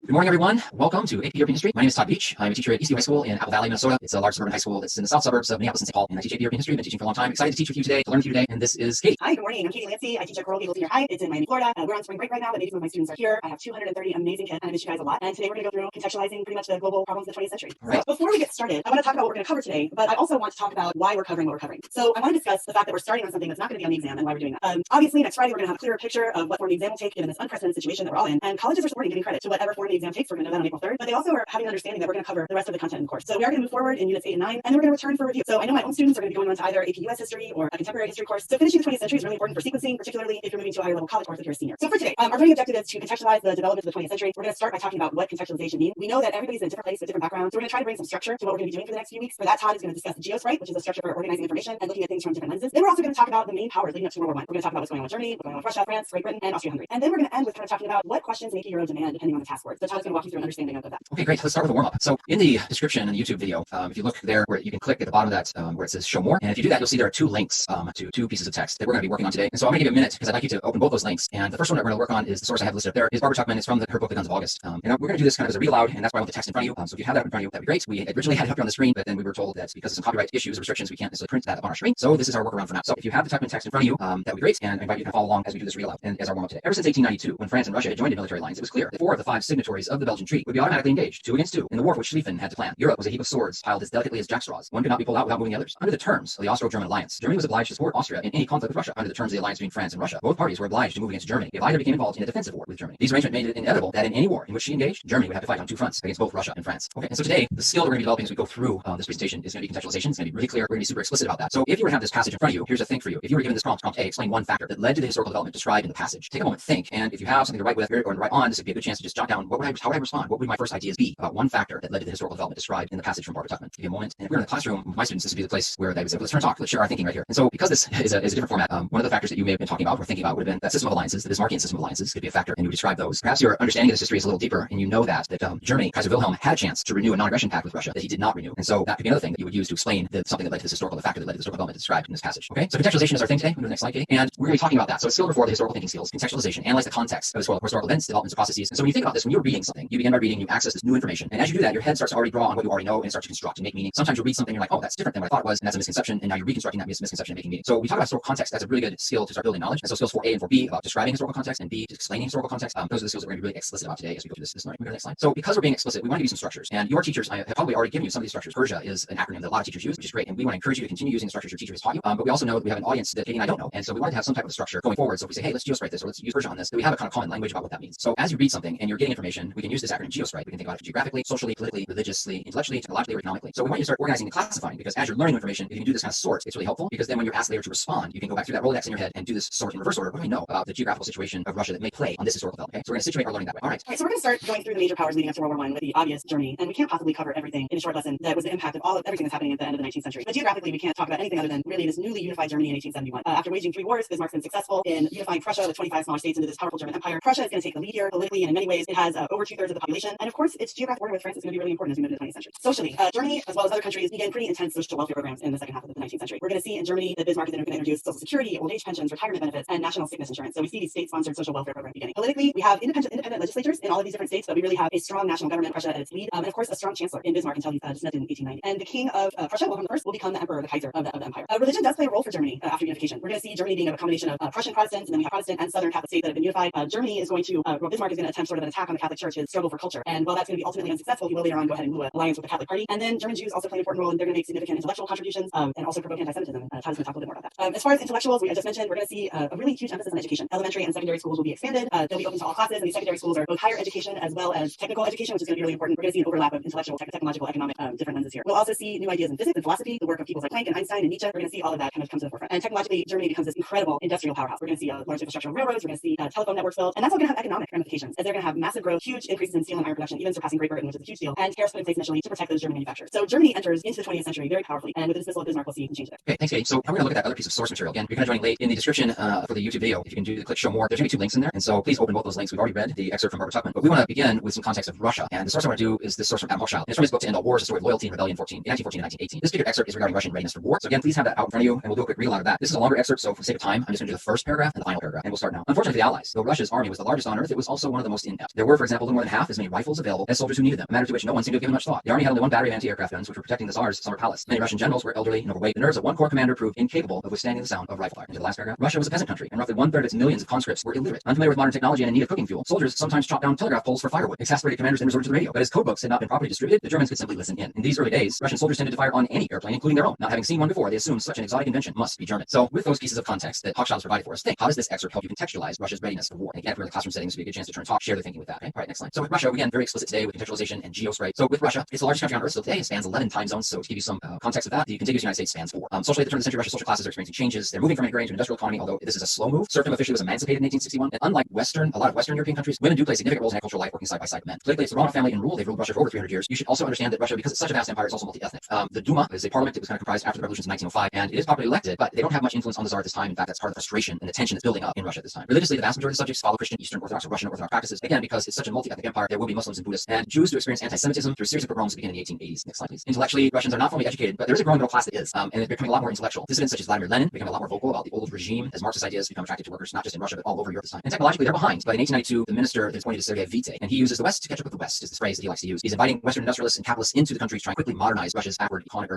Good morning, everyone. Welcome to AP European History. My name is Todd Beach. I'm a teacher at Eastview High School in Apple Valley, Minnesota. It's a large suburban high school that's in the south suburbs of Minneapolis and St. Paul. And I teach AP European History. I've been teaching for a long time. Excited to teach with you today, to learn with you today. And this is Katie. Hi, good morning. I'm Katie Lancey. I teach at Coral Gables Senior High. It's in Miami, Florida. We're on spring break right now, but maybe some of my students are here. I have 230 amazing kids, and I miss you guys a lot. And today we're going to go through contextualizing pretty much the global problems of the 20th century. All right. So before we get started, I want to talk about what we're going to cover today, but I also want to talk about why we're covering what we're covering. So I want to discuss the fact that we're starting on something that's not going to be on the exam and why we're doing that. Obviously, next Friday we're going to have a clearer picture of what form the exam will take given this unprecedented situation that we're all in. And colleges are supporting giving credit to whatever form the exam takes. We're going to know that on April 3rd, but they also are having an understanding that we're going to cover the rest of the content in the course. So we are going to move forward in units 8 and 9, and then we're going to return for review. So I know my own students are going to be going on to either AP US history or a contemporary history course. So finishing the 20th century is really important for sequencing, particularly if you're moving to a higher level college or if you're a senior. So for today, our learning objective is to contextualize the development of the 20th century. We're going to start by talking about what contextualization means. We know that everybody's in a different place with different backgrounds, so we're going to try to bring some structure to what we're going to be doing for the next few weeks. For that, Todd is going to discuss the geosprite, which is a structure for organizing information and looking at things from different lenses. Then we're also going to talk about the main powers leading up to World War I. We're going to talk about what's going on with Germany, what's going on with Russia, France, Great Britain, and Austria-Hungary. And then we're going to end with kind of talking about what questions make a Euro demand depending on the task word. So Todd is going to walk you through an understanding of that. Okay, great. Let's start with a warm-up. So in the description in the YouTube video, if you look there where you can click at the bottom of that where it says show more. And if you do that, you'll see there are two links to two pieces of text that we're going to be working on today. And so I'm going to give you a minute because I'd like you to open both those links. And the first one that we're going to work on is the source I have listed up there is Barbara Tuchman. It's from her book, The Guns of August. And we're going to do this kind of as a read aloud, and that's why I want the text in front of you. So if you have that in front of you, that'd be great. We originally had it up here on the screen, but then we were told that because of some copyright issues or restrictions, we can't necessarily print that up on our screen. So this is our workaround for now. So if you have the Tuchman text in front of you, that'd be great. And I invite you to follow along as we do this read aloud and as our warm up today. Ever since 1892, when France and Russia had joined in military lines, it was clear that 4 of the 5 signatories of the Belgian Treaty would be automatically engaged, 2 against 2, in the war for which Schlieffen had to plan. Europe was a heap of swords piled as delicately as jackstraws. One could not be pulled out without moving the others. Under the terms of the Austro-German alliance, Germany was obliged to support Austria in any conflict with Russia. Under the terms of the alliance between France and Russia, both parties were obliged to move against Germany if either became involved in a defensive war with Germany. These arrangements made it inevitable that in any war in which she engaged, Germany would have to fight on 2 fronts against both Russia and France. Okay, and so today, the skill that we're going to be developing as we go through this presentation is going to be contextualization. It's going to be really clear. We're going to be super explicit about that. So if you were to have this passage in front of you, here's a thing for you. If you were given this prompt A, explain one factor that led to the historical development described in the passage. Take a moment, think, and if you have something to write with or to write on, this would be a good chance to just jot down how would I respond? What would my first ideas be about one factor that led to the historical development described in the passage from Barbara Tuchman? Give you a moment. And if we're in the classroom with my students, this would be the place where they would say, let's turn and talk, let's share our thinking right here. And so because this is a different format, one of the factors that you may have been talking about or thinking about would have been that system of alliances, the Bismarckian system of alliances could be a factor, and you would describe those. Perhaps your understanding of this history is a little deeper, and you know that Germany, Kaiser Wilhelm, had a chance to renew a non-aggression pact with Russia that he did not renew. And so that could be another thing that you would use to explain something that led to this historical, the factor that led to the historical development described in this passage. Okay, so contextualization is our thing today. We'll do the next slide, Katie. And we're going to be talking about that. So it's skill number 4, the historical thinking skills. Contextualization, analyze the context of historical events, developments, processes. And so when you think about this, when you're reading something, you begin by reading, you access this new information. And as you do that, your head starts to already draw on what you already know and starts to construct and make meaning. Sometimes you read something and you're like, oh, that's different than what I thought it was, and that's a misconception. And now you're reconstructing that misconception and making meaning. So we talk about historical context. That's a really good skill to start building knowledge. And so skills 4A and 4B about describing historical context and B, explaining historical context. Those are the skills that we're going to be really explicit about today as we go through this learning. We go to the next slide. So because we're being explicit, we want to give you some structures. And your teachers, I have probably already given you some of these structures. Persia is an acronym that a lot of teachers use, which is great. And we want to encourage you to continue using the structures your teacher has taught you. But we also know that we have an audience that Katie and I don't know. And so we wanted to have some type of structure going forward. So if we say, hey, let's geosprite this or let's use Persia on this, that we have a kind of common language about what that means. So as you read something and you're getting information, we can use this acronym geosprite. We can think about it geographically, socially, politically, religiously, intellectually, technologically, or economically. So we want you to start organizing and classifying because as you're learning information, if you can do this kind of sort, it's really helpful because then when you're asked later to respond, you can go back through that Rolodex in your head and do this sort in reverse order. What do I know about the geographical situation of Russia that may play on this historical development? Okay, so we're going to situate our learning that way. All right. So we're going to start going through the major powers leading up to World War I with the obvious Germany, and we can't possibly cover everything in a short lesson that was the impact of everything that's happening at the end of the 19th century. But geographically, we can't talk about anything other than really this newly unified Germany in 1871. After waging 3 wars, Bismarck's been successful in unifying Prussia with 25 smaller states into this powerful German empire. Prussia is going to take the lead here politically, and in many ways, it has over 2/3 of the population. And of course, its geographic border with France is going to be really important as we move into the 20th century. Socially, Germany, as well as other countries, began pretty intense social welfare programs in the second half of the 19th century. We're going to see in Germany that Bismarck is going to introduce social security, old age pensions, retirement benefits, and national sickness insurance. So we see these state-sponsored social welfare programs beginning. Politically, we have independent legislatures in all of these different states, but we really have a strong national government, Prussia at its lead, and of course, a strong chancellor in Bismarck until he's dismissed in 1890. And the king of Prussia, Wilhelm I, will become the emperor, the Kaiser of the empire. Religion does play a role for Germany after unification. We're going to see Germany being a combination of Prussian Protestants, and then we have Protestant and Southern Catholic states that have been unified. Germany is going to, Bismarck is going to attempt sort of an attack on the Catholic Church, his struggle for culture. And while that's going to be ultimately unsuccessful, he will later on go ahead and glue an alliance with the Catholic Party. And then German Jews also play an important role, and they're going to make significant intellectual contributions and also provoke anti-Semitism. And Todd is going to talk a little bit more about that. As far as intellectuals, I just mentioned, we're going to see a really huge emphasis on education. Elementary and secondary schools will be expanded. They'll be open to all classes, and these secondary schools are both higher education as well as technical education, which is going to be really important. We're going to see an overlap of intellectual, technological, economic, different lenses here. We'll also see new ideas in physics and philosophy, the work of people like Planck and Einstein and Nietzsche. We're going to see all of that kind of come to the forefront. And technologically, Germany becomes this incredible industrial powerhouse. We're going to see large infrastructure of railroads. We're going to see telephone networks built, and that's all going to have economic ramifications, as they're going to have massive growth, huge increases in steel and iron production, even surpassing Great Britain, which is a huge deal, and tariffs put in place initially to protect those German manufacturers. So Germany enters into the 20th century very powerfully, and with the dismissal of Bismarck, we'll see it change there. Okay, thanks, Katie. So we're going to look at that other piece of source material. Again, you're kind of joining late in the description for the YouTube video. If you can do click show more, there's going to be 2 links in there. And so please open both those links. We've already read the excerpt from Barbara Tuchman, but we want to begin with some context of Russia. And the source I want to do is this source from Adam Hochschild. And it's from his book To End All Wars, A Story of Loyalty and Rebellion in 1914 to 1918. This particular excerpt is regarding Russian readiness for war. So again, please have that out in front of you, and we'll do a quick read aloud of that. This is a longer excerpt, so for the sake of time, I'm just going to do the first paragraph and the final paragraph, and we'll start now. Unfortunately for the Allies, though Russia's army was the largest on earth, it was also one of the most in-depth. There were, for example, example, a little more than half as many rifles available as soldiers who needed them, a matter to which no one seemed to have given much thought. The army had only one battery of anti-aircraft guns, which were protecting the Tsar's summer palace. Many Russian generals were elderly and overweight. The nerves of one corps commander proved incapable of withstanding the sound of rifle fire. Into the last paragraph, Russia was a peasant country, and roughly one-third of its millions of conscripts were illiterate. Unfamiliar with modern technology and in need of cooking fuel, soldiers sometimes chopped down telegraph poles for firewood. Exasperated commanders then resorted to the radio, but as code books had not been properly distributed, the Germans could simply listen in. In these early days, Russian soldiers tended to fire on any airplane, including their own. Not having seen one before, they assumed such an exotic invention must be German. So, with those pieces of context that Hochschild has provided for us, think, how does this excerpt help you contextualize Russia's readiness for war? And again, if we're in the classroom setting, this would be a good chance to turn talk, share the thinking with that. Okay? All right, next slide. So with Russia, again, very explicit today with contextualization and geosprite. So with Russia, it's the largest country on Earth still today. It spans 11 time zones. So to give you some context of that, the contiguous United States spans 4. Socially, at the turn of the century, Russia's social classes are experiencing changes. They're moving from an agrarian to an industrial economy, although this is a slow move. Serfdom officially was emancipated in 1861. And unlike a lot of Western European countries, women do play significant roles in agricultural life, working side by side with men. Politically, it's the Romanov family in rule. They've ruled Russia for over 300 years. You should also understand that Russia, because it's such a vast empire, is also multi-ethnic. The Duma is a parliament that was kind of comprised after the revolutions in 1905, and it is popularly elected, but they don't have much influence on the Tsar at this time. In fact, that's part of the frustration and the tension that's building up in Russia at this time. Religiously, the vast majority of the subjects follow Christian, Eastern Orthodox, or Russian Orthodox practices. Again, because it's such a multi-ethnic empire, there will be Muslims and Buddhists and Jews to experience anti-Semitism through a series of pogroms beginning in the 1880s. Next slide, please. Intellectually, Russians are not formally educated, but there is a growing middle class that is, and they're becoming a lot more intellectual. Dissidents such as Vladimir Lenin become a lot more vocal about the old regime as Marxist ideas become attractive to workers, not just in Russia, but all over Europe this time. And technologically, they're behind. But in 1892, the minister is appointed to Sergei Vitae, and he uses the West to catch up with the West, is the phrase that he likes to use. He's inviting Western industrialists and capitalists into the country to try and quickly modernize Russia's backward economy.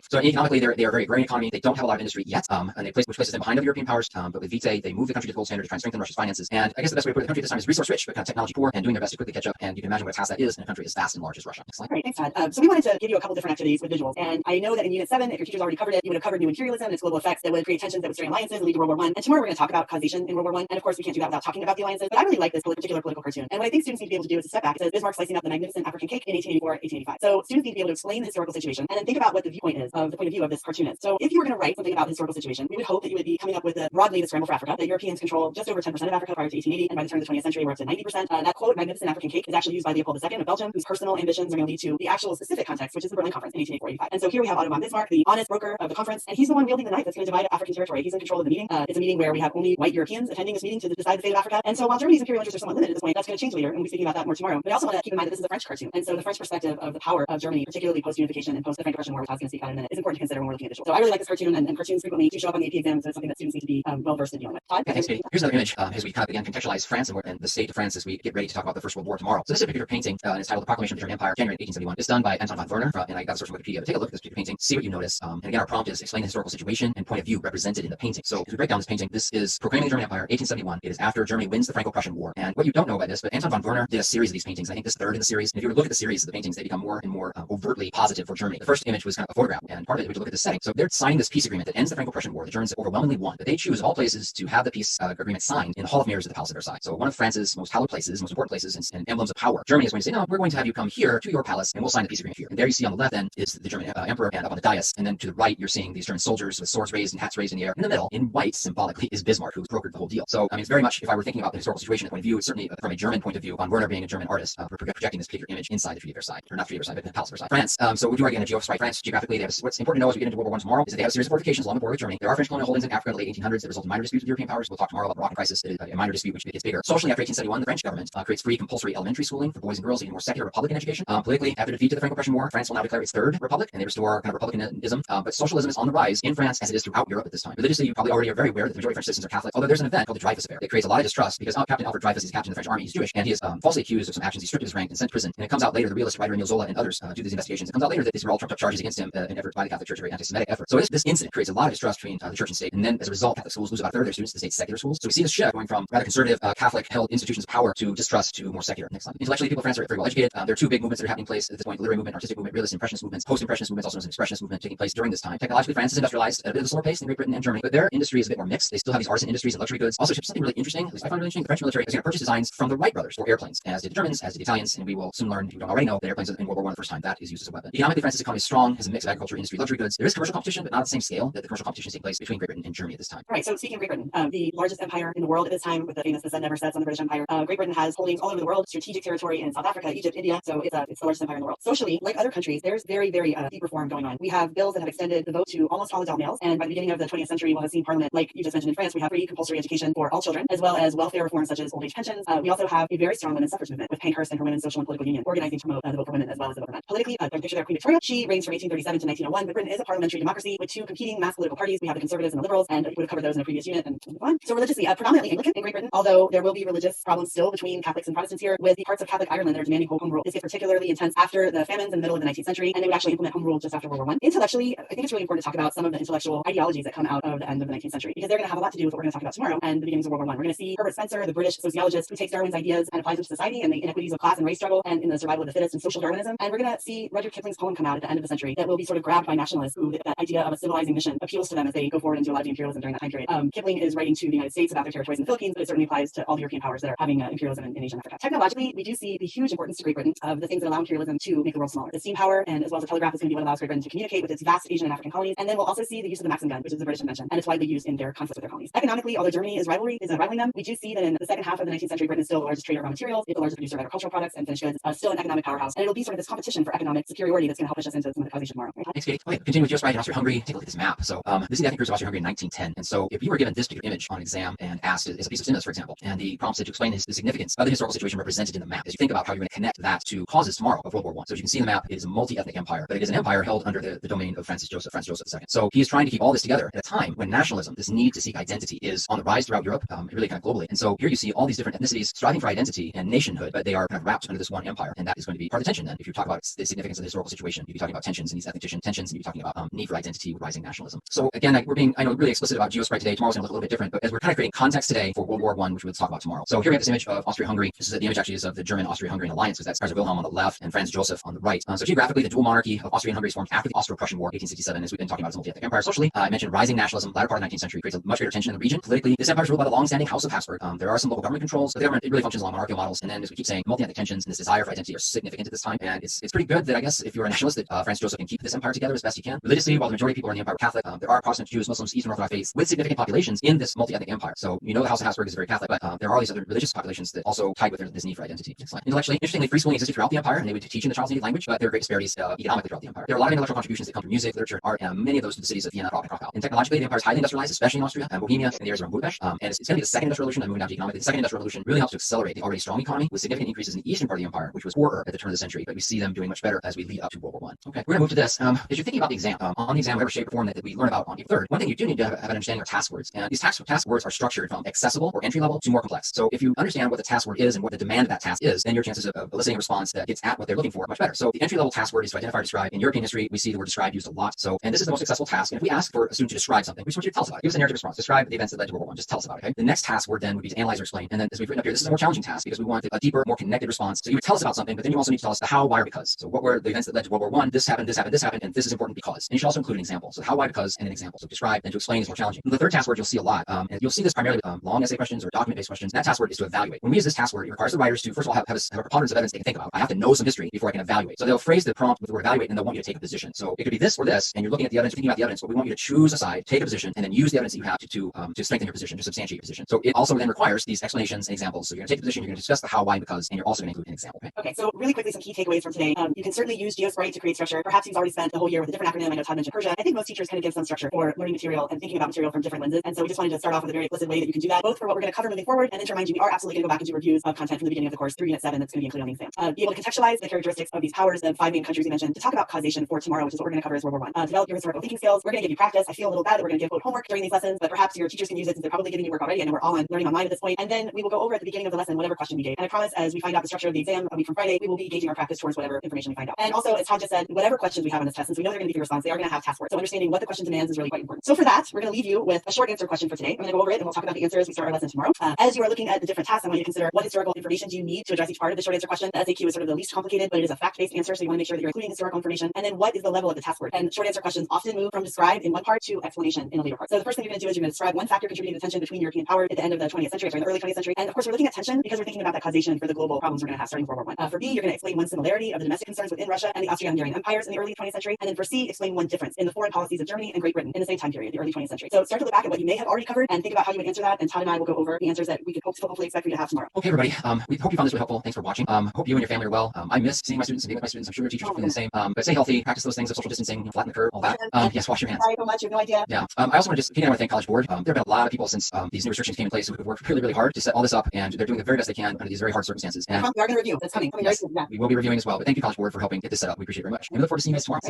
So economically, they are a very agrarian economy. They don't have a lot of industry yet, and which places them behind other European powers. But with Vitae, they move the country to the gold standard to try and strengthen Russia's finances. And I guess the best way to put it, the country at this time is resource rich, but kind of technology poor, and doing their best to quickly catch up. And you can imagine what a task that is in a country as vast and large as Russia. Next slide. Great, thanks, Todd. So we wanted to give you a couple different activities with visuals. And I know that in Unit 7, if your teachers already covered it, you would have covered new imperialism and its global effects that would create tensions that would strain alliances and lead to World War I. And tomorrow we're going to talk about causation in World War I. And of course, we can't do that without talking about the alliances. But I really like this particular political cartoon. And what I think students need to be able to do is to step back. It says Bismarck slicing up the magnificent African cake in 1884, 1885. So students need to be able to explain the historical situation and then think about what the viewpoint is of the point of view of this cartoonist. So if you were going to write something about the historical situation, we would hope that you would be coming up with broadly the scramble for Africa, that Europeans control just over 10% of Africa prior to 1880, and by the turn of the 20th century, we're up to 90%. That quote, magnificent African cake, is actually used by Leopold II of Belgium, whose personal ambitions are going to lead to the actual specific context, which is the Berlin Conference in 1884, 1885. And so here we have Otto von Bismarck, the honest broker of the conference, and he's the one wielding the knife that's going to divide African territory. He's in control of the meeting. It's a meeting where we have only white Europeans attending this meeting to decide the fate of Africa. And so while Germany's imperial interests are somewhat limited at this point, that's going to change later, and we'll be speaking about that more tomorrow. But I also want to keep in mind that this is a French cartoon, and so the French perspective of the power of Germany, particularly post-unification and post the Franco-Prussian War, which I was going to speak about in a minute, is important to consider when we're looking at visuals. So I really like this cartoon, and cartoons frequently do show up on the AP exams, so it's something that students need to be well versed in dealing with. Todd? Yeah, thanks, Katie. Here's another image as we kind of again contextualize France and the state of France as we get ready to talk about the First World War tomorrow. So this is a picture painting, and it's titled The Proclamation of the German Empire, January 1871. It's done by Anton von Werner, and I got the source from Wikipedia. But take a look at this picture painting, see what you notice. And again, our prompt is explain the historical situation and point of view represented in the painting. So as we break down this painting, this is proclaiming the German Empire, 1871. It is after Germany wins the Franco-Prussian War. And what you don't know about this, but Anton von Werner did a series of these paintings. I think this third in the series. And if you were to look at the series of the paintings, they become more and more overtly positive for Germany. The first image was kind of a photograph, and part of it, we look at the setting. So they're signing this peace agreement that ends the Franco-Prussian War. The Germans overwhelmingly won, but they choose of all places to have the peace agreement signed in the Hall of Mirrors at the Palace of Versailles. So one of France's most hallowed places, most important places, and emblems of power. Germany is going to say, no, we're going to have you come here to your palace, and we'll sign the peace agreement here. And there you see on the left then is the German emperor, and up on the dais, and then to the right you're seeing these German soldiers with swords raised and hats raised in the air. In the middle, in white, symbolically, is Bismarck, who's brokered the whole deal. So I mean, it's very much, if I were thinking about the historical situation, the point of view, it's certainly from a German point of view. Von Werner being a German artist, projecting this particular image inside the Treaty of Versailles, or not Treaty of Versailles, but the Palace of Versailles. France. So we do again a geosprite. France geographically, they have what's important to know as we get into World War I tomorrow is that they have a series of fortifications along the border with Germany. There are French colonial holdings in Africa in the late 1800s that result in minor disputes with European powers. We'll talk tomorrow about the Moroccan crisis, a minor dispute which gets bigger. Socially, after 1871, the French government creates free compulsory elementary schooling for boys and girls, leading a more secular Republican education. Politically, after defeat to the Franco-Prussian War, France will now declare its third republic, and they restore kind of republicanism. But socialism is on the rise in France as it is throughout Europe at this time. Religiously, you probably already are very aware that the majority of French citizens are Catholic, although there's an event called the Dreyfus Affair that creates a lot of distrust because Captain Alfred Dreyfus is captain of the French army. He's Jewish, and he is falsely accused of some actions. He's stripped of his rank and sent to prison. And it comes out later, the realist writer Emile Zola and others do these investigations. It comes out later that these were all trumped up charges against him in an effort by the Catholic Church, a very anti-Semitic effort. So this incident creates a lot of distrust between the church and state, and then as a result, Catholic schools lose about a third of their students to state secular schools. So we see this shift going from rather conservative Catholic-held institutions of power to distrust to more secular. Next slide. Intellectually, people in France are very well educated. There are two big movements that are happening place at this point: the literary movement, artistic movement, realist impressionist movements, post-impressionist movements, also known as expressionist movement, taking place during this time. Technologically, France is industrialized at a bit of a slower pace than Great Britain and Germany, but their industry is a bit more mixed. They still have these artisan industries and luxury goods. Also, something really interesting, at least I find really interesting, the French military is going to purchase designs from the Wright brothers for airplanes, as did the Germans, as did the Italians, and we will soon learn, if you don't already know, that airplanes in World War I the first time that is used as a weapon. Economically, France's economy is strong, has a mix of agriculture, industry, luxury goods. There is commercial competition, but not at the same scale that the commercial competition is taking place between Great Britain and Germany at this time. Right. So speaking of Great Britain, the largest empire in the world at this time, with the famous "the sun never sets" on the British Empire, Great Britain has holdings all over the world, strategic territory in South Africa, Egypt, India. So it's the largest empire in the world. Socially, like other countries, there's very deep reform going on. We have bills that have extended the vote to almost all adult males, and by the beginning of the 20th century, we'll have seen Parliament, like you just mentioned in France, we have free compulsory education for all children, as well as welfare reforms such as old age pensions. We also have a very strong women's suffrage movement with Pankhurst and her Women's Social and Political Union organizing to promote the vote for women as well as the vote for men. Politically, there's a picture there of Queen Victoria. She reigns from 1837 to 1901, but Britain is a parliamentary democracy with two competing mass political parties. We have the Conservatives and the Liberals, and we would have covered those in a previous unit and move on. So religiously, predominantly Anglican in Great Britain, although there will be religious problems still between Catholics and Protestants here with the parts of Catholic Ireland that are demanding home rule. This gets particularly intense after the famines in the middle of the 19th century, and they would actually implement home rule just after World War I. Intellectually, I think it's really important to talk about some of the intellectual ideologies that come out of the end of the 19th century, because they're going to have a lot to do with what we're going to talk about tomorrow and the beginnings of World War I. We're going to see Herbert Spencer, the British sociologist who takes Darwin's ideas and applies them to society and the inequities of class and race struggle and in the survival of the fittest and social Darwinism. And we're going to see Rudyard Kipling's poem come out at the end of the century that will be sort of grabbed by nationalists who that idea of a civilizing mission appeals to them as they go forward and do a lot of imperialism during that time period. Kipling is writing to the United States about their territories in the Philippines, but it certainly applies to all the European powers that are having imperialism in Asia and Africa. Technologically, we do see the huge importance to Great Britain of the things that allow imperialism to make the world smaller. The steam power and as well as the telegraph is going to be what allows Great Britain to communicate with its vast Asian and African colonies. And then we'll also see the use of the Maxim gun, which is the British invention, and it's widely used in their conflicts with their colonies. Economically, although Germany is rivaling them, we do see that in the second half of the 19th century, Britain is still the largest trader of raw materials, it's the largest producer of agricultural products and finished goods, still an economic powerhouse. And it'll be sort of this competition for economic superiority that's going to help push us into some of the causation tomorrow. Right? Thanks, Katie. Okay, continue with geoscience in Austria-Hungary. Take a look at this map. So this is the ethnic groups of Austria-Hungary in 1910. And so if you were given this particular image on exam and asked as a piece of stimulus, for example, and the prompt said to explain the significance of the historical situation represented in the map, as you think about how you're going to connect that to causes tomorrow of World War I. So as you can see in the map, it is a multi-ethnic empire, but it is an empire held under the domain of Francis Joseph II. So he is trying to keep all this together at a time when nationalism, this need to seek identity, is on the rise throughout Europe, really kind of globally. And so here you see all these different ethnicities striving for identity and nationhood, but they are kind of wrapped under this one empire. And that is going to be part of the tension then. If you talk about the significance of the historical situation, you'd be talking about tensions in these ethnic tensions, and you'd be talking about need for identity with rising nationalism. So again, we're being, I know, really explicit about geosprite today. Tomorrow's going to look a little bit different, but as we're kind of creating context today for World War I, which we'll talk about tomorrow. So here we have this image of Austria-Hungary. This is the image actually is of the German Austria-Hungarian alliance, because that's Kaiser Wilhelm on the left and Franz Joseph on the right. So geographically, the dual monarchy of Austria and Hungary is formed after the Austro-Prussian War, 1867, as we've been talking about as a multi-ethnic empire. Socially, I mentioned rising nationalism, latter part of the 19th century, creates a much greater tension in the region. Politically, this empire is ruled by the long-standing House of Habsburg. There are some local government controls, but the government, it really functions along monarchical models. And then, as we keep saying, multi-ethnic tensions and this desire for identity are significant at this time. And it's pretty good that, I guess, if you're a nationalist, that Franz Joseph can keep this empire together as best he can. Religiously, while the majority of people in the empire are Catholic, there are Protestant Jews, Muslims, Eastern Orthodox faiths with significant populations in this multi-ethnic empire. So you know the House of Habsburg is very Catholic, but there are all these other religious populations that also tied with this need for identity. Excellent. Intellectually, interestingly, free schooling existed throughout the empire, and they would teach in the Charles native language, but there are great disparities economically throughout the empire. There are a lot of intellectual contributions that come from music, literature, art, and many of those to the cities of Vienna, Prague, and Krakow. And technologically, the empire is highly industrialized, especially in Austria and Bohemia and the areas around Budapest. And it's going to be the second industrial revolution. I'm moving down to economically. The second industrial revolution really helps to accelerate the already strong economy with significant increases in the eastern part of the empire, which was poorer at the turn of the century, but we see them doing much better as we lead up to World War I. Okay, we're going to move to this. As you're thinking about the exam, on the exam, whatever shape or form that we learn about on April 3rd, one thing you do need to have an understanding of task words. And these task words are structured from accessible or entry level to more complex. So if you understand what the task word is and what the demand of that task is, then your chances of eliciting a response that gets at what they're looking for are much better. So the entry level task word is to identify or describe. In European history, we see the word describe used a lot. So, and this is the most successful task. And if we ask for a student to describe something, we just want you to tell us about it. Give us a narrative response. Describe the events that led to World War I. Just tell us about it. Okay. The next task word then would be to analyze or explain. And then as we've written up here, this is a more challenging task because we want a deeper, more connected response. So you would tell us about something, but then you also need to tell us the how, why, or because. So what were the events that led to World War I? This happened, this happened, this happened, and this is important because. And you should also include an example. So how, why, because, and an example. So describe and to explain is more challenging. The third task word you'll see a lot, and you'll see this primarily with long essay questions or document-based questions. That task word is to evaluate. When we use this task word, it requires the writers to first of all have a preponderance of evidence they can think about. I have to know some history before I can evaluate. So they'll phrase the prompt with the word evaluate, and they'll want you to take a position. So it could be this or this, and you're looking at the evidence, you're thinking about the evidence, but we want you to choose a side, take a position, and then use the evidence that you have to strengthen your position, to substantiate your position. So it also then requires these explanations and examples. So you're going to take a position, you're going to discuss the how, why, and because, and you're also going to include an example. Okay, so really quickly, some key takeaways from today. You can certainly use GeoSprite to create structure. Perhaps you've already spent the whole year with a different acronym. I know Todd mentioned Persia. I think most teachers kind of give some structure for learning material and thinking about material from different lenses. And so we just wanted to start off with a very explicit way that you can do that, both for what we're going to cover moving forward, and then to remind you, we are absolutely going to go back and do reviews of content from the beginning of the course through Unit 7 that's going to be included on the exam. Be able to contextualize the characteristics of these powers, the 5 main countries we mentioned, to talk about causation for tomorrow, which is what we're going to cover as World War I. Develop your historical thinking skills. We're going to give you practice. I feel a little bad that we're going to give quote homework during these lessons, but perhaps your teachers can use it since they're probably giving you work already, and we're all learning online at this point. And then we will go over at the beginning of the lesson whatever question we gave. And I promise, as we find out the structure of the exam a week from Friday, we will be gauging our practice towards whatever information we find out. And also, as Todd just said, whatever questions we have on this test, since we know they're going to be for response, they are going to have task work. So understanding what the question demands is really quite important. So for that, we're going to leave you with a short answer question for today. I'm going to go over it and we'll talk about the answers as we start our lesson tomorrow. As you are looking at the different tasks, I want you to consider what historical information do you need to address each part of the short answer question. The SAQ is sort of the least complicated, but it is a fact-based answer, so you want to make sure that you're including historical information. And then what is the level of the task word? And short answer questions often move from describe in one part to explanation in a later part. So the first thing you're going to do is you're going to describe one factor contributing to tension between European powers at the end of the 20th century, sorry, the early 20th century. And of course, we're looking at tension because we're thinking about that causation for the global problems we're going to have starting World War I. For B, you're going to explain one similarity of the domestic concerns within Russia and the Austro-Hungarian empires in the early 20th century. And then for C, explain one difference in the foreign policies of Germany and Great Britain in the same time period, the early 20th century. So start to look back at what you may have already covered and think about how you would answer that. And Todd and I will go over the answers that we could hopefully expect for you to have tomorrow. Okay, everybody. We hope you found this really helpful. Thanks for watching. Hope you and your family are well. I miss seeing my students and being with my students. I'm sure your teachers are feeling the same. But stay healthy, practice those things of social distancing, flatten the curve, all that. Yes, wash your hands. Sorry so much. You have no idea. Yeah. I also want to just, Katie and I want to thank College Board. There have been a lot of people since these new restrictions came in place who have worked really, really hard to set all this up, and they're doing the very best they can under these very hard circumstances. And we are going to review. That's coming. Yes, very soon. Yeah. We will be reviewing as well. But thank you, College Board, for helping get this set up. We appreciate it very much. And we look forward to seeing you guys tomorrow.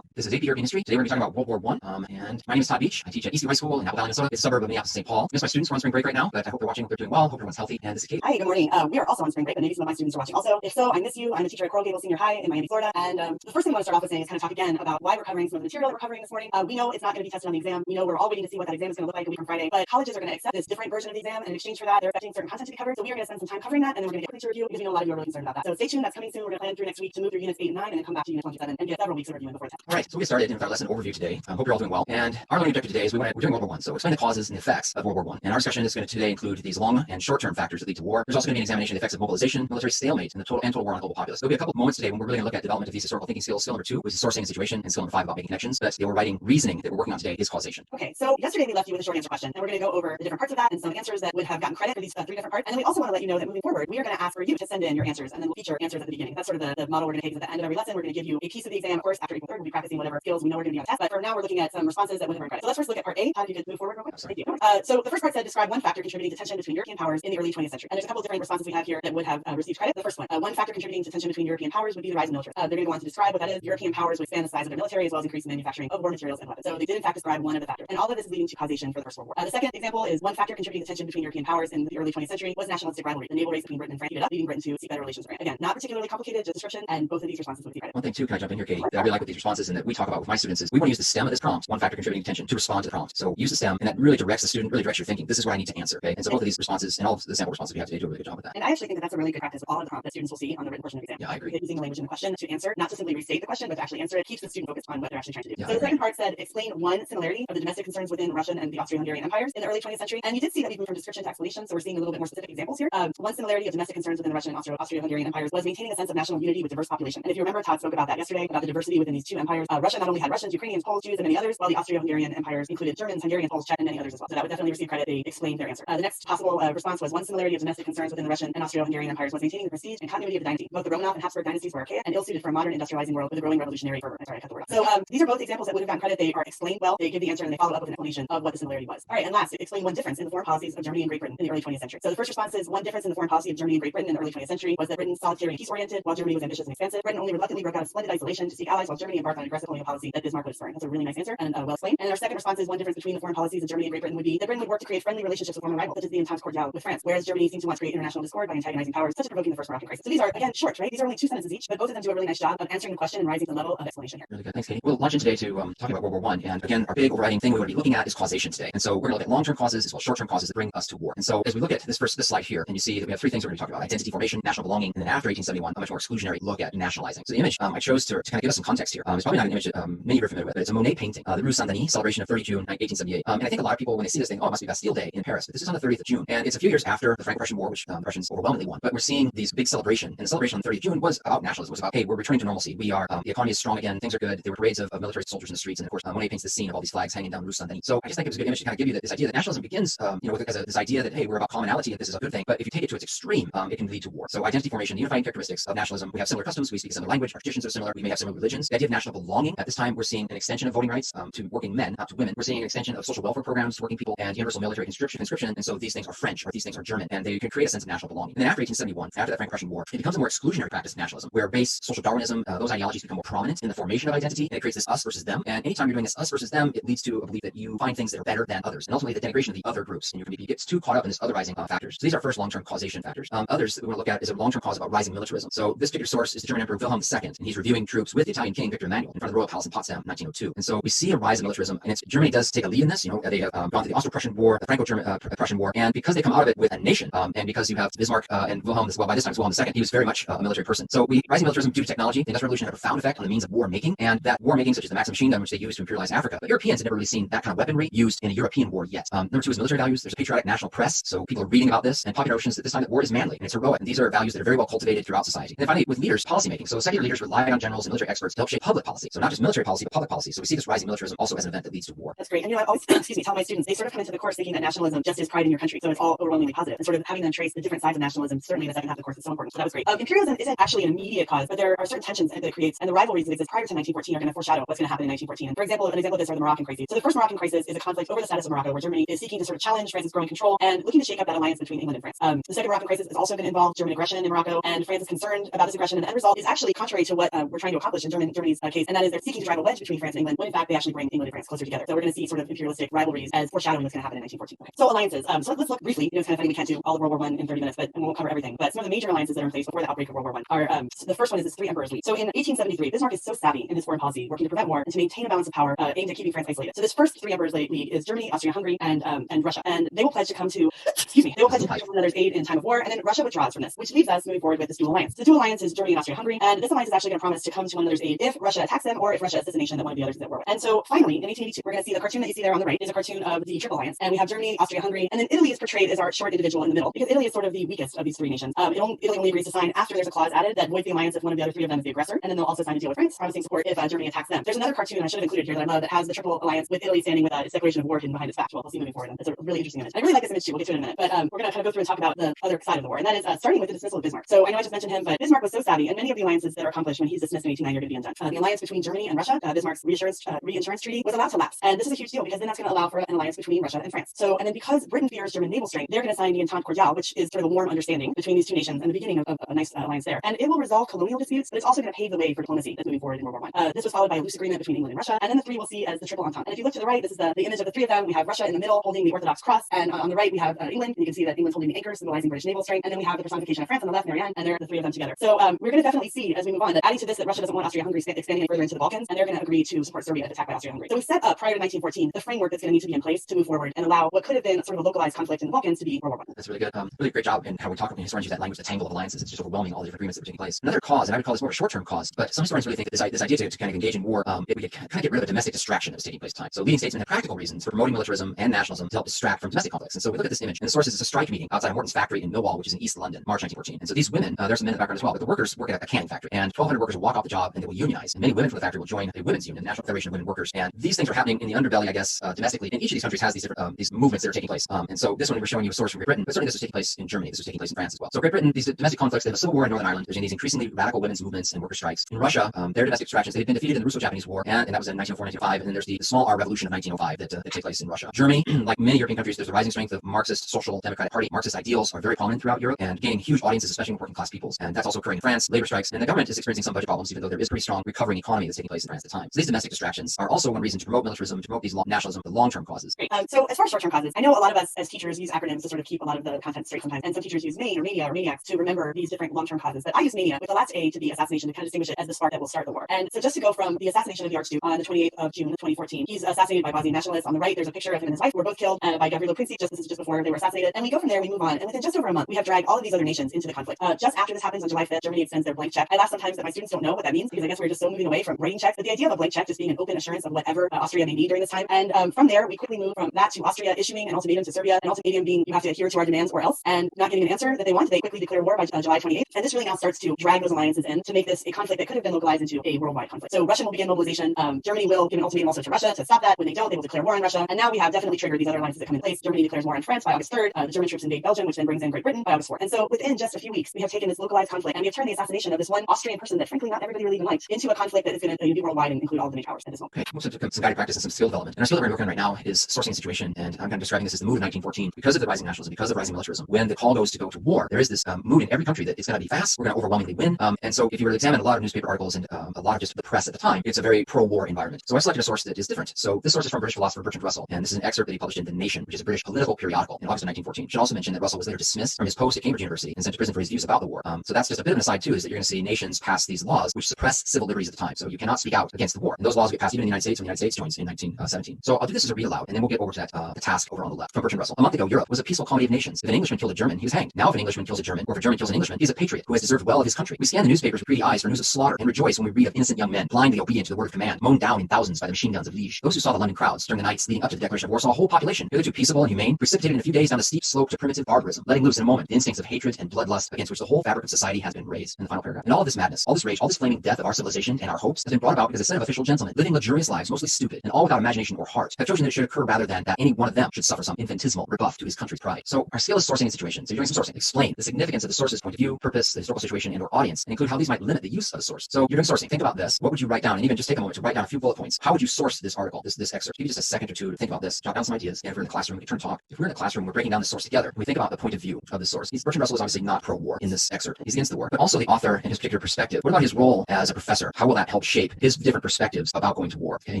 This is AP European History. Today we're going to be talking about World War I. And my name is Todd Beach. I teach at Eastview High School in Apple Valley, Minnesota. It's a suburb of Minneapolis, St. Paul. I miss my students. We're on spring break right now, but I hope they're watching. Hope they're doing well. Hope everyone's healthy. And this is Kate. Hi, good morning. We are also on spring break, but maybe some of my students are watching also. If so, I miss you. I'm a teacher at Coral Gables Senior High in Miami, Florida. And the first thing I want to start off with saying is kind of talk again about why we're covering some of the material that we're covering this morning. We know it's not going to be tested on the exam. We know we're all waiting to see what that exam is going to look like a week from Friday, but colleges are going to accept this different version of the exam, and in exchange for that, they're expecting certain content to be covered. So we are going to spend some time covering that, and then we're going to get quickly to review because we know a lot of you are really concerned about that. So stay tuned. That's coming soon. We're going to plan through next week to move through units 8 and 9 and then come back to unit 27 and get several weeks of reviewing before 10. All right, so we get started with our lesson overview today. I hope you're all doing well. And our learning objective today is we're doing World War I. So explain the causes and effects of World War I. And our discussion is going to today include these long and short-term factors that lead to war. There's also going to be an examination of the effects of mobilization, military stalemate, and the total war on the global populace. There'll be a couple of moments today when we're really going to look at development of these historical thinking skills. Skill number 2 was sourcing and situation, and skill number 5 about making connections. But the overriding reasoning that we're working on today is causation. Okay, so yesterday we left you with a short answer question, and we're going to go over the different parts of that and some answers that would have gotten credit for these 3 different parts. And then we also want to let you know that moving forward, we are going to ask for you to send in your answers, and then we'll feature answers at the beginning. That's sort of the model we're going to take. At the end of every lesson, we're going to give you a piece of the exam. Of course, after April 3rd, we'll be practicing whatever skills we know we're going to be on test. But for now, we're looking at some responses that would have earned credit. So let's first look at part A. If you could move forward real quick. Thank you. So the first part said describe one factor contributing to tension between European powers in the early 20th century. And there's a couple of different responses we have here that would have received credit. The first one factor contributing to tension between European powers would be the rise of military. They're going to go on to describe what that is. European powers would expand the size of their military as well as increase the manufacturing of war materials and weapons. So they did in fact describe one of the factors. And all of this is leading to causation for the First World War. The second example is one factor contributing to tension between European powers in the early 20th century was nationalistic rivalry. The naval race between Britain and France heated up, leading Britain to seek better relations with France. Again, not particularly complicated, just description, and both of these responses would be credit. One thing too, can I jump in here, Katie, that I really like with these responses and that we talk about with my students is we want to use the stem of this prompt, one factor contributing to tension, to respond to the prompt. So use the stem, and that really directs the student, really directs your thinking. This is what I need to answer. Okay. And so both of these responses and all of the sample responses we have today do a really good job with that. And I actually think that that's a really good practice with all of the prompts that students will see on the written portion of the exam. Yeah, I agree. Using the language in the question to answer, not to simply restate the question, but to actually answer it, keeps the student focused on what they're actually trying to do. Yeah, so the second part said explain one similarity of the domestic concerns within Russian and the Austro-Hungarian empires in the early 20th century. And you did see that we moved from description to explanation, so we're seeing a little bit more specific examples here. One similarity of domestic concerns within the Russian and Austro-Hungarian empires was maintaining a sense of national unity with diverse population. And if you remember, Todd spoke about that yesterday, about the diversity within these two empires. Russia not only had Russians, Ukrainians, Poles, Jews, and many others, while the Austro-Hungarian empires included Germans, Hungarians, Poles, Czech, and many others as well. So that would definitely receive credit. They explained their answer. The next possible response was one similarity of domestic concerns within the Russian and Austro-Hungarian empires was maintaining the prestige and continuity of the dynasty. Both the Romanov and Habsburg dynasties were archaic and ill-suited for a modern industrializing world with a growing revolutionary fervor. Sorry, I cut the word out. So these are both examples that would have gotten credit. They are explained well. They give the answer and they follow up with an explanation of what the similarity was. All right, and last, explain one difference in the foreign policies of Germany and Great Britain in the early 20th century. So the first response is one difference in the foreign policy of Germany and Great Britain in the early 20th century was that Britain solitary and peace-oriented, while Germany was ambitious and expansive. Britain only reluctantly broke out of splendid isolation to seek allies, while Germany embarked on an aggressive colonial policy that Bismarck was spurring. That's a really nice answer and well explained. And our second response is one difference between the foreign policies of Germany and Great Britain would be that Britain would work to create friendly relationships with former rivals, such as the Entente Cordiale with France, whereas Germany seemed to want to create international discord by antagonizing powers, such as provoking the First Moroccan crisis. So these are, again, short, right? These are only 2 sentences each, but both of them do a really nice job of answering the question and rising to the level of explanation here. Really good. Thanks, Katie. We'll launch in today to talking about World War I. And again, our big overriding thing we're going to be looking at is causation today. And so we're going to look at long-term causes as well as short-term causes that bring us to war. And so as we look at this slide here, and you see that we have 3 things we're going to talk about: identity formation, national belonging, and then after 1871, a much more exclusionary look at nationalizing. So the image I chose to kind of give us some context here. It's probably not an image that many of you are familiar with, but it's a Monet painting, the Rue Saint-Denis, celebration of 30 June 1878. And I think a lot of people, when they see this, think, oh, it must be Bastille Day in Paris. But this is on the 30th of June. And it's a few years after the Franco-Prussian War, which the Russians overwhelmingly won. But we're seeing these big celebration. And the celebration on the 30th of June was about nationalism. It was about, hey, we're returning to normalcy. We are, the economy is strong again. Things are good. There were parades of military soldiers in the streets. And of course, Monet paints this scene of all these flags hanging down Rue Saint-Denis. So I just think it was a good image to kind of give you this idea that nationalism begins, with this idea that, hey, we're about commonality and this is a good thing. But if you take it to its extreme, it can lead to war. So identity formation, the unifying characteristics of nationalism. We have similar customs. We speak a similar language. Our traditions are similar. We may have similar religions. The idea of national belonging. At this time, we're seeing an extension of voting rights to working men, not to women. We're seeing an extension of social welfare programs to working people and universal military conscription. And so these things are French or these things are German, and they can create a sense of national belonging. And then after 1871, after the Franco-Prussian War, it becomes a more exclusionary practice of nationalism, where base social Darwinism, those ideologies become more prominent in the formation of identity, and it creates this us versus them. And anytime you're doing this us versus them, it leads to a belief that you find things that are better than others, and ultimately the denigration of the other groups. And you get too caught up in this otherizing factors. So these are first long-term causation factors. Others that we want to look at is a long-term cause about rising militarism. So this particular source is the German Emperor Wilhelm II, and he's reviewing troops with the Italian King Victor Emmanuel in front of the Royal Palace in Potsdam in 1902. And so we see a rise in militarism, and Germany does take a lead in this. They have gone through the Austro-Prussian War, the Franco-Prussian War, and because they come out of it with a nation, and because you have Bismarck and Wilhelm, by this time it's Wilhelm II, he was very much a military person. So rising militarism due to technology. The Industrial Revolution had a profound effect on the means of war making, and that war making, such as the Maxim machine gun, which they used to imperialize Africa. But Europeans had never really seen that kind of weaponry used in a European war yet. Number 2 is military values. There's a patriotic national press, so people are reading about this, and popular notions that this time that war is manly and it's heroic, and these are values that are very well cultivated throughout society. And then finally, with leaders, policy making. So secular leaders rely on generals and military experts to help shape public policy. So not just military policy, but public policy. So we see this rising militarism also as an event that leads to war. That's great. And I always, tell my students, they sort of come into the course thinking that nationalism just is pride in your country. So it's all overwhelmingly positive. And sort of having them trace the different sides of nationalism, certainly in the second half of the course is so important. So that was great. Imperialism isn't actually an immediate cause, but there are certain tensions that it creates, and the rivalries that exist prior to 1914 are going to foreshadow what's going to happen in 1914. And for example, an example of this are the Moroccan crises. So the first Moroccan crisis is a conflict over the status of Morocco, where Germany is seeking to sort of challenge France's growing control and looking to shake up that alliance between England and France. The second Moroccan crisis is also going to involve German aggression in Morocco, and France is concerned about this aggression, and the end result is actually contrary to what we're trying to accomplish in Germany's case, and that is they're seeking to drive a wedge between France and England, when in fact they actually bring England and France closer together. So we're going to see sort of imperialistic rivalries as foreshadowing what's going to happen in 1914. Okay. So alliances. So let's look briefly. It's kind of funny we can't do all of World War I in 30 minutes, but we won't cover everything. But some of the major alliances that are in place before the outbreak of World War I are, the first one is this Three Emperors League. So in 1873, Bismarck is so savvy in his foreign policy, working to prevent war and to maintain a balance of power aimed at keeping France isolated. So this first Three Emperors League is Germany, Austria-Hungary, and Russia. And they will pledge to come to, they will pledge to come to one another's aid in time of war, and then Russia withdraws from this, which leaves us moving forward with this dual alliance. The dual alliance is Germany and Austria-Hungary, and this alliance is actually going to promise to come to one another's aid if Russia attacks them or if Russia assists a nation that one of the others is at war with. And so finally, in 1882, we're going to see the cartoon that you see there on the right is a cartoon of the Triple Alliance, and we have Germany, Austria-Hungary, and then Italy is portrayed as our short individual in the middle, because Italy is sort of the weakest of these three nations. Italy only agrees to sign after there's a clause added that voids the alliance if one of the other three of them is the aggressor, and then they'll also sign a deal with France, promising support if Germany attacks them. There's another cartoon I should have included here that I love that has the Triple Alliance with Italy standing with its declaration of war hidden behind its back. We'll see moving forward. It's a really interesting image. I really like this image too. We'll get to it in a minute, but we're going to kind of go through and talk about the other side of the war, and that is starting with the dismissal of Bismarck. So I know I just mentioned him, but Bismarck was so savvy, and many of the alliances that are accomplished when he's dismissed in 1890 are going to be undone. The alliance between Germany and Russia, Bismarck's reinsurance treaty, was allowed to lapse, and this is a huge deal because then that's going to allow for an alliance between Russia and France. So, and then because Britain fears German naval strength, they're going to sign the Entente Cordiale, which is sort of a warm understanding between these two nations and the beginning of a nice alliance there. And it will resolve colonial disputes, but it's also going to pave the way for diplomacy that's moving forward in World War I. This was followed by a loose agreement between England and Russia, and then the three we'll see as the Triple Entente. And if you look to the right, this is the image of the three of them. We have Russia in the middle holding the Orthodox cross, and on the right we have England, and you can see that England's holding the anchor, symbolizing British naval strength, and then we have the personification of France on the left, Marianne, and they're the three of them together. So we're going to definitely see as we move on that adding to this that Russia doesn't want Austria-Hungary expanding any further into the Balkans, and they're going to agree to support Serbia if attacked by Austria-Hungary. So we set up prior to 1914 the framework that's going to need to be in place to move forward and allow what could have been sort of a localized conflict in the Balkans to be World War I. That's really good. Really great job in how we talk about historians use that language, the tangle of alliances. It's just overwhelming all the different agreements that are taking place. Another cause, and I would call this more of a short-term cause, but some historians really think that this idea to kind of engage in war, we could kind of get rid of a domestic distraction that was taking place at the time. So leading statesmen had practical reasons for promoting militarism and nationalism to help distract from domestic conflicts. And so we look at this image, and the source is a strike meeting outside of Morton's factory in Millwall, which is in East London, March 1914. And so these women, there's some men in the background as well, but the workers work at a canning factory, and 1,200 workers will walk off the job and they will unionize. And many women from the factory will join a women's union, the National Federation of Women Workers. And these things are happening in the underbelly, I guess, domestically. And each of these countries has these different these movements that are taking place. And so this one we're showing you a source from Great Britain, but certainly this was taking place in Germany. This was taking place in France as well. So Great Britain, these domestic conflicts, they have a civil war in Northern Ireland. There's these increasingly radical women's movements and worker strikes. In Russia, their domestic distractions, they had been defeated in the Russo-Japanese War, and that was in 1904, 1905. And then there's the small R revolution of 1905 that takes place in Russia. Germany, like many European countries, there's a rising strength of Marxist Social Democratic Party. Marxist ideals are very prominent throughout Europe and gaining huge audiences, especially in working class peoples. And that's also occurring in France. Labor strikes, and the government is experiencing some budget problems, even though there is pretty strong recovering economy that's taking place in France at the time. So these domestic distractions are also one reason to promote militarism, to promote these nationalism, the long-term causes. Great. So as far as short-term causes, I know a lot of us as teachers use acronyms to sort of keep a lot of the content straight sometimes, and some teachers use MAIN or mania or maniacs to remember these different long-term causes. But I use mania with the last A to be assassination to kind of distinguish it as the spark that will start the war. And so just to go from the assassination of the Archduke on the 28th of June, 2014, he's assassinated by Bosnian nationalists. On the right, there's a picture of him and his wife who were both killed by Gavrilo Princip. This is just before they were assassinated. And we go from there, we move on, and within just over a month, we have dragged all of these other nations into the conflict. Just after this happens on July 5th, Germany extends their blank check. I laugh sometimes that my students don't know what that means because I guess we're just so moving away from writing checks. But the idea of a blank check just being an open assurance of whatever Austria may need during this time. And from there, we quickly move from that to Austria issuing an ultimatum to Serbia, an ultimatum being you have to adhere to our demands or else, and not getting an answer that they want. They quickly declare war by July 28th. And this really now starts to drag those alliances in to make this a conflict that could have been localized into a worldwide conflict. So Russia will begin mobilization. Germany will give an ultimatum also to Russia to stop that. When they don't, they will declare war on Russia. And now we have definitely triggered these other alliances that come in place. Germany declares war on France by August 3rd. The German troops invade Belgium, which then brings in Great Britain by August 4th. And so within just a few weeks, we have taken this localized conflict and we have turned the assassination of this one Austrian person that frankly not everybody really even liked into a conflict that is going to be worldwide and include all of the major powers at this moment. Okay, we'll have some guided practice and some skill development. And our skill that we're working on right now is sourcing a situation, and I'm kind of describing this as the mood of 1914 because of the rising nationalism, because of rising militarism. When the call goes to go to war, there is this mood in every country that it's going to be fast, we're going to overwhelmingly win. And so if you were to examine a lot of newspaper articles and a lot of just the press at the time, it's a very pro-war environment. So I selected a source that is different. So this source is from British philosopher Bertrand Russell, and this is an excerpt that he published in The Nation, which is a British political periodical in August of 1914. Should also mention that Russell was later dismissed from his post at Cambridge University and sent to prison for his views about the war. So that's just a bit of an aside too, is that you're going to see nations pass these laws which suppress civil liberties at the time. So you cannot speak out against the war. And those laws get passed even in the United States when the United States joins in 1917. So I'll do this as a read aloud, and then we'll get over to that the task over on the left from Bertrand Russell. A month ago, Europe was a peaceful colony of nations. If an Englishman killed a German, he was hanged. Now if an Englishman kills a German, or if a German kills an Englishman, he's a patriot who has deserved well of his country. We scan the newspapers with greedy eyes for news of slaughter and rejoice when we read of innocent young men blindly obedient to the word of command, mown down in thousands by the machine guns of Liege. Those who saw the London crowds during the nights leading up to the declaration of war saw a whole population, hitherto peaceable and humane, precipitated in a few days down the steep slope to primitive barbarism, letting loose in a moment the instincts of hatred and bloodlust against which the whole fabric of society has been raised. In the final paragraph. And all of this madness, all this rage, all this flaming death of our civilization and our hopes has been brought about because a set of official gentlemen, living luxurious lives, mostly stupid, and all without imagination or heart, have chosen that it should occur rather than that any one of them should suffer some infinitesimal rebuff to his country's pride. So our skill is sourcing a situation. So you're doing some sourcing. Explain the significance of the source's point of view, purpose, the historical situation, and or audience, and include how these might limit the use of the source. So you're doing sourcing. Think about this. What would you write down? And even just take a moment to write down a few bullet points. How would you source this article, this excerpt? Give you just a second or two to think about this. Jot down some ideas. And if we're in the classroom, we can turn talk. If we're in the classroom, we're breaking down the source together. We think about the point of view of the source. Bertrand Russell is obviously not pro-war in this excerpt. He's against the war, but also the author and his particular perspective. What about his role as a professor? How will that help shape his different perspectives about going to war? Okay,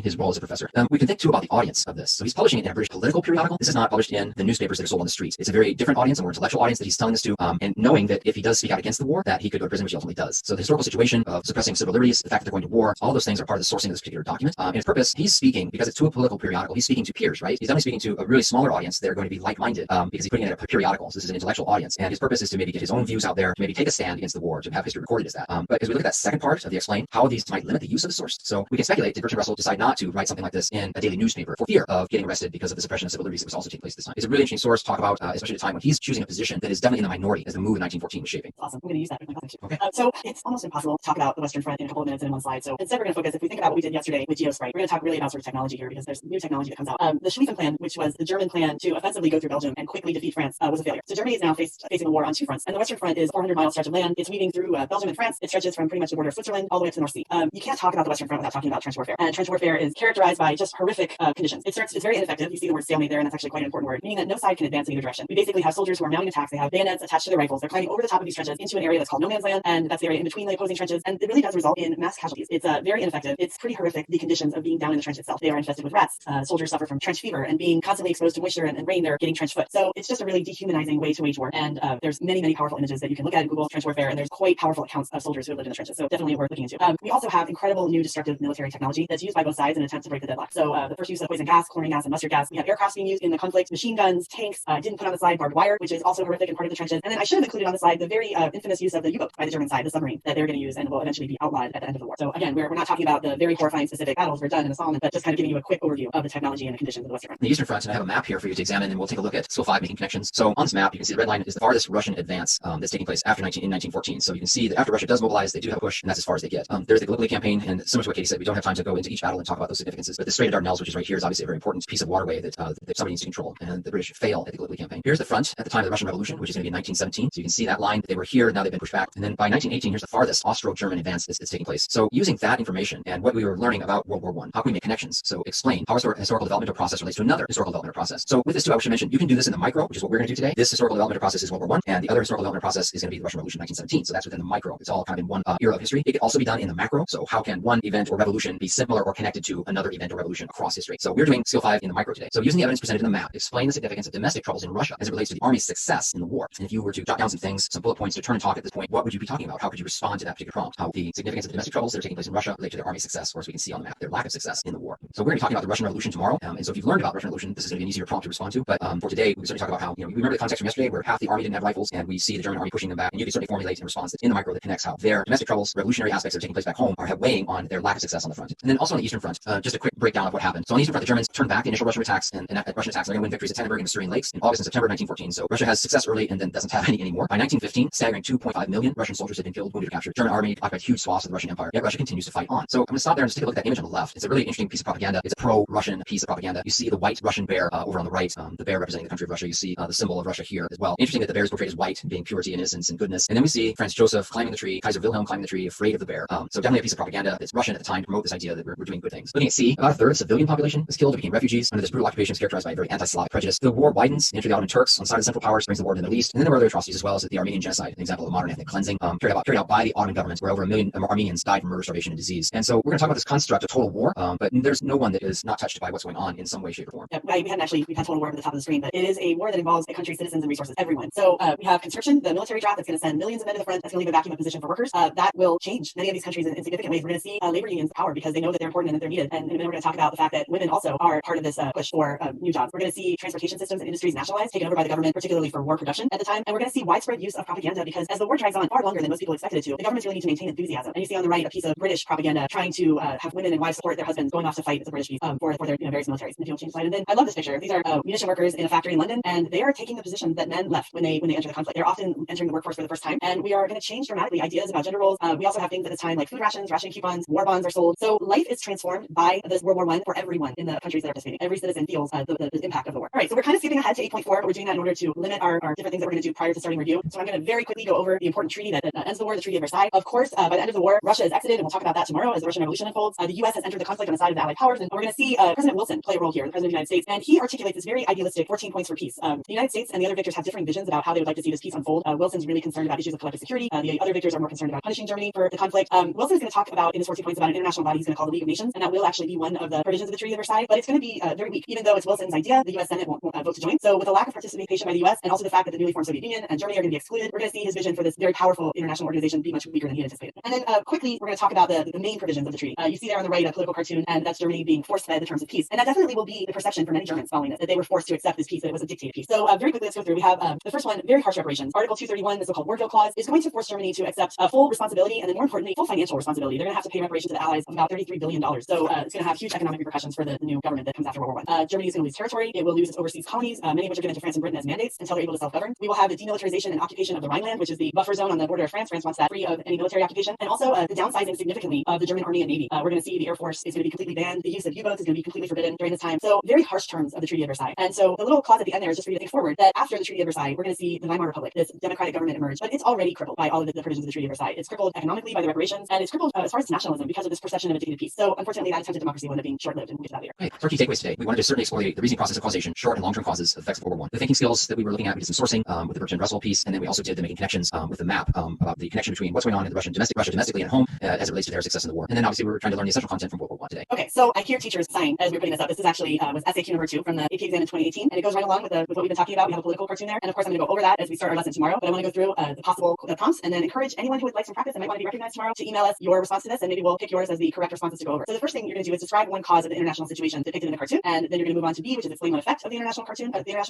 his role as a professor. We can think too about the audience of this. So he's publishing it in a British political periodical. This is not published in the newspapers that are sold on the streets. It's a very different audience, a more intellectual audience. audience that he's telling this to, and knowing that if he does speak out against the war, that he could go to prison, which he ultimately does. So the historical situation of suppressing civil liberties, the fact that they're going to war, all those things are part of the sourcing of this particular document. And his purpose, he's speaking, because it's to a political periodical, he's speaking to peers, right? He's only speaking to a really smaller audience that are going to be like-minded, because he's putting it in a periodical. So this is an intellectual audience, and his purpose is to maybe get his own views out there, to maybe take a stand against the war, to have history recorded as that. But as we look at that second part of the explain, how these might limit the use of the source. So we can speculate, did Bertrand Russell decide not to write something like this in a daily newspaper for fear of getting arrested because of the suppression of civil liberties that was also taking place this time? It's a really interesting source to talk about, especially at a time when he's choosing a position that is definitely in the minority as the move in 1914 was shaping. Awesome. I'm going to use that with my conversation. Okay. So it's almost impossible to talk about the Western Front in a couple of minutes and in one slide. So instead, we're going to focus, if we think about what we did yesterday with Geosprite, we're going to talk really about sort of technology here, because there's new technology that comes out. The Schlieffen Plan, which was the German plan to offensively go through Belgium and quickly defeat France, was a failure. So Germany is now facing a war on two fronts, and the Western Front is a 400-mile stretch of land. It's weaving through Belgium and France. It stretches from pretty much the border of Switzerland all the way up to the North Sea. You can't talk about the Western Front without talking about trench warfare. And trench warfare is characterized by just horrific conditions. It's very ineffective. You see the word stalemate there, and that's actually quite an important word, meaning that no side can advance in either direction. We basically have soldiers who are mounting attacks. They have bayonets attached to their rifles. They're climbing over the top of these trenches into an area that's called no man's land, and that's the area in between the opposing trenches. And it really does result in mass casualties. It's very ineffective. It's pretty horrific, the conditions of being down in the trench itself. They are infested with rats. Soldiers suffer from trench fever, and being constantly exposed to moisture and rain, they're getting trench foot. So it's just a really dehumanizing way to wage war. And there's many powerful images that you can look at in Google trench warfare, and there's quite powerful accounts of soldiers who have lived in the trenches. So definitely worth looking into. We also have incredible new destructive military technology that's used by both sides in an attempt to break the deadlock. So the first use of poison gas, chlorine gas, and mustard gas. We have aircrafts being used in the conflict, machine guns, tanks. Didn't put on the slide barbed wire, which is also horrific and part of the trenches. And then I should have included on the slide the very infamous use of the U-boat by the German side, the submarine that they're going to use and will eventually be outlawed at the end of the war. So again, we're not talking about the very horrifying specific battles were done in Assault, but just kind of giving you a quick overview of the technology and the conditions of the Western Front. The Eastern Front, and I have a map here for you to examine, and we'll take a look at SIL 5 making connections. So on this map, you can see the red line is the farthest Russian advance that's taking place after 1914. So you can see that after Russia does mobilize, they do have a push, and that's as far as they get. There's the Gallipoli campaign, and similar to what Katie said, we don't have time to go into each battle and talk about those significances. But the Strait of Dardanelles, which is right here, is obviously a very important piece of waterway that somebody needs to control, and the British fail at the Gallipoli campaign. Here's the front at the time of the Russian Revolution, which is going to be in 1917. So you can see that line. They were here, now they've been pushed back. And then by 1918, here's the farthest Austro-German advance that's taking place. So using that information and what we were learning about World War I, how can we make connections? So explain how historical development or process relates to another historical development or process. So with this too, I should mention, you can do this in the micro, which is what we're going to do today. This historical development or process is World War I, and the other historical development process is going to be the Russian Revolution 1917. So that's within the micro. It's all kind of in one era of history. It can also be done in the macro. So how can one event or revolution be similar or connected to another event or revolution across history? So we're doing SIL 5 in the micro today. So using the evidence presented in the map, explain the significance of domestic troubles in Russia as it relates to the army's success in the war. And if you were to jot down some things, some bullet points to turn and talk at this point, what would you be talking about? How could you respond to that particular prompt? How the significance of the domestic troubles that are taking place in Russia relate to their army success, or as we can see on the map, their lack of success in the war. So we're going to be talking about the Russian Revolution tomorrow. And so if you've learned about Russian Revolution, this is going to be an easier prompt to respond to. But for today, we certainly talk about how, you remember the context from yesterday where half the army didn't have rifles, and we see the German army pushing them back, and you can certainly formulate a response that's in the micro that connects how their domestic troubles, revolutionary aspects that are taking place back home are weighing on their lack of success on the front. And then also on the Eastern Front, just a quick breakdown of what happened. So on the Eastern Front, the Germans turned back the initial Russian attacks, and at Russian attacks, they're going to win victories at Tannenberg and Masurian Lakes in August and September of 1914. So Russia has success early and then doesn't have any anymore. By 1915, staggering 2.5 million Russian soldiers had been killed, wounded, or captured. German army occupied huge swaths of the Russian Empire, yet Russia continues to fight on. So I'm going to stop there and just take a look at that image on the left. It's a really interesting piece of propaganda. It's a pro-Russian piece of propaganda. You see the white Russian bear over on the right, the bear representing the country of Russia. You see the symbol of Russia here as well. Interesting that the bear is portrayed as white, being purity and innocence and goodness. And then we see Franz Joseph climbing the tree, Kaiser Wilhelm climbing the tree, afraid of the bear. So definitely a piece of propaganda that's Russian at the time to promote this idea that we're doing good things. Looking at C, about a third of the civilian population was killed or became refugees under this brutal occupation characterized by a very anti-Slavic prejudice. The war widens. The entry of the Ottoman Turks on the side of the Central Powers brings the war to the Middle East. And then there were other atrocities as well as the Armenian genocide, an example of modern ethnic cleansing carried out by the Ottoman government, where over 1 million Armenians died from murder, starvation, and disease. And so we're going to talk about this construct of total war, but there's no one that is not touched by what's going on in some way, shape, or form. Yeah, we've had total war at the top of the screen, but it is a war that involves a country's citizens and resources, everyone. So we have conscription, the military draft that's going to send millions of men to the front. That's going to leave a vacuum of position for workers. That will change many of these countries in significant ways. We're going to see labor unions power because they know that they're important and that they're needed. And in a minute, we're going to talk about the fact that women also are part of this push for new jobs. We're going to see transportation systems and industries nationalized, taken over by the government, particularly for war production at the time. And we're going to see widespread use of propaganda because as the war drags on far longer than most people expected it to, the governments really need to maintain enthusiasm. And you see on the right a piece of British propaganda trying to have women and wives support their husbands going off to fight as a British for their various militaries. And if you'll change slide, and then I love this picture. These are munition workers in a factory in London, and they are taking the position that men left when they enter the conflict. They're often entering the workforce for the first time, and we are going to change dramatically ideas about gender roles. We also have things at this time like food rations, ration coupons, war bonds are sold. So life is transformed by this World War I for everyone in the countries that are participating. Every citizen feels the impact of the war. All right, so we're kind of skipping ahead to 8.4, but we're doing that in order to limit our different things that we're going to do prior to starting review. So I'm going to very quickly go over the important treaty that ends the war, the Treaty of Versailles. Of course, by the end of the war, Russia is exited, and we'll talk about that tomorrow as the Russian Revolution unfolds. The U.S. has entered the conflict on the side of the Allied powers, and we're going to see President Wilson play a role here, the President of the United States, and he articulates this very idealistic 14 points for peace. The United States and the other victors have differing visions about how they would like to see this peace unfold. Wilson's really concerned about issues of collective security. The other victors are more concerned about punishing Germany for the conflict. Wilson is going to talk about in his 14 points about an international body he's going to call the League of Nations, and that will actually be one of the provisions of the Treaty of Versailles, but it's going to be very weak. Even though it's Wilson's idea, the U.S. Senate won't vote to join. So with a lack of participation by the U.S. and also the fact fact that the newly formed Soviet Union and Germany are going to be excluded. We're going to see his vision for this very powerful international organization be much weaker than he anticipated. And then quickly, we're going to talk about the main provisions of the treaty. You see there on the right a political cartoon, and that's Germany being force-fed the terms of peace. And that definitely will be the perception for many Germans following this, that they were forced to accept this peace, that it was a dictated peace. So very quickly, let's go through. We have the first one, very harsh reparations. Article 231, the so-called Wardville Clause, is going to force Germany to accept full responsibility, and then more importantly, full financial responsibility. They're going to have to pay reparations to the Allies of about $33 billion. So it's going to have huge economic repercussions for the new government that comes after World War I. Germany is going to lose territory. It will lose its overseas colonies, many of which are given to France and Britain as mandates until they're able to self-govern. We will have the demilitarization and occupation of the Rhineland, which is the buffer zone on the border of France. France wants that free of any military occupation. And also the downsizing significantly of the German Army and Navy. We're going to see the Air Force is going to be completely banned. The use of U-boats is going to be completely forbidden during this time. So very harsh terms of the Treaty of Versailles. And so the little clause at the end there is just for you to think forward that after the Treaty of Versailles, we're going to see the Weimar Republic, this democratic government emerge. But it's already crippled by all of the provisions of the Treaty of Versailles. It's crippled economically by the reparations, and it's crippled as far as nationalism because of this perception of a dictated peace. So unfortunately, that attempted democracy will end up being short-lived, and we'll get to that later. Okay, so our key takeaways today. We wanted to certainly explore the reasoning process of causation, short and long-term causes of effects of World War I. The thinking skills that we were looking at, we did some sourcing with the Bertrand Russell piece, and then we also did the making connections with the map about the connection between what's going on in the Russia domestically and at home as it relates to their success in the war. And then obviously we were trying to learn the essential content from World War I today. Okay, so I hear teachers sighing as we're putting this up. This is actually was SAQ number 2 from the AP exam in 2018, and it goes right along with what we've been talking about. We have a political cartoon there, and of course I'm going to go over that as we start our lesson tomorrow. But I want to go through the possible prompts, and then encourage anyone who would like some practice and might want to be recognized tomorrow to email us your response to this, and maybe we'll pick yours as the correct responses to go over. So the first thing you're going to do is describe one cause of the international situation depicted in the cartoon, and then you're going to move on to B, which is explain one effect of the international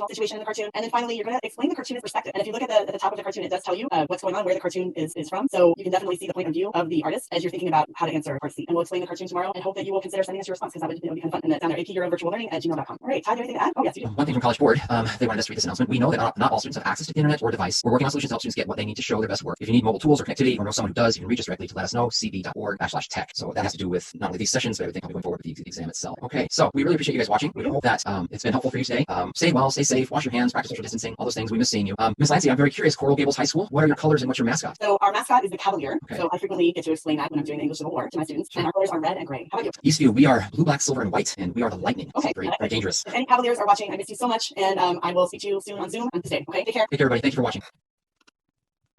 situation in the cartoon, and then finally you're going to explain the cartoonist perspective. And if you look at the top of the cartoon, it does tell you what's going on, where the cartoon is from. So you can definitely see the point of view of the artist as you're thinking about how to answer part C. And we'll explain the cartoon tomorrow, and hope that you will consider sending us your response, because that would be kind of fun. And down there, AP Euro Virtual Learning at gmail.com. All right, Todd, do you have anything to add? Oh yes, you do. One thing from College Board, they wanted us to read this announcement. We know that not all students have access to the internet or device. We're working on solutions to help students get what they need to show their best work. If you need mobile tools or connectivity, or know someone who does, you can reach us directly to let us know, cb.org/tech. So that has to do with not only these sessions, but everything going forward with the exam itself. Okay, so we really appreciate you guys watching. We hope that it's been helpful for you today. Stay well, stay safe, wash your hands, practice social distancing, all those things. We miss seeing you. Miss Lancy, I'm very curious. Coral Gables High School, what are your colors and what's your mascot? So our mascot is the Cavalier. Okay. So I frequently get to explain that when I'm doing the English Civil War to my students. And our colors are red and gray. How about you? Eastview, we are blue, black, silver, and white, and we are the Lightning. Okay. So very dangerous. If any Cavaliers are watching, I miss you so much, and I will speak to you soon on Zoom on this day. Okay, take care. Take care, everybody. Thank you for watching.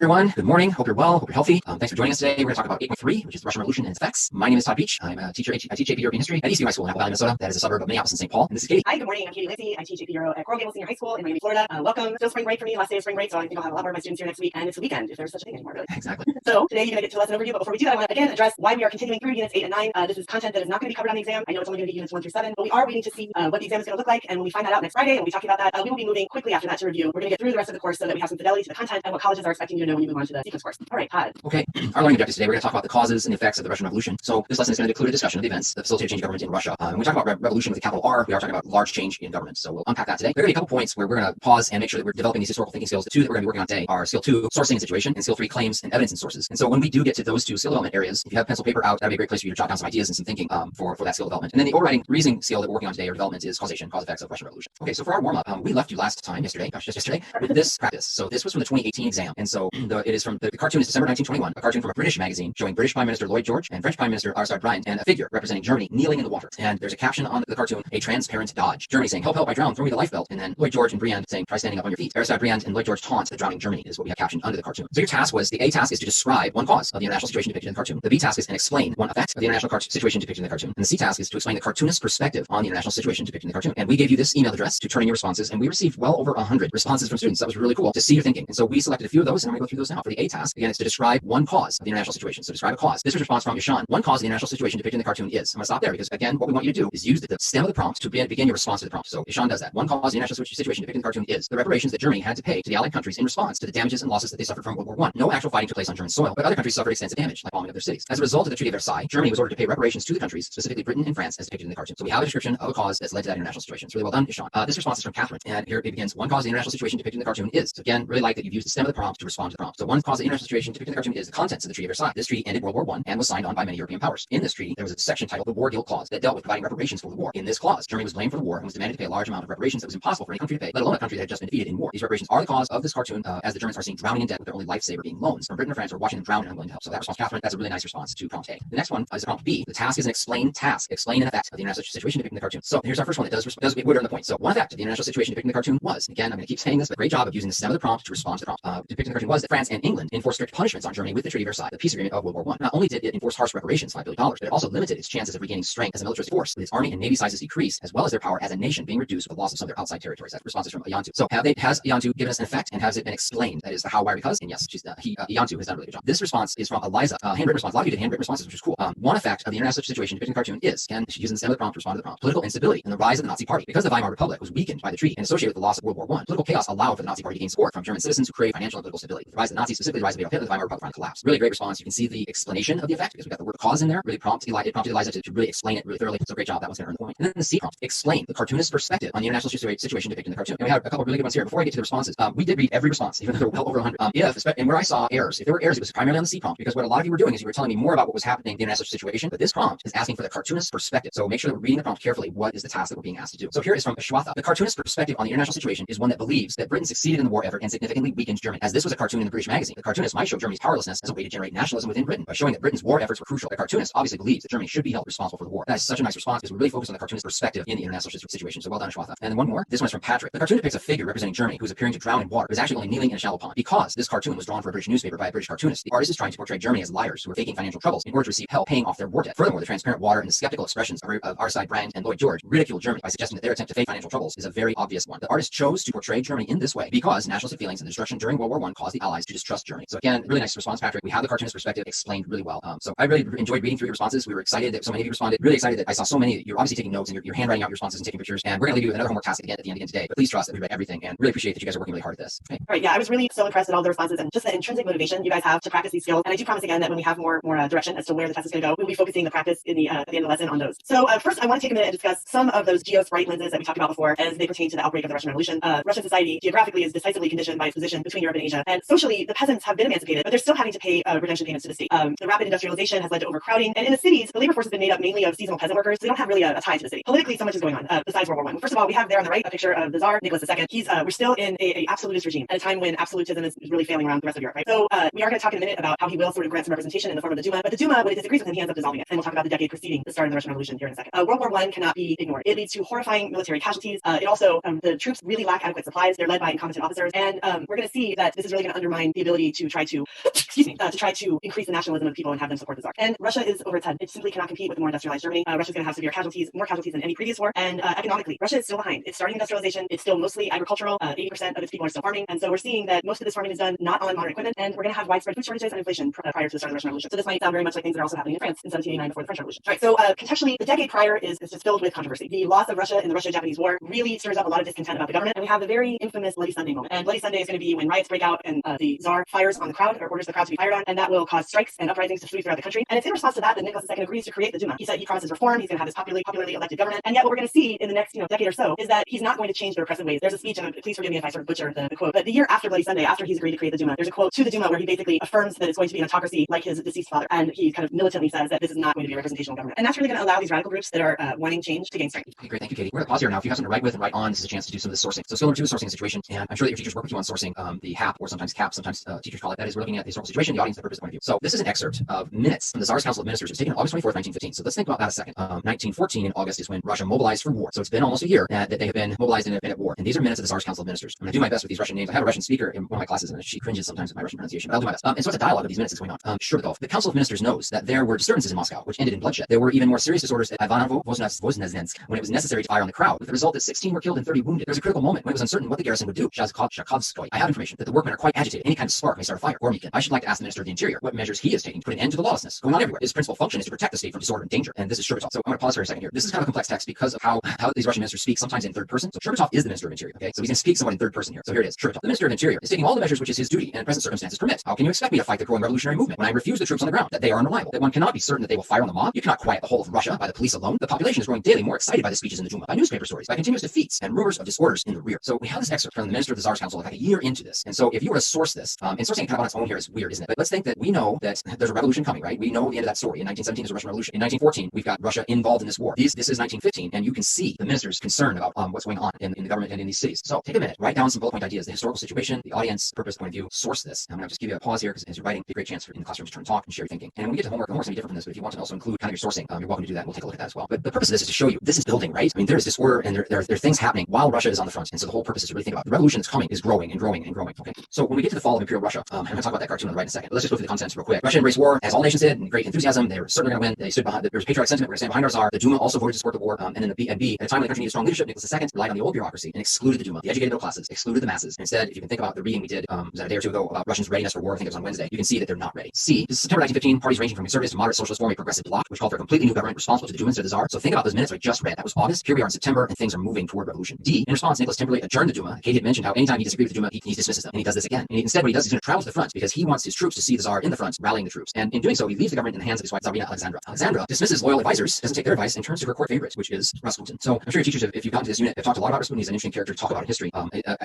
Everyone, good morning. Hope you're well. Hope you're healthy. Thanks for joining us today. We're going to talk about 8.3, which is the Russian Revolution and its effects. My name is Todd Beach. I'm a teacher. I teach AP European History at Eastview High School in Apple Valley, Minnesota. That is a suburb of Minneapolis and St. Paul. And this is Katie. Hi, good morning. I'm Katie Lacy. I teach AP Euro at Coral Gables Senior High School in Miami, Florida. Welcome. Still spring break for me. Last day of spring break, so I think I'll have a lot more of my students here next week. And it's a weekend, if there's such a thing anymore, really. Exactly. So today you're going to get to lesson overview, but before we do that, I want to again address why we are continuing through units 8 and 9. This is content that is not going to be covered on the exam. I know it's only going to be units 1 through 7, but we are waiting to see what the exam is going to look like. And when we find that out next Friday, and we'll be talking about that, we will be moving quickly after that to review. We're going to get through the rest of the course so that we have some fidelity to the content and what colleges are expecting you to know when you move on to the sequence course. All right, Todd. Okay, our learning objectives today, we're going to talk about the causes and the effects of the Russian Revolution. So this lesson is going to include a discussion of the events that facilitated change of government in Russia. When we talk about revolution with a capital R, we are talking about large change in government. So we'll unpack that today. There are going to be a couple points where we're going to pause and make sure that we're developing these historical thinking skills. The two that we're going to be working on today are skill 2, sourcing and situation, and skill 3, claims and evidence and sources. And so when we do get to those two skill development areas, if you have pencil paper out, that'd be a great place for you to jot down some ideas and some thinking for that skill development. And then the overriding reasoning skill that we're working on today or development is causation, cause effects of Russian Revolution. Okay, so for our warm-up, we left you last time, just yesterday, with this practice. So this was from the 2018 exam. And so it is from the cartoon is December 1921, a cartoon from a British magazine showing British Prime Minister Lloyd George and French Prime Minister Aristide Briand and a figure representing Germany kneeling in the water. And there's a caption on the cartoon, a transparent dodge. Germany saying, help, help, I drown, throw me the lifebelt. And then Lloyd George and Briand saying, try standing up on your feet. Aristide Briand and Lloyd George taunt the drowning Germany is what we have captioned under the cartoon. So your task was, the A task is to describe one cause of the international situation depicted in the cartoon. The B task is to explain one effect of the international situation depicted in the cartoon. And the C task is to explain the cartoonist's perspective on the international situation depicted in the cartoon. And we gave you this email address to turn in your responses, and we received well over 100 responses from students. That was really cool to see your thinking. And so we selected a few of those, and I'm going to go through those now. For the A task, again, it's to describe one cause of the international situation. So describe a cause. This was a response from Yashan. One cause of the international situation depicted in the cartoon is. I'm going to stop there because, again, what we want you to do is use the stem of the prompt to begin your response to the prompt. So Yashan does that. One cause of the international situation depicted in the cartoon is the reparations that Germany had to pay to the Allied countries in response to the damages and losses that they suffered from World War I. No actual fighting took place on German soil, but other countries suffered extensive damage, like bombing of their cities. As a result of the Treaty of Versailles, Germany was ordered to pay reparations to the countries, specifically Britain and France, as depicted in the cartoon. So we have a description of a cause that's led to that international situation. It's really well done, Yashan. This response is from Catherine, and here it begins. One cause of the international situation depicted in the cartoon is. So again, really like that you've used the stem of the prompt to respond to the prompt. So one cause of the international situation depicted in the cartoon is the contents of the Treaty of Versailles. This treaty ended World War I and was signed on by many European powers. In this treaty, there was a section titled the War Guilt Clause that dealt with providing reparations for the war. In this clause, Germany was blamed for the war and was demanded to pay a large amount of reparations that was impossible for any country to pay, let alone a country that had just been defeated in war. These reparations are the cause of this cartoon, as the Germans are seen drowning in debt with their only lifesaver being loans from Britain or France, or watching them drown and unwilling to help. So that response, Catherine, that's a really nice response to prompt A. The next one is prompt B. The task is an explain task. Explain an effect of the international situation depicted in the cartoon. So here's our first one that does would earn the point. So one effect of the international situation depicted in the cartoon was, again, I'm going to keep saying this, but great job of using the stem of the prompt to respond to the prompt. Depicted in the cartoon was that France and England enforced strict punishments on Germany with the Treaty of Versailles, the peace agreement of World War I. Not only did it enforce harsh reparations, $5 billion, but it also limited its chances of regaining strength as a militaristic force, with its army and navy sizes decreased, as well as their power as a nation being reduced with the loss of some of their outside territories. That's responses from Iantu. So has Iantu given us an effect, and has it been explained? That is the how, why, because, and yes, Iantu has done a really good job. This response is from Eliza, handwritten response. A lot of you did handwritten responses, which is cool. One effect of the international situation depicted in the cartoon is, and she's using the stem of the prompt to respond to the prompt, political instability and the rise of the Nazi Party. Because the Weimar Republic was weakened by the treaty and associated with the loss of World War I, political chaos allowed for the Nazi Party to gain support from German citizens who crave financial and political stability. The rise of the Nazis, specifically the rise of Adolf Hitler, the Weimar Republic finally collapsed. Really great response. You can see the explanation of the effect because we got the word cause in there. Really prompted Eliza to really explain it really thoroughly. So great job. That one's going to earn the point. And then the C prompt, explain the cartoonist's perspective on the international situation depicted in the cartoon. And we had a couple of really good ones here. Before I get to the responses, we did read every response, even though there were well over 100. And where I saw errors, if there were errors, it was primarily on the C prompt, because what a lot of you were doing is you were telling me more about what was happening in the international situation, but this prompt is asking for the cartoonist's perspective. So make sure that we're reading the prompt carefully. What is the task that we're being asked to do? So here is from Ashwatha. The cartoonist's perspective on the international situation is one that believes that Britain succeeded in the war effort and significantly weakened Germany. As this was a cartoon in the British magazine, the cartoonist might show Germany's powerlessness as a way to generate nationalism within Britain by showing that Britain's war efforts were crucial. The cartoonist obviously believes that Germany should be held responsible for the war. That is such a nice response because we really focus on the cartoonist's perspective in the international situation. So well done, Ashwatha. And then one more. This one is from Patrick. The cartoon depicts a figure representing Germany who is appearing to drown in water, but is actually only kneeling in a shallow pond. Because this cartoon was drawn for a British newspaper by a British cartoonist, the artist is trying to portray Germany as liars who are faking financial troubles in order to receive help paying off their war debt. Furthermore, the transparent water and the skeptical expressions of our side Brand and Lloyd George ridicule Germany by suggesting that their attempt to fake financial troubles is a very obvious one. The artist chose to portray Germany in this way because nationalistic feelings and destruction during World War I caused the Allies to distrust Germany. So again, really nice response, Patrick. We have the cartoonist perspective explained really well. So I really enjoyed reading through your responses. We were excited that so many of you responded. Really excited that I saw so many. You're obviously taking notes and you're handwriting out your responses and taking pictures. And we're going to leave you with another homework task again at the end today. But please trust that we read everything and really appreciate that you guys are working really hard at this. Okay. All right, yeah, I was really so impressed with all the responses and just the intrinsic motivation you guys have to practice these skills. And I do promise again that when we have more direction as to where the test is going to go, we'll be focusing the practice in the at the end of the lesson on those. So first, I want to take a minute and discuss some of those geo-sprite lenses that we talked about before as they pertain to the outbreak of the Russian Revolution. Russian society geographically is decisively conditioned by its position between Europe and Asia, and socially the peasants have been emancipated, but they're still having to pay redemption payments to the state. The rapid industrialization has led to overcrowding, and in the cities, the labor force has been made up mainly of seasonal peasant workers. So they don't have really a tie to the city. Politically, so much is going on besides World War I. First of all, we have there on the right a picture of the Tsar Nicholas II. We're still in a absolutist regime at a time when absolutism is really failing around the rest of Europe. Right? So we are going to talk in a minute about how he will sort of grant some representation in the form of the Duma, but the Duma, when it disagrees with him, he ends up dissolving it. And we'll talk about the decade preceding the start of the Russian Revolution here in a second. World War I cannot be ignored. It leads to horrifying military casualties. It also, the troops really lack adequate supplies. They're led by incompetent officers, and we're going to see that this is really going to undermine the ability to try to, to try to increase the nationalism of people and have them support the Tsar. And Russia is over its head. It simply cannot compete with a more industrialized Germany. Russia's going to have severe casualties, more casualties than any previous war. And economically, Russia is still behind. It's starting industrialization. It's still mostly agricultural. 80% of its people are still farming, and so we're seeing that most of this farming is done not on modern equipment, and we're going to have widespread food shortages and inflation prior to the start of the Russian Revolution. So this might sound very much like things that are also happening in France in 1789 before the French Revolution. All right, so contextually, the decade prior is just filled with controversy. The loss of Russia in the Russo-Japanese War really stirs up a lot of discontent about the government, and we have the very infamous Bloody Sunday moment. And Bloody Sunday is going to be when riots break out and the Tsar fires on the crowd or orders the crowd to be fired on, and that will cause strikes and uprisings to flee throughout the country. And it's in response to that that Nicholas II agrees to create the Duma. He said he promises reform. He's going to have this popularly elected government. And yet what we're going to see in the next decade or so is that he's not going to change their oppressive ways. There's a speech, and please forgive me if I sort of butcher the quote, but the year after Bloody Sunday, after he's agreed to create the Duma, there's a quote to the Duma where he basically affirms that it's going to be an autocracy like his deceased father, and he kind of militantly says that this is not going to be a representational government. And that's really going to allow these radical groups that are wanting change to gain strength. Okay, great. Thank you, Katie. We're going to pause here now. If you have something to write with and write on, this is a chance to do some of this sourcing. So skill number 2 is sourcing the situation, and I'm sure that your teachers work with you on sourcing the HAP, or sometimes CAP, sometimes teachers call it. That is, we're looking at the historical situation, the audience, the purpose, point of view. So this is an excerpt of minutes from the Tsar's Council of Ministers. It was taken on August 24th, 1915. So let's think about that a second. 1914 in August is when Russia mobilized for war. So it's been almost a year that they have been mobilized and have been at war. And these are minutes of the Tsar's Council of Ministers. I'm going to do my best with these Russian names. I have a Russian speaker in one of my classes, and she cringes sometimes at my Russian pronunciation, but I'll do my best. And so it's a dialogue of these minutes that's going on. Shurbatov, the Council of Ministers, knows that there were disturbances in Moscow, which ended in bloodshed. There were even more serious disorders at Ivanovo-Voznesensk, when it was necessary to fire on the crowd, with the result that 16 were killed and 30 wounded. There was a critical moment when it was uncertain what the garrison would do. Shakovskoy. I have information that the workmen are quite agitated. Any kind of spark may start a fire. Gormikin. I should like to ask the Minister of the Interior what measures he is taking to put an end to the lawlessness going on everywhere. His principal function is to protect the state from disorder and danger. And this is Shurbatov. So I'm going to pause for a second here. This is kind of a complex text because of how these Russian ministers speak, sometimes in third person. So Shurbatov is the Minister of Interior. Okay, so he's going to speak somewhat in third person here. So here it is. Shurbatov, the Minister of Interior, is taking all the measures which is his duty and in present circumstances permit. How can you expect me to fight the growing revolutionary movement when I refuse the troops on the ground, that they are unreliable, that one cannot be certain that they will fire on the mob? You cannot quiet the whole of Russia by the police alone. The population is growing daily more excited by the speeches in the Duma, by newspaper stories, by continuous defeats and rumors of disorders in the rear. So we have this excerpt from the Minister of the Tsar's Council like a year into this. And so if you were to source this, and sourcing it kind of on its own here is weird, isn't it? But let's think that we know that there's a revolution coming, right? We know the end of that story. In 1917, there's a Russian Revolution. In 1914, we've got Russia involved in this war. This is 1915, and you can see the ministers concerned about what's going on in the government and in these cities. So take a minute, write down some bullet point ideas, the historical situation, the audience, purpose, point of view, source this. I'm going to just give you a pause here because as you're writing, it's a great chance in the classroom to turn and talk and share your thinking. And when we get to homework, the homework's going to be different from this, but if you want to also include kind of your sourcing, you're welcome to do that. We'll take a look at that as well. But the purpose of this is to show you this is building, right? I mean, there is disorder and there are things happening while Russia is on the front. And so the whole purpose is to really think about the revolution that's coming is growing and growing and growing. Okay. So when we get to the fall of Imperial Russia. I'm going to talk about that cartoon on the right in a second. But let's just go through the contents real quick. Russia embraced war, as all nations did, and great enthusiasm. They were certainly going to win. They stood behind. There was patriotic sentiment. We're going to stand behind our Tsar. The Duma also voted to support the war. And then the B, at a time when the country needed strong leadership, Nicholas II relied on the old bureaucracy and excluded the Duma, the educated middle classes, excluded the masses. And instead, if you can think about the reading we did was that a day or two ago about Russians' readiness for war, I think it was on Wednesday, you can see that they're not ready. C, this is September 1915. Parties ranging from conservatives to moderate socialists form a progressive bloc, which called for a completely new government responsible to the Duma instead of the Tsar. So think about those minutes I just read. That was August. Here we are in September, and things are moving toward revolution. D, in response, Nicholas temporarily adjourned the Duma. Katie had mentioned how anytime he disagreed with the Duma, he dismisses them, and he does this again. And instead, what he does is he's going to travel to the front because he wants his troops to see the Tsar in the front, rallying the troops. And in doing so, he leaves the government in the hands of his wife, Tsarina Alexandra. Alexandra dismisses loyal advisors, doesn't take their advice, and turns to her court favorite, which is Rasputin. So I'm sure your teachers, if you've gotten to this unit, have talked a lot about Rasputin. He's an interesting character to talk about in history.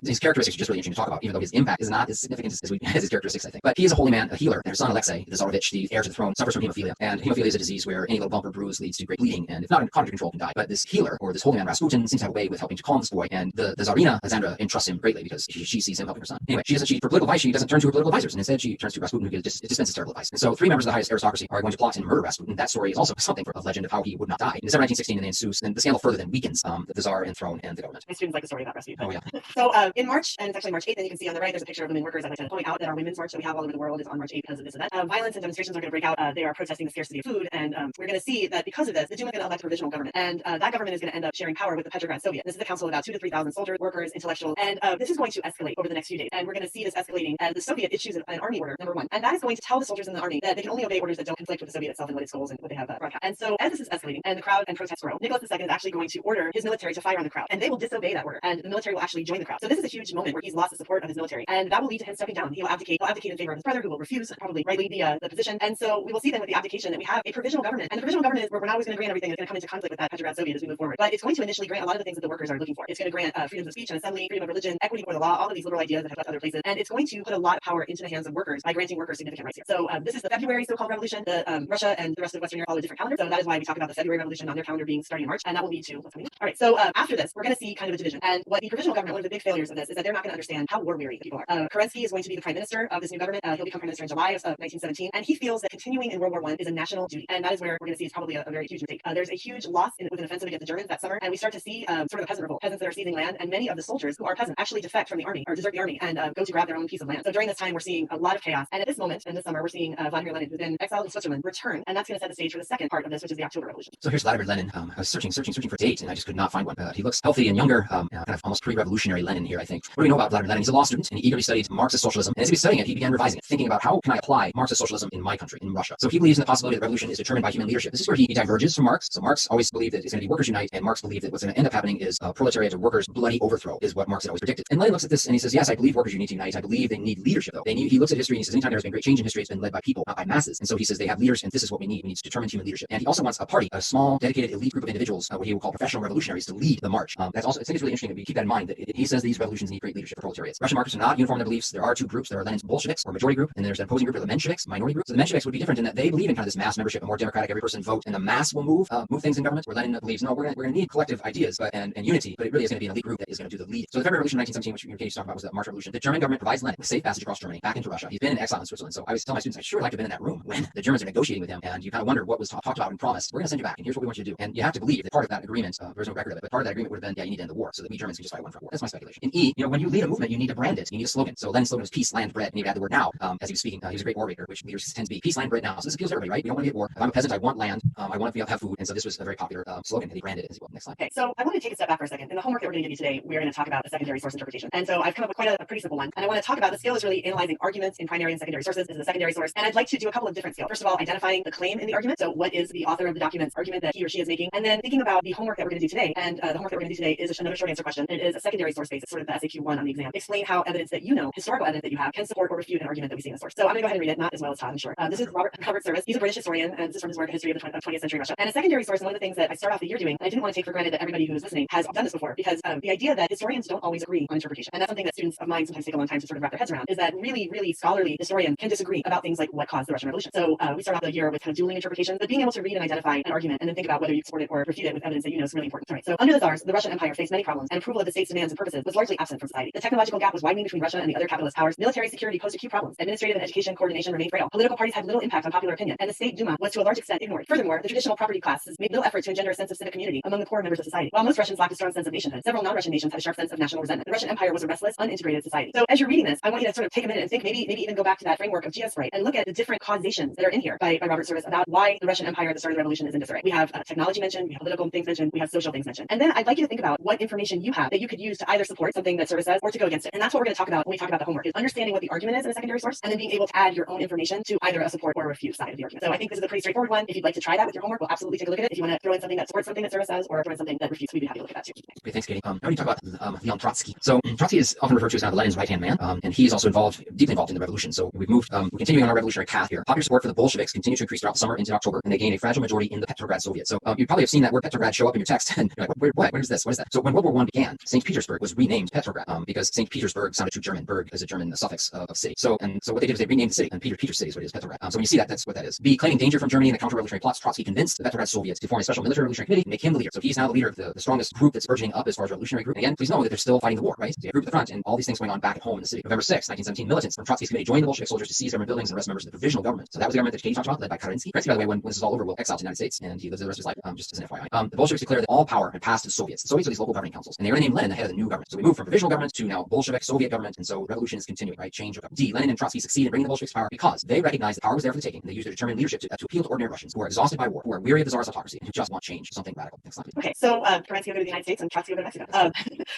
His characteristics are just really interesting to talk about, even though his impact is not as significant as his characteristics, I think. But he is a holy man, a healer, and his son Alexei, the Tsarevich, the heir to the throne, suffers from hemophilia. And hemophilia is a disease where any little bump or bruise leads to great bleeding, and if not under control, can die. But this healer, or this holy man Rasputin, seems to have a way with helping to calm this boy, and the Tsarina Alexandra entrusts him greatly because she sees him helping her son. Anyway, for political advice, she doesn't turn to her political advisors, and instead she turns to Rasputin, who dispenses terrible advice. And so 3 members of the highest aristocracy are going to plot and murder Rasputin. That story is also something of legend of how he would not die. In December 1916, and they ensues, and the scandal further then weakens the Tsar and throne and the government. My students like the story about Rasputin. Oh yeah. So in March, and it's actually March 8th, and you can see on the right there's a picture of women workers. I'd like to point out that our women's march that we have all over the world is on March 8th because of this event. Violence and demonstrations are going to break out. They are protesting the scarcity of food, and we're going to see that because of this, the Duma is going to elect a provisional government, and that government is going to end up sharing power with the Petrograd Soviet. This is a council of about 2,000 to 3,000 soldiers, workers, intellectuals, and this is going to escalate over the next few days. And we're going to see this escalating as the Soviet issues an army order, number 1, and that is going to tell the soldiers in the army that they can only obey orders that don't conflict with the Soviet itself and what its goals and what they have broadcast. And so as this is escalating and the crowd and protests grow, Nicholas II is actually going to order his military to fire on the crowd, and they will disobey that order, and the military will actually join the crowd. So this is a huge moment where he's lost the support of his military, and that will lead to him stepping down. He'll abdicate in favor of his brother, who will refuse, probably rightly, the position. And so we will see then with the abdication that we have a provisional government, and the provisional government is where we're not always going to grant everything. It's going to come into conflict with that Petrograd Soviet as we move forward, but it's going to initially grant a lot of the things that the workers are looking for. It's going to grant freedoms of speech and assembly, freedom of religion, equity before the law, all of these liberal ideas that have left other places, and it's going to put a lot of power into the hands of workers by granting workers significant rights here. So this is the February so-called revolution. Russia and the rest of Western Europe follow a different calendar, so that is why we talk about the February revolution on their calendar being starting in March, and that will lead to what's coming. All right, so after this, we're going to see kind of a division, and what the provisional government, one of the big failures of this is that they're not going to understand how war-weary people are. Kerensky is going to be the prime minister of this new government. He'll become prime minister in July of 1917, and he feels that continuing in World War I is a national duty, and that is where we're going to see is probably a very huge mistake. There's a huge loss with an offensive against the Germans that summer, and we start to see sort of a peasant revolt, peasants that are seizing land, and many of the soldiers who are peasants actually defect from the army or desert the army and go to grab their own piece of land. So during this time, we're seeing a lot of chaos, and at this moment in this summer, we're seeing Vladimir Lenin, who's been exiled in Switzerland, return, and that's going to set the stage for the second part of this, which is the October Revolution. So here's Vladimir Lenin. I was searching for a date, and I just could not find one. He looks healthy and younger, kind of almost pre-revolutionary Lenin here, I think. What do we know about Vladimir Lenin? He's a law student, and he eagerly studied Marxist socialism. And as he was studying it, he began revising it, thinking about how can I apply Marxist socialism in my country, in Russia. So he believes in the possibility that revolution is determined by human leadership. This is where he diverges from Marx. So Marx always believed that it's going to be workers unite, and Marx believed that what's going to end up happening is proletariat or workers' bloody overthrow, is what Marx had always predicted. And Lenin looks at this and he says, yes, I believe workers need to unite. I believe they need leadership, though. He looks at history and he says, anytime there's been great change in history, it's been led by people, not by masses. And so he says they have leaders, and this is what we need. We need determined human leadership. And he also wants a party, a small, dedicated elite group of individuals, what he will call professional revolutionaries, to lead the march. That's also, I think it's really interesting that we keep that in mind, that he says these revolutions need great leadership for proletariats. Russian Marxists are not uniform in their beliefs. There are 2 groups. There are Lenin's Bolsheviks, or majority group, and there's an opposing group of the Mensheviks, minority group. So the Mensheviks would be different in that they believe in kind of this mass membership, a more democratic, every person vote, and the mass will move things in government. Where Lenin believes, no, we're going to need collective ideas and unity, but it really is going to be an elite group that is going to do the lead. So the February Revolution 1917, which Katie talked about, was the March Revolution. The German government provides Lenin with safe passage across Germany back into Russia. He's been in exile in Switzerland, so I always tell my students, I sure like to have been in that room when the Germans are negotiating with him, and you kind of wonder what was talked about and promised. We're going to send you back, and here's what we want you to do. And you have to believe that part of that agreement, there's no record of it, but part of that agreement would have been, yeah, you need to end the war so that we Germans can just fight one front war. That's my speculation. In E, when you lead a movement, you need to brand it. You need a slogan. So Lenin's slogan was peace, land, bread, and he would add the word now. As he was speaking, he was a great orator, which leaders tend to be. Peace, land, bread, now. So this appeals to everybody, right? We don't want to get war. If I'm a peasant, I want land. I want to be able to have food. And so this was a very popular slogan that he branded as well. Next slide. Okay, so I want to take a step back for a second. In the homework that we're going to give you today, we're going to talk about the secondary source interpretation. And so I've come up with quite a pretty simple one. And I want to talk about the skill is really analyzing arguments in primary and secondary sources. This is the secondary source. And I'd like to do a couple of different skills. First of all, identifying the claim in the argument. So what is the author of the document's argument that he or she is making? And then thinking about the homework that we're going to do today. And the homework that we're going to do today is another short answer question. It is a secondary source based. It's sort of the SAQ 1 on the exam. Explain how evidence that historical evidence that you have, can support or refute an argument that we see in the source. So I'm going to go ahead and read it, not as well as Todd, I'm sure. This is Robert Service. He's a British historian, and this is from his work, History of the 20th Century Russia. And a secondary source, and one of the things that I start off the year doing, and I didn't want to take for granted that everybody who is listening has done this before, because the idea that historians don't always agree on interpretation, and that's something that students of mine sometimes take a long time to sort of wrap their heads around, is that really, really scholarly historians can disagree about things like what caused the Russian Revolution. So we start off the year with kind of dueling interpretations, but being able to read and identify an argument and then think about whether you support it or refute it with evidence that you know is really important. All right, so under the Tsars, the Russian Empire faced many problems, and approval of the state's demands and purposes was largely absent from society. The technological gap was widening between Russia and the other capitalist powers. Military security posed acute problems. Administrative and education coordination remained frail. Political parties had little impact on popular opinion, and the state Duma was to a large extent ignored. Furthermore, the traditional property classes made little effort to engender a sense of civic community among the poor members of society. While most Russians lacked a strong sense of nationhood, several non-Russian nations had a sharp sense of national resentment. The Russian Empire was a restless, unintegrated society. So as you're reading this, this, I want you to sort of take a minute and think, maybe even go back to that framework of geosprite and look at the different causations that are in here by Robert Service about why the Russian Empire at the start of the revolution is in disarray. We have technology mentioned, we have political things mentioned, we have social things mentioned. And then I'd like you to think about what information you have that you could use to either support something that Service says or to go against it. And that's what we're going to talk about when we talk about the homework, is understanding what the argument is in a secondary source and then being able to add your own information to either a support or a refute side of the argument. So I think this is a pretty straightforward one. If you'd like to try that with your homework, we'll absolutely take a look at it. If you want to throw in something that supports something that Service says or throw in something that refutes, we'd be happy to look at that too. Okay, thanks, Katie. I already talked about Leon Trotsky. So Trotsky is often referred to as kind of Lenin's right-hand man, and he's also deeply involved in the revolution. So we're continuing on our revolutionary path here. Popular support for the Bolsheviks continued to increase throughout the summer into October, and they gained a fragile majority in the Petrograd Soviet. So you probably have seen that word Petrograd show up in your text, and you're like, what is this? What is that? So when World War I began, St. Petersburg was renamed Petrograd because St. Petersburg sounded too German. Berg is a German suffix of city. So what they did is they renamed the city, and Peter City is what it is, Petrograd. So when you see that, that's what that is. B, claiming danger from Germany in the counter-revolutionary plots, Trotsky convinced the Petrograd Soviets to form a special military revolutionary committee and make him the leader. So he's now the leader of the strongest group that's burgeoning up as far as revolutionary group. And again, please know that they're still fighting the war, right? So you have a group at the front and all these things going on back at home in the city. November 6, 1917, militants from Trotsky's committee joined the Bolshevik soldiers to seize government buildings and arrest members of the provisional government. So that was the government that Katie talked about, led by Kerensky. Kerensky, by the way, when this is all over, will exile to the United States, and he lives the rest of his life, just as an FYI. The Bolsheviks declared that all power had passed to the Soviets. The Soviets are these local governing councils, and they were named Lenin the head of the new government. So we moved from provisional government to now Bolshevik Soviet government, and so revolution is continuing, right? Change of government. D, Lenin and Trotsky succeed in bringing the Bolsheviks to power because they recognized that power was there for the taking, and they used it to determine leadership to appeal to ordinary Russians who are exhausted by war, who are weary of the Tsar's autocracy, and who just want change, something radical. Next slide. Okay, so Kerensky over to the United States and Trotsky over to Mexico.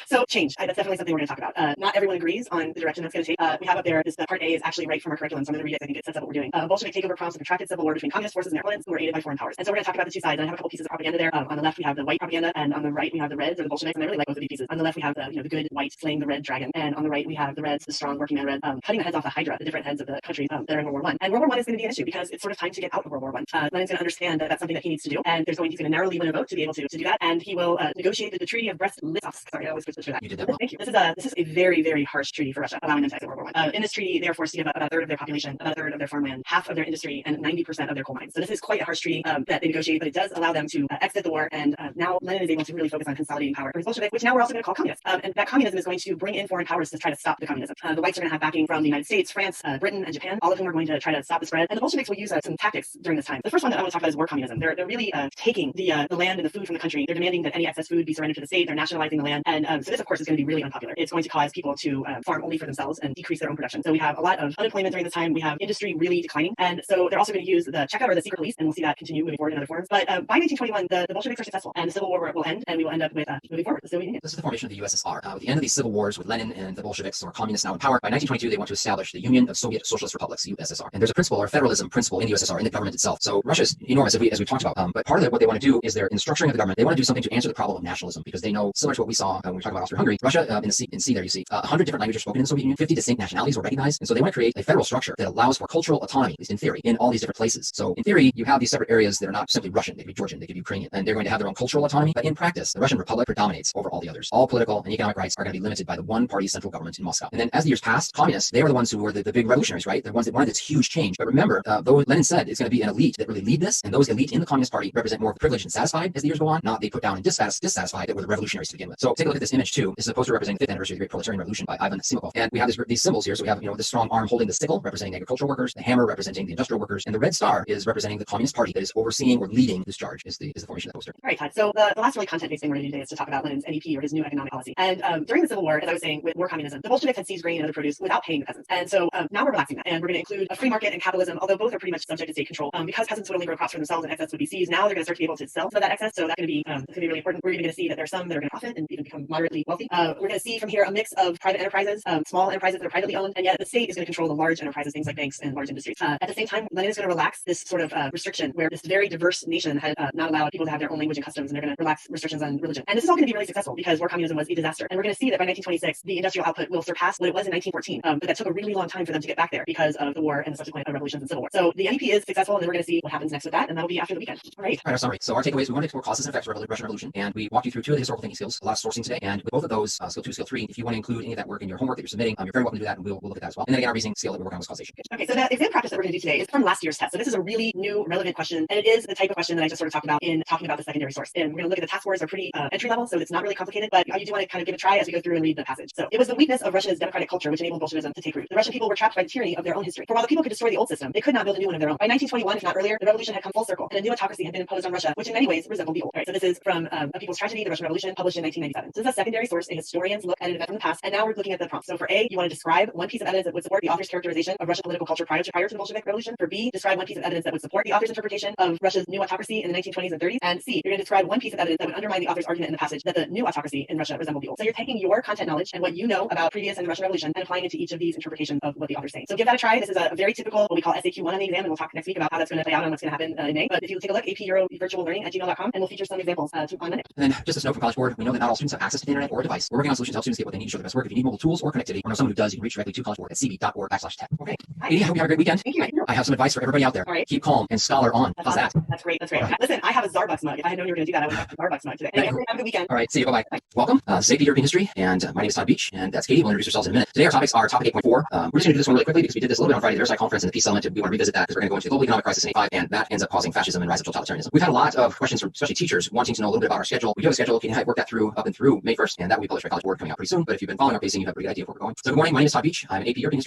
So change, that's definitely something we're going to talk about. Not everyone agrees on the direction that's going to take. We have up there, this part A is actually right from our curriculum, so I'm going to read it. I think it sets up what we're doing. Bolshevik takeover prompts a protracted civil war between communist forces and their opponents who are aided by foreign powers. And so we're going to talk about the two sides. And I have a couple pieces of propaganda there. On the left we have the white propaganda, and on the right we have the reds or the Bolsheviks. And I really like both of these pieces. On the left we have the good white slaying the red dragon, and on the right we have the reds, the strong working man red, cutting the heads off the Hydra, the different heads of the countries that are in World War I. And World War I is going to be an issue because it's sort of time to get out of World War I. Lenin's going to understand that that's something that he needs to do, and he's going to narrowly win a vote to be able to do that. And he will negotiate the Treaty of Brest-Litovsk. Sorry, I always switch for that. You did that well. Thank you. This is a very, very harsh treaty for Russia, allowing them to exit World War I. In this treaty, they are forced to give up about a third of their population, about a third of their farmland, half of their industry, and 90% of their coal mines. So this is quite a harsh treaty that they negotiate, but it does allow them to exit the war. And now Lenin is able to really focus on consolidating power for his Bolshevik, which now we're also going to call communist. And that communism is going to bring in foreign powers to try to stop the communism. The whites are going to have backing from the United States, France, Britain, and Japan, all of whom are going to try to stop the spread. And the Bolsheviks will use some tactics during this time. The first one that I want to talk about is war communism. They're really taking the land and the food from the country. They're demanding that any excess food be surrendered to the state. They're nationalizing the land. And so this, of course, is going to be really unpopular. It's going to cause people to farm only for themselves and decrease their own production. So we have a lot of unemployment during this time. We have industry really declining. And so they're also going to use the Cheka or the secret police, and we'll see that continue moving forward in other forms. But by 1921, the Bolsheviks are successful, and the Civil War will end, and we will end up with moving forward, the Soviet Union. This is the formation of the USSR. With the end of these civil wars with Lenin and the Bolsheviks, or communists now in power, by 1922 they want to establish the Union of Soviet Socialist Republics, USSR. And there's a principle, or federalism principle, in the USSR, in the government itself. So Russia's enormous, as we talked about. But part of what they want to do is in the structuring of the government, they want to do something to answer the problem of nationalism, because they know, similar to what we saw when we talked about Austria-Hungary, Russia, in C there you see 100 different languages spoken in the Soviet Union, 50 distinct nationalities were recognized, and so they want to create a federal structure that allows for cultural autonomy, at least in theory, in all these different places. So in theory, you have these separate areas that are not simply Russian, they could be Georgian, they could be Ukrainian, and they're going to have their own cultural autonomy, but in practice, the Russian Republic predominates over all the others. All political and economic rights are going to be limited by the one-party central government in Moscow. And then as the years passed, communists, they were the ones who were the big revolutionaries, right? The ones that wanted this huge change. But remember, though Lenin said it's going to be an elite that really lead this, and those elite in the Communist Party represent more privileged and satisfied as the years go on, not they put down and dissatisfied that were the revolutionaries to begin with. So take a look at this image too. This is a poster representing the 5th anniversary of the Great Proletarian Revolution by Ivan Simikov. And we have these symbols here. So we have, the strong arm holding the sickle, representing the agricultural workers, the hammer representing the industrial workers, and the red star is representing the Communist Party that is overseeing or leading this charge, is the formation of the poster. All right, Todd. So the last really content-based thing we're going to do today is to talk about Lenin's NEP, or his new economic policy. And during the Civil War, as I was saying, with war communism, the Bolsheviks had seized grain and other produce without paying the peasants. And so now we're relaxing that, and we're going to include a free market and capitalism, although both are pretty much subject to state control. Because peasants would only grow crops for themselves and excess would be seized, now they're going to start to be able to sell some of that excess. So that's going to be really important. We're even going to see that there's some that are going to profit and even become moderately wealthy. We're going to see from here a mix of private enterprises, small enterprises that are privately owned, and yet the state is going to control the large enterprises, things like banks and large industries. At the same time, Lenin is going to relax this sort of restriction where this very diverse nation had not allowed people to have their own language and customs, and they're going to relax restrictions on religion. And this is all going to be really successful because war communism was a disaster. And we're going to see that by 1926, the industrial output will surpass what it was in 1914. But that took a really long time for them to get back there because of the war and the subsequent revolutions and civil war. So the NEP is successful, and then we're going to see what happens next with that, and that'll be after the weekend. All right. All right, our summary. So our takeaways, we want to explore causes and effects of the Russian Revolution, and we walked you through 2 of the historical thinking skills, a lot of sourcing today, and with both of those, skill 2, skill 3, if you want to include any of that work in your homework that you're submitting, you're very welcome to do that, and we'll look at that as well. And then again, our reasoning skill that we're working on was causation. Okay, so the exam practice that we're going to do today is from last year's test. So this is a really new, relevant question, and it is the type of question that I just sort of talked about in talking about the secondary source. And we're going to look at the task scores are pretty entry level, so it's not really complicated, but you do want to kind of give it a try as we go through and read the passage. So it was the weakness of Russia's democratic culture which enabled Bolshevism to take root. The Russian people were trapped by the tyranny of their own history. For while the people could destroy the old system, they could not build a new one of their own. By 1921, if not earlier, the revolution had come full circle, and a new autocracy had been imposed on Russia, which in many ways resembled the old. All right, so this is from A People's Tragedy, the Russian Revolution, published in 1997. So this is a secondary source, a historian's look at an event from the past, and now we're looking at the prompts. So for A, you want to describe one piece of evidence that would support the author's characterization of Russian political culture prior to the Bolshevik Revolution. For B, describe one piece of evidence that would support the author's interpretation of Russia's new autocracy in the 1920s and 30s. And C, you're going to describe one piece of evidence that would undermine the author's argument in the passage that the new autocracy in Russia resembled the old. So you're taking your content knowledge and what you know about previous and the Russian Revolution and applying it to each of these interpretations of what the author's saying. So give that a try. This is a very typical, what we call SAQ1 on the exam, and we'll talk next week about how that's going to play out and what's going to happen in May. But if you take a look, APEurovirtuallearning@gmail.com, and we'll feature some examples on Monday. And then just a note from College Board, we know that not all students have access to the internet or a device. We're working on solutions to help students get what they need to show their best work. If you need mobile tools or connectivity, or know someone who does, you can reach directly to College Board at cb.org/tech. Okay. Katie, I hope you have a great weekend. Thank you. I have some advice for everybody out there. All right. Keep calm and scholar on. How's that? That's great. That's great. Okay. Listen, I have a Zarbucks mug. If I had known you were going to do that, I would have a Zarbucks mug today. Anyway, have a good weekend. All right. See you. Bye-bye. Bye. Welcome. Safety European History. And my name is Todd Beach. And that's Katie. We'll introduce ourselves in a minute. Today our topics are topic 8.4. We're just going to do this one really quickly because we did this a little bit on Friday at the Versailles conference and the peace element. We want to revisit that because we're going to go into the global economic crisis in 85, and that ends up causing fascism and rise of totalitarianism. We've had a lot of questions from especially teachers wanting to know a little bit about our schedule. We do have a schedule. Can you work that through up and through May 1st? And that will be published by College Board coming out pretty soon. But if you've been following our pacing, you have a pretty good idea of where we're going. So good morning. My name is Todd Beach. I'm an AP European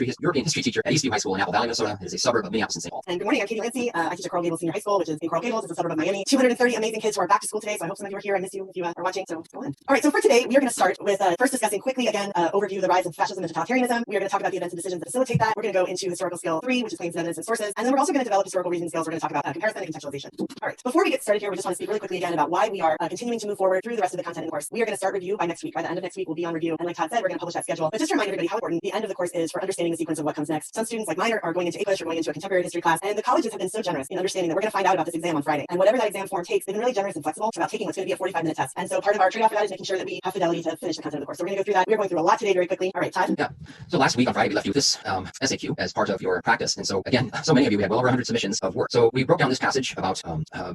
History teacher at Eastview High School in Apple Valley, Minnesota. It is a suburb of Minneapolis and St. Paul. And good morning. I'm Katie Lindsay. I teach at Coral Gables Senior High School, which is in Coral Gables. It's a suburb of Miami. 230 amazing kids who are back to school today. So I hope some of you are here. I miss you if you are watching. So go on. All right. So for today, we are going to start with first discussing quickly again overview of the rise of fascism and totalitarianism. We are going to talk about the events and decisions that facilitate that. We're going to go into historical skill 3, which is claims and evidence and sources, and then we're also going to develop historical reasoning skills. We're going to talk about comparison and contextualization. All right. Before we get started here, we just want to speak really quickly again about why we are continuing to move forward through the rest of the content in the course. We are going to start review by next week. By the end of next week, we'll be on review. And like Todd said, we're going to publish that schedule. But just to remind everybody how important the end of the course is for understanding the sequence of what comes next. Some students like mine are going into English or going into a contemporary history class, and the colleges have been so generous in understanding that we're going to find out about this exam on Friday. And whatever that exam form takes, they've been really generous and flexible about taking what's going to be a 45-minute test. And so part of our trade-off for that is making sure that we have fidelity to finish the content of the course. So we're going to go through that. We're going through a lot today very quickly. All right, Todd? Yeah. So last week on Friday, we left you with this SAQ as part of your practice. And so again, so many of you, we had well over 100 submissions of work. So we broke down this passage about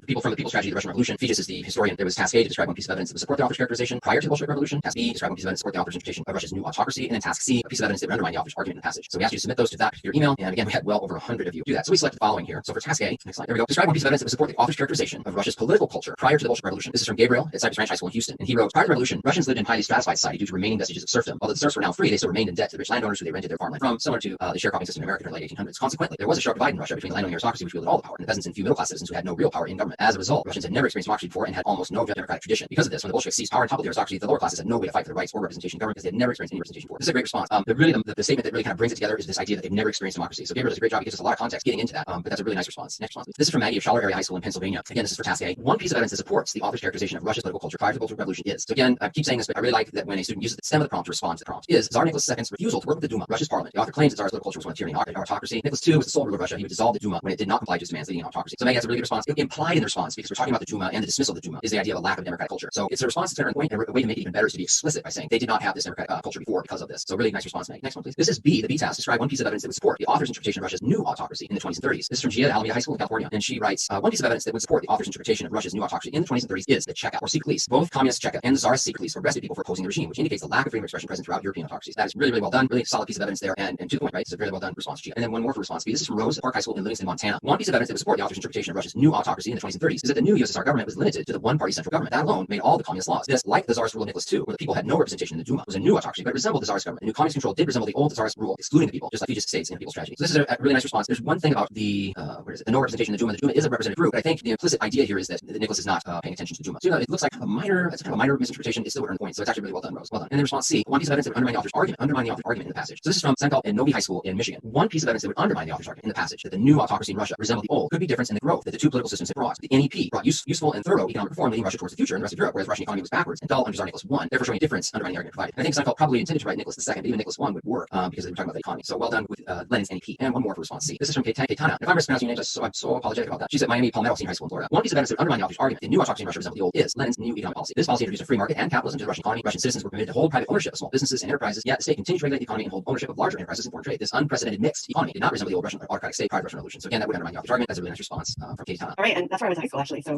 people from the people's strategy of the Russian Revolution. Fegis is the historian. There was task A to describe one piece of evidence that would support the author's characterization prior to the Bolshevik Revolution. Task B, describe one piece of evidence to support the author's interpretation of Russia's new autocracy. And then task C, a piece of evidence that would undermine the author's argument in the passage. So we asked you to submit those to that particular email. And again, we had well over 100 of you do that. So we selected the following here. So for task A, next slide, there we go. Describe one piece of evidence that would support the author's characterization of Russia's political culture prior to the Bolshevik Revolution. This is from Gabriel at Cypress Ranch High School in Houston. And he wrote, prior to the revolution, Russians lived in highly stratified society due to remaining vestiges of serfdom. Although the serfs were now free, they still remained in debt to the rich landowners who they rented their farmland from, similar to the sharecropping system in America during the late 1800s. Consequently, there was a sharp divide in Russia between the landowning aristocracy, which wielded all the power, and the peasants and few middle-class citizens who had no real power in government. As a result, Russians had never experienced democracy before and had almost no democratic tradition. Because of this, when the Bolsheviks seized power and toppled the aristocracy, the lower classes had no way to fight for their rights or representation in government because they had never experienced any representation before. This is a great response. The statement that really kind of brings it together is this idea that they've never experienced democracy. So Gabriel does a great job. He gives us a lot of context getting into that, but that's a really nice response. Next response, please. This is from Maggie of Schaller Area High School in Pennsylvania. Again, this is for task A. One piece of evidence that supports the author's characterization of Russia's political culture prior to the Bolshevik Revolution is. So again, I keep saying this, but I really like that when a student uses the stem of the prompt to respond to the prompt is Tsar Nicholas II's refusal to work with the Duma, Russia's parliament. The author claims that Tsar's political culture was one of tyranny and autocracy. Nicholas II was the sole ruler of Russia. He would dissolve the Duma when it did not comply to his demands, leading an autocracy. So Maggie has a really good response. Implied in the response, because we're talking about the Duma and the dismissal of the Duma, is the idea of a lack of democratic culture. So it's a response to a point, and a way to make it even better is to be explicit by saying they did not have this democratic culture before because of this. So really nice response, Maggie. Next one, please. This is B, the B task. Describe one piece of evidence that would support the author's interpretation of Russia's new autocracy in the 20s and 30s. This is from Gia at Alameda High School in California, and she writes, one piece of evidence that would support the author's interpretation of Russia's new autocracy in the 20s and 30s is the Cheka or secret police. Both communist Cheka and the Tsarist secret police arrested people for opposing the regime, which indicates the lack of freedom of expression present throughout European autocracies. That is really, really well done. Really solid piece of evidence there, and to the point, right? It's a very well done response, Gia. And then one more for response B. This is from Rose at Park High School in Livingston, Montana. One piece of evidence that would support the author's interpretation of Russia's new autocracy in the 20s and 30s is that the new USSR government was limited to the one-party central government. That alone made all the communist laws. This, like the Tsarist rule of Nicholas II, where the people had no representation in the Duma, was a new autocracy, but it resembled the Tsarist government. The new communist control did resemble the old Tsarist rule, excluding the people, just like Fegis states in the people's strategy. So this is a really nice response. There's one thing about the the no representation in the Duma. The Duma is a representative group, but I think the implicit idea here is that Nicholas is not paying attention to the Duma. So it looks like it's kind of a minor misinterpretation. It still would earn points, so it's actually really well done, Rose. Well done. And then response C, one piece of evidence that would undermine the author's argument in the passage. So this is from Seinfeld and Novi High School in Michigan. One piece of evidence that would undermine the author's argument in the passage that the new autocracy in Russia resembled the old could be difference in the growth that the two political systems had brought. The NEP brought useful and thorough economic reform, leading Russia towards the future and the rest of Europe, whereas Russian economy was backwards and dull under Tsar Nicholas I, therefore showing a difference undermining the argument provided. And I think Seinfeld probably intended to write Nicholas II, but even Nicholas I would work because they were talking about the economy. So well done with Lenin's NEP. And one more for response C. This is from Kaitana. If I'm mispronouncing your names, I'm so apologetic about that. She's at Miami Palmetto Senior High School in Florida. One piece of evidence that would undermine the author's argument the new autocracy in Russia resembled the old is Lenin's new economic policy. This policy introduced a free market and capitalism to the Russian economy. Russian citizens were permitted to hold private ownership of small businesses and enterprises, yet the state continued to regulate the economy and hold ownership of larger enterprises and foreign trade. This unprecedented mixed economy did not resemble the old Russian autocratic state prior to the Russian Revolution. So again, that would undermine the author's argument. That's a really nice response from Kaitana. All right, and that's where I was in high school actually. So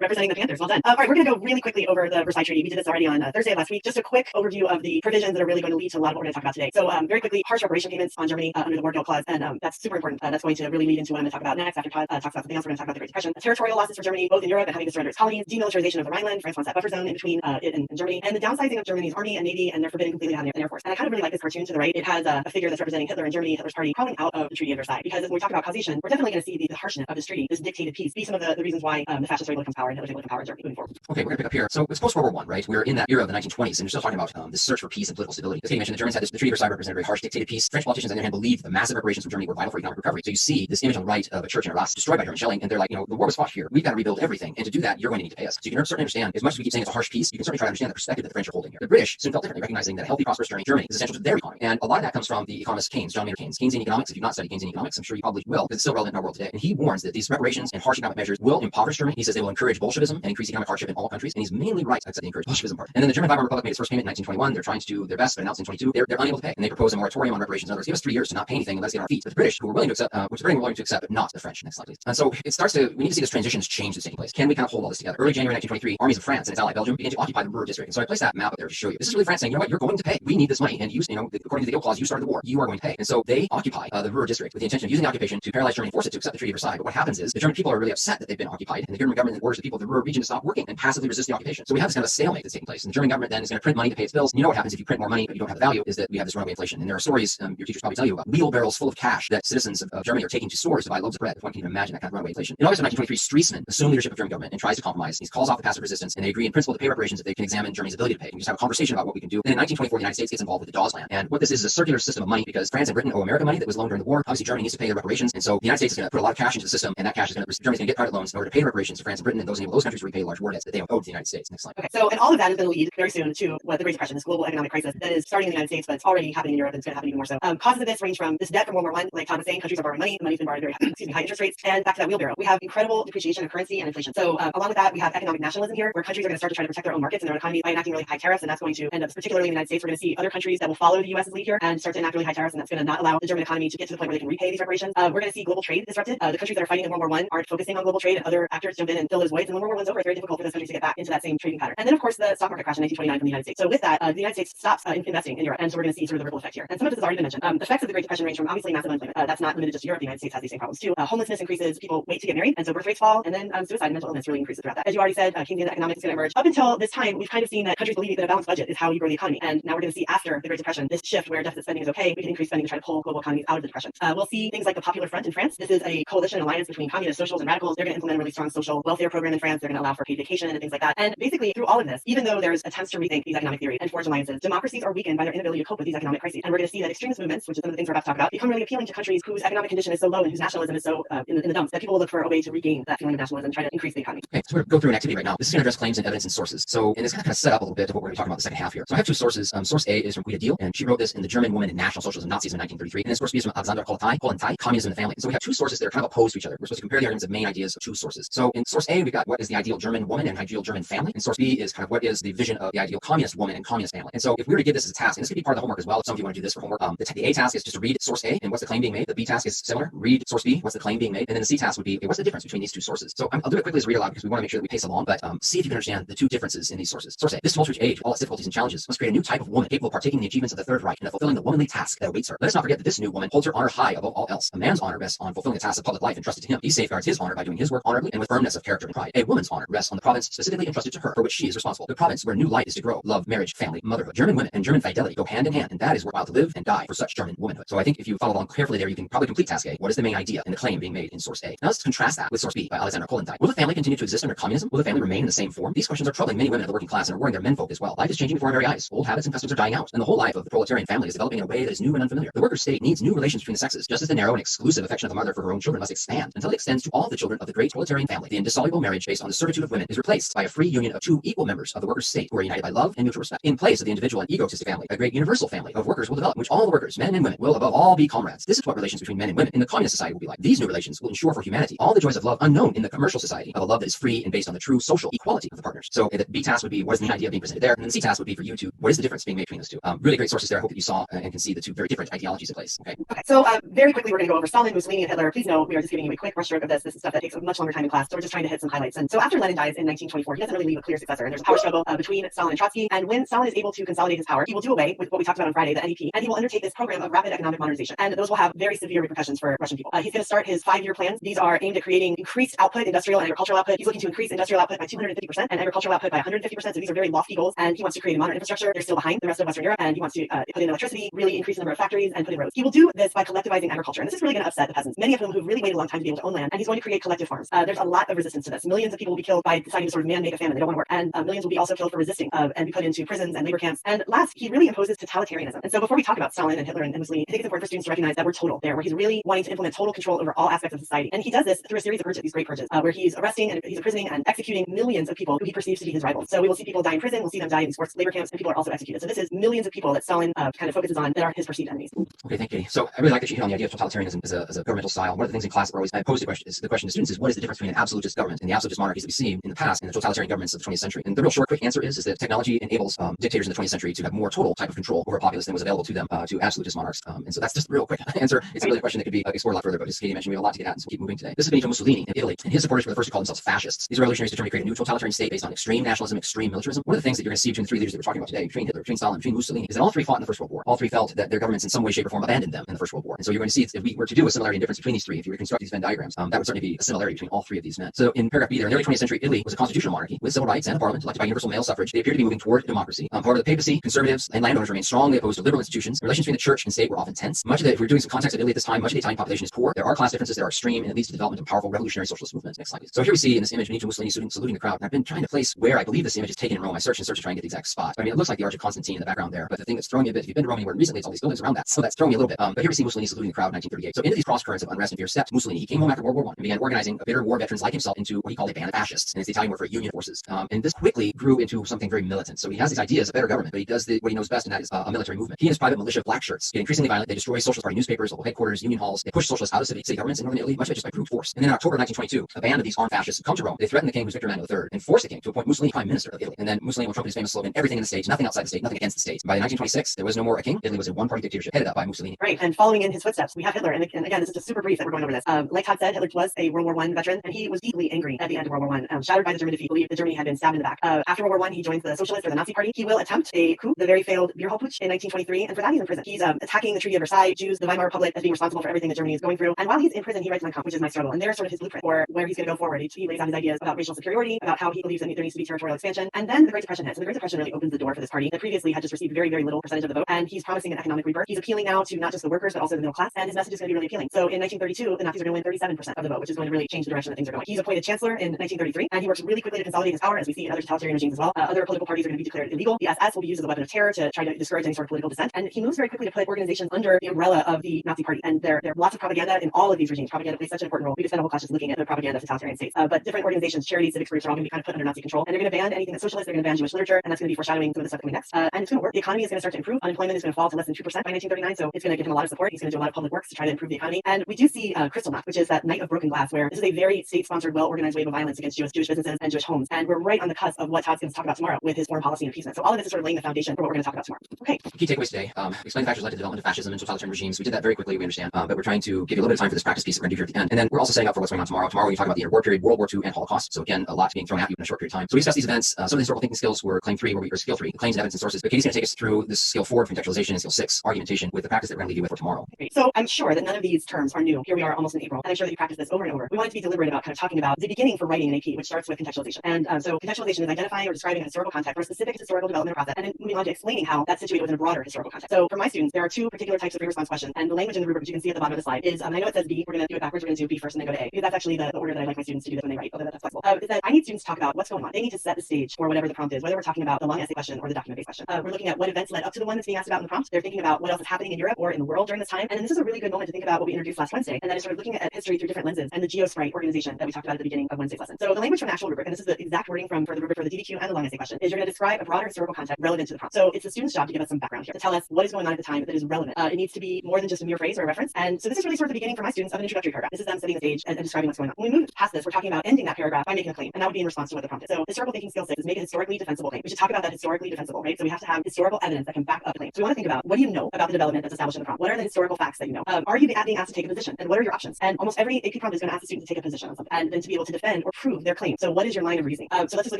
representing the Panthers. Well done. All right, we're going to go really quickly over the Versailles Treaty. We did this already on Thursday of last week. Just a quick overview of the provisions that are really going to lead to a lot of what we're going to talk about today. So very quickly, harsh reparation payments on Germany under the War Guilt Clause, and that's super important. That's going to really lead into what I'm going to talk about next. After Todd talks about something else, we're going to talk about the Great Depression. Territorial losses for Germany, both in Europe and having to surrender its colonies, demilitarization of the Rhineland. France wants that buffer zone in between it and Germany, and the downsizing of Germany's army and navy, and they're forbidden completely to have an air force. And I kind of really like this cartoon to the right. It has a figure that's representing Hitler in Germany, Hitler's party, crawling out of the Treaty of Versailles. Because when we talk about causation, we're definitely going to see the harshness of this treaty, this dictated peace, be some of the reasons why the fascists are able to come to power and Hitler's able to come to power in Germany moving forward. Okay, we're going to pick up here. So it's post-World War I, right? We're in that era of the 1920s, and we're still talking about this search for peace and political stability. As Katie mentioned, the Germans had this, the Treaty of Versailles represented a very harsh dictated peace. French politicians, on the other hand, believed the massive reparations from Germany were vital for economic recovery. So you see this image on the right of a church in Arras destroyed by German shelling, and they're like, the war was fought here. We've got to rebuild everything, and to do that, you're going to need to pay us. So you can certainly understand, as much as we keep saying it's a harsh peace, you can certainly try to understand the perspective that the French are holding here. The British soon felt differently, recognizing that a healthy, prosperous Germany is essential to their economy. And a lot of that comes from the economist Keynes, John Maynard Keynes. Keynesian economics, if you've not studied Keynesian economics, I'm sure you probably will, because it's still relevant in our world today. And he warns that these reparations and harsh economic measures will impoverish Germany. He says they will encourage Bolshevism and increase economic hardship in all countries. And he's mainly right, except the encourage Bolshevism part. And then the German Weimar Republic made its first payment in 1921. They're trying to do their best, but announced in 22. They're unable to pay. And they propose a moratorium on reparations. In other words, give us 3 years to not pay anything and let's get on our feet. But the British, who were willing to accept, which are very willing to accept, but not the French. Next slide, please. And so it starts to, we need to see this transition change that's taking place. Can we kind of hold all this together? Early January 1923, armies of France and its ally Belgium began to occupy the Ruhr district. And so I placed that map up there to show you. This is really France saying, you know what, you're going to pay. We need this money. And you know, according to the Deal Clause, you started the war. You are going to pay. And so they occupy the Ruhr district with the intention of using the occupation to paralyze Germany and force it to accept the Treaty of Versailles. But what happens is the German people are really upset that they've been occupied, and the German government orders the people of the Ruhr region to stop working and passively resist the occupation. So we have this kind of a stalemate that's taking place. And the German government then is going to print money to pay its bills. And you know what happens if you print more money but you don't have the value, is that we have this runaway inflation. And there are stories your teachers probably tell you about wheelbarrows full of cash that citizens of Germany are taking to stores to buy loaves of bread. If one can even imagine that kind of runaway inflation. In August of 1923, Stresemann assumed leadership of German government and tries to compromise. He calls off the passive resistance, and they agree in principle to pay reparations if they can examine Germany's ability to pay. And just have a conversation about what we can do. And in 1924, the United States gets involved with the Dawes Plan. And what this is a circular system of money, because France and Britain owe America money that was loaned during the war. Obviously, Germany needs to pay the reparations, and so the United States is going to put a lot of cash into the system, and that cash is going to Germany's going to get private loans in order to pay the reparations to France and Britain, and those enable those countries to repay large war debts that they owe to the United States. Next slide. Okay, so and all of that is going to lead very soon to what the Great Depression, this global economic crisis that is starting in the United States, but it's already happening in Europe, and it's going to happen even more so. Causes of this range from this debt from World War I, like Todd was saying, countries are borrowing money, the money's been borrowed at very high interest rates, and back to that wheelbarrow. We have incredible depreciation of currency and inflation. So along with that, we have economic nationalism here, where countries are going to start to try to protect their own markets and their own economy by enacting really high tariffs, and that's going to end up, particularly in the United States, we're going to see other countries that will follow the US's lead here and start to enact really high tariffs, and that's going to not allow the German economy to get to the point where they can repay these reparations. We're going to see global trade disrupted. The countries that are fighting in World War I aren't focusing on global trade, and other actors jump in and fill those voids. And when World War I's over, it's very difficult for those countries to get back into that same trading pattern. And then, of course, the stock market crash in 1929 from the United States. So with that, the United States stops investing in Europe, and so we're going to see sort of the ripple effect here. And some of this has already been mentioned. Effects of the Great Depression range from obviously massive unemployment. That's not limited just to Europe. The United States has these same problems too. Homelessness increases. People wait to get married, and so birth rates fall. And then suicide and mental illness really increases throughout that. As you already said, Keynesian economics is going to emerge. Up until this time, we've kind of seen that countries believing that a balanced budget is how you grow the economy. And now we're going to see after the Great Depression this shift where deficit spending is okay. We can increase spending to try to pull global economies out of the depression. We'll see things like the Popular Front in France. This is a coalition alliance between communists, socials, and radicals. They're going to implement a really strong social welfare program in France. They're going to allow for paid vacation and things like that. And basically, through all of this, even though there's attempts to rethink these economic theories and forge alliances, democracies are weakened by their inability to cope with these economic crises. And we're going to see that extremist movements, which is some of the things we're about to talk about, become really appealing to countries whose economic condition is so low and whose nationalism is so in the dumps that people will look for a way to regain that feeling of nationalism and try to increase the economy. Okay, so we're going to go through an activity right now. This is going to address claims and evidence and sources. So, and it's going to kind of set up a little bit of what we're going to be talking about the second half here. So I have two sources. Source A is from Guida Deal, and she wrote this in the German Woman and National Socialism Nazism in 1933. And then source B is from Alexander Kollontai, Communism and the Family. And so we have two sources that are kind of opposed to each other. We're supposed to compare the arguments of main ideas of two sources. So in source A, we've got what is the ideal German woman and ideal German family. And source B is kind of what is the vision of the ideal communist woman and communist family. And so if we were to give this as a task, and this could be part of the homework as well, if some of you want to do this for homework, the A task is just to read source A and what's the claim being made. The B task is similar, read source B, what's the claim being made. And then the C task would be, okay, what's the difference between these two sources? So I'll do it quickly as a read aloud because we want to make sure that we pace along, but see if you can understand the two differences in these sources. Source A, this tumultuous age, with all its difficulties and challenges, must create a new type of woman capable of partaking in the achievements of the Third Reich and of fulfilling the womanly task that awaits her. Let us not forget that this new woman holds her honor high above all else. A man's honor rests on fulfilling the tasks of public life entrusted to him. He safeguards his honor by doing his work honorably and with firmness of character and pride. A woman's honor rests on the province specifically entrusted to her, for which she is responsible. The province where new light is to grow, love, marriage, family, motherhood. German women and German fidelity go hand in hand, and that is worthwhile to live and die for such German womanhood. So I think if you follow along carefully there, you can probably complete task A. What is the main idea in the claim being made in source A? Now let's contrast that with source B by Alexander Kollontai. Will the family continue to exist under communism? Will the family remain in the same form? These questions are troubling many women of the working class and are worrying their menfolk as well. Life is changing before our very eyes. Old habits and customs are dying out, and the whole life of the proletarian family is developing in a way that is new and unfamiliar. The workers' state needs new relations between the sexes, just as the narrow and exclusive affection of the mother for her own children must expand until it extends to all the children of the great proletarian family. The indissoluble marriage based on the servitude of women is replaced by a free union of two equal members of the workers' state who are united by love and mutual respect. In place of the individual and egotistic family, a great universal family of workers will develop, in which all the workers, men and women, will above all be comrades. This is what relations between men and women in the communist society will be like. These new relations will ensure for humanity all the joys of love unknown in the commercial society, of a love that is free and based on the true social equality of the partners. So the B task would be what is the idea being presented there, and then the C task would be for you to what is the difference being made between those two. Really great sources there. I hope that you saw and can see the two very different ideologies in place. Okay. So very quickly, we're going to go over Stalin, Mussolini, and Hitler. Please note, we are just giving you a quick brushstroke of this. This is stuff that takes a much longer time in class, so we're just trying to hit some highlights. And so after Lenin dies in 1924, he doesn't really leave a clear successor, and there's a power struggle between Stalin and Trotsky. And when Stalin is able to consolidate his power, he will do away with what we talked about on Friday, the NEP, and he will undertake this program of rapid economic modernization. And those will have very severe repercussions for Russian people. He's going to start his 5-year plans. These are aimed at creating increased output, industrial and agricultural output. He's looking to increase industrial output by 250% and agricultural output by 150%. So these are very lofty goals. And he wants to create a modern infrastructure. They're still behind the rest of Western Europe. And he wants to put in electricity, really increase the number of factories, and put in roads. He will do this by collectivizing agriculture. And this is really going to upset the peasants, many of whom who've really waited a long time to be able to own land. And he's going to create collective farms. There's a lot of resistance to this. Millions of people will be killed by deciding to sort of man-make a famine. They don't want to work. And millions will be also killed for resisting and be put into prisons and labor camps. And last, he really imposes totalitarianism. And so before we talk about Stalin and Hitler and Mussolini, I think it's important for students to recognize that we're total there, where he's really wanting to implement total control over all aspects of society. And he does this through a series of purges, these great purges, where he's arresting and he's imprisoning and executing millions of people who he perceives to be his rivals. So we will see people die in prison, we'll see them die in these forced labor camps, and people are also executed. So this is millions of people that Stalin kind of focuses on that are his perceived enemies. Okay, thank you. So I really like that you hit on the idea of totalitarianism as a governmental style. One of the things in class that we're always I pose the question to students is, what is the difference between an absolutist government and the absolutist monarchies that we see in the past and the totalitarian governments of the 20th century? And the real short, quick answer is that technology enables dictators in the 20th century to have more total type of control over a populace than was available to them to absolutist monarchs. And so that's just the real quick answer. It's really a question that could be explored a lot further, but as Katie mentioned, we have a lot to get at, and so we'll keep moving today. This is Benito Mussolini in Italy, and his supporters were the first to call themselves fascists. These are revolutionaries determined to create a new totalitarian state based on extreme nationalism, extreme militarism. One of the things that you're going to see between the three leaders that we're talking about today, between Hitler, between Stalin, between Mussolini, is that all three fought in the First World War. All three felt that their governments in some way, shape, or form abandoned them in the First World War. And so you're going to see, if we were to do a similarity and difference between these three, if you reconstruct these Venn diagrams, that would certainly be a similarity between all three of these men. So in paragraph B there, in the early 20th century, Italy was a constitutional monarchy with civil rights and a parliament elected by universal male suffrage. They appear to be moving toward democracy. However, the papacy, conservatives, and landowners remain strongly opposed to liberal institutions. Relations between the church and state were often tense. Much of the, if we're doing some context of Italy at this time, much of the Italian population is poor. There are class differences that are extreme, and it leads to the development of powerful revolutionary socialist movements. Next slide, please. So here we see in this image Benito Mussolini saluting the crowd. And I've been trying to place where I believe this image is taken in Rome. I searched to try and get the exact spot. I mean, it looks like the Arch of Constantine in the background there, but the thing that's throwing me a bit, if you've been to Rome anywhere recently, it's all these buildings around that. So that's throwing me a little bit. But here we see Mussolini saluting the crowd in 1938. So into these cross currents of unrest and fear stepped Mussolini. He came home after World War I and began organizing a bitter war veterans like himself into what he called a band of fascists. And it's the Italian word for union forces. And this quickly grew into something very militant. So he has these ideas of better government, but he does what he knows best, and that is a military movement. He and his private militia of black shirts get increasingly violent. They destroy Socialist Party newspapers, local headquarters, union halls. They push socialists out of city governments in northern Italy, much of it just by brute force. And then in October 1922, a band of these armed fascists come to Rome. They threaten the king, who's Victor Emmanuel III, and force the king to appoint Mussolini prime minister of Italy. And then Mussolini will trumpet his famous slogan, everything in the state, nothing outside the state, nothing against the state. By 1926, there was no more a king. Italy was a one-party dictatorship headed up by Mussolini. Right, and following in his footsteps, we have Hitler. And again, this is just super brief that we're going over this. Like Todd said, Hitler was a World War I veteran, and he was deeply angry at the end of World War I, shattered by the German defeat, believed that Germany had been stabbed in the back. After World War I, he joins the Socialist or the Nazi Party. He will attempt a coup, the very failed Bierholputsch in 1923, and for that he's in prison. He's attacking the Treaty of Versailles, Jews, the Weimar Republic as being responsible for everything that Germany is going through. And while he's in prison, he writes Mein Kampf, which is my struggle, and there's sort of his blueprint for where he's going to go forward. He lays out his ideas about racial superiority, about how he believes that there needs to be territorial expansion. And then the Great Depression hits, and the Great Depression really opens the door for this party that previously had just received very, very little percentage of the vote. And he's promising an economic rebirth. He's appealing now to not just the workers, but also the middle class. And his message is going to be really appealing. So in 1932, the Nazis are going to win 37% of the vote, which is going to really change the direction that things are going. He's appointed chancellor in 1933, and he works really quickly to consolidate his power, as we see in other totalitarian regimes as well. Other political parties are going to be declared illegal. The SS will be used as a weapon of terror to try to discourage any sort of political dissent. And he moves very quickly to put organizations under the umbrella of the Nazi Party. And there are lots of propaganda in all of these regimes. Propaganda plays such an important role. We could spend a whole class just looking at the propaganda of totalitarian states. But different organizations, charities, civics groups are all going to be kind of put under Nazi control. And they're going to ban anything that's socialist. They're going to ban Jewish literature, and that's going to be foreshadowing some of the stuff coming next. And it's going to work. The economy is going to start to improve. Unemployment is going to fall to less than 2% by 1939. So it's going to give him a lot of support. He's going to do a lot of public works to try to improve the economy. And we do see Kristallnacht, which is that night of broken glass, where this is a very state-sponsored, well-organized wave of violence against Jewish businesses and Jewish homes. And we're right on the cusp of what Todd's going to talk about tomorrow with his foreign policy and appeasement. So all of this is sort of laying the foundation for what we're going to talk about tomorrow. Okay. Key takeaways today. Explain the factors led to the development of fascism and totalitarian regimes. We did that very quickly, we understand, but we're trying to give you a little bit of time for this practice piece that we're going to do here at the end. And then we're also setting up for what's going on tomorrow. Tomorrow we're going to talk about the interwar period, World War II, and Holocaust. So again, a lot being thrown at you in a short period of time. So we discussed these events. Some of the historical thinking skills were claim 3, or skill 3, claims, evidence, and sources. But Katie's going to take us through this skill 4, contextualization, and skill 6, argumentation, with the practice that we're going to leave you with for tomorrow. Great. So I'm sure that none of these terms are new. Here we are almost in April, and I'm sure that you practice this over and over. We want to be deliberate about kind of talking about the beginning for writing an AP, which starts with contextualization. And so contextualization is identifying or describing a historical context for a specific historical development process, and then moving on to explaining how that's situated within a broader historical context. So for my students, there are 2 particular types of free-response questions, and the language in the rubric, which you can see at the bottom of the slide, is, I know it says B, we're going to do it backwards, we're going to do B first and then go to A, because that's actually the order that I like my students to do this when they write, although that's flexible. Is that I need students to talk about what's going on. They need to set the stage for whatever the prompt is, whether we're talking about the long essay question or the document-based question. We're looking at what events led up to the one that's being asked about in the prompt. They're thinking about what else is happening in Europe or in the world during this time. And then this is a really good moment to think about what we introduced last Wednesday, and that is sort of looking at history through different lenses and the geosprite organization that we talked about at the beginning of Wednesday's lesson. So the language from the actual rubric, and this is the exact wording for the rubric for the DDQ and the long essay question, is you're going to describe a broader historical context relevant to the prompt. So it's the student's job to give us some background here, to tell us what is going on at the time that is relevant. It needs to be more than just a mere phrase or a reference. And so this is really sort of the beginning for my students of an introductory paragraph. This is them setting the stage and describing what's going on. When we move past this, we're talking about ending that paragraph by making a claim, and that would be in response to what the prompt is. So historical thinking skill 6 is make a historically defensible claim. We should talk about that historically defensible, right? So we have to have historical evidence that can back up a claim. So we want to think about, what do you know about the development that's established in the prompt? What are the historical facts that you know? Are you being asked to take a position? And what are your options? And almost every AP prompt is going to ask the student to take a position on something and then to be able to defend or prove their claim. So what is your line of reasoning? So let's just look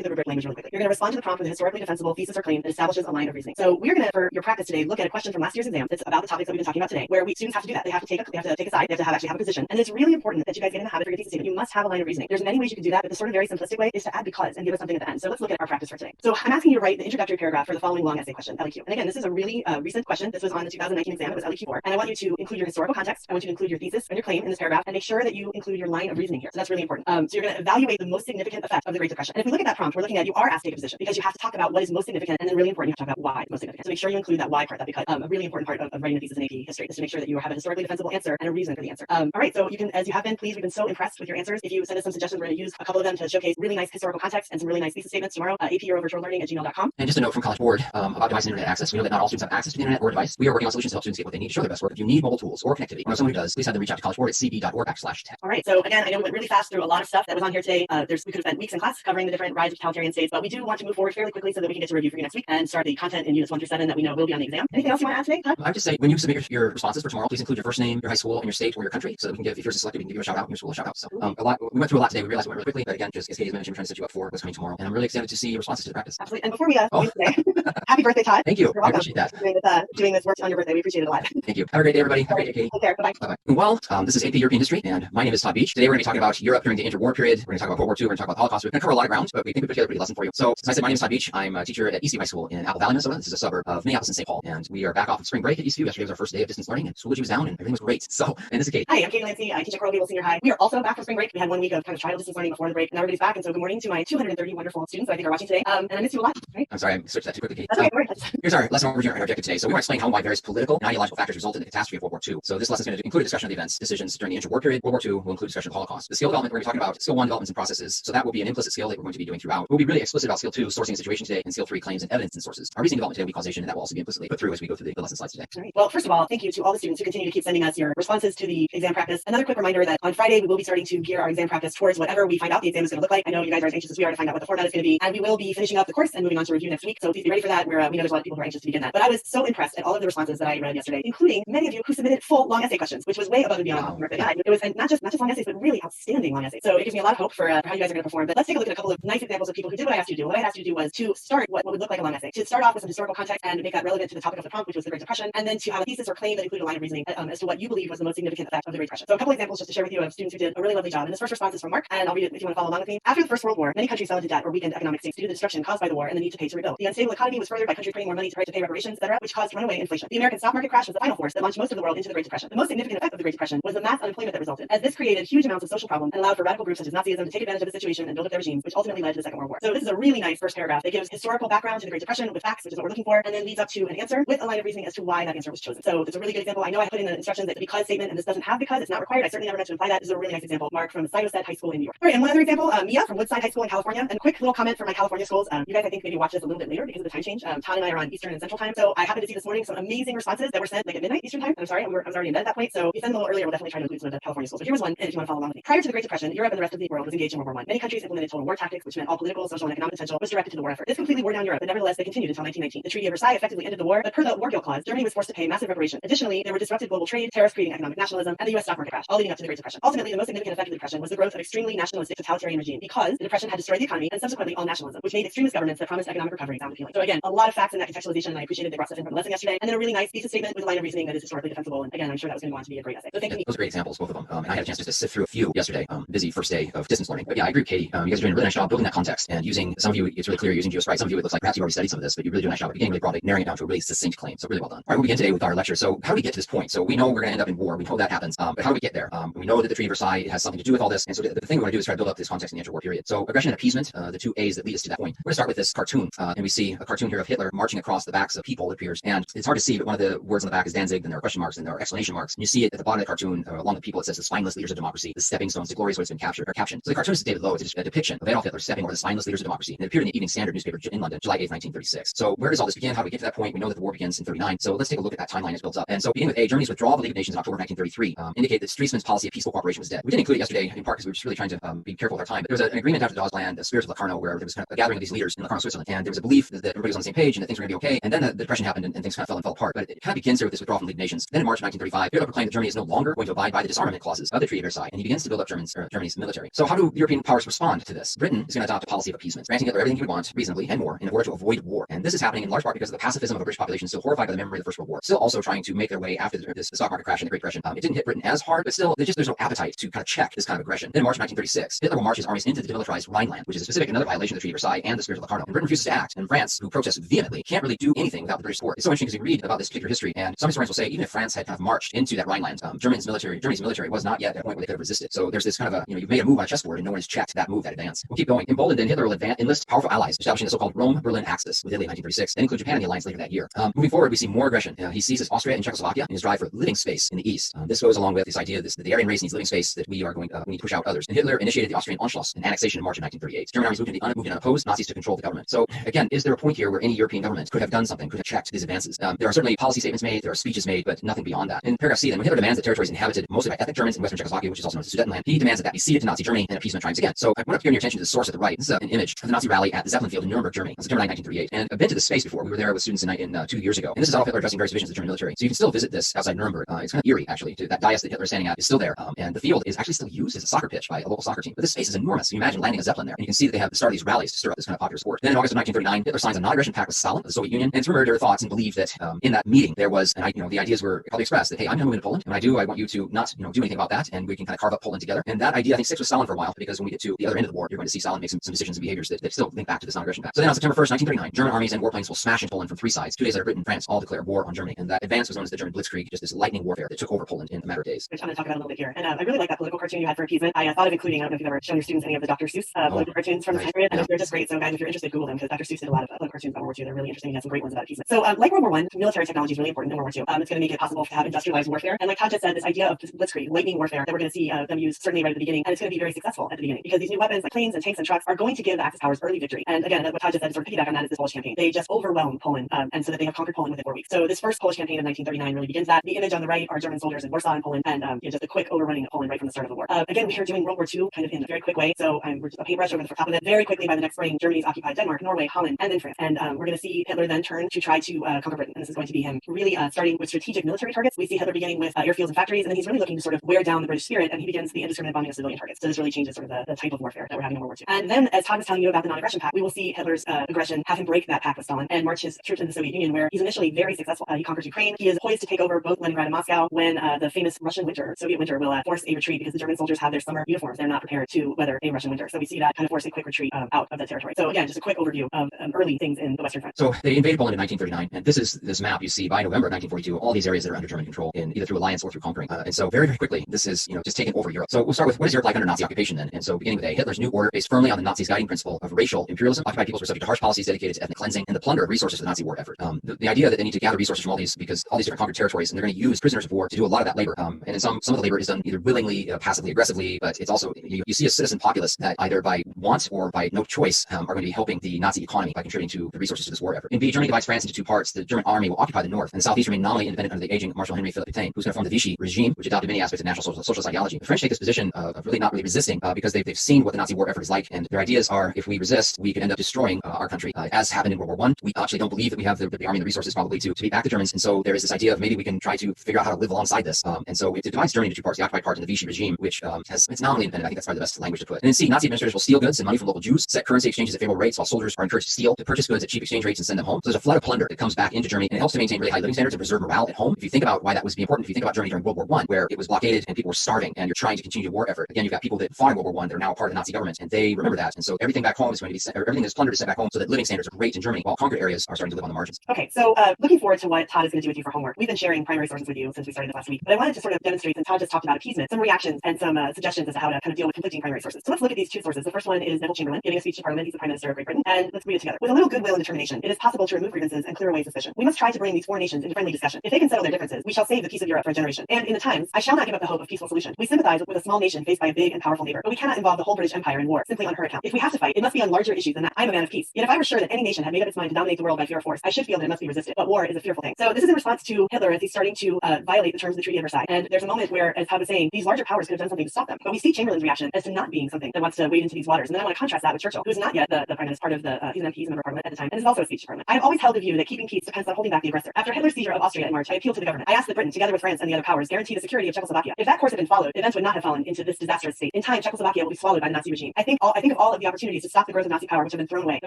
at the rubric language really quickly. You're going to respond to the prompt with a historically defensible thesis or claim that establishes a line of reasoning. So we're going to, for your practice today, look at a question from last year's exam that's about the topics that we've been talking about today, where students have to do that. they have to take a side, they have to actually have a position. And it's really important that you guys get in the habit for your thesis statement. You must have a line of reasoning. There's many ways you can do that, but the sort of very simplistic way is to add because and give us something at the end. So let's look at our practice for today. So I'm asking you to write the introductory paragraph for the following long essay question, LEQ. And again, this is a really recent question. This was on the 2019 exam. It was LEQ4. And I want you to include your historical context. I want you to include your thesis and your claim in this paragraph, and make sure that you include your line of reasoning here. So that's really important. So you're going to evaluate the most significant effect of the Great Depression. And if we look at that prompt, we're looking at you are asked to take a position because you have to talk about what is most significant, and then really important, you have to talk about why it's most significant. So make sure you include that why part, that because a really important part of writing a thesis in AP history is to make sure that you have a historically defensible answer and a reason for the answer. All right, so you can, as you have been, please, we've been so impressed with your answers. If you send us some suggestions, we're going to use a couple of them to showcase really nice historical context and some really nice thesis statements tomorrow. ap@gmail.com. And just a note from College Board about device and internet access. We know that not all students have access to the internet or device. We are working on solutions to help students get what they need to show their best work. If you need mobile tools or connectivity, or know someone who does, please have them reach out to College Board at cb.org/tech. All right, so again, I know we went really fast through a lot of stuff that was on here today. We could have spent weeks in class covering the different rise of totalitarian states, but we do want to move forward fairly quickly so that we can get to review for you next week and start the content in units 1 through 7 that we know will be on the exam. Anything else you want to add today? I would just say, when you submit your responses for tomorrow, please include your first name, your high school, and your state or your country, so that we can give, if yours is selected, we can give you a shout out, and your school a shout out. So we went through a lot today. We realized we went really quickly, but again, just as Katie mentioned, we're trying to set you up for what's coming tomorrow, and I'm really excited to see your responses to the practice. Absolutely. And before we today, happy birthday, Todd. Thank you. You're welcome. I appreciate that. Doing this work on your birthday. We appreciate it a lot. Thank you. Have a great day, everybody. Have a great day, Katie. Take care. Bye-bye. Bye-bye. Well, this is AP European History, and my name is Todd Beach. Today we're going to be talking about Europe during the interwar period. We're going to talk about World War II. We're going to talk about the Holocaust. We're going to cover a lot of ground, but we think we put together a pretty lesson for you. So, since I said my name is Todd Beach, I'm a teacher at Eastview High School in Apple Valley, Minnesota. This is a suburb of Minneapolis and St. Paul, and we are back off of spring break at Eastview. Yesterday was our first day of distance learning, and Schoology was down, and everything was great. So, and this is Kate. Hi, I'm Katie Lancey. I teach at Coral Gables Senior High. We are also back from spring break. We had 1 week of kind of trial distance learning before the break, and now everybody's back. And so, good morning to my 230 wonderful students that I think are watching today. And I miss you a lot. Right? I'm sorry, I switched that too quickly, Kate. That's okay. Here's our lesson overview and objective today. So we want to explain how and why various political and ideological factors resulted in the catastrophe of World War II. So this lesson is going to include a discussion of the events, decisions during the interwar period. World War II will include discussion of the Holocaust. The skill development, we're going to be talking about skill 1, developments and processes. So that will be an implicit skill that we're going to be doing throughout. We'll be really explicit about skill 2, sourcing and situation today, and skill 3, claims and evidence and sources. Our reasoning development today will be causation, and that will also be implicitly put through as we go through the lesson slides today. All right. Well, first of all, thank you to all the students who continue to keep sending us your responses to the exam practice. Another quick reminder that on Friday, we will be starting to gear our exam practice towards whatever we find out the exam is going to look like. I know you guys are as anxious as we are to find out what the format is going to be, and we will be finishing up the course and moving on to review next week. So please be ready for that. We know there's a lot of people who are anxious to begin that. But I was so impressed at all of the responses that I read yesterday, including many of you who submitted full long essay questions, which was way above and beyond. Wow. Yeah, it was not just long essays, but really outstanding long essays. So it gives me a lot of hope for how you guys are going to perform. But let's take a look at a couple of nice examples of people who did what I asked you to do. What I asked you to do was to start what would look like a long essay. To start off with some historical context and make that relevant to the topic of the prompt, which was the Great Depression, and then to have a thesis or claim that included a line of reasoning as to what you believe was the most significant effect of the Great Depression. So a couple examples just to share with you of students who did a really lovely job. And this first response is from Mark, and I'll read it if you want to follow along with me. After the First World War, many countries fell into debt or weakened economic states due to the destruction caused by the war and the need to pay to rebuild. The unstable economy was furthered by countries paying more money to pay reparations, etc., which caused runaway inflation. The American stock market crash was the final force that launched most of the world into the Great Depression. The most significant effect of the Great Depression was the mass unemployment that resulted, as this created huge amounts of social problems and allowed for radical groups such as Nazism to take advantage of the situation and build up their regimes, which ultimately led to the Second World War. So this is a really nice first paragraph that gives historical background to the Great Depression with facts, which is what we're looking for, and then leads up to an answer with a line of reasoning as to why that answer was chosen. So it's a really good example. I know I put in the instructions that the because statement, and this doesn't have because, it's not required. I certainly never meant to imply that. This is a really nice example. Mark from Sidosted High School in New York. All right, and one other example, Mia from Woodside High School in California. And a quick little comment from my California schools. You guys, I think, maybe watch this a little bit later because of the time change. Todd and I are on Eastern and Central time. So I happened to see this morning some amazing responses that were sent like at midnight Eastern time. I'm sorry, I was already in bed at that point. So if you send them a little earlier, we'll definitely try to include some of the California schools. So here was one, and if you want to follow along with me. Prior to the Great Depression, Europe and the rest of the world was engaged in World War I. Many countries implemented total war tactics, which meant all political, social, and economic potential was directed to the war effort. This completely wore down Europe, but nevertheless they continued until 1919. The Treaty of Versailles effectively ended the war, but per the War Guild Clause, Germany was forced to pay massive reparations. Additionally, there were disrupted global trade, tariffs creating economic nationalism, and the U.S. stock market crash, all leading up to the Great Depression. Ultimately, the most significant effect of the Depression was the growth of extremely nationalistic totalitarian regime, because the Depression had destroyed the economy and subsequently all nationalism, which made extremist governments that promised economic recovery sound appealing. So again, a lot of facts in that contextualization, and I appreciated they brought stuff in from the lesson yesterday, and then a really nice thesis statement with a line of reasoning that is historically defensible. And again, I'm sure that was going to go on to be a great essay. So thank you. Those are great examples, both of them. And I had a chance just to sift through a few yesterday. Busy first day of distance learning. But yeah, I agree with Katie. You guys are doing a really nice job building that context and using, some of you, it's really clear you're using GeoSprite. Some of you, it looks like perhaps you already studied some of this, but you really do a nice job at beginning really broadly narrowing it down to a really succinct claim. So really well done. All right, we'll begin today with our lecture. So how do we get to this point? So we know we're going to end up in war. We know that happens. But how do we get there? We know that the Treaty of Versailles has something to do with all this. And so the thing we want to do is try to build up this context in the interwar period. So aggression and appeasement, the two A's that lead us to that point. We're going to start with this cartoon. And we see a cartoon here of Hitler marching across the backs of people, it appears. And it's hard to see, but one of the words on the back is Danzig, and there are question marks and there are exclamation marks. And you see it at the bottom of the cartoon, along the people, it says the spineless leaders of democracy, the stepping stones to glory, so it's been captured or captioned. So the cartoonist is David Lowe. It's a depiction of Adolf Hitler stepping over the spineless leaders of democracy. And it appeared in the Evening Standard newspaper in London, July 8th, 1936. So where does all this begin? How do we get to that point? We know that the war begins in 39. So let's take a look at that timeline as it builds up. And so beginning with A, Germany's withdrawal of the League of Nations in October 1933 indicate that Streseman's policy of peaceful cooperation was dead. We didn't include it yesterday in part because we were just really trying to be careful with our time. But there was an agreement after the Dawes Plan, the Spirits of Locarno, where there was kind of a gathering of these leaders in Locarno, Switzerland, and there was a belief that everybody was on the same page and that things were going to be okay. And then the Depression happened and things kind of fell apart. But it kind of begins here with this withdrawal from the League of Nations. Then in March 1935, Hitler proclaimed that Germany is no longer going to abide by the disarmament clauses of the Treaty of Versailles, and he begins to build up Germany's military. So how do European powers respond to this? Britain is going to adopt a policy of appeasement, granting Hitler everything he would want reasonably and more in order to avoid war. And this is happening in large part because of the pacifism of a British population still horrified by the memory of the First World War, still also trying to make their way after the stock market crash and the Great Depression, it didn't hit Britain as hard, but still, there's no appetite to kind of check this kind of aggression. Then in March 1936, Hitler will march his armies into the demilitarized Rhineland, which is a specific another violation of the Treaty of Versailles and the spirit of Locarno. And Britain refuses to act, and France, who protests vehemently, can't really do anything without the British support. It's so interesting because you read about this particular history, and some historians will say even if France had kind of marched into that Rhineland, Germany's military was not yet at a point where they could have resisted. So there's this kind of you've made a move on a chessboard and no one has checked that move, that advance. We'll keep going. Emboldened, then Hitler will enlist powerful allies, establishing the so-called Rome-Berlin axis with Italy in 1936, and include Japan in the alliance later that year. Moving forward, we see more aggression. He seizes Austria and Czechoslovakia in his drive for living space in the East. This goes along with this idea that the Aryan race needs living space, that we need to push out others. And Hitler initiated the Austrian Anschluss and annexation in March of 1938. German armies moved in unopposed, Nazis to control the government. So again, is there a point here where any European government could have done something, could have checked these advances? There are certainly policy statements made, there are speeches made, but nothing beyond that. In paragraph C, then, when Hitler demands that territories inhabited mostly by ethnic Germans in Western Czechoslovakia, which is also known as Sudetenland, he demands that be ceded to Nazi Germany and appeasement triumphs again. So I want to turn your attention to the source at the right. This is an image of the Nazi rally at the Zeppelin Field in Nuremberg, Germany, on September 9, 1938. And I've been to this space before. We were there with students in 2 years ago. And this is Adolf Hitler addressing various divisions of the German military. So you can still visit this outside Nuremberg. It's kind of eerie, actually. That dais that Hitler is standing at is still there. And the field is actually still used as a soccer pitch by a local soccer team. But this space is enormous. You imagine landing a Zeppelin there. And you can see that they have the start of these rallies to stir up this kind of popular sport. Then in August of 1939, Hitler signs a non-aggression pact with Stalin, the Soviet Union. And it's rumored there are thoughts and believed that in that meeting there was, the ideas were probably expressed that, hey, I'm going to move into Poland. And I want you to not, do anything about that. And we can kind of carve up Poland together. And that idea, I think, sticks with Stalin for a while, because when we get to the other end of the war, you're going to see Stalin make some decisions and behaviors that still link back to this non-aggression pact. So then on September 1st, 1939, German armies and warplanes will smash into Poland from 3 sides. 2 days later, Britain and France all declare war on Germany. And that advance was known as the German Blitzkrieg, just this lightning warfare that took over Poland in a matter of days. Which I'm going to talk about a little bit here. And I really like that political cartoon you had for appeasement. I thought of including, I don't know if you've ever shown your students any of the Dr. Seuss political cartoons from the time period. And they're just great. So guys, if you're interested, Google them, because Dr. Seuss did a lot of political cartoons about World War II. They're really interesting. He has some great ones about appeasement. So like World War I, military technology is really important in World War II. It's going to make it possible to have industrialized warfare. And like Todd just said, this idea of blitzkrieg, lightning warfare, that we're going to see them use certainly right at the beginning. And it's going to be very successful at the beginning, because these new weapons like planes and tanks and trucks are going to give the Axis powers early victory. And again, what Todd just said, sort of piggyback on that, is this Polish campaign. They just overwhelm Poland, and so that they have conquered Poland within 4 weeks. So this first Polish campaign of 1939 really begins that. The image on the right are German soldiers in Warsaw and Poland, and just a quick overrunning of Poland right from the start of the war. Again, we are doing World War II kind of in a very quick way. So we're just a paintbrush over the top of it. Very quickly, by the next spring, Germany's occupied Denmark, Norway, Holland, and then France. And we're going to see Hitler then turn to try to conquer Britain. And this is going to be him really starting with strategic military targets. We see Hitler beginning with airfields and factories, and then he's really looking to sort of wear down the British spirit, and he begins the indiscriminate bombing of civilian targets. So this really changes sort of the type of warfare that we're having in World War II. And then, as Todd was telling you about the non-aggression pact, we will see Hitler's aggression have him break that pact with Stalin and march his troops into the Soviet Union, where he's initially very successful. He conquers Ukraine. He is poised to take over both Leningrad and Moscow when the famous Russian winter, Soviet winter, will force a retreat, because the German soldiers have their summer uniforms. They're not prepared to weather a Russian winter. So we see that kind of force a quick retreat out of the territory. So again, just a quick overview of early things in the Western Front. So they invaded Poland in 1939, and this is this map you see by November of 1942, all these areas that are under German control, in either through alliance or through conquering. And so very, very quickly, this is just taken over Europe. So we'll start with, what is Europe like under Nazi occupation then? And so beginning with Hitler's new order, based firmly on the Nazis' guiding principle of racial imperialism. Occupied peoples were subject to harsh policies dedicated to ethnic cleansing and the plunder of resources for the Nazi war effort. The idea that they need to gather resources from all these different conquered territories, and they're going to use prisoners of war to do a lot of that labor. And in some of the labor is done either willingly, passively, aggressively, but it's also, you see a citizen populace that either by want or by no choice are going to be helping the Nazi economy by contributing to the resources to this war effort. In B, Germany divides France into 2 parts. The German army will occupy the north, and the southeast remain nominally independent under the aging Marshal Henry Philippe Pétain, who's going to form the Vichy regime, which adopted many aspects of National Socialist ideology. The French take this position of really not really resisting, because they've seen what the Nazi war effort is like, and their ideas are, if we resist, we could end up destroying our country, as happened in World War I. We actually don't believe that we have the army and the resources probably to beat back the Germans, and so there is this idea of maybe we can try to figure out how to live alongside this. And so it divides Germany into 2 parts: the occupied part and the Vichy regime, which it's nominally independent. I think that's probably the best language to put. And then C, Nazi administrators will steal goods and money from local Jews, set currency exchanges at favorable rates, while soldiers are encouraged to steal, to purchase goods at cheap exchange rates and send them home. So there's a flood of plunder that comes back into Germany, and it helps to maintain really high living standards and preserve morale at home. If you think about why that was important, if you think about Germany during World War I, where it was blockaded and people were starving, and you're trying to continue the war effort, again, you've got people that fought in World War I that are now a part of the Nazi government, and they remember that. And so everything back home is going to be sent, or everything that's plundered is sent back home, so that living standards are great in Germany, while conquered areas are starting to live on the margins. Okay, so looking forward to what Todd is going to do with you for homework. We've been sharing primary sources with you since we started this last week, but I wanted to sort of demonstrate, since Todd just talked about appeasement, some reactions and some suggestions as to how to kind of deal with conflicting primary sources. So let's look at these 2 sources. The first one is Neville Chamberlain giving a speech to Parliament. He's the Prime Minister of Great Britain, and let's read it together. With a little goodwill and determination, it is possible to remove grievances and clear away suspicion. We must try to bring these 4 nations into friendly discussion. If they can settle their differences, we shall save the peace of Europe for a generation. And in the times, I shall not give up the hope of peaceful solution. We sympathize with a small nation faced by a big and powerful neighbor, but we cannot involve the whole British Empire in war simply on her account. If we have to fight, it must be on larger issues than that. I am a man of peace. Yet if I were sure that any nation had made up its mind to dominate the world by fear or force, I should feel that it must be resisted. But war is a fearful thing. So this is in response to Hitler as he's starting to violate the terms of the Treaty of Versailles. And there's a moment where, as Todd was saying, these larger powers could have done something to stop them. But we see Chamberlain's reaction as to not being something that wants to wade into these waters And then I want to contrast that with Churchill, who's not yet the prime minister, part of the, he's an MP, he's a member of parliament at the time, and is also a speech department. I've always held the view that keeping peace depends on holding back the aggressor. After Hitler's seizure of Austria in March, I appealed to the government. I asked that Britain, together with France and the other powers, guarantee the security of Czechoslovakia. If that course had been followed, events would not have fallen into this disastrous state. In time, Czechoslovakia will be swallowed by the Nazi regime. I think of all of the opportunities to stop the growth of Nazi power which have been thrown away. The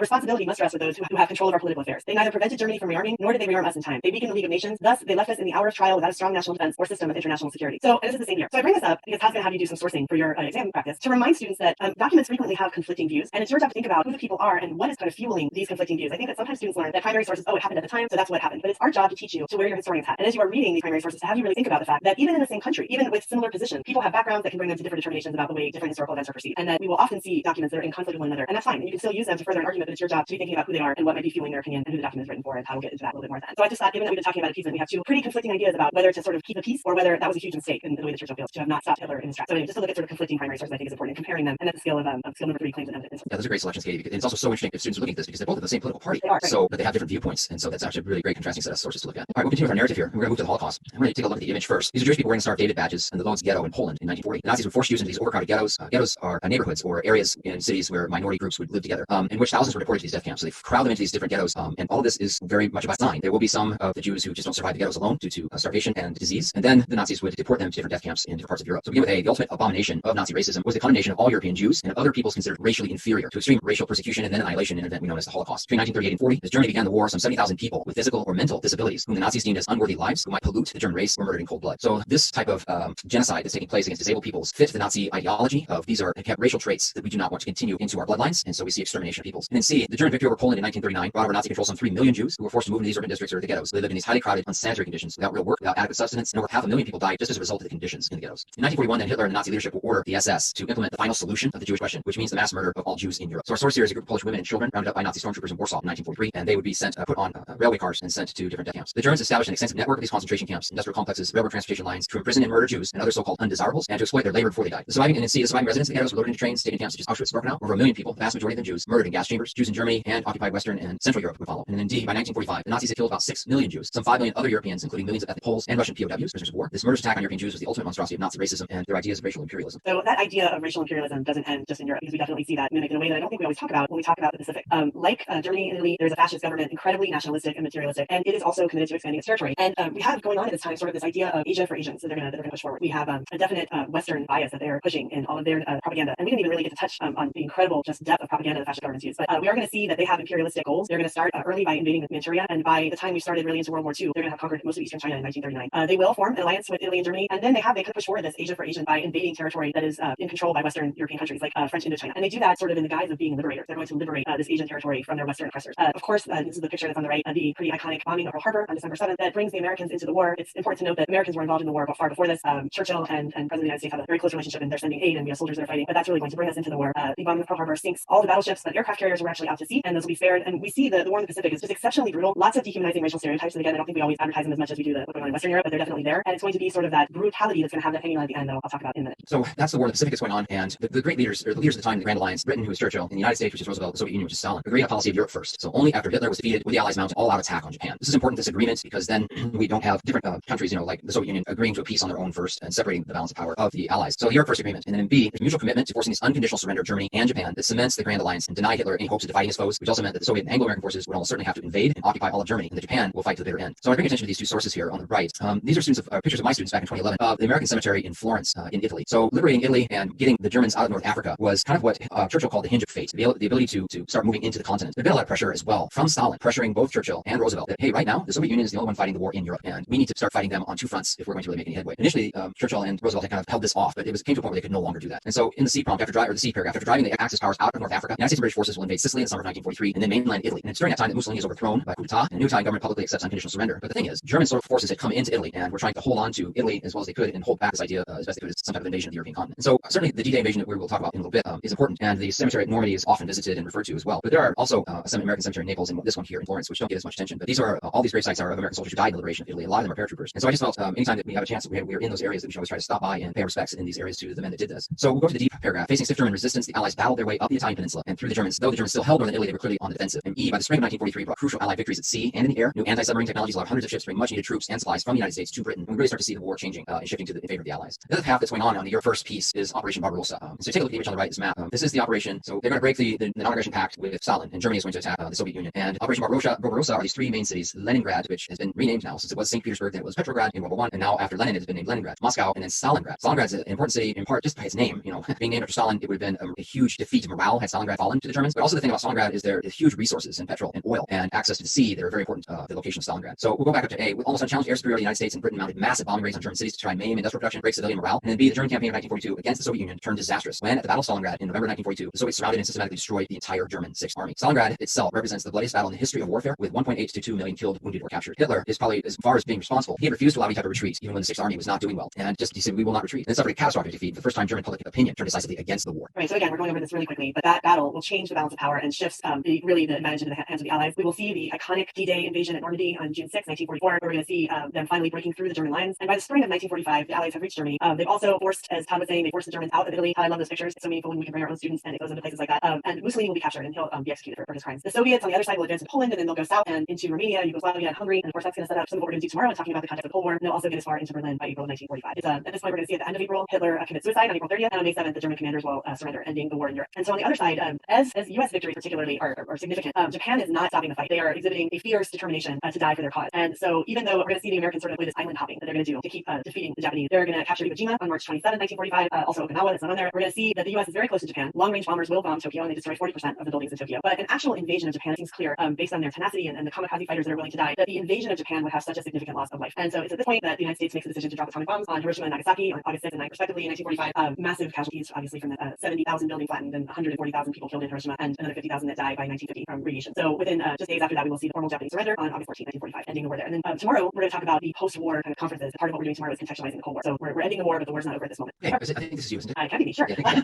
responsibility must rest with those who have control of our political affairs. They neither prevented Germany from rearming, nor did they rearm us in time. They weakened the League of Nations. Thus, they left us in the hour of trial without a strong national defense or system of international security. So, and this is the same here. So I bring this up because Pat's going to have you do some sourcing for your exam practice to remind students that documents frequently have conflicting views, and it's your job to think about who the people are and what is kind of fueling these conflicting views. I think that sometimes students learn that primary sources, oh, it happened at the time, so that's what happened. But it's our job to teach you to wear your historian's hat. And as you are reading these primary sources, to have you really think about the fact that even in the same country, even with similar positions, people have backgrounds that can bring them to different determinations about the way different historical events are perceived, and that we will often see documents that are in conflict with one another, and that's fine. And you can still use them to further an argument, but it's your job to be thinking about who they are and what might be fueling their opinion and who the document is written for, and how we'll get into that a little bit more then. So I just thought, given that we've been talking about appeasement, we have two pretty conflicting ideas about whether to sort of keep the peace or whether that was a huge mistake in the way that Churchill feels to have not stopped Hitler in his tracks. So anyway, just to look at sort of conflicting primary sources, I think is important, and comparing them, and that's the skill of skill number 3, claims and evidence. Yeah, those are great selections, Katie. And it's also so interesting if students are looking at this because they're both of the same political party. They are, right. So, but they have different viewpoints. And so that's actually a really great contrasting set of sources to look at. All right, we'll continue with our narrative here. We're going to move to the Holocaust. I'm going to take a look at the image first. These are Jewish people wearing Star of David badges in the Lodz ghetto in Poland in 1940. The Nazis would force Jews into these overcrowded ghettos. Ghettos are neighborhoods or areas in cities where minority groups would live together, in which thousands were deported to these death camps. So they crowd them into these different ghettos. And all of this is very much by design. There will be some of the Jews who just don't survive the ghettos alone due to starvation and disease. And then the Nazis would deport them to different death camps in different parts of Europe. So we begin with the ultimate abomination of Nazi racism was the condemnation of all European Jews and of other peoples considered racially inferior to extreme racial persecution and then annihilation in an event we know as the Holocaust. Between 1938 and 40, as Germany began the war, some 70,000 people with physical or mental disabilities, whom the Nazis deemed as unworthy lives, who might pollute the German race, were murdered in cold blood. So this type of genocide that's taking place against disabled peoples fit the Nazi ideology of these are racial traits that we do not want to continue into our bloodlines, and so we see extermination of peoples. And then C, the German victory over Poland in 1939 brought over Nazi control some 3 million Jews who were forced to move into these urban districts or the ghettos. They lived in these highly crowded, unsanitary conditions without real work, without adequate sustenance, and over 500,000 people died just as a result of the conditions in the ghettos. In 1941, then Hitler and the Nazi leadership will order the SS to implement the final solution of the Jewish question, which means the mass murder of all Jews in Europe. So our source here is a group of Polish women and children rounded up by Nazi stormtroopers in Warsaw in 1943, and they would be sent, put on railway cars and sent to different death camps. The Germans established an extensive network of these concentration camps, industrial complexes, railroad transportation lines to imprison and murder Jews and other so-called undesirables, and to exploit their labor before they died. The surviving residents of the ghettos were loaded into trains, stayed in camps such as Auschwitz, Birkenau. Over 1 million people, the vast majority of them Jews, murdered in gas chambers. Jews in Germany and occupied Western and Central Europe would follow. And then indeed, by 1945, the Nazis had killed about 6 million Jews, some 5 million other Europeans, including millions of ethnic Poles and Russian POWs, prisoners of war. This murderous attack on European Jews was the ultimate monstrosity of Nazi racism and their ideas of racial imperialism. So that idea of racial imperialism doesn't end just in Europe, because we definitely see that mimicked in a way that I don't think we always talk about when we talk about the Pacific. Like Germany and Italy, there's a fascist government, incredibly nationalistic and materialistic, and it is also committed to expanding its territory. And we have going on at this time sort of this idea of Asia for Asians that they're going to push forward. We have a definite Western bias that they're pushing in all of their propaganda, and we didn't even really get to touch on the incredible just depth of propaganda the fascist governments use. But we are going to see that they have imperialistic goals. They're going to start early by invading Manchuria, and by the time we started really into World War II, they're going to have conquered most of Eastern China in 1939. They will form an alliance with Italy and Germany, and then they could push forward this Asia for Asian by invading territory that is in control by Western European countries like French Indochina. And they do that sort of in the guise of being liberators. They're going to liberate this Asian territory from their Western oppressors. Of course, this is the picture that's on the right, the pretty iconic bombing of Pearl Harbor on December 7th that brings the Americans into the war. It's important to note that Americans were involved in the war far before this. Churchill and President of the United States have a very close relationship, and they're sending aid, and we have soldiers that are fighting. But that's really going to bring us into the war. The bombing of Pearl Harbor sinks all the battleships, but aircraft carriers were actually out to sea, and those will be spared. And we see the war in the Pacific is just exceptionally brutal. Lots of dehumanizing racial stereotypes. And again, I don't think we always advertise them as much as we do what's going on in Western Europe, but they're definitely there. And it's going to be sort of that brutality that's going to have that hanging on at the end that I'll talk about in a minute. So that's the war in the Pacific that's going on, and the great leaders, or the leaders of the time, the Grand Alliance, Britain, who was Churchill, and the United States, which is Roosevelt, the Soviet Union, which is Stalin, agreed on a policy of Europe first. So only after Hitler was defeated would the Allies mount an all-out attack on Japan. This is important disagreement because then we don't have different countries, like the Soviet Union, agreeing to a peace on their own first and separating the balance of power of the Allies. So the Europe first agreement, and then in B, there's mutual commitment to forcing this unconditional surrender of Germany and Japan that cements the Grand Alliance and deny Hitler any hopes of dividing his foes, which also meant that the Soviet and Anglo-American forces would almost certainly have to invade and occupy all of Germany, and that Japan will fight to the bitter end. So I bring attention to these two sources here on the right. These are pictures of my students back in 2011 of the American cemetery in Florence, in Italy. So liberating Italy and getting the Germans out of North Africa was kind of what Churchill called the hinge of fate, the ability to start moving into the continent. There'd been a lot of pressure as well from Stalin, pressuring both Churchill and Roosevelt that, hey, right now, the Soviet Union is the only one fighting the war in Europe, and we need to start fighting them on two fronts if we're going to really make any headway. Initially, Churchill and Roosevelt had kind of held this off, but it came to a point where they could no longer do that. And so in the C prompt, the C paragraph, after driving the Axis powers out of North Africa, the United States and British forces will invade Sicily in the summer of 1943, and then mainland Italy. And it's during that time that Mussolini is overthrown by coup d'etat, and the new Italian government publicly accepts unconditional surrender. But the thing is, German forces had come into Italy and were trying to hold on to Italy as well as they could and hold back this idea as best they could as some type of invasion of the European continent. And so certainly the D-Day invasion that we will talk about in a little bit is important, and the cemetery at Normandy is often visited and referred to as well. But there are also a American cemetery in Naples and this one here in Florence, which don't get as much attention. But these are all these grave sites are of American soldiers who died in the liberation of Italy. A lot of them are paratroopers. And so I just felt anytime that we have a chance that we're in those areas, that we should always try to stop by and pay our respects in these areas to the men that did this. So we'll go to the D paragraph. Facing stiff German resistance, the Allies battled their way up the Italian peninsula and through the Germans. Though the Germans still held northern Italy, they were clearly on the defensive. And E, by the spring of 1943, brought crucial Allied victories at sea and in the air. New anti-submarine technologies allowed hundreds of ships to bring much needed troops and supplies from the United States to Britain. And we really start to see the war changing and shifting in favor of the Allies. The other path that's going on the Europe First piece is Operation Barbarossa. So take a look at the image on the right, this map. This is the operation. So they're going to break the non-aggression pact with Stalin, and Germany is going to attack the Soviet Union. And Operation Barbarossa are these three main cities: Leningrad, which has been renamed now since it was St. Petersburg, then it was Petrograd in World War I, and now after Lenin it has been named Leningrad, Moscow, and then Stalingrad. Stalingrad is an important city in part just by its name. Being named after Stalin, it would have been a huge defeat to morale had Stalingrad fallen to the Germans. But also the thing about Stalingrad is there is huge resources in petrol and oil and access to the sea that are very important to the location of Stalingrad. So we'll go back up to A. With almost unchallenged air superiority, the United States and Britain mounted massive bombing raids on German cities to try and maim industrial production, break civilian morale. And then B. The German campaign of 1942 against the Soviet Union turned disastrous when, at the Battle of Stalingrad in November 1942, the Soviets surrounded and systematically destroyed the entire German Sixth Army. Stalingrad itself represents the bloodiest battle in the history of warfare, with 1.8 to 2 million killed, wounded, or captured. Hitler is probably, as far as being responsible, he had refused to allow any type of retreat, even when the Sixth Army was not doing well. And he said, we will not retreat. And it suffered a catastrophic defeat. The first time German public opinion turned decisively against the war. Right, so again, we're going over this really quickly, but that battle will change the balance of power and shifts really the advantage into the hands of the Allies. We will see the iconic D-Day invasion at Normandy on June 6, 1944, where we're going to see them finally breaking through the German lines. And by the spring of 1945, the Allies have reached Germany. They've also forced, as Todd was saying, they forced the Germans out of Italy. I love those pictures. It's so meaningful when we can bring our own students and it goes into places like that. And Mussolini will be captured and he'll be executed for his crimes. The Soviets on the other side will advance to Poland, and then they'll go south and into Romania, Yugoslavia, and Hungary. And of course, that's going to set up some of what we're going to do tomorrow and talking about the context of the Cold War. And they'll also get as far into Berlin by April 1945. At this point, we're going to see at the end of April, Hitler commits suicide on April 30th, and on May 7th, the German commanders will surrender, ending the war in Europe. And so on the other side, as U.S. victories particularly are significant, Japan is not stopping the fight. They are exhibiting a fierce determination to die for their cause. And so even though we're going to see the Americans sort of play this island hopping that they're going to do to keep defeating the Japanese, they're going to capture Iwo Jima on March 27, 1945, also Okinawa, that's not on there. We're going to see that the U.S. is very close to Japan. Long-range bombers will bomb Tokyo, and they destroy 40% of the buildings in Tokyo. But an actual invasion of Japan seems clear, based on their tenacity and the kamikaze fighters that are willing to die, that the invasion of Japan would have such a significant loss of life. And so it's at this point that the United States makes the decision to drop atomic bombs on Hiroshima and Nagasaki on August 6 and 9 respectively in 1945. Massive casualties, obviously, from the 70,000 building flattened and 140,000 people killed in Hiroshima, and another 50,000 that died by 1950 from radiation. So within just days after that, we will see the formal Japanese surrender on August 14, 1945, ending the war there. And then tomorrow, we're going to talk about the post-war kind of conferences. Part of what we're doing tomorrow is contextualizing the Cold War. So we're ending the war, but the war's not over at this moment. Okay, I think this is you, isn't it? I can be, sure. Yeah,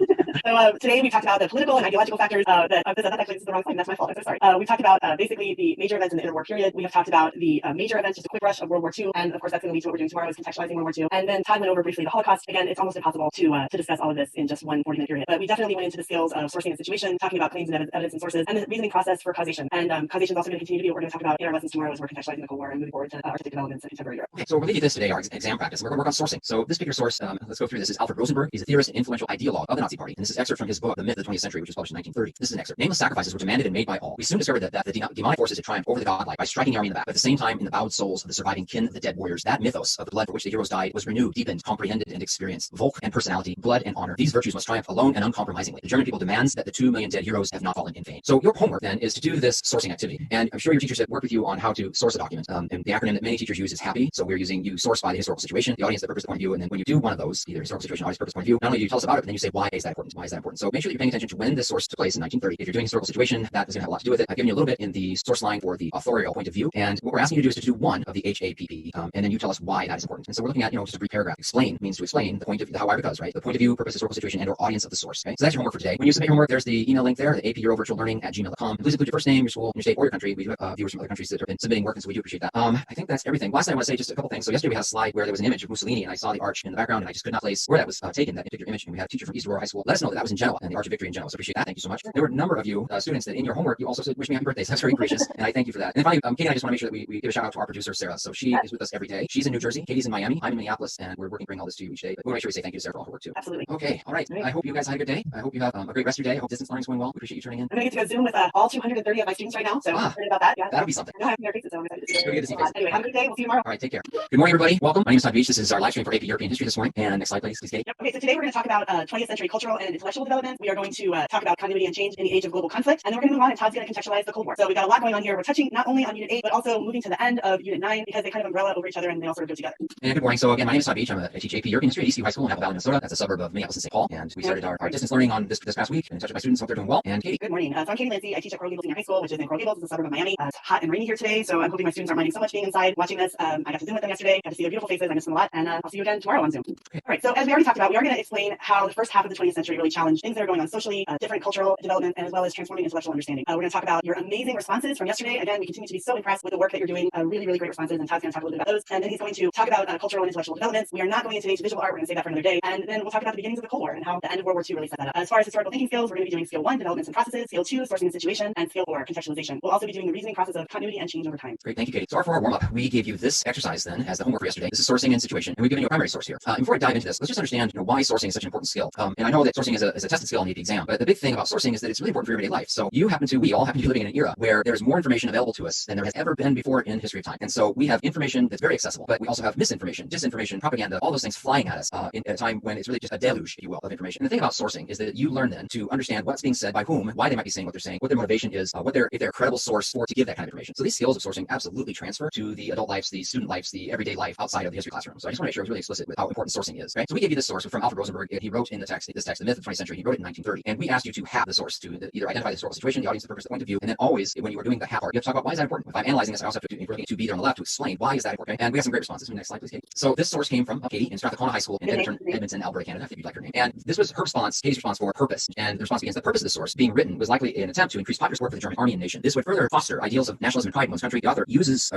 So today we talked about the political and ideological factors this is the wrong slide. That's my fault. I'm so sorry. We've talked about basically the major events in the interwar period. We have talked about the major events, just a quick rush of World War II, and of course that's going to lead to what we're doing tomorrow is contextualizing World War II. And then Todd went over briefly the Holocaust. Again, it's almost impossible to discuss all of this in just one 40-minute period, but we definitely went into the skills of sourcing and situation, talking about claims and evidence and sources, and the reasoning process for causation. And causation is also going to continue to be what we're going to talk about in our lessons tomorrow as we're contextualizing the Cold War and moving forward to artistic developments in contemporary Europe. Okay, so we're going to do this today, our exam practice. We're going to work on sourcing. So this particular source, let's go through this, is Alfred Rosenberg. He's a theorist and influential ideologue of the Nazi Party. And this is excerpt from his book, The Myth of the 20th Century, which was published in 1930. This is an excerpt. Nameless sacrifices were demanded and made by all. We soon discovered that the demonic forces had triumphed over the godlike by striking the army in the back. But at the same time, in the bowed souls of the surviving kin of the dead warriors, that mythos of the blood for which the heroes died was renewed, deepened, comprehended, and experienced. Volk and personality, blood and honor. These virtues must triumph alone and uncompromisingly. The German people demands that the 2 million dead heroes have not fallen in vain. So your homework then is to do this sourcing activity. And I'm sure your teachers have worked with you on how to source a document. And the acronym that many teachers use is HAPPY. So we're using you source by the historical situation, the audience, the purpose, the point of view. And then when you do one of those, either historical situation, audience, purpose, point of view, not only do you tell us about it, but then you say, why is that important? Why is that important? So make sure that you're paying attention to when this source took place in 1930. If you're doing historical situation, that is going to have a lot to do with it. I've given you a little bit in the source line for the authorial point of view. And what we're asking you to do is to do one of the HAPP. And then you tell us why that is important. And so we're looking at, just a brief paragraph. Explain means to explain the point of the how, why, because, right? The point of view, purpose, historical situation, and or audience of the source. Okay? So that's your homework for today. When you submit your homework, there's the email link there, the apeurovirtuallearning@gmail.com. Please include your first name, your school, your state, or your country. We do have viewers from other countries that have been submitting work, and so we do appreciate that. I think that's everything. Last thing I want to say just a couple things. So yesterday we had a slide where there was an image of Mussolini, and I saw the arch in the background, and I just could not place where that was taken, that particular image. And we had a teacher from East Aurora High School let us know that that was in Genoa, and the Arch of Victory in Genoa. So appreciate that. Thank you so much. There were a number of you students that in your homework you also said wish me happy birthday. So that's very gracious, and I thank you for that. And finally, Katie, I just want to make sure that we give a shout out to our producer Sarah. So she is with us every day. She's in New Jersey. Katie's in Miami. I'm in Minneapolis, and we're working to bring all this to you each day. But we want to make sure we say thank you to Sarah for all her work too. Absolutely. Okay. All right. I hope you guys had a good day. I hope you have a great rest of your day. I hope distance learning is going well. We appreciate you turning in. I'm going to get to go Zoom with all 230 of my students right now. So I'm excited about that. Yeah. That'll be something. No, I have their faces, so I'm excited to see Good to see faces. Anyway, have a good day. We'll see you tomorrow. All right. Take care. Good morning, everybody. Welcome. My name is Todd Beach. This is our live stream for AP European History this morning. And next slide, please, Katie. Yep. Okay, so today we're going to talk about 20th century cultural and intellectual development. We are going to talk about continuity and change in the age of global conflict. And then we're going to move on, and Todd's going to contextualize the Cold War. So we've got a lot going on here. We're touching not only on Unit 8, but also moving to the end of Unit 9 because they kind of umbrella over each other and they all sort of go together. And good morning. So again, my name is Todd Beach. I teach AP European History at ECU High School in Apple Valley, Minnesota. That's a suburb of Minneapolis and St. Paul. And we started our distance learning on this past week. And in touch with my students, hope they're doing well. And Katie. Good morning. So I'm Katie Lindsay. I teach at Coral Gables Senior High School, which is in Coral Gables. It's a suburb of Miami. It's hot and rainy here today, so I'm hoping my students aren't minding so much being inside watching this. I got to Zoom with them yesterday. Got to see their beautiful faces. I miss them a lot. And I'll see you again tomorrow on Zoom. Okay. All right. So as we already talked about, we are going to explain how the first half of the 20th century really challenged things that are going on socially, different cultural development, and as well as transforming intellectual understanding. We're going to talk about your amazing responses from yesterday. Again, we continue to be so impressed with the work that you're doing. Really, really great responses. And Todd's going to talk a little bit about those. And then he's going to talk about cultural and intellectual developments. We are not going into today visual art. We're going to save that for another day. And then we'll talk about the beginnings of the Cold War and how the end of World War II really set that up. As far as historical thinking skills, we're going to be doing skill 1, developments and processes, skill 2, sourcing and situation, and skill 4, contextualization. We'll also be doing the reasoning process of continuity and change over time. Great, thank you, Katie. So for our warm-up, we gave you this exercise then as the homework for yesterday. This is sourcing and situation, and we've given you a primary source here. And before I dive into this, let's just understand why sourcing is such an important skill. And I know that sourcing is a tested skill on the AP exam. But the big thing about sourcing is that it's really important for everyday life. So we all happen to be living in an era where there's more information available to us than there has ever been before in history of time. And so we have information that's very accessible, but we also have misinformation, disinformation, propaganda, all those things flying at us at a time when it's really just a deluge, if you will, of information. And the thing about sourcing is that you learn then to understand what's being said by whom, why they might be saying what they're saying, what their motivation is, if they're a credible source for to give that kind of information. So these skills of sourcing absolutely transfer to the adult lives, the student lives, the everyday life outside of the history classroom. So I just want to make sure I was really explicit with how important sourcing is. Right? So we gave you this source from Alfred Rosenberg. He wrote in this text, The Myth of the 20th Century. He wrote it in 1930, and we asked you to have the source to either identify the historical situation, the audience, the purpose, the point of view, and then always when you are doing the have part, you have to talk about why is that important. If I'm analyzing this, I also have to be there on the left to explain why is that important. Okay? And we have some great responses. Next slide, please, Katie. So this source came from Katie in Strathcona High School in Edmonton, Alberta, Canada, if you'd like her name. And this was her response, Katie's response for purpose. And the response begins: the purpose of the source being written was likely an attempt to increase popular support for the German army and nation. This would further foster ideals of nationalism and pride in one's country. The author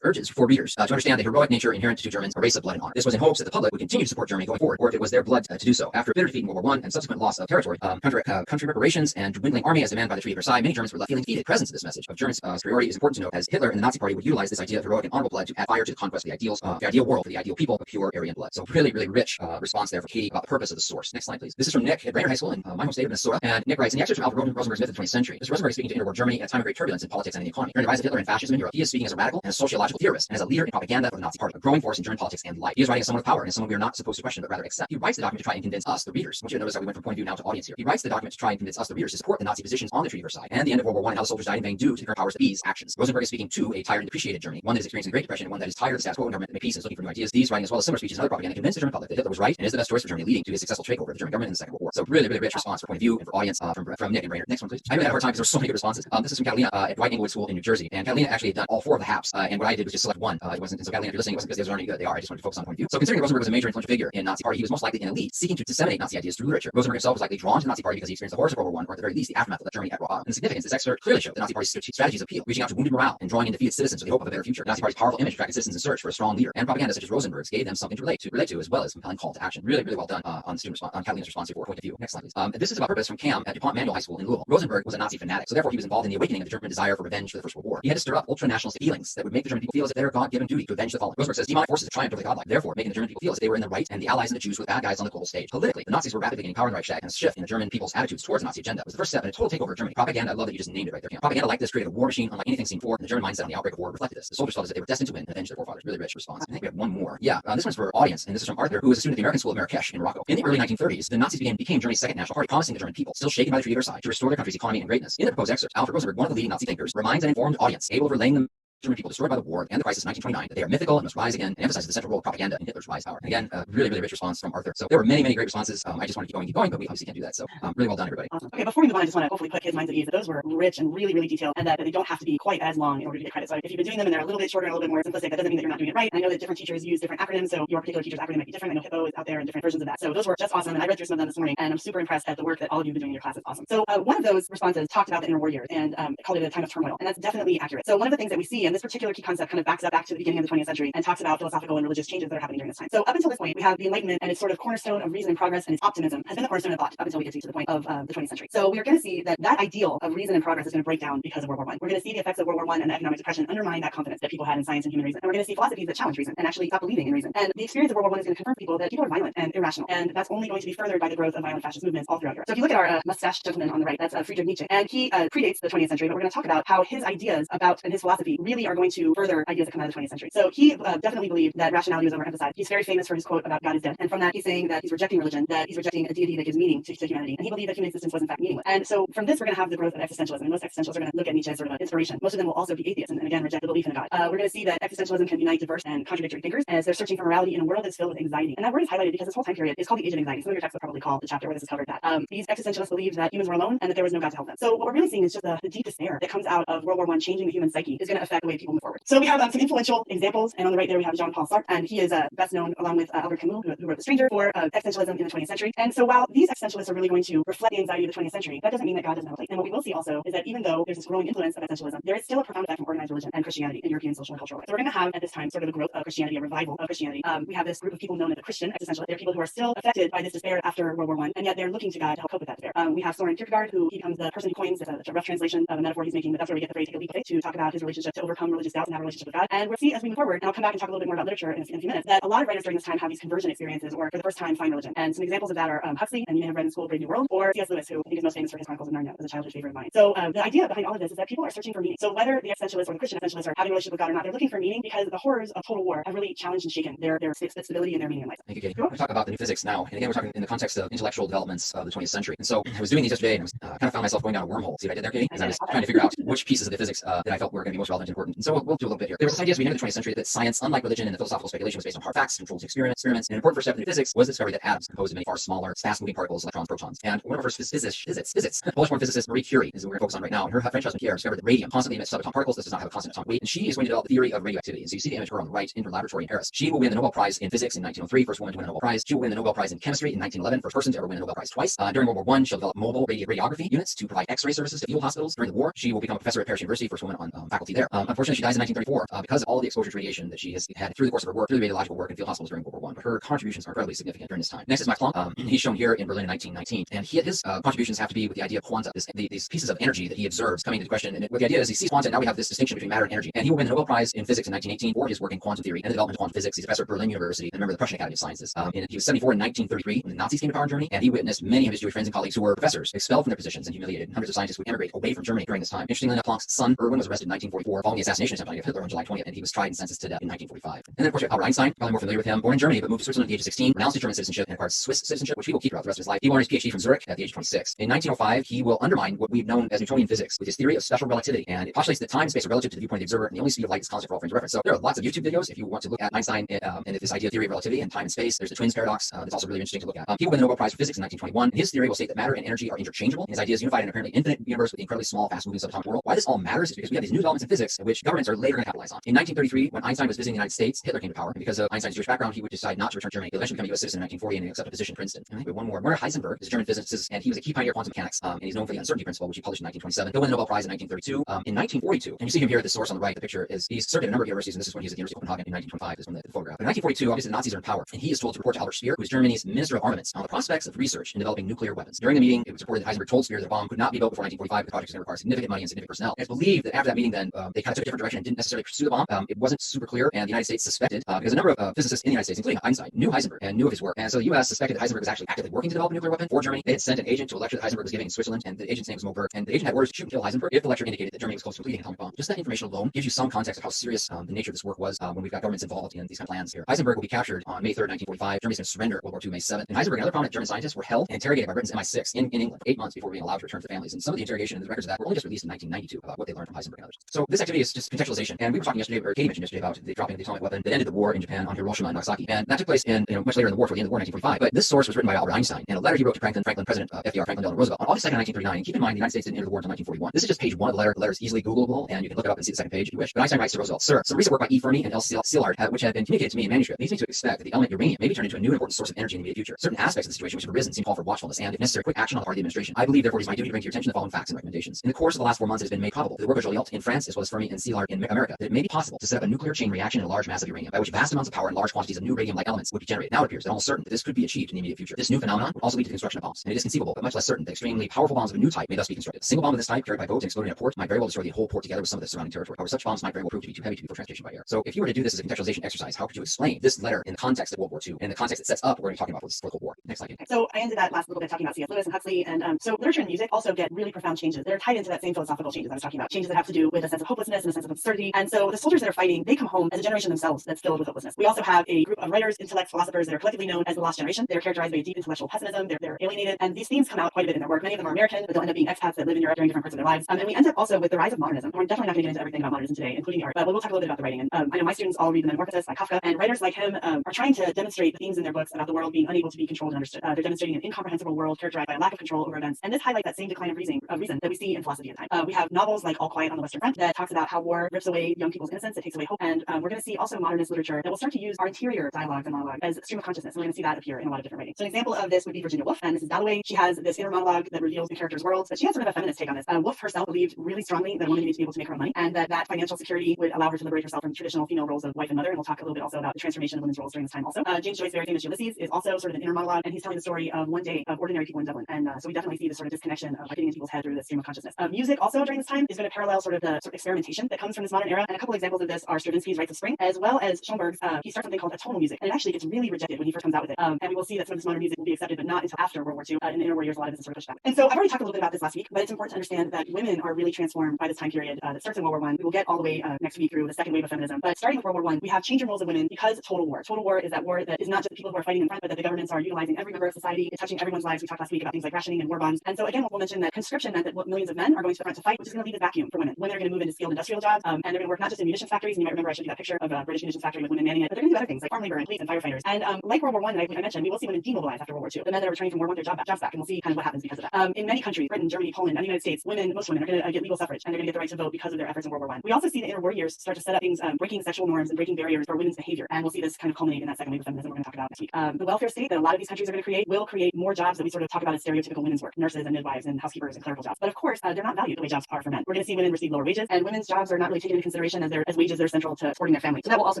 urges for readers to understand the heroic nature inherent to Germans, a race of blood and honor. This was in hopes that the public would continue to support Germany going forward, or if it was their blood to do so. After a bitter defeat in World War I and subsequent loss of territory, country reparations, and dwindling army as demanded by the Treaty of Versailles, many Germans were left feeling defeated. The presence of this message of German superiority is important to note, as Hitler and the Nazi Party would utilize this idea of heroic and honorable blood to add fire to the conquest of the ideals, the ideal world for the ideal people of pure Aryan blood. So really, really rich response there for Katie about the purpose of the source. Next slide, please. This is from Nick at Brainerd High School in my home state of Minnesota. And Nick writes, in the excerpt from Alfred Rosenberg's Myth of the 20th Century, Mr. Rosenberg is speaking to interwar Germany at a time of great turbulence in politics and in the economy. During the rise of Hitler and fascism in Europe, he is speaking as a radical and a sociological theorist, and as a leader in propaganda for the Nazi Party, a growing force in German politics and life. He is writing as someone of power and as someone we are not supposed to question but rather accept. He writes the document to try and convince us, the readers. I want you to notice how we went from point of view now to audience here. He writes the document to try and convince us, the readers, to support the Nazi positions on the Treaty of Versailles and the end of World War I and how the soldiers died in vain due to the current powers to be's actions. Rosenberg is speaking to a tired and depreciated Germany, one that is experiencing the Great Depression, and one that is tired of the status quo and government to make peace and is looking for new ideas. These writing, as well as similar speeches and other propaganda, convinced the German public that Hitler was right and is the best choice for Germany, leading to his successful takeover of the German government in the Second World War. So really, really rich response for point of view and for audience from Nick and Brainerd. Next one, please. I really had a hard time because there were so many good responses. This is from Catalina at Dwight Englewood School in New Jersey, and Catalina actually had done all 4 of the HAPs, and what I did was just select one. It wasn't, and so Catalina, if you're listening, it wasn't because the others aren't any good. They are. I just wanted to focus on point of view. So considering Rosenberg was a major influential figure in Nazi Party, he was most likely an elite seeking to disseminate Nazi ideas through literature. Rosenberg himself was likely drawn to the Nazi Party because he experienced the horrors of World War I, or at the very least the aftermath of that Germany at rock bottom. And the significance, this excerpt clearly showed the Nazi Party's strategies appeal, reaching out to wounded morale and drawing in defeated citizens with the hope of a better future. The Nazi Party's powerful image attracted citizens in search for a strong leader, and propaganda such as Rosenberg's gave them something to relate to, as well as compelling call to action. Really, really well done on the student response, on Catalina's response for point of view. Next slide, please. This is about purpose from Cam at DuPont Manual High School in Louisville. Rosenberg was a Nazi fanatic, so therefore he was involved in the awakening of the German desire for revenge for the First World War. He had to stir up ultra-nationalist feelings that would make the German people feel as if their God-given duty to avenge the fallen. Rosenberg says demonic forces triumphed over the godlike, therefore making the German people feel as if they were in the right and the Allies and the Jews were the bad guys on the global stage. Politically, the Nazis were rapidly gaining power in the Reichstag, and a shift in the German people's attitudes towards the Nazi agenda was the first step in a total takeover of Germany. Propaganda, I love that you just named it right there, Cam. Propaganda like this created a war machine unlike anything seen before, and the German mindset on the outbreak of war reflected this. The soldiers felt as if they were destined to win and avenge their forefathers. Really rich response. I think we have one more. Yeah, this one's for audience, and this is from Arthur, who was a student at the American School of Marrakesh in Morocco. In the early 1930s, the Nazis became Germany's second national party, promising the German people, still shaken by the Treaty of Versailles, to restore their country's economy and greatness. In the proposed excerpt, Alfred Rosenberg, one of the leading Nazi thinkers, reminds an informed audience, able of relaying the German people destroyed by the war and the crisis of 1929, that they are mythical and must rise again, and emphasizes the central role of propaganda in Hitler's rise power. And again, really, really rich response from Arthur. So there were many, many great responses. I just want to keep going, but we obviously can't do that. So really well done, everybody. Awesome. Okay, before we move on, I just want to hopefully put kids' minds at ease that those were rich and really, really detailed, and that they don't have to be quite as long in order to get credit. So if you've been doing them and they're a little bit shorter and a little bit more simplistic, that doesn't mean that you're not doing it right. I know that different teachers use different acronyms, so your particular teacher's acronym might be different. I know HIPPO is out there and different versions of that. So those were just awesome, and I read through some of them this morning, and I'm super impressed at the work that all of you have been doing in your class. It's awesome. So one of those responses talked about the interwar years and called it a time of turmoil, and that's definitely accurate. So one of the things that we see, and this particular key concept kind of backs up back to the beginning of the 20th century and talks about philosophical and religious changes that are happening during this time. So up until this point, we have the Enlightenment and its sort of cornerstone of reason and progress, and its optimism has been the cornerstone of thought up until we get to the point of the 20th century. So we are going to see that ideal of reason and progress is going to break down because of World War I. We're going to see the effects of World War I and the economic depression undermine that confidence that people had in science and human reason. And we're going to see philosophies that challenge reason and actually stop believing in reason. And the experience of World War I is going to confirm to people that people are violent and irrational, and that's only going to be furthered by the growth of violent fascist movements all throughout Europe. So if you look at our mustache gentleman on the right, that's Friedrich Nietzsche, and he predates the 20th century, but we're going to talk about how his ideas about and his philosophy really are going to further ideas that come out of the 20th century. So he definitely believed that rationality was overemphasized. He's very famous for his quote about God is dead, and from that he's saying that he's rejecting religion, that he's rejecting a deity that gives meaning to humanity, and he believed that human existence was in fact meaningless. And so from this we're going to have the growth of existentialism, and most existentialists are going to look at Nietzsche as sort of an inspiration. Most of them will also be atheists and again reject the belief in a God. We're going to see that existentialism can unite diverse and contradictory thinkers as they're searching for morality in a world that's filled with anxiety. And that word is highlighted because this whole time period is called the age of anxiety. Some of your texts will probably call the chapter where this is covered that. These existentialists believed that humans were alone and that there was no God to help them. So what we're really seeing is just the deep despair that comes out of World War I changing the human psyche is going to affect the way people move forward. So we have some influential examples, and on the right there we have Jean-Paul Sartre, and he is best known along with Albert Camus, who wrote The Stranger, for existentialism in the 20th century. And so while these existentialists are really going to reflect the anxiety of the 20th century, that doesn't mean that God doesn't have a place. And what we will see also is that even though there's this growing influence of existentialism, there is still a profound effect from organized religion and Christianity in European social and cultural life. So we're going to have at this time sort of a growth of Christianity, a revival of Christianity. We have this group of people known as the Christian existentialists. They're people who are still affected by this despair after World War I, and yet they're looking to God to help cope with that despair. We have Soren Kierkegaard, who he becomes the person who coins, it's a rough translation of a metaphor he's making, but that's where we get the phrase take a leap of faith, to talk about his relationship to overcome overcome religious doubts and have a relationship with God. And we'll see as we move forward, and I'll come back and talk a little bit more about literature in a few minutes, that a lot of writers during this time have these conversion experiences, or for the first time find religion. And some examples of that are Huxley, and you may have read in school Brave New World, or C.S. Lewis, who I think is most famous for his Chronicles of Narnia, as a childhood favorite of mine. So the idea behind all of this is that people are searching for meaning. So whether the existentialists or the Christian essentialists are having a relationship with God or not, they're looking for meaning because the horrors of total war have really challenged and shaken their stability and their meaning in life. Thank you, Katie. We're talking about the new physics now, and again, we're talking in the context of intellectual developments of the 20th century. And so I was doing these yesterday, and I was kind of found myself going down a wormhole. See what I did there, Katie? Because I was trying to figure out which pieces of the physics that I felt were going to be most relevant and important. And so we'll do a little bit here. There was this idea as we entered the 20th century that science, unlike religion and the philosophical speculation, was based on hard facts, controlled experiments. And an important first step in physics was the discovery that atoms composed of many far smaller, fast-moving particles, electrons, protons. And one of our first physics, Polish-born physicist Marie Curie is what we're going to focus on right now. And her French husband Pierre discovered that radium constantly emits subatomic particles. This does not have a constant atomic weight. And she is going to develop the theory of radioactivity. And so you see the image of her on the right in her laboratory in Paris. She will win the Nobel Prize in physics in 1903, first woman to win a Nobel Prize. She will win the Nobel Prize in chemistry in 1911, first person to ever win a Nobel Prize twice. During World War I, she'll develop mobile radiography units to provide X-ray services to field hospitals. During the war, she will become a professor at Paris University, first woman on faculty there. Unfortunately, she dies in 1934 because of all the exposure to radiation that she has had through the course of her work, through the radiological work in field hospitals during World War I. But her contributions are incredibly significant during this time. Next is Max Planck. He's shown here in Berlin in 1919, and his contributions have to be with the idea of quanta, these pieces of energy that he observes coming into question. And what the idea is, he sees quanta, and now we have this distinction between matter and energy. And he will win the Nobel Prize in physics in 1918 for his work in quantum theory and the development of quantum physics. He's a professor at Berlin University and a member of the Prussian Academy of Sciences. And he was 74 in 1933 when the Nazis came to power in Germany, and he witnessed many of his Jewish friends and colleagues who were professors expelled from their positions and humiliated. And hundreds of scientists would emigrate away from Germany during this time. Interestingly enough, Planck's son Erwin was arrested in 1944 following the assassination attempt on Hitler on July 20th, and he was tried and sentenced to death in 1945. And then of course we have Albert Einstein, probably more familiar with him, born in Germany but moved to Switzerland at the age of 16, renounced his German citizenship and acquired Swiss citizenship, which he will keep throughout the rest of his life. He will earn his PhD from Zurich at the age of 26. In 1905, he will undermine what we've known as Newtonian physics with his theory of special relativity, and it postulates that time and space are relative to the viewpoint of the observer, and the only speed of light is constant for all frames of reference. So there are lots of YouTube videos if you want to look at Einstein and this idea of theory of relativity and time and space. There's the twins paradox that's also really interesting to look at. He will win the Nobel Prize for physics in 1921, and his theory will state that matter and energy are interchangeable. His idea is unified in an apparently infinite universe with the incredibly small, fast-moving subatomic world. Why this all matters is because we have these new developments in physics which governments are later going to capitalize on. In 1933, when Einstein was visiting the United States, Hitler came to power, and because of Einstein's Jewish background, he would decide not to return to Germany. He'll eventually become a U.S. citizen in 1940 and accept a position in Princeton. And I think we have one more. Werner Heisenberg is a German physicist, and he was a key pioneer of quantum mechanics, and he's known for the uncertainty principle, which he published in 1927. He'll win the Nobel Prize in 1932. In 1942, and you see him here at the source on the right. The picture is he's served at a number of universities, and this is when he's at the University of Copenhagen in 1925. This is the photograph. But in 1942, obviously the Nazis are in power, and he is told to report to Albert Speer, who is Germany's Minister of Armaments, on the prospects of research in developing nuclear weapons. During the meeting, it was reported that Heisenberg told Speer that a bomb could not be built before 1945. The project was going to require significant money and significant personnel. And it's believed that after that meeting, then they kind of took a different direction and didn't necessarily pursue the bomb. It wasn't super clear, and the United States suspected because a number of physicists in the United States, including Einstein, knew Heisenberg and knew of his work, and so the U.S. suspected that Heisenberg was actually actively working to develop a nuclear weapon for Germany. They had sent an agent to a lecture that Heisenberg was giving in Switzerland, and the agent's name was Moberg, and the agent had orders to shoot and kill Heisenberg if the lecture indicated that Germany was close to completing an atomic bomb. Just that information alone gives you some context of how serious the nature of this work was when we've got governments involved in these kind of plans here. Heisenberg will be captured on May 3rd, 1945. Germany's going to surrender World War II May 7th, and Heisenberg and other prominent German scientists were held and interrogated by Britain's MI6 in England for 8 months before being allowed to return to their families. And some of the interrogation and the records of that were only just released in 1992 about what they learned from Heisenberg and others. So this activity is just contextualization, and we were talking yesterday, or Katie mentioned yesterday, about the dropping of the atomic weapon that ended the war in Japan on Hiroshima and Nagasaki, and that took place in much later in the war, toward the end of the war, 1945. But this source was written by Albert Einstein, and a letter he wrote to President FDR, Franklin Delano Roosevelt, on August 2nd, 1939. And keep in mind, the United States didn't enter the war until 1941. This is just page 1 of the letter. The letter is easily Googleable, and you can look it up and see the second page if you wish. But Einstein writes to Roosevelt, "Sir, some recent work by E. Fermi and L. Szilard, which have been communicated to me in manuscript, leads me to expect that the element uranium may be turned into a new and important source of energy in the immediate future. Certain aspects of the situation which have arisen seem to call for watchfulness and, if necessary, quick action on the part of the administration. I believe, therefore, it is my duty to bring to your attention the following facts and recommendations. In the course of the last 4 months, it has been made probable that the work of Joliot in France, as well as Fermi and Szilard in America, that it may be possible to set up a nuclear chain reaction in a large mass of uranium, by which vast amounts of power and large quantities of new radium-like elements would be generated. Now it appears that almost certain that this could be achieved in the immediate future. This new phenomenon would also lead to the construction of bombs, and it is conceivable, but much less certain, that extremely powerful bombs of a new type may thus be constructed. A single bomb of this type, carried by boat and exploding in a port, might very well destroy the whole port together with some of the surrounding territory. However, such bombs might very well prove to be too heavy to be for transportation by air. So if you were to do this as a contextualization exercise, how could you explain this letter in the context of World War II and in the context it sets up what we're going to be talking about for the Cold War? Next slide. So I ended that last little bit talking about C.S. Lewis and Huxley, and so literature and music also get really profound changes. They're tied into that same philosophical changes I was talking about, changes that have to do with a sense of hopelessness and a sense of absurdity. And so the soldiers that are fighting, they come home as a generation themselves that's filled with hopelessness. We also have a group of writers, intellects, philosophers that are collectively known as the lost generation. They're characterized by a deep intellectual pessimism. They're alienated, and these themes come out quite a bit in their work. Many of them are American, but they'll end up being expats that live in Europe during different parts of their lives. And we end up also with the rise of modernism. And we're definitely not going to get into everything about modernism today, including the art, but we'll talk a little bit about the writing. And I know my students all read The Metamorphosis by Kafka, and writers like him are trying to demonstrate the themes in their books about the world being unable to be controlled and understood. They're demonstrating an incomprehensible world characterized by a lack of control over events, and this highlights that same decline of reason that we see in philosophy at the time. We have novels like All Quiet on the Western Front that talks about how war rips away young people's innocence, it takes away hope, and we're going to see also modernist literature that will start to use our interior dialogues and monologue as a stream of consciousness, and we're going to see that appear in a lot of different writings. So an example of this would be Virginia Woolf, and this is Dalloway. She has this inner monologue that reveals the character's worlds, but she has sort of a feminist take on this. Woolf herself believed really strongly that a woman needed to be able to make her own money, and that financial security would allow her to liberate herself from traditional female roles of wife and mother, and we'll talk a little bit also about the transformation of women's roles during this time also. James Joyce's very famous Ulysses is also sort of an inner monologue, and he's telling the story of one day of ordinary people in Dublin, and so we definitely see this sort of disconnection of getting into people's head through the stream of consciousness. Music also during this time is going to parallel sort of the experimentation that comes from this modern era. And a couple examples of this are Stravinsky's Rites of Spring, as well as Schoenberg's, he starts something called atonal music. And it actually gets really rejected when he first comes out with it. And we will see that some of this modern music will be accepted, but not until after World War II. In the interwar years, a lot of this is sort of pushed back. And so I've already talked a little bit about this last week, but it's important to understand that women are really transformed by this time period that starts in World War I. We will get all the way next week through the second wave of feminism. But starting with World War I, we have change in roles of women because total war. Total war is that war that is not just the people who are fighting in front, but that the governments are utilizing every member of society. It's touching everyone's lives. We talked last week about things like rationing and war bonds. And so again, we'll mention that conscription meant that millions of men are going to the front to fight, which is going to leave a vacuum for women. Women are going to move into skilled industrial jobs, and they're going to work not just in munitions factories. And you might remember I showed you that picture of a British munitions factory with women manning it, but they're going to do other things like farm labor and police and firefighters. And like World War I that I mentioned, we will see women demobilize after World War II. The men that are returning from war want their jobs back, and we'll see kind of what happens because of that. In many countries, Britain, Germany, Poland, and the United States, most women are going to get legal suffrage, and they're going to get the right to vote because of their efforts in World War I. We also see the interwar years start to set up things, breaking sexual norms and breaking barriers for women's behavior, and we'll see this kind of culminate in that second wave of feminism we're going to talk about next week. The welfare state that a lot of these countries are going to create will create more jobs that we sort of talk about as stereotypical women's work, nurses and midwives and housekeepers and clerical jobs. But of course, they're not valued the way jobs are for men. We're going to see women receive lower wages, and women's jobs are not really taken into consideration as wages that are central to supporting their family. So that will also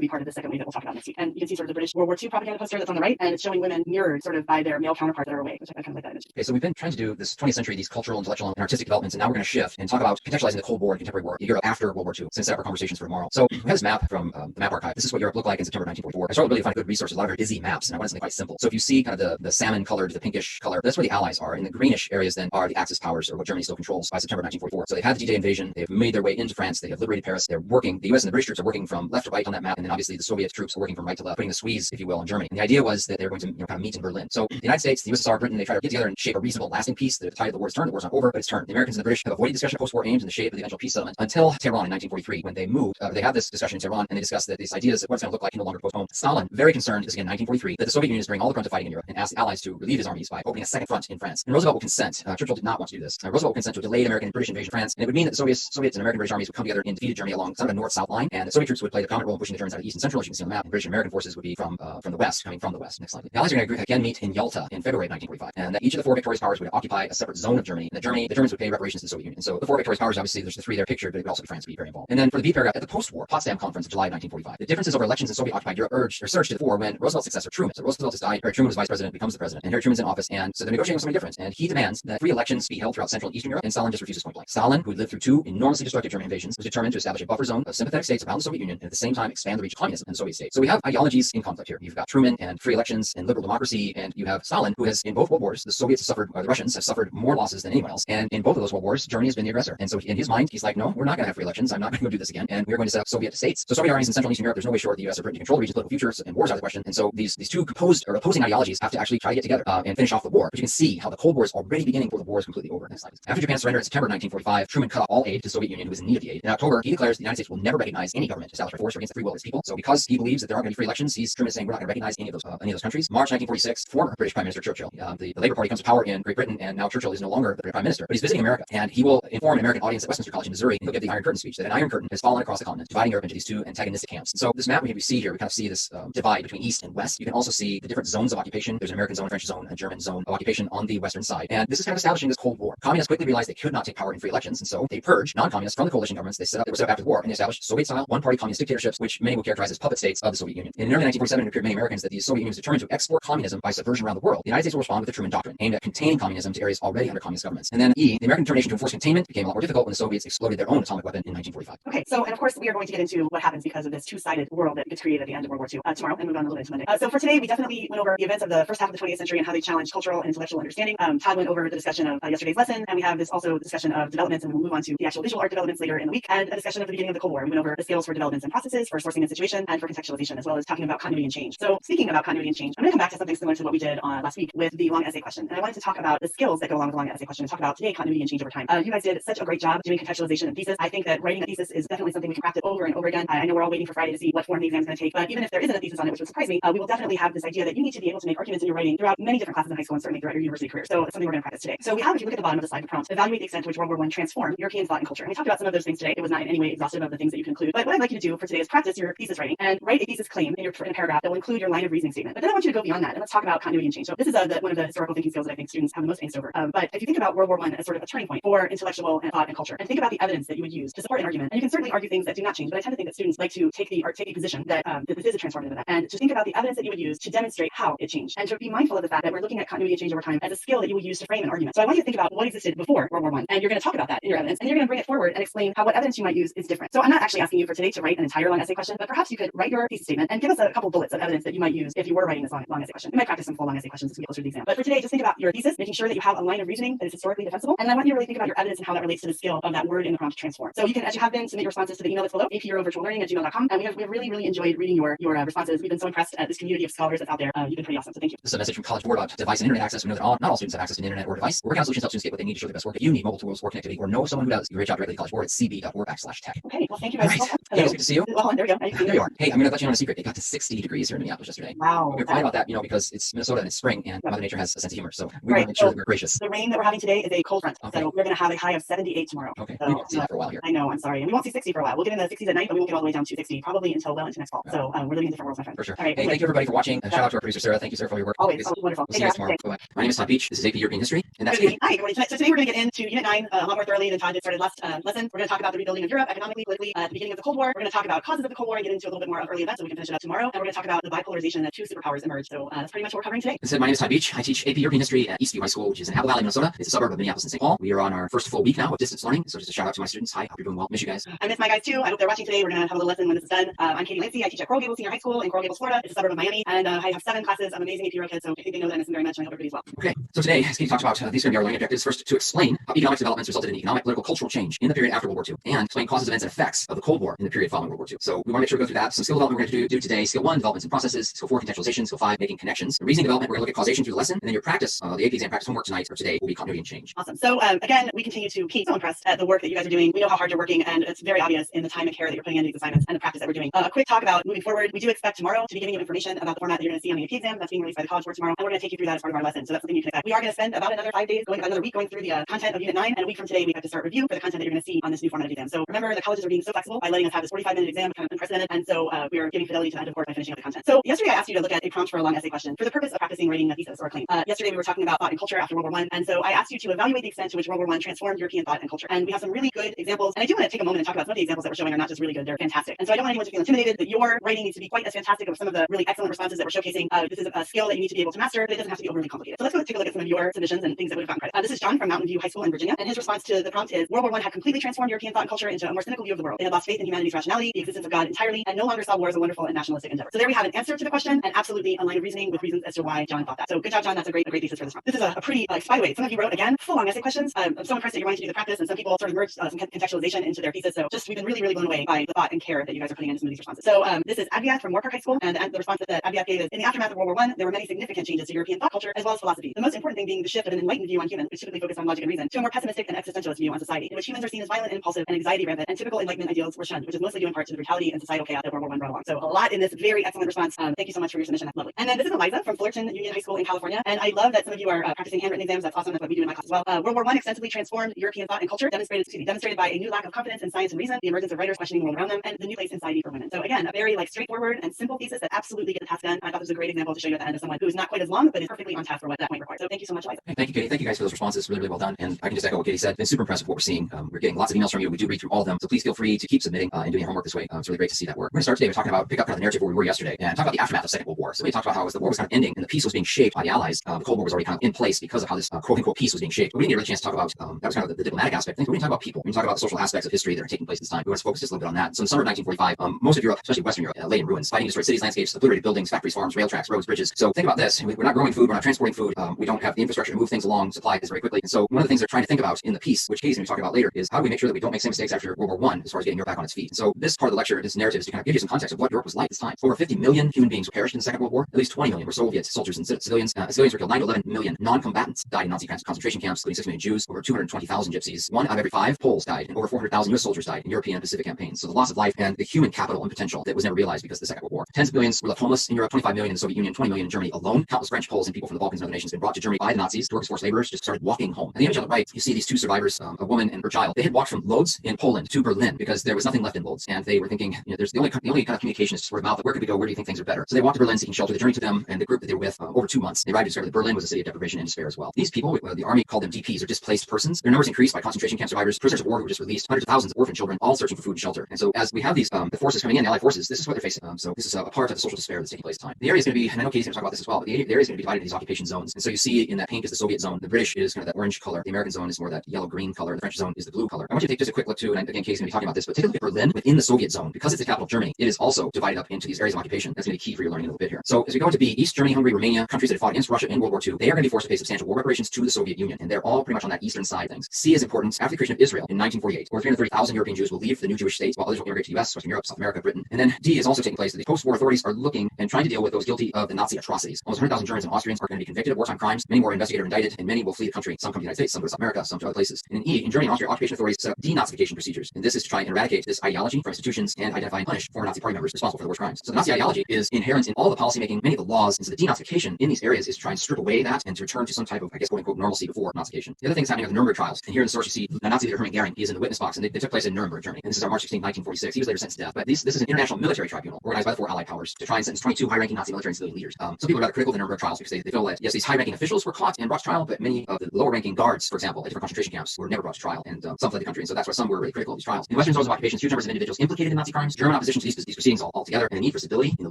be part of the second wave that we'll talk about next week. And you can see sort of the British World War II propaganda poster that's on the right, and it's showing women mirrored sort of by their male counterparts that are away, which I kind of like that image. Okay, so we've been trying to do this 20th century, these cultural, intellectual, and artistic developments, and now we're going to shift and talk about contextualizing the Cold War and contemporary war, Europe after World War II, since that were conversations for tomorrow. So we have this map from the map archive. This is what Europe looked like in September 1944. I struggled really to find good resources, a lot of very busy maps, and I wanted something quite simple. So if you see kind of the salmon colored, the pinkish color, that's where the Allies are, and the greenish areas then are the Axis powers, or what Germany still controls by September 1944. So they've had the D-Day invasion, they've made their way into France, they have liberated Paris, they're working, the US and the British troops are working from left to right on that map, and then obviously the Soviet troops are working from right to left, putting the squeeze, if you will, on Germany. And the idea was that they were going to kind of meet in Berlin. So the United States, the USSR, Britain, they try to get together and shape a reasonable, lasting peace. The tide of the war is turned, the war's not over, but it's turned. The Americans and the British have avoided discussion of post-war aims in the shape of the eventual peace settlement until Tehran in 1943, when they moved. They had this discussion in Tehran, and they discussed that these ideas of what it's going to look like can no longer postpone. Stalin, very concerned, this is again 1943, that the Soviet Union is bringing all the brunt of fighting in Europe, and asked the Allies to relieve his armies by opening a second front in France. And Roosevelt will consent. Churchill did not want to do this. Roosevelt will consent to a delayed American and British invasion of France, and it would mean that the Soviets and American British armies would come together in defeated Germany along sort of a north-south line, and the Soviet troops would play the prominent role in pushing the Germans out of east and central, as you can see on the map, and British and American forces would be from the west, coming from the west. Next slide. The Allies are going to again meet in Yalta in February of 1945, and that each of the four victorious powers would occupy a separate zone of Germany, and the Germans would pay reparations to the Soviet Union. And so the four victorious powers, obviously, there's the three there pictured, but it would also be France would be very involved. And then for the B paragraph, at the post-war Potsdam Conference of July of 1945, the differences over elections in Soviet-occupied Europe surged to the fore when Roosevelt's successor Truman. So Roosevelt has died, Harry Truman was vice president, becomes the president, and Harry Truman's in office, and so they're negotiating with something different. And he demands that free elections be held throughout Central and Eastern Europe, and Stalin just refuses point blank. Stalin, who had lived through two enormously destructive German invasions, was determined to establish a buffer zone of sympathetic states around the Soviet Union, and at the same time expand the reach of communism in the Soviet states. So we have ideologies in conflict here. You've got Truman and free elections and liberal democracy, and you have Stalin, who has in both world wars, the Soviets have suffered, or the Russians have suffered more losses than anyone else, and in both of those world wars, Germany has been the aggressor. And so in his mind, he's like, no, we're not going to have free elections. I'm not going to go do this again, and we're going to set up Soviet states. So Soviet armies in Central and Eastern Europe, there's no way short the US or Britain to control the region's political futures, and wars are the question. And so these two composed or opposing ideologies have to actually try to get together and finish off the war. But you can see how the Cold War is already beginning before the war is completely over. Next slide. After Japan's surrender in September 1945, Truman cut off all aid to the Soviet Union, who was in need of the aid. In October, he declares the United States will never recognize any government established by force or against the free will of its people. So because he believes that there aren't going to be free elections, Truman is saying we're not going to recognize any of those countries. March 1946, former British Prime Minister Churchill, the Labour Party comes to power in Great Britain, and now Churchill is no longer the Prime Minister, but he's visiting America, and he will inform an American audience at Westminster College in Missouri, and he'll give the Iron Curtain speech, that an Iron Curtain has fallen across the continent, dividing Europe into these two antagonistic camps. And so this map we see here, we kind of see this divide between East and West. You can also see the different zones of occupation. There's an American zone, a French zone, a German zone of occupation on the western side, and this is kind of establishing this Cold War. Communists quickly realized they could not take power in free elections, and so they purged non-communists from the coalition governments. They were set up after the war, and they established Soviet-style one-party communist dictatorships, which many will characterize as puppet states of the Soviet Union. In early 1947, it appeared to many Americans that the Soviet Union was determined to export communism by subversion around the world. The United States will respond with the Truman Doctrine, aimed at containing communism to areas already under communist governments. And then the American determination to enforce containment became a lot more difficult when the Soviets exploded their own atomic weapon in 1945. Okay, so and of course we are going to get into what happens because of this two-sided world that gets created at the end of World War II tomorrow, and move on a little bit to Monday. So for today, we definitely went over the events of the first half of the 20th century and how they challenged cultural and intellectual understanding. Todd went over the discussion of yesterday's lesson, and we have this also discussion of developments, and we'll move on to the actual visual art developments later in the week, and a discussion of the beginning of the Cold War. We went over the scales for developments and processes, for sourcing and situation, and for contextualization, as well as talking about continuity and change. So speaking about continuity and change, I'm going to come back to something similar to what we did last week with the long essay question, and I wanted to talk about the skills that go along with the long essay question and talk about today continuity and change over time. You guys did such a great job doing contextualization and thesis. I think that writing a thesis is definitely something we can practice over and over again. I know we're all waiting for Friday to see what form the exam is going to take, but even if there isn't a thesis on it, which would surprise me, we will definitely have this idea that you need to be able to make arguments in your writing throughout many different classes in high school and certainly throughout your university career. So it's something we're going to practice today. So we have, if you look at the bottom of the slide, the prompt, evaluate the extent to which World War I transformed European thought and culture. And we talked about some of those things today. It was not in any way exhaustive of the things that you can include. But what I'd like you to do for today is practice your thesis writing and write a thesis claim in a paragraph that will include your line of reasoning statement. But then I want you to go beyond that and let's talk about continuity and change. So this is one of the historical thinking skills that I think students have the most angst over. But if you think about World War I as sort of a turning point for intellectual and thought and culture, and think about the evidence that you would use to support an argument, and you can certainly argue things that do not change, but I tend to think that students like to take a position that this is a transformative event, and to think about the evidence that you would use to demonstrate how it changed, and to be mindful of the fact that we're looking at continuity and change over time as a skill that you will use to frame an argument. So I want you to think about what existed before World War I, and you're going to talk about that in your evidence, and you're going to bring it forward and explain how what evidence evidence you might use is different. So I'm not actually asking you for today to write an entire long essay question, but perhaps you could write your thesis statement and give us a couple bullets of evidence that you might use if you were writing this long essay question. We might practice some full long essay questions as we get closer to the exam. But for today, just think about your thesis, making sure that you have a line of reasoning that is historically defensible. And I want you to really think about your evidence and how that relates to the skill of that word in the prompt transform. So you can, as you have been, submit your responses to the email that's below, apeurovirtuallearning@gmail.com. And we have really, really enjoyed reading your responses. We've been so impressed at this community of scholars that's out there. You've been pretty awesome. So thank you. This is a message from College Board about device and internet access. We know that not all students have access to the internet or device. We're working on solutions to help students get what they need to show their best work. If you need mobile tools or connectivity or know someone who does, you reach out directly to College Board at cb.org/tech. Okay, well, thank you guys. All right. Hello. Hey, it's good to see you. Well, there we go. There you are. Hey, I'm going to let you know a secret. It got to 60 degrees here in Minneapolis yesterday. Wow. We're quiet about that, because it's Minnesota and it's spring and Mother Nature has a sense of humor. So we Right. want to make sure that we're gracious. The rain that we're having today is a cold front. Okay. So we're going to have a high of 78 tomorrow. Okay. So, We won't see that for a while here. I know, I'm sorry. And we won't see 60 for a while. We'll get in the 60s at night, but we won't get all the way down to 60 probably until well into next fall. So we're living in different worlds, my friend. For sure. All right. Hey, thank you everybody for watching. Shout out to our producer, Sarah. Thank you, Sarah, for all your work. Always wonderful. We'll see you guys tomorrow. Bye-bye. My name is Todd Beach. This is AP European History. And that's me. Hi, everybody. So today we're going to get into Unit 9 a lot more thoroughly than Todd did started last lesson. We're going to talk about the rebuilding of Europe economically, politically, at the beginning of the Cold War. We're going to talk about causes of the Cold War and get into a little bit more of early events so we can finish it up tomorrow. And we're going to talk about the bipolarization that two superpowers emerged. So that's pretty much what we're covering today. My name is Todd Beach. I teach AP European History at Eastview High School, which is in Apple Valley, Minnesota. It's a suburb of Minneapolis and St. Paul. We are on our first full week now of distance learning. So just a shout out to my students. Hi, hope you're doing well. Miss you guys. I miss my guys too. I hope they're watching today. We're going to have a little lesson when this is done. I'm Katie Lindsay. I teach at Coral Gables Senior High School in Coral Gables, Florida. It's a suburb of Miami. And I have 7 classes. I'm amazing AP Euro kids. So I think they know that I miss them very much and I hope everybody's well. Okay, so today, as Katie talked about, these are going to be our learning objectives. First, to explain how economic developments resulted in economic, political, cultural change in the period after World War II, and explain causes, events, and effects of the Cold War in the period following World War II. So we want to make sure we go through that. Some skill development we're going to do today. Skill 1, developments and processes. Skill 4, contextualization. Skill 5, making connections. The reasoning development, we're going to look at causation through the lesson, and then your practice, the AP exam practice homework tonight or today will be continuity and change. Awesome. So again, we continue to be so impressed at the work that you guys are doing. We know how hard you're working, and it's very obvious in the time and care that you're putting into these assignments and the practice that we're doing. A quick talk about moving forward. We do expect tomorrow to be giving you information about the format that you're going to see on the AP exam that's being released by the College Board tomorrow, and we're going to take you through that as part of our lesson. So that's something you can expect. We are going to spend about another 5 days, another week going through the content of Unit 9, and a week from today we have to start review for the content that you're going to see on this new format of exam. So remember, the colleges are being so flexible by letting us have this 45-minute exam, kind of unprecedented, and so we are giving fidelity to the end of course by finishing up the content. So yesterday I asked you to look at a prompt for a long essay question for the purpose of practicing writing a thesis or a claim. Yesterday we were talking about thought and culture after World War I, and so I asked you to evaluate the extent to which World War I transformed European thought and culture. And we have some really good examples, and I do want to take a moment and talk about some of the examples that we're showing are not just really good, they're fantastic. And so I don't want anyone to feel intimidated that your writing needs to be quite as fantastic as some of the really excellent responses that we're showcasing. This is a skill that you need to be able to master, but it doesn't have to be overly complicated. So let's go take a look at some of your submissions and things that would have gotten credit. This is John from Mountain View High School in Virginia, and his response to the prompt is: World War I had completely transformed European thought and culture into a more cynical view of the world. They had lost faith in humanity's rationality, the existence of God entirely, and no longer saw war as a wonderful and nationalistic endeavor. So there we have an answer to the question, and absolutely a line of reasoning with reasons as to why John thought that. So good job, John. That's a great thesis for this one. This is a pretty, by the way, some of you wrote again full long essay questions. I'm so impressed that you're wanting to do the practice, and some people sort of merged some contextualization into their thesis. So we've been really blown away by the thought and care that you guys are putting into some of these responses. So this is Abdiat from Moorpark High School, and the response that Abdiat gave is: in the aftermath of World War I, there were many significant changes to European thought culture as well as philosophy. The most important thing being the shift of an enlightened view on humans, which typically focused on logic and reason, to a more pessimistic and existentialist view on society, in which humans are seen as violent and impulsive and anxiety rampant, and typical Enlightenment ideals were shunned, which is mostly due in part to the brutality and societal chaos that World War I brought along. So a lot in this very excellent response. Thank you so much for your submission. That's lovely. And then this is Eliza from Fullerton Union High School in California, and I love that some of you are practicing handwritten exams. That's awesome. That's what we do in my class as well. World War I extensively transformed European thought and culture, demonstrated by a new lack of confidence in science and reason, the emergence of writers questioning the world around them, and the new place in society for women. So again, a very straightforward and simple thesis that absolutely get the task done. I thought this was a great example to show you at the end of someone who is not quite as long, but is perfectly on task for what that point requires. So thank you so much, Eliza. Hey, thank you, Katie. Thank you guys for those responses. Really well done. And I can just echo what Katie said. It's been super impressive what we're seeing. We're getting lots of emails from you. We do read through all of them. So please feel free to keep submitting and doing your homework this way. It's really great to see that work. We're going to start today with pick up kind of the narrative where we were yesterday and talk about the aftermath of the Second World War. So we talked about how the war was kind of ending and the peace was being shaped by the Allies. The Cold War was already kind of in place because of how this quote unquote peace was being shaped. But we didn't get a chance to talk about that was kind of the diplomatic aspect. I think we didn't talk about people. We didn't talk about the social aspects of history that are taking place this time. We want to focus just a little bit on that. So in the summer of 1945, most of Europe, especially Western Europe, lay in ruins, fighting destroyed cities, landscapes, obliterated buildings, factories, farms, rail tracks, roads, bridges. So think about this. We're not growing food. We're not transporting food. We don't have the infrastructure to move things along, supply this very quickly. And so one of the things they're trying to think about in the peace, which Casey's going to be talking about later, is how do we make sure that we don't make same mistakes after World War I as far as getting Europe back on its feet. So this part of the lecture, this narrative, is to kind of give you some context of what Europe was like this time. Over 50 million human beings perished in the Second World War. At least 20 million were Soviet soldiers and civilians. Civilians were killed. 9 to 11 million non-combatants died in Nazi concentration camps, including 6 million Jews. Over 220,000 gypsies. 1 out of every 5 Poles died, and over 400,000 US soldiers died in European and Pacific campaigns. So the loss of life and the human capital and potential that was never realized because of the Second World War. Tens of billions were left homeless in Europe. 25 million in the Soviet Union. 20 million in Germany alone. Countless French, Poles, and people from the Balkans and other nations have been brought to Germany by the Nazis. Workers' forced laborers just started walking home. And the image on the right, you see these 2 survivors, a woman and her child. They had walked from Lodz in Poland to Berlin because there was nothing left in Lodz, and they were thinking, there's the only kind of communication is word of mouth. Where could we go? Where do you think things are better? So they walked to Berlin seeking shelter. The journey took them and the group that they were with over 2 months. They arrived to discover that Berlin was a city of deprivation and despair as well. These people, the army called them DPs, or displaced persons. Their numbers increased by concentration camp survivors, prisoners of war who were just released, hundreds of thousands of orphan children, all searching for food and shelter. And so as we have these the forces coming in, the Allied forces, this is what they're facing. So this is a part of the social despair that's taking place at the time. The area is going to be, and I know Casey's going to talk about this as well, but the area is going to be divided into these occupation zones. And so you see in that pink is the Soviet zone. zone. The British is kind of that orange color. The American zone is more that yellow-green color. The French zone is the blue color. I want you to take just a quick look too, and again, Casey's going to be talking about this, but take a look at Berlin within the Soviet zone. Because it's the capital of Germany, it is also divided up into these areas of occupation. That's going to be key for your learning in a little bit here. So as we go into B, East Germany, Hungary, Romania, countries that have fought against Russia in World War II, they are going to be forced to pay substantial war reparations to the Soviet Union, and they're all pretty much on that eastern side of things. C is important. After the creation of Israel in 1948, over 330,000 European Jews will leave the new Jewish states, while others will immigrate to the US, Western Europe, South America, Britain. And then D is also taking place that the post-war authorities are looking and trying to deal with those guilty of the Nazi atrocities. Almost 100,000 Germans and Austrians are going to be convicted of wartime crimes. Many more investigated or indicted, and many will flee the country. Some come to the United States, some go to South America, some to other places. And in E, in Germany and Austria, occupation authorities set up denazification procedures. And this is to try and eradicate this ideology from institutions and identify and punish former Nazi party members responsible for the worst crimes. So the Nazi ideology is inherent in all the policymaking, many of the laws, and so the denazification in these areas is to try and strip away that and to return to some type of, I guess, quote unquote, normalcy before Nazification. The other thing that's happening are the Nuremberg trials. And here in the source you see the Nazi leader Hermann Goering. He is in the witness box, and they took place in Nuremberg, Germany. And this is on March 16, 1946. He was later sentenced to death. But this is an international military tribunal organized by the four Allied powers to try and sentence 22 high-ranking Nazi military and civilian leaders. Some people are rather critical of the Nuremberg trials because they feel that, yes, these high-ranking officials were caught and brought to trial, but many of the lower-ranking guards, for example, at different concentration camps, were never brought to trial, and some fled the country. And so that's why some were really critical of these trials. In Western zones of occupation, huge numbers of individuals implicated in Nazi crimes. German opposition to these proceedings altogether, and the need for stability in the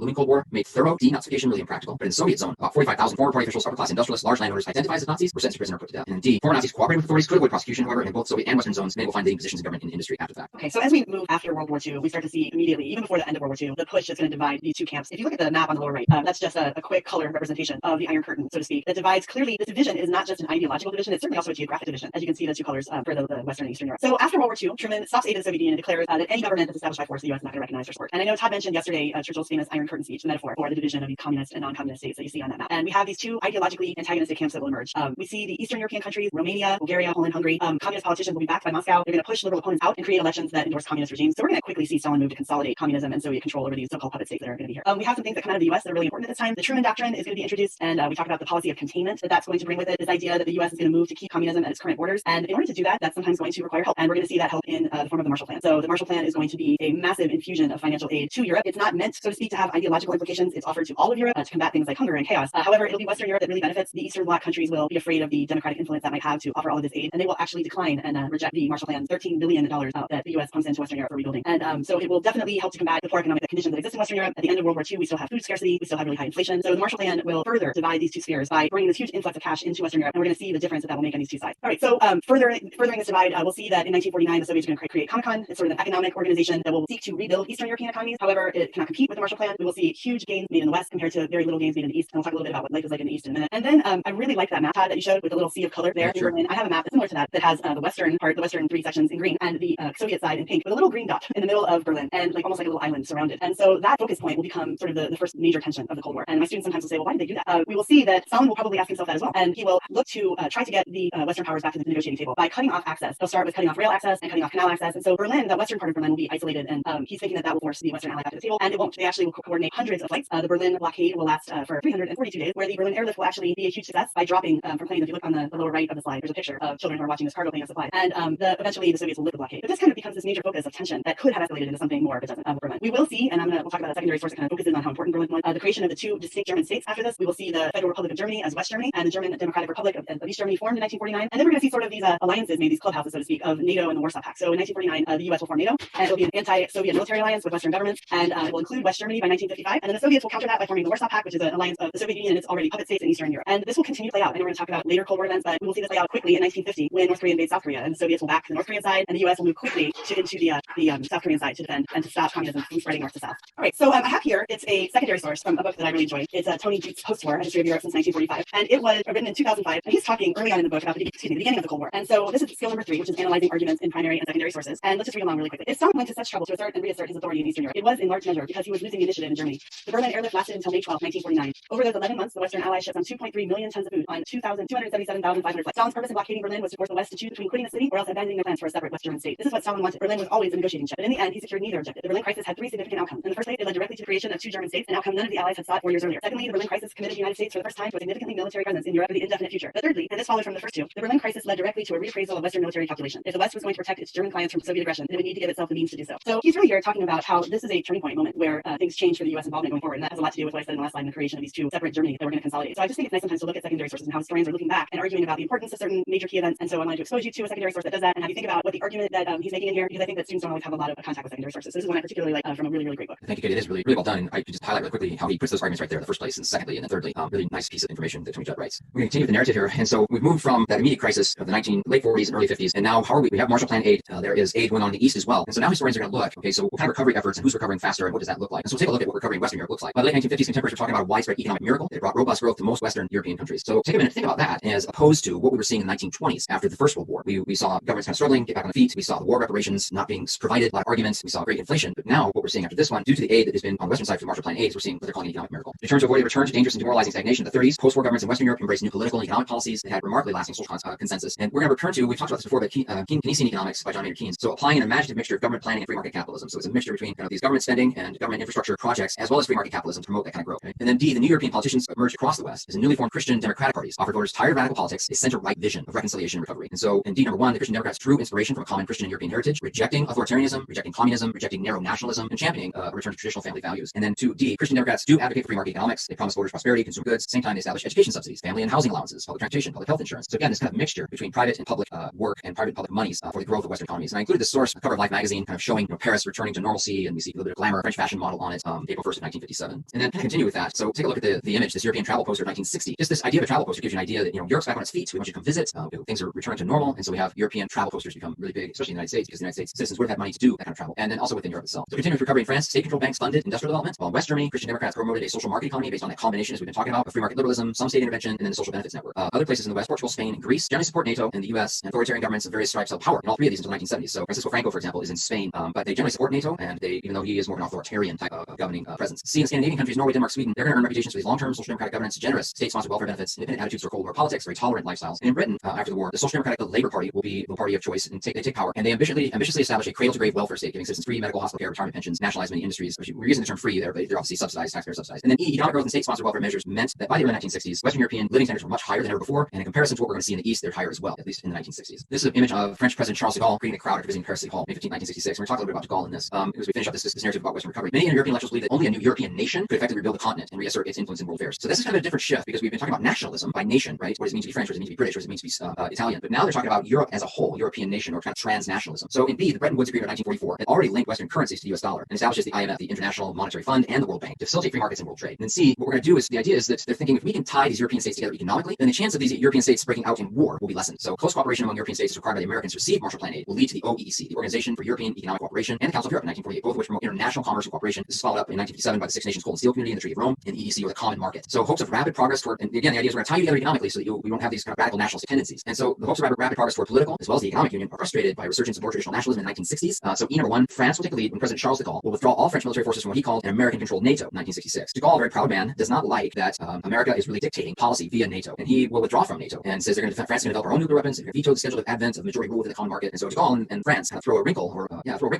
looming Cold War made thorough denazification really impractical. But in the Soviet zone, about 45,000 former party officials, upper-class industrialists, large landowners identified as Nazis were sentenced to prison or put to death. And indeed, former Nazis cooperated with authorities, could avoid prosecution, however, and in both Soviet and Western zones, many will find leading positions in government and industry after the fact. Okay, so as we move after World War II, we start to see immediately, even before the end of World War II, the push that's going to divide these two camps. If you look at the map on the lower right, that's just a quick color representation of the Iron Curtain, so to speak, that divides clearly. This division is not just an ideological division, it's certainly also a geographic division, as you can see the two colors for the Western and Eastern Europe. So after World War II, Truman stops aid to the Soviet Union and declares that any government that's established by force, the US is not going to recognize or support. And I know Todd mentioned yesterday Churchill's famous Iron Curtain speech, the metaphor for the division of the communist and non-communist states that you see on that map. And we have these two ideologically antagonistic camps that will emerge. We see the Eastern European countries, Romania, Bulgaria, Poland, Hungary, communist politicians will be backed by Moscow. They're going to push liberal opponents out and create elections that endorse communist regimes. So we're going to quickly see Stalin move to consolidate communism and Soviet control over these so-called puppet states that are going to be here. We have some things that come out of the US that are really important at this time. The Truman Doctrine is going to be introduced, and we talk about the policy of containment that's going to bring with it this idea that the US is going to move to keep communism at its current borders. And in order to do that, that's sometimes going to require help. And we're going to see that help in the form of the Marshall Plan. So the Marshall Plan is going to be a massive infusion of financial aid to Europe. It's not meant, so to speak, to have ideological implications. It's offered to all of Europe to combat things like hunger and chaos. However, it'll be Western Europe that really benefits. The Eastern Bloc countries will be afraid of the democratic influence that might have to offer all of this aid, and they will actually decline and reject the Marshall Plan's $13 billion that the US pumps into Western Europe for rebuilding. And so it will definitely help to combat the poor economic conditions that exist in Western Europe. At the end of World War II, we still have food scarcity, we still have really high inflation. So the Marshall Plan will further divide these two spheres by bringing this huge influx of cash into Western Europe, and we're going to see the difference that will make on these two sides. All right, so furthering this divide, we'll see that in 1949, the Soviets are going to create Comecon. It's sort of an economic organization that will seek to rebuild Eastern European economies. However, it cannot compete with the Marshall Plan. We will see huge gains made in the West compared to very little gains made in the East. And we'll talk a little bit about what life is like in the East in a minute. And then I really like that map, Todd, that you showed with the little sea of color there in Berlin. I have a map that's similar to that has the Western part, the Western three sections in green, and the Soviet side in pink, with a little green dot in the middle of Berlin, and like almost like a little island surrounded. And so that focus point will become sort of the first major tension of the Cold War. And my students sometimes will say, well, why did they do that? We will see that Stalin will probably ask himself that as well, and he will look to try to get the Western powers back to the negotiating table by cutting off access. He'll start with cutting off rail access and cutting off canal access. And so Berlin, the western part of Berlin, will be isolated, and he's thinking that will force the Western Allies back to the table, and it won't. They actually will coordinate hundreds of flights. The Berlin blockade will last for 342 days, where the Berlin airlift will actually be a huge success by dropping from planes. If you look on the lower right of the slide, there's a picture of children who are watching this cargo plane of supply, and eventually the Soviets will lift the blockade. But this kind of becomes this major focus of tension that could have escalated into something more, but doesn't. Berlin. We will see, and we'll talk about a secondary source that kind of focuses on how important Berlin was, the creation of the two distinct German states. After this, we will see the Federal Republic of Germany as West Germany, and the German Democratic Republic of East Germany formed in 1949. And then we're going to see sort of these alliances, maybe these clubhouses, so to speak, of NATO and the Warsaw Pact. So in 1949, the US will form NATO, and it will be an anti-Soviet military alliance with Western governments, and it will include West Germany by 1955. And then the Soviets will counter that by forming the Warsaw Pact, which is an alliance of the Soviet Union and its already puppet states in Eastern Europe. And this will continue to play out. And we're going to talk about later Cold War events, but we will see this play out quickly in 1950 when North Korea invades South Korea, and the Soviets will back the North Korean side, and the US will move quickly into the South Korean side to defend and to stop communism from spreading north to south. All right, so I have here, it's a secondary source from a book that I really enjoy. It's Tony Jute's Postwar, A History of Europe since 1945, and it was written in 2005, and he's talking early on in the book about the beginning of the Cold War. And so this is skill number 3, which is analyzing arguments in primary and secondary sources. And let's just read along really quickly. If Stalin went to such trouble to assert and reassert his authority in Eastern Europe, it was in large measure because he was losing the initiative in Germany. The Berlin airlift lasted until May 12, 1949. Over those 11 months, the Western Allies shipped some 2.3 million tons of food on 277,500 flights. Stalin's purpose in blockading Berlin was to force the West to choose between quitting the city or else abandoning their plans for a separate West German state. This is what Stalin wanted. Berlin was always a negotiating chip, but in the end, he secured neither objective. The Berlin crisis had 3 significant outcomes. In the first place, it led directly to the creation of 2 German states, an outcome none of the Allies had sought 4 years earlier. Secondly, the Berlin crisis committed the United States for the first time to a significantly military presence in Europe for the indefinite future. But thirdly, and this followed from the first 2, the Berlin crisis led directly to a reappraisal of Western military calculation. If the West was going to protect its German clients from Soviet aggression, it would need to give itself the means to do so. So he's really here talking about how this is a turning point moment where things change for the US involvement going forward, and that has a lot to do with what I said in the last slide in the creation of these 2 separate Germany that we're going to consolidate. So I just think it's nice sometimes to look at secondary sources and how historians are looking back and arguing about the importance of certain major key events. And so I wanted to expose you to a secondary source that does that and have you think about what the argument that he's making in here, because I think that students don't always have a lot of contact with secondary sources. So this is one I particularly like from a really, really great book. Thank you, Kate. It is really, really well done. And I could just highlight really quickly how he puts those arguments right there in the first place, and secondly, and then thirdly, really nice piece of information that Tony Judd writes. We're going to continue with the narrative narrative here. And so we've moved from that immediate crisis of the late 40s and early 50s, and now how are we? We have Marshall Plan aid. There is aid going on in the East as well. And so now historians are going to look, okay, so what kind of recovery efforts and who's recovering faster and what does that look like? And so we'll take a look at what recovery in Western Europe looks like. By the late 1950s, contemporaries were talking about a widespread economic miracle. It brought robust growth to most Western European countries. So take a minute to think about that as opposed to what we were seeing in the 1920s after the First World War. We saw governments kind of struggling, get back on the feet. We saw the war reparations not being provided, a lot of arguments. We saw great inflation. But now what we're seeing after this one, due to the aid that has been on the Western side for the Marshall Plan aids, we're seeing what they're calling an economic miracle. In terms of where they returned to dangerous and demoralizing stagnation in the 30s, post-war governments in Western Europe embraced new political and economic policies that had remarkably lasting social consensus. And we're going to return to, we've talked about this before, but Keynesian economics by John Maynard Keynes. So applying an imaginative mixture of government planning and free market capitalism. So it's a mixture between kind of these government spending and government infrastructure projects, as well as free market capitalism to promote that kind of growth. Okay? And then D, the new European politicians emerged across the West as a newly formed Christian democratic parties offered voters tired of radical politics a center-right vision of reconciliation and recovery. And so in D, number one, the Christian Democrats drew inspiration from a common Christian and European heritage, rejecting authoritarianism, rejecting communism, rejecting narrow nationalism, and championing a return to traditional family values. And then 2D, Christian Democrats do advocate for free market economics. They promise voters prosperity, consumer goods. At the same time, they establish education subsidies, family and housing allowances, public transportation, public health insurance. So again, this kind of mixture between private and public work and private public monies for the growth of Western economies. And I included this source, a cover of Life magazine, kind of showing Paris returning to normalcy, and we see a little bit of glamour, French fashion model on it, April 1st of 1957. And then kind of continue with that. So take a look at the image, this European travel poster of 1960. Just this idea of a travel poster gives you an idea that Europe's back on its feet. So we want you to come visit. Things are returning to normal, and so we have European travel posters become really big, especially in the United States, because the United States citizens would have had money to do that kind of travel, and then also within Europe itself. So continuing with recovery in France, state-controlled banks funded industrial development, while in West Germany, Christian Democrats promoted a social market economy based on that combination, as we've been talking about, of free market liberalism, some state intervention, and then the social benefits network. Other places in the West, Portugal, Spain, and Greece, generally support NATO, and the U.S. and authoritarian governments of various stripes held power in all three of these until the 1970s. So Francisco Franco, for example, is in Spain, but they generally support NATO, and they, even though he is more of an authoritarian type of governing presence. See, in Scandinavian countries, Norway, Denmark, Sweden, they're going to earn reputations for these long-term social democratic governance, generous state-sponsored welfare benefits, independent attitudes toward Cold War politics, very tolerant lifestyles. And in Britain, after the war, the Social Democratic Labour Party will be the party of choice, and they take power, and they ambitiously establish a cradle-to-grave welfare state, giving citizens free medical, hospital care, retirement pensions, nationalize many industries. We're using the term free there, but they're obviously subsidized, taxpayer subsidized. And then E, economic growth and state-sponsored welfare measures meant that by the early 1960s, Western European living standards were much higher than ever before, and in comparison to what we're going to see in the East, they're higher as well, at least in the 1960s. This is an image of French President Charles de Gaulle greeting a crowd after visiting Paris City Hall, May 15, 1966. We're going to talk a little bit about de Gaulle in this, as we finish up this narrative about Western recovery. Many European intellectuals believe that only a new European nation could effectively rebuild the continent and reassert its influence in world affairs. So this is kind of a different shift, because we've been talking about nationalism by nation, right? What does it mean to be French? What does it mean to be British? What does it mean to be Italian? But now they're talking about Europe as a whole, European nation, or kind of transnationalism. So in B, the Bretton Woods Agreement of 1944 had already linked Western currencies to the US dollar and establishes the IMF, the International Monetary Fund, and the World Bank to facilitate free markets and world trade. And then C, what we're going to do is, the idea is that they're thinking if we can tie these European states together economically, then the chance of these European states breaking out in war will be lessened. So close cooperation among European states is required by the Americans to receive Marshall Plan aid will lead to the OEEC, the Organization for European Economic Cooperation, and the Council of Europe in 1948, both of which promote international commerce and cooperation. This is followed up in 1957 by the Six Nations Coal and Steel Community and the Treaty of Rome, and the EEC, or the Common Market. So hopes of rapid progress toward, and again, the idea is we're going to tie you together economically so that we won't have these kind of radical nationalist tendencies. And so the hopes of rapid progress toward political as well as the economic union are frustrated by a resurgence of more traditional nationalism in the 1960s. So E, number one, France will take the lead when President Charles de Gaulle will withdraw all French military forces from what he called an American-controlled NATO in 1966. De Gaulle, a very proud man, does not like that America is really dictating policy via NATO, and he will withdraw from NATO and says France is going to develop our own nuclear weapons. They're going to veto the scheduled advent of majority rule within the common market. And so de Gaulle and France kind of throw a wrinkle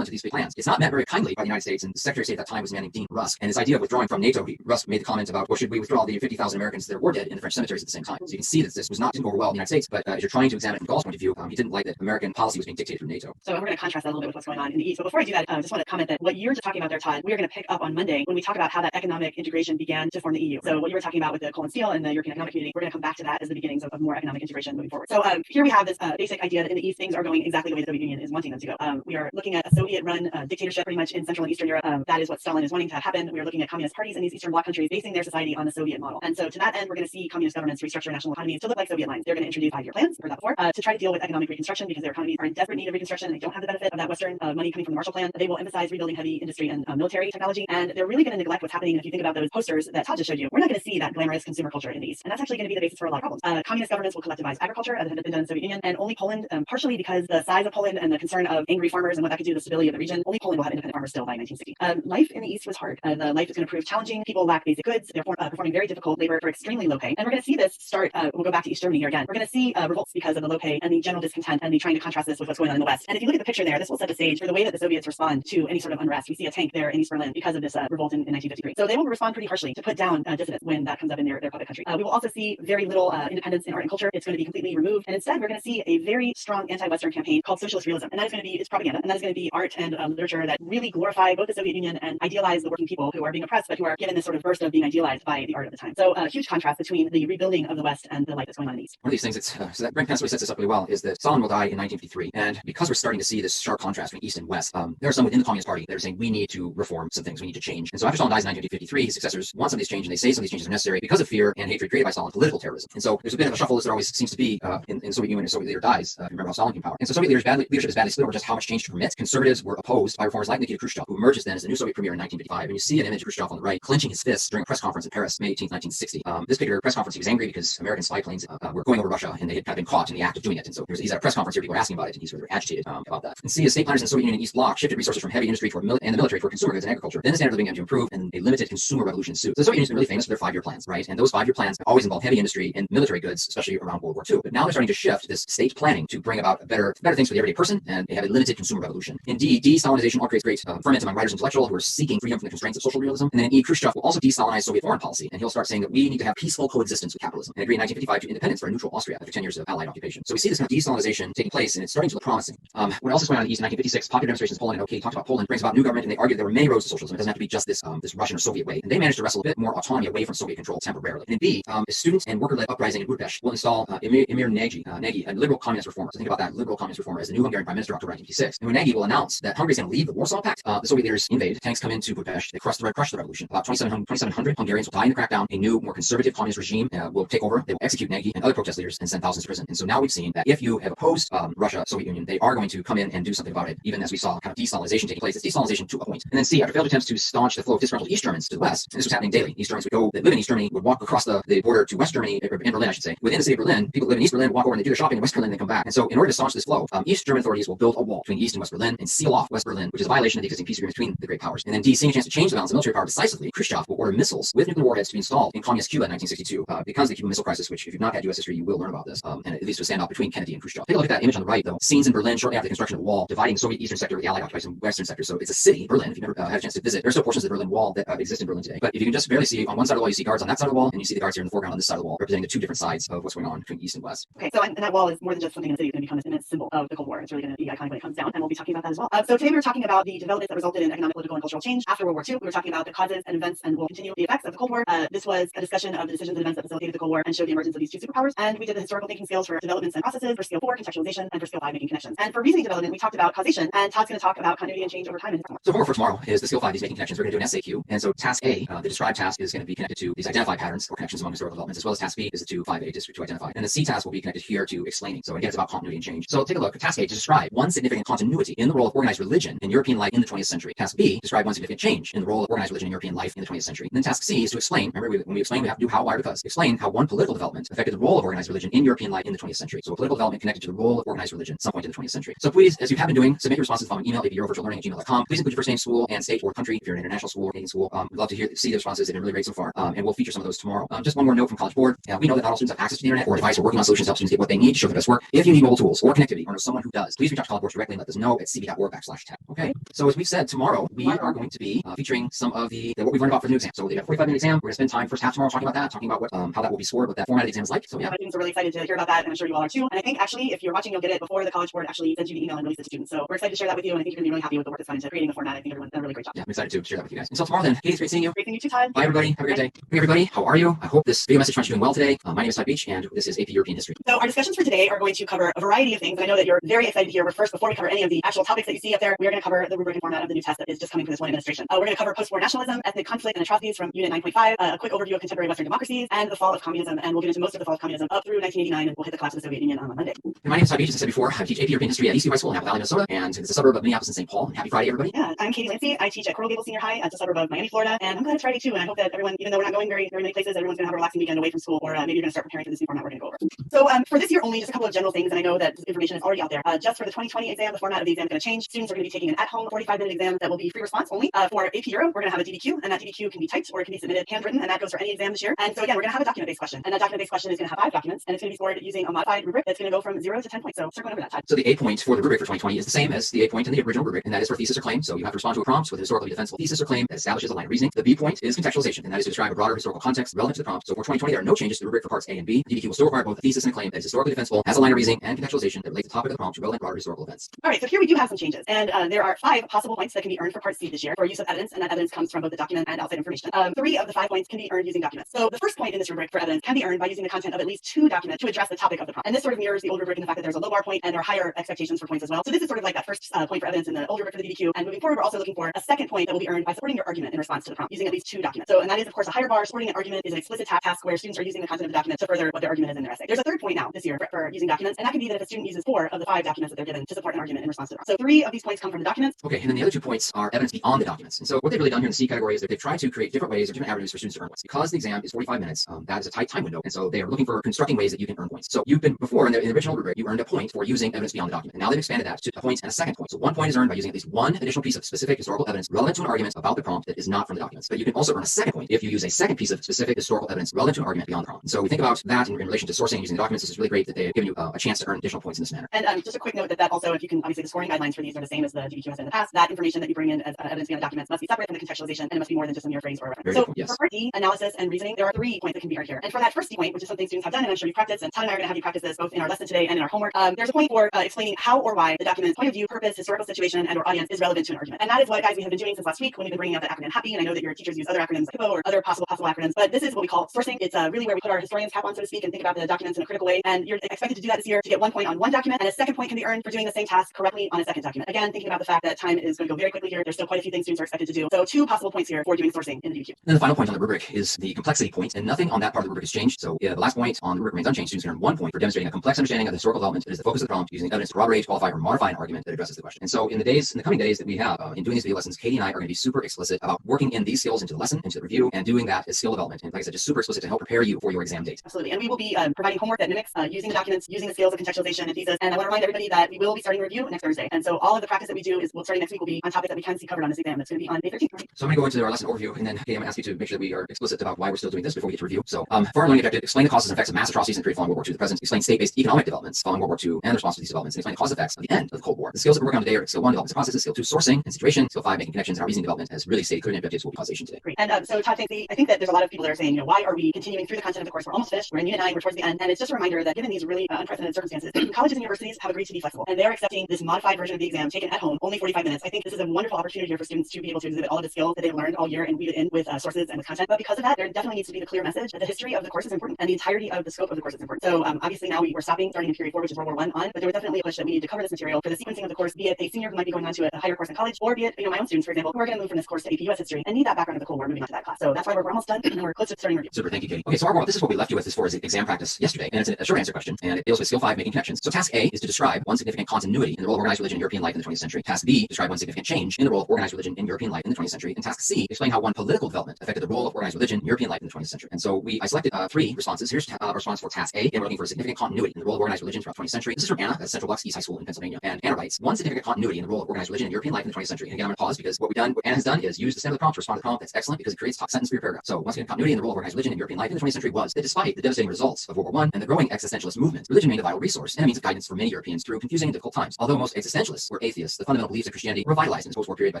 into these big plans. It's not met very kindly by the United States, and the Secretary of State at that time was a man named Dean Rusk. And his idea of withdrawing from NATO, Rusk made the comment about, well, should we withdraw the 50,000 Americans that were dead in the French cemeteries at the same time? So you can see that this didn't go over well in the United States, but as you're trying to examine it from Gaull's point of view, he didn't like that American policy was being dictated through NATO. So we're going to contrast that a little bit with what's going on in the East. But before I do that, I just want to comment that what you're just talking about there, Todd, we're going to pick up on Monday when we talk about how that economic integration began to form the EU. So what you were talking about with the coal and steel and the European Economic Community, we're going to come back to that as the beginnings of more economic integration moving forward. So here we have this basic idea that in the East things are going exactly the way the Soviet Union is wanting them to go. We are looking at a Soviet-run dictatorship pretty much in Central and Eastern Europe. That is what Stalin is wanting to happen. We are looking at communist parties in these Eastern Bloc countries basing their society on the Soviet model. And so to that end, we're going to see communist governments restructure national economies to look like Soviet lines. They're going to introduce 5-year plans, we've heard that before, to try to deal with economic reconstruction because their economies are in desperate need of reconstruction and they don't have the benefit of that Western money coming from the Marshall Plan. They will emphasize rebuilding heavy industry and military technology, and they're really going to neglect what's happening. If you think about those posters that Todd just showed you, we're not going to see that glamorous consumer culture in the East, and that's actually going to be the basis for a lot of problems. Communist governments will collectivize agriculture as had been done in the Soviet Union, and only Poland, partially because the size of Poland and the concern of angry farmers and what that could do to the stability of the region, only Poland will have independent farmers still by 1960. Life in the East was hard. The life is going to prove challenging. People lack basic goods. They're performing very difficult labor for extremely low pay, and we're going to see this start. We'll go back to East Germany here again. We're going to see revolts because of the low pay and the general discontent, and the trying to contrast this with what's going on in the West. And if you look at the picture there, this will set the stage for the way that the Soviets respond to any sort of unrest. We see a tank there in East Berlin because of this revolt in 1953. So they will respond pretty harshly to put down dissidents when that comes up in their puppet country. We will also see very little independence in art and culture. It's going to be completely removed, and instead we're going to see a very strong anti-Western campaign called socialist realism, and that is going to be, it's propaganda, and that is going to be art and literature that really glorify both the Soviet Union and idealize the working people who are being oppressed, but who are given this sort of burst of being idealized by the art of the time. So a huge contrast between the rebuilding of the West and the life that's going on in the East. One of these things so that Brent Pensily sets this up really well is that Stalin will die in 1953, and because we're starting to see this sharp contrast between East and West, there are some within the Communist Party that are saying we need to reform some things, we need to change. And so after Stalin dies in 1953, his successors want some of these changes, and they say some of these changes are necessary because of fear and hatred created by Stalin, political terrorism. And so there's a bit of a shuffle as there always seems to be in the Soviet Union. A Soviet leader dies, if you remember how Stalin came to power. And so Soviet leadership is badly split over just how much change to permit. Conservatives were opposed by reformers like Nikita Khrushchev, who emerges then as the new Soviet premier in 1955. And you see an image of Khrushchev on the right, clenching his fists during a press conference in Paris, May 18th, 1960. This particular press conference, he was angry because American spy planes were going over Russia, and they had kind of been caught in the act of doing it. And so he's at a press conference here, people are asking about it, and he's sort of agitated about that. And see, as state planners in the Soviet Union and East Bloc shifted resources from heavy industry and the military for consumer goods and agriculture, then the standard of living began to improve, and a limited consumer revolution ensued. So the Soviet Union's been really famous for their 5-year plans, right? And those 5-year plans always involve heavy industry and military goods, especially around World War II. But now they're starting to shift this state planning to bring about better things for the everyday person, and they have a limited consumer revolution. Indeed, de-Stalinization all creates great ferment among writers and intellectuals who are seeking freedom from the constraints of social realism. And then E. Khrushchev will also de-Stalinize Soviet foreign policy, and he'll start saying that we need to have peaceful coexistence with capitalism, and agree in 1955 to independence for a neutral Austria after 10 years of Allied occupation. So we see this kind of de-Stalinization taking place, and it's starting to look promising. What else is going on in the East in 1956? Popular demonstrations in Poland, and OK talked about Poland brings about new government, and they argued there were many roads to socialism. It doesn't have to be just this Russian or Soviet way. And they managed to wrestle a bit more autonomy away from Soviet control temporarily. And B, a student and worker-led uprising in Budapest will install Emir Nagy, a liberal communist reformer. So think about that, liberal communist reformer, as the new Hungarian prime minister, October 1956. And when Nagy will announce that Hungary is going to leave the Warsaw Pact, the Soviet leaders invade, tanks come into Budapest, they crush the revolution. About 2,700 Hungarians will die in the crackdown. A new, more conservative communist regime will take over. They will execute Nagy and other protest leaders and send thousands to prison. And so now we've seen that if you have opposed Russia, Soviet Union, they are going to come in and do something about it, even as we saw kind of de-Stalinization taking place. It's de-Stalinization to a point. And then C, after failed attempts to staunch the flow of disgruntled East Germans to the West, and this was happening daily. East Germans that live in East Germany would walk across the border to West Germany, in Berlin, I should say. Within the city of Berlin, people who live in East Berlin walk over and they do their shopping in West Berlin, and they come back. And so in order to staunch this flow, East German authorities will build a wall between East and West Berlin and seal off West Berlin, which is a violation of the existing peace agreement between the great powers. And then D, seeing a chance to change the balance of military power decisively, Khrushchev will order missiles with nuclear warheads to be installed in communist Cuba in 1962, because the Cuban Missile Crisis, which if you've not had U.S. history, you will learn about this, and at least to stand out between Kennedy and Khrushchev. Take a look at that image on the right, though. Scenes in Berlin shortly after the construction of the wall, dividing the Soviet eastern sector with the Allied occupation western sector. So it's a city, Berlin. If you've never had a chance to visit, there's still portions of the Berlin Wall that exist in Berlin today. But if you can just barely see, on one side of the wall, you see guards on that side of the wall, and you see the guards here in the foreground on this side of the wall, representing the two different sides of what's going on between East and West. Okay, so and that wall is more than just something in the city. It's going to become this immense symbol of the Cold War. It's really going to be iconic when it comes down, and we'll be talking about that as well. So today we were talking about the developments that resulted in economic, political, and cultural change after World War II. We were talking about the causes and events, and we'll continue the effects of the Cold War. This was a discussion of the decisions and events that facilitated the Cold War and showed the emergence of these two superpowers. And we did the historical thinking scales for developments and processes, for scale 4, contextualization, and for scale 5, making connections. And for reasoning development, we talked about causation, and Todd's going to talk about continuity and change over time. So homework for tomorrow is the scale 5, these making connections. We're going to do an SAQ. And so task A, the described task, is going to be connected to these identified patterns or connections among historical developments, as well as task B is the 5A to identify. And the C task will be connected here to explaining. So again, it's about continuity and change. So take a look at task A to describe one significant continuity in the role of organized religion in European life in the 20th century. Task B, describe one significant change in the role of organized religion in European life in the 20th century. And then task C is to explain, remember when we explain, we have to do how, why, or because. Explain how one political development affected the role of organized religion in European life in the 20th century. So a political development connected to the role of organized religion at some point in the 20th century. So please, as you have been doing, submit your responses following email, apeurovirtuallearning@gmail.com. Please include your first name, school, and state or country if you're an international school or Canadian school. We'd love to see the responses. They've been really great so far. And we'll feature some of those tomorrow. Just one more note from College Board. We know that not all students have access to the internet or device. We're working on solutions to help students get what they need to show their best work. If you need mobile tools or connectivity or know someone who does, please reach out to College Board directly and let us know at cb.org/tech. Okay. So as we've said, tomorrow we are going to be featuring some of what we've learned about for the new exam. So we have a 45-minute exam. We're going to spend time first half tomorrow talking about that, talking about how that will be scored, what that format of the exam is like. So yeah, my students are really excited to hear about that, and I'm sure you all are too. And I think actually, if you're watching, you'll get it before the College Board actually sends you the email and releases it to students. So we're excited to share that with you, and I think you're going to be really happy with the work that's gone into creating the format. I think everyone's done a really great job. Yeah, I'm excited to share that with you guys. Until tomorrow then. Katie, it's great seeing you. Great seeing you too, Todd. Bye everybody. Have a great day. Hey everybody, how are you? I hope this video message finds you doing well today. My name is Todd Beach, and this is AP European History. So our discussions for today are going to cover a variety of things. I know that you're very excited to hear. But first, before we cover any of the actual topics that you see up there, we're going to cover the rubric and format of the new test that is just coming for this one administration. We're going to cover post-war nationalism, ethnic conflict, and atrocities from Unit 9.5, a quick overview of contemporary Western democracies, and the fall of communism. And we'll get into most of the fall of communism up through 1989, and we'll hit the collapse of the Soviet Union on Monday. And my name is Todd Beach, as I said before. I teach AP European History at Eastview High School in Apple Valley, Minnesota, and it's a suburb of Minneapolis and St. Paul. Happy Friday, everybody. Yeah, I'm Katie Lancey. I teach at Coral Gables Senior High. It's a suburb of Miami, Florida, and I'm glad it's Friday too. And I hope that everyone, even though we're not going very many places, everyone's going to have a relaxing weekend away from school, or maybe you're going to start preparing for this new format we're going to go over. So for this year only, just a couple of general things, and I know that this information is already out there. Just for the 2020 exam, the format of the exam is going to change. Students are going to be taking an at-home 45-minute exam that will be free response only. For AP Euro, we're going to have a DBQ, and that DBQ can be typed or it can be submitted handwritten, and that goes for any exam this year. And so again, we're going to have a document-based question, and that document-based question is going to have 5 documents, and it's going to be scored using a modified rubric that's going to go from 0 to 10 points. So start going over that time. So the A point for the rubric for 2020 is the same as the A point in the original rubric, and that is for thesis or claim. So you have to respond to a prompt with a historically defensible thesis or claim that establishes a line of reasoning. The B point is contextualization, and that is to describe a broader historical context relevant to the prompt. So for 2020, there are no changes to the rubric for parts A and B. DBQ will still require both a thesis and a claim that is historically defensible, has a line of reasoning, and contextualization that relates the topic of the prompt to relevant broader historical events. All right, so here we do have some changes, and there are 5 possible points that can be earned for part C this year for use of evidence, and that evidence comes from both the document and outside information. 3 of the 5 points can be earned using documents. So the first point in this rubric for evidence can be earned by using the content of at least 2 documents to address the topic of the prompt. And this sort of mirrors the old rubric in the fact that there's a low bar point and there are higher expectations for points as well. So this is sort of like that first point for evidence in the old rubric for the DBQ. And moving forward, we're also looking for a second point that will be earned by supporting your argument in response to the prompt using at least 2 documents. So, and that is of course a higher bar. Supporting an argument is an explicit task where students are using the content of the document to further what their argument is in their essay. There's a third point now this year for using documents, and that can be that if a student uses 4 of the 5 documents that they're given to support an argument in response to the prompt. So 3 of these points come from the documents. Okay, and then the other 2 points are evidence beyond the documents. And so what they've really done here in the C category is that they've tried to create different ways or different avenues for students to earn points. Because the exam is 45 minutes, that is a tight time window. And so they are looking for constructing ways that you can earn points. So you've been before in the original rubric, you earned a point for using evidence beyond the document. And now they've expanded that to a point and a second point. So 1 point is earned by using at least 1 additional piece of specific historical evidence relevant to an argument about the prompt that is not from the documents. But you can also earn a second point if you use a second piece of specific historical evidence relevant to an argument beyond the prompt. And so we think about that in relation to sourcing and using the documents. This is really great that they've given you a chance to earn additional points in this manner. And just a quick note that also, if you can, obviously the scoring guidelines for these are the same as the DBQS in the past. That information that you bring in as evidence beyond the documents must be separate from the contextualization, and it must be more than just a mere phrase or a reference. So yes. For part D, analysis and reasoning, there are 3 points that can be earned here. And for that first D point, which is something students have done, and I'm sure you practiced, and Todd and I are going to have you practice this both in our lesson today and in our homework, there's a point for explaining how or why the document's point of view, purpose, historical situation, and or audience is relevant to an argument. And that is what, guys, we have been doing since last week when we've been bringing up the acronym HAPPY, and I know that your teachers use other acronyms like HIPPO or other possible acronyms, but this is what we call sourcing. It's really where we put our historian's cap on, so to speak, and think about the documents in a critical way. And you're expected to do that this year to get 1 point on 1 document, and a second point can be earned for doing the same task correctly on a second document. Again, thinking about the fact that time is going to go very quickly here. There's still quite a few things students are expected to do. So 2 possible points here for doing sourcing in the DBQ. And the final point on the rubric is the complexity point, and nothing on that part of the rubric has changed. So the last point on the rubric remains unchanged. Students can earn 1 point for demonstrating a complex understanding of the historical development that is the focus of the prompt, using evidence to corroborate, qualify, or modify an argument that addresses the question. And so in the coming days that we have in doing these video lessons, Katie and I are going to be super explicit about working in these skills into the lesson, into the review, and doing that as skill development. And like I said, just super explicit to help prepare you for your exam date. Absolutely. And we will be providing homework that mimics using the documents, using the skills of contextualization and thesis. And I want to remind everybody that we will be starting review next Thursday. And so all of the practice that we do starting next week will be on topics that we can see covered on this exam. That's going to be on May 13th. So I'm going to go into our lesson overview, and then Katie, I'm going to ask you to make sure that we are explicit about why we're still doing this before we get to review. So for our learning objective, explain the causes and effects of mass atrocities in the period following World War II to the present, explain state-based economic developments following World War II and the response to these developments, and explain the cause effects of the end of the Cold War. The skills that we're working on today are skill 1, developments and processes, skill 2, sourcing and situation, skill 5, making connections, and our reasoning development as really stated clearly in objectives will be causation today. Great. And so Todd, I think that there's a lot of people that are saying, why are we continuing through the content of the course? We're almost finished. We're in Unit 9. We're towards the end. And it's just a reminder that given these really unprecedented circumstances, colleges and universities have agreed to be flexible. And they're accepting this modified version of the exam taken at home, only 45 minutes. I think this is a wonderful opportunity here for students to be able to exhibit all of the skills that they've learned all year and weave it in with sources and with content. But because of that, there definitely needs to be the clear message that the history of the course is important and the entirety of the scope of the course is important. So obviously now we're starting in period 4, which is World War I on, but there was definitely a push that we need to cover this material for the sequencing of the course, be it a senior who might be going on to a higher course in college, or be it my own students, for example, who are going to move from this course to AP US history and need that background of the Cold War moving on to that class. So that's why we're almost done and we're close to starting review. Super, thank you, Katie. Okay, so this is what we left you with as far as exam practice yesterday, and it's a short answer question, and it deals with skill 5, making connections. So task A is to describe one significant continuity in the role of organized religion in European life in the 20th century. Task B, describe one significant change in the role of organized religion in European life in the 20th century. And task C, explain how one political development affected the role of organized religion in European life in the 20th century. And so I selected 3 responses. Here's a response for task A, and we're looking for a significant continuity in the role of organized religion throughout the 20th century. This is from Anna at Central Bucks East High School in Pennsylvania. And Anna writes, one significant continuity in the role of organized religion in European life in the 20th century. And again, I'm going to pause because what Anna has done is use the standard prompt to respond to the prompt. That's excellent because it creates a top sentence for your paragraph. So once again, continuity in the role of organized religion in European life in the 20th century was that despite the devastating results of World War I and the growing existentialist movement, religion remained a vital resource and a means of guidance for many Europeans through confusing and difficult times. Although most existentialists were atheists, the fundamental beliefs of Christianity were revitalized in this post-war period by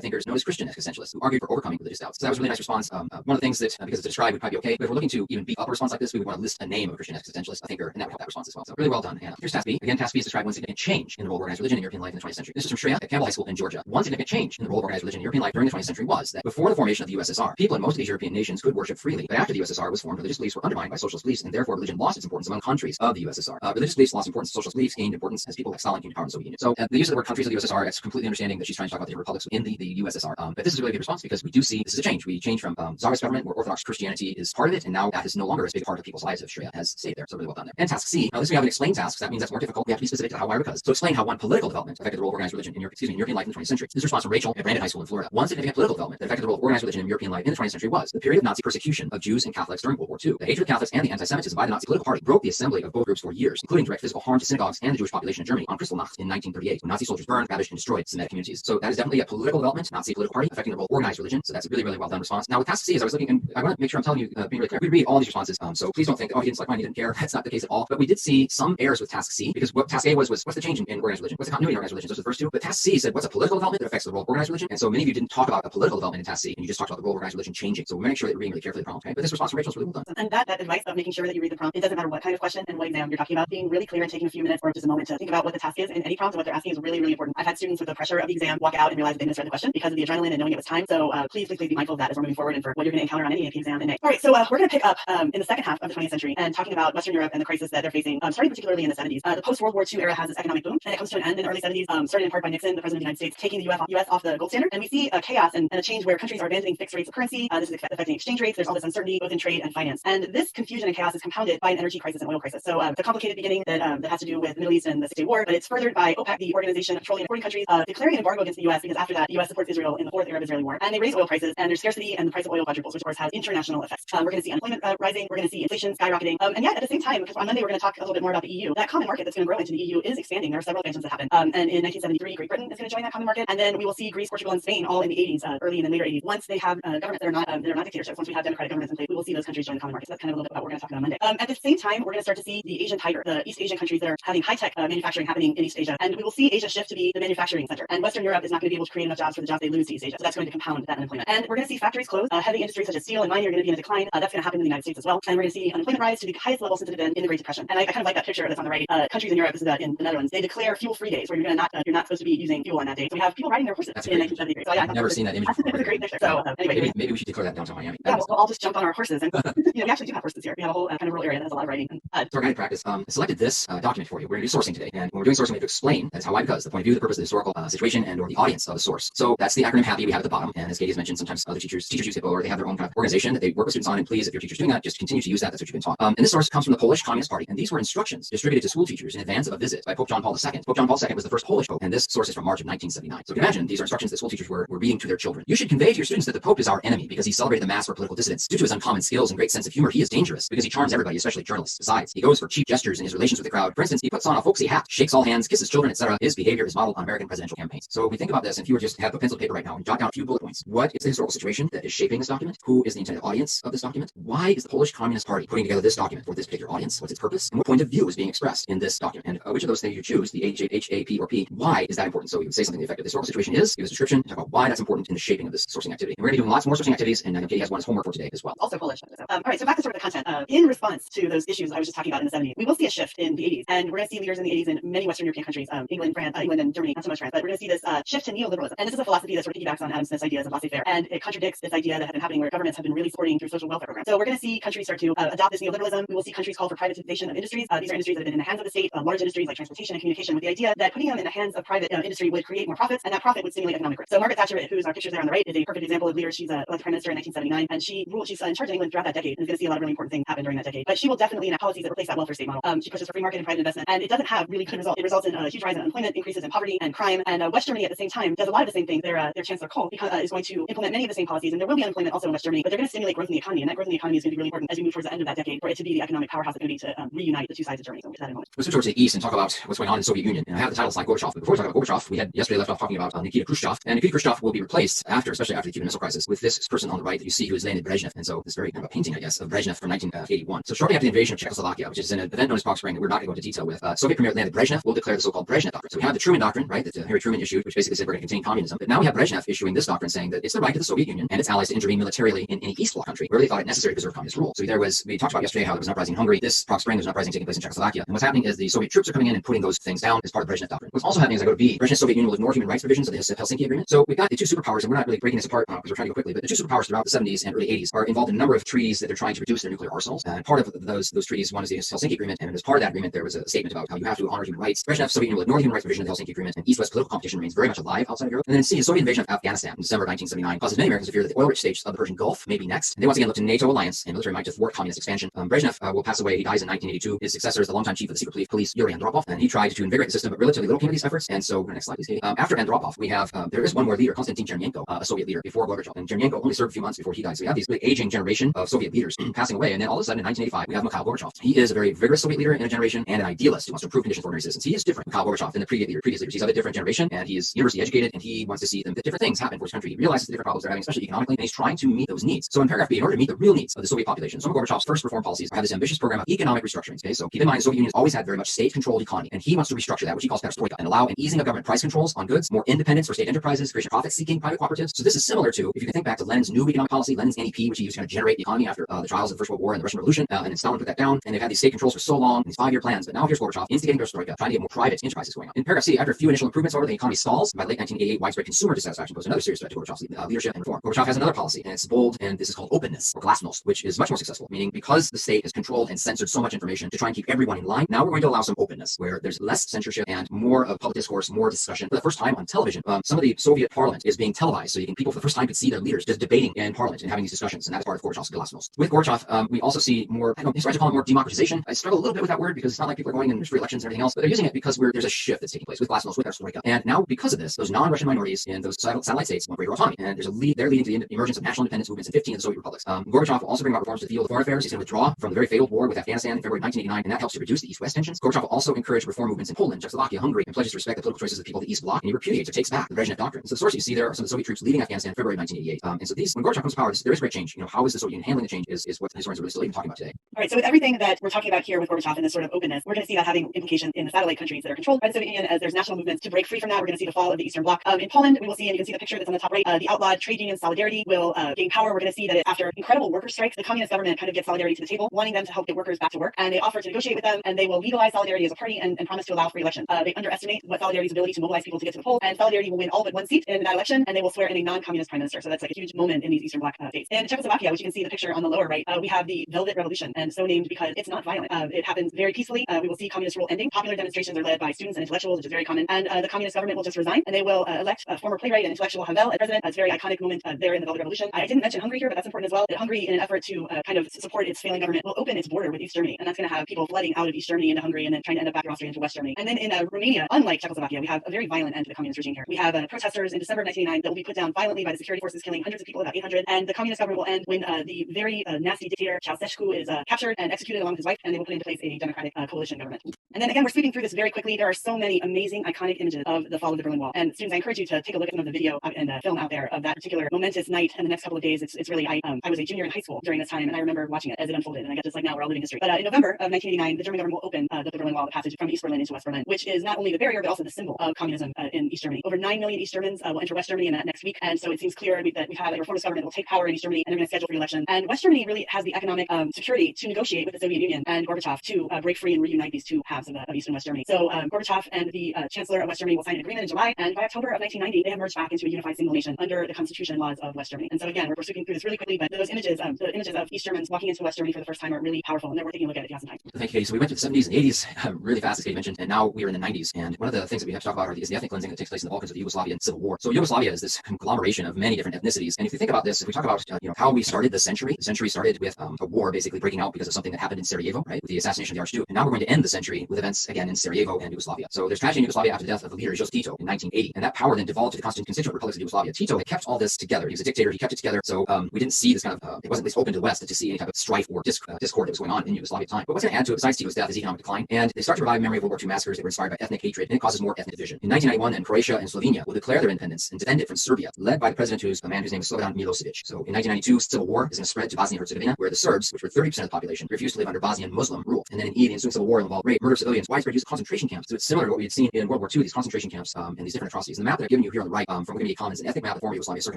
thinkers known as Christian existentialists who argued for overcoming religious doubts. So that was a really nice response. One of the things that, because it's described, would probably be okay, but if we're looking to even beef up a response like this, we would want to list a name of a Christian existentialist, a thinker, and that would help that response as well. So really well done, Anna. Here's task B. Again, task B is describe one significant change in the role of organized religion in European life in the 20th century. This is from Shreya at Campbell High School in Georgia. One significant change in the role of organized religion in European life during the 20th century was that before the formation of the USSR, people in most of these European nations could worship freely. But after the USSR was formed, religious beliefs were undermined by socialist beliefs, and therefore religion lost its importance among countries of the USSR. Religious beliefs lost importance, socialist beliefs gained importance as people like Stalin came to power in the Soviet Union. So the use of the word countries of the USSR, it's completely understanding that she's trying to talk about the republics in the USSR. But this is a really good response because we do see this is a change. We change from Tsarist government where Orthodox Christianity is part of it, and now that is no longer as big a part of people's lives as Shreya has stayed there. So really well done there. And task C. Now this we have an explain task. So that means that's more difficult. We have to be specific to how, why, or because. So explain how one political development affected the role of organized religion in European life in the 20th century. This is a response from Rachel at Brandon High School in Florida. One significant political development that affected the role of organized religion in European life in the 20th century was the period of Nazi persecution of Jews and Catholics during World War II. The hatred of Catholics and the anti-Semitism by the Nazi political party broke the assembly of both groups for years, including direct physical harm to synagogues and the Jewish population in Germany on Kristallnacht in 1938, when Nazi soldiers burned, ravaged, and destroyed Semitic communities. So that is definitely a political development, Nazi political party affecting the role of organized religion. So that's a really, really well done response. Now with task C, as I was looking, and I want to make sure I'm telling you, being really clear, we read all these responses. So please don't think, oh, he didn't select mine, he didn't care. That's not the case at all. But we did see some errors with task C because what task A was what's the change in organized religion? What's the continuity in organized religion? Those are the first 2. But task C said what's a political development that affects the role of organized religion? And so many of you didn't talk about a political development in task C, and you just talked about the role of organized religion changing. So we're making sure that we're reading really carefully the prompt. Okay? But this response from Rachel is really well done. And that advice of making sure that you read the prompt, it doesn't matter what kind of question and what exam you're talking about, being really clear and taking a few minutes or just a moment to think about what the task is in any prompt and what they're asking is really, really important. I've had students with the pressure of the exam walk out and realize that they misread the question because of the adrenaline and knowing it was time. So please be mindful of that as we're moving forward and for what you're going to encounter on any AP exam in May. All right, so we're going to pick up in the second half of the 20th century and talking about Western Europe and the crisis that they're facing, starting particularly in the 70s. The post-World War II era has this economic boom, and it comes to an end in the early 70s, started in part by Nixon, the president of the United States, taking the US off the gold standard. And we see a chaos and a change where countries are abandoning fixed rates of currency. This is affecting exchange rates. There's all this uncertainty both in trade and finance. And this confusion and chaos is compounded by an energy crisis and oil crisis. So the complicated beginning that has to do with the Middle East and the Six-Day War, but it's furthered by OPEC, the Organization of Petroleum Exporting Countries, declaring an embargo against the U.S. because after that, the U.S. supports Israel in the fourth Arab-Israeli War, and they raise oil prices, and there's scarcity, and the price of oil quadruples, which of course has international effects. We're going to see unemployment rising, we're going to see inflation skyrocketing, and yet at the same time, because on Monday we're going to talk a little bit more about the EU. That common market that's going to grow into the EU is expanding. There are several expansions that happen, and in 1973, Great Britain is going to join that common market, and then we will see Greece, Portugal, and Spain all in the 80s, early and then later 80s. Once they have governments that are not dictatorships, once we have democratic governments in place, we will see those countries join the common market. So that's kind of a little bit about what we're going to talk about on Monday. At the same time, we're going to start to see the Asian tiger, the East Asian countries that are having high-tech manufacturing happening in East Asia, and we will see Asia shift to be the manufacturing center. And Western Europe is not going to be able to create enough jobs for the jobs they lose to East Asia. So that's going to compound that unemployment. And we're going to see factories close. Heavy industries such as steel and mining are going to be in a decline. That's going to happen in the United States as well. And we're going to see unemployment rise to the highest level since it had been in the Great Depression. And I kind of like that picture that's on the right. Countries in Europe, this is in the Netherlands, they declare fuel-free days where you're not supposed to be using fuel on that day. So we have people riding their horses in 1973. So yeah, I've never seen that image before. It was a great picture. So anyway, maybe we should declare that downtown Miami. Yeah, we'll all just jump on our horses, and we actually do have horses here. We have a whole kind of rural area that has a lot of riding. So our guided practice selected this document for you. We're going to do sourcing today, and when we're doing sourcing, we have to explain that is how, why, because, the point of view, the purpose, the historical situation, and or the audience of the source. So that's the acronym HAPPY we have at the bottom. And as Katie has mentioned, sometimes other teachers use HIPPO, or they have their own kind of organization that they work with students on. And please, if your teacher's doing that, just continue to use that. That's what you've been taught. And this source comes from the Polish Communist Party, and these were instructions distributed to school teachers in advance of a visit by Pope John Paul II. Pope John Paul II was the first Polish Pope, and this source is from March of 1979. So you can imagine these are instructions that school teachers were reading to their children. You should convey to your students that the Pope is our enemy because he celebrated the Mass for political dissidents. Due to his uncommon skills and great sense of humor, he is dangerous because he charms everybody, especially journalists. Besides, he goes for cheap gestures in his relations with the crowd. For instance, he puts on a folksy hat, shakes all hands, kisses children, etc. His behavior is modeled on American presidential campaigns. So if we think about this, and if you were just to have a pencil and paper right now and jot down a few bullet points, what is the historical situation that is shaping this document? Who is the intended audience of this document? Why is the Polish Communist Party putting together this document for this particular audience? What's its purpose? And what point of view is being expressed in this document? And which of those things you choose, the H, A, P, or P, why is that important? So you would say something to the effect of the historical situation is, give us a description, talk about why that's important in the shaping of this sourcing activity. And we're going to be doing lots more sourcing activities, and Katie has one as homework for today as well. Also Polish. All right, so back to sort of the content. In response to those issues I was just talking about in the 70s, we will see a shift in the 80s, and we're going to see leaders in the 80s in many Western European countries, England and Germany, not so much France, but we're going to see this shift to neoliberalism. And this is a philosophy that sort of piggybacks on Adam Smith's ideas of laissez-faire, and it contradicts this idea that had been happening where governments have been really supporting through social welfare programs. So we're going to see countries start to adopt this neoliberalism. We will see countries call for privatization of industries. These are industries that have been in the hands of the state, large industries like transportation and communication, with the idea that putting them in the hands of private industry would create more profits, and that profit would stimulate economic growth. So Margaret Thatcher, who's our picture there on the right, is a perfect example of leader. She's elected prime minister in 1979, and she's in charge of England throughout that decade, and is going to see a lot of really important things happen during that decade. But she will definitely enact policies that replace that welfare state model. She pushes for free market and private investment, and it doesn't have really good results. It results in a huge rise in unemployment, increases in poverty and crime. And West Germany at the same time does a lot of the same things. Their Chancellor Kohl is going to implement many of the same policies, and there will be unemployment also in West Germany, but they're going to stimulate growth in the economy, and that growth in the economy is going to be really important as we move towards the end of that decade for it to be the economic powerhouse that's going to be to reunite the two sides of Germany. So we'll get that in a moment. Let's switch towards the east and talk about what's going on in the Soviet Union. And I have the title slide Gorbachev. But before we talk about Gorbachev, we had yesterday left off talking about Nikita Khrushchev, and Nikita Khrushchev will be replaced especially after the Cuban Missile Crisis, with this person on the right that you see who is Leonid Brezhnev. And so this very kind of a painting, I guess, of Brezhnev from 1981. So shortly after the invasion of Czechoslovakia, which is an event known as Prague Spring that we're not going to go into detail with, Soviet Premier Leonid Brezhnev will declare the so-called Brezhnev Doctrine. So we have the Truman Doctrine, right, that Harry Truman issued, which basically said we're going to contain communism. But now we have Brezhnev issuing this doctrine saying that it's the right of the Soviet Union and its allies to intervene militarily in any East Bloc country where they thought it necessary to preserve communist rule. So we talked about yesterday how there was an uprising in Hungary. This Prague Spring, there's an uprising taking place in Czechoslovakia. And what's happening is the Soviet troops are coming in and putting those things down as part of the Brezhnev Doctrine. What's also happening is I go to B. Brezhnev's Soviet Union will ignore human rights provisions of the Helsinki Agreement. So we've got the two superpowers, and we're not really breaking this apart because we're trying to go quickly, but the two superpowers throughout the 70s and early 80s are involved in a number of treaties that they're trying to reduce their nuclear arsenals. And part of those treaties, one is the Helsinki Agreement, and as part of that agreement, there was a statement about how you have to honor human rights. Brezhnev's Soviet Union will ignore the human rights provision of the Helsinki Agreement, and East-West political competition remains very much alive outside of Europe. And then C, the Soviet invasion of Afghanistan in December 1979 causes many Americans to fear that the oil-rich states of the Persian Gulf may be next. And they once again look to NATO alliance and military might to thwart communist expansion. Brezhnev will pass away. He dies in 1982. His successor is the longtime chief of the secret police, Yuri Andropov, and he tried to invigorate the system, but relatively little came of these efforts. And so, next slide, please, Katie. After Andropov, we have there is one more leader, Konstantin Chernenko, a Soviet leader before Gorbachev. And Chernenko only served a few months before he died. So we have these really aging generation of Soviet leaders passing away. And then all of a sudden, in 1985, we have Mikhail Gorbachev. He is a very vigorous Soviet leader in a generation and an idealist who wants to improve conditions for ordinary citizens. He is different, Mikhail Gorbachev, than the previous leaders. He's of a different generation, and he is university educated, and he wants to see the different things happen for his country. He realizes the different problems they're having, especially economically, and he's trying to meet those needs. So in paragraph B, in order to meet the real needs of the Soviet population, some of Gorbachev's first reform policies have this ambitious program of economic restructurings. Okay, so keep in mind, the Soviet Union has always had very much state-controlled economy, and he wants to restructure that, which he calls perestroika, and allow an easing of government price controls on goods, more independence for state enterprises, creation of profit-seeking private cooperatives. So this is similar to, if you can think back to Lenin's new economic policy, Lenin's NEP, which he used to kind of generate the economy after the trials of the First World War and the Russian Revolution, and then Stalin put that down, and they've had these state controls for so long, these 5-year plans, but now here's Gorbachev instigating perestroika, trying to get more private enterprises going on. In paragraph C, after a few initial improvements, however, the economy stalls. By late 1988, widespread consumer dissatisfaction poses another serious threat to Gorbachev's leadership and reform. Gorbachev has another policy, and it's bold, and this is called openness, or glasnost, which is much more successful, meaning because the state has controlled and censored so much information to try and keep everyone in line, now we're going to allow some openness, where there's less censorship and more of public discourse, more discussion. For the first time on television, some of the Soviet parliament is being televised, so people for the first time could see their leaders just debating in parliament and having these discussions, and that is part of Gorbachev's glasnost. With Gorbachev, we also see more, I don't know, historians call it more democratization. I struggle a little bit with that word because it's not like people are going in free elections and everything else, but they're using it because there's a shift that's taking place with Glasnost, with Perestroika. And now because of this, those non-Russian minorities in those satellite states want greater autonomy. And they're leading to the emergence of national independence movements in 15 of the Soviet republics. Gorbachev will also bring about reforms to the field of foreign affairs. He's going to withdraw from the very failed war with Afghanistan in February 1989, and that helps to reduce the East-West tensions. Gorbachev will also encourage reform movements in Poland, Czechoslovakia, Hungary, and pledges to respect the political choices of the people of the East Bloc, and he repudiates or takes back the Brezhnev Doctrine. So the source you see there are some of the Soviet troops leaving Afghanistan in February 1988. And so when Gorbachev comes to power, there is great change. How is the Soviet Union handling the change is what the historians are really still even talking about today. All right, so with everything that we're talking about here with Gorbachev and this sort of openness, we're going to see that having implications in the satellite countries that are controlled by the Soviet Union as there's national movements to break free from that. We're going to see the fall of the Eastern Bloc. In Poland, we will see, and you can see the picture that's on the top right, the outlawed trade union Solidarity will gain power. We're going to see that after incredible worker strikes, the communist government kind of gets Solidarity to the table, wanting them to help get workers back to work, and they offer to negotiate with them, and they will legalize Solidarity as a party and promise to allow free elections. They underestimate what Solidarity's ability to mobilize people to get to the polls, and Solidarity will win all but one seat in that election, and they will swear in a non-communist prime minister. So that's like a huge moment in these Eastern Bloc states. In Czechoslovakia, which you can see the picture on the lower right, we have the Velvet Revolution, and so named because it's not violent. It happens very peacefully. We will see communist rule ending. Popular demonstrations are led by students and intellectuals, which is very common, and the communist government will just resign, and they will elect a former playwright and intellectual Havel as president. It's a very iconic moment there in the Velvet Revolution. I didn't mention Hungary here, but that's important as well. That Hungary, in an effort to kind of support its failing government, will open its border with East Germany, and that's going to have people flooding out of East Germany into Hungary and then trying to end up back in Austria into West Germany. And then in Romania, unlike Czechoslovakia, we have a very violent end to the communist regime here. We have protesters in December of 1989 that will be put down violently by the security forces, killing hundreds of people, about 800, and the communist government will end when the very nasty dictator Ceausescu is captured and executed along with his wife, and they will put into place a democratic coalition government. And then again, we're sweeping through this very quickly. There are so many amazing, iconic images of the fall of the Berlin Wall. And students, I encourage you to take a look at some of the video and film out there of that particular momentous night and the next couple of days. It's really, I was a junior in high school during this time, and I remember watching it as it unfolded. And I guess just like now, we're all living history. But in November of 1989, the German government will open the Berlin Wall, the passage from East Berlin into West Berlin, which is not only the barrier, but also the symbol of communism in East Germany. Over 9 million East Germans will enter West Germany in that next week. And so it seems clear that we've had a reformist government that will take power in East Germany, and they're going to schedule free election. And West Germany really has the economic security to negotiate with the Soviet Union and Gorbachev to break free and reunite these two halves of East and West Germany. So Gorbachev and the Chancellor of West Germany will sign an agreement in July, and by October of 1990, they have merged back into a unified single nation under the constitution and laws of West Germany. And so again, we're sweeping through this really quickly, but those images, the images of East Germans walking into West Germany for the first time are really powerful, and they're worth taking a look at if you have some time. Thank you, Katie. So we went to the 70s and 80s really fast, as Katie mentioned, and now we are in the 90s. And one of the things that we have to talk about is the ethnic cleansing that takes place in the Balkans of the Yugoslavian Civil War. So Yugoslavia is this conglomeration of many different ethnicities. And if you think about this, if we talk about how we started the century started with a war basically breaking out because of something that happened in Sarajevo, right, with the assassination of the Archduke. And now we're going to end the century with events again in Sarajevo and Yugoslavia. So there's tragedy in Yugoslavia after the death of the leader Josip Tito in 1980, and that power then devolved to the constituent republics of Yugoslavia. Tito had kept all this together. He was a dictator. He kept it together. So we didn't see this kind of it wasn't at least open to the West to see any type of strife or discord that was going on in Yugoslavia at the time. But what's going to add to it besides Tito's death is economic decline, and they start to revive memory of World War II massacres that were inspired by ethnic hatred, and it causes more ethnic division. In 1991, then Croatia and Slovenia will declare their independence and defend it from Serbia, led by the president who's a man whose name is Slobodan Milosevic. So in 1992, civil war is going to spread to Bosnia and Herzegovina, where the Serbs, which were 30% of the population, refused to live under Bosnian Muslim rule. And then in the ensuing civil war involved rape, murder of civilians, widespread use of concentration camps. So it's similar to what we had seen in World War II, these concentration camps and these different atrocities. And the map that I've given you here on the right from Wikimedia Commons, an ethnic map of former Yugoslavia circa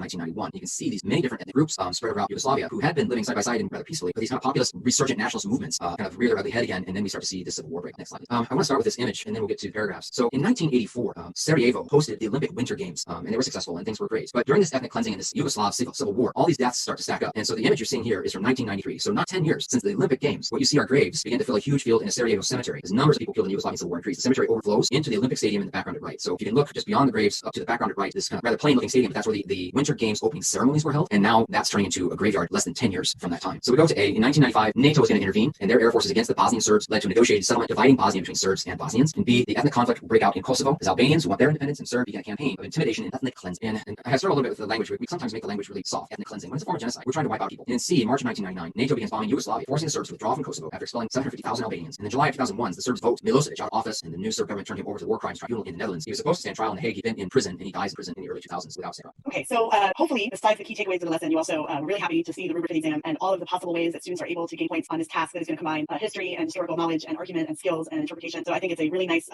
1991. You can see these many different ethnic groups spread around Yugoslavia who had been living side by side and rather peacefully, but these kind of populist resurgent nationalist movements kind of rear their ugly head again, and then we start to see the civil war break. Next slide. I want to start with this image, and then we'll get to the paragraphs. So in 1984, Sarajevo hosted the Olympic Winter Games, and they were successful, and things were great. But during this ethnic cleansing and this Yugoslav civil war, all these deaths start to stack up. And so the image you're seeing here is from 1993. So not 10 years since the Olympic Games. What you see are graves begin to fill a huge field in a Sarajevo cemetery. As numbers of people killed in the Yugoslavian civil war increase, the cemetery overflows into the Olympic Stadium in the background at right. So if you can look just beyond the graves up to the background at right, this kind of rather plain-looking stadium, but that's where the Winter Games opening ceremonies were held. And now that's turning into a graveyard less than 10 years from that time. So we go to A. In 1995, NATO was going to intervene, and their air forces against the Bosnian Serbs led to a negotiated settlement dividing Bosnia between Serbs and Bosnians. And B. The ethnic conflict will break out in Kosovo as Albanians who want their independence and Serbs began a campaign of intimidation and ethnic cleansing. And I struggle a little bit with the language. We sometimes make the language really soft. Ethnic cleansing. When it's a form of genocide, we're trying to wipe out people. And in C. In March of 1999, NATO begins bombing Yugoslavia, forcing the Serbs to withdraw from Kosovo after expelling 750,000 Albanians. And in July of 2001, the Serbs vote Milosevic out of office, and the new Serb government turned him over to the war crimes tribunal in the Netherlands. He was supposed to stand trial in The Hague. He'd been in prison, and he dies in prison in the early 2000s without stand trial. Okay, so hopefully, besides the key takeaways of the lesson, you also were really happy to see the rubric of the exam and all of the possible ways that students are able to gain points on this task that is going to combine history and historical knowledge and argument and skills and interpretation. So I think it's a really nice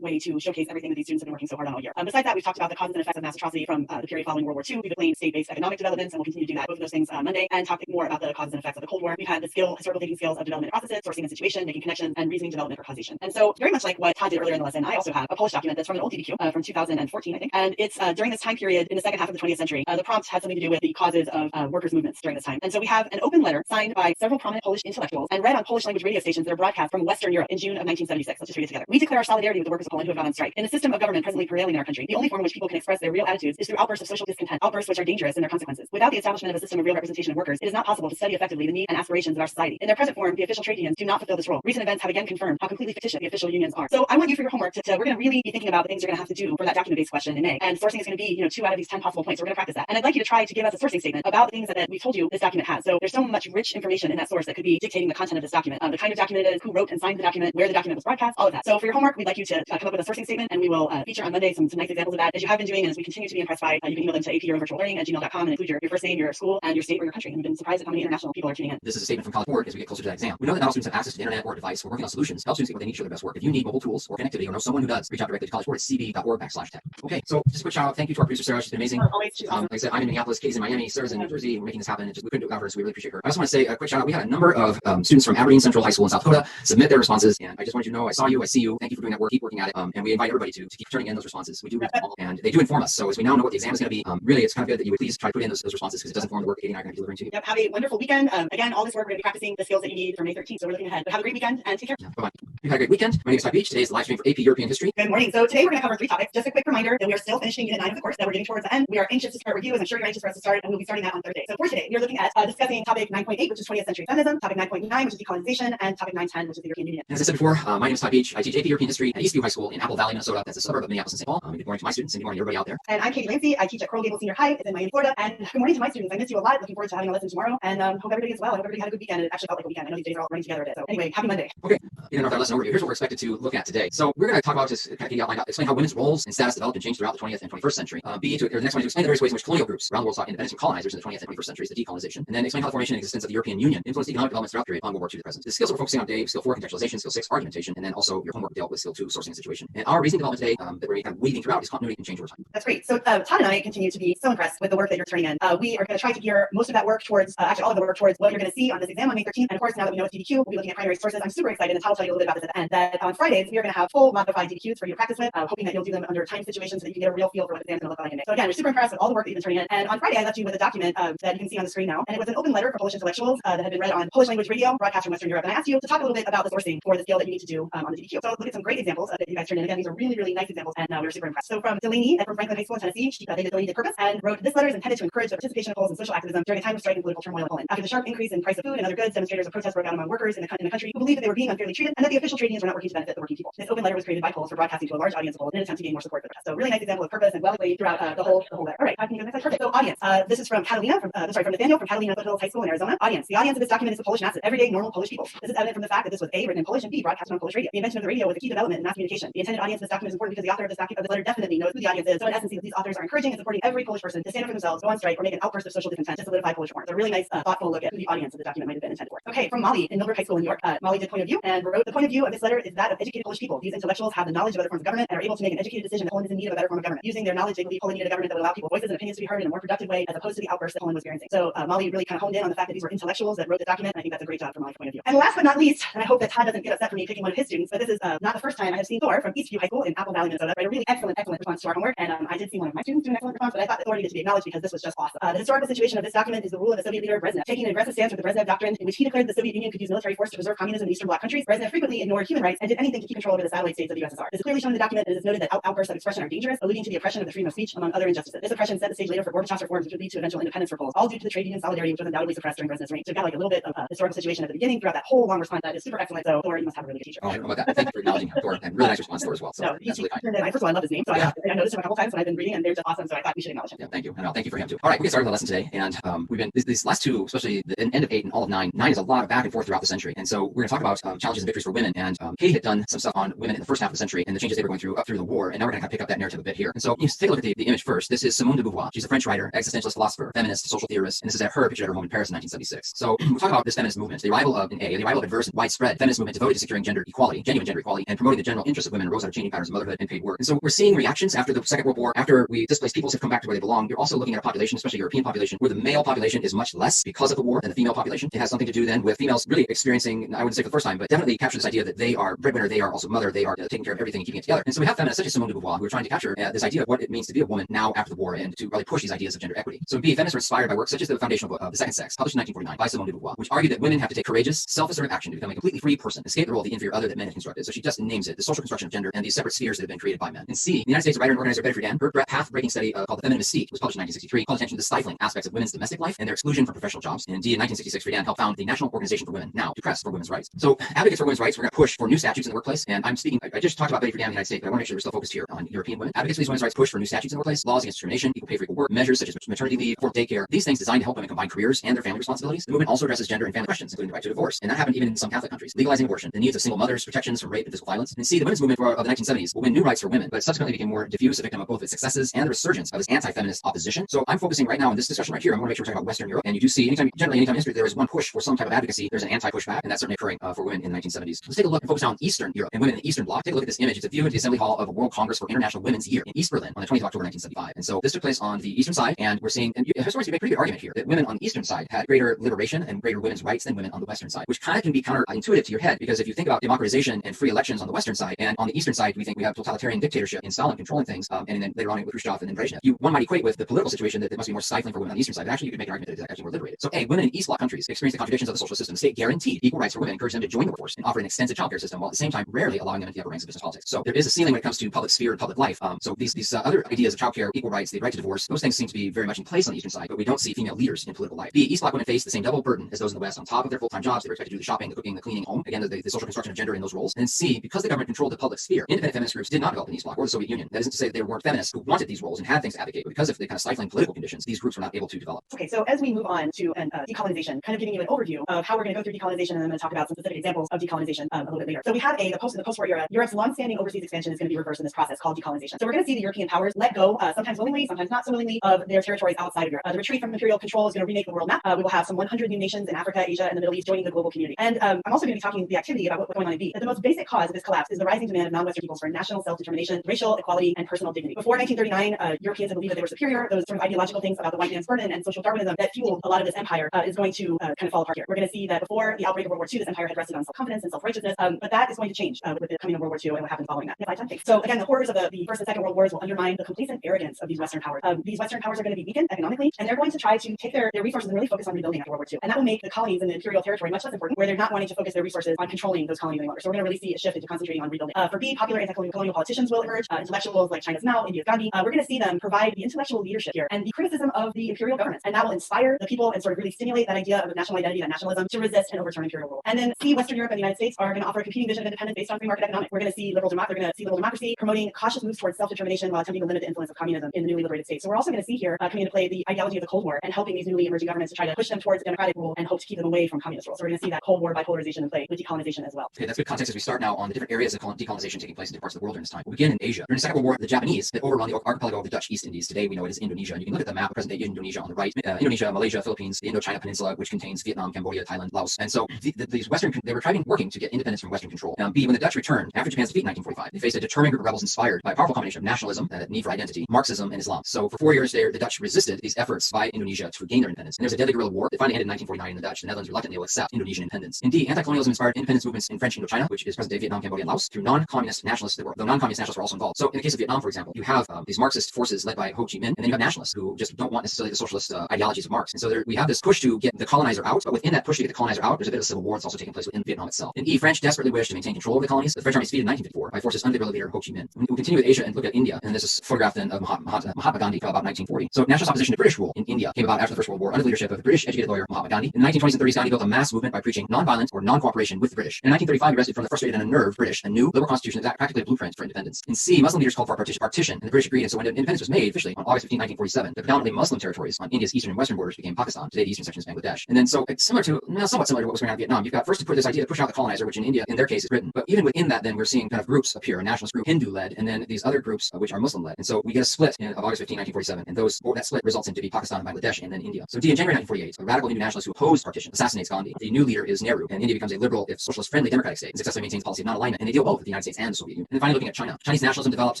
way to showcase everything that these students have been working so hard on all year. Besides that, we've talked about the causes and effects of mass atrocity from the period following World War II. We've explained state-based economic developments, and we'll continue to do that both of those things Monday, and talk more about the causes and effects of the Cold War. We've had the historical thinking skills of development processes, sourcing and situation, making connections, and reasoning development for causation. And so very much like what Todd did earlier in the lesson, I also have a Polish document that's from an old DDQ from 2014, I think. And it's during this time period in the second half of the 20th century. The prompt has something to do with the causes of workers' movements during this time. And so we have an open letter signed by several prominent Polish intellectuals and read on Polish language radio stations that are broadcast from Western Europe in June of 1976. Let's just read it together. We declare our solidarity with the workers of Poland who have gone on strike. In the system of government presently prevailing in our country, the only form in which people can express their real attitudes is through outbursts of social discontent, outbursts which are dangerous in their consequences. Without the establishment of a system of real representation of workers, it is not possible to study effectively the the needs and aspirations of our society. In their present form, the official trade unions do not fulfill this role. Recent events have again confirmed how completely fictitious the official unions are. So I want you for your homework we're going to really be thinking about the things you're going to have to do for that document-based question in May. And sourcing is going to be, 2 out of these 10 possible points. So we're going to practice that. And I'd like you to try to give us a sourcing statement about the things that we told you this document has. So there's so much rich information in that source that could be dictating the content of this document. The kind of document it is, who wrote and signed the document, where the document was broadcast, all of that. So for your homework, we'd like you to come up with a sourcing statement, and we will feature on Monday some nice examples of that, as you have been doing, and as we continue to be impressed by. You can email them to apvirtuallearning@gmail.com and include your first name, your school, and your state or your country. And we've been surprised at how many international people are tuning in. This is a statement from College Board as we get closer to that exam. We know that not all students have access to the internet or device. We're working on solutions to help students get what they need to show their best work. If you need mobile tools or connectivity or know someone who does, reach out directly to College Board at cb.org/tech. Okay, so just a quick shout out. Thank you to our producer Sarah. She's been amazing. Like I said, I'm in Minneapolis, Katie's in Miami, Sarah's in New Jersey. We're making this happen. We couldn't do it without her, so we really appreciate her. I just want to say a quick shout out. We had a number of students from Aberdeen Central High School in South Dakota submit their responses, and I just wanted you to know I saw you, I see you. Thank you for doing that work. Keep working at it, and we invite everybody to keep turning in those responses. We do read them all, and they do inform us. So as we now know what the exam is going to be, really it's kind of good that you would please try to put in those responses, because it does inform the work that Katie and I are going to be delivering to you. Yep. Have a wonderful weekend. Again, all this work we're going to be practicing the skills that you need for May 13th. So we're looking ahead. But have a great weekend and take care. Yeah, bye-bye. We've had a great weekend. My name is Todd Beach. Today's the live stream for AP European History. Good morning. So today we're going to cover 3 topics. Just a quick reminder that we are still finishing Unit 9 of the course, that we're getting towards the end. We are anxious to start review, as I'm sure you're anxious for us to start, and we'll be starting that on Thursday. So for today, we are looking at discussing topic 9.8, which is 20th century feminism, topic 9.9, which is decolonization, and topic 9.10, which is the European Union. And as I said before, my name is Todd Beach. I teach AP European History at Eastview High School in Apple Valley, Minnesota. That's a suburb of Minneapolis and St. Paul. Good morning to my students, and good morning to everybody out there. And I'm Katie Lancey. I teach at Coral Gables Senior High. It's in Miami, Florida. And good morning to my students. I miss you a lot. Looking forward to having a lesson tomorrow. And hope everybody is well. I hope everybody had a good weekend. It actually felt like a weekend. I know these days are all running together a bit. So anyway, happy Monday. Okay, beginning with our lesson overview. Here's what we're expected to look at today. So we're going to talk about, just kind of outline, explain how women's roles and status developed and changed throughout the 20th and 21st century. The next one is to explain the various ways in which colonial groups around the world sought independence from colonizers in the 20th and 21st centuries, the decolonization. And then explain how the formation and existence of the European Union influenced economic developments throughout the period on World War II to the present. The skills that we're focusing on today: skill 4, contextualization; skill 6, argumentation; and then also your homework dealt with skill 2, sourcing and situation. And our reasoning development today that we're kind of weaving throughout is continuity and change over time. That's great. So Todd and I continue to be so impressed with the work that you're turning in. We are going to try to gear most of that work towards, actually all of the work towards what you're going to see on this exam on May 13th. And of course, now that we know it's DBQ, we'll be looking at primary sources. I'm super excited, and Todd will tell you a little bit about this at the end, that on Fridays, we are going to have full modified DBQs for you to practice with, hoping that you'll do them under time situations so that you can get a real feel for what the exam is going to look like in May. So again, we're super impressed with all the work that you've been turning in. And on Friday, I left you with a document that you can see on the screen now. And it was an open letter for Polish intellectuals that had been read on Polish language radio, broadcast from Western Europe. And I asked you to talk a little bit about the sourcing for the skill that you need to do on the DBQ. So look at some great examples that you guys turned in. Again, these are really, really nice examples, and we're super impressed. So from Delaney from Franklin High School in Tennessee, David Delaney did purpose and wrote, "This letter is intended to encourage the participation of Poles in social activism during a time of strife and political turmoil in Poland. After the sharp increase in price of food and other goods, demonstrators of protest broke out among workers in the country who believed that they were being unfairly treated and that the official trade unions were not working to benefit the working people. This open letter was created by Poles for broadcasting to a large audience of Poles in an attempt to gain more support for the protest." So really nice example of purpose and well laid throughout the whole letter. All right, can you go next slide? Perfect. So audience. This is from Catalina, from Nathaniel from Catalina Foothills High School in Arizona. Audience. The audience of this document is the Polish masses, everyday normal Polish people. This is evident from the fact that this was A, written in Polish, and B, broadcast on Polish radio. The invention of the radio was a key development in mass communication. The intended audience of this document is important because the author of this letter definitely knows who the audience is. So in essence, these authors are encouraging and supporting every Polish person to stand up for themselves, go on strike, or make an outburst of social discontent to solidify Polish reform. It's a really nice, thoughtful look at who the audience of the document might have been intended for. Okay, from Molly in Millbrook High School in New York. Molly did point of view and wrote, "The point of view of this letter is that of educated Polish people. These intellectuals have the knowledge of other forms of government and are able to make an educated decision that Poland is in need of a better form of government. Using their knowledge, they believe Poland needed a government that would allow people's voices and opinions to be heard in a more productive way, as opposed to the outbursts that Poland was experiencing." So Molly really kind of honed in on the fact that these were intellectuals that wrote the document, and I think that's a great job from Molly's point of view. And last but not least, and I hope that Todd doesn't get upset for me picking one of his students, but this is not the first time I have seen Thor from Eastview High School in Apple Valley, Minnesota, write a really excellent response to our homework. And I did see one of my students do an excellent response, but I thought the Thor needed to be acknowledged because this was just awesome. The historical situation of this document is the rule of the Soviet leader Brezhnev, taking an aggressive stance with the Brezhnev Doctrine, in which he declared the Soviet Union could use military force to preserve communism in Eastern Bloc countries. Brezhnev frequently ignored human rights and did anything to keep control over the satellite states of the USSR. This is clearly shown in the document, and it is noted that outbursts of expression are dangerous, alluding to the oppression of the freedom of speech, among other injustices. This oppression set the stage later for Gorbachev's reforms, which would lead to eventual independence for Poles, all due to the trade union solidarity, which was undoubtedly suppressed during Brezhnev's reign. So we've got like a little bit of historical situation at the beginning throughout that whole long response that is super excellent. So Thor, you must have a really good teacher. Oh, I don't know about that. Thank you for acknowledging Thor, and really nice response, Thor, as well. So that's really kind. First of all, I love his name, so I noticed him a couple times when I've been reading, and they're just awesome. So I thought we should acknowledge him. Yeah, thank you, and thank you for him too. All right, we get started with the lesson today, and we've been these last two, especially the end of 8 and all of 9. 9 is a lot of back and forth throughout the century, and so we're going to talk about challenges and victories for women. And Katie had done some stuff on women in the first half of the century and the changes they were going through up through the war, and now we're going to kind of pick up that narrative a bit here. And so you take a look at the image first. This is Simone de Beauvoir. She's a French writer, existentialist philosopher, feminist, social theorist, and this is her picture at her home in Paris in 1976. So we'll talk about this feminist movement. The arrival of adverse and widespread feminist movement devoted to securing gender equality, genuine gender equality, and promoting the general interests of women arose out of changing patterns of motherhood and paid work. And so we're seeing reactions after the Second World War, after displaced peoples have come back to where they belong. You're also looking at a population, especially European population, where the male population is much less because of the war than the female population. It has something to do then with females really experiencing, I wouldn't say for the first time, but definitely capture this idea that they are breadwinner, they are also mother, they are taking care of everything and keeping it together. And so we have feminists such as Simone de Beauvoir who are trying to capture this idea of what it means to be a woman now after the war and to really push these ideas of gender equity. So B, feminists were inspired by works such as the foundational book of The Second Sex, published in 1949 by Simone de Beauvoir, which argued that women have to take courageous, self-assertive action to become a completely free person, escape the role of the inferior other that men have constructed. So she just names it the social construction of gender and these separate spheres that have been created by men. And C, the United States writer and organizer Betty Friedan, her path-breaking study called The Feminine Mystique was published in 1963, called attention to the stifling aspects of women's domestic life and their exclusion from professional jobs. And D, in 1966, Friedan helped found the National Organization for Women, now to press for women's rights. So advocates for women's rights, we're going to push for new statutes in the workplace. And I'm speaking, I just talked about Betty Friedan in the United States, but I want to make sure we're still focused here on European women. Advocates for these women's rights push for new statutes in the workplace, laws against discrimination, equal pay for equal work, measures such as maternity leave, for daycare, these things designed to help women combine careers and their family responsibilities. The movement also addresses gender and family questions, including the right to divorce. And that happened even in some Catholic countries. Legalizing abortion, the needs of single mothers, protections from rape and physical violence. And see, the women's movement of the 1970s will win new rights for women, but subsequently became more diffuse, a victim of both its successes and the resurgence of its anti-feminist opposition. So I'm focusing right now in this discussion right here. I want to make sure we're talking about Western Europe. And you do see generally anytime in history there is one push for some type of advocacy, there's an anti-pushback, and that's certainly occurring for women in the 1970s. Let's take a look and focus on Eastern Europe and women in the Eastern Bloc. Take a look at this image. It's a view into the Assembly Hall of a World Congress for International Women's Year in East Berlin on the 20th of October 1975. And so this took place on the eastern side, and we're seeing, and historians make a pretty good argument here that women on the eastern side had greater liberation and greater women's rights than women on the western side, which kind of can be counterintuitive to your head, because if you think about democratization and free elections on the western side, and on the eastern side we think we have totalitarian dictatorship in Stalin controlling things, and then later on with Khrushchev and then Brezhnev, one might equate with the political situation that it must be more stifling for women on the eastern side, but actually you could make an argument that it's actually more liberated. So A, women in East Bloc countries experience the contradictions of the social system. The state guaranteed equal rights for women, encouraged them to join the workforce, and offered an extensive childcare system, while at the same time rarely allowing them into the upper ranks of business politics. So there is a ceiling when it comes to public sphere and public life. So these other ideas of childcare, equal rights, the right to divorce, those things seem to be very much in place on the eastern side, but we don't see female leaders in political life. The East Bloc women face the same double burden as those in the West. On top of their full-time jobs, they were expected to do the shopping, the cooking, the cleaning, home, again, the social construction of gender in those roles. And C, because the government controlled the public sphere, independent feminist groups did not develop in the East Bloc or the Soviet Union. That isn't to say that there weren't feminists who wanted these roles and had things to advocate, but because of the kind of stifling political conditions, these groups were not able to develop. Okay, so as we move on to decolonization, kind of giving you an overview of how we're going to go through decolonization, and then I'm going to talk about some specific examples of decolonization a little bit later. So we have the post-war era. Europe's long-standing overseas expansion is going to be reversed in this process called decolonization. So we're going to see the European powers let go, sometimes willingly, sometimes not so willingly, of their territories outside of Europe. The retreat from imperial control is going to remake the world map. We will have some 100 new nations in Africa, Asia, and the Middle East joining the global community. And I'm also going to be talking the activity about what's going on in B. That the most basic cause of this collapse is the rising demand of non-Western peoples for national self-determination, racial equality, and personal dignity. Before 1939, Europeans had believed that they were superior. Those sort of ideological things about the white man's burden and social Darwinism that fueled a lot of this empire is going to kind of fall apart here. We're going to see that before the outbreak of World War II, this empire had rested on self-confidence and self-righteousness, but that is going to change with the coming of World War II and what happened following that. So again, the horrors of the First and Second World Wars will undermine the complacent arrogance of these Western powers. These Western powers are going to be weakened economically, and they're going to try to take their resources and really focus on rebuilding after World War II. And that will make the colonies in the imperial territory much less important, where they're not wanting to focus their resources on controlling those colonies anymore. So we're going to really see a shift into concentrating on rebuilding. For B, popular anti-colonial politicians will emerge, intellectuals like China's Mao, India's Gandhi. We're going to see them provide the intellectual leadership here and the criticism of the imperial governments, and that will inspire the people and sort of really stimulate that idea of a national identity, that nationalism, to resist and overturn imperial rule. And then C, Western Europe and the United States are going to offer a competing vision of independence based on free market economics. We're going to see liberal democracy promoting cautious moves towards self-determination while attempting to limit the influence of communism in the newly liberated states. So we're also going to see here coming into play the ideology of the Cold War and helping these newly emerging governments to try to push them towards democratic rule and hope to keep them away from communist rule. So we're going to see that Cold War bipolarization in play with decolonization as well. Okay, that's good context as we start now on the different areas of decolonization taking place in different parts of the world during this time. We'll begin in Asia. During the Second World War, the Japanese had overrun the archipelago of the Dutch East Indies. Today we know it as Indonesia. And you can look at the map of present-day Indonesia on the right. Indonesia, Malaysia, Philippines, the Indochina Peninsula, which contains Vietnam, Cambodia, Thailand, Laos. And so these Western, they were working to get independence from Western control. B, when the Dutch returned after Japan's defeat in 1945, they faced a determined group of rebels inspired by a powerful combination of nationalism, that need for identity, Marxism, and Islam. So for 4 years there, the Dutch resisted these efforts by Indonesia to regain their independence. And there's a deadly guerrilla war that finally ended in 1949 in the Dutch. The Netherlands reluctantly will accept Indonesian independence. And D, anti-colonialism inspired independence movements in French Indochina, which is present-day Vietnam, Cambodia, and Laos, through non-communist nationalists that were, though non-communist nationalists were also involved. So in the case of Vietnam, for example, you have these Marxist forces led by Ho Chi Minh, and then you have nationalists who just don't want necessarily the socialist ideologies of Marx. And so we have this push to get the colonizer out, but within that push to get the colonizer out, there's a bit of a civil war that's also taking place within Vietnam itself. In E, French desperately wished to maintain control over the colonies. The French army defeated in 1954 by forces under the leader Ho Chi Minh. We'll continue with Asia and look at India, and this is photographed then of Mahatma Gandhi from about 1940. So nationalist opposition to British rule in India came about after the First World War under the leadership of the British educated lawyer Mahatma Gandhi. In the 1920s and 30s, Gandhi built a mass movement by preaching non-violence or non-cooperation with the British. In 1935, he wrested from the frustrated and unnerved British a new liberal constitution that practically a blueprint for independence. In C, Muslim leaders called for partition, and the British agreed. And so when independence was made officially on August 15, 1947, the predominantly Muslim territories on India's eastern and western borders became Pakistan. Today, the eastern section is Bangladesh. And then so it's somewhat similar to what was going on in Vietnam. You've got first to put this idea to push out the colonizer, which in India, in their case, is Britain. But even within that, then we're seeing kind of groups appear: a nationalist group, Hindu-led, and then these other groups which are Muslim-led. And so we get a split of August 15, 1947, and that split results into Pakistan and Bangladesh, and then India. So D, in January 1948, a radical Hindu nationalist who opposed partition assassinates Gandhi. The new leader is Nehru, and India becomes a liberal, if socialist-friendly democratic state, and successfully maintains policy of non-alignment, and they deal both with the United States and the Soviet Union. And then finally looking at China. Chinese nationalism developed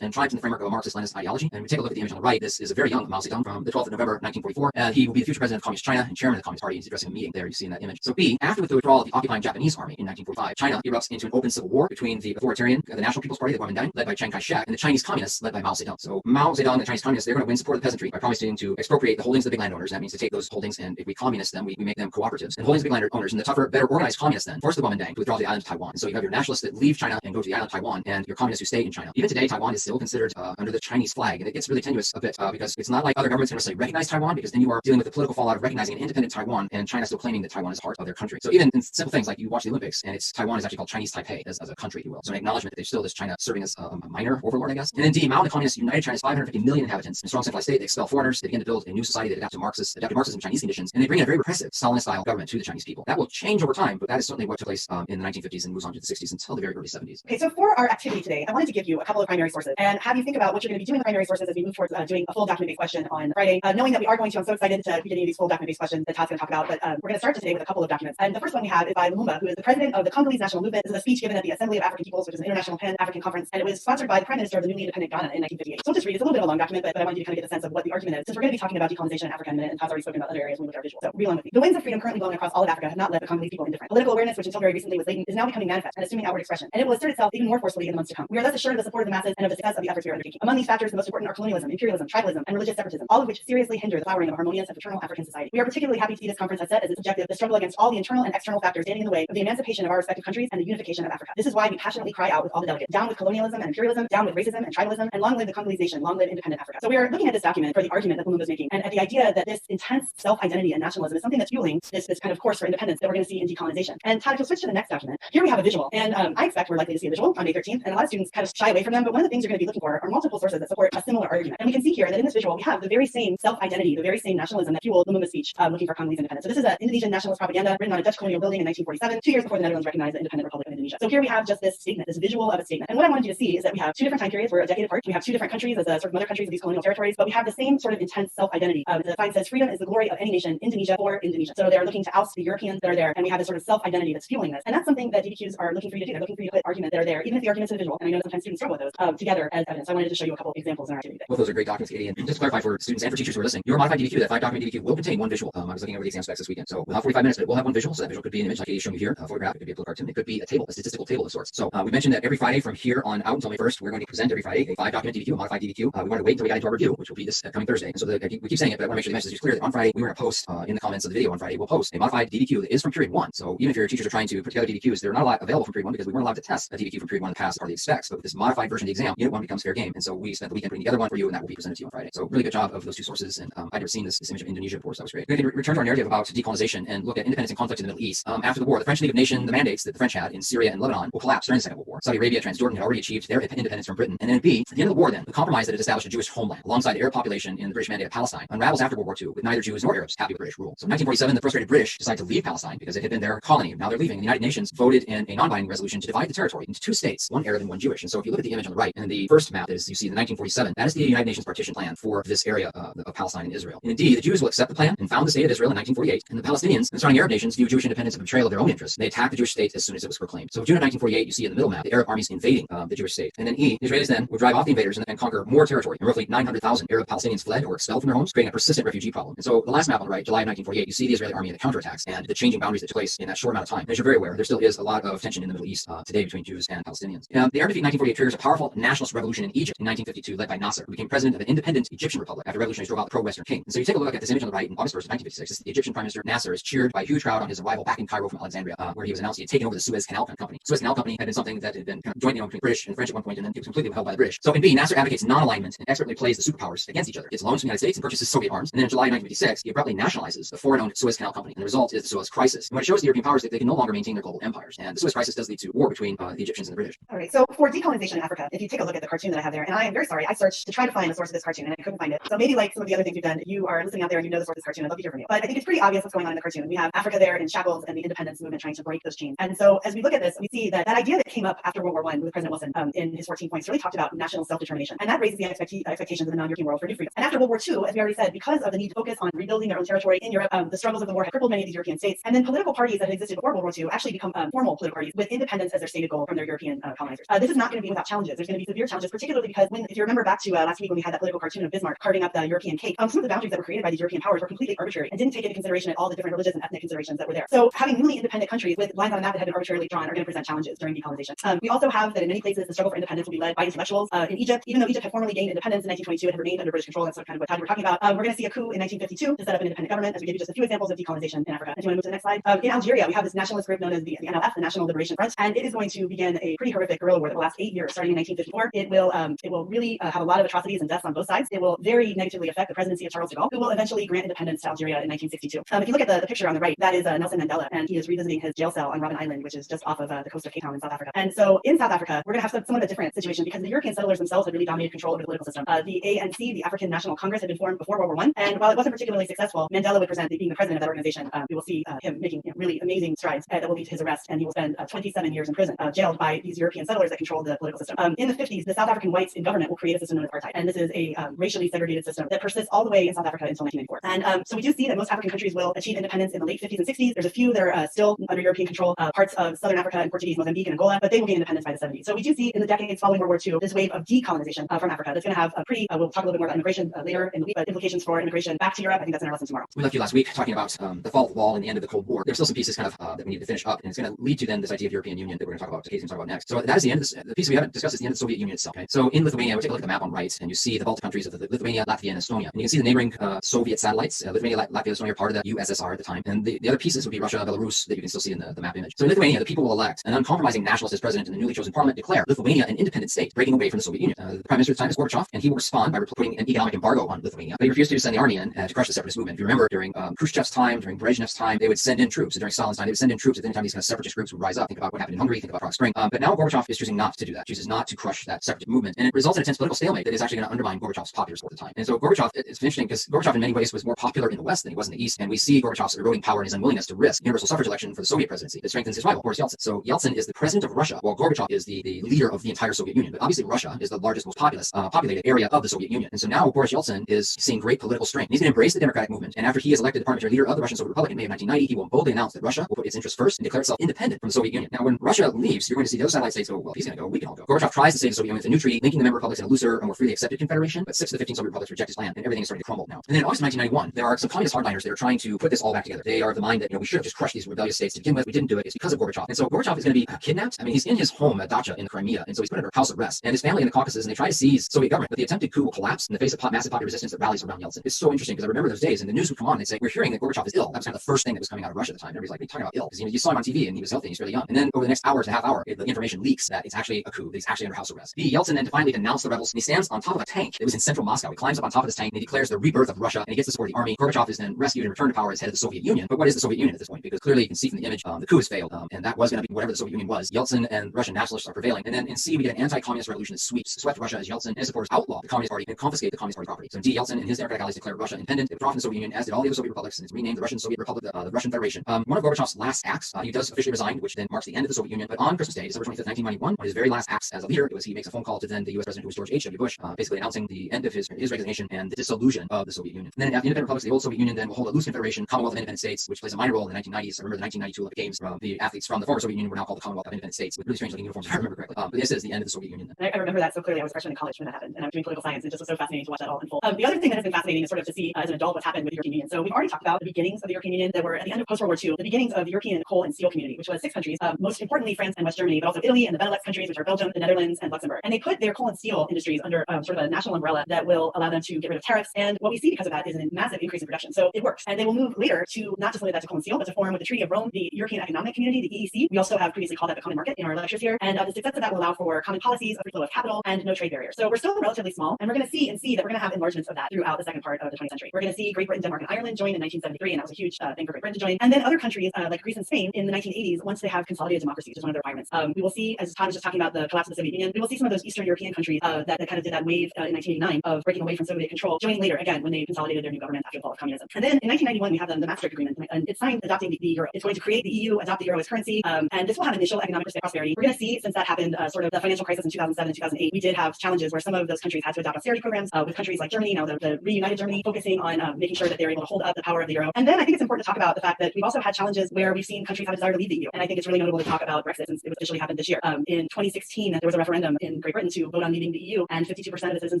and triumphed in the framework of a Marxist-Leninist ideology. And we take a look at the image on the right. This is a very young Mao Zedong from the 12th of November, 1944. He will be the future president of Communist China and chairman of the Communist Party. He's addressing a meeting there, you see in that image. So B, after the withdrawal of the occupying Japanese army in 1945, China erupts into an open civil war between the authoritarian, the National People's Party, the Kuomintang, led by Chiang Kai-shek, and the Chinese communists, led by Mao Zedong. So Mao Zedong and the Chinese communists, they're going to win support of the peasantry by promising to expropriate the holdings of the big landowners. That means to take those holdings, and if we communist them, we make them cooperatives. And holdings of big landowners, and the tougher, better organized communists then force the Kuomintang to withdraw to the island of Taiwan. And so you have your nationalists that leave China and go to the island of Taiwan, and your communists who stay in China. Even today, Taiwan is still considered under the Chinese flag, and it gets really tenuous a bit because it's not like other governments can necessarily recognize Taiwan, because then you are dealing with the political fallout of recognizing an independent Taiwan, and China still claiming that Taiwan is part of their country. So even in simple things like you watch the Olympics, and it's Taiwan is actually called Chinese Taipei as a country, if you will. So an acknowledgement that there's still this China serving as a minor overlord, I guess. And then D, Mao and the communists united China's 550 million inhabitants in a strong centralized state. They expel foreigners. They begin to build a new society that adapted Marxism Chinese conditions, and they bring in a very repressive Stalinist-style government to the Chinese people. That will change over time, but that is certainly what took place in the 1950s and moves on to the 60s until the very early 70s. Okay, so for our activity today, I wanted to give you a couple of primary sources and have you think about what you're going to be doing with primary sources as we move towards doing a full document-based question on Friday. Knowing that we are going to, I'm so excited to be getting these full document-based questions that Todd's going to talk about, but we're going to start today with a couple of documents. And the first one we have is by Lumumba, who is the president of the Congolese National Movement. This is a speech given at the Assembly of African Peoples, which is an international Pan-African conference, and it was sponsored by the Prime Minister of the newly independent Ghana in 1958. So I'll just read, it's a little bit of a long document, but I want you to kind of get a sense of what the argument is, since we're going to be talking about decolonization in Africa in a minute, and Todd's already spoken about other areas when we look at our visual. So read along with me. The winds of freedom currently blowing across all of Africa have not left the Congolese people indifferent. Political awareness, which until very recently was latent, is now becoming manifest and assuming outward expression, and it will assert itself even more forcefully in the months to come. We are thus assured of the support of the masses and of the success of the efforts we are undertaking. Among these factors, the most important are colonialism, imperialism, tribalism, and religious separatism, all of which seriously hinder the flowering of a harmonious and fraternal African society. We are particularly happy to see this conference has set as its objective the struggle against all the internal and external factors standing in the way of the emancipation of our respective countries and the unification of Africa. This is why we passionately cry out with all the delegates, down with colonialism and imperialism, down with racism and tribalism, and long live the Congolese nation, long live independent Africa. So we are looking at this document for the argument that Lumumba is making, and at the idea that this intense self-identity and nationalism is something that's fueling this kind of course for independence that we're going to see in decolonization. And Todd, if you'll switch to the next document, here we have a visual, and I expect we're likely to see a visual on May 13th, and a lot of students kind of shy away from them, but one of the things you're going to be looking for are multiple sources that support a similar argument. And we can see here that in this visual, we have the very same self-identity, the very same nationalism that fueled Lumumba's speech looking for Congolese independence. So this is an Indonesian nationalist propaganda written on a Dutch colonial building in 1947, 2 years before the Netherlands recognized the independent Republic of Indonesia. So here we have just this statement, this visual of a statement. And what I wanted you to see is that we have two different time periods. We're a decade apart. We have two different countries as sort of mother countries of these colonial territories, but we have the same sort of intense self-identity. The sign says, freedom is the glory of any nation, Indonesia for Indonesia. So they're looking to oust the Europeans that are there, and we have this sort of self-identity that's fueling this. And that's something that DBQs are looking for you to do. They're looking for you to put arguments that are there, even if the arguments are visual. And I know sometimes students struggle with those together as evidence. So I wanted to show you a couple examples in our activity today. Both those are great documents, Katie. And just to clarify for students and for teachers who are listening, your modified DBQ, that 5-document DBQ, will contain one visual. I was looking over the exam specs this weekend. So we'll have 45 minutes, but we'll have one visual. So that visual could be an image like Katie's showing you here, a photograph, it could be a little cartoon, it could be a table, a statistical table of sorts. So we mentioned that every Friday from here on out until May 1st, we're going to present every Friday a 5-document DBQ, a modified DBQ. We wanted to wait until we got into our review, which will be this coming Thursday. And so we keep saying it, but I want to make sure the message is clear that on Friday, we were going to post in the comments of the video on Friday, we'll post a modified DBQ that is from period 1. So even if your teachers are trying to put together DBQs, they're not a lot available from period 1 because we weren't allowed to test a DBQ from period 1 in the past, part of the specs. But with this modified version of the exam, unit 1 becomes fair game. And so we spent the weekend putting together one for you, and that will be presented to you on Friday. So really good job of those two sources. And I'd never seen this image of Indonesia before, so that was great. We're going to return to our narrative about decolonization and look at independence and conflict in the Middle East. After the war, the French League of Nations, the mandates that the French had in Syria and Lebanon will collapse during the Second World War. Saudi Arabia, Transjordan had already achieved their independence from Britain. And then B, at the end of the war then, the compromise that had established a Jewish homeland alongside the Arab population in the British Mandate of Palestine unravels after World War II with neither Jews nor Arabs happy with British rule. So in 1947, the frustrated British decided to leave Palestine because it had been their colony. Now they're leaving. And the United Nations voted in a non-binding resolution to divide the territory into 2 states, one Arab and one Jewish. And so if you look at the image on the right, and the first map is you see the 1947, that is the United Nations partition plan for this area of Palestine and Israel. And indeed, the Jews will accept the plan and found the state of Israel in 1948. And the Palestinians and the surrounding Arab nations view Jewish independence as a betrayal of their own interests. They attacked the Jewish state as soon as it was proclaimed. So June of 1948, you see in the middle map, the Arab armies invading the Jewish state. And then E, the Israelis then would drive off the invaders and conquer more territory. And roughly 900,000 Arab Palestinians fled or expelled from their homes, creating a persistent refugee problem. And so the last map on the right, July of 1948, you see the Israeli army and the counterattacks and the changing boundaries that took place in that short amount of time. And as you're very aware, there still is a lot of tension in the Middle East today between Jews and Palestinians. The Arab defeat in 1948 triggers a powerful nationalist revolution in Egypt in 1952 led by Nasser, who became president of an independent Egyptian republic after revolutionaries drove out the pro-Western king. And so you take a look at this image on the right in August 1st, 1956. This is the Egyptian Prime Minister Nasser is cheered by a huge crowd on his arrival back in Cairo from Alexandria, where he was announced he had taken over the Suez Canal Company. Suez Canal Company had been something that had been kind of jointly owned between British and French at one point, and then it was completely held by the British. So in B, Nasser advocates non-alignment and expertly plays the superpowers against each other. Gets loans from the United States and purchases Soviet arms. And then in July 1956, he abruptly nationalizes the foreign-owned Suez Canal Company. And the result is the Suez Crisis. And what it shows the European powers that they can no longer maintain their global empires. And the Suez Crisis does lead to war between the Egyptians and the British. All right, so for decolonization in Africa, if you take a look at the cartoon that I have there, and I am very sorry, I searched to try to find the source of this cartoon and I couldn't find it. So maybe like some of the other things you've done, if you are listening out there and you know the source of this cartoon, I'd love to hear from you. But I think it's pretty obvious what's going on in the cartoon. We have Africa there in shackles and the independence movement trying to break those chains. And so as we look at this, we see that idea that came up after World War I with President Wilson in his 14 points really talked about national self-determination. And that raises the expectations of the non-European world for new freedom. And after World War II, as we already said, because of the need to focus on rebuilding their own territory in Europe, the struggles of the war had crippled many of these European states. And then political parties that had existed before World War II actually become formal political parties with independence as their stated goal from their European colonizers. This is not going to be without challenges. There's going to be severe challenges, particularly because if you remember back to last week when we had that political cartoon of Bismarck carving up the European cake, some of the boundaries that were created by these European powers were completely arbitrary and didn't take into consideration at all the different religious and ethnic considerations that were there. So having newly independent countries with lines on a map that had been arbitrarily drawn are going to present challenges during decolonization. We also have that in many places the struggle for independence will be led by intellectuals. In Egypt, even though Egypt had formally gained independence in 1922, it had remained under British control. That's kind of what Todd were talking about. We're going to see a coup in 1952 to set up an independent government, as we gave you just a few examples of decolonization in Africa. And do you want to move to the next slide? In Algeria, we have this nationalist group known as the NLF, the National Liberation Front, and it is going to begin a pretty horrific guerrilla war that will last 8 years, starting in 1954. It will really have a lot of atrocities and deaths on both sides. It will very negatively affect the presidency of Charles de Gaulle, who will eventually grant independence to Algeria in 1962. If you look at the picture on the right, that is Nelson Mandela, and he is revisiting his jail cell on Robben Island, which is just off of the coast of Cape Town in South Africa. And so in South Africa, we're going to have somewhat of a different situation because the European settlers themselves had really dominated control over the political system. The ANC, the African National Congress, had been formed before World War I, and while it wasn't particularly successful, Mandela would present being the president of that organization. We will see him making really amazing strides that will lead to his arrest, and he will spend 27 years in prison, jailed by these European settlers that controlled the political system. In the 50s, the South African whites in government will create a system known as apartheid, and this is a racially segregated system that persists all the way in South Africa until 1994. And so we do see that most African countries will achieve independence in the late 50s and 60s. There's a few that are still under European control, parts of Southern Africa and Portuguese Mozambique and Angola, but they will gain independence by the 70s. So we do see in the decades following World War II this wave of decolonization from Africa that's going to have a pretty, we'll talk a little bit more about immigration later in the week, but implications for immigration back to Europe. I think that's in our lesson tomorrow. We left you last week talking about the fall of the wall and the end of the Cold War. There's still some pieces kind of that we need to finish up, and it's going to lead to then this idea of European Union that we're going to talk about. Casey's going to talk about next. So that is the end of this. The piece we haven't discussed is the end of the Soviet Union itself. Okay? So in Lithuania, we take a look at the map on right, and you see the Baltic countries of the Lithuania, Latvia, and Estonia. And you can see the neighboring Soviet satellites. Lithuania, Latvia, Estonia are part of the USSR at the time, and the other pieces would be Russia, Belarus, that you can still see in the map image. So in Lithuania, the people will elect an uncompromising nationalist as president, and the newly chosen parliament declare Lithuania an independent state, breaking away from the Soviet Union. The prime minister at the time is Gorbachev, and he will respond by putting an economic embargo on Lithuania. But he refused to send the army in to crush the separatist movement. If you remember, during Khrushchev's time, during Brezhnev's time, they would send in troops. During Stalin's time, they would send in troops. At any time, these kind of separatist groups would rise up. Think about what happened in Hungary. Think about Prague Spring. But now Gorbachev is choosing not to do that. Chooses not to crush that separatist movement, and it results in a tense political stalemate that is actually going to undermine Gorbachev's popular support at the time. And so Gorbachev, it's interesting because Gorbachev in many ways was more popular in the West than he was in the East, and we see Gorbachev's eroding power and his unwillingness to risk universal suffrage election for the Soviet presidency that strengthens his rival, Boris Yeltsin. So Yeltsin is the president of Russia, while Gorbachev is the leader of the entire Soviet Union. But obviously Russia is the largest, most populated area of the Soviet Union. And so now Boris Yeltsin is seeing great political strength. He's going to embrace the democratic movement, and after he is elected the parliamentary leader of the Russian Soviet Republic in May of 1990, he will boldly announce that Russia will put its interests first and declare itself independent from the Soviet Union. Now, when Russia leaves, you're going to see the other satellite states go, well, he's going to go, we can all go. Gorbachev tries to save the Soviet Union with a new treaty, linking the member republics in a looser and more freely accepted confederation, but 6 of the 15 Soviet republics reject his plan, and everything is starting to crumble now. And then in August of 1991, there are some communist hardliners that are trying to put this all back together. They are of the mind that, we should have just crushed these rebellious states to begin with. We didn't do it. It's because of Gorbachev. And so Gorbachev is going to be kidnapped. I mean, he's in his home, a dacha in the Crimea, and so he's put under house arrest. And his family in the Caucasus, and they try to seize Soviet government, but the attempted coup will collapse in the face of massive popular resistance that rallies around Yeltsin. It's so interesting because I remember those days, and the news would come on and they'd say, we're hearing that Gorbachev is ill. That was kind of the first thing that was coming out of Russia at the time. Everybody's like, what are you talking about ill? Because you saw him on TV and he was healthy and he's really young. And then over the next hour to half hour, the information leaks that it's actually a coup, that he's actually under house arrest. Yeltsin then finally denounced the rebels, and he stands on top of a tank that was in central Moscow. He climbs up on top of this tank and he declares the rebirth of Russia, and he gets the support of the army. Gorbachev is then rescued and returned to power as head of the Soviet Union. But what is the Soviet Union at this point? Because clearly you can see from the image, the coup has failed, and that was going to be whatever the Soviet Union was. Yeltsin and Russian nationalists are prevailing. And then in C, we get an anti-communist revolution that swept Russia as Yeltsin and his supporters outlaw the Communist Party and confiscate the Communist Party property. So indeed, Yeltsin and his democratic allies declared Russia independent. They withdraw from the Soviet Union, as did all the other Soviet republics, and it's renamed the Russian Soviet Republic, the Russian Federation. One of Gorbachev's last acts, he does officially resign, which then marks the end of the Soviet Union. But on Christmas Day, December 25th, 1991, one of his very last acts as a leader, he makes a phone call to then the U.S. president, who was George H.W. Bush, basically announcing the end of his resignation and the dissolution of the Soviet Union. And then at the independent republics, the old Soviet Union then will hold a loose confederation, Commonwealth of Independent States, which plays a minor role in the 1990s. I remember the 1992 Olympic Games. The athletes from the former Soviet Union were now called the Commonwealth of Independent States with really strange looking uniforms, if I remember correctly. But this is the end of the Soviet Union. I remember that so clearly. I was a freshman in college when that happened, and I was doing political science, and it just was so fascinating to watch that all unfold. The other thing that has been fascinating is sort of to see as an adult what's happened with the European Union. So we've already talked about the beginnings of the European Union that were at the end of post-World War II, the beginnings of the European coal and steel community, which was 6 countries, most importantly France and West Germany, but also Italy and the Benelux countries, which are Belgium, the Netherlands, and Luxembourg. And they put their coal and steel industries under sort of a national umbrella that will allow them to get rid of tariffs. And what we see because of that is a massive increase in production. So it works. And they will move later to not just limit that to coal and steel, but to form with the Treaty of Rome, the European Economic Community, the EEC. We also have previously called that the common market in our lectures here. And the success of that will allow for common policies, a free flow of capital, and no trade barriers. So we're still relatively small, and we're going to see that we're going to have enlargements of that throughout the second part of the 20th century. We're going to see Great Britain, Denmark, and Ireland join in 1973, and that was a huge thing for Great Britain to join. And then other countries like Greece and Spain in the 1980s, once they have consolidated democracy, which is one of their requirements. We will see, as Todd was just talking about the collapse of the Soviet Union, we will see some of those Eastern European countries that kind of did that wave in 1989 of breaking away from Soviet control, joining later again when they consolidated their new government after the fall of communism. And then in 1991, we have the Maastricht Agreement, and it's signed adopting the euro. It's going to create the EU, adopt the euro as currency, and this will have initial economic prosperity. We're going to see, since that happened, sort of the financial crisis in 2007 and 2008, we did have challenges where some of those countries had to adopt austerity programs, with countries like Germany, now the reunited Germany, focusing on making sure that they're able to hold up the power of the euro. And then I think it's important to talk about the fact that we've also had challenges where we've seen countries have a desire to leave the EU. And I think it's really notable to talk about Brexit, since it officially happened this year. In 2016, there was a referendum in Great Britain to vote on leaving the EU, and 52% of the citizens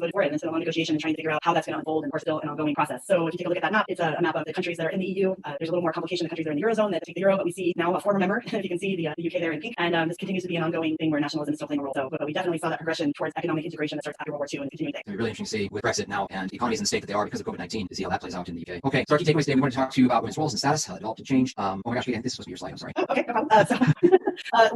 voted for it. And it's been a long negotiation and trying to figure out how that's going to unfold, and we're still an ongoing process. So if you take a look at that map, it's a map of the countries that are in the EU. There's a little more complication in the countries that are in the Eurozone that take the euro, but we see now a former member, if you can see the UK there in pink. And this continues to be an ongoing thing where nationalism is still playing a role. So, but we definitely saw that progression towards economic integration that starts after World War II and continuing there. It'll be really interesting to see with Brexit now and economies in the state that they are because of COVID-19 to see how that plays out in the UK. Okay, so our key takeaways today, we want to talk to you about women's roles and status, how that developed and changed. Oh my gosh, this is supposed to be your slide, I'm sorry. Oh, okay, no problem.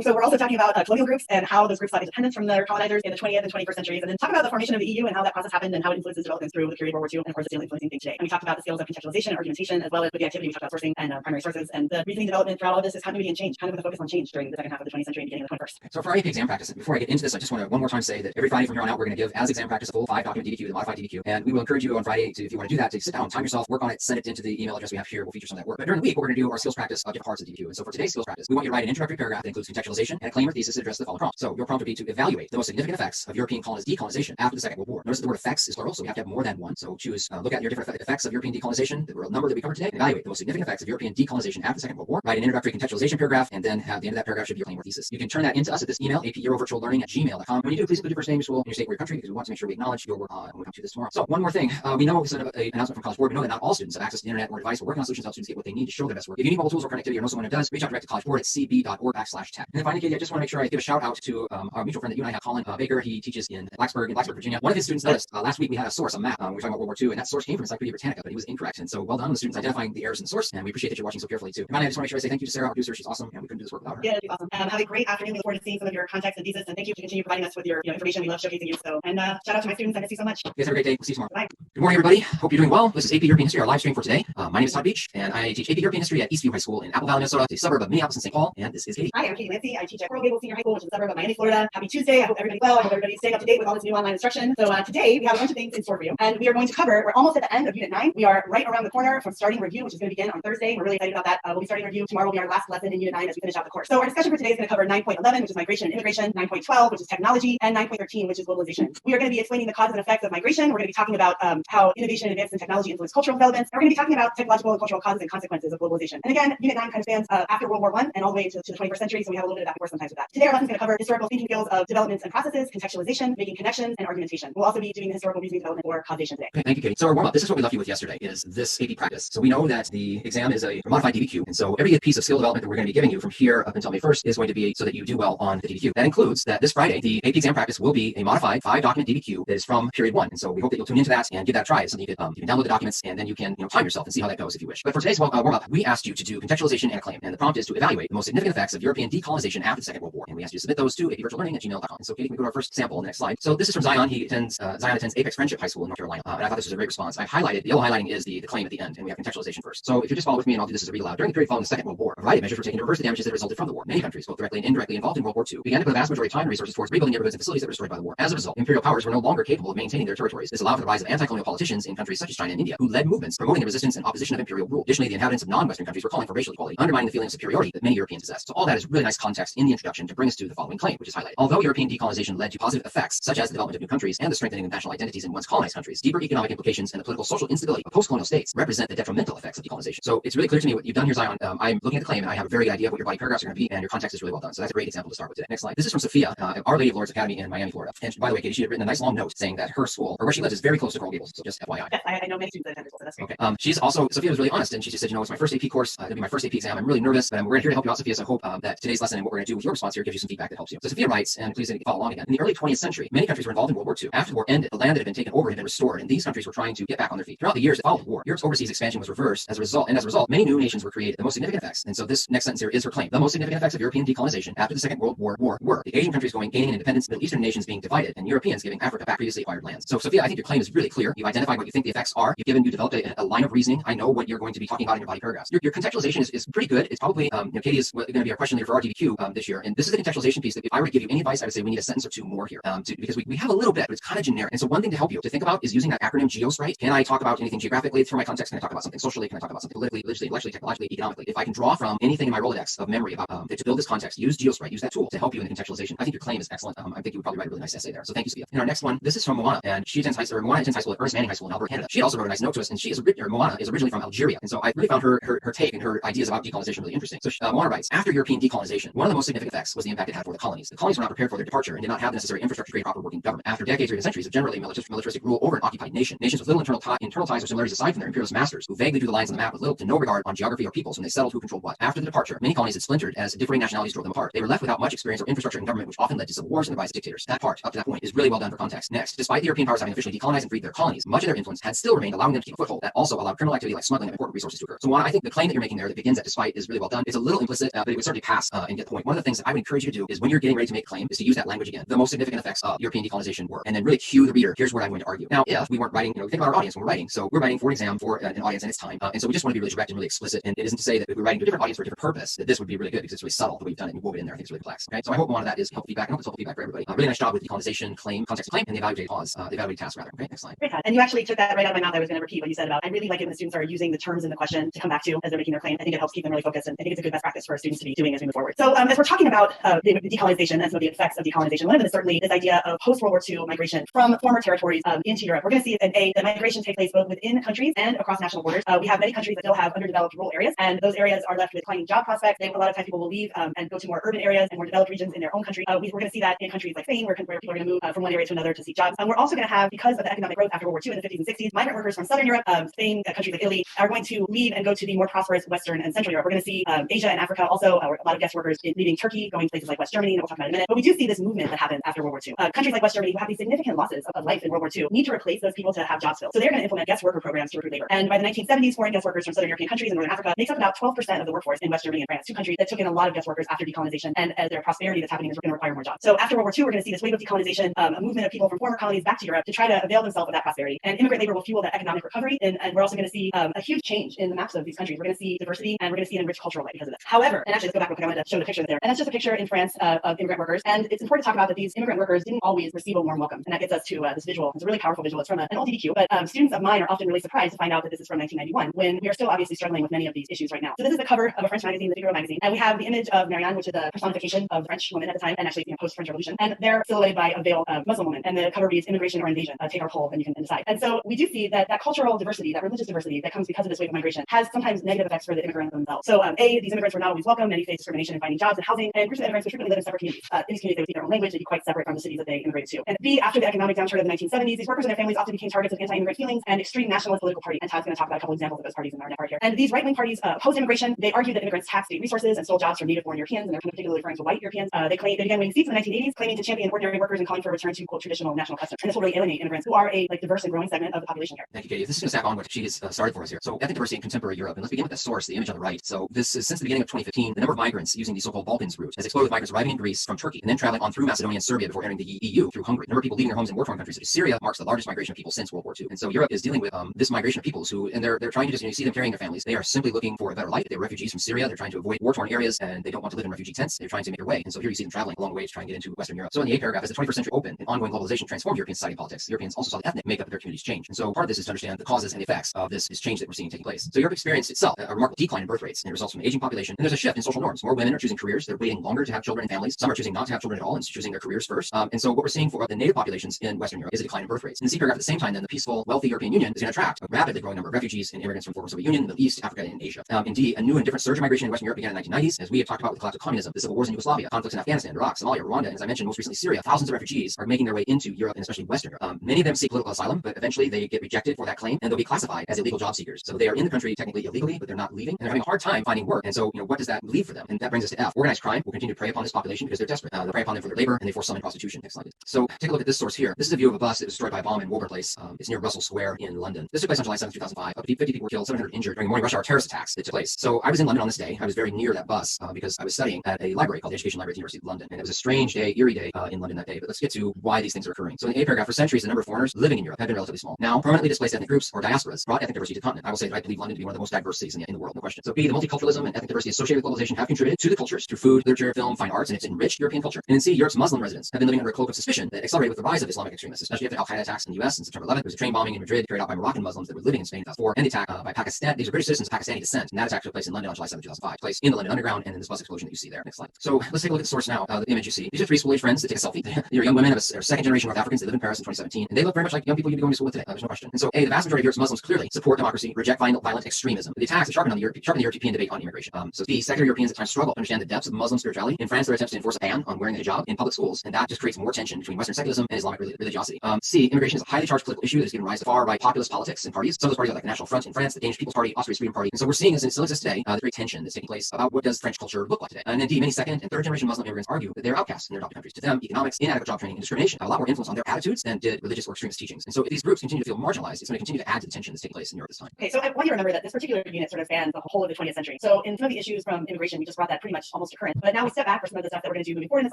So we're also talking about colonial groups and how those groups sought independence from their colonizers in the 20th and 21st centuries, and then talk about the formation of the EU and how that process happened and how it influences developments through the period of World War II, and of course it's still influencing things today. And we talked about the skills of contextualization, or argumentation, as well as with the activity we talked about sourcing and primary sources. And the reasoning development throughout all of this is continuity and change, kind of with a focus on change during the second half of the 20th century and beginning of the 21st. So for our AP exam practice, before I get into this, I just want to one more time say that every Friday from here on out, we're going to give as exam practice a full 5-document DDQ, the modified DDQ, and we will encourage you on Friday to, if you want to do that, to sit down, time yourself, work on it, send it into the email address we have here. We'll feature some of that work. But during the week, what we're going to do are skills practice of different parts of DDQ. And so for today's skills practice, we want you to write an introductory paragraph that includes contextualization and a claim or thesis that addresses the following prompt. So your prompt would be to evaluate the most significant effects of European decolonization after the Second World War. Notice that the word effects is plural, so we have to have more than one. So choose, look at your different effects of European decolonization, the number that we covered today, and evaluate the most significant effects of European decolonization after the Second World War. Write an introductory contextualization paragraph, and then have the end of that paragraph should be your claim or thesis. You can turn that into us at this email, aperovirtuallearning@gmail.com. When you do, please include your first name, your school, and your state where your country, because we want to make sure we acknowledge your work when we come to this tomorrow. So one more thing, we know, sort of an announcement from College Board, we know that not all students have access to the internet or device. We're working on solutions to help students get what they need to show their best work. If you need mobile tools or connectivity or know someone who does, reach out direct to College Board at cb.org/tech. And then finally, Katie, I just want to make sure I give a shout out to our mutual friend that you and I have, Colin Baker. He teaches in Blacksburg, Virginia. One of his students noticed last week we had a source, a map. We were talking about World War II, and that source came from Encyclopedia Britannica, but he was incorrect. And so well done on the students identifying the errors in the source, and we appreciate that you're watching so carefully too. And finally, I just want to make sure I say thank you to Sarah, our producer. She's awesome, and we couldn't do this work without her. Yeah, it's awesome. Have a great afternoon. We look forward to seeing some of your context and thesis, and thank you for continue providing us with your information. We love showcasing you. So, and shout out to my students. I miss you so much. You guys have a great day. We'll see you tomorrow. Bye. Good morning, everybody. Hope you're doing well. This is AP European History, our live stream for today. My name is Todd Beach, and I teach AP European History at Eastview High School in Apple Valley, Minnesota, a suburb of Minneapolis and St. Paul. And this is Katie. Hi, I'm Katie Lindsay. I teach at Coral Gables Senior High School, which is a suburb of Miami, Florida. Happy Tuesday. I hope everybody's well. I hope everybody's staying up to date with all this new online instruction. So today we have a bunch of things in store for you, and we are going to cover, we're almost at the end of Unit 9. We are right around the corner from starting review, which is going to begin on Thursday. We're really excited about that. We'll be starting review. Tomorrow will be our last lesson in Unit 9 as we finish out the course. So our discussion for today is going to cover 9.11, which is migration and immigration, 9.12, which is technology, and 9.13, which is globalization. We are going to be explaining the causes and effects of migration. We're going to be talking about how innovation and advances in technology influence cultural developments. And we're going to be talking about technological and cultural causes and consequences of globalization. And again, Unit 9 kind of spans after World War I and all the way to the 21st century, so we have a little bit of back and forth sometimes with that. Today our lesson is going to cover historical thinking skills of developments and processes, contextualization, making connections, and argumentation. We'll also be doing the historical reasoning development or causation today. Okay, thank you, Katie. So our warm-up, this is what we left you with yesterday, is this AP practice. So we know that the exam is a modified DDQ, and so every piece of skill development that we're going to be giving you from here up until May 1st is going to be so that you do well on the DDQ. That includes that this Friday, the AP exam practice will be a modified 5-document DDQ that is from period 1. And so we hope that you'll tune into that and give that a try. So you can download the documents, and then you can time yourself and see how that goes if you wish. But for today's warm-up, we asked you to do contextualization and a claim. And the prompt is to evaluate the most significant effects of European decolonization after the Second World War. And we asked you to submit those to apvirtuallearning@gmail.com. And so Katie, can we go to our first sample on the next slide? So this is from Zion. Zion attends Apex Friendship High School in North Carolina. And I thought this was a great response. I've highlighted, the yellow highlighting is the claim at the end, and we have contextualization first. So if you just follow with me, and I'll do this as a read aloud. During the period following the Second World War, a variety of measures were taken to reverse the damages that resulted from the war. Many countries, both directly and indirectly involved in World War II, began to put a vast majority of time and resources towards rebuilding neighborhoods and facilities that were destroyed by the war. As a result, imperial powers were no longer capable of maintaining their territories. This allowed for the rise of anti-colonial politicians in countries such as China and India, who led movements promoting the resistance and opposition of imperial rule. Additionally, the inhabitants of non-Western countries were calling for racial equality, undermining the feeling of superiority that many Europeans possessed. So all that is really nice context in the introduction to bring us to the following claim, which is highlighted. Although European decolonization led to positive effects, such as the development of new countries and the strengthening of national identities in once colonized countries, deeper economic implications and the political social instability of post-colonial states represent the detrimental effects of decolonization. So it's really clear to me what you've done here, Zion. I'm looking at the claim, and I have a very good idea of what your body paragraphs are going to be, and your context is really well done. So that's a great example to start with today. Next slide. This is from Sophia, Our Lady of Lourdes Academy in Miami, Florida. And by the way, Katie, she had written a nice long note saying that her school, or where she lives, is very close to Coral Gables. So just FYI. Yes, I know many students that attend school, so that's great. Okay. She's also, Sophia was really honest, and she just said, it's my first AP course. It'll be my first AP exam. I'm really nervous, but we're here to help you out, Sophia. So I hope that today's lesson and what we're going to do with your response here gives you some feedback that helps you. So Sophia writes, and please follow along again. In the early 20th century, many countries were involved in World War II. After the war ended, the land that had been taken over had been restored, and these countries were trying to get back on their feet. Throughout the years that followed the war, Europe's overseas expansion was reversed as a result, many new nations were created. The most significant effects, and so this next sentence here is her claim. The most significant effects of European decolonization after the Second World War were the Asian countries gaining independence, Middle Eastern nations being divided, and Europeans giving Africa back previously acquired lands. So Sophia, I think your claim is really clear. You've identified what you think the effects are. You developed a line of reasoning. I know what you're going to be talking about in your body paragraphs. Your contextualization is pretty good. It's probably, Katie is going to be our question leader for our DDQ this year. And this is the contextualization piece that if I were to give you any advice, I would say we need a sentence or two more here because we have a little bit, but it's kind of generic. And so one thing to help you to think about is using that acronym GEOSPRITE. Can I talk about anything geographically through my context? Can I talk about something socially? Can I talk about something politically, religiously, intellectually, technologically, economically? If I can draw from anything in my Rolodex of memory about to build this context, use GeoSprite, use that tool to help you in the contextualization. I think your claim is excellent. I think you would probably write a really nice essay there. So thank you, Sophia. In our next one, this is from Moana, and Moana attends high school at Ernest Manning High School in Alberta, Canada. She also wrote a nice note to us, and Moana is originally from Algeria, and so I really found her take and her ideas about decolonization really interesting. So Moana writes, after European decolonization, one of the most significant effects was the impact it had for the colonies. The colonies were not prepared for their departure and did not have the necessary infrastructure to create a proper working government. After decades or even centuries of generally militaristic rule over an occupied nation, nations with little internal ties or similarities aside from their imperialist masters, who vaguely drew the lines on the map with little to no regard on geography or peoples when they settled who controlled what. After the departure, many colonies had splintered as differing nationalities drove them apart. They were left without much experience or infrastructure in government, which often led to civil wars and the rise of dictators. That part, up to that point, is really well done for context. Next, despite the European powers having officially decolonized and freed their colonies, much of their influence had still remained, allowing them to keep a foothold. That also allowed criminal activity like smuggling of important resources to occur. So Juan, I think the claim that you're making there that begins at despite is really well done. It's a little implicit, but it would certainly pass and get the point. One of the things that I would encourage you to do is when you're getting ready to make a claim is to use that language again. The most significant effects of European decolonization were, and then really cue the reader. Here's what I'm going to argue. Now, if we weren't writing, think about our audience when we're writing. So we're writing for an exam for an an audience and its time. And so we just want to be really direct and really explicit. And it isn't to say that if we're writing to a different audience for a different purpose, that this would be really good because it's really subtle the way we've done it and wove it in there. I think it's really complex. Okay, so I hope one of that is helpful feedback. I hope it's helpful feedback for everybody. Really nice job with decolonization, claim, context of claim, and the evaluated cause, the evaluated task rather. Okay, next slide. Great, and you actually took that right out of my mouth. I was going to repeat what you said about I really like it when the students are using the terms in the question to come back to as they're making their claim. I think it helps keep them really focused, and I think it's a good best practice for students to be doing as we move forward. So as we're talking about the decolonization and some of the effects of decolonization, one of them is certainly this idea of post-World War II migration from former territories into Europe. We're going to see that migration take place both within countries and across national borders. We have many countries that still have underdeveloped rural areas, and those areas are left with declining job prospects. A lot of times people will leave and go to more urban areas and more developed regions in their own country. We're going to see that in countries like Spain, where people are going to move from one area to another to seek jobs. We're also going to have, because of the economic growth after World War II in the 50s and 60s, migrant workers from Southern Europe, Spain, countries like Italy, are going to leave and go to the more prosperous Western and Central Europe. We're going to see Asia and Africa also, a lot of guest workers leaving Turkey, going to places like West Germany, that we'll talk about in a minute. But we do see this movement that happens after World War II. Countries like West Germany, who have these significant losses of life in World War II, need to replace those people to have jobs filled. So they're going to implement guest worker programs to recruit labor. And by the 1970s, foreign guest workers from Southern European countries and Northern Africa makes up about 12% of the workforce in West Germany and France, two countries that took in a lot of guest workers after decolonization. And as their prosperity that's happening is going to require more jobs. So after World War II, we're going to see this wave of decolonization, a movement of people from former colonies back to Europe to try to avail themselves of that prosperity. And immigrant labor will fuel that economic recovery. And we're also going to see a huge change in the maps of these countries. We're going to see diversity, and we're going to see an enriched cultural life because of this. However, and actually, let's go back real quick. I wanted to show the picture there. And that's just a picture in France of immigrant workers. And it's important to talk about that these immigrant workers didn't always receive a warm welcome. And that gets us to this visual. It's a really powerful visual. It's from an old DDQ, but students of mine are often really surprised to find out that this is from 1991, when we are still obviously struggling with many of these issues right now. So this is the cover of a French magazine, the Figaro magazine. And we have the image of Marianne, which is a personification of French women at the time, and actually post-French Revolution. And they're silhouetted by a veiled Muslim woman. And the cover reads, "Immigration or Invasion? Take our poll and you can decide." And so we do see that cultural diversity, that religious diversity that comes because of this wave of migration has sometimes negative effects for the immigrants themselves. So these immigrants were not always welcome. Many faced discrimination in finding jobs and housing. And groups of immigrants would frequently live in separate communities. In these communities, they would speak their own language. They'd be quite separate from the cities that they immigrated to. And B, after the economic downturn of the 1970s, these workers and their families often became targets of anti-immigrant feelings and extreme nationalist political parties. And Todd's going to talk about a couple examples of those parties in our next part here. And these right-wing parties opposed immigration. They argued that immigrants taxed state resources and stole jobs from native born Europeans, and they're particularly referring to white Europeans. They began winning seats in the 1980s, claiming to champion ordinary workers and calling for a return to, quote, traditional national customs. And this will really alienate immigrants who are a diverse and growing segment of the population here. Thank you, Katie. This is going to stack on what she has started for us here. So ethnic diversity in contemporary Europe. And let's begin with the source, the image on the right. So this is since the beginning of 2015, the number of migrants using the so-called Balkans route has exploded, with migrants arriving in Greece from Turkey and then traveling on through Macedonia and Serbia before entering the EU through Hungary. The number of people leaving their homes in war-torn countries such as Syria marks the largest migration of people since World War II. And so Europe is dealing with this migration of peoples who, and they're trying to just, you see them carrying their families. They are simply looking for a better life. They're refugees from Syria. They're trying to avoid war-torn areas, and they don't want to live in refugee tents. They're trying to make their way. And so here you see them traveling a long way to try and get into Western Europe. So in the A paragraph, as the 21st century opened and ongoing globalization transformed European society and politics, Europeans also saw the ethnic makeup of their communities change. And so part of this is to understand the causes and the effects of this change that we're seeing taking place. So Europe experienced itself a remarkable decline in birth rates, and it results from an aging population. And there's a shift in social norms. More women are choosing careers. They're waiting longer to have children and families. Some are choosing not to have children at all and choosing their careers first. And so what we're seeing for the native populations in Western Europe is a decline in birth rates. In the C paragraph, at the same time, then the peaceful, wealthy European Union is going to attract a rapidly growing number of refugees and immigrants from former Soviet Union, the Middle East, Africa, and Asia. Indeed, a new and different surge of migration in Western Europe began in the 1990s, as we have talked about with the collapse of communism, the civil wars in Yugoslavia, conflicts in Afghanistan, Iraq, Somalia, Rwanda, and as I mentioned, most recently Syria. Thousands of refugees are making their way into Europe and especially Western Europe. Many of them seek political asylum, but eventually they get rejected for that claim, and they'll be classified as illegal job seekers. So they are in the country technically illegally, but they're not leaving, and they're having a hard time finding work. And so, what does that leave for them? And that brings us to F. Organized crime will continue to prey upon this population because they're desperate. They prey upon them for their labor, and they force some in prostitution. Next slide. So take a look at this source here. This is a view of a bus that was destroyed by a bomb in Woburn Place. It's near Russell Square in London. This took place on July 7th, 2005. Up to 50 people were killed, 700 injured during morning rush hour terrorist attacks that took place. So I was in London on this day. I was very near that bus because I was studying at a library called the Education Library at the University of London. And it was a strange day, eerie day in London that day. But let's get to why these things are occurring. So in the A paragraph, for centuries, the number of foreigners living in Europe had been relatively small. Now, permanently displaced ethnic groups or diasporas brought ethnic diversity to the continent. I will say that I believe London to be one of the most diverse cities in the world, no question. So B, the multiculturalism and ethnic diversity associated with globalization have contributed to the cultures through food, literature, film, fine arts, and it's enriched European culture. And in C, Europe's Muslim residents have been living under a cloak of suspicion that accelerated with the rise of Islamic extremists, especially after Al-Qaeda attacks in the US on September 11th. There was a train bombing in Madrid carried out by Moroccan Muslims that were living in Spain in 2004, and the attack by Pakistan. These are British citizens of Pakistani descent, and that attack took place in London on July 7th, 2005. Took place in the London Underground and in this bus explosion that you see there. Next slide. So let's take a look at the source now. The image you see. These are three school-age friends that take a selfie. They're young women of second-generation North Africans. They live in Paris in 2017, and they look very much like young people you'd be going to school with today. There's no question. And so, A, the vast majority of Europe's Muslims clearly support democracy, reject violent extremism. The attacks that sharpen the European debate on immigration. So B, secular Europeans at times struggle to understand the depths of Muslim spirituality. In France, there are attempts to enforce a ban on wearing a hijab in public schools, and that just creates more tension between Western secularism and Islamic religiosity. C, immigration is a highly charged political issue that has given rise to far-right populist politics and parties. Some of those parties are like the National Front in France, the Danish People's Party, Austria's Freedom Party. And so we're seeing this, and it still exists today, the great tension that's taking place about what does French culture look like today. And indeed, many second and third generation Muslim immigrants argue that they're outcasts in their adopted countries. To them, economics, inadequate job training, and discrimination have a lot more influence on their attitudes than did religious or extremist teachings. And so if these groups continue to feel marginalized, it's going to continue to add to the tension that's taking place in Europe this time. Okay, so I want you to remember that this particular unit sort of spans the whole of the 20th century. So in some of the issues from immigration, we just brought that pretty much almost to current. But now we step back for some of the stuff that we're going to do moving forward in this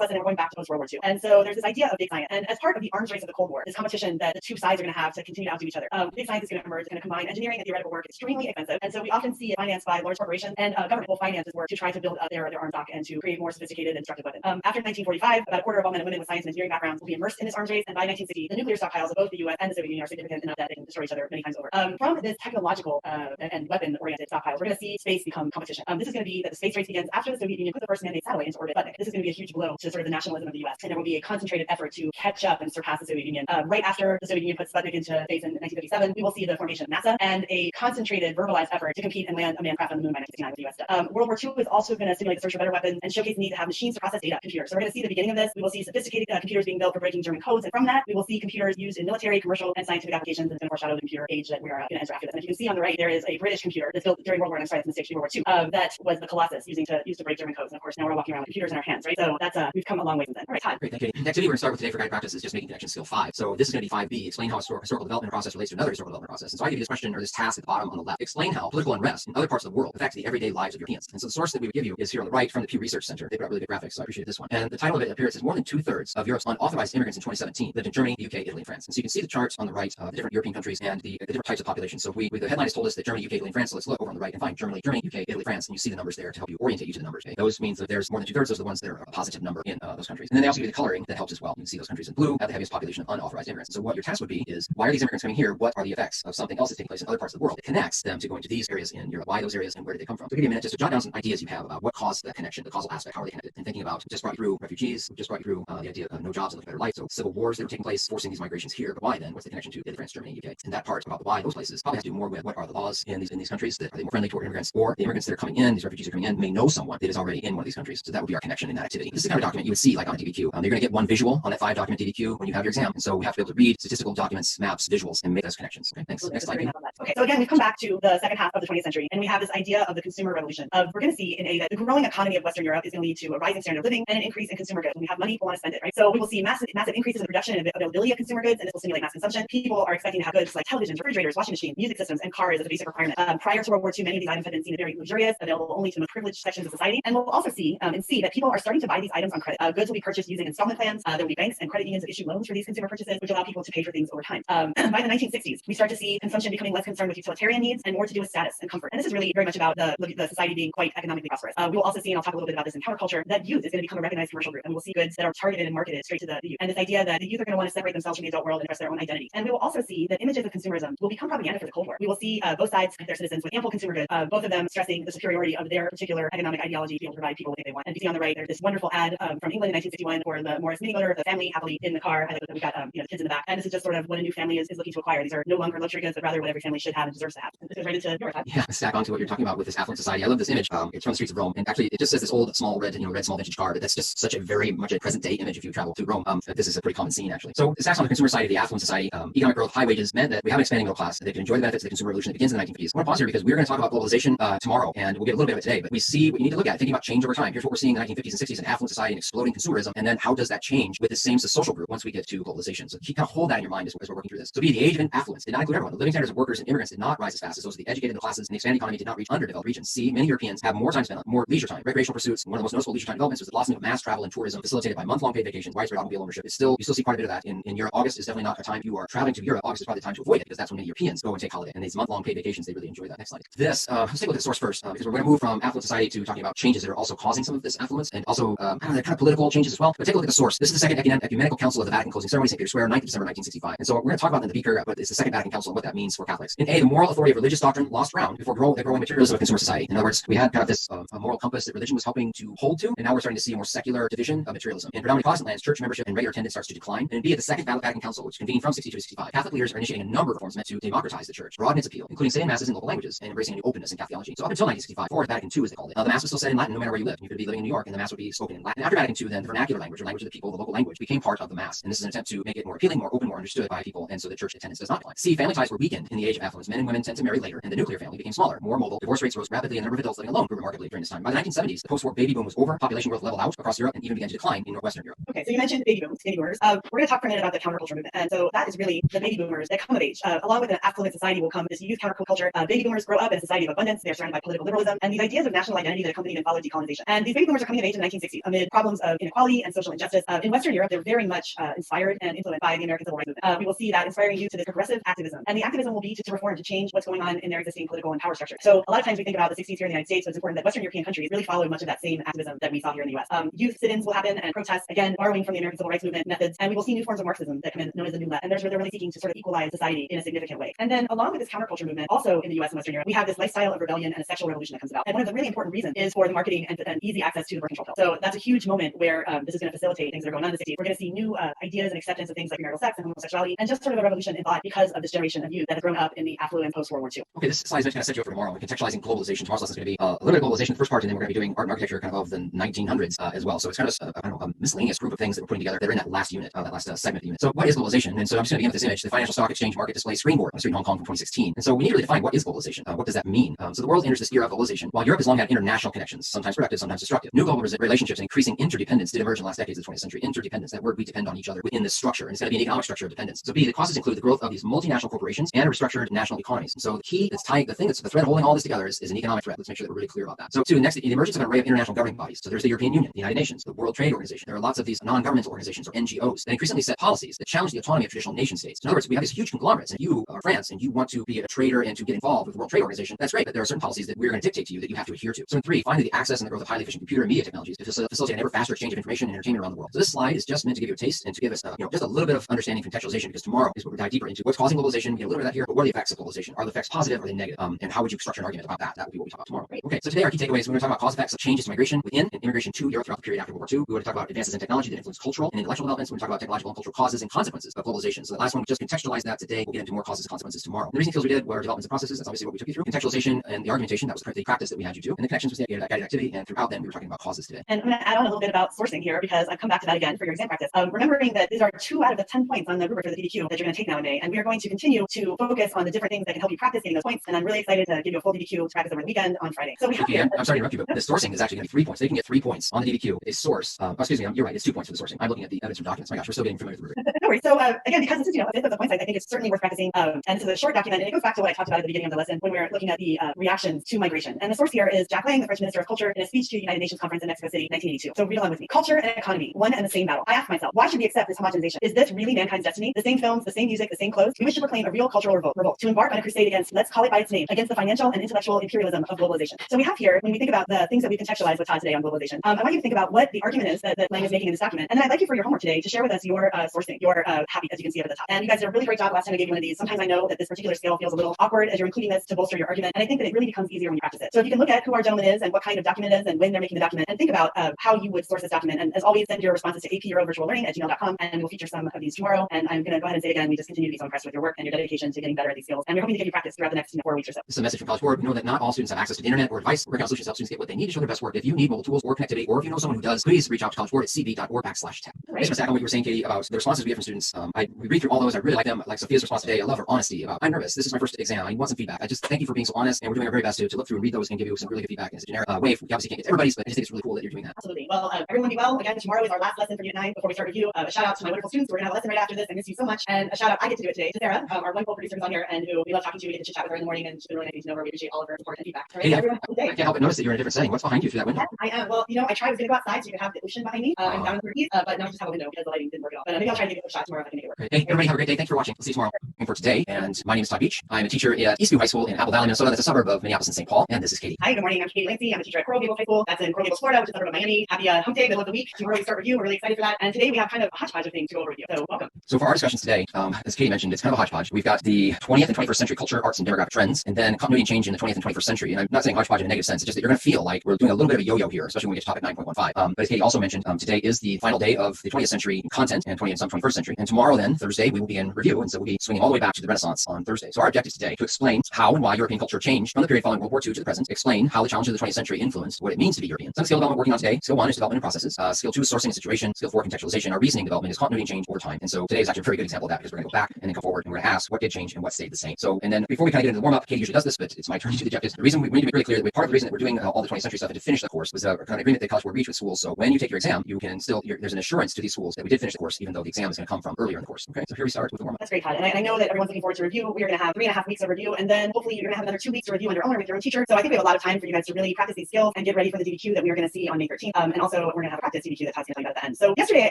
lesson, and we're going back to post-World War II. And so there's this idea of big science. And as part of the arms race of the Cold War, this competition that the two sides are going to have to continue to outdo each other, big science is going to emerge. It's going to combine engineering and theoretical work extremely expensive, and so we often see it financed by large corporations, and government will finance this work to try to build up their arms stock and to create more sophisticated and destructive weapons. After 1945, about a quarter of all men and women with science and engineering backgrounds will be immersed in this arms race, and by 1960, the nuclear stockpiles of both the U.S. and the Soviet Union are significant enough that they can destroy each other many times over. From this technological and weapon-oriented stockpiles, we're going to see space become competition. This is going to be that the space race begins after the Soviet Union put the first man-made satellite into orbit. But this is going to be a huge blow to sort of the nationalism of the U.S., and there will be a concentrated effort to catch up and surpass the Soviet Union. Right after the Soviet Union put Sputnik into space in 1957, we will see the formation of NASA and a concentrated, verbalized effort to compete and land a manned craft on the moon by 1969 with the U.S. World War II is also going to stimulate the search for better weapons and showcase the need to have machines to process data, computers. So we're going to see the beginning of this. We will see sophisticated computers being built for breaking German codes, and from that, we will see computers used in military, commercial, and scientific applications. And it's going to foreshadow the computer age that we are going to enter after this. And if you can see on the right, there is a British computer that's built during World War I. Sorry, that's a mistake. World War II. That was the Colossus used to break German codes. And of course, now we're walking around with computers in our hands, right? So that's we've come a long way since then. All right, Todd. Great, thank you. The activity we're going to start with today for guided practice is just making connection skill 5. So this is going to be 5B. Explain how a historical development process relates to another historical development process. And so I give you this question or this task at the bottom on the left. Explain how political unrest in other parts of the world affect the everyday lives of Europeans. And so the source that we would give you is here on the right from the Pew Research Center. They put up really good graphics, so I appreciate this one. And the title of it appears as more than 2/3 of Europe's unauthorized immigrants in 2017 lived in Germany, the UK, Italy, and France. And so you can see the charts on the right of the different European countries and the different types of population. So the headline has told us that Germany, UK, Italy, and France. So let's look over on the right and find Germany, UK, Italy, France, and you see the numbers there to help you orientate you to the numbers. Okay? Those means that there's more than 2/3 of the ones that are a positive number in those countries. And then they also give you the coloring that helps as well. You can see those countries in blue have the heaviest population of unauthorized immigrants. And so what your task would be is, why are these immigrants coming here? What are the effects of something else that's taking place in other parts of the world that connects them to going to these areas in Europe? Why those areas and where did they come from? So give you a minute just to jot down some ideas you have about what caused that connection, the causal aspect, how are they connected, and thinking about, just brought you through refugees, just brought you through the idea of no jobs and a better life. So civil wars that were taking place, forcing these migrations here. But why then? What's the connection to Italy, France, Germany, UK? And that part about the why those places probably has to do more with what are the laws in these countries, that are they more friendly toward immigrants, or the immigrants that are coming in, these refugees are coming in, may know someone that is already in one of these countries. So that would be our connection in that activity. This is the kind of document you would see like on a DBQ. You're going to get one visual on that 5-document DBQ when you have your exam. And so we have to be able to read statistical documents, maps, visuals, and make those connections. Okay, thanks. Next slide. Okay, so again, we've come back to the second half of the 20th century, and we have this idea of the consumer revolution. We're going to see that the growing economy of Western Europe is going to lead to a rising standard of living and an increase in consumer goods. When we have money, we want to spend it, right? So we will see massive increases in the production and availability of consumer goods, and this will stimulate mass consumption. People are expecting to have goods like televisions, refrigerators, washing machines, music systems, and cars as a basic requirement. Prior to World War II, many of these items have been seen as very luxurious, available only to the most privileged sections of society. And we'll also see that people are starting to buy these items on credit. Goods will be purchased using installment plans. There will be banks and credit unions that issue loans for these consumer purchases, which allow people to pay for things over time. By the 1960s, we start to see consumption becoming less concerned with utilitarian needs and more to do with status and comfort. And this is really very much about the society being quite economically prosperous. We will also see, and I'll talk a little bit about this in counterculture, that youth is going to become a recognized commercial group, and we'll see goods that are targeted and marketed straight to the youth. And this idea that the youth are going to want to separate themselves from the adult world and express their own identity. And we will also see that images of consumerism will become propaganda for the Cold War. We will see both sides and their citizens with ample consumer goods, both of them stressing the superiority of their particular economic ideology to be able to provide people what they want. And you see on the right, there's this wonderful ad from England in 1961 for the Morris mini motor, the family happily in the car. I like that we got the kids in the back. And this is just sort of what a new family is looking to acquire. These are no longer luxury goods, but rather what every family should have and deserves to have. And this goes right into your side. Yeah, stack onto what you're talking about with this affluent society. I love this image. It's from the streets of Rome, and actually it just says this old small red small vintage car, but that's just such a very much a present day image if you travel to Rome. This is a pretty common scene actually. So this acts on the consumer side of the affluent society. Economic growth, high wages meant that we have an expanding middle class that can enjoy the benefits of the consumer revolution that begins in the 1950s. I want to pause here because we're going to talk about globalization tomorrow, and we'll get a little bit of it today. But we see what you need to look at, thinking about change over time. Here's what we're seeing in the 1950s and 60s, an affluent society and exploding consumerism, and then how does that change with the same social group once we get to globalization? So keep kind of hold that in your mind as we're working through this. So the age of affluence did not include everyone. The living standards of workers and immigrants did not rise as fast as those of the educated classes, and the expanding economy did not reach underdeveloped regions. See, many Europeans have more time spent on more leisure time, recreational pursuits. One of the most noticeable leisure time developments was the blossoming of mass travel and tourism facilitated by month-long paid vacations, widespread automobile ownership. You still see quite a bit of that in Europe. August is definitely not a time you are traveling to Europe. August is probably the time to avoid it because that's when many Europeans go and take holiday. And these month-long paid vacations, they really enjoy that. Next slide. This, let's take a look at the source first because we're going to move from affluent society to talking about changes that are also causing some of this affluence and also kind of political changes as well. But take a look at the source. This is the Second Ecumenical Council of the Vatican closing ceremony, St. Peter's Square, 9th of December 1965. And so we're going to talk about that in the beaker, but it's the Second Vatican Council and what that means for Catholics. In A, the moral authority of religious doctrine lost ground before the growing materialism of consumer society. In other words, we had kind of this a moral compass that religion was helping to hold to, and now we're starting to see a more secular division of materialism. In predominantly Protestant lands, church membership and regular attendance starts to decline. And in B, at the Second Vatican Council, which convened from 62 to 65, Catholic leaders are initiating a number of reforms meant to democratize the church, broaden its appeal, including saying masses in local languages and embracing a new openness in Catholic theology. So up until 1965, or Vatican II as they called it, the mass was still said in Latin no matter where you lived. You could be living in New York and the mass would be spoken in Latin. And after Vatican II, then the vernacular language or language of the people, the local language, became part of the mass. And this is an attempt to make it more appealing, more open, more understood by people, and so the church attendance does not decline. C, family ties were weakened in the age of affluence. Men and women tend to marry later, and the nuclear family became smaller, more mobile. Divorce rates rose rapidly, and the number of adults living alone grew remarkably during this time. By the 1970s, the post-war baby boom was over, population growth leveled out across Europe, and even began to decline in Western Europe. Okay, so you mentioned baby boomers. We're going to talk for a minute about the counterculture movement, and so that is really the baby boomers that come of age. Along with an affluent society will come this youth counterculture. Baby boomers grow up in a society of abundance. They are surrounded by political liberalism and these ideas of national identity that accompanied and followed decolonization. And these baby boomers are coming of age in the 1960s amid problems of inequality and social injustice. In Western Europe, they're very much inspired and influenced by the American Civil Rights Movement. We will see that inspiring youth to this progressive activism, and the activism will be to reform, to change what's going on in their existing political and power structure. So a lot of times we think about the 60s here in the United States, so it's important that Western European countries really followed much of that same activism that we saw here in the US. Youth sit-ins will happen and protests, again, borrowing from the American Civil Rights Movement methods, and we will see new forms of Marxism that come in, known as the New Left, and they're really seeking to sort of equalize society in a significant way. And then along with this counterculture movement, also in the US and Western Europe, we have this lifestyle of rebellion and a sexual revolution that comes about. And one of the really important reasons is for the marketing and easy access to the birth control pill. So that's a huge moment where this is going to facilitate things that are going on in the 60s. We're going to see new ideas and acceptance of things like premarital sex and homosexuality, and just sort of a revolution in thought because of this generation of youth that has grown up in the affluent post-World War II. Okay, this slide is going to set you up for tomorrow. Contextualizing globalization. Tomorrow's lesson is going to be a little bit of globalization, the first part, and then we're going to be doing art and architecture kind of the 1900s as well. So it's kind of a miscellaneous group of things that we're putting together that are in that last unit, that last segment of the unit. So what is globalization? And so I'm just going to begin with this image, the financial stock exchange market display screen board on the street in Hong Kong from 2016. And so we need to really define what is globalization. What does that mean? So the world enters this era of globalization. While Europe has long had international connections, sometimes productive, sometimes destructive, new global relationships and increasing interdependence did emerge in the last decades of the 20th century. Interdependence, that word, we depend on each other within this structure, and it's going to be an economic structure of dependence. So B, the causes include the growth of these multinational corporations and restructured national economies. And so the key that's tying, the thing that's the thread holding all this together is an economic threat. Let's make sure that we're really clear about that. So two, next, the emergence of an array of international governing bodies. So there's the European Union, the United Nations, the World Trade Organization. There are lots of these non-governmental organizations or NGOs that increasingly set policies that challenge the autonomy of traditional nation states. In other words, we have these huge conglomerates, and you are France and you want to be a trader and to get involved with the World Trade Organization. That's great, but there are certain policies that we're going to dictate to you that you have to adhere to. So in three, finally, the access and the growth of highly efficient computer and media technologies to facilitate an ever faster exchange of information and entertainment around the world. So this slide is just meant to give you a taste and to give us just a little bit of understanding contextualization, because tomorrow is where we dive deeper into what's causing globalization. We get a little bit of that here, but what are the effects of globalization? Are the effects positive or are they negative? And how would you structure an argument about that? That would be what we talk about tomorrow. Great. Okay, so today our key takeaways, we're going to talk about cause effects of changes to migration within and immigration to Europe throughout the period after World War II. We're going to talk about advances in technology that influence cultural and intellectual developments. We're going to talk about technological and cultural causes and consequences of globalization. So the last one, we just contextualize that today. We'll get into more causes and consequences tomorrow. And the reason fields we did were developments and processes. That's obviously what we took you through. Contextualization and the argumentation, that was the practice that we had you do. And the connections with the guided activity. And throughout them, we were talking about causes today. And I'm going to add on a little bit about sourcing here, because I've come back to that again for your exam practice. Remembering that these are 2 out of the 10 points on the rubric for the DBQ that you're going to take now in May. And we are going to continue to focus on the different things that can help you practice getting those points. And I'm really excited to give you a full DBQ to practice over the weekend on Friday. So we have here, I'm sorry to interrupt you, but the sourcing is actually going to be 3 points. They can get 3 points on the DBQ. A source. Excuse me, you're right. It's 2 points for the sourcing. I'm looking at the evidence from documents. My gosh, we're still getting familiar with the rubric. No worries. So again, because this is a fifth of the points, I think it's certainly worth practicing. And this is a short document, and it goes back to what I talked about at the beginning of the lesson when we were looking at the reactions to migration. And the source here is Jack Lang, the French Minister of Culture, in a speech to the United Nations Conference in Mexico City, 1982. So read along with me. Culture and economy, one and the same battle. I ask myself, why should we accept this homogenization? Is this really mankind's destiny? The same films, the same music, the same clothes? We wish to proclaim a real cultural revolt, to embark on a crusade against, let's call it by its name, against the financial and intellectual imperialism of globalization. So we have here, when we think about the things that we contextualize with Todd today on globalization, I want you to think about what the argument is that Lang is making in this document. And then I'd like you for your homework today to share with us your sourcing, your happy, as you can see up at the top. And you guys did a really great job last time I gave you one of these. Sometimes I know that this particular scale feels a little awkward as you're including this to bolster your argument. And I think that it really becomes easier when you practice it. So if you can look at who our gentleman is and what kind of document it is and when they're making the document, and think about how you would source this document. And as always, send your responses to apeuralvirtuallearning@gmail.com, and we'll feature some of these tomorrow. And I'm going to go ahead and say again, we just continue to be so impressed with your work and your dedication to getting better at these skills. And we're hoping to give you practice throughout the next 4 weeks or so. This is a message from College Board. We know that not all students have access to the internet or device. Working on solutions to help students get what they need to show their best work. If you need mobile tools or connectivity, or if you know someone who does, please reach out to College Board at cb.org/tech. Right. Just on what you were saying, Katie, about the responses we get from students. We read through all those. I really like them. Like Sophia's response today. I love her honesty about, I'm nervous. This is my first exam. I want some feedback. I just thank you for being so honest, and we're doing our very best to look through and read those and give you some really good feedback in a generic way. We obviously can't get to everybody's, but I just think it's really cool that you're doing that. Absolutely. Well, everyone be well. Again, tomorrow is our last lesson for Unit 9 before we start review. A shout out to my wonderful students. We're going to have a lesson right after this. I miss you so much. And a shout out, I get to do it today, to Sarah, our wonderful producer who's on here and who we love talking to. We get to chit chat with her in the morning, and she's been really nice to know her. We appreciate all of her support and feedback. All right, everyone, I can't help but notice that you're in a different setting. What's behind you through that window? I am. Well, I tried. I was going to go outside so you could have the ocean behind me. I'm down in the Northeast, but now I just have a window because the lighting didn't work at all. But maybe I'll try to give it a shot tomorrow if I can make it work. Great. Hey, everybody, have a great day. Thanks for watching. We'll see you tomorrow. For today, and my name is Todd Beach. I'm a teacher at Eastview High School in Apple Valley, Minnesota. That's a suburb of Minneapolis and St. Paul. And this is Katie. Hi, good morning. I'm Katie Lancey. I'm a teacher at Coral Gables High School. That's in Coral Gables, Florida, which is a suburb of Miami. Happy hump day, middle of the week. Tomorrow we start review. We're really excited for that. And today we have kind of a hodgepodge of things to go over with you. So welcome. So for our discussions today, as Katie mentioned, it's kind of a hodgepodge. We've got the 20th and 21st century culture, arts, and demographic trends, and then continuity and change in the 20th and 21st century. And I'm not saying hodgepodge in a negative sense. It's just that you're going to feel like we're doing a little bit of a yo-yo here, especially when we get to topic 9.15. But as Katie also mentioned, today is the final day of the 20th century content and 20th and some 21st century. And tomorrow then, Thursday, we will begin review. And so we'll be swinging all the way back to the Renaissance on Thursday. So our objective today to explain how and why European culture changed from the period following World War II to the present, explain how the challenges of the 20th century influenced what it means to be European. Some skill development working on today. Skill 1 is development and processes. Skill 2 is sourcing and situation. Skill 4, contextualization. Our reasoning development is continuity and change over time. And so today is actually a very good example of that, because we're going to go back and then come forward and we're going to ask what did change and what stayed the same. So, and then before we kind of get into the warm-up, Katie usually does this, but it's my turn to do the objectives. The reason we need to make really clear that part of the reason that we're doing all the 20th century stuff and to finish the course was a kind of agreement that College Board reached with schools. So when you take your exam, you can still, there's an assurance to these schools that we did finish the course, even though the exam is going to come from earlier in the course. Okay, so here we start with the warm-up. That's great, Todd. And I know that everyone's looking forward to review. We are going to have 3.5 weeks of review, and then hopefully you're going to have another 2 weeks to review on your own or with your own teacher. So I think we have a lot of time for you guys to really practice these skills and get ready for the DBQ that we are going to see on May 13th. And also we're going to have a practice DBQ that Todd's going to tell you about at the end. So yesterday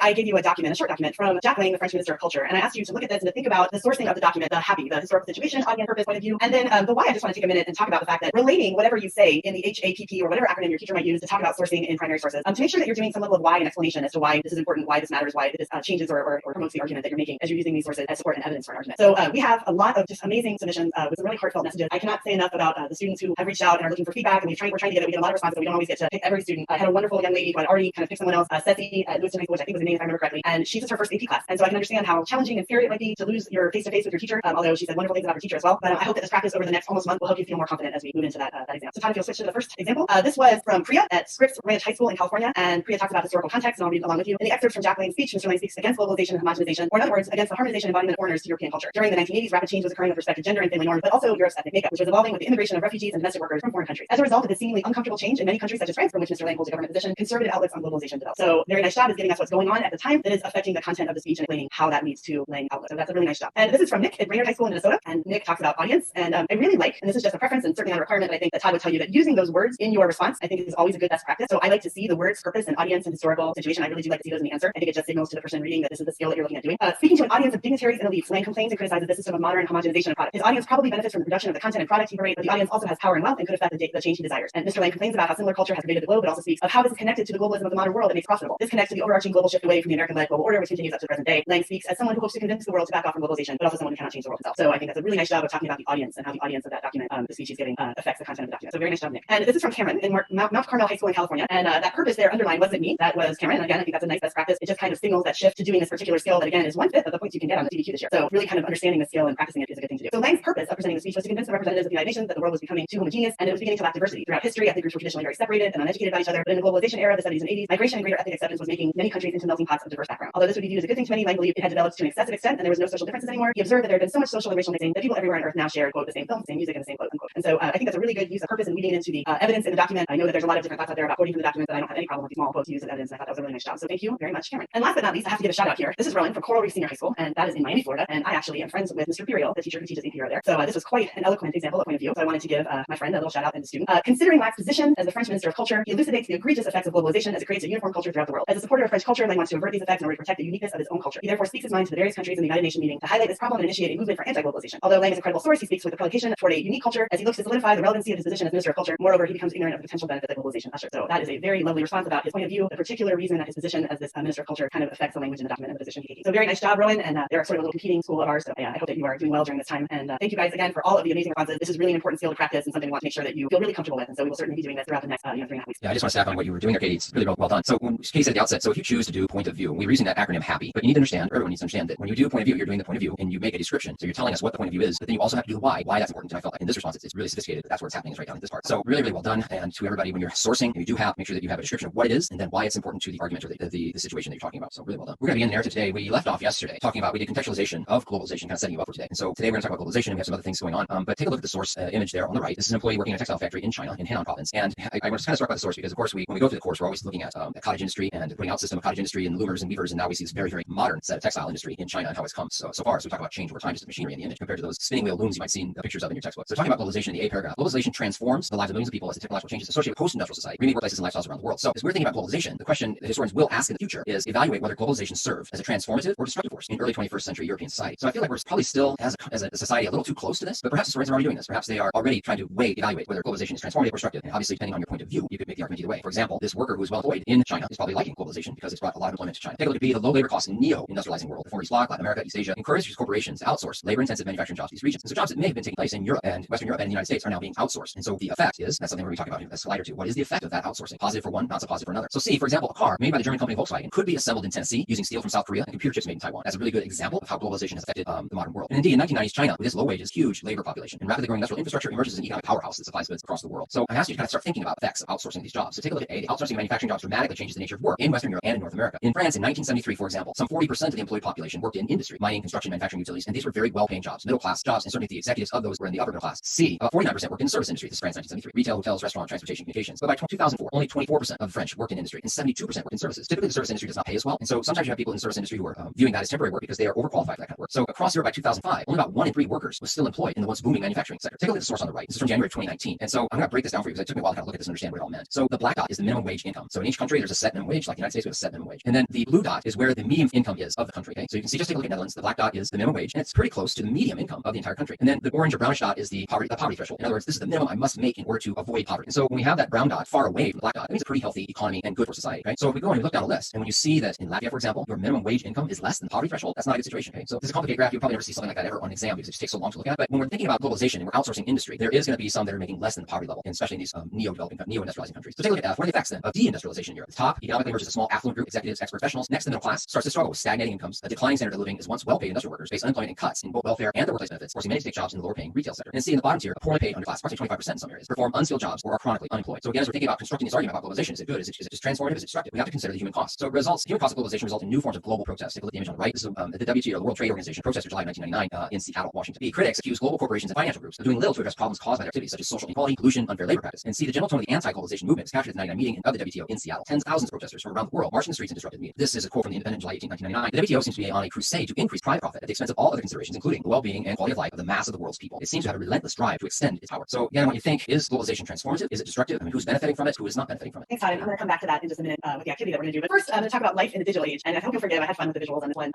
I gave you a document, a short document from Jack Lang, the French Minister of Culture, and I asked you to look at this and to think about the sourcing of the document, the HAPI, the historical situation, audience, purpose, point of view, and then the why. I just want to take a minute and talk about the fact that relating whatever you say in the HAPP or whatever acronym your teacher might use to talk about sourcing in primary sources, to make sure that you're doing some level of why and explanation as to why this is important, why this matters, why this changes or promotes the argument that you're making as you're using these sources as support and evidence for an argument. So we have a lot of just amazing submissions with some really heartfelt messages. I cannot say enough about the students who have reached out and are looking for feedback, and we're trying to get it. We get a lot of responses, but we don't always get to pick every student. I had a wonderful young lady who had already kind of picked someone else, Ceci at Lewiston High School, which I think was the name if I remember correctly, and she's just her first AP class. And so I can understand how challenging and scary it might be to lose your face-to-face with your teacher, although she said wonderful things about her teacher as well. But I hope that this practice over the next almost month will help you feel more confident as we move into that exam. So Todd, if you'll switch to the first example. This was from Priya at Scripps Ranch High School in California, and Priya talks about historical context, and I'll read along with you. In the excerpts from Jack Lang's speech, Mr. Lang speaks against globalization and homogenization, or in other words, against the harmonization and embodiment of foreigners to European culture. During the 1980s, rapid change was occurring with respect to gender and family norms, but also Europe's ethnic makeup, which was evolving with the immigration of refugees and domestic workers from foreign countries. As a result of this seemingly uncomfortable change in many countries such as France, from which Mr. Lang holds a government position, conservative outlooks on globalization developed. So very nice job is giving us what's going on at the time that is affecting the content of the speech and explaining how that leads to Lang outlook. So that's a really nice job. And this is from Nick at Brainerd High School in Minnesota, and Nick talks about audience, and I really like, and this is just a preference and certainly not a requirement, but I think that Todd would tell you that using those words in your response, I think is always a good best practice. So I like to see the words purpose and audience and historical situation. I really do like to see those in the answer. I think it just signals to the person reading that this is the skill that you're looking at doing. Speaking to an audience of dignitaries and elites, Lang complains and criticizes the system of modern homogenization of product. His audience probably benefits from the production of the content and product he creates, but the audience also has power and wealth and could affect the change he desires. And Mr. Lang complains about how similar culture has pervaded the globe, but also speaks of how this is connected to the globalism of the modern world that makes profitable. This connects to the overarching global shift away from the American-led global order, which continues up to the present day. Lang speaks as someone who hopes to convince the world to back off from globalization, but also someone who cannot change the world himself. So I think that's a really nice job of talking about the audience and how the audience of that document, the speech he's giving, affects the content of the document. So very nice job, Nick. And this is from Cameron in Mount Carmel High School in California, and that purpose there underlined wasn't me, that was Cameron. And again, I think that's a nice best practice. It just kind of signals that shift to doing this particular skill that again is 1/5 of the points you can get on the DBQ this year. So really kind of understanding the skill and practicing it is a good thing to do. So Lang's purpose of presenting the speech was to convince the representatives of the United Nations that the world was becoming too homogeneous and it was beginning to lack diversity. Throughout history, ethnic groups were traditionally very separated and uneducated about each other. But in the globalization era of the 70s and 80s, migration and greater ethnic acceptance was making many countries into melting pots of diverse backgrounds. Although this would be viewed as a good thing to many, Lang believed it had developed to an excessive extent and there was no social differences anymore. He observed that there had been so much social and racial mixing that people everywhere on earth now shared, quote, the same film, same music, and the same quote, unquote. And so I think that's a really good use of purpose and weeding into the evidence in the document. I know that there's a lot of different thoughts out there about quoting from the document, but I don't have any problem with these small quotes to use as evidence, and I thought that was a really nice job. So thank you very much, Cameron. And last but not least, I have to give a shout out here. This is Rowan from Coral Reef Senior High School, and that is in Miami, Florida. And I actually am friends with Mr. Imperial, the teacher who teaches APR there. So this was quite an eloquent example of point of view. So I wanted to give my friend a little shout out and the student. Considering Lang's position as the French Minister of Culture, he elucidates the egregious effects of globalization as it creates a uniform culture throughout the world. As a supporter of French culture, Lang wants to avert these effects in order to protect the uniqueness of his own culture. He therefore speaks his mind to the various countries in the United Nations meeting to highlight this problem and initiate a movement for anti-globalization. Although Lang is a credible source, he speaks with a predication toward a unique culture as he looks to solidify the relevancy of his position as Minister of Culture. Moreover, he becomes ignorant of the potential benefit that globalization ushers. So that is a very lovely response about his point of view, the particular reason that his position as this Minister of Culture kind of affects the language in the document and the position he's taking. So very nice job, Rowan, and they're sort of a little competing school of ours. So yeah, I hope that you are doing well during this time. And thank you guys again for all of the amazing responses. This is really an important skill to practice and something we want to make sure that you feel really comfortable with. And so we will certainly be doing this throughout the next 3.5 weeks. Yeah, I just want to staff on what you were doing there, Katie. It's really well done. So when Katie said at the outset, so if you choose to do point of view, we're using that acronym HAPPY, but you need to understand, or everyone needs to understand that when you do point of view, you're doing the point of view and you make a description. So you're telling us what the point of view is, but then you also have to do the why that's important. And I felt like in this response, it's really sophisticated. That's where it's happening is right down in this part. So really, really well done. And to everybody, when you're sourcing, you do have, make sure that you have a description of what it is and then why it's important to the argument or the situation that you're talking about. So really well done. We're going to begin the narrative today. We left off yesterday talking about, we did contextualization of globalization, kind of setting you up for today. And so today we're going to talk about globalization and we have some other things going on. But take a look at the source image there on the right. This is an employee working in a textile factory in China, in Henan province. And I was kind of struck by the source because of course when we go through the course, we're always looking at the cottage industry and putting out system of cottage industry and loomers and weavers. And now we see this very, very modern set of textile industry in China and how it's come so far. So we talk about change over time, just the machinery in the image compared to those spinning wheel looms you might see in the pictures of in your textbook. So talking about globalization in the A paragraph, globalization transforms the lives of millions of people as the technological changes associated with post-industrial society, remake workplaces and lifestyles around the world. So as we're thinking about globalization, the question that historians will ask in the future is evaluate whether globalization served as a transformative or destructive force in early 21st century European society. So I feel like we're probably still as a society a little too close to this, but perhaps historians are already doing this. Perhaps they are already trying to evaluate whether globalization is transformative or destructive. And obviously, depending on your point of view, you could make the argument either way. For example, this worker who is well employed in China is probably liking globalization because it's brought a lot of employment to China. Take a look at B, the low labor costs in neo-industrializing world. The former East Bloc, Latin America, East Asia encourages corporations to outsource labor-intensive manufacturing jobs to these regions. And so jobs that may have been taking place in Europe and Western Europe and the United States are now being outsourced. And so the effect is, that's something we're going to talk about in a slide or two. What is the effect of that outsourcing? Positive for one, not so positive for another. So C, for example, a car made by the German company Volkswagen could be assembled in Tennessee using steel from South Korea and computer chips made in Taiwan. That's a really good example of how globalization has affected the modern world. And indeed, in 1990s China, with its low wages, huge labor population, and rapidly growing industrial infrastructure, emerges as an economic powerhouse that supplies goods across the world. So I asked you to kind of start thinking about effects of outsourcing these jobs. So take a look at A, the outsourcing of manufacturing jobs dramatically changes the nature of work in Western Europe and in North America. In France in 1973, for example, some 40% of the employed population worked in industry, mining, construction, manufacturing, utilities, and these were very well-paying jobs, middle-class jobs, and certainly the executives of those were in the upper middle class. C, about 49% worked in the service industry. This is France 1973. Retail, hotels, restaurant, transportation, communications. But by 2004, only 24% of the French worked in industry and 72% worked in services. Typically, the service industry does not pay as well, and so sometimes you have people in the service industry who were viewing that as temporary work because they are overqualified for that kind of work. So across Europe by 2005, only about 1 in 3 workers was still employed in the once booming manufacturing sector. Take a look at the source on the right. This is from January 2019. And so I'm going to break this down for you because it took me a while to kind of look at this and understand what it all meant. So the black dot is the minimum wage income. So in each country, there's a set minimum wage. Like the United States, we have a set minimum wage. And then the blue dot is where the median income is of the country. Okay? So you can see, just take a look at Netherlands. The black dot is the minimum wage, and it's pretty close to the median income of the entire country. And then the orange or brownish dot is the poverty threshold. In other words, this is the minimum I must make in order to avoid poverty. And so when we have that brown dot far away from the black dot, that means a pretty healthy economy and good for society. Right? So if we go and we look down the list, and when you see that in Latvia, for example, your minimum wage income is less than the poverty threshold, that's not a good situation. Okay? So this is a complicated graph. You'll probably never see something like that ever on an exam because it just takes so long to look at. But when we're thinking about globalization and we're outsourcing industry, there is going to be some that are making less than the poverty level, and especially in these neo-industrializing countries. So take a look at what are the effects then of deindustrialization in Europe. The top economically emerges a small affluent group, executives, expert professionals. Next, the middle class starts to struggle with stagnating incomes, a declining standard of living as once well-paid industrial workers face unemployment and cuts in both welfare and the workplace benefits, forcing many to take jobs in the lower-paying retail sector. And see in the bottom tier, a poorly paid underclass, approximately 25% in some areas, perform unskilled jobs or are chronically unemployed. So again, as we're thinking about constructing this argument about globalization, is it good? Is it just transformative? Is it destructive? We have to consider the human cost. So human cost of globalization result in new forms of global protest. Take a look at the image on the right. This is the WTO, the World Trade Organization, protest of July 1999 in Seattle, Washington. The critics accuse global corporations and financial groups of doing little to address problems caused by their activities such as social inequality, pollution, unfair labor practice. And see the general tone of the anti-globalization movement is captured at the 1999 meeting of the WTO in Seattle. Tens of thousands of protesters from around the world marched in the streets and disrupted the meeting. This is a quote from the Independent, July 18, 1999. The WTO seems to be on a crusade to increase private profit at the expense of all other considerations, including the well-being and quality of life of the mass of the world's people. It seems to have a relentless drive to extend its power. So again, what you think, is globalization transformative? Is it destructive? I mean, who's benefiting from it? Who is not benefiting from it? Thanks, Todd. I'm going to come back to that in just a minute with the activity that we're going to do. But first, I'm going to talk about life in the digital age. And I hope you'll forgive, I had fun with the visuals on this one.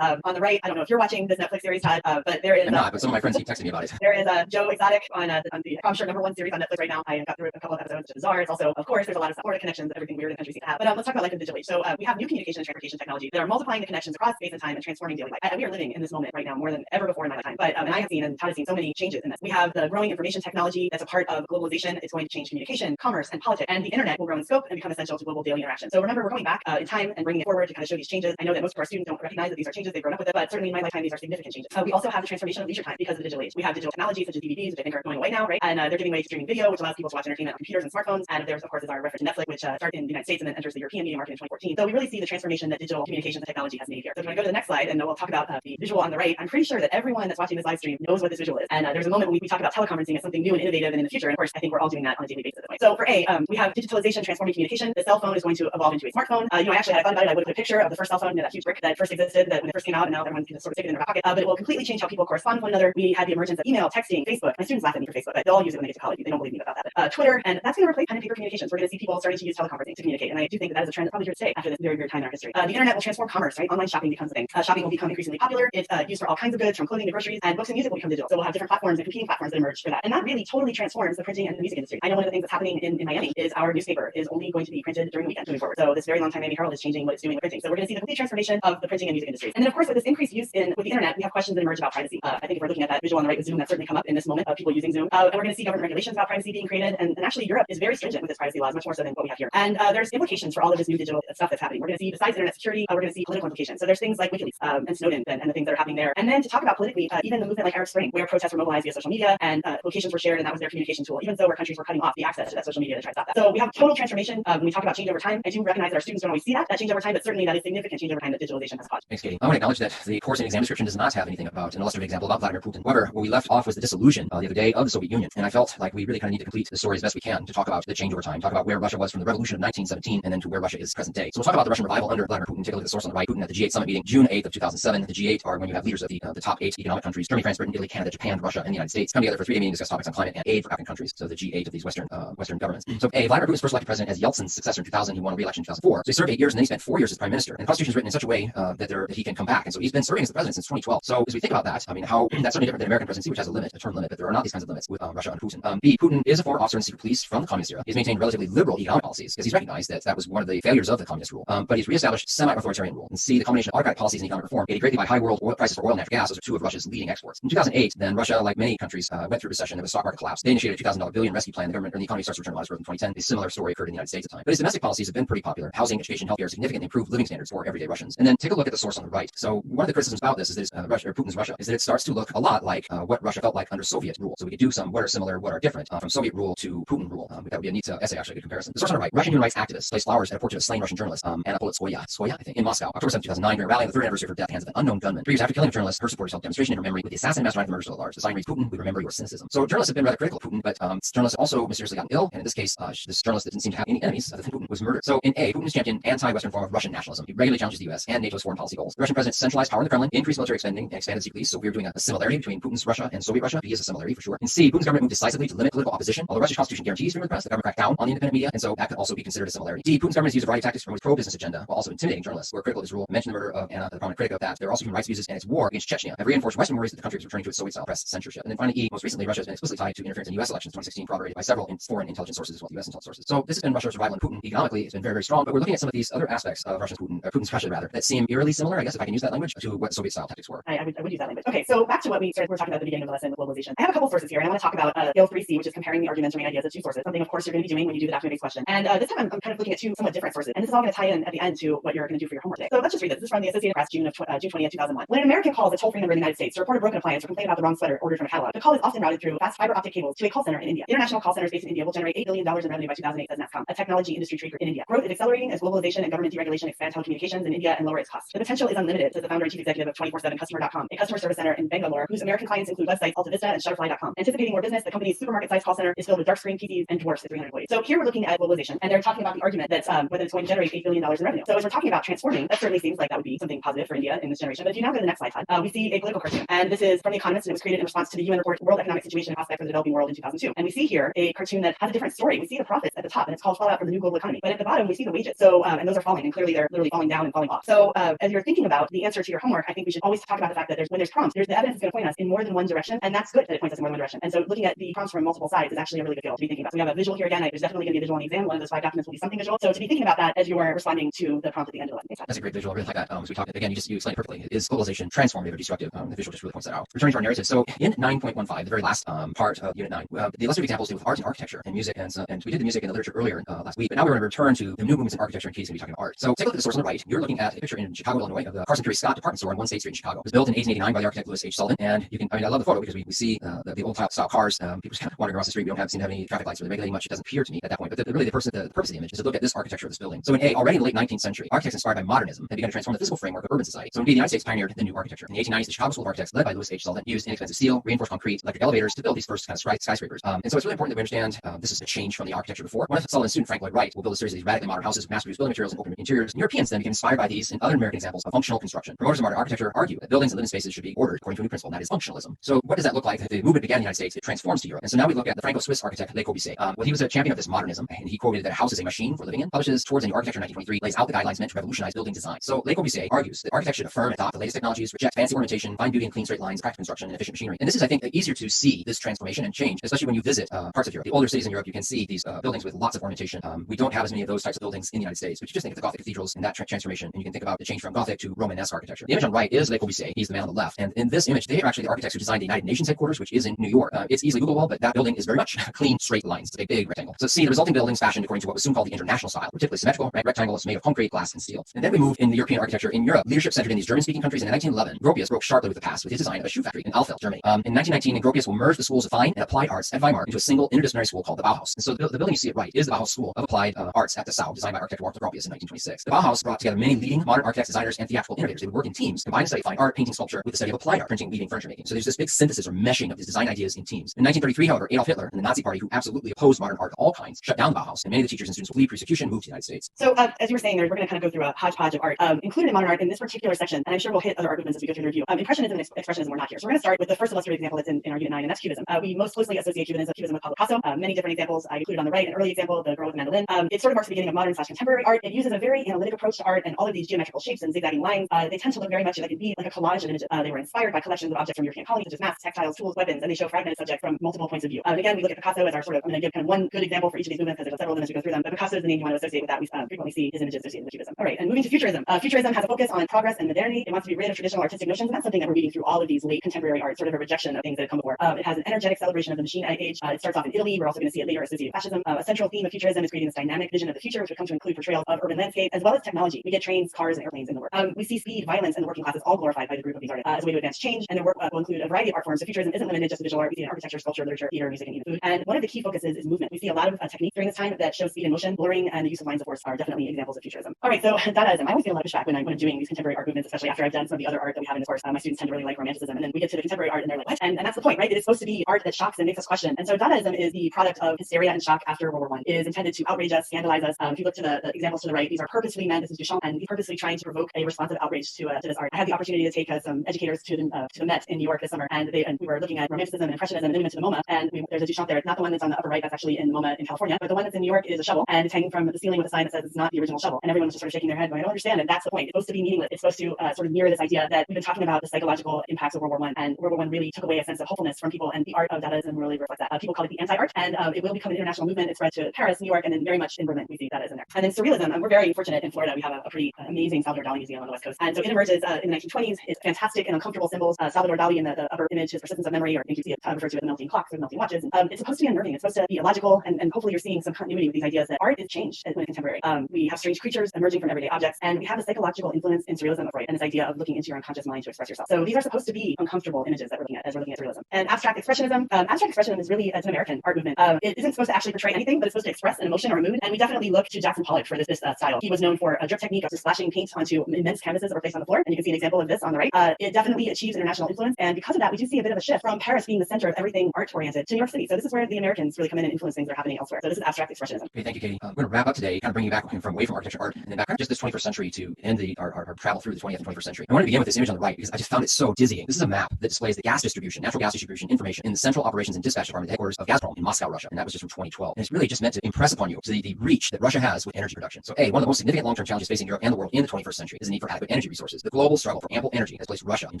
On the right, I don't know if you're watching this Netflix series, Todd, but there is. I'm not, but some of my friends keep texting me about it. There is Joe Exotic on the I'm sure #1 series on Netflix right now. I got through a couple of episodes, which is bizarre. It's also, of course, there's a lot of Florida connections, everything weird in countries seem to have. But let's talk about life in the digital age. So we have new communication and transportation technology that are multiplying the connections across space and time and transforming daily life. We are living in this moment right now more than ever before in my lifetime. But and I have seen, and Todd has seen, so many changes in this. We have the growing information technology that's a part of globalization. It's going to change communication, commerce, and politics. And the internet will grow in scope and become essential to global daily interaction. So remember, we're going back in time and bringing it forward to kind of show these changes. I know that most of our students don't recognize that these are changes. They've grown up with it, but certainly in my lifetime, these are significant changes. We also have the transformation of leisure time because of the digital age. We have digital technologies such as DVDs, which I think are going away now, right? And they're giving way to streaming video, which allows people to watch entertainment on computers and smartphones. And there's, of course, is our reference to Netflix, which started in the United States and then enters the European media market in 2014. So we really see the transformation that digital communications and technology has made here. So when I go to the next slide, and we'll talk about the visual on the right, I'm pretty sure that everyone that's watching this live stream knows what this visual is. And there's a moment when we talk about teleconferencing as something new and innovative and in the future. And of course, I think we're all doing that on a daily basis at this point. So for A, we have digitalization transforming communication. The cell phone is going to evolve into a smartphone. I actually had fun about it. I would put a picture of the first cell phone, that huge brick that first existed, that when it first came out, and now everyone can just sort of stick it in their pocket. But it will completely change how people correspond with one another. We had the emergence of email, texting, Facebook. My students laugh at me for Facebook, but they'll all use it when they get to college. They don't believe me about that. But, Twitter, and that's going to replace pen and paper communications. We're going to see people starting to use teleconferencing to communicate. And I do think that is a trend that's probably here to stay after this very weird time in our history. The internet will transform commerce, right? Online shopping becomes a thing. Shopping will become increasingly popular. It's used for all kinds of goods, from clothing to groceries, and books and music will become digital. So we'll have different platforms and competing platforms that emerge for that. And that really totally transforms the printing and the music industry. I know one of the things that's happening in Miami is our newspaper is only going to be printed during the weekend moving forward. So this very long time Miami Herald is changing what it's doing with printing. So we're going to see the complete transformation of the printing and music industry. And then of course, with this increased use with the internet, we have questions that emerge about privacy. I think if we're looking at that visual on the right with Zoom, that's certainly come up in this moment of people using Zoom. And we're going to see government regulations about privacy being created. And actually Europe is very stringent with its privacy laws, much more so than what we have here. And there's implications for all of this new digital stuff that's happening. We're going to see, besides internet security, we're going to see political implications. So there's things like WikiLeaks and Snowden and the things that are happening there. And then to talk about politically, even the movement like Arab Spring, where protests were mobilized via social media and locations were shared, and that was their communication tool, even so where countries were cutting off the access to that social media to try to stop that. So we have total transformation. When we talk about change over time, I do recognize that our students don't always see that change over time, but certainly that is significant change over time that digitalization has caused. Thanks, Katie. I want to acknowledge that the course and exam description does not have anything about an illustrative example about Vladimir Putin. However, where we left off was the dissolution the other day of the Soviet Union. And I felt like we really kind of need to complete the story as best we can to talk about the change over time, talk about where Russia was from the revolution of 1917 and then to where Russia is present day. So we'll talk about the Russian revival under Vladimir Putin. Take a look at the source on the right. Putin at the G8 summit meeting, June 8th of 2007. The G8 are when you have leaders of the top 8 economic countries, Germany, France, Britain, Italy, Canada, Japan, Russia, and the United States, come together for 3-day meeting to discuss topics on climate and aid for African countries. So the G8 of these Western governments. So Vladimir Putin was first elected president as Yeltsin's successor in 2000. He won a re-election in 2004. So he served 8 years and then he spent 4 years as prime minister. And the constitution is written in such a way that he can come back. And so he's been serving as the president since 2012. So as we think about that, I mean, how that's certainly different than American presidency, which has a term limit, but there are not these kinds of limits with Russia and Putin. Putin is a former officer in the secret police from the communist era. He's maintained relatively liberal economic policies because he's recognized that was one of the failures of the communist rule. But he's reestablished semi-authoritarian rule. And see the combination of autocratic policies and economic reform aided greatly by high world oil prices for oil and natural gas. Those are two of Russia's leading exports. In 2008, then Russia, like many countries, went through recession. There was stock market collapse. They initiated a $2,000 billion rescue plan. The government and the economy starts to return to modest growth in 2010. A similar story occurred in the United States at the time. But his domestic policies have been pretty popular. Housing, education, healthcare, significantly improved living standards for everyday Russians. And then take a look at the source on the right. So one of the criticisms about this is that Putin's Russia is that it starts to look a lot like what Russia felt like under Soviet rule. So we could do some what are similar, what are different from Soviet rule to Putin rule. That would be a neat essay, actually, a good comparison. The source on the right. Russian human rights activists placed flowers at a portrait of slain Russian journalist Anna Politkovskaya, I think, in Moscow, October 7, 2009, during a rally on the 3rd anniversary of her death at the hands of an unknown gunman. 3 years after killing a journalist, her supporters held a demonstration in her memory with the assassin mastermind of the murders of the large. The sign reads, Putin, we remember your cynicism. So journalists have been rather critical of Putin, but journalists also mysteriously gotten ill, and in this case, this journalist that didn't seem to have any enemies other than Putin was murdered. So in A, Putin has championed anti-Western form of Russian nationalism. He regularly challenges the US and NATO's foreign policy goals. The Russian president centralized power in the Kremlin, increased military spending, and expanded secretly. So we're doing a similarity between Putin's Russia and Soviet Russia. B is a similarity for sure. And C, Putin's government moved decisively to limit political opposition. Although Russia's constitution guarantees freedom of the press, the government cracked down on the independent media, and so that could also be considered a similarity. D, Putin's government has used a variety of tactics to promote its pro-business agenda while also intimidating journalists who are critical of his rule. I mentioned the murder of Anna, the prominent critic of that. There are also human rights abuses, and its war against Chechnya have reinforced Western worries that the country is returning to its Soviet-style press censorship. And then finally, E, most recently, Russia has been explicitly tied to interference in U.S. elections in 2016, corroborated by several foreign intelligence sources as well as U.S. intelligence sources. So this has been Russia's survival, and Putin economically has been very, very strong. But we're looking at some of these other aspects of Putin's Russia rather, that seem eerily similar, I guess, if I can use that language, to what Soviet-style tactics were. I would use that language. Okay, so back to what we were talking about at the beginning of the lesson with globalization. I have a couple sources here, and I want to talk about scale 3C, which is comparing the arguments or main ideas of two sources. Something, of course, you're going to be doing when you do the document-based question. And this time, I'm kind of looking at two somewhat different sources, and this is all going to tie in at the end to what you're going to do for your homework today. So let's just read this. This is from the Associated Press, June 20th, 2001. When an American calls a toll-free number in the United States to report a broken appliance or complain about the wrong sweater ordered from a catalog, the call is often routed through fast fiber optic cables to a call center in India. International call centers based in India will generate $8 billion in revenue by 2008, says NASCOM, a technology industry trader in India. Growth is accelerating as globalization and government deregulation expand telecommunications in India and lower its costs. The potential is unlimited, says the founder and chief executive of 24/7customer.com, a customer service center in Bangalore whose American clients include websites AltaVista and Shutterfly.com. Anticipating more business, the company's supermarket-sized call center is filled with dark screen PCs and dwarfs its 300 employees. So here we're looking at globalization, and they're talking about the argument that whether it's going to generate $8 billion in revenue. So as we're talking about transforming, that certainly seems like that would be something positive for India in this generation. But if you now go to the next slide, we see a political cartoon, and this is from The Economist, and it was created in response to the UN report World Economic Situation and Prospect for the Developing World in 2002. And we see here a cartoon that has a different story. We see the profits at the top, and it's called Fallout from the New Global Economy. But at the bottom, we see the wages. So and those are falling, and clearly they're literally falling down and falling off. So as you're thinking about the answer to your homework, I think we should always talk about the fact that when there's prompts, the evidence is going to point us in more than one direction, and that's good that it points us in more than one direction. And so looking at the prompts from multiple sides is actually a really good skill to be thinking about. So we have a visual here again. There's definitely going to be a visual on the exam. One of those 5 documents will be something visual. So to be thinking about that as you are responding to the prompt at the end of the lesson. That's a great visual. I really like that. As we talked again, you explained it perfectly. Is globalization transformative or destructive? The visual just really points that out. Returning to our narrative. So in 9.15, the very last part of Unit 9, the illustrative examples deal with art and architecture and music, and we did the music and the literature earlier last week. But now we're going to return to the new movements in architecture and case, and be talking about art. So take a look at the source on the right. You're looking at a picture in Chicago, Illinois, of the Carson Terry Scott department store on 1 State Street in Chicago. It was built in 1889 by the architect Lewis H. Sullivan, and you can, I love the photo because we see the old style cars. People just kind of wandering across the street. We don't seem to have any traffic lights really regulating much. It doesn't appear to me at that point. But really, the purpose of the image is to look at this architecture of this building. So in A, already in the late 19th century, architects inspired by modernism had begun to transform the physical framework of urban society. So indeed, the United States pioneered the new architecture. In the 1890s, the Chicago School of Architects, led by Lewis H. Sullivan, used inexpensive steel, reinforced concrete, electric elevators to build these first kind of skyscrapers. And so it's really important that we understand this is a change from the architecture before. One of Sullivan's student, Frank Lloyd Wright, will build a series of these radically modern houses with mass-produced building materials and open interiors. And Europeans then became inspired by these and other American examples of functional construction. Promoters of modern architecture argue that buildings and living spaces should be ordered according to a new principle, and that is functionalism. So what does that look like? The movement began in the United States, it transforms to Europe. And so now we look at the Franco-Swiss architect Le Corbusier. Well, he was a champion of this modernism, and he quoted that a house is a machine for living in, publishes Towards a New Architecture in 1923, lays out the guidelines meant to revolutionize building design. So Le Corbusier argues that architects should affirm and adopt the latest technologies, reject fancy ornamentation, find beauty in clean straight lines, practical construction, and efficient machinery. And this is, I think, easier to see this transformation and change, especially when you visit parts of Europe. The older cities in Europe, you can see these buildings with lots of ornamentation. We don't have as many of those types of buildings in the United States, but you just think of the Gothic cathedrals and that transformation, and you can think about the change from Gothic to Romanesque architecture. The image on right is Le Corbusier. He's the man on the left. And in this image, they are actually the architects who designed the United Nations headquarters, which is in New York. It's easily Googleable, but that building is very much clean, straight lines. It's a big rectangle. So see, the resulting buildings fashioned according to what was soon called the international style, were typically symmetrical, rectangles made of concrete, glass, and steel. And then we move in the European architecture in Europe. Leadership centered in these German-speaking countries. And in 1911, Gropius broke sharply with the past with his design of a shoe factory in Alfeld, Germany. In 1919, Gropius will merge the schools of fine and applied arts at Weimar into a single interdisciplinary school called the Bauhaus. And so the building you see it right is the Bauhaus School of Applied Arts at Dessau, designed by architect Walter Gropius in 1926. The Bauhaus brought together many leading modern architects, designers, and theatrical innovators. They would work in teams, combine the study of fine art, painting, sculpture with the study of applied art, printing, weaving, furniture making. So there's this big synthesis or meshing of these design ideas in teams. In 1933, however, Adolf Hitler and the Nazi Party, who absolutely opposed modern art of all kinds, shut down the Bauhaus, and many of the teachers and students, flee persecution, moved to the United States. So as you were saying there, we're going to kind of go through a hodgepodge of art included in modern art in this particular section, and I'm sure we'll hit other art movements as we go through the review. Impressionism and expressionism were not here. So we're going to start with the first illustrative example that's in our Unit 9, and that's Cubism. We most closely associate Cubism with Pablo Picasso. Many different examples I included on the right. An early example, the girl with the mandolin. It sort of marks the beginning of modern/contemporary art. It uses a very analytic approach to art, and all of these geometrical shapes and zigzagging lines, they tend to look very much like a collage of images. They were inspired by collections of objects from European colonies, such as masks, textiles, tools, weapons, and they show fragmented subjects from multiple points of view. And again, we look at Picasso as our sort of, I'm going to give kind of one good example for each of these movements because there's several of them as we go through them. But Picasso is the name you want to associate with that. We frequently see his images associated with Cubism. All right, and moving to Futurism. Futurism has a focus on progress and modernity. It wants to be rid of traditional artistic notions, and that's something that we're reading through all of these late contemporary art, sort of a rejection of things that have come before. It has an energetic celebration of the machine age. It starts off in Italy. We're also going to see it later associated with fascism. A central theme of Futurism is creating this dynamic vision of the future, which would come to include portrayals of urban landscape as well as technology. We get trains, cars, and airplanes in the work. We see speed, violence, and the working classes all glorified by the group of these artists as a way to advance change, and their work will include a variety of art forms. So Futurism isn't limited just to visual art. We see in architecture, sculpture, literature, theater, music, and even food. And one of the key focuses is movement. We see a lot of techniques during this time that show speed and motion. Blurring and the use of lines of force are definitely examples of Futurism. All right, so Dadaism. I always feel a lot of pushback when I'm doing these contemporary art movements, especially after I've done some of the other art that we have in this course. My students tend to really like Romanticism, and then we get to the contemporary art and they're like, what? And that's the point, right? It is supposed to be art that shocks and makes us question. And so Dadaism is the product of hysteria and shock after World War I. It is intended to outrage us, scandalize us. If you look to the examples to the right, these are purposefully meant. This is Duchamp, and these purposely trying to provoke a responsive outrage to this art. I had the opportunity to take some educators to the Met in New York this summer, and we were looking at Romanticism and Impressionism, and then we went to the MoMA, and there's a Duchamp there. It's not the one that's on the upper right, that's actually in the MoMA in California, but the one that's in New York is a shovel, and it's hanging from the ceiling with a sign that says it's not the original shovel. And everyone's just sort of shaking their head going, I don't understand. And that's the point. It's supposed to be meaningless. It's supposed to sort of mirror this idea that we've been talking about the psychological impacts of World War I, and World War I really took away a sense of hopefulness from people, and the art of Dadaism really reflects that. People call it the anti-art, and it will become an international movement. It's spread to Paris, New York, and then very much in Berlin. We see Dadaism there. And then surrealism, and we're very fortunate in Florida. We have a pretty amazing Salvador Dali museum on the West Coast. And so it emerges in the 1920s. It's fantastic and uncomfortable symbols. Salvador Dali in the upper image, his persistence of memory, or I think you see it referred to as the melting clocks or the melting watches. It's supposed to be unnerving. It's supposed to be illogical, and hopefully you're seeing some continuity with these ideas that art is changed when it's contemporary. We have strange creatures emerging from everyday objects, and we have the psychological influence in surrealism of Freud and this idea of looking into your unconscious mind to express yourself. So these are supposed to be uncomfortable images that we're looking at as we're looking at surrealism. And abstract expressionism. Abstract expressionism is really an American art movement. It isn't supposed to actually portray anything, but it's supposed to express an emotion or a mood. And we definitely look to Jackson Pollock for this style. He was known for a drip technique of just splashing paint onto immense canvases that were placed on the floor. And you can see an example of this on the right. It definitely achieves international influence. And because of that, we do see a bit of a shift from Paris being the center of everything art-oriented to New York City. So this is where the Americans really come in and influence things that are happening elsewhere. So this is abstract expressionism. Okay, thank you, Katie. We're going to wrap up today, kind of bring you back from away from architecture, art, and then back just this 21st century to end our travel through the 20th and 21st century. I want to begin with this image on the right because I just found it so dizzying. This is a map that displays the gas distribution, natural gas distribution information in the Central Operations and Dispatch Department, the headquarters of Gazprom in Moscow, Russia. And that was just from 2012. And it's really just meant to impress upon you the reach that Russia has with energy production. So one of the most significant long-term challenges facing Europe and the world in the 21st century is the need for adequate energy resources. The global struggle for ample energy has placed Russia, which in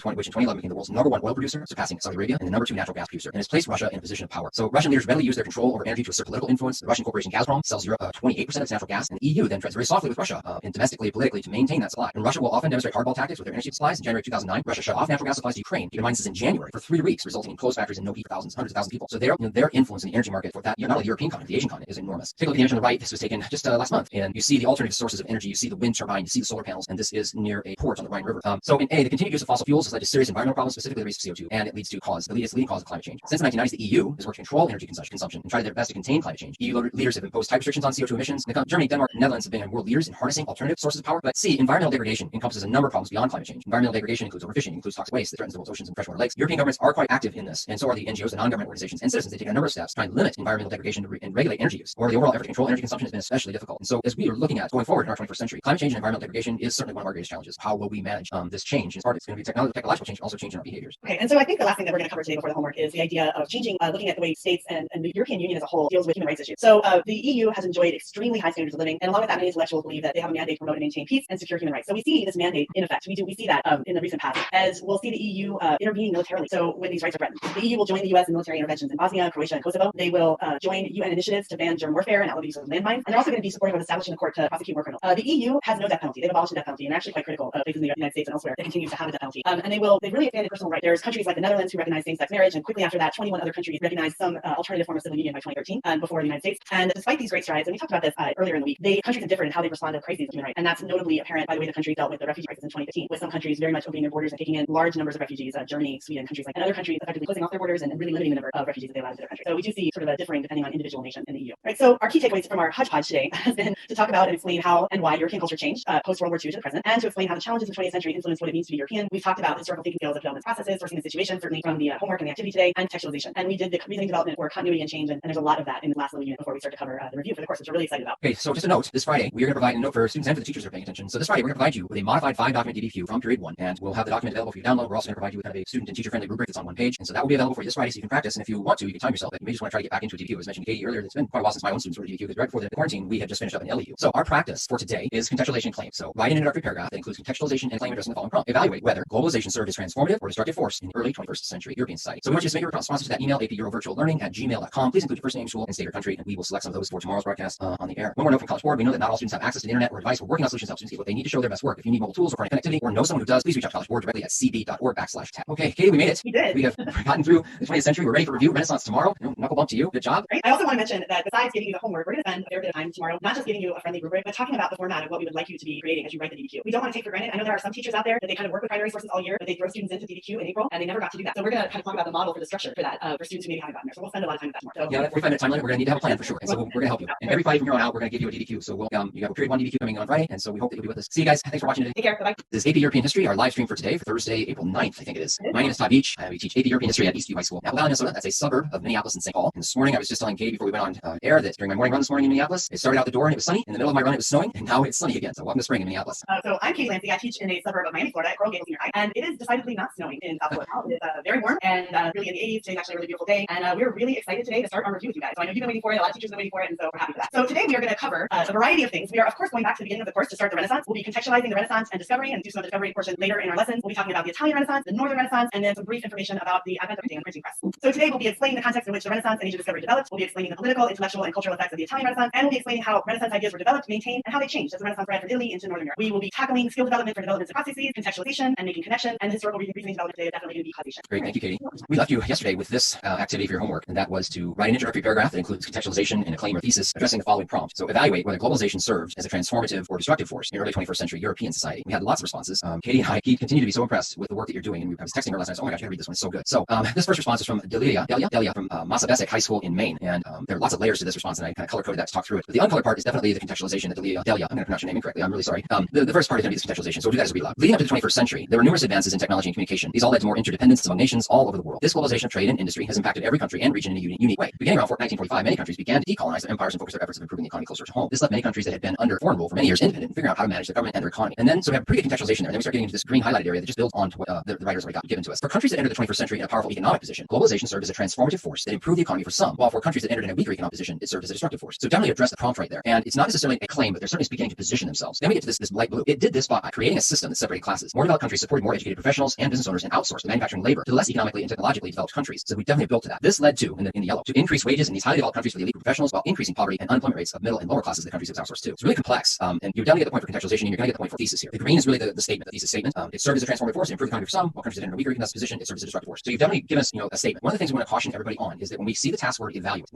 2011 became the world's #1 oil producer, surpassing Saudi Arabia, and the #2 natural gas producer, and has placed Russia in a position of power. So Russian leaders readily use their control over energy to assert political influence. The Russian corporation Gazprom sells Europe 28% of its natural gas, and the EU then treads very softly with Russia and domestically, politically to maintain that supply. And Russia will often demonstrate hardball tactics with their energy supplies. In January 2009, Russia shut off natural gas supplies to Ukraine. Keep in mind, this is in January for 3 weeks, resulting in closed factories and no heat for hundreds of thousands of people. So their influence in the energy market for that, not only the European continent, the Asian continent, is enormous. Take a look at the image on the right. This was taken just last month, and you see the alternative sources of energy. You see the wind turbine, you see the solar panels, and this is near a port on the Rhine River. So the continued use of fossil fuels has led to serious environmental problems, specifically the release of CO2, and it's the leading cause of climate change. Since the 1990s, the EU has worked to control energy consumption and tried their best to contain climate change. EU leaders have imposed tight restrictions on CO2 emissions. Germany, Denmark, and Netherlands have been world leaders in harnessing alternative sources of power. But environmental degradation encompasses a number of problems beyond climate change. Environmental degradation includes overfishing, includes toxic waste that threatens the world's oceans and freshwater lakes. European governments are quite active in this, and so are the NGOs, the non-government organizations, and citizens. They take a number of steps trying to limit environmental degradation and regulate energy use. Or the overall effort to control energy consumption has been especially difficult. And so as we are looking at going forward in our 21st century, climate change and environmental degradation is certainly one of our greatest challenges. How will we manage this change? In part, it's going to be technological change, also change in our behaviors. Okay, and so I think the last thing that we're going to cover today before the homework is the idea of changing, looking at the way states and the European Union as a whole deals with human rights issues. So the EU has enjoyed extremely high standards of living, and along with that, many intellectuals believe that they have a mandate to promote and maintain peace and secure human rights. So we see this mandate in effect. We see that in the recent past, as we'll see the EU intervening militarily. So when these rights are threatened, the EU will join the US in military interventions in Bosnia, Croatia, and Kosovo. They will join UN initiatives to ban germ warfare and outlaw the use of landmines, and they're also going to be supportive of establishing a court to prosecute war criminals. The EU has no death penalty. They've abolished the death penalty, and they're actually quite critical of places in the United States and elsewhere that continues to have a death penalty. And they've really expanded personal rights. There's countries like the Netherlands who recognize same-sex marriage, and quickly after that, 21 other countries recognized some alternative form of civil union by 2013 before the United States. And despite these great strides, and we talked about this earlier in the week, countries have differed in how they respond to crises of human rights, and that's notably apparent by the way the country dealt with the refugee crisis in 2015, with some countries very much opening their borders and taking in large numbers of refugees, Germany, Sweden, countries like, and other countries effectively closing off their borders and really limiting the number of refugees that they allow into their country. So we do see sort of a differing depending on individual nation in the EU. Right. So our key takeaways from our hodgepodge today has been to talk about and explain how and why European culture changed post World War II to the present, and to explain how the challenges of the 20th century influence what it means to be European. We've talked about the historical thinking skills of development processes, sourcing the situation, certainly from the homework and the activity today, and contextualization. And we did the reasoning development for continuity and change, and there's a lot of that in the last little unit before we start to cover the review for the course, which we're really excited about. Okay, so just a note, this Friday, we are going to provide a note for students and for the teachers who are paying attention. So this Friday, we're going to provide you with a modified 5-document DDQ from period 1, and we'll have the document available for you to download. We're also going to provide you with kind of a student and teacher-friendly rubric that's on one page, and so that will be available for you this Friday so you can practice. And if you want to, you can time yourself. But you may just want to try to get back into a DDQ. As mentioned to Katie earlier, it's been quite a while since my own students were DDQ, because right before the quarantine, we had just finished up an LEU. So our practice for today is contextualization and claim. So write an introductory paragraph that includes contextualization and claim addressing the following prompt. Evaluate whether globalization served as transformative or destructive force in the early 21st century European society. So we want you to make your responses to that email, apeurovirtuallearning@gmail.com. Please include your first name, school, and state or country, and we will select some of those for tomorrow's broadcast on the air. One more note from College Board. We know that not all students have access to the internet or device. We're working on solutions to help students get what they need to show their best work. If you need mobile tools or connectivity or know someone who does, please reach out to College Board directly at cb.org/tech. Okay, Katie, we made it. We did. We have gotten through the 20th century. We're ready for review. Renaissance tomorrow. Knuckle bump to you. Good job. Right. I also want to mention that besides giving you the homework, we're going to spend a fair bit of time tomorrow, not just giving you a friendly rubric, but talking about the format of what we would like you to be creating as you write the DDQ. We don't want to take for granted. I know there are some teachers out there that they kind of work with primary sources all year, but they throw students into DDQ in April, and they never got to do that. So we're going to kind of talk about the model for the structure for that for students who maybe haven't gotten there. So we'll spend a lot of time with that tomorrow. So, yeah, that 45-minute time limit, we're going to need to have a plan for sure. And so we're going to help you. And every Friday from here on out, we're going to give you a DDQ. So we'll you have a period 1 DDQ coming on Friday, and so we hope that you'll be with us. See you guys. Thanks for watching today. Take care. Bye-bye. This is AP European History, our live stream for today, for Thursday, April 9th, I think it is. My name is Todd Beach. We teach AP European History at Eastview High School, Appleton, Minnesota. That's a suburb of Minneapolis and St. Paul. And this morning, I was just telling Katie before we went on air that during my morning run this morning in Minneapolis, it started out the door and it was sunny. In the middle of my run, it was snowing, and now it's sunny again. So welcome to spring. snowing in Minneapolis? So I'm Katie Lancey. I teach in a suburb of Miami, Florida, at Coral Gables Senior High, and it is decidedly not snowing in South Florida now. It is very warm and really in the 80s. Today's actually a really beautiful day, and we're really excited today to start our review with you guys. So I know you've been waiting for it. A lot of teachers have been waiting for it, and so we're happy for that. So today we are going to cover a variety of things. We are, of course, going back to the beginning of the course to start the Renaissance. We'll be contextualizing the Renaissance and discovery, and do some of the discovery portion later in our lessons. We'll be talking about the Italian Renaissance, the Northern Renaissance, and then some brief information about the advent of printing and the printing press. So today we'll be explaining the context in which the Renaissance and age of discovery developed. We'll be explaining the political, intellectual, and cultural effects of the Italian Renaissance, and we'll be explaining how Renaissance ideas were developed, maintained, and how they changed as the Renaissance spread from Italy into Northern Europe. We will be tackling skill development for developments and processes, contextualization, and making connection, and the historical reasoning development today is definitely going to be causation. Great, thank you, Katie. We left you yesterday with this activity for your homework, and that was to write an introductory paragraph that includes contextualization and a claim or thesis addressing the following prompt. So evaluate whether globalization served as a transformative or destructive force in early 21st century European society. We had lots of responses. Katie and I continue to be so impressed with the work that you're doing, and I was texting her last night, so, oh my gosh, you gotta read this one, it's so good. So this first response is from Delia from Massabesic High School in Maine, and there are lots of layers to this response, and I kind of color-coded that to talk through it. But the uncolored part is definitely the contextualization that Delia, I'm going to pronounce your name incorrectly, I'm really sorry. The first part is going to be this contextualization, so we'll do that as we love. Leading up to the 21st century, there were numerous advances in technology and communication. These all led to more interdependence among nations all over the world. This globalization of trade and industry has impacted every country and region in a unique way. Beginning around 1945, many countries began to decolonize their empires and focus their efforts of improving the economy closer to home. This left many countries that had been under foreign rule for many years independent and figuring out how to manage their government and their economy. And then, so we have pretty good contextualization there. And then we start getting into this green highlighted area that just builds on to what the writers already got given to us. For countries that entered the 21st century in a powerful economic position, globalization served as a transformative force that improved the economy for some, while for countries that entered in a weaker economic position, it served as a destructive force. So definitely address the prompt right there. And it's not necessarily a claim, but they're certainly beginning to position themselves. Then we get to this light blue. It did this by creating a system that separated classes. More developed countries supported more educated professionals and business owners and outsourced the manufacturing labor to the less economically and technologically developed countries. So we definitely built to that. This led to, in the yellow, to increase wages in these highly developed countries for the elite professionals while increasing poverty and unemployment rates of middle and lower classes of the countries it was outsourced to. It's really complex. And you're definitely at the point for contextualization, and you're going to get the point for thesis here. The green is really the statement, the thesis statement. It served as a transformative force, it improved the economy for some, while countries that entered a weaker economic position, it served as a destructive force. So you've definitely given us, a statement. One of the things we want to caution everybody on is that when we see the task word evaluate,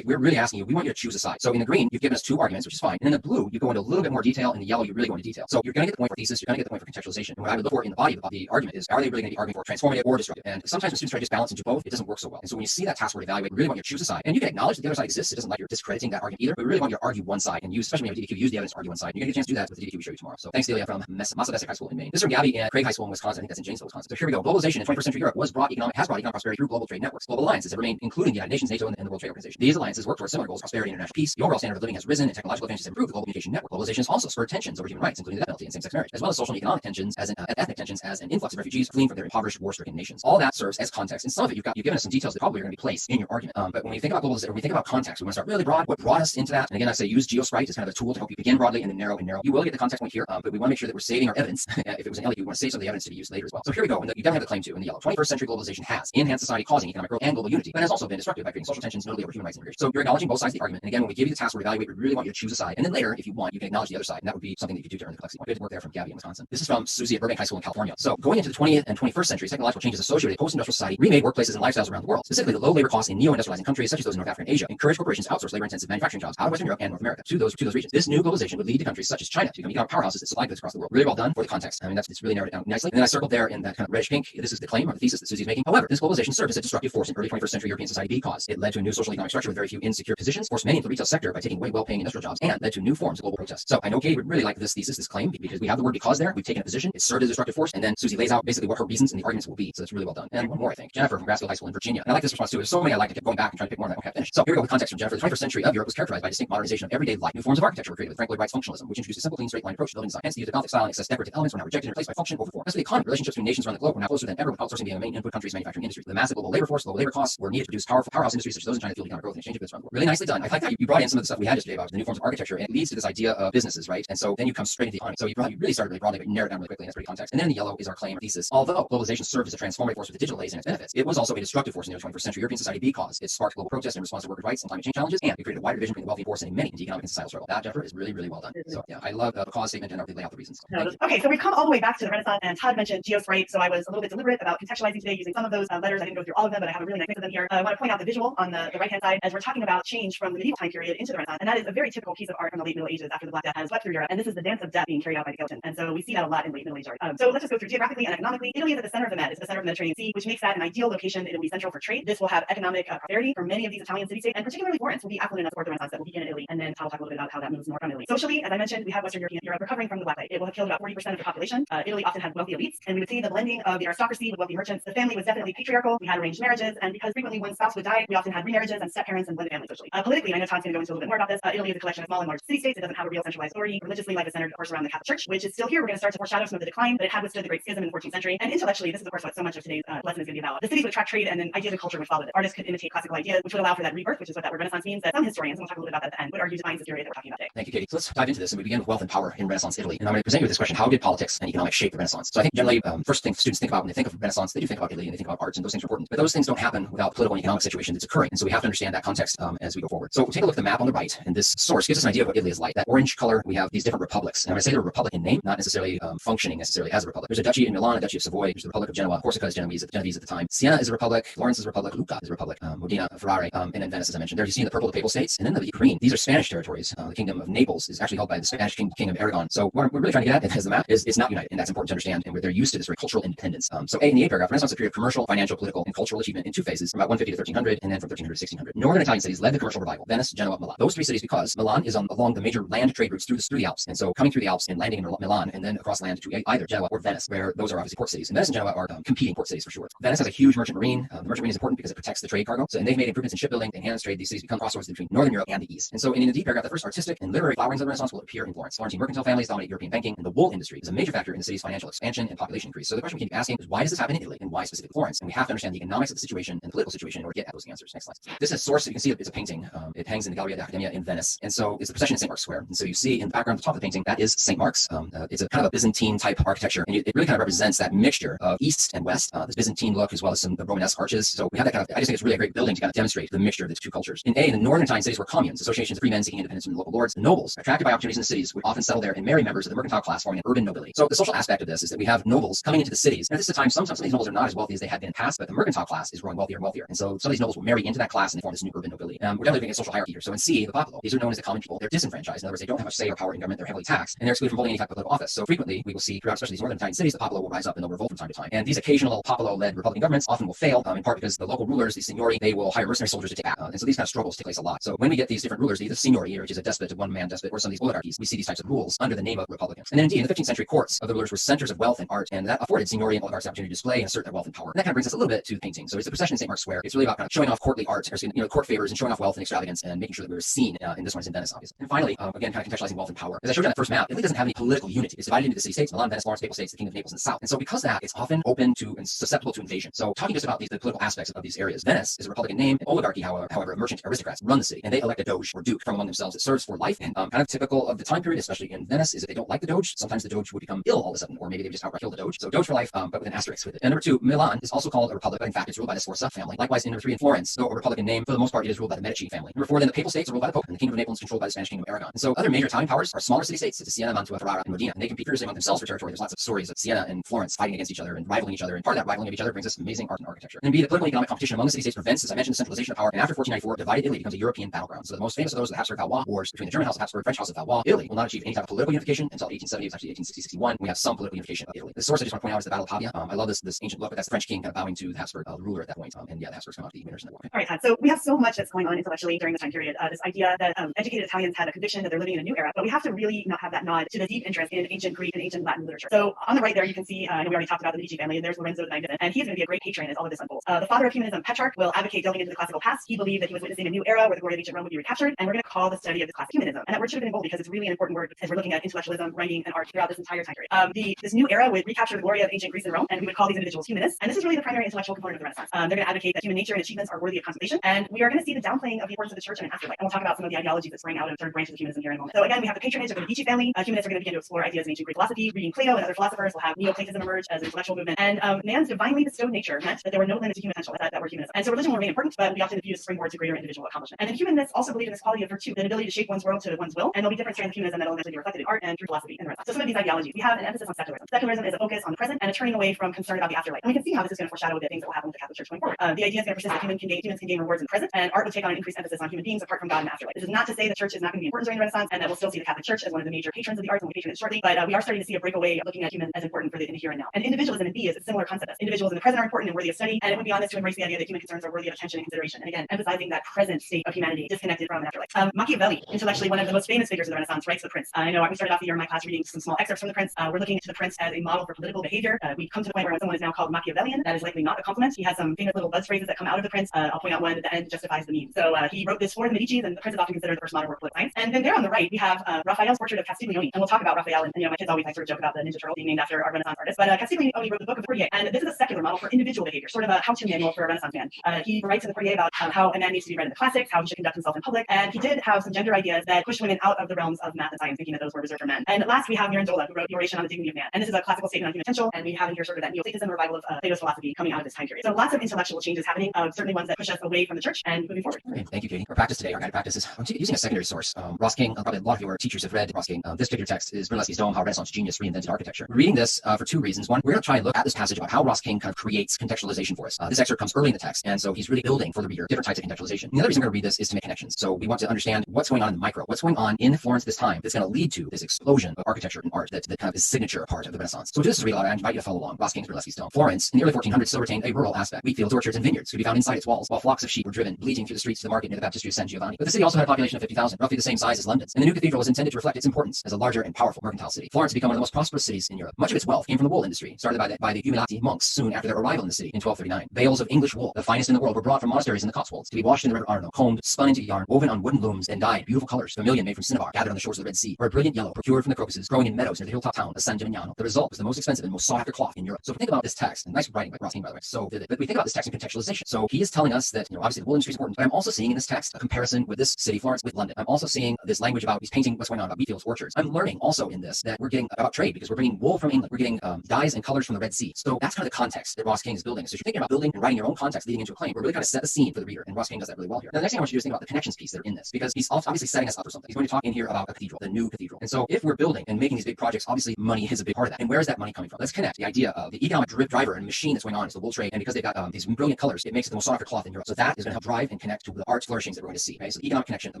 we're really asking you, we want you to choose a side. So in the green, you've given us two arguments, which is fine. And in the blue, you go into a little bit more detail. In the yellow, you really go into detail. So you're going to get the point for thesis, you're going to get the point for contextualization. And what I would look for in the body of the argument is, are they really going to be arguing for transformative or destructive? And sometimes when students try to just balance into both, it doesn't work so well. And so when you see that task word evaluate, we really want you to choose a side. And you can acknowledge that the other side exists. It doesn't like you're discrediting that argument either. But we really want you to argue one side and use, especially when you have DDQ, use the evidence to argue one side. You're going to get a chance to do that with the DDQ we show you tomorrow. So thanks, Delia from Massabesic High School in Maine. This is from Gabby at Craig High School in Wisconsin. I think that's in Janesville, Wisconsin. So here we go. Globalization in 21st century Europe has brought economic prosperity through global trade networks. Global alliances have remained, including the United Nations, NATO, and the World Trade Organization. These alliances work towards similar goals: prosperity and international peace. The overall standard of living has risen, and technological advances have improved the global communication network. Globalization has also spurred tensions over human rights, including the death penalty and same-sex marriage, as well as social and economic tensions, ethnic tensions, as an influx of refugees fleeing from their impoverished, war-stricken nations. All that serves as context, and some of it you've given us some details that probably are going to be placed in your argument. But when we think about globalization, when we think about context, we want to start really broad. What brought us into that? And again, I say use GeoSprite as kind of a tool to help you begin broadly and then narrow and narrow. You will get the context point here, but we want to make sure that we're saving our evidence. If it was an LE, we want to save some of the evidence to be used later as well. So here we go. And you definitely have the claim to in the yellow. 21st century globalization has enhanced society, causing economic growth and global unity, but has also been destructive by creating social tensions, notably over human rights and immigration. So you're acknowledging both sides of the argument. And again, when we give you the task word evaluate, we really want you to choose a side. And then later, if you want, you can acknowledge the other side. And that would be something that you could do to earn the complexity point. Good work there from Gabby in Wisconsin. This is from Susie at Burbank High School in California. So going into the 20th and 21st century, technological changes associated with post-industrial society remade workplaces and lifestyles around the world. Specifically, the low labor costs in neo-industrializing countries such as those in North Africa and Asia encourage corporations to outsource labor-intensive manufacturing jobs out of Western Europe and North America to those regions. This new globalization would lead to countries such as China to become economic powerhouses that supply goods across the world. Really well done for the context. I mean, it's really narrowed it down nicely. And then I circled there in that kind of reddish pink. This is the claim or the thesis that Susie's making. However, this globalization served as a destructive force in early 21st century European society because it led to a new social economic structure with very few insecure positions, forced many into the retail sector by taking away well-paying industrial jobs, and led to new forms of global protest. So I know Katie would really like this thesis, this claim, because we have the word because there. We've taken a position. It served as a destructive force, and then Susie lays out basically what her reasons and the arguments will be. So it's really well done. And one more, I think. Jennifer from Grassfield High School in Virginia. And I like this response too. There's so many I like. I kept going back and trying to pick more than I won't finish. So here we go with context from Jennifer. The 21st century of Europe was characterized by distinct modernization of everyday life. New forms of architecture were created with Frank Lloyd Wright's functionalism, which introduced a simple, clean, straight line approach to building design. Hence, the use of Gothic style and excess decorative elements were now rejected and replaced by function over form. As for the economy, relationships between nations around the globe were now closer than ever, with outsourcing being a main input country's manufacturing industry. The massive global labor force, global labor costs were needed to produce powerhouse industries such as those in China fueled economic growth and exchange of goods around the world. Really nicely done. I like that you brought in some of the stuff we had yesterday about the new forms of architecture, and it leads to this idea of businesses, right? And so then you come straight into the economy. So you really started really broadly, but narrowed down really quickly, and that's pretty context. And then in the yellow is our claim or thesis. Although globalization served as a transformative force with the digital age and its benefits, it was also a destructive force in the early 21st century European society because it sparked global protest in response to workers' rights and climate change challenges, and it created a wider division between the wealthy and poor and many in the economic and societal struggle. That, Jennifer, is really, really well done. So yeah, I love the cause statement and lay out the reasons. Okay, so we've come all the way back to the Renaissance, and Todd mentioned GeoSprite, so I was a little bit deliberate about contextualizing today using some of those letters. I didn't go through all of them, but I have a really nice mix of them here. I want to point out the visual on the right-hand side as we're talking about change from the medieval time period into the Renaissance, and that is a very typical piece of art from the late Middle Ages after the Black Death has swept through Europe, and this is the dance of death being carried out by the skeleton, and so we see that a lot in late Middle Age art. So let's just go through geographically and economically. Italy is at the center of the Med. It's the center of the Mediterranean Sea, which makes that an ideal location. It will be central for trade. This will have economic prosperity for many of these Italian city-states, and particularly Florence will be affluent enough to support the Renaissance that will begin in Italy, and then I'll talk a little bit about how that moves north from Italy. Socially, as I mentioned, we have Western Europe recovering from the Black Plague. It will have killed about 40% of the population. Italy often had wealthy elites, and we would see the blending of the aristocracy with wealthy merchants. The family was definitely patriarchal. We had arranged marriages, and because frequently one spouse would die, we often had remarriages and step parents and blended families socially. Politically, and I know Todd's going to go into a little bit more about this. Italy is a collection of small and large city-states. It doesn't have a real centralized authority. Religiously, basically life is centered, of course, around the Catholic Church, which is still here. We're going to start to foreshadow some of the decline, but it had withstood the Great Schism in the 14th century. And intellectually, this is, of course, what so much of today's lesson is going to be about. The cities would attract trade, and then ideas and culture would follow it. Artists could imitate classical ideas, which would allow for that rebirth, which is what that word Renaissance means. That some historians, and we'll talk a little bit about that at the end, would argue defines this period that we're talking about today. Thank you, Katie. So let's dive into this, and we begin with wealth and power in Renaissance Italy. And I'm going to present you with this question: how did politics and economics shape the Renaissance? So I think generally, first thing students think about when they think of Renaissance, they do think about Italy and they think about arts, and those things are important. But those things don't happen without political and economic situation that's occurring. And so we have to understand that context as we go forward. So take a look at the map on the right, and this source gives us an idea of what Italy is like. That orange color, we have these different republics. And when I say they're a republic in name, not necessarily functioning necessarily as a republic. There's a duchy in Milan, a duchy of Savoy, there's the Republic of Genoa, Corsica is Genovese at the time. Siena is a republic, Florence is a republic, Lucca is a republic, Modena, Ferrara, and then Venice, as I mentioned. There you see in the purple the Papal States, and then the green. These are Spanish territories. The Kingdom of Naples is actually held by the Spanish King of Aragon. So what we're really trying to get at as the map is it's not united, and that's important to understand. And where they're used to this very cultural independence. So in the A paragraph, Renaissance is a period of commercial, financial, political, and cultural achievement in two phases, from about 150 to 1300, and then from 1300 to 1600. Northern Italian cities led the commercial revival: Venice, Genoa, Milan. Those three cities, because Milan is along the major land trade routes through the Alps, and so coming through the Alps and landing in Milan, and then across land to either Genoa or Venice, where those are obviously port cities. And Venice and Genoa are competing port cities for sure. Venice has a huge merchant marine. The merchant marine is important because it protects the trade cargo. So, and they've made improvements in shipbuilding, enhanced trade. These cities become crossroads between Northern Europe and the East. And so in the D paragraph, the first artistic and literary flowerings of the Renaissance will appear in Florence. Florentine mercantile families dominate European banking, and the wool industry is a major factor in the city's financial expansion and population increase. So the question we keep asking is, why does this happen in Italy, and why specifically Florence? And we have to understand the economics of the situation and the political situation in order to get at those answers. Next slide. This is a source. You can see it's a painting. It hangs in the Galleria d'Accademia in Venice. And so it's a procession in St. Mark's Square. And so you see in the background at the top of the painting, that is St. Mark's. It's a kind of a Byzantine type architecture, and it really kind of represents that mixture of East and West, this Byzantine look, as well as some the Romanesque arches. So we have that kind of, I just think it's really a great building to kind of demonstrate the mixture of the two cultures. In the northern Italian cities were communes, associations of free men seeking independence from the local lords. The nobles, attracted by opportunities in the cities, would often settle there and marry members of the mercantile class, forming an urban nobility. So the social aspect of this is that we have nobles coming into the cities. And at this time, sometimes some of these nobles are not as wealthy as they had been in the past, but the mercantile class is growing wealthier and wealthier. And so some of these nobles will marry into that class and they form this new urban nobility. We're definitely looking at social hierarchy here. So in C, the popolo, these are known as the common people. They're disenfranchised. In other words, they don't have much say or power in government. They're heavily taxed, and they're excluded from holding any type of political office. So frequently, we will see throughout especially these northern Italian cities, the popolo will rise up and they'll revolt from time to time. And these occasional popolo-led Republican governments often will fail, in part because the local rulers, the signori, they will hire mercenary soldiers to take back. And so these kind of struggles take place a lot. So when we get these different rulers, either signori, which is a despot, a one-man despot, or some of these oligarchies, we see these types of rules under the name of republicans. And then indeed, in the 15th century, courts of the rulers were centers of wealth and art, and that afforded signori and oligarchs the opportunity to display and assert their wealth and power. And that kind of brings us a little bit to the painting. So it's a procession in St. Mark's Square. It's really about kind of showing off courtly art, or court favors, and showing off wealth and extravagance, and making sure that we're seen. In this one is in Venice, obviously. And finally, again, kind of contextualizing wealth and power. As I showed you on that first map, Italy doesn't have any political unity. It's divided into the city-states: Milan, Venice, Florence, Papal States, the Kingdom of Naples, and the South. And so because of that, it's often open to and susceptible to invasion. So talking just about the political aspects of these areas, Venice is a republican name. An oligarchy, however, merchant aristocrats run the city, and they elect a doge or duke from among themselves that serves for life. And kind of typical of the time period, especially in Venice, is that they don't like the doge. Sometimes the doge would become ill all of a sudden, or maybe they would just outright kill the doge. So doge for life, but with an asterisk with it. And number two, Milan is also called a republic, but in fact it's ruled by the Sforza family. Likewise, in number three, in Florence, though a republican name, for the most part it is ruled by the Medici family. Number four, then the Papal States are ruled by the Pope, and the Kingdom of Naples is controlled by the Spanish Kingdom of Aragon. And so other major Italian powers are smaller city-states, such as Siena, Mantua, Ferrara, and Modena, and they compete fiercely among themselves for territory. There's lots of stories of Siena and Florence fighting against each other and rivaling each other, and part of that rivaling of each other brings us amazing art and architecture. And B, the political and economic competition among the city-states prevents, as I mentioned, the centralization of power, and after 1494, divided Italy becomes a European battleground. So the most famous of those are the Habsburg-Valois wars between the German House of Habsburg, French House of Valois. Italy will not achieve any type of political unification until 1870, it's actually 1860-61. We have some political unification of Italy. The source I just want to point out is the Battle of Pavia. I love this ancient look, but that's the French king kind of bowing to the Habsburg ruler at that point. And yeah, the Habsburgs come out the winners in the war. All right, Todd. So we have so much that's going on intellectually during this time period. This idea that educated Italians had a conviction that they're living in a new era, but we have to really not have that nod to the deep interest in ancient Greek and ancient Latin literature. So on the right there, you can see, I know we already talked about the Medici family, and there's Lorenzo the Magnificent, and he's going to be a great patron as all of this unfolds. The father of humanism, Petrarch, will advocate delving into the classical past. He believed that he was witnessing a new era where the glory of ancient Rome would be recaptured, and we're going to call the study of this class humanism. And that word should have been in bold because it's really an important word as we're looking at intellectualism, writing, and art throughout this entire time period. This new era would recapture the glory of ancient Greece and Rome, and we would call these individuals humanists. And this is really the primary intellectual component of the Renaissance. They're going to advocate that human nature and achievements are worthy of contemplation, and we are going to see the downplaying of the importance of the church and an afterlife. And we'll talk about some of the ideologies that sprang out of certain branches of humanism here in a moment. So again, we have the patronage of the Medici family. Humanists are going to begin to explore ideas in ancient Greek philosophy, reading Plato and other philosophers. We'll have Neoplatism emerge as an intellectual movement, and man's divinely bestowed nature meant that there were no limits to human potential. That were humanism. And so religion will remain important, but we often view as a springboard to greater individual accomplishment. And then humanists also believe in this quality of virtue, the ability to shape one's world to one's will, and there'll be different strands of humanism that will eventually be reflected in art and through philosophy in the Renaissance. So some of these ideologies, we have an emphasis on secularism. Secularism is a focus on the present and a turning away from concern about the afterlife. And we can see how this is going to foreshadow the things that will happen with the Catholic Church going forward. The idea is going to persist that humans can gain rewards in the present, and art will take on an increased emphasis on human beings apart from God and the afterlife. This is not to say the church is not going to be important during the Renaissance, and that we'll still see the Catholic Church as one of the major patrons of the arts, and we'll patron it shortly. But we are starting to see a breakaway of looking at humans as important for the in the here and now. And individualism in B is a similar concept. Individuals in the present are important and worthy of study, and it would be honest to embrace the idea that human concerns are worthy of attention and consideration. And again, emphasizing that present state of humanity disconnected from the afterlife. Machiavelli, intellectually one of the most famous figures of the Renaissance, writes The Prince. I know we started off the year in my class reading some small excerpts from The Prince. We're looking to The Prince as a model for political behavior. We come to the point where when someone is now called Machiavellian, that is likely not a compliment. He has some famous little buzz phrases that come out of The Prince. I'll point out one: the end justifies the means. So he wrote this for the Medicis, and The Prince is often considered the first modern work of political science. And then there on the right, we have Raphael's portrait of Castiglione, and we'll talk about Raphael. And my kids always like to joke about the Ninja Turtle being named after our Renaissance artist. But Castiglione wrote the Book of the Courtier, and this is a secular model for individual behavior, sort of a how-to manual for a Renaissance man. He writes in the Courtier about how a man needs to be read in the classics, how he should conduct himself in public, and he did have some gender ideas that pushed women out of the realms of math and science, thinking that those were reserved for men. And last, we have Mirandola, who wrote the Oration on the Dignity of Man, and this is a classical statement on human potential, and we have in here sort of that neo-Platonism revival of Plato's philosophy coming out of this time period. So lots of intellectual changes happening, certainly ones that push us away from the church and moving forward. Great. Thank you, Katie. Our practice today, our guided practice is using a secondary source. Ross King, probably a lot of your teachers have read Ross King. This particular text is Brunelleschi's Dome, How Renaissance Genius Reinvented Architecture. We're reading this for two reasons. One, we're going to try and look at this passage about how Ross King kind of creates contextualization for us. This excerpt comes early in the text, and so he's really building for the reader different types of contextualization. And the other reason we're going to read this is to make connections. So we want to understand what's going on in the micro, what's going on in Florence this time that's going to lead to this explosion of architecture and art that kind of is signature part of the Renaissance. So to this read aloud, I invite you to follow along. Ross King's Brunelleschi's Dome. Florence, in the early 1400s, still retained a rural aspect. Wheat fields, orchards, and vineyards could be found inside its walls, while flocks of sheep were driven bleating through the streets to the market near the baptistry of San Giovanni. But the city also had a population of 50,000, roughly the same size as London's, and the new cathedral was intended to reflect its importance as a larger and powerful mercantile city. Florence became one of the most prosperous cities in Europe. Much of its wealth came from the wool industry, started by the Umiliati monks soon after their arrival in the city in 1239. Bales of English wool, the finest in the world, were brought from monasteries in the Cotswolds to be washed in the river Arno, combed, spun into yarn, woven on wooden looms, and dyed beautiful colors. Vermilion made from cinnabar, gathered on the shores of the Red Sea, or a brilliant yellow procured from the crocuses growing in meadows near the hilltop town of San Gimignano. The result was the most expensive and most sought after cloth in Europe. So if we think about this text, and nice writing by Ross King, by the way, so vivid, but we think about this text in contextualization. So he is telling us that, obviously the wool industry is important, but I'm also seeing in this text a comparison with this city, Florence, with London. I'm also seeing this language about he's painting what's going on about wheat fields, orchards. I'm learning also in this that we're getting about trade because we're bringing wool from England. We're getting dyes and colors from the Red Sea. So that's kind of the context that Ross King is building. So if you're thinking about building and writing your own context leading into a claim, we're really kind of set the scene for the reader, and Ross King does that really well here. Now, the next thing I want you to do is think about the connections piece that are in this, because he's obviously setting us up for something. He's going to talk in here about a cathedral, the new cathedral. And so if we're building and making these big projects, obviously money is a big part of that. And where is that money coming from? Let's connect the idea of the economic driver and machine that's going on is the wool trade. And because they've got these brilliant colors, it makes it the most sought after cloth in Europe. So that is going to help drive and connect to the art flourishings that we're going to see. Okay? So the economic connection, the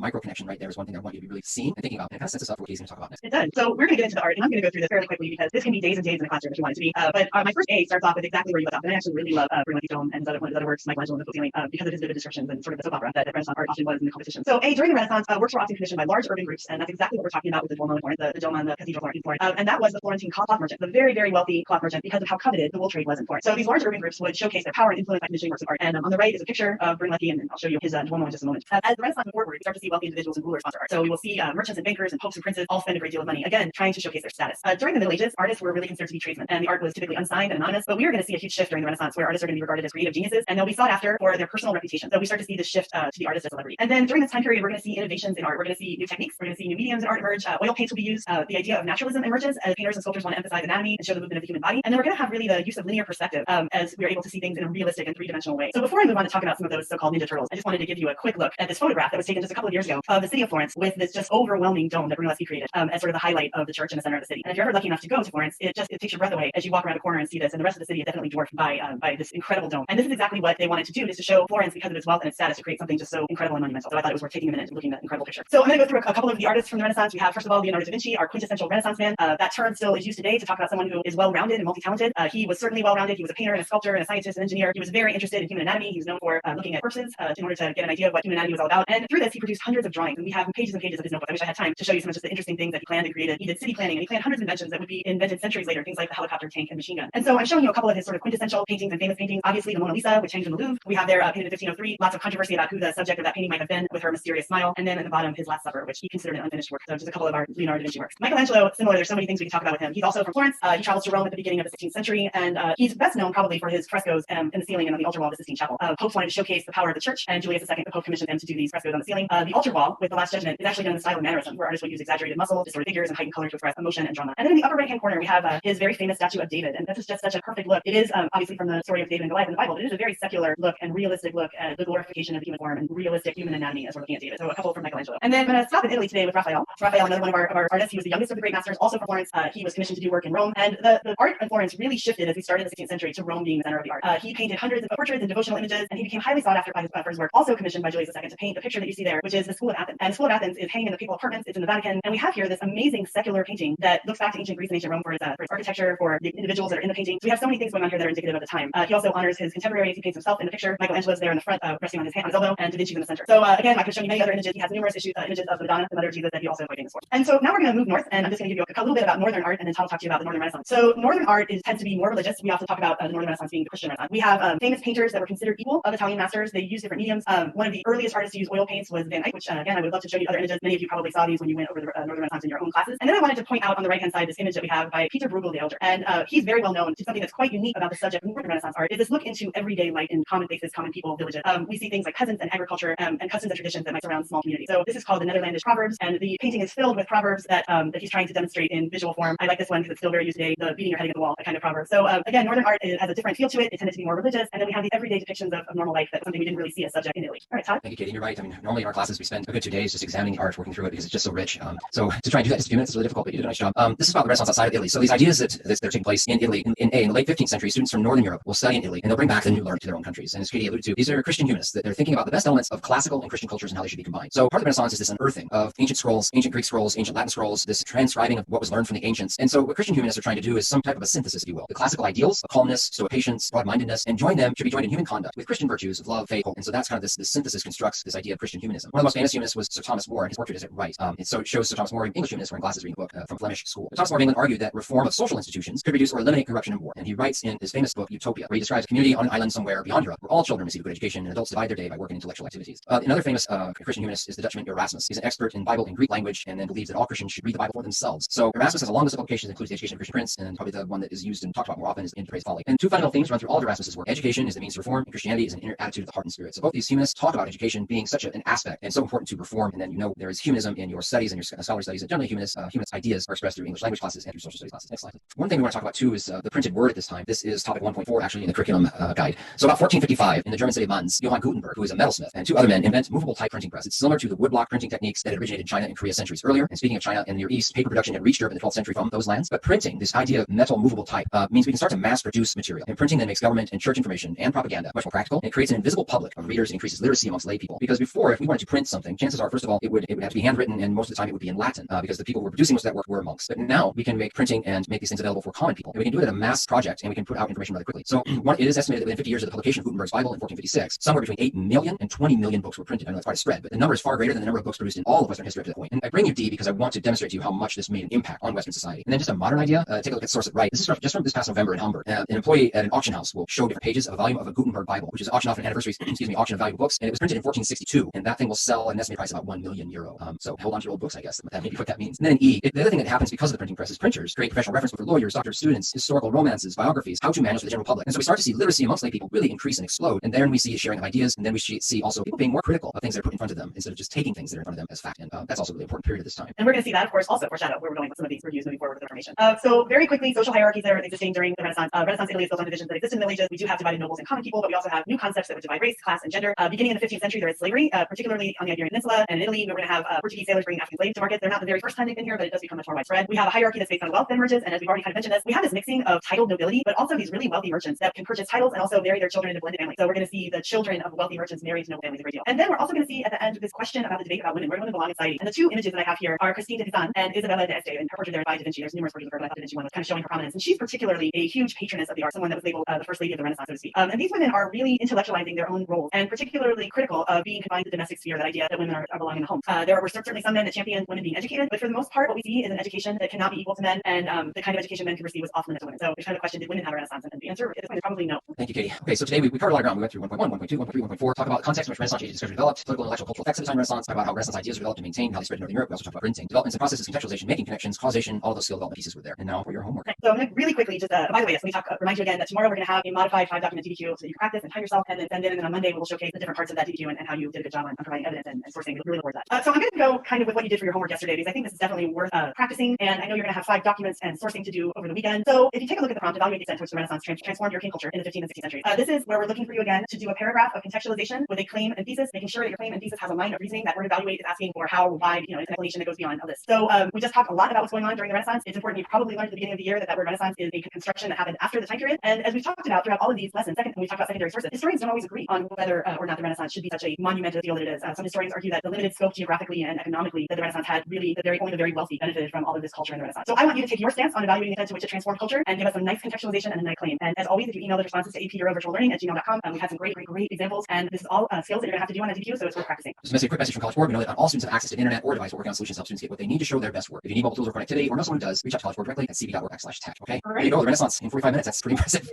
micro connection right there is one thing that I want you to be really seeing and thinking about. And it kind of sets us up for what he's going to talk about next. It does. So we're going to get into the art, and I'm going to go through this fairly quickly because this can be days and days in the classroom if you want it to be. But my first A starts off with exactly where you left off. And I actually really love Brunelleschi's Dome and his other works, Michelangelo and the Ceiling, because of his vivid descriptions and sort of the soap opera that Renaissance art often was in the competition. So during the Renaissance, works were often commissioned by large urban groups, and that's exactly what we're talking about with the Duomo in Florence, the Dome on the Cathedral in Florence. And that was the Florentine cloth merchant, the very, very wealthy cloth merchant, because of how coveted the wool trade was in Florence. So these large urban groups would showcase their power and influence by commissioning works of art. And on the right is a picture of Brunelleschi, and I'll show you his Duomo in just a moment. As the Renaissance moved forward, we start to see wealthy individuals and rulers sponsor art. So we will see merchants and bankers and popes and princes all spend a great deal of money, again, trying to showcase their status. During the Middle Ages, artists were really considered to be tradesmen, and the art was typically unsigned and anonymous. But we are going to see a huge shift during the Renaissance where artists are going to be regarded as creative geniuses, and they'll be sought after for their personal reputation. So we start to see this shift to the artist as celebrity. And then during this time period, we're going to see innovations in art. We're going to see new techniques. We're going to see new mediums in art emerge. Oil paints will be used. The idea of naturalism emerges as painters and sculptors want to emphasize anatomy and show the movement of the human body. And then we're going to have really the use of linear perspective as we are able to see things in a realistic and three-dimensional way. So before I move on to talk about some of those so-called Ninja Turtles, I just wanted to give you a quick look at this photograph that was taken just a couple of years ago of the city of Florence with this just overwhelming dome that Brunelleschi created as sort of the highlight of the church in the center of the city. And if you're ever lucky enough to go to Florence, it takes your breath away as you walk around a corner and see this, and the rest of the city is definitely dwarfed by this incredible dome. And this is exactly what they wanted to do, is to show Florence, because of its wealth and its status, to create something just so incredible and monumental. So I thought it was worth taking a minute and looking at that incredible picture. So I'm going to go through a couple of the artists from the Renaissance. We have, first of all, Leonardo da Vinci, our quintessential Renaissance man. That term still is used today to talk about someone who is well-rounded and multi-talented. He was certainly well-rounded. He was a painter and a sculptor and a scientist and engineer. He was very interested in human anatomy. He was known for looking at corpses in order to get an idea of what human anatomy was all about. And through this, he produced hundreds of drawings, and we have pages and pages of his notebook. I wish I had time to show you some of just the interesting things that he planned and created. He did city planning, and he planned hundreds of inventions that would be invented centuries later, things like the helicopter, tank, and machine gun. And so I'm showing you a couple of his sort of quintessential paintings and famous paintings. Obviously, the Mona Lisa, which hangs in the Louvre. We have there painted in 1503. Lots of controversy about who the subject of that painting might have been, with her mysterious smile. And then at the bottom, his Last Supper, which he considered an unfinished work. So just a couple of our Leonardo da Vinci works. Michelangelo, similar. There's so many things we can talk about with him. He's also from Florence. He travels to Rome at the beginning of the 16th century, and he's best known probably for his frescoes in the ceiling and on the altar wall of the Sistine Chapel. Popes wanted to showcase the power of the church, and Julius II, the Pope, commissioned him to do these frescoes on the ceiling. The altar wall with the Last Judgment is actually done in the style of mannerism, where artists will use exaggerated muscle, distorted figures, and heightened color to express emotion and drama. And then in the upper right-hand corner, we have his very famous statue of David, and this is just such a perfect look. It is obviously from the story of David and Goliath in the Bible, but it is a very secular look and realistic look at the glorification of the human form and realistic human anatomy as we're looking at David. So a couple from Michelangelo. And then I'm going to stop in Italy today with Raphael. Raphael, another one of our artists. He was the youngest of the great masters, also from Florence. He was commissioned to do work in Rome, and the art in Florence really shifted as we started in the 16th century to Rome being the center of the art. He painted hundreds of portraits and devotional images, and he became highly sought after for his work. Also commissioned by Julius II to paint the picture that you see there, which is the School of Athens. And the School of Athens is hanging in the papal apartments. It's in the Vatican, and we have here this amazing secular painting that looks back to ancient Greece and ancient Rome for its architecture, for the individuals that are in the painting. So we have so many things going on here that are indicative of the time. He also honors his contemporaries. He paints himself in the picture. Michelangelo's there in the front, resting on his elbow, and Da Vinci's in the center. So again, I could show you many other images. He has numerous images of the Madonna, the Mother of Jesus, that he also is famous for. And so now we're going to move north, and I'm just going to give you a little bit about Northern art, and then Tom will talk to you about the Northern Renaissance. So Northern art tends to be more religious. We often talk about the Northern Renaissance being the Christian Renaissance. We have famous painters that were considered equal of Italian masters. They used different mediums. One of the earliest artists to use oil paints was Van Eyck, which again, I would love to show you other images. Many of you probably saw these when you went over the Northern Renaissance in your own classes. And then I wanted to point out on the right-hand side this image that we have by Peter Bruegel the Elder. And he's very well known to something that's quite unique about the subject of Northern Renaissance art, is this look into everyday life in common places, common people, villages. We see things like peasants and agriculture and customs and traditions that might surround small communities. So this is called the Netherlandish Proverbs, and the painting is filled with proverbs that he's trying to demonstrate in visual form. I like this one because it's still very used today, the beating your head against the wall, that kind of proverb. So again, Northern art has a different feel to it. It tended to be more religious, and then we have these everyday depictions of normal life. That's something we didn't really see as subject in Italy. All right, Todd? Thank you, Katie. You're right. I mean, normally in our classes we spend a good 2 days just examining the art, working through it because it's just so rich. So to try and do that in just a few minutes is really difficult, but you did a nice job. This is about the Renaissance outside of Italy. So these ideas that are taking place in Italy in the late 15th century, students from Northern Europe will study in Italy, and they'll bring back the new learning to their own countries. And as Katie alluded to, these are Christian humanists that they're thinking about the best elements of classical and Christian cultures and how they should be combined. So part of the Renaissance is this unearthing of ancient scrolls, ancient Greek scrolls, ancient Latin scrolls, this transcribing of what was learned from the ancients. And so what Christian humanists are trying to do is some type of a synthesis, if you will. The classical ideals of calmness, stoic patience, broad-mindedness, and should be joined in human conduct with Christian virtues of love, faith, hope. And so that's kind of this synthesis constructs this idea of Christian humanism. One of the most famous humanists was Sir Thomas More, and his portrait is at right. And so it shows Sir Thomas More, an English humanist wearing glasses reading a book from Flemish school. But Thomas More of England argued that reform of social institutions could reduce or eliminate corruption and war. And he writes in his famous book, Utopia, where he describes a community on an island somewhere beyond Europe where all children receive a good education and adults divide their day by work and intellectual activities. Another famous Christian humanist is the Dutchman Erasmus. He's an expert in Bible and Greek language and then believes that all Christians should read the Bible for themselves. So Erasmus has a long list of publications that includes the education of Christian prince, and probably the one that is used and talked about more often is In Praise Folly. And two fundamental themes run through all of Erasmus's work. Education is the means to reform, and Christianity is an inner attitude of the heart and spirit. So both these humanists talk about education being such an aspect and so important to reform. And then there is humanism in your studies and your scholarly studies. And generally humanist ideas are expressed through English language classes and through social studies classes. Next slide. One thing we want to talk about too is the printed word at this time. This is topic 1.4 actually in the curriculum guide. So about 1455 in the German city of Mainz, Johann Gutenberg, who is a metalsmith, and two other men invent movable type printing press. It's similar to the woodblock printing techniques that had originated in China and Korea centuries earlier. And speaking of China and the Near East, paper production had reached Europe in the 12th century from those lands. But printing, this idea of metal movable type, means we can start to mass produce material. And printing then makes government and church information and propaganda much more practical. And it creates an invisible public of readers and increases literacy amongst lay people. Because before, if we wanted to print something, chances are, first of all, it would have to be handwritten, and most of the time it would be in Latin, because the people who were producing most of that work were monks. But now we can make printing and make these things available for common people. And we can do it at a mass project, and we can put out information really quickly. So it is estimated that within 50 years of the publication of Gutenberg's Bible in 1456, somewhere between 8 million and 20 million books were printed. I know it's quite a spread, but the number is far greater than the number of books produced in all of Western history up to that point. And I bring you D because I want to demonstrate to you how much this made an impact on Western society. And then just a modern idea, take a look at source at right. This is just from this past November in Hamburg. An employee at an auction house will show different pages of a volume of a Gutenberg Bible, which is auctioned off an anniversary, auction of valuable books. And it was printed in 1462, and that thing will sell at an estimated price of about €1,000,000. So hold on to your old books, I guess. That may be what that means. And then in E, the other thing that happens because of the printing press is printers create professional reference books for lawyers, doctors, students, historical romances, biographies, how-to manuals for the general public. And so we start to see literacy amongst lay people really increase and explode. And then we see sharing of ideas, and then we see also people being more critical of things that are put in front of them instead of just taking things that are in front of them as fact. And that's also a really important period at this time. And we're going to see that, of course, also foreshadow where we're going with some of these reviews moving forward with the Reformation. So very quickly, social hierarchies that are existing during the Renaissance. Renaissance Italy is built on divisions that exist in the Middle Ages. We do have divided nobles and common people, but we also have new concepts that would divide race, class, and gender. Beginning in the 15th century, there is slavery, particularly on the Iberian Peninsula. And in Italy, we're going to have Portuguese sailors bringing African slaves to market. They're not the very first time they've been here, but it does become much more widespread. We have a hierarchy that's based on wealth that emerges, and as we've already kind of mentioned this, we have this mixing of titled nobility, but also these really wealthy merchants that can purchase titles and also marry their children into blended families. So we're going to see the children of wealthy merchants married to noble families a great deal. And then we're also going to see at the end this question about the debate about women. Where do women belong in society? And the two images that I have here are Christine de Pizan and Isabella d'Este, and her portrait there by Da Vinci. There's numerous portraits of her, but I thought Da Vinci one was kind of showing her prominence. And she's particularly a huge patroness of the arts, someone that was labeled the first lady of the Renaissance, so to speak. And these women are really intellectualizing their own roles and particularly critical of being confined to the domestic sphere, that idea that women are belonging in the home. There were certainly some men that championed women being educated, but for the most part, what we see is an education that cannot be equal to men, and the kind of education men can receive was off limits to women. So there's kind of a question, did women have a Renaissance? And the answer at this point is probably no. Thank you, Katie. Okay, so today we covered a lot of ground. We went through 1.1, 1.2, 1.3, 1.4, talk about the context in which Renaissance age discussion developed, political, intellectual, cultural effects of the time Renaissance, talk about how Renaissance ideas were developed and maintained, how they spread in Northern Europe. We also talked about printing, developments and processes, contextualization, making connections, causation, all of those skill development pieces were there. And now for your homework. Okay, so I'm going to really quickly just, by the way, let me remind you again that tomorrow we're going to have a modified 5-document DBQ so you can practice and time yourself and then send in, and then on Monday we'll showcase the different parts of that DBQ and how you did a good job on providing evidence and sourcing. Really look forward to that. So I'm going to go kind of with what you did for your homework yesterday, because I think this is definitely worth practicing, and I know you're going to have 5 documents and sourcing to do over the weekend. So if you take a look at the prompt, evaluate the extent to which the Renaissance transformed European culture in the 15th and 16th centuries. This is where we're looking for you again to do a paragraph of contextualization with a claim and thesis, making sure that your claim and thesis has a line of reasoning. That word evaluate is asking for how, why, it's an explanation that goes beyond all this. So we just talked a lot about what's going on during the Renaissance. It's important you probably learned at the beginning of the year that word Renaissance is a construction that happened after the time period. And as we've talked about throughout all of these lessons, when we talked about secondary sources, historians don't always agree on whether or not the Renaissance should be such a monumental deal that it is. Some historians argue that the limited scope geographically and economically that the Renaissance had, really only the very wealthy benefited from all of this culture in the Renaissance. So I want you to take your stance on evaluating the extent to which it transformed culture and give us some nice contextualization and a nice claim. And as always, if you email the responses to apeurovirtuallearning@gmail.com, we've had some great examples, and this is all skills that you're going to have to do on a DBQ, so it's worth practicing. Just a quick message from College Board. We know that not all students have access to internet or device. We're working on solutions to help students get what they need to show their best work. If you need mobile tools or connectivity or know someone who does, reach out to College Board directly at cb.org/tech. Okay, All right. There you go. The Renaissance in 45 minutes. That's pretty impressive.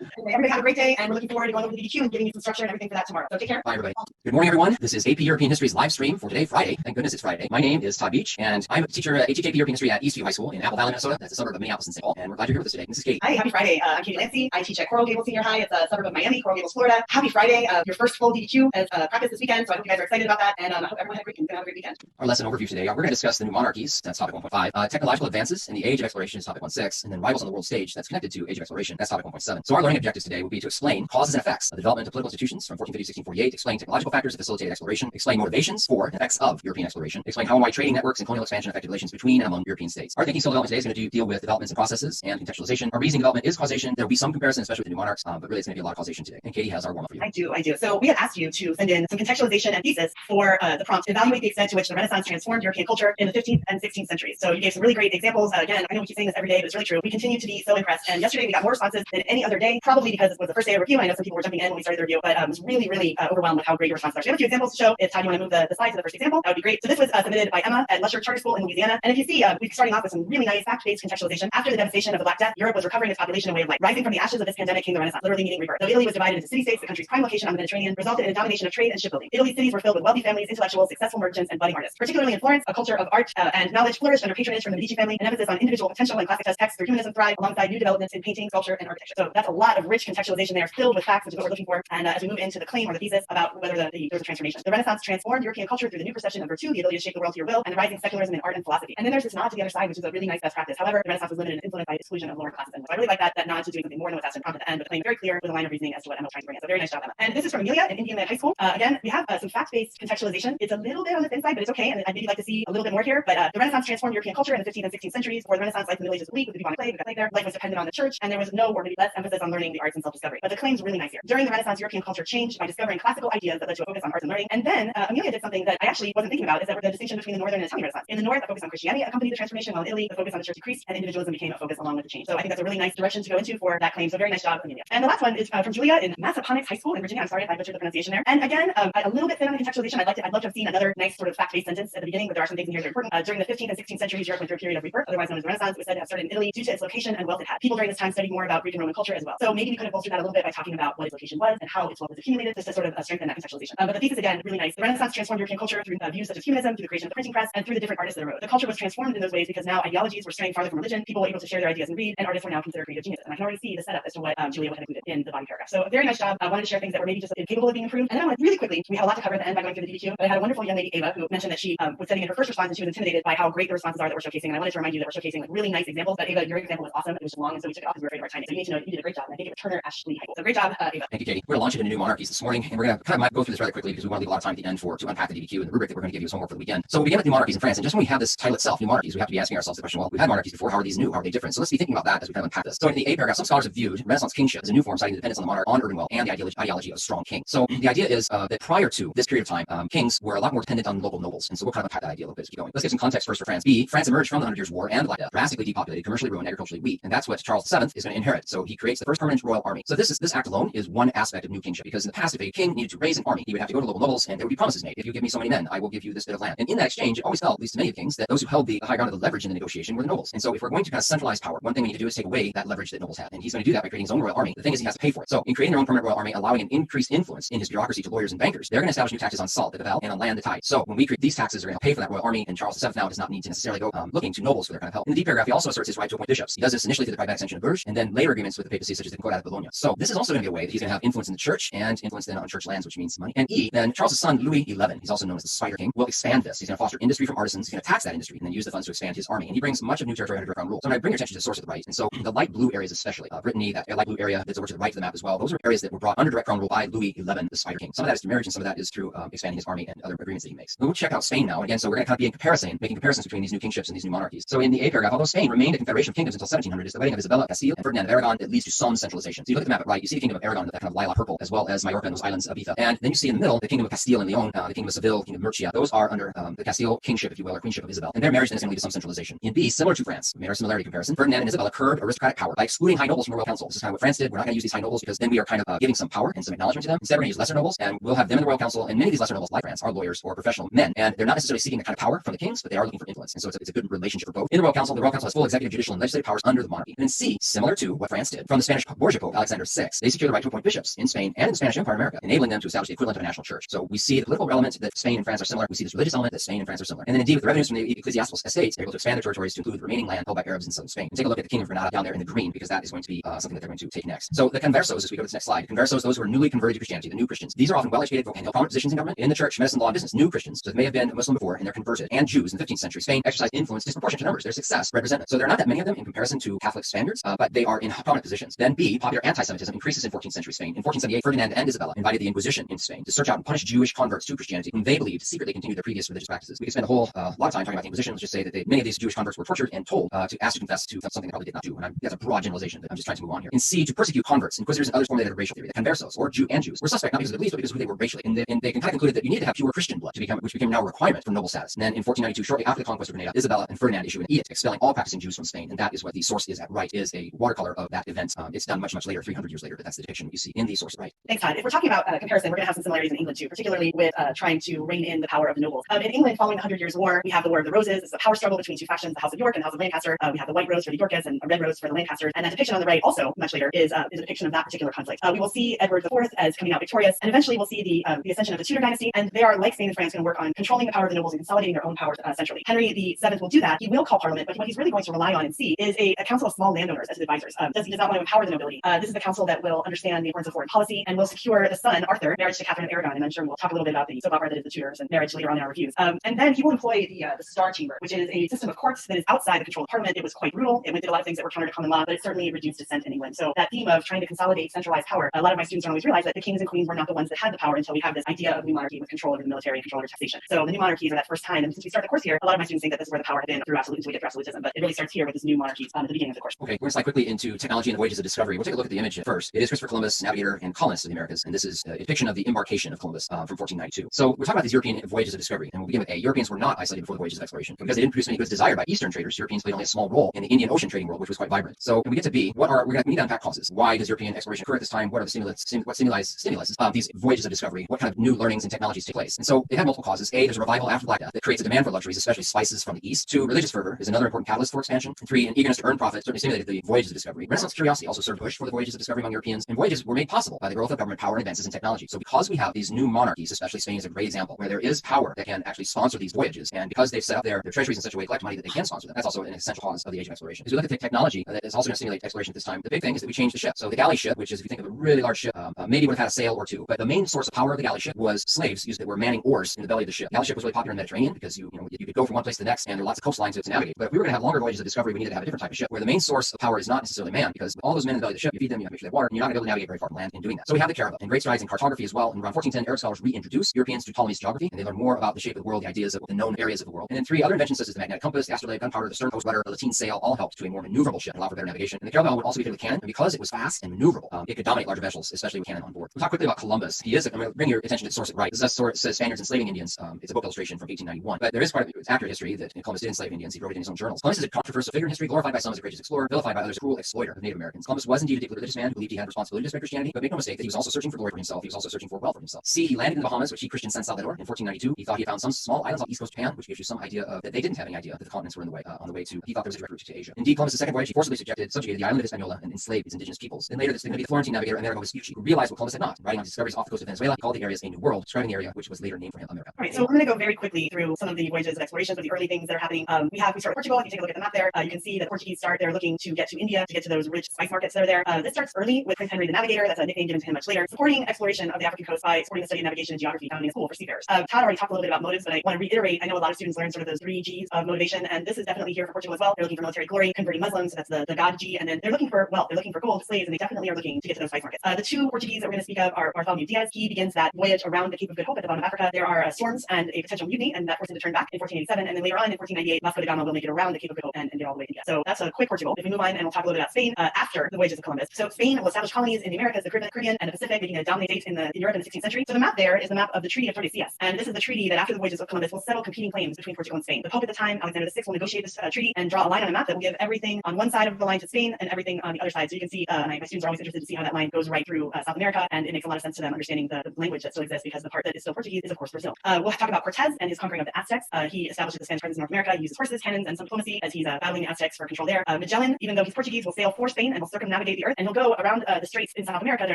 Everybody have a great day, and we're looking forward to going over the DDQ and giving you some structure and everything for that tomorrow. So take care. Bye, everybody. Good morning, everyone. This is AP European History's live stream for today, Friday. Thank goodness it's Friday. My name is Todd Beach, and I'm a teacher at HHAP European History at Eastview High School in Apple Valley, Minnesota. That's a suburb of Minneapolis and St. Paul. And we're glad you're here with us today. This is Katie. Hi, happy Friday. I'm Katie Lancey. I teach at Coral Gables Senior High. It's a suburb of Miami, Coral Gables, Florida. Happy Friday. Your first full DDQ as practice this weekend, so I hope you guys are excited about that, and I hope everyone had a great weekend. Our lesson overview today, we're going to discuss the new monarchies. That's topic 1.5. Technological advances in the age of exploration is topic 1.6. And then rivals on the world stage, that's connected to age of exploration. That's topic 1.7. So our learning objectives today will be to explain causes and effects of the development of political institutions from 1450 to 1648, explain technological factors that facilitate exploration, explain motivations for and effects of European exploration, explain how and why trading networks and colonial expansion affected relations between and among European states. Our thinking skill development today is going to deal with developments and processes and contextualization. Our reasoning development is causation. There will be some comparison, especially with the new monarchs, but really it's going to be a lot of causation today. And Katie has our warm-up for you. I do. So we had asked you to send in some contextualization and thesis for the prompt, evaluate the extent to which the Renaissance transformed European culture in the 15th and 16th centuries. So you gave some really great examples. Again, I know we keep saying this every day, but it's really true. We continue to be so impressed. And yesterday we got more responses than any other day, probably because it was the first day of review. I know some people were jumping in when we started the review, but I was really overwhelmed with how great your responses are. So we have a few examples to show. If Todd, you want to move the slide to the first example, that would be great. So this was submitted by Emma at Lusher Charter School in Louisiana. And if you see, we're starting off with some really nice fact-based contextualization. After the devastation of the Black Death, Europe was recovering its population and way of life. Rising from the ashes of this pandemic came the Renaissance, literally meaning rebirth. Though Italy was divided into city-states, the country's prime location on the Mediterranean resulted in a domination of trade and shipbuilding. Italy's cities were filled with wealthy families, intellectuals, successful merchants, and budding artists. Particularly in Florence, a culture of art and knowledge flourished under patronage from the Medici family, an emphasis on individual potential and classic texts through humanism thrived alongside new developments in painting, sculpture, and architecture. So that's a lot of rich contextualization there, filled with facts, which is what we're looking for. And as we move into the claim or the thesis about whether there was a transformation. The Renaissance transformed European culture through the new perception of virtue, the ability to shape the world to your will, and the rising secularism in art and philosophy. And then there's this nod to the other side, which is a really nice best practice. However, the Renaissance was limited and influenced by exclusion of lower classes. And so I really like that nod to doing something more than what's asked in prompt at the end, but the claim very clear with a line of reasoning as to what Emma was trying to bring in. So very nice job, Emma. And this is from Amelia in Indiana High School. Again, we have some fact-based contextualization. It's a little bit on the thin side, but it's okay. And I'd maybe like to see a little bit more here. But the Renaissance transformed European culture in the 15th and 16th centuries. For the Renaissance, life in the Middle Ages was weak with the bubonic plague. We got plague there. Life was dependent on the church, and there was no or maybe less emphasis on learning, the arts, and self-discovery. But the claim's really nice here. During the Renaissance, European culture changed by discovering classical ideas that led to a focus on arts and learning. And then Amelia did something that I actually wasn't thinking about, is that the distinction between the Northern and Italian Renaissance. In the North, a focus on Christianity accompanied the transformation, while in Italy, the focus on the church decreased and individualism became a focus along with the change. So I think that's a really nice direction to go into for that claim. So very nice job, Amelia. And the last one is from Julia in Massaponax High School in Virginia. I'm sorry if I butchered the pronunciation there. And again, a little bit thin on the contextualization. I'd love to have seen another nice sort of fact-based sentence at the beginning, but there are some things in here that are important. During the 15th and 16th centuries, Europe went through a period of rebirth, otherwise known as the Renaissance. It was said to have started in Italy due to its location and wealth it had. People during this time studied more about Greek and Roman culture as well. So maybe we could have bolstered that a little bit by talking about what its location was and how its wealth was accumulated, just to sort of strengthen that contextualization. But the thesis, again, really nice. The Renaissance transformed European culture through views such as humanism, through the creation of the printing press, and through the different artists that arose. The culture was transformed in those ways because now ideologies were straying farther from religion. People were able to share their ideas and read, and artists were now considered creative geniuses. And I can already see the setup as to what Julia had included in the body paragraph. So a very nice job. I wanted to share things that were maybe just incapable of being improved. And then I went really quickly. We had a lot to cover at the end by going through the DDQ, but I had a wonderful young lady, Ava, who mentioned that she was sending in her first response and she was intimidated by how great the responses are that we're showcasing. And I wanted to remind you that we're showcasing like really nice examples. But Ava, your example was awesome. It was long, and so we took it off because we were afraid of our timing. So you need to know you did a great job. And I think it was Turner Ashley High School. So great job, Ava. Thank you, Katie. We're going to launch into new monarchies this morning, and we're going to kind of go through this rather quickly because we want to leave a lot of time at the end to unpack the DDQ and the rubric that we're going to give you as homework for the weekend. So we begin with new monarchies in France, and just when we have this title itself, new monarchies, we have to be asking ourselves the question, well, we've had monarchies before, how are these new? How are they different? So let's be thinking about that as we kind of unpack this. So in the A paragraph, some scholars have viewed Renaissance kingship as a new form citing the dependence on the monarch, on urban wealth, and the ideology of a strong king. So the idea is that prior to this period of time, kings were a lot more dependent on local nobles, and so we'll kind of unpack that idea a little bit as we keep going. Let's get some context first for France. France emerged from the Hundred Years' War and the Black Death, drastically depopulated, commercially ruined, agriculturally weak, and that's what Charles VII is going to inherit. So he creates the first permanent royal army. So this act alone is one aspect of new kingship, because in the past, if a king needed to raise an army, he would have to go to local nobles, and there would be promises made. If you give me so many men, I will give you this bit of land. And in that exchange, it always felt, at least to many kings, that those who held the high ground of the leverage in the negotiation were the nobles. And so if we're going to kind of centralize power, one thing we need to do is take away that leverage that nobles had. And he's going to do that by creating his own royal army. The thing is, he has to pay for it. So in creating their own permanent royal army, allowing an increased influence in his bureaucracy to lawyers and bankers, they're going to establish new taxes on salt, the bevel, and on land, the tithe. So when we create these taxes, are going to pay for that royal army, and Charles VII now does not need to necessarily go looking to nobles for their kind of help. In the D paragraph, he also asserts his right to appoint bishops. He does this initially through the private extension of Bourges, and then later agreements with the papacy, such as the Concordat of Bologna. So this is also going to be a way that he's going to have influence in the church and influence then on church lands, which means money. And E, then Charles' son, Louis XI, he's also known as the Spider King, will expand this. He's going to foster industry from artisans. He's going to tax that industry and then use the funds to expand his army. And he brings much of new territory under direct crown rule. So I bring your attention to the source of the right. And so the light blue areas, especially Brittany, that light blue area that's over to the right of the map as well. Those are areas that were brought under direct crown rule by Louis XI, the Spider King. Some of that is through marriage, and some of that is through expanding his army and other agreements that he makes. We'll check out Spain now. Again, so we're going to kind of be in comparison, making comparisons between these new kingships and these new monarchies. So in the A paragraph, although Spain remained a confederation of kingdoms until 1700, it's the wedding of Isabella of Castile and Ferdinand of Aragon that leads to some centralization. So you look at the map, right? You see the kingdom of Aragon with that kind of lilac purple, as well as Majorca and those islands of Ibiza. And then you see in the middle the kingdom of Castile and Leon, the kingdom of Seville, the kingdom of Murcia. Those are under the Castile kingship, if you will, or queenship of Isabel. And their marriage then is going to lead to some centralization. In B, similar to France, we made our similarity comparison. Ferdinand and Isabella curbed aristocratic power by excluding high nobles from the royal council. This is kind of what France did. We're not going to use these high nobles because then we are kind of giving some power and some acknowledgement to them. Instead, we're going to use lesser nobles, and we'll have them in the royal council. And many of these lesser nobles, like France, are lawyers or professional men, and they're not necessarily seeking the kind of power from the kings, but they are looking for influence. And so it's a good relationship for both. In the royal council has full executive, judicial, and legislative powers under the monarchy. And in C, similar to what France did, from the Spanish Borgia Pope Alexander VI, they secure the right to appoint bishops in Spain and in the Spanish Empire in America, enabling them to establish the equivalent of a national church. So we see the political element that Spain and France are similar. We see this religious element that Spain and France are similar. And then indeed with the revenues from the ecclesiastical estates, they're able to expand their territories to include the remaining land held by Arabs in southern Spain. And take a look at the Kingdom of Granada down there in the green, because that is going to be something that they're going to take next. So the conversos, as we go to this next slide, conversos, those who are newly converted to Christianity, the new Christians. These are often well-educated and held prominent positions in government, in the church, medicine, law, and business. New Christians, so they may have been Muslim before and they're converted. And Jews in the 15th century Spain exercised influence disproportionate to numbers. Their success represented. So there are not that many of them in comparison to Catholic Spaniards, but they are in prominent positions. Then B, popular anti-Semitism increases in 14th century Spain. In 1478, Ferdinand and Isabella invited the Inquisition into Spain to search out and punish Jewish converts to Christianity, whom they believed secretly continued their previous religious practices. We could spend a whole lot of time talking about the Inquisition. Let's just say that many of these Jewish converts were tortured and told to ask to confess to something they probably did not do. And that's a broad generalization that I'm just trying to move on here. In C, to persecute converts, inquisitors, and others formulated a racial theory. The conversos, or Jew and Jews, were suspect not because of their beliefs, but because of who they were racially. And they kind of concluded that you needed to have pure Christian blood to become, which became now a requirement for noble status. And then in 1492, shortly after the conquest of Grenada, Isabella and Ferdinand issue an edict expelling all practicing Jews from Spain. And that is what the source is at right, is a watercolor of that event. It's done much later, 300 years later, but that's the depiction you see in the source at right. Thanks, Todd. If we're talking about comparison, we're going to have some similarities in England too, particularly with trying to rein in the power of the nobles. In England, following the 100 Years' War, we have the War of the Roses. It's a power struggle between two factions, the House of York and the House of Lancaster. We have the white rose for the Yorkists and a red rose for the Lancasters. And that depiction on the right, also much later, is a depiction of that particular conflict. We will see Edward IV as coming out victorious, and eventually we'll see the ascension of the Tudor dynasty. And they are, like Spain and France, going to work on controlling the power of the nobles and consolidating their own power centrally. Henry VII will do that. He will call Parliament, but what he's really going to rely on and see is a council of small landowners as his advisors. He does not want to empower the nobility. This is the council that will understand the importance of foreign policy and will secure the son, Arthur, marriage to Catherine of Aragon. And I'm sure we'll talk a little bit about the soap opera that is the Tudors and marriage later on in our reviews. And then he will employ the Star Chamber, which is a system of courts that is outside the control of Parliament. It was quite brutal. It did a lot of things that were counter to common law, but it certainly reduced dissent in England. So that theme of trying to consolidate centralized power, a lot of my students don't always realize that the kings and queens were not the ones that had the power until we have this idea of new monarchy with control over the military and control over taxation. So the new monarchies are that first time. And since we start the course here, a lot of my students think that this is where the power had been through absolute until we get to absolutism. But it really starts here with this new monarchies at the beginning of the course. Okay, we're going to slide quickly into technology and the voyages of discovery. We'll take a look at the image first. It is Christopher Columbus, navigator and colonist of the Americas, and this is a depiction of the embarkation of Columbus from 1492. So we're talking about these European voyages of discovery, and we'll begin with A. Europeans were not isolated before the voyages of exploration. Because they didn't produce many goods desired by Eastern traders, Europeans played only a small role in the Indian Ocean trading world, which was quite vibrant. So when we get to B, we need to unpack causes. Why does European exploration occur at this time? What are the stimulus these voyages of discovery? What kind of new learnings and technologies take place? And so they have multiple causes. A, there's a revival after Black Death that creates a demand for luxuries, especially spices from the East. 2, religious fervor is another important catalyst for expansion. And 3, an eagerness to earn profit certainly stimulated the voyages of discovery. Renaissance curiosity also served push for the voyages of discovery among Europeans, and voyages were made possible by the growth of government power and advances in technology. So because we have these new monarchies, especially Spain is a great example, where there is power that can actually sponsor these voyages, and because they've set up their treasuries in such a way to collect money that they can sponsor them, that's also an essential cause of the age of exploration. As we look at the technology that is also going to stimulate exploration at this time, the big thing is that we changed the ship. So the galley ship, which is, if you think of a really large ship, maybe would have had a sail or two, but the main source of power of the galley ship was slaves that were manning oars in the belly of the ship. The galley ship was really popular in the Mediterranean because you could go from one place to the next, and there are lots of coastlines to navigate. But if we were going to have longer voyages of discovery, we needed to have a different type of ship, where the main source of power is not necessarily man, because all those men in the belly of the ship, you feed them, you have to make sure they have water, and you're not going to be able to navigate very far from land in doing that. So we have the caravel and great strides in cartography as well. And around 1410, Arab scholars reintroduced Europeans to Ptolemy's geography, and they learn more about the shape of the world, the ideas of the known areas of the world. And then 3 other inventions such as the magnetic compass, the astrolabe, gunpowder, the stern post rudder, the lateen sail, all helped to a more maneuverable ship and allow for better navigation. And the caravel would also be fitted with cannon, and because it was fast and maneuverable, it could dominate larger vessels, especially with cannon on board. We'll talk quickly about Columbus. I'm going to bring your attention to the source at right. This is a source says Spaniards enslaving Indians. It's a book illustration from 1891, but there is part of its accurate history that Columbus did enslave Indians. He wrote it in his own journals. Columbus is a controversial figure in history, glorified by some as a courageous explorer, vilified by others as a cruel exploiter of Native Americans. Columbus was indeed a deeply religious man who believed he had responsibility to spread Christianity, but make no mistake that he was also searching for glory for himself. He was also searching for wealth for himself. C, he landed in the Bahamas, which he Christian San Salvador in 1492. He thought he found some small islands off East Coast Japan, which gives you some idea of that they didn't have any idea that the continents were in the way on the way to. He thought there was a direct route to Asia. Indeed, Columbus' second voyage, he forcibly subjugated the island of Hispaniola and enslaved its indigenous peoples. Then later, this is going to be the Florentine navigator Amerigo Vespucci, who realized what Columbus had not. Writing on his discoveries off the coast of Venezuela, he called the areas a new world, describing the area which was later named for him America. All right, so I'm going to go very quickly through some of the voyages of exploration, of the early things that are happening. We start with Portugal. If you take a look at the map there, you can see the Portuguese start. They're looking to get to India, to get to those rich spice markets that are there. This starts early with Prince Henry the Navigator. That's a nickname given to him much later, supporting exploration of the African coast by supporting the study of navigation and geography founding a school for seafarers. Todd already talked a little bit about motives, but I want to reiterate. I know a lot of students learn sort of those 3 G's of motivation, and this is definitely here for Portugal as well. They're looking for military glory, converting Muslims. So that's the God G, and then they're looking for wealth. They're looking for gold, slaves, and they definitely are looking to get to those spice markets. The 2 Portuguese that we're going to speak of are Bartholomew Diaz. He begins that voyage around the Cape of Good Hope at the bottom of Africa. There are storms and a potential mutiny, and that forces him to turn back in 1487. And then later on in 1498, Vasco da Gama will make it around the Cape of Good Hope and get all the way to India. So that's a quick Portugal. If we move on, and we'll talk a little bit about Spain after the voyages of Columbus. So Spain will establish colonies in the Americas, the Caribbean, and the Pacific, making it a dominant state in Europe in the 16th century. So the map there is the map of the Treaty of Tordesillas, and this is the treaty that after the voyages of Columbus will settle competing claims between Portugal and Spain. The Pope at the time, Alexander VI, will negotiate this treaty and draw a line on a map that will give everything on one side of the line to Spain and everything on the other side. So you can see, my students are always interested to see how that line goes right through South America, and it makes a lot of sense to them understanding the language that still exists, because the part that is still Portuguese is of course Brazil. We'll talk about Cortez and his conquering of the Aztecs. He establishes the Spanish presence in North America. He uses horses, cannons, and some diplomacy as he's battling the Aztecs for control there. Magellan, even though he's Portuguese, will sail for Spain and will circumnavigate navigate the earth, and he'll go around the straits in South America. They're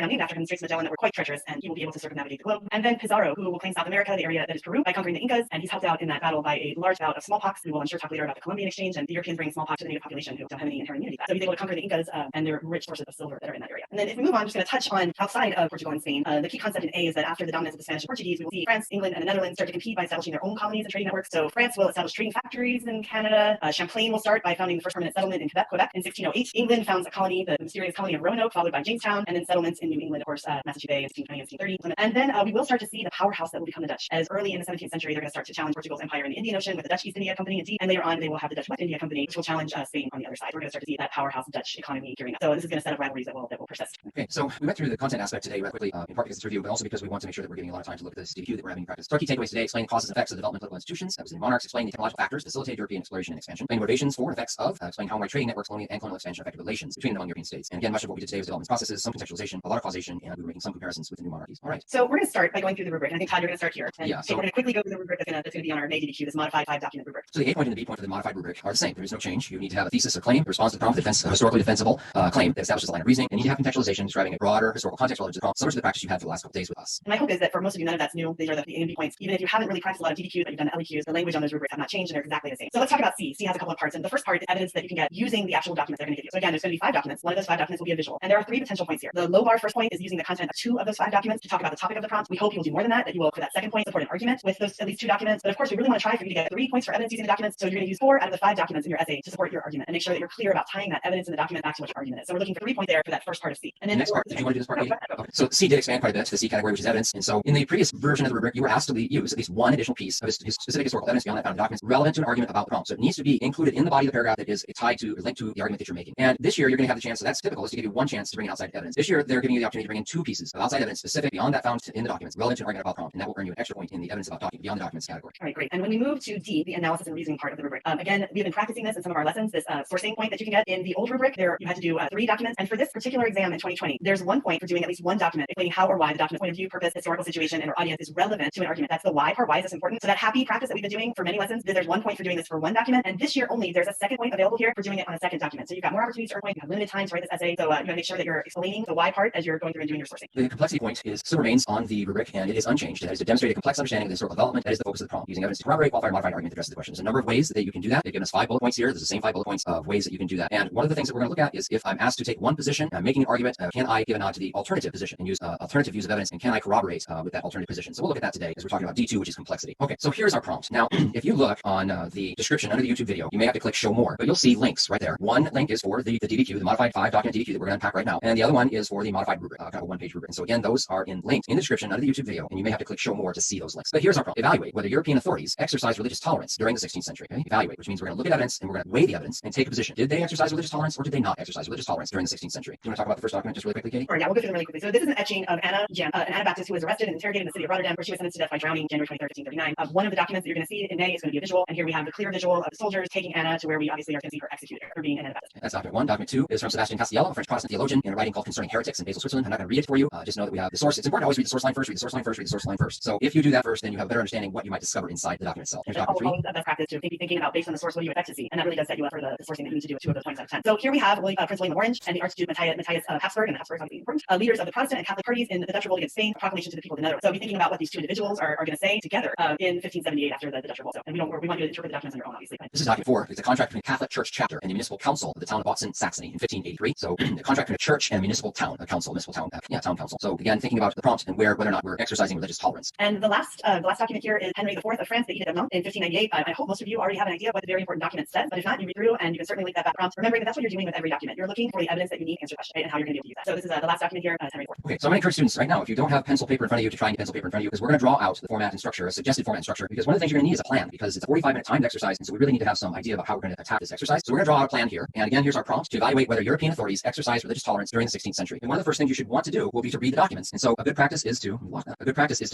not named after him, the Straits of Magellan, that were quite treacherous, and he will be able to circumnavigate the globe. And then Pizarro, who will claim South America, the area that is Peru, by conquering the Incas, and he's helped out in that battle by a large bout of smallpox. We will, I'm sure, talk later about the Columbian exchange and the Europeans bringing smallpox to the native population who don't have any inherent immunity. So he's able to conquer the Incas and their rich sources of silver that are in that area. And then if we move on, I'm just going to touch on outside of Portugal and Spain. The key concept in A is that after the dominance of the Spanish and Portuguese, we will see France, England, and the Netherlands start to compete by establishing their own colonies and trading networks. So France will establish trading factories in Canada. Champlain will start by founding the first permanent settlement in Quebec in 1608. England founds a colony, the mysterious colony of Roanoke, followed by Jamestown, and then settlements in New England, of course, Massachusetts Bay in 1620 and 1630. And then we will start to see the powerhouse that will become the Dutch. As early in the 17th century, they're going to start to challenge Portugal's empire in the Indian Ocean with the Dutch East India Company, and later on they will have the Dutch West India Company, which will challenge Spain on the other side. We're going to start to see that powerhouse Dutch economy gearing up. So this is going to set up rivalries that will persist. Okay, so we went through the content aspect today rather quickly, in part because it's a review, but also because we want to make sure that we're giving a lot of time to look at this DQ that we're having in practice. So our key takeaways today: explain causes and effects of development of political institutions. That was in monarchs. Explain the technological factors facilitate European exploration and expansion. Explain motivations for and effects of. Explain how trading networks, colonial and colonial expansion affected relations between and among European states. And again, much of what we did today was development processes, some contextualization, a lot of causation, and we were making some comparisons with the new monarchies. All right. So we're going to start by going through the rubric, and I think Todd, you're going to start here. And yeah. So we're going to quickly go through the rubric that's going to be on our May DDQ, this modified 5-document rubric. So the A point and the B point for the modified rubric are the same. There is no change. You need to have a thesis or claim, a response to the prompt, a historically defensible claim that establishes a line of reasoning, and you need to have contextualization describing a broader historical context relative to the prompt, similar to the practice you've had for the last couple days with us. And my hope is that for most of you, none of that's new. These are the A and B points. Even if you haven't really practiced a lot of DDQs, but you've done LEQs, the language on those rubrics have not changed, and they're exactly the same. So let's talk about C. C has a couple of parts, and the first part is evidence that you can get using the actual documents they're going to give you. So again, there's going to be 5 documents. One of those 5 documents will be a visual, and there are 3 potential points here. The low bar first point is using the content of 2 of those 5 documents to talk about the topic of the prompt. We hope you'll do more than that. That you will, for that second point, support an argument with those at least 2 documents. But of course, we really want to try for you to get 3 points for evidence using the documents. So you're going to use 4 out of the 5 documents in your essay to support your argument, and make sure that you're clear about tying that evidence in the document back to what your argument is. So we're looking for 3 points there for that first part of C. And then next part, did you want to do this part? Okay. So C did expand quite a bit to the C category, which is evidence. And so in the previous version of the rubric, you were asked to use at least one additional piece of specific historical evidence beyond that found in documents relevant to an argument about the prompt. So it needs to be included in the body of the paragraph that is tied to or linked to the argument that you're making. And this year, you're going to have the chance. So that's typical, is to give you 1 chance to bring in outside evidence. This year, they're giving you the opportunity to bring in 2 pieces of outside evidence specific beyond that found in the documents relevant to an argument about the prompt, and that will earn you an extra point in the evidence about document beyond the documents category. All right, great. And when we move to D, the analysis and reasoning part of the rubric, again, we've been practicing this in some of our lessons. This sourcing point that you can get in the old rubric, there you had to do 3 documents. And for this particular exam in 2020, there's 1 point for doing at least 1 document explaining how or why the document's point of view, purpose, historical situation, and or audience is relevant to an argument. That's the why part. Why is this important? So that happy practice that we've been doing for many lessons, there's 1 point for doing this for 1 document. And this year only, there's a second point available here for doing it on a second document. So you've got more opportunities to earn points. You have limited time to write this essay. So you got to make sure that you're explaining the why part as you're going through and doing your sourcing. The complexity point still remains on the rubric, and it is unchanged. That is to demonstrate a complex understanding of the historical development. That is the focus of the prompt. Using evidence to corroborate, qualify, or modify an argument that addresses the question. There's a number of ways that you can do that. They've given us 5 bullet points here. There's the same 5 bullet points of ways that you can do that. And one of the things that we're going to look at is if I'm asked to take one position, I'm making an argument, can I give a nod to the alternative position and use alternative views of evidence, and can I corroborate with that alternative position? So we'll look at that today as we're talking about D2, which is complexity. Okay, so here's our prompt. Now, if you look on the description under the YouTube video, you may have to click show more, but you'll see links right there. One link is for the DDQ, the modified 5-document DDQ that we're going to unpack right now, and the other one is for the modified rubric, kind of a 1-page rubric. And so again, those are linked in the description under the YouTube video, and you may have to click show more to see those links. But here's our prompt. Evaluate whether European authorities exercised religious tolerance during the 16th century. Okay? Evaluate, which means we're going to look at evidence and we're going to weigh the evidence and take a position. Did they exercise religious tolerance or did they not exercise religious tolerance during the 16th century? Do you want to talk about the first document just really quickly, Katie? Or yeah, we'll go through them really quickly. So this is an etching of Anna Jem, an Anabaptist who was arrested and interrogated in the city of Rotterdam, where she was sentenced to death by drowning January 23rd, 1539. One of the documents that you're going to see in May is going to be a visual, and here we have the clear visual of the soldiers taking Anna to where we obviously are going to see her executed for being an Anabaptist. That's document 1. Document 2 is from Sebastian Castiello, a French Protestant theologian, in a writing called Concerning Heretics in Basel, Switzerland. I'm not going to read it for you. Just know that we have the source. It's important to always read the source line first, read the source line first, read the source line first. So if you do that first, then you have a better understanding what you might discover inside the document itself. Here's document 3. Always a best practice to be thinking about based on the source, what do you expect to see? And that really does set you up for the sourcing that you need to do at 2 of those points out of 10. So here we have Prince William of Orange and the Archduke Matthias Habsburg, and the Habsburgs obviously important, leaders of the Protestant and Catholic parties in the Dutch revolt against Spain, a proclamation to the people of the Netherlands. So be thinking about what these 2 individuals are going to say together in 1578 after the Dutch revolt. So, and we want you to interpret the documents on your own, obviously. This is document 4. It's a contract between the Catholic Church chapter and the municipal council of the town of Botzen, Saxony in 1583. So the contract between a church and a municipal town, town council. So again, thinking about the prompt and whether or not we're exercising religious tolerance. And the last document here is Henry IV of France, the Edict of Nantes in 1598. I hope most of you already have an idea of what the very important document says, but if not, you read through and you can certainly link that back prompt. Remembering that that's what you're doing with every document. You're looking for the evidence that you need to answer the question, right, and how you're going to be able to use that. So this is the last document here, Henry IV. Okay, so I'm going to encourage students right now, if you don't have pencil paper in front of you, to try and get pencil paper in front of you, because we're going to draw out the format and structure, a suggested format and structure, because one of the things you're going to need is a plan, because it's a 45-minute timed exercise, and so we really need to have some idea about how we're going to attack this exercise. So we're going to draw out a plan here, and again, here's our prompt: to evaluate whether European authorities exercised religious tolerance during the 16th century. And one of the first things you should want to do will be to read the documents. And so a good practice is to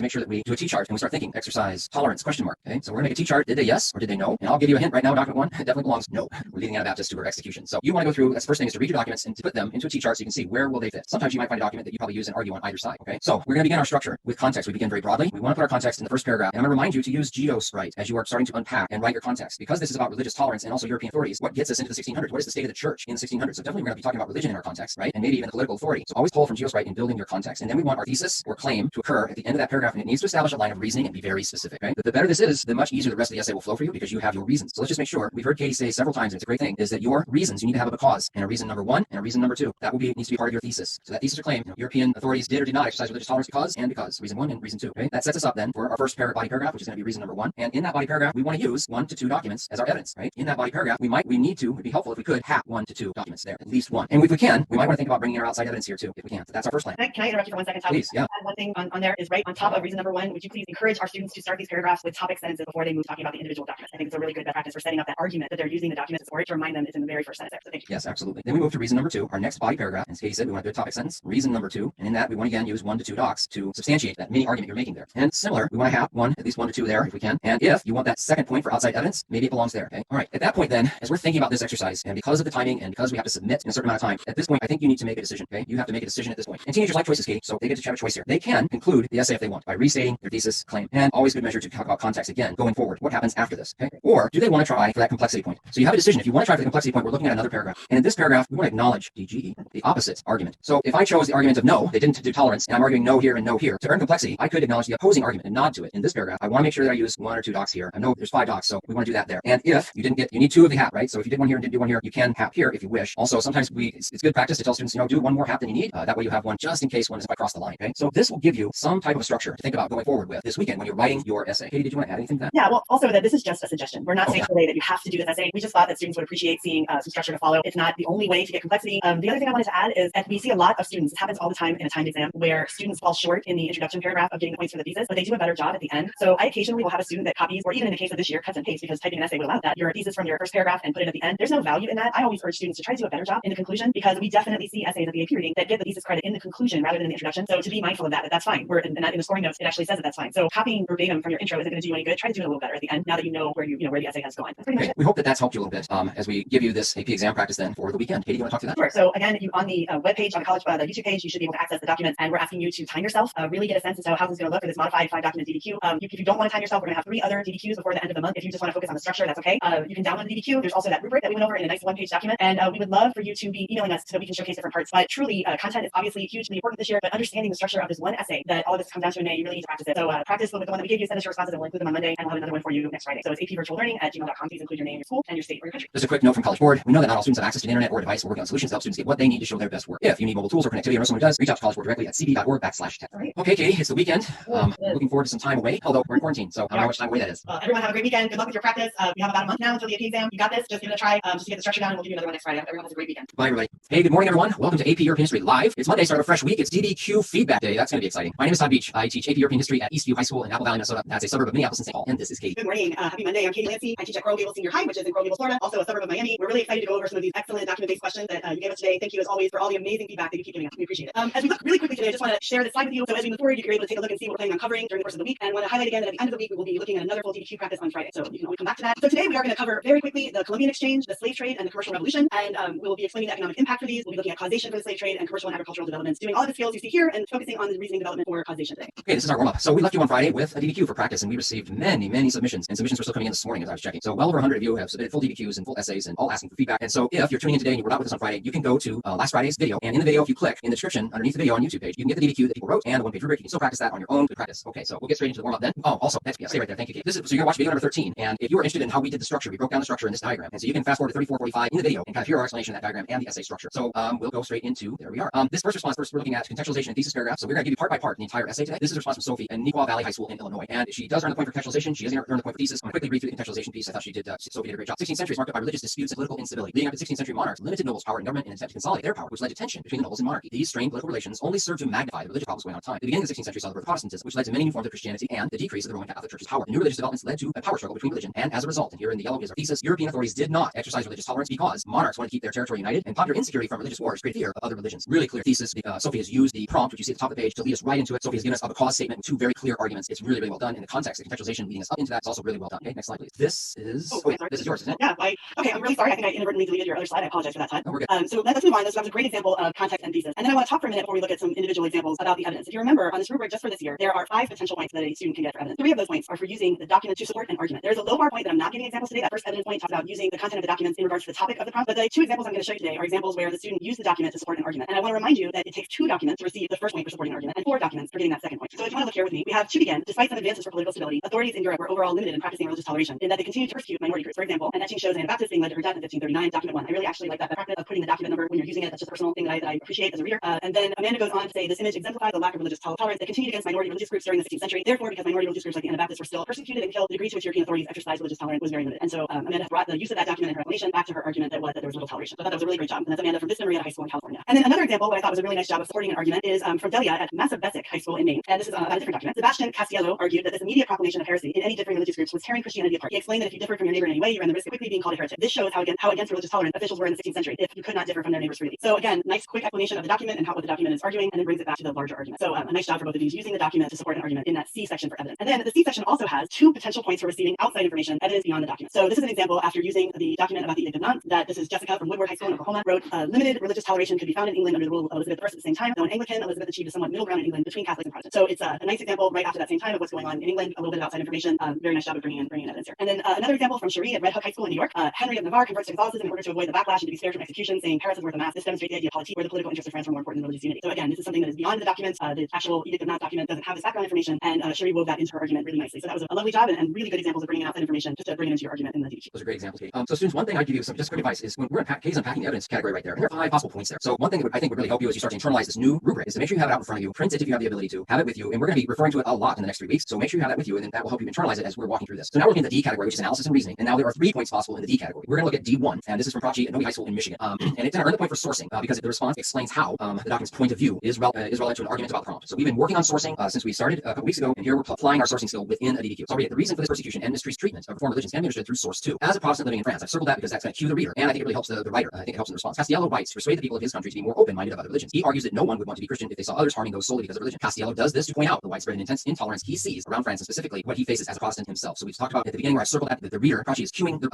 make sure that we do a T-chart and we start thinking exercise tolerance question mark. Okay, so we're going to make a T-chart. Did they yes or did they no? And I'll give you a hint right now. Document 1 definitely belongs no. We're leading Anabaptists to her execution. So you want to go through. That's the first thing, is to read your documents and to put them into a T-chart so you can see where will they fit. Sometimes you might find a document that you probably use and argue on either side. Okay, so we're going to begin our structure with context. We begin very broadly. We want to put our context in the first paragraph, and I'm going to remind you to use geos right as you are starting to unpack and write your context, because this is about religious tolerance and also European authorities. What gets us into the 1600s? What is the state of the church in the 1600s? So definitely we're going to be talking about religion in our context, right? And maybe even political authority. So always pull from Geos right in building your context. And then we want our thesis or claim to occur at the end of that paragraph, and it needs to establish a line of reasoning and be very specific, right? The better this is, the much easier the rest of the essay will flow for you because you have your reasons. So let's just make sure, we've heard Katie say several times, and it's a great thing, is that your reasons, you need to have a cause, and a reason number one, and a reason number two. That needs to be part of your thesis. So that thesis or claim, European authorities did or did not exercise religious tolerance because, reason one and reason two, okay? That sets us up then for our first body paragraph, which is going to be reason number one. And in that body paragraph, we want to use 1 to 2 documents as our evidence, right? In that body paragraph, it'd be helpful if we could have 1 to 2 documents there, at least one. And if we can, we might want to think about bringing our outside evidence here too, if we can. So that's our first plan. Can I interrupt you for 1 second? Please, yeah. One thing on there is right on top of reason number one. Would you please encourage our students to start these paragraphs with topic sentences before they move talking about the individual documents? I think it's a really good best practice for setting up that argument that they're using the documents for it to remind them it's in the very first sentence there. So thank you. Yes, absolutely. Then we move to reason number two, our next body paragraph. As Katie said, we want to do a topic sentence. Reason number two, and in that we want to again use 1 to 2 docs to substantiate that mini argument you're making there. And similar, we want to have at least 1 to 2 there if we can. And if you want that second point for outside evidence, maybe it belongs there. Okay. All right. At that point, then, as we're thinking about this exercise, and because of the timing, and because we have to submit in a certain amount of time, at this point, I think you need to make a decision. Okay. You have to make a decision at this point. And teenagers like choices, Katie, so they get to have a choice here. They can conclude the essay if they want by restating their thesis, claim, and always good measure to talk about context again going forward. What happens after this? Okay. Or do they want to try for that complexity point? So you have a decision. If you want to try for the complexity point, we're looking at another paragraph. And in this paragraph, we want to acknowledge DGE, the opposite argument. So if I chose the argument of no, they didn't do tolerance, and I'm arguing no here and no here, to earn complexity, I could acknowledge the opposing argument and nod to it. In this paragraph, I want to make sure that I use 1 or 2 docs here. I know there's 5 docs, so we want to do that there. And if you need 2 of the hat, right? So if you did one here and didn't do one here, you can hat here if you wish. Also, sometimes it's good practice to tell students, do 1 more hat than you need. That way you have one just in case one is if I cross the line. Okay. So this will give you some type of structure to think about going forward with this weekend when you're writing your essay. Katie, did you want to add anything to that? Yeah, well, also that this is just a suggestion. We're not saying today that you have to do this essay. We just thought that students would appreciate seeing some structure to follow. It's not the only way to get complexity. The other thing I wanted to add is that we see a lot of students, this happens all the time in a timed exam, where students fall short in the introduction paragraph of getting the points for the thesis, but they do a better job at the end. So I occasionally will have a student that copies, or even in the case of this year, cuts and pastes, because typing an essay would allow that, your thesis from your first paragraph and put it at the end. There's no value in that. I always urge students to try to do a better job in the conclusion, because we definitely see essays at the AP reading that get the thesis credit in the conclusion rather than in the introduction. So to be mindful of that, that's fine. In the scoring notes, it actually says that that's fine. So copying verbatim from your intro isn't going to do you any good. Try to do it a little better at the end, now that you know where the essay has gone. That's pretty much it. We hope that that's helped you a little bit as we give you this AP exam practice then for the weekend. Katie, do you want to talk to that? Sure. So again, on the webpage, on the college, the YouTube page, you should be able to access the documents, and we're asking you to time yourself, really get a sense as to how this is going to look for this modified 5-document DDQ. If you don't want to time yourself, we're going to have 3 other DDQs before the end of the month. If you just want to focus on the structure, that's okay. You can download the DDQ. There's also that rubric that we went over in a nice 1-page document, and we would love for you to be emailing us so that we can showcase different parts. But truly, content is obviously hugely important this year, but understanding the structure of this one essay that all of this comes down to in May, you really need to practice it. So practice with the one that we gave you, send us your responses, and we'll include them on Monday, and we'll have another one for you next Friday. So it's apvirtuallearning@gmail.com. Please include your name, your school, and your state or your country. Just a quick note from College Board. We know that not all students have access to the internet or a device. We're working on solutions to help students get what they need to show their best work. If you need mobile tools or connectivity or know someone who does, reach out to College Board directly at cb.org/tech. Right. Okay, Katie, it's the weekend. Looking forward to some time away, although we're in quarantine, so I don't know how much time away that is. Everyone have a great weekend. Good luck with your practice. We have about a month now until the AP exam. You got this. Just give it a try. Just to get the structure down, and we'll give you another one next Friday. Everyone has a great weekend. Bye, everybody. Hey, good morning, everyone. Welcome to AP European History Live. It's Monday, start of a fresh week. It's DDQ Feedback Day. That's going to be exciting. My name is Todd Beach. I teach AP European History at Eastview High School in Apple Valley, Minnesota. That's a suburb of Minneapolis and St. Paul. And this is Katie. Good morning. Happy Monday. I'm Katie Lancey. I teach at Coral Gables Senior High, which is in Coral Gables, Florida, also a suburb of Miami. We're really excited to go over some of these excellent document-based questions that you gave us today. Thank you, as always, for all the amazing feedback that you keep giving us. We appreciate it. As we look really quickly today, I just want to share this slide with you. So as we move forward, you're able to take a look and see what we're planning on covering during the course of the week. And want to highlight again that at the end of the week, we will be looking at another full DDQ practice on Friday. So you can always come back to that. So today we are going to cover very quickly the Columbian exchange, the slave trade, and the commercial revolution. And we will be explaining the economic impact for these. We'll be looking at causation for the slave trade and commercial and agricultural developments, doing all of the skills you see here and focusing on the reasoning development for causation today. Okay, this is our warm-up. So we left you on Friday with a DDQ for practice, and we received many submissions. And submissions were still coming in this morning as I was checking. So well over 100 of you have submitted full DDQs and full essays and all asking for feedback. And so if you're tuning in today and you were not with us on Friday, you can go to last Friday's video. And in the video, if you click in the description underneath the video on YouTube page, you can get the DDQ that people wrote and a 1-page rubric. You can still practice that on your own. Good practice. Okay, so we'll get straight into the warm-up then. Oh, also, stay right there. Thank you, Kate. So you're gonna watch video number 13. And if you are interested in how we did the structure, we broke down the structure in this diagram. And so you can fast forward to 34:45 in the video and kind of hear our explanation of that diagram and the essay structure. So we'll go straight into, there we are. This first response, we're looking at contextualization and thesis paragraph. So we're going to give you part by part the entire essay today. This is a response from Sophie in Neuqua Valley High School in Illinois. And she does earn the point for contextualization. She doesn't earn the point for thesis. I'm going to quickly read through the contextualization piece. I thought she did, Sophie did a great job. 16th century is marked by religious disputes and political instability. Leading up to 16th century monarchs limited nobles' power in government in an attempt to consolidate their power, which led to tension between the nobles and monarchy. These strained political relations only served to magnify the religious problems going on at the time. The beginning of the 16th century saw the birth of Protestantism, which led to many new forms of Christianity and the decrease of the Roman Catholic Church's power. The new religious developments led to a power struggle between religion, and as a result, and here in the yellow is our thesis, European authorities did not exercise religious tolerance because monarchs wanted to keep their territory united, and popular insecurity from religious wars created fear of other religions. Really clear thesis. Sophie has used the prompt, which you see at the top of the page, page to lead us right into it. Sophie has given us a cause statement with two very clear arguments. It's really, really well done. And the context, the contextualization leading us up into that is also really well done. Okay, next slide, please. This is, this is yours, isn't it? Yeah, okay, I'm really sorry. I think I inadvertently deleted your other slide. I apologize for that time. No, we're good. So let's move on. This was a great example of context and thesis. And then I want to talk for a minute before we look at some individual examples about the evidence. If you remember, on this rubric just for this year, there are 5 potential points that a student can get for evidence. 3 of those points are for using the document to support an argument. There's a low bar point that I'm not giving examples today. That first evidence point talks about using the content of the documents in regards to the topic of the prompt. But the 2 examples I'm going to show you today are examples where the student used the document to support an argument. And I want to remind you that it takes 2 documents to receive the first point for supporting an argument and 4 documents for getting that second point. So if you want to look here with me, we have to begin. Despite some advances for political stability, authorities in Europe were overall limited in practicing religious toleration in that they continued to persecute minority groups. For example, an etching shows an Anabaptist being led to her death in 1539, document 1. I really actually like that practice of putting the document number when you're using it. That's just a personal thing that I appreciate as a reader. And then Amanda goes on to say this image exemplifies the lack of religious tolerance that continued against minority religious groups during the 16th century. Therefore, because minority religious groups like the Anabaptists were still persecuted and killed, the degree to which European authorities exercised religious tolerance was very limited. And so Amanda brought the use of that document in her explanation back to her argument that there was little toleration. So I thought that was a really great job. And that's Amanda from Vista Maria High School in California. And then another example, what I thought was a really nice job of supporting an argument is from Delia at Massabesic High School in Maine. And this is about a different document. Sebastian Castiello argued that this immediate proclamation of heresy in any differing religious groups was tearing Christianity apart. He explained that if you differed from your neighbor in any way, you ran the risk of quickly being called a heretic. This shows how against religious tolerance officials were in the 16th century if you could not differ from their neighbors freely. So again, nice quick explanation of the document and what the document is arguing, and then brings it back to the larger argument. So a nice job for both of you using the document to support an argument in that C section for evidence. And then the C section also has 2 potential points for receiving outside information, evidence beyond the document. So this is an example after using the document about the Edict of Nantes that this is Jessica from Woodward High School in Oklahoma wrote, limited religious toleration could be found in England under the rule of Elizabeth I at the same time. Though an Anglican, Elizabeth achieved a somewhat middle ground in England between Catholics and Protestants. So it's a nice example right after that same time of what's going on in England, a little bit of outside information. Very nice job of bringing in evidence here. And then another example from Cherie at Red Hook High School in New York. Henry of Navarre converts to Catholicism in order to avoid the backlash and to be spared from execution, saying Paris is worth a mass. This demonstrates the idea of polity, where the political interests of France were more important than religious unity. So again, this is something that is beyond the documents. The actual Edict of Nantes document doesn't have this background information, and Cherie wove that into her argument really nicely. So that was a lovely job and really good examples of bringing out that information just to bring it into your argument in the DDQ. Those are great examples, Kate. So students, one thing I'd give you some just quick advice is when we're Katie's unpacking the evidence category right there, and there are 5 possible points there. So one thing that I think would really help you as you start to internalize this new rubric is to make sure you have it out in front of you, print it if you have the ability to, have it with you, and we're going to be referring to it a lot in the next 3 weeks. So make sure you have that with you, and then that will help you internalize it as we're walking through this. So now we're looking at the D category, which is analysis and reasoning, and now there are 3 points possible in the D category. We're going to look at D1, and this is from Prachi at Novi High School in Michigan, and it's going to earn the point for sourcing because the response explains how the document's point of view is relevant to an argument about the prompt. So we've been working on sourcing since we started a couple weeks ago, and here we're applying our sourcing skill within a DDQ. So I'll read it. The reason for this persecution and mistreatment of reformed religions can be understood through source 2. As a Protestant living in France, I've circled that because that's going to cue the reader, and I think it really helps the writer. I think it helps in the response. Castiello writes to persuade the people of his country to be more open-minded about other religions. He argues that no one would want to be Christian if they saw others harming those solely because of religion. Castiello does this to point out the widespread and intense intolerance he sees around France, and specifically what he faces as a Protestant himself. So we've talked about at the beginning where I circled that the reader, Prachi, is cueing the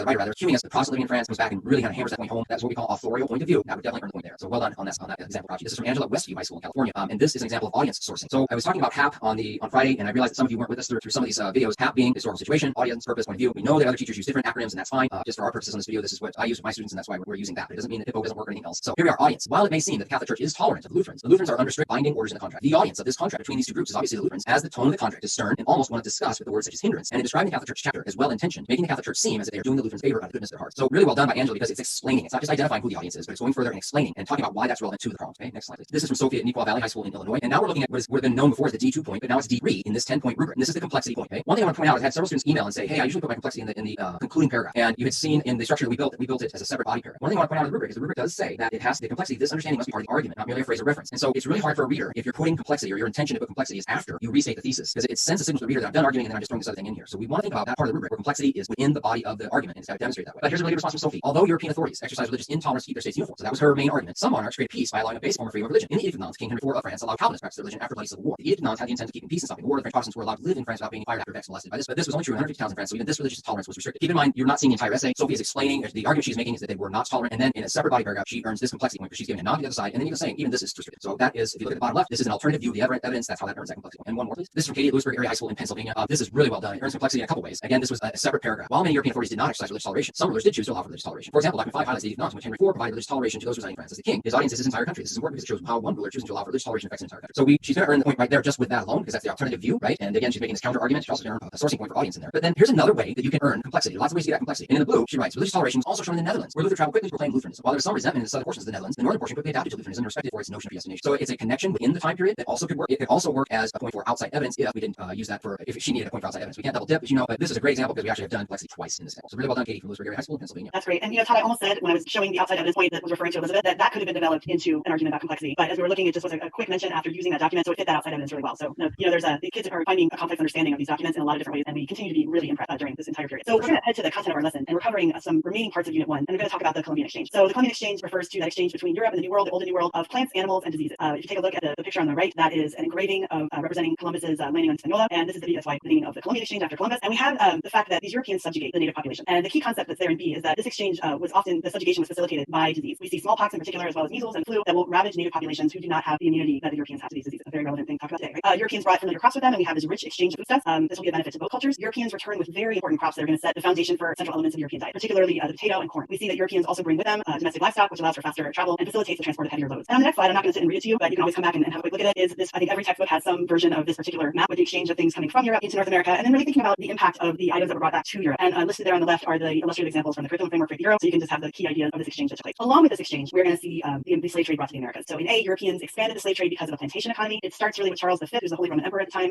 writer rather, cueing us, the Protestant living in France, comes back and really kind of hammers that point home. That's what we call authorial point of view. That would definitely earn the point there. So well done on that example, Prachi. This is from Angela Westview High School in California, and this is an example of audience sourcing. So I was talking about HAP on Friday, and I realized that some of you weren't with us through some of these videos. HAP being historical situation, audience, purpose, point of view. We know that other teachers use different acronyms, and that's fine. Just for our purposes on this video, this is what I use with my students, and that's why we're using that. But it doesn't mean that HIPPO doesn't work or anything else. So here we are, audience. While it may seem that the Catholic Church is tolerant of the Lutherans are under strict binding orders in the contract. The audience of this contract between these 2 groups is obviously the Lutherans, as the tone of the contract is stern and almost one of disgust with the words such as hindrance. And in describing the Catholic Church chapter as well-intentioned, making the Catholic Church seem as if they are doing the Lutherans favor out of the goodness of their hearts. So really well done by Angela because it's explaining. It's not just identifying who the audience is, but it's going further and explaining and talking about why that's relevant to the prompt. Okay, next slide, please. This is from Sophie at Neuqua Valley High School in Illinois, and now we're looking at what would have been known before as the D2 point, but now it's D3 in this 10-point rubric. And this is the complexity point. Okay, one thing I want to point out is I had several students email and say, hey, I usually put my complexity in the concluding paragraph, and you had seen in the structure that we built it as a separate body paragraph. One thing I want to point out in the rubric is the rubric does say that it has the complexity. This understanding must be part of the argument, not merely a phrase of reference. And so it's really hard for a reader if you're putting complexity or your intention to put complexity is after you restate the thesis, because it sends a signal to the reader that I'm done arguing and then I'm just throwing this other thing in here. So we want to think about that part of the rubric where complexity is within the body of the argument and it's got to demonstrate that way. But here's a really good response from Sophie. Although European authorities exercise religious intolerance to keep their states uniform, so that was her main argument, some monarchs create peace by allowing a base form of freedom of religion. In the Edict of Nantes, King Henry IV of France allowed Calvinists to practice their religion after bloody civil war. The Edict of Nantes had the intent of keeping peace and stopping the war. The French Protestants were allowed to live in France without being fired after vexed and molested by this. But this was only true in 150 towns in France, so even this religious tolerance was restricted. Keep in mind, you're not seeing the entire essay. Sophie is explaining the argument she's making is that they were not tolerant, and then in a separate body paragraph, she earns this complexity point because she's giving a nod to the other side, and then even saying even this is restricted. So that is, if you look at the bottom left, this is an alternative view of the evidence. That's how that earns that complexity point. And one more, please. This is from Katie at Lewisburg Area High School in Pennsylvania. This is really well done. It earns complexity in a couple ways. Again, this was a separate paragraph. While many European authorities did not exercise religious toleration, some rulers did choose to allow for religious toleration. For example, document 5 highlights the Edict of Nantes, in which Henry IV provided religious toleration to those residing in France as the king. His audience is his entire country. This is important because it shows how one ruler choosing to allow for religious toleration affects an entire country. So she's going to earn the point right there just with that alone, because that's the alternative view, right? And again, she's making this counter argument. She's also going to earn a sourcing point for audience in there. But then here's another way that you can earn complexity. Lots of ways to get that complexity. And in the blue, she writes, religious toleration was also shown in the Netherlands, where Luther traveled quickly to proclaim Lutheranism. While there was some resentment in the southern portions of the Netherlands, the northern portion quickly adapted to Lutheranism and respected for its notion of predestination. So it's a connection within the time period that also could work. It could also work as a point for outside evidence if we didn't use that for, if she needed a point for outside evidence. We can't double dip, as you know, but this is a great example because we actually have done complexity twice in this example. So really well done, Katie from Lewisburg Area High School in Pennsylvania. That's great. And Todd, I almost said when I was showing the outside evidence point that was referring to Elizabeth, that could have been developed into an argument about complexity. But as we were looking, it just was a quick mention after using that document, so it fit that outside evidence really well. So the kids are finding a complex understanding of these documents in a lot of different ways, and we continue to be really impressed during this entire period. So we're going to head to the content of our lesson, and we're covering some remaining parts of Unit 1, and we're going to talk about the Columbian Exchange. So the Columbian Exchange refers to that exchange between Europe and the New World, the Old and New World, of plants, animals, and diseases. If you take a look at the picture on the right, that is an engraving of representing Columbus's landing on Hispaniola, and this is that's why the name of the Columbian exchange after Columbus. And we have the fact that these Europeans subjugate the native population. And the key concept that's there in B is that this exchange was often, the subjugation was facilitated by disease. We see smallpox in particular, as well as measles and flu, that will ravage native populations who do not have the immunity that the Europeans have to these diseases. A very relevant thing to talk about today. Right? Europeans brought familiar crops with them, and we have this rich exchange of foodstuffs. This will be a benefit to both cultures. Europeans return with very important crops that are going to set the foundation for central elements of European diet, particularly the potato and corn. We see that Europeans also bring with them domestic livestock, which allows for faster travel and facilitates the transport of heavier loads. And on the next slide, I'm not going to sit and read it to you, but you can always come back and have a quick look at it. Is this? I think every textbook has some version of this particular map with the exchange of things coming from Europe into North America, and then really thinking about the impact of the items that were brought back to Europe. And listed there on the left are the illustrative examples from the curriculum framework for the Euro, so you can just have the key ideas of this exchange that took place. Along with this exchange, we're going to see the slave trade brought to the Americas. So in A, Europeans expanded the slave trade because of a plantation economy. It starts really with Charles V, who's the Holy Roman Emperor at the time,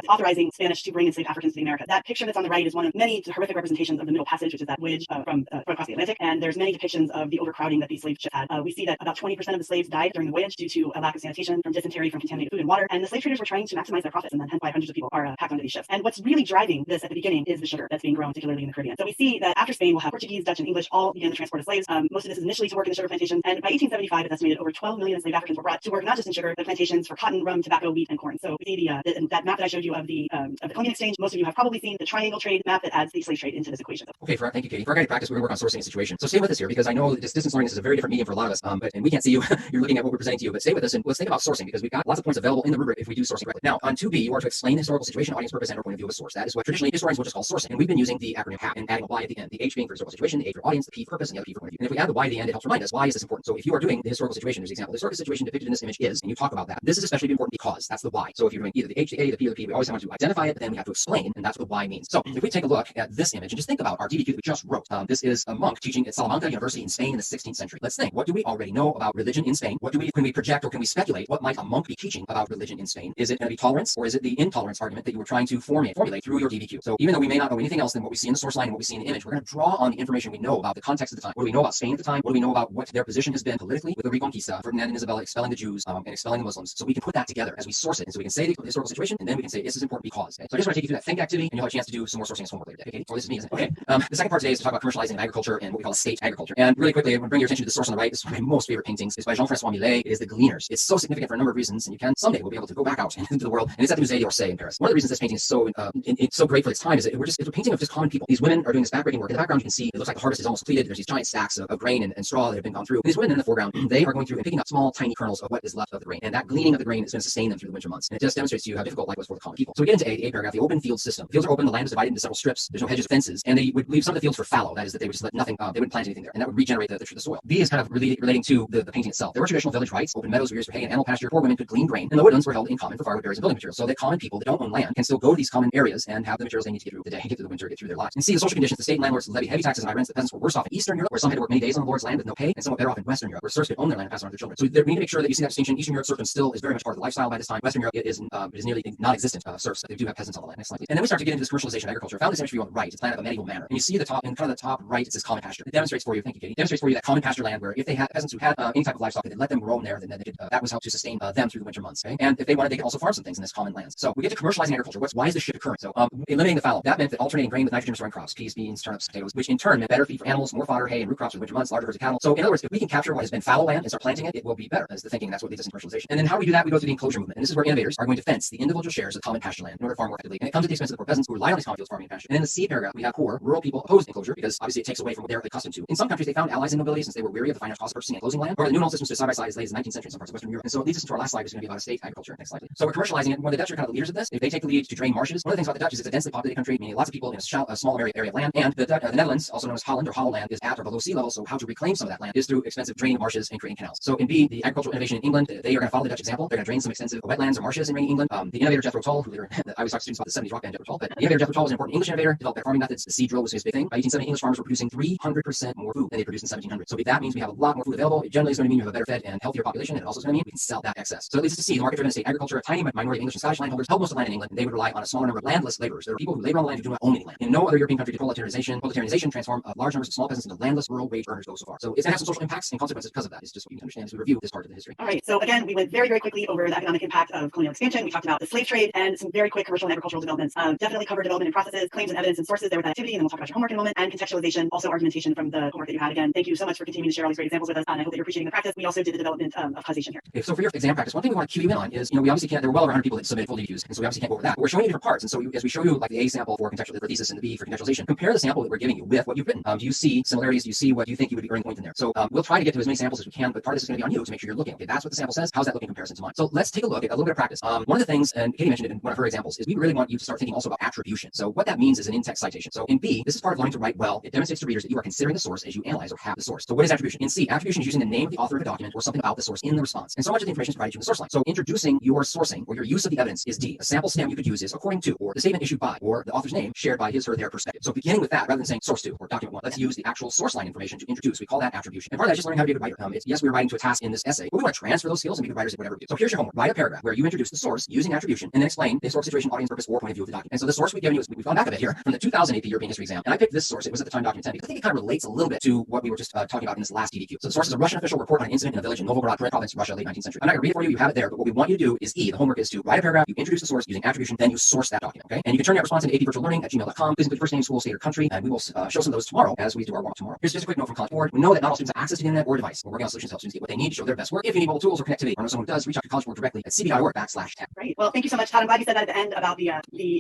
authorizing Spanish to bring enslaved Africans to the Americas. That picture that's on the right is one of many horrific representations of the Middle Passage, which is that voyage from across the Atlantic. And there's many depictions of the overcrowding that these slave ships had. We see that about 20% of the slaves died during the voyage due to a lack of sanitation, from dysentery, from contaminated food and water. And the slave traders were trying to maximize their profits, and then hence why hundreds of people are packed onto these ships. And what's really driving this at the beginning is the sugar that's being grown, particularly in the Caribbean. So we see that after Spain, we'll have Portuguese, Dutch, and English all begin the transport of slaves. Most of this is initially to work in the sugar plantations, and by 1875, it's estimated over 12 million enslaved Africans were brought to work not just in sugar, but plantations for cotton, rum, tobacco, wheat, and corn. So we see that map that I showed you of the Columbian exchange. Most of you have probably seen the triangle trade map that adds the slave trade into this equation. Okay, thank you, Katie. For our guided practice, we're going to work on sourcing a situation. So stay with us here, because I know this distance learning is a very different medium for a lot of us, and we can't see you. You're looking at what we're presenting to you, but stay with us and let's think about sourcing, because we've got lots of points available in the rubric if we do sourcing correctly. Now, on 2B, you are to explain the historical situation, audience purpose, and or point of view of a source. That is what traditionally historians will just call sourcing, and we've been using the acronym HAP and adding a Y at the end. The H being for historical situation, the A for audience, the P for purpose, and the other P for point of view. And if we add the Y at the end, it helps remind us why is this important. So if you are doing the historical situation, there's an example. The historical situation depicted in this image is, and you talk about that. This is especially important because that's the why. So if you're doing either the H, the A, the P, or the P, we always have to identify it, but then we have to explain, and that's what the why means. So if we take a look at this image and just think about our DDQ that we just wrote, this is a monk teaching at Salamanca University in Spain in the 16th century. Let's think, what do we already know about religion in Spain? Can we project or can we speculate what might a monk be teaching about religion in Spain? Is it going to be tolerance, or is it the intolerance argument that you were trying to formulate through your DDQ? So even though we may not know anything else than what we see in the source line and what we see in the image, we're going to draw on the information we know about the context of the time. What do we know about Spain at the time? What do we know about what their position has been politically with the Reconquista, Ferdinand and Isabella expelling the Jews and expelling the Muslims? So we can put that together as we source it, and so we can say the historical situation, and then we can say this is important because. Okay? So I just want to take you through that think activity, and you'll have a chance to do some more sourcing and homework later. Okay, or this is me, isn't it? Okay. The second part today is to talk about commercializing agriculture and what we call estate agriculture. And really quickly, I want to bring your attention to the source on the right. This is one of my most favorite paintings. It's by Jean-François Millet. It is The Gleaners. It's so significant for a number of reasons, and you can someday we'll be able to go back out into the world. And it's at the Musée d'Orsay in Paris. One of the reasons this painting is so it's so great for its time is that it's a painting of just common people. These women are doing this backbreaking work. In the background, you can see it looks like the harvest is almost completed. There's these giant stacks of grain and straw that have been gone through. And these women in the foreground, they are going through and picking up small, tiny kernels of what is left of the grain. And that gleaning of the grain is going to sustain them through the winter months. And it just demonstrates to you how difficult life was for the common people. So we get into the A paragraph, the open field system. Fields are open, the land is divided into several strips. There's no hedges or fences, and they would leave some of the fields for fallow. That is, that they would just let nothing, they wouldn't plant anything there, and that would regenerate the soil. B is kind of relating to the painting itself. There were traditional village rights, open meadows were used for hay and animal pasture. Poor women could glean grain, and the woodlands were held in common for firewood, berries, and building materials, so that common people that don't own land can still go to these common areas and have the materials they need to get through the day, get through the winter, get through their lives. And see the social conditions. The state and landlords levy heavy taxes and high rents. The peasants were worse off in Eastern Europe, where some had to work many days on the lord's land with no pay, and somewhat better off in Western Europe, where serfs could own their land and pass it on to their children. So we need to make sure that you see that distinction. Eastern Europe serfdom still is very much part of the lifestyle by this time. Western Europe is nearly non-existent serfs, but they do have peasants on the land. Next slide, please. And then we start to get into this commercialization of agriculture. I found this image for you on the right. It's planned of a medieval manner, and you see the top, in kind of the top right, it says common pasture. It demonstrates for you, thank you, Katie. It demonstrates for you that common pasture land where if they had peasants who had any type of livestock, they could let them roam there, then they could, that was how to sustain them through the winter months. Okay? And if they wanted, they could also farm some things in this common lands. So we get to commercializing agriculture. Why is this shift occurring? So eliminating the fallow. That meant that alternating grain with nitrogen restoring crops, peas, beans, turnips, potatoes, which in turn meant better feed for animals, more fodder, hay, and root crops for the winter months, larger herds of cattle. So in other words, if we can capture what has been fallow land and start planting it, it will be better. That's the thinking. That's what leads us to commercialization. And then how do we do that? We go through the enclosure movement. And this is where innovators are going to fence the individual shares of common pasture land in order to farm more effectively. And it comes at the expense of the poor peasants who rely on these common fields farming and pasture. And in the C paragraph, we have poor rural people opposed enclosure because obviously it takes away from what they're accustomed to. In some countries, they found allies in nobility since they were weary of the financial cost of purchasing and closing land. Or the new systems stood side by side as late as the 19th century in some parts of Western Europe. And so it leads us to our last slide, which is going to be about estate agriculture. Next slide, please. So we're commercializing it. When the Dutch are kind of the leaders of this, if they take the lead to drain marshes, one of the things about the Dutch is it's a densely populated country, meaning lots of people in a small area of land. And the Netherlands, also known as Holland or hollow land, is at or below sea level. So how to reclaim some of that land is through expensive draining of marshes and creating canals. So in B, the agricultural innovation in England, they are going to follow the Dutch example. They're going to drain some extensive wetlands or marshes in rainy England. The innovator Jethro Tull, who later I always talk to students about the 70s rock band Jethro Tull, but the innovator Jethro Tull was an important English innovator, developed better farming methods. The seed drill was his big thing. By 1870, English farmers were producing 300% more food than they produced in 1700. So if that means we have a lot more food available, it generally is going to mean you have a better fed and healthier population, and it also is going to mean we can sell that excess. So it leads us to see the market-driven estate agriculture. A tiny minority of English and Scottish landholders held most of the land in England, and they would rely on a smaller number of landless laborers. There are people who labor on the land who do not own any land. In no other European country did proletarianization transform large numbers of small peasants into landless rural wage earners go so far. So it's going to have some social impacts and consequences because of that. It's just what you can understand as we review this part of the history. All right. So again, we went very, very quickly over the economic impact of colonial expansion. We talked about the slave trade and some very quick commercial and agricultural developments. Definitely cover development and processes, claims and evidence and sources there with that activity, and then we'll talk about your homework in a moment, and contextualization, also argumentation from the homework that you had. Again, thank you so much for continuing to share all these great examples with us, and I hope that you're appreciating the practice. We also did the development of causation here. So for your exam practice, one thing we want to cue you in on is, we obviously can't, there were well over 100 people that submitted full DQs, and so we obviously can't go over that. But we're showing you different parts, and so as we show you like the A sample for contextual for thesis and the B for contextualization, compare the sample that we're giving you with what you've written. Do you see similarities? Do you see what you think you would be earning points in there? So we'll try to get to as many samples as we can, but part of this is going to be on you to make sure you're looking. Okay, that's what the sample says. How's that looking in comparison to mine? So let's take a look at a little bit of practice. One of the things, and Katie mentioned it in one of her examples, is we really want you to start thinking also about attribution. So what that means is an in-text citation. So in B, this is part of learning to write well. It demonstrates to readers that you are considering the source as you analyze or have the source. So what is attribution? In C, attribution is using the name of the author of a document or something about the source in the response. And so much of the information is provided to you in the source line. So introducing your sourcing or your use of the evidence is D. A sample stem you could use is according to, or the statement issued by, or the author's name shared by his, her, their perspective. So beginning with that, rather than saying source 2 or document 1, let's use the actual source line information to introduce. We call that attribution. And part of that is just learning how to be a good writer. Yes, we're writing to a task in this essay, but we want to transfer those skills and be good writers at whatever we do. So here's your homework. Write a paragraph where you introduce the source using attribution and then explain the historical situation, audience purpose, or point of view of the document. And so the source we've given you is, we've gone back a bit here from the 2008 European history exam. And I picked this source. It was at the time document 10 because I think it kind of relates a little bit to what we were just talking about in this last DDQ. So the source is a Russian official report on an incident in a village in Novgorod province, Russia, late 19th century. I'm not going to read it for you. You have it there. But what we want you to do is E. The homework is to write a paragraph. You introduce the source using attribution, then you source that document. Okay. And you can turn that response into apvirtuallearning@gmail.com. Please include your first name, school, state, or country, and we will show some of those tomorrow as we do our walk tomorrow. Here's just a quick note from College Board. We know that not all students have access to the internet or device. We're working on solutions to help students get what they need to show their best work. If you need mobile tools or connectivity, or know someone who does, reach out to College Board directly at cb.org/tech. Great. Well, thank you so much, Todd. I'm glad you said that at the end about the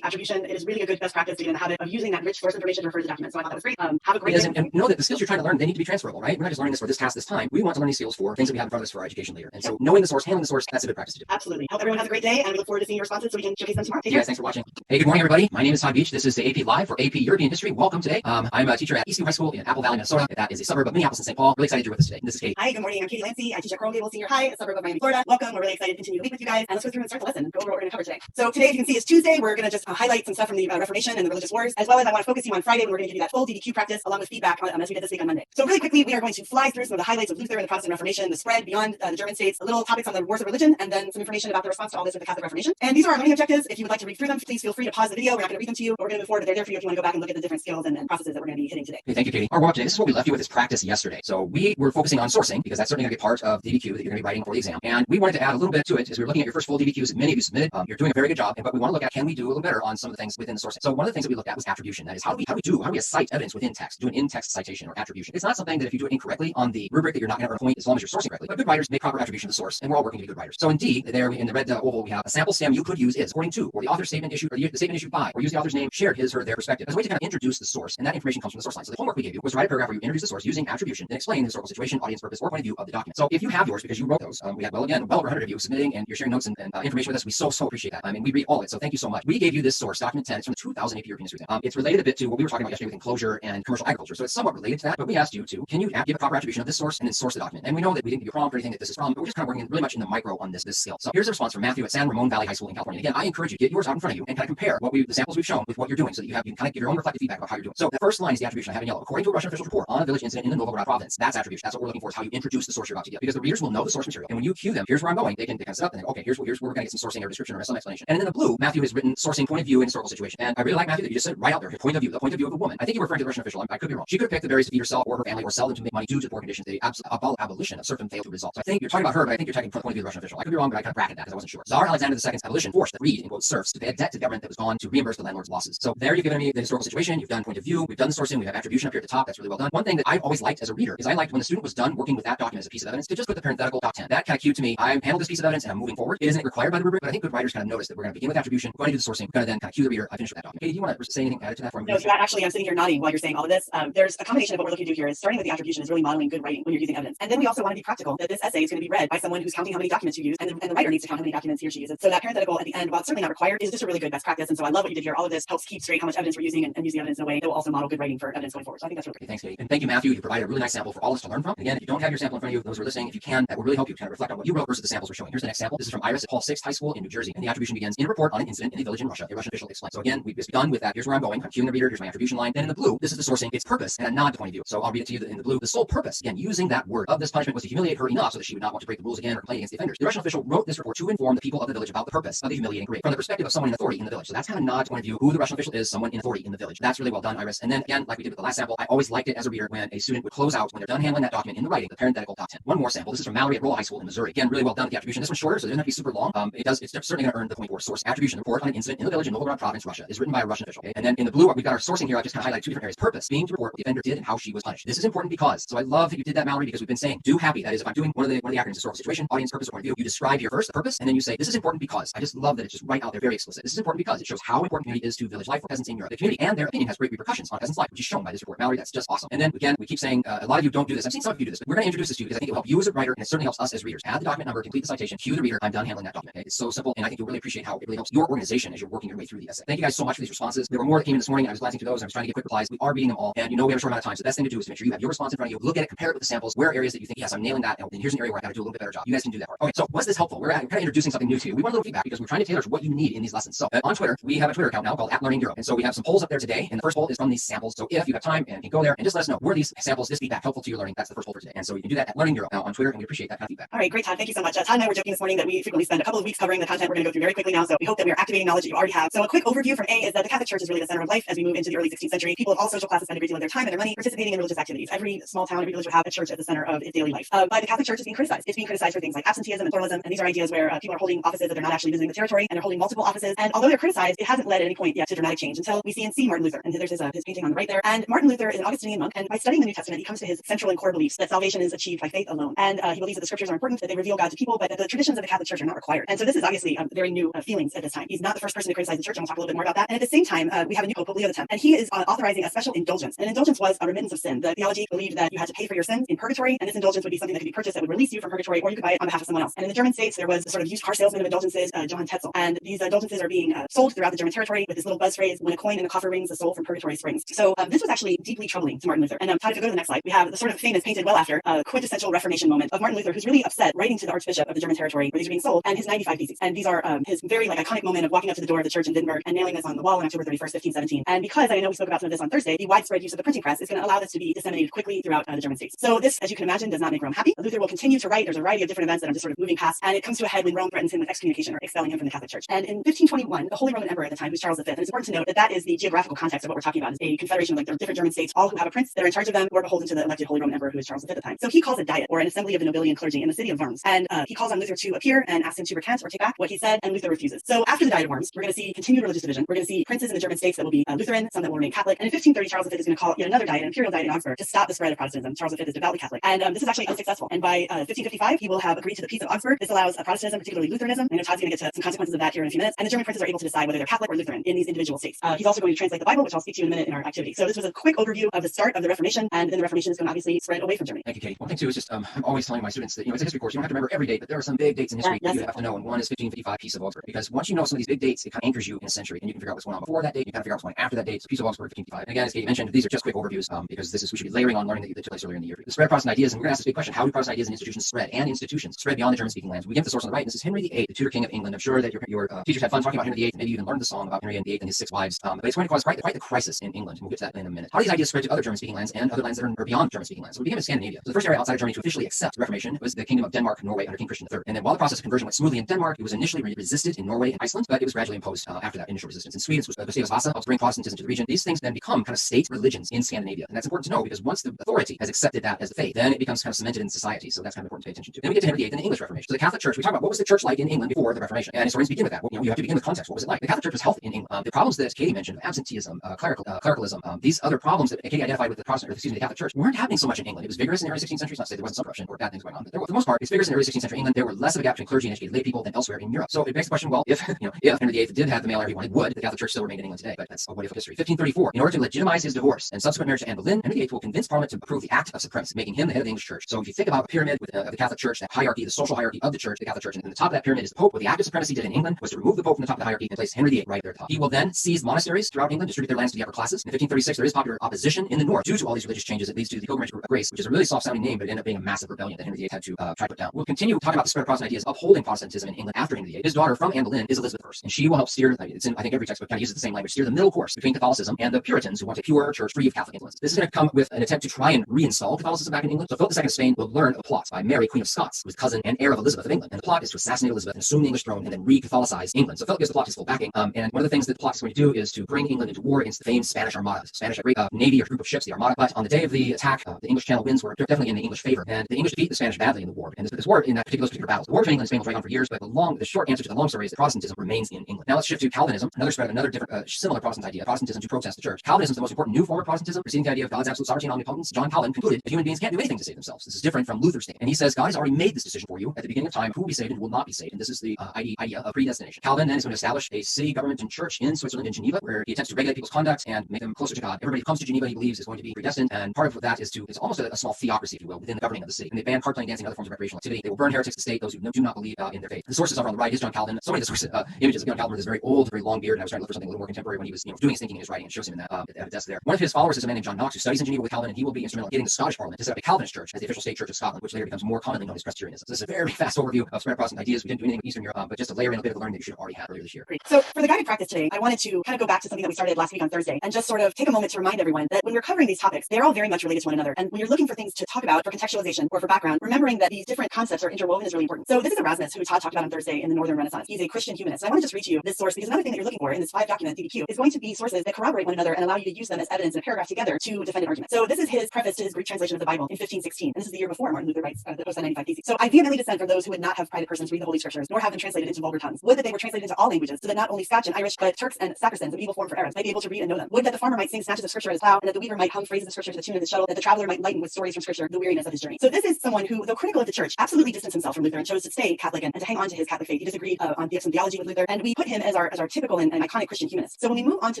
attribution. It is really a good best practice to get in the habit of using that rich source information to refer to the document. So I thought that was great. Have a great day. And know that the skills you're trying to learn, they need to be transferable, right? We're not just learning this for this task this time. We want to learn these skills for things that we have in front of us for our education later. And so knowing the source, handling the source, that's a good practice to do. Absolutely. Hope everyone has a great day, and we look forward to seeing your responses so we can showcase them tomorrow. Take care. Thanks for watching. Hey, good morning, everybody. My name is Todd Beach. This is the AP Live for AP European History. Welcome today. I'm a teacher at Eastview High School in Apple Valley, Minnesota. That is a suburb of Minneapolis and St. Paul. Really excited you're with us today. This is Katie. Hi, good morning. I'm Katie Lancey. I teach at Coral Gables Senior High, a suburb of Miami, Florida. Welcome. We're really excited to continue to meet with you guys. And let's go through and start the lesson. Go over what we're going to cover today. So today, as you can see, is Tuesday. We're going to just highlight some stuff from the Reformation and the religious wars, as well as I want to focus you on Friday when we're going to give you that full DDQ practice along with feedback as we did this week on Monday. So really quickly, we are going to fly through some of the highlights of Luther and the Protestant Reformation, the spread beyond the German states, a little topics on the wars of religion, and then some information about the response to all this with the Catholic Reformation. And these are our learning objectives. If you would like to read through them, please feel free to pause the video. We're not going to read them to you, but we're going to move forward. But they're there for you if you want to go back and look at the different skills and processes that we're going to be hitting today. Hey, thank you, Katie. Our walk today, this is what we left you with as practice yesterday. So we were focusing on sourcing because that's certainly going to be part of DDQ that you're going to be writing for the exam. And we wanted to add a little bit to it as we were looking at your first full DDQs. Many of you submitted. You're doing a very good job. But we want to look at, can we do a little better on some of the things within the sourcing? So one of the things that we looked at was attribution. That is, how do we cite evidence within text? Do an in-text citation or attribution. It's not something that if you do it incorrectly on the rubric that you're not going to earn a point as long as you're sourcing correctly. But good writers make proper attribution of the source, and we're all working to be good writers. So indeed, there in the red oval, we have a sample stem you could use is according to, or the author's statement issued, or the statement issued by, or use the author's name, shared his, her, their perspective. As a way to kind of introduce the source, and that information comes from the source line. So the homework we gave you was to write a paragraph where you introduce the source using attribution and explain the historical situation, audience purpose, or point of view of the document. So if you have yours because you wrote those, we had well over 100 of you submitting and you're sharing notes and information with us. We so appreciate that. I mean, we read all of it. So thank you so much. We gave you this source, document 10. It's from the 2000 AP European History exam. It's related a bit to what we were talking about yesterday with enclosure and commercial agriculture. So it's somewhat related to that. But we asked you to, can you give a proper attribution of this source and then source the document? And we know that we didn't give you a prompt or anything that this is from, but we're just kind of working really much in the micro on this skill. So here's a response from Matthew at San Ramon Valley High School in California. Again, I encourage you to get yours out in front of you and kind of compare the samples we've shown with what you're doing, so that you can kind of give your own reflective feedback about how you're doing. So the first line is the attribution I have in yellow. According to a Russian official's report on a village incident in the Novgorod province. That's attribution. That's what we're looking for, is how you introduce the source you're about to give. Because the readers will know the source material. And when you cue them, here's where I'm going, they can kind of set up and think, okay, here's where we're going to get some sourcing or description or some explanation. And then in the blue, Matthew has written sourcing, point of view, and historical situation. And I really like Matthew that you just said right out there, point of view, the point of view of a woman. I think you were referring to the Russian official. I could be wrong. She could have picked the berries to feed herself or her family, or sell them to make money due to the poor conditions. The abolition of serfdom failed to resolve. So I think you're talking about her, but I think you're talking from the point of view of the Russian official. I could be wrong, but I kind of bracketed that because I wasn't sure. Tsar Alexander II's abolition forced the freed, in quote, serfs to pay a debt to the government that was gone to reimburse the landlord's losses. So there you've given me the historical situation. You've done point of view. We've done the sourcing. We have attribution up here at the top. That's really well done. One thing that I've always liked as a reader is I liked when the student was done working with that document as a piece of evidence to just put the parenthetical .10. That kind of cued to me, I've handled this piece of evidence and I'm moving forward. It isn't required by the rubric, but I think good writers kind of notice that we're going to begin with attribution, we're going to do the sourcing, we're going to then kind of cue the reader. I finish with that document. Katie, do you want to say anything added to that for me? No, actually, I'm sitting here nodding while you're saying all of this. There's a combination of what we're looking to do here is starting with the attribution is really modeling good writing when you're using evidence. And then we also want to be practical, that this essay is going to be read by someone who's counting how many documents you use, and the writer needs to count how many documents he or she uses. So that parenthetical at the end, while it's certainly not required, is just a really good best practice. And so I love what you did here. All of this helps keep straight how much evidence we're using and using evidence in a way that will also model good writing for evidence going forward. So I think that's really great. Thanks, Katie. And thank you, Matthew. You provided a really nice sample for all of us to learn from. And again, if you don't have your sample in front of you, those who are listening, if you can, that will really help you kind of reflect on what you wrote versus the samples we're showing. Here's the next sample. This is from Iris at Paul VI High School in New Jersey. And the attribution begins in a report on an incident in a village in Russia. A Russian official explains. So again, we've just done with that. Here's where I'm going. I'm cueing the reader. Here's my attribution line. Then in the blue, this is the sourcing, its purpose, and a nod to point of view. So I'll read it to you in the blue. The sole purpose, again, using that word of this punishment was to humiliate her enough so that she would not want to break the rules again or complain against the offenders. The Russian official wrote this report to inform the people of the village about the purpose of the humiliating rape from the perspective of someone in authority in the village. So that's kind of a nod to point of view who the Russian official is, someone in authority in the village. That's really well done, Iris. And then again, like we did with the last sample, I always liked it as a reader when a student would close out when they're done handling that document in the writing, the parenthetical .10. One more sample. This is from Mallory at Rolla High School in Missouri. Again, really well done with the attribution. This one's shorter, so it doesn't have to be super long. It's certainly going to earn the point for source. Attribution, the report on an incident in the village in Novgorod province, Russia, is written by a Russian official. Okay? And then in the blue, we've got our sourcing here. I've just kind of highlighted two different areas. Purpose being to report what the offender did and how she was punished. This is important because, so I love that you did that, Mallory, because we've been saying do happy. That is, if I'm doing one of the acronyms, historical situation, audience purpose or point of view, you describe here first the purpose, and then you say, this is important because. I just love that it's just right out there, very explicit. This is important because it shows how important community is to village life for peasants in Europe. The community and their opinion has great repercussions on peasants' life, which is shown by this report. Mallory, that's just awesome. And then again, we keep saying, a lot of you don't do this. I've seen some of you do this, but we're going to introduce this to you because I think it will help you as a writer, and it certainly helps us as readers. Add the document number, complete the citation, cue the reader. I'm done handling that document. Okay? It's so simple, and I think you'll really appreciate how it really helps your organization as you're working your way through the essay. Thank you guys so much for these responses. There were more that came in this morning. I was glancing through those. I was trying to get quick replies. We are reading them all, and you know we have a short amount of time, so the best thing to do is to make sure you have your response in front of you. Look at it, compare it with the samples. Where are areas that you think, yes, I'm nailing that, and here's an area where I got to do a little bit better job. You guys can do that part. Okay, so was this helpful? We're kind of introducing something new to you. We want a little feedback because we're trying to tailor to what you need in these lessons. So on Twitter, we have a Twitter account now called @LearningEuro, and so we have some polls up there today, and the first poll is from these samples. So if you have time and you can go there and just let us know, were these samples, this feedback helpful to your learning? That's the first poll for today, and so you can do that at @LearningEuro on Twitter, and we appreciate that kind of feedback. All right, great, Todd. Thank you so much. Todd and I were joking this morning that we frequently spend a couple of weeks covering the content we're going to go through very quickly now, so we hope that we are activating knowledge that you already have. So a quick overview from A is that the Catholic Church is really the center of life as we move into the early 16th century. People of all social classes spend a great deal of their time and their money participating in religious activities. Every small town, every village would have a church at the center of its daily life. But the Catholic Church is being criticized. It's being criticized for things like absenteeism and pluralism, and these are ideas where people are holding offices that they're not actually visiting the territory, and they're holding multiple offices. And although they're criticized, it hasn't led at any point yet to dramatic change until we see and see Martin Luther. And there's his painting on the right there. And Martin Luther is an Augustinian monk, and by studying the New Testament, he comes to his central and core beliefs that salvation is achieved by faith alone. And he believes that the scriptures are important, that they reveal God to people, but that the traditions of the Catholic Church are not required. And so this is obviously very new feelings at this time. He's not the first person to criticize the church, and we'll talk a little bit more about that. And at the same time, we have a new Pope, Pope Leo X, and he is authorizing a special indulgence. An indulgence was a remittance of sin. The theology believed that you had to pay for your sins in purgatory, and this indulgence would be something that could be purchased that would release you from purgatory, or you could buy it on behalf of someone else. And in the German states, there was a sort of used car salesman of indulgences, Johann Tetzel, and these indulgences are being sold throughout the German territory with this little buzz phrase, when a coin in the coffer rings, the soul from purgatory springs. So this was actually deeply troubling to Martin Luther. And Todd, if you go to the next slide, we have the sort of famous painted well after quintessential Reformation moment of Martin Luther, who's really upset, writing to the Archbishop of the German territory where these are being sold, and his 95 theses. And these are his very iconic moment of walking up to the door of the church in Wittenberg and nailing this on the wall on October 31st, 1517. And because I know we spoke about some of this on Thursday, the widespread use of the printing press is going to allow this to be disseminated quickly throughout the German states. So this, as you can imagine, does not make Rome happy. Luther will continue to write. There's a variety of different events that I'm just sort of moving past, and it comes to a head when Rome threatens him with excommunication or expelling him from the Catholic Church. And in 1521, the Holy Roman Emperor at the time, who's Charles V, and it's important to note that that is the geographical context of what we're talking about, is a confederation of the different German states, all who have a prince that are in charge of them, who are beholden to the elected Holy Roman Emperor, who is Charles V at the time. So he calls a diet, or an assembly of the nobility and clergy, in the city of Worms, and he calls on Luther to appear and asks him to recant or take back what he said, and Luther refuses. So after the diet of Worms, we're going to see continued religious division. We're going to see princes in the German states that will be Lutheran, some that will remain Catholic, and in 1530, Charles V is going to call yet another diet, an imperial diet in Augsburg, to stop the spread of Protestantism. Charles V is devoutly Catholic, and this is actually unsuccessful. And by 1555, he will have agreed to the Peace of Augsburg. This allows Protestantism, particularly Lutheranism. I know Todd's going to get to some consequences of that here in a few minutes. And the German princes are able to decide whether they're Catholic or Lutheran in these individual states. He's also going to translate the Bible, which I'll speak to in a minute in our activity. So this was a quick overview of the start of the Reformation, and then the Reformation is going to obviously spread away from Germany. Thank you, Katie. One thing too is just I'm always telling my students that it's a history course. You don't have to remember every date, but there are some big dates in history that you have to know. And one is 1555, Peace of Augsburg, because once you know some of these big dates, it kind of anchors you in a century, and you can figure out what's going on before that date. You kind of figure out what's going on after that date. So Peace of Augsburg, 1555. And again, as Katie mentioned, these are just quick overviews because this is we should be layering on learning that took place earlier in the year. The spread of Protestant ideas, and we're going to ask this big question: how do Protestant ideas and institutions spread? And institutions spread beyond the German-speaking lands. We get the source on the right. This is Henry VIII, the Tudor King of England. I'm sure that your teachers had fun talking about Henry VIII. Maybe you even learned the song about Henry VIII and his 6 wives. But it's going to cause quite the crisis in England. We'll get to that in a minute. How do these ideas spread to other German-speaking lands and other lands that are beyond German-speaking lands? So we begin in Scandinavia. So the first area outside of Germany to officially accept the Reformation was the Kingdom of Denmark, Norway under King Christian III. And then while the process of conversion went smoothly in Denmark, it was initially resisted in Norway and Iceland, but it was gradually imposed after that initial resistance. In Sweden, it was Gustavus Vasa helped bring Protestantism to the region. These things then become kind of state religions in Scandinavia. And that's important to know because once the authority has accepted that as the faith, then it becomes kind of cemented in society. So that's kind of important to pay attention to. Then we get to Henry VIII and the English Reformation. So the Catholic Church, we talk about what was the church like in England before the Reformation. And historians begin with that. Well, you have to begin with context. What was it like? The Catholic Church was healthy in England. The problems that Katie mentioned, absenteeism, clericalism, these other problems that Katie identified with the Catholic Church weren't happening so much in England. It was vigorous in the early 16th century. It's not to say there wasn't some corruption or bad things going on, but for the most part, it's vigorous in the early 16th century England. There were less of a gap between clergy and educated lay people than elsewhere in Europe. So it begs the question, well, if Henry VIII did have the male heir he wanted, would the Catholic Church still remain in England today? But that's a what if history. 1534, in order to legitimize his divorce and subsequent marriage to Anne Boleyn, Henry VIII will convince Parliament to approve the Act of Supremacy, making him the head of the English Church. So if you think about a pyramid with the Catholic Church, that hierarchy, the social hierarchy of the Church, the Catholic Church, and the top of that pyramid is the Pope. What the Act of Supremacy did in England was to remove the Pope from the top of the hierarchy and place Henry VIII right there at the top. He will then seize monasteries throughout England, distribute their lands to the upper classes. In 1536, there is popular opposition in the north due to all these religious changes. It leads to the Pilgrimage of Grace, which is a really soft-sounding name, but it ended up being a massive rebellion that Henry VIII had to try to put down. We'll continue talking about the spread of Protestant ideas upholding Protestantism in England after Henry VIII. His daughter from Anne Boleyn is Elizabeth I, and she will help steer. It's in, I think every textbook kind of uses the same language. Steer the middle course between Catholicism and the Puritans who want a pure church free of Catholic influence. This is going to come with an attempt to try and reinstall Catholicism back in England. So Philip II of Spain will learn a plot by Mary, Queen of Scots, who is cousin and heir of Elizabeth of England. And the plot is to assassinate Elizabeth and assume the English throne and then re-Catholicize England. So Philip gives the plot his full backing. And one of the things that the plot is going to do is to bring England into war against the famed Spanish Armada. Spanish, a great navy or group of ships, the Armada. But on the day of the attack, the English Channel winds were definitely in the English favor, and the English defeat the Spanish badly in the war. And this war in those particular battles, the war between England and Spain was right on for years. But the short answer to the long story is that Protestantism remains in England. Now let's shift to Calvinism, another spread of another different, similar Protestant idea. Protestantism to protest the church. Calvinism is the most important new form of Protestantism, preceding the idea of God's absolute sovereignty and omnipotence. John Calvin concluded that human beings can't do anything to save themselves. This is different from Luther's stand, and he says God has already made the this decision for you at the beginning of time, who will be saved and who will not be saved. And this is the idea of predestination. Calvin then is going to establish a city government and church in Switzerland, in Geneva, where he attempts to regulate people's conduct and make them closer to God. Everybody who comes to Geneva, he believes, is going to be predestined, and part of that is almost a small theocracy, if you will, within the governing of the city. And they ban card playing, dancing, and other forms of recreational activity. They will burn heretics to the state, those who do not believe in their faith. The sources are on the right is John Calvin. So many of the sources, images of John Calvin with his very old, very long beard, and I was trying to look for something a little more contemporary when he was doing his thinking in his writing. It shows him in that at a desk there. One of his followers is a man named John Knox, who studies in Geneva with Calvin, and he will be instrumental in getting the Scottish Parliament to set up a Calvinist church as the official state church of Scotland, which later becomes more commonly known as Presbyterianism. So this is a very fast overview of spread Protestant ideas. We didn't do anything with Eastern Europe, but just to layer in a bit of the learning that you should have already had earlier this year. Great. So for the guided practice today, I wanted to kind of go back to something that we started last week on Thursday and just sort of take a moment to remind everyone that when we're covering these topics, they're all very much related to one another. And when you're looking for things to talk about for contextualization or for background, remembering that these different concepts are interwoven is really important. So this is Erasmus, who Todd talked about on Thursday in the Northern Renaissance. He's a Christian humanist. And I want to just read to you this source because another thing that you're looking for in this 5-document DDQ is going to be sources that corroborate one another and allow you to use them as evidence in a paragraph together to defend an argument. So this is his preface to his Greek translation of the Bible in 1516. And this is the year before Martin Luther writes the Post-95 Theses. So I vehemently dissent from those who would not have private persons read the Holy Scriptures, nor have them translated into vulgar tongues. Would that they were translated into all languages, so that not only Scotch and Irish, but Turks and Saracens of evil form for Arabs might be able to read and know them. Would that the farmer might sing snatches of Scripture at his plow, and that the weaver might hum phrases of Scripture to the tune of his shuttle, that the traveler might lighten with stories from Scripture the weariness of his journey. So this is someone who, though critical of the church, absolutely distanced himself from Luther and chose to stay Catholic and to hang on to his Catholic faith. He disagreed on some theology with Luther, and we put him as our typical and iconic Christian humanist. So when we move on to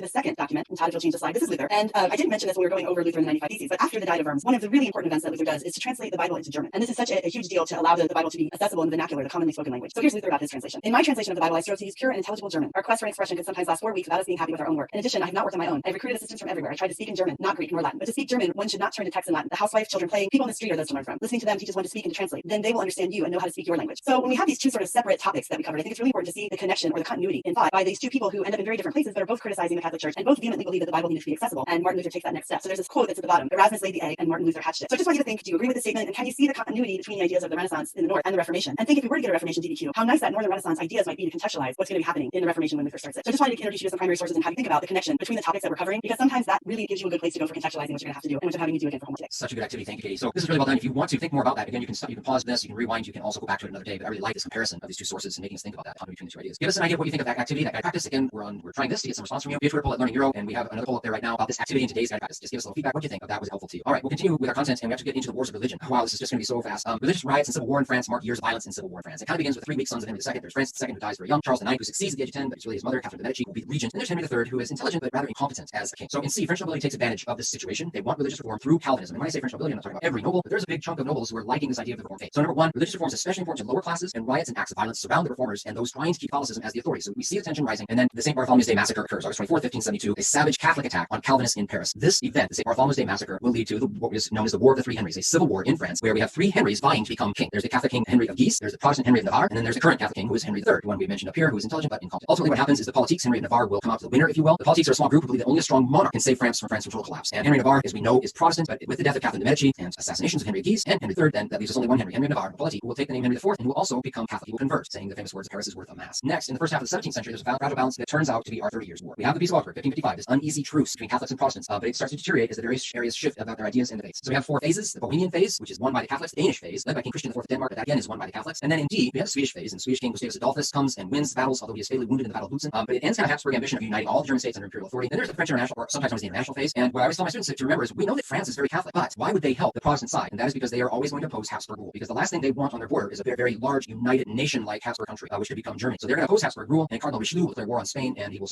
the second document, and Todd, if you'll change the slide, this is Luther. And I didn't mention this when we were going over Luther and the 95 Theses, but after the Diet of Worms, one of the really important events that Luther does is to translate the Bible into German. And this is such a huge deal to allow the Bible to be accessible in the vernacular, the commonly spoken language. So here's Luther about his translation. In my translation of the Bible, I strove to use pure and intelligible German. Our quest for an expression could sometimes last 4 weeks without us being happy with our own work. In addition, I have not worked on my own. I've recruited assistants from everywhere. I tried to speak in German, not Greek nor Latin. But to speak German, one should not turn to text in Latin. The housewife, children playing, people in the street are those to learn from. Listening to them teaches one to speak and to translate. Then they will understand you and know how to speak your language. So when we have these two sort of separate topics that we covered, I think it's really important to see the connection or the continuity in thought by these two people who end up in very different places but are both criticizing the Catholic Church and both vehemently believe that the Bible needed to be accessible. And Martin Luther takes that next step. So there's this quote that's at the bottom: Erasmus laid the egg and Martin Luther hatched it. So I just want you to think, do you agree with the statement? And can you see the continuity between the ideas of the Renaissance in the North and the Reformation? And think, if we were to get a Reformation DDQ, how nice that Northern Renaissance ideas might be to contextualize what's going to be happening in the Reformation when Luther starts it. So I just wanted to introduce you to some primary sources and have you think about the connection between the topics that we're covering, because sometimes that really gives you a good place to go for contextualizing what you're going to have to do, and which I'm having you do again for homework today. Such a good activity. Thank you, Katie. So this is really well done. If you want to think more about that, again, you can stop, you can pause this, you can rewind, you can also go back to it another day. But I really like this comparison of these two sources and making us think about that between the two ideas. Give us an idea of what you think of that activity, that guided practice. Again, we're trying this to get some response from you. We have a Twitter poll at Learning Euro, and we have another poll up there right now about this activity in today's guided practice. Just give us a little feedback. What do you think of that? Was helpful to you? All right, we'll continue with our content, and we have to get into the wars of religion. Wow, this is just going to be so fast. Religious riots and civil war in France mark years of violence and civil war in France. It kind of begins with the 3 weak sons of Henry II. There's Francis II, who dies very young. Charles IX, who succeeds at the age of 10, but he's really his mother, Catherine de Medici, will be the regent. And there's Henry III, who is intelligent but rather incompetent as a king. So in C, French nobility takes advantage of this situation. They want religious reform through Calvinism. And when I say French nobility, I'm not talking about every noble, but there's a big chunk of nobles who are liking this idea of the reform faith. So number one, religious reform is especially important to lower classes, and riots and acts of violence surround the reformers and those trying to keep Catholicism as the authority. So we see the tension rising, and then the St. Bartholomew's Day massacre occurs, August 24th, 1572, a savage Catholic attack on Calvinists in Paris. This event, the St. Bartholomew's Day massacre, will lead to what is known as the War of the Three Henrys, a civil war in France where we have 3 Henrys vying to become king. There's the Catholic king Henry of Guise, there's the Protestant Henry of Navarre, and then there's the current Catholic king, who is Henry III, the one we mentioned up here, who is intelligent but incompetent. Ultimately, what happens is the politiques Henry of Navarre will come out to the winner, if you will. The politiques are a small group who believe that only a strong monarch can save France from total collapse. And Henry of Navarre, as we know, is Protestant, but with the death of Catherine de Medici and assassinations of Henry of Guise and Henry III, then that leaves us only one Henry, Henry of Navarre, politique, who will take the name Henry IV and who will also become Catholic. He will convert, saying the famous words, "Paris is worth a mass." Next, in the first half of the 17th century, there's a fragile balance that turns out to be our 30 Years' War. We have the Peace of Augsburg, 1555, this uneasy truce between Catholics and Protestants, but it starts to deteriorate as the various areas shift about their ideas and debates. So we have 4 phases: the Bohemian phase, which is won by the Catholics; the Danish phase, led by King Christian IV of Denmark, but that again is won by the Catholics; and then in D, we have the Swedish phase, and the Swedish king Gustavus Adolphus comes and wins the battles, although he is fatally wounded in the Battle of Lutzen. But it ends kind of Habsburg ambition of uniting all the German states under imperial authority. Then there's the French international, or sometimes known as the international phase. And what I always tell my students to remember is, we know that France is very Catholic, but why would they help the Protestant side? And that is because they are always going to oppose Habsburg rule, because the last thing they want on their border is a very, very large, united nation-like Habsburg country, which could become Germany. So they're going to oppose Habsburg rule, and Cardinal Richelieu will declare war on Spain, and he will,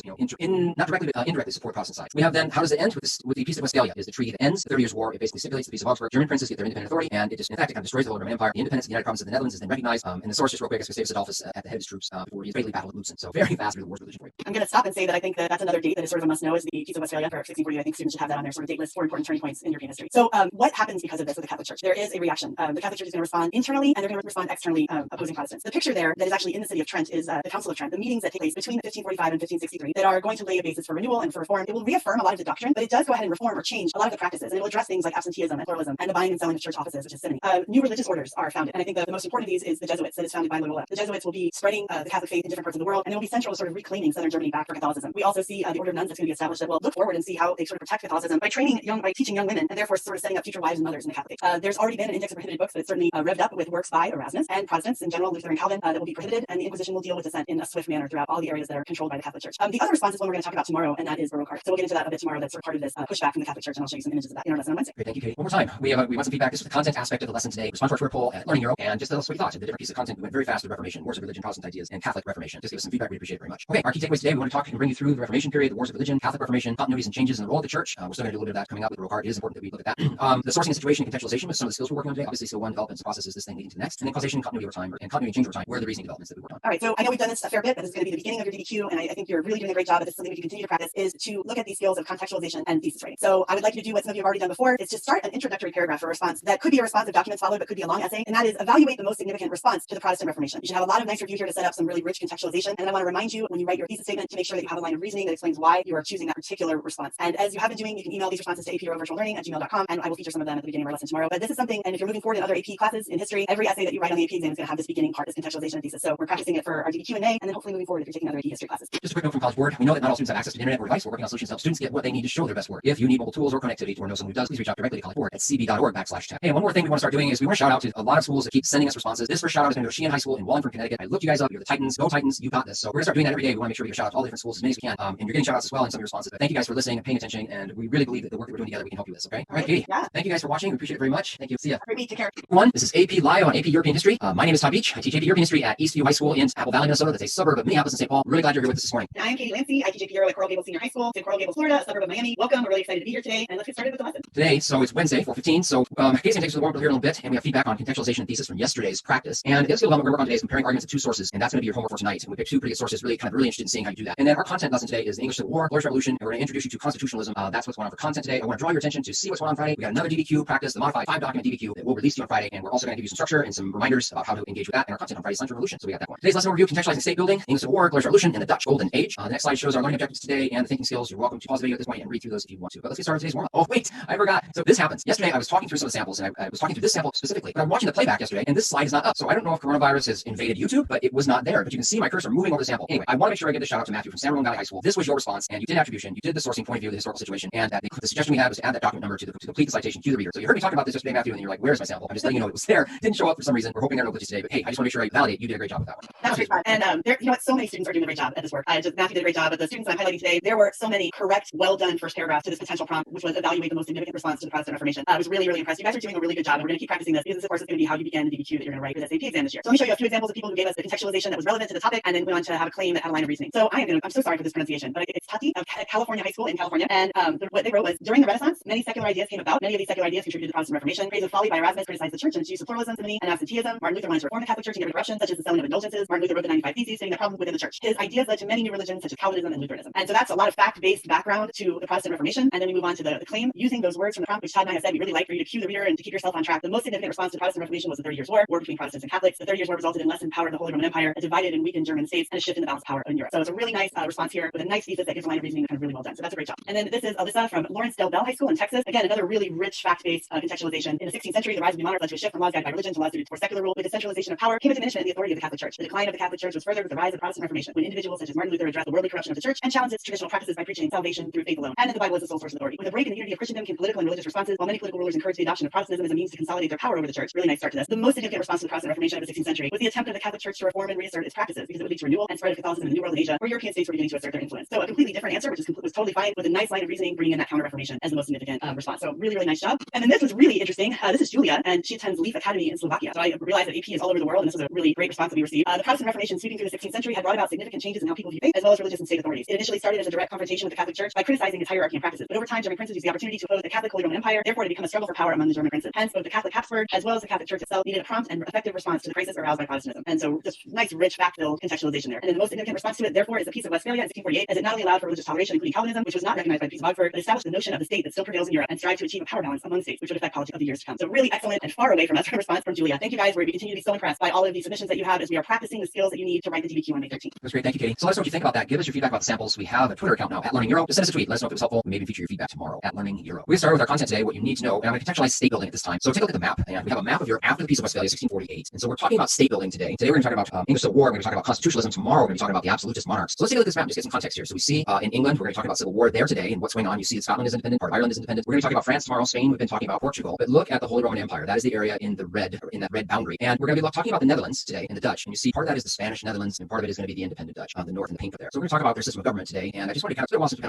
not directly, but indirectly support Protestant side. We have then, how does it end with the Peace of Westphalia? Is the treaty that ends the 30 Years' War. It basically stipulates the Peace of Augsburg. German princes get their independent authority, and it just, in fact, it kind of destroys the Holy Roman Empire. The independence of the United Provinces of the Netherlands is then recognized. And the source, just real quick, is Gustavus Adolphus at the head of his troops before he is fatally battled at Lutzen. So very fast through the wars of religion for you. I'm going to stop and say that I think that that's another date that is sort of a must-know, is the Peace of Westphalia for 1640. I think students should have that on their sort of date list for important turning points in European history. So what happens because of this with the Catholic Church? There is a reaction. The Catholic Church is going to respond internally, and they're going to respond externally, opposing Protestants. The picture there that is actually in the city of Trent is the Council of Trent, the meetings that take place between 1545 and 1563 that are going to lay a basis for renewal and for reform. It will reaffirm a lot of the doctrine, but it does go ahead and reform or change a lot of the practices, and it will address things like absenteeism and pluralism and the buying and selling of church offices, which is simony. New religious orders are founded, and I think the most important of these is the Jesuits, that is founded by Loyola. The Jesuits will be spreading the Catholic faith in different parts of the world, and they will be central to sort of reclaiming southern Germany back for Catholicism. We also see the order of nuns that's going to be established that will look forward and see how they sort of protect Catholicism by teaching young women, and therefore sort of setting up future wives and mothers in the Catholic faith. There's already been an index of prohibited books, but it's certainly revved up with works by Erasmus and Protestants in general, Luther and Calvin, that will be prohibited, and the Inquisition will deal with dissent in a swift manner throughout all the areas that are controlled by the Catholic Church. The other response is one we're going to talk about tomorrow, and that is Baroque art. So we'll get into that a bit tomorrow. That's sort of part of this pushback from the Catholic Church, and I'll show you some images of that in our lesson on Wednesday. Great, thank you, Katie. One more time, we want some feedback. This is the content aspect of the lesson today. Respond to our Twitter poll at Learning Euro, and just tell us what you thought of the different pieces of content. We went very fast through the Reformation, Wars of Religion, Protestant Ideas, and Catholic Reformation. Just give us some feedback. We'd appreciate it very much. Okay, our key takeaways today. We want to talk and bring you through the Reformation period, the Wars of Religion, Catholic Reformation, continuities and changes in the role of the church. We're still going to do a little bit of that coming up with Rocard. It is important that we look at that. The sourcing and situation and contextualization with some of the skills we're working on today. Obviously, still one developments and processes this thing leading to the next. And then causation, continuity over time, and continuity and change over time. Where are the reasoning developments that we worked on? All right, so I know we've done this a fair bit, but this is going to be the beginning of your DBQ, and I think you're really doing a great job. But this is something we can continue to practice, is to look at these skills of contextualization and thesis writing. So I would like you to do what some of you have already done before, is to start an introductory paragraph or response that could be a response of documents followed, but could be a long essay, and that is evaluate the most significant response to the Protestant Reformation. You should have a lot of nice review here to set up some really rich contextualization, and then I want to remind you when you write your thesis statement to make sure that you have a line of reasoning that explains why you are choosing that particular response. And as you have been doing, you can email these responses to aprovirtuallearning@gmail.com, and I will feature some of them at the beginning of our lesson tomorrow. But this is something, and if you're moving forward in other AP classes in history, every essay that you write on the AP exam is going to have this beginning part, this contextualization and thesis. So we're practicing it for our DBQ and A, and then hopefully moving forward if you're taking other AP history classes. Just a quick note from College Board. We know that not all students have access to the internet or device. We're working on solutions to help students get what they need to show their best work. If you need mobile tools or connectivity or know someone who does, please reach out directly to College Board at cb.org/chat. Hey, and one more thing we want to start doing is we want to shout out to a lot of schools that keep sending us responses. This first shout out is going to go to Sheehan High School in Wallingford, Connecticut. I looked you guys up. You're the Titans. Go Titans. You got this. So we're going to start doing that every day. We want to make sure we give shout out to all the different schools as many as we can. And you're getting shout outs as well in some of your responses. But thank you guys for listening and paying attention. And we really believe that the work that we're doing together, we can help you with this. Okay. All right, Katie. Yeah. Thank you guys for watching. We appreciate it very much. Thank you. See ya. Great week. Take care. Everyone, this is AP Live on AP European History. My name is Todd Beach. I teach AP European History at Eastview High School in Apple Valley, Minnesota. That's a suburb of Minneapolis and St. Paul. Really glad you're here with us this morning. And I am Katie Lancey. I teach AP Euro at Coral Gables Senior High School in Coral Gables, Florida, a suburb of Miami. Welcome. We're really excited to be here today, and let's get started with the lesson. Today, so it's Wednesday, 4:15. So Casey and takes us to the board here in a little bit, and we have feedback on contextualization and thesis from yesterday's practice. And the skill development we're going to work on today is comparing arguments of two sources, and that's going to be your homework for tonight. And we picked two pretty good sources, really interested in seeing how you do that. And then our content lesson today is the English Civil War, French Revolution, and we're going to introduce you to constitutionalism. That's what's going on for content today. I want to draw your attention to see what's going on Friday. We got another DBQ practice, the modified 5-document DBQ that we'll release to you on Friday, and we're also going to give you some structure and some reminders about how to engage with that in our content on Friday's French Revolution. So we got that one. Today's lesson overview: contextualizing state building, English Civil War, French Revolution, and the Dutch Golden Age. The next slide shows our learning objectives today and the thinking skills. You're welcome to pause the video at this point and read through those if you want to. But let's get started with today's warm-up. Oh wait, I forgot. So this happens. Yesterday I was talking through some of the samples, and I was talking through this sample specifically. But I'm watching the playback yesterday, and this slide is not up. So I don't know if coronavirus has invaded YouTube, but it was not there. But you can see my cursor moving over the sample. Anyway, I want to make sure I give a shout out to Matthew from San Ramon Valley High School. This was your response, and you did attribution, you did the sourcing point of view of the historical situation, and the suggestion we had was to add that document number to complete the citation to the reader. So you heard me talk about this yesterday, Matthew, and you're like, "Where's my sample?" I'm just letting you know it was there. Didn't show up for some reason. We're hoping there are no glitches today, but hey, I just want to make sure I validate you did a great job with that one. That was great fun. And you know what? So many students are doing a great job at this work. Matthew did a great job. But the students I'm highlighting today, there were so many correct, well done first paragraphs to this potential prompt, which was evaluate the most significant response to the Protestant Reformation. I was really, really impressed. You guys are doing a really good job, and we're going to keep practicing this because this, of course, is going to be how you begin the DBQ that you're going to write for the SAT exam this year. So let me show you a few examples of people who gave us the contextualization that was relevant to the topic, and then went on to have a claim that had a line of reasoning. So I'm so sorry for this pronunciation, but it's Tati of California High School in California, and what they wrote was, during the Renaissance, many secular ideas came about. Many of these secular ideas contributed to the Protestant Reformation. Praise of folly by Erasmus criticized the church and its use of pluralism, simony, and absenteeism. Martin Luther wanted to reform the Catholic Church and get rid of corruption, such as the selling of indulgences. Martin Luther wrote the 95 Theses, stating the problem within the church. His ideas led to many new religions, such as Calvinism and Lutheranism. And so that's a lot of fact-based background to the Protestant Reformation. And then we move on to the claim using those words from the prompt, which Todd and I have said we really like for you to cue the reader and to keep yourself on track. The most significant response to the Protestant Reformation was the 30 Years' War between Protestants and Catholics. The 30 Years' War resulted in lessened power of the Holy Roman Empire, a divided and weakened German states, and a shift in the balance of power in Europe. So it's a really nice response here with a nice thesis that gives a line of reasoning really well done. So that's a great job. And then this is Alyssa from Lawrence Del Bell High School in Texas. Again, another really rich fact-based contextualization. In the 16th century, the rise of the monarch led to a shift from laws guided by religion to laws suited for secular rule. With the centralization of power came a diminishment in the authority of the Catholic Church. The decline of the Catholic Church was furthered with the rise of the Protestant Reformation, when individuals such as Martin Luther addressed the worldly corruption of the church and challenged its traditional practices by preaching salvation through faith alone, and that the Bible is the sole source of authority. With a break in the unity of Christendom came political and religious responses, while many political rulers encouraged the adoption of Protestantism as a means to consolidate their power over the church. Really nice start to this. The most significant response to the Protestant Reformation of the 16th century was the attempt of the Catholic Church to reform and reassert its practices, because it would lead to renewal and spread of Catholicism in the New World in Asia, where European states were beginning to assert their influence. So a completely different answer, which was totally fine, with a nice line of reasoning, bringing in that counter-reformation as the most significant response. So really, really nice job. And then this was really interesting. This is Julia, and she attends Leaf Academy in Slovakia. So I realized that AP is all over the world, and this was a really great response that we received. The Protestant Reformation sweeping through the 16th century had brought about significant changes in how people view faith, as well as religious and state authorities. It initially started as a direct confrontation with the Catholic Church by criticizing its hierarchy and practices. But over time, German princes used the opportunity to oppose the Catholic Holy Roman Empire, therefore to become a struggle for power among the German princes. Hence, both the Catholic Habsburg as well as the Catholic Church itself needed a prompt and effective response to the crisis aroused by Protestantism. And so just nice, rich, fact-filled contextualization there. And then the most significant response to it, therefore, is the Peace of Westphalia in 1648, as it not only allowed for religious toleration, including Calvinism, which was not recognized by the Peace of Augsburg, but established the notion of the state that still prevails in Europe and strived to achieve a power balance among states, which would affect politics of the years to come. So really excellent and far away from us response from Julia. Thank you guys. We continue to be so impressed by all of the submissions that you have as we are practicing the skills that you need to write the DBQ on May 13th. That's great. Thank you, Katie. So let us know what you think about that. Give us your feedback about the samples. We have a Twitter account now at Learning Euro. Just send us a tweet. Let us know if it was helpful. Maybe feature your feedback tomorrow at Learning Euro. We're going to start with our content today. What you need to know. And I'm going to contextualize state building at this time. So take a look at the map. And we have a map of Europe after the Peace of Westphalia, 1648. And so we're talking about state building today. Today we're going to talk about English Civil War. We're going to talk about constitutionalism. Tomorrow we're going to be talking about the absolutist monarchs. So let's take a look at this map and just get some context here. So we see in England, we're going to talk about civil war there today and what's going on. You see that Scotland is independent, part of Ireland is independent. We're going to talk about France tomorrow, Spain. We've been talking about Portugal. But look at the Holy Roman Empire. That is the area in the red, or in that red boundary. And we're going to be talking about the Netherlands today and the Dutch. And you see part of that is the Spanish Netherlands, and part of it is going to be the independent Dutch on the north and the pink there. So we're going to talk about their system of government today. And I just want to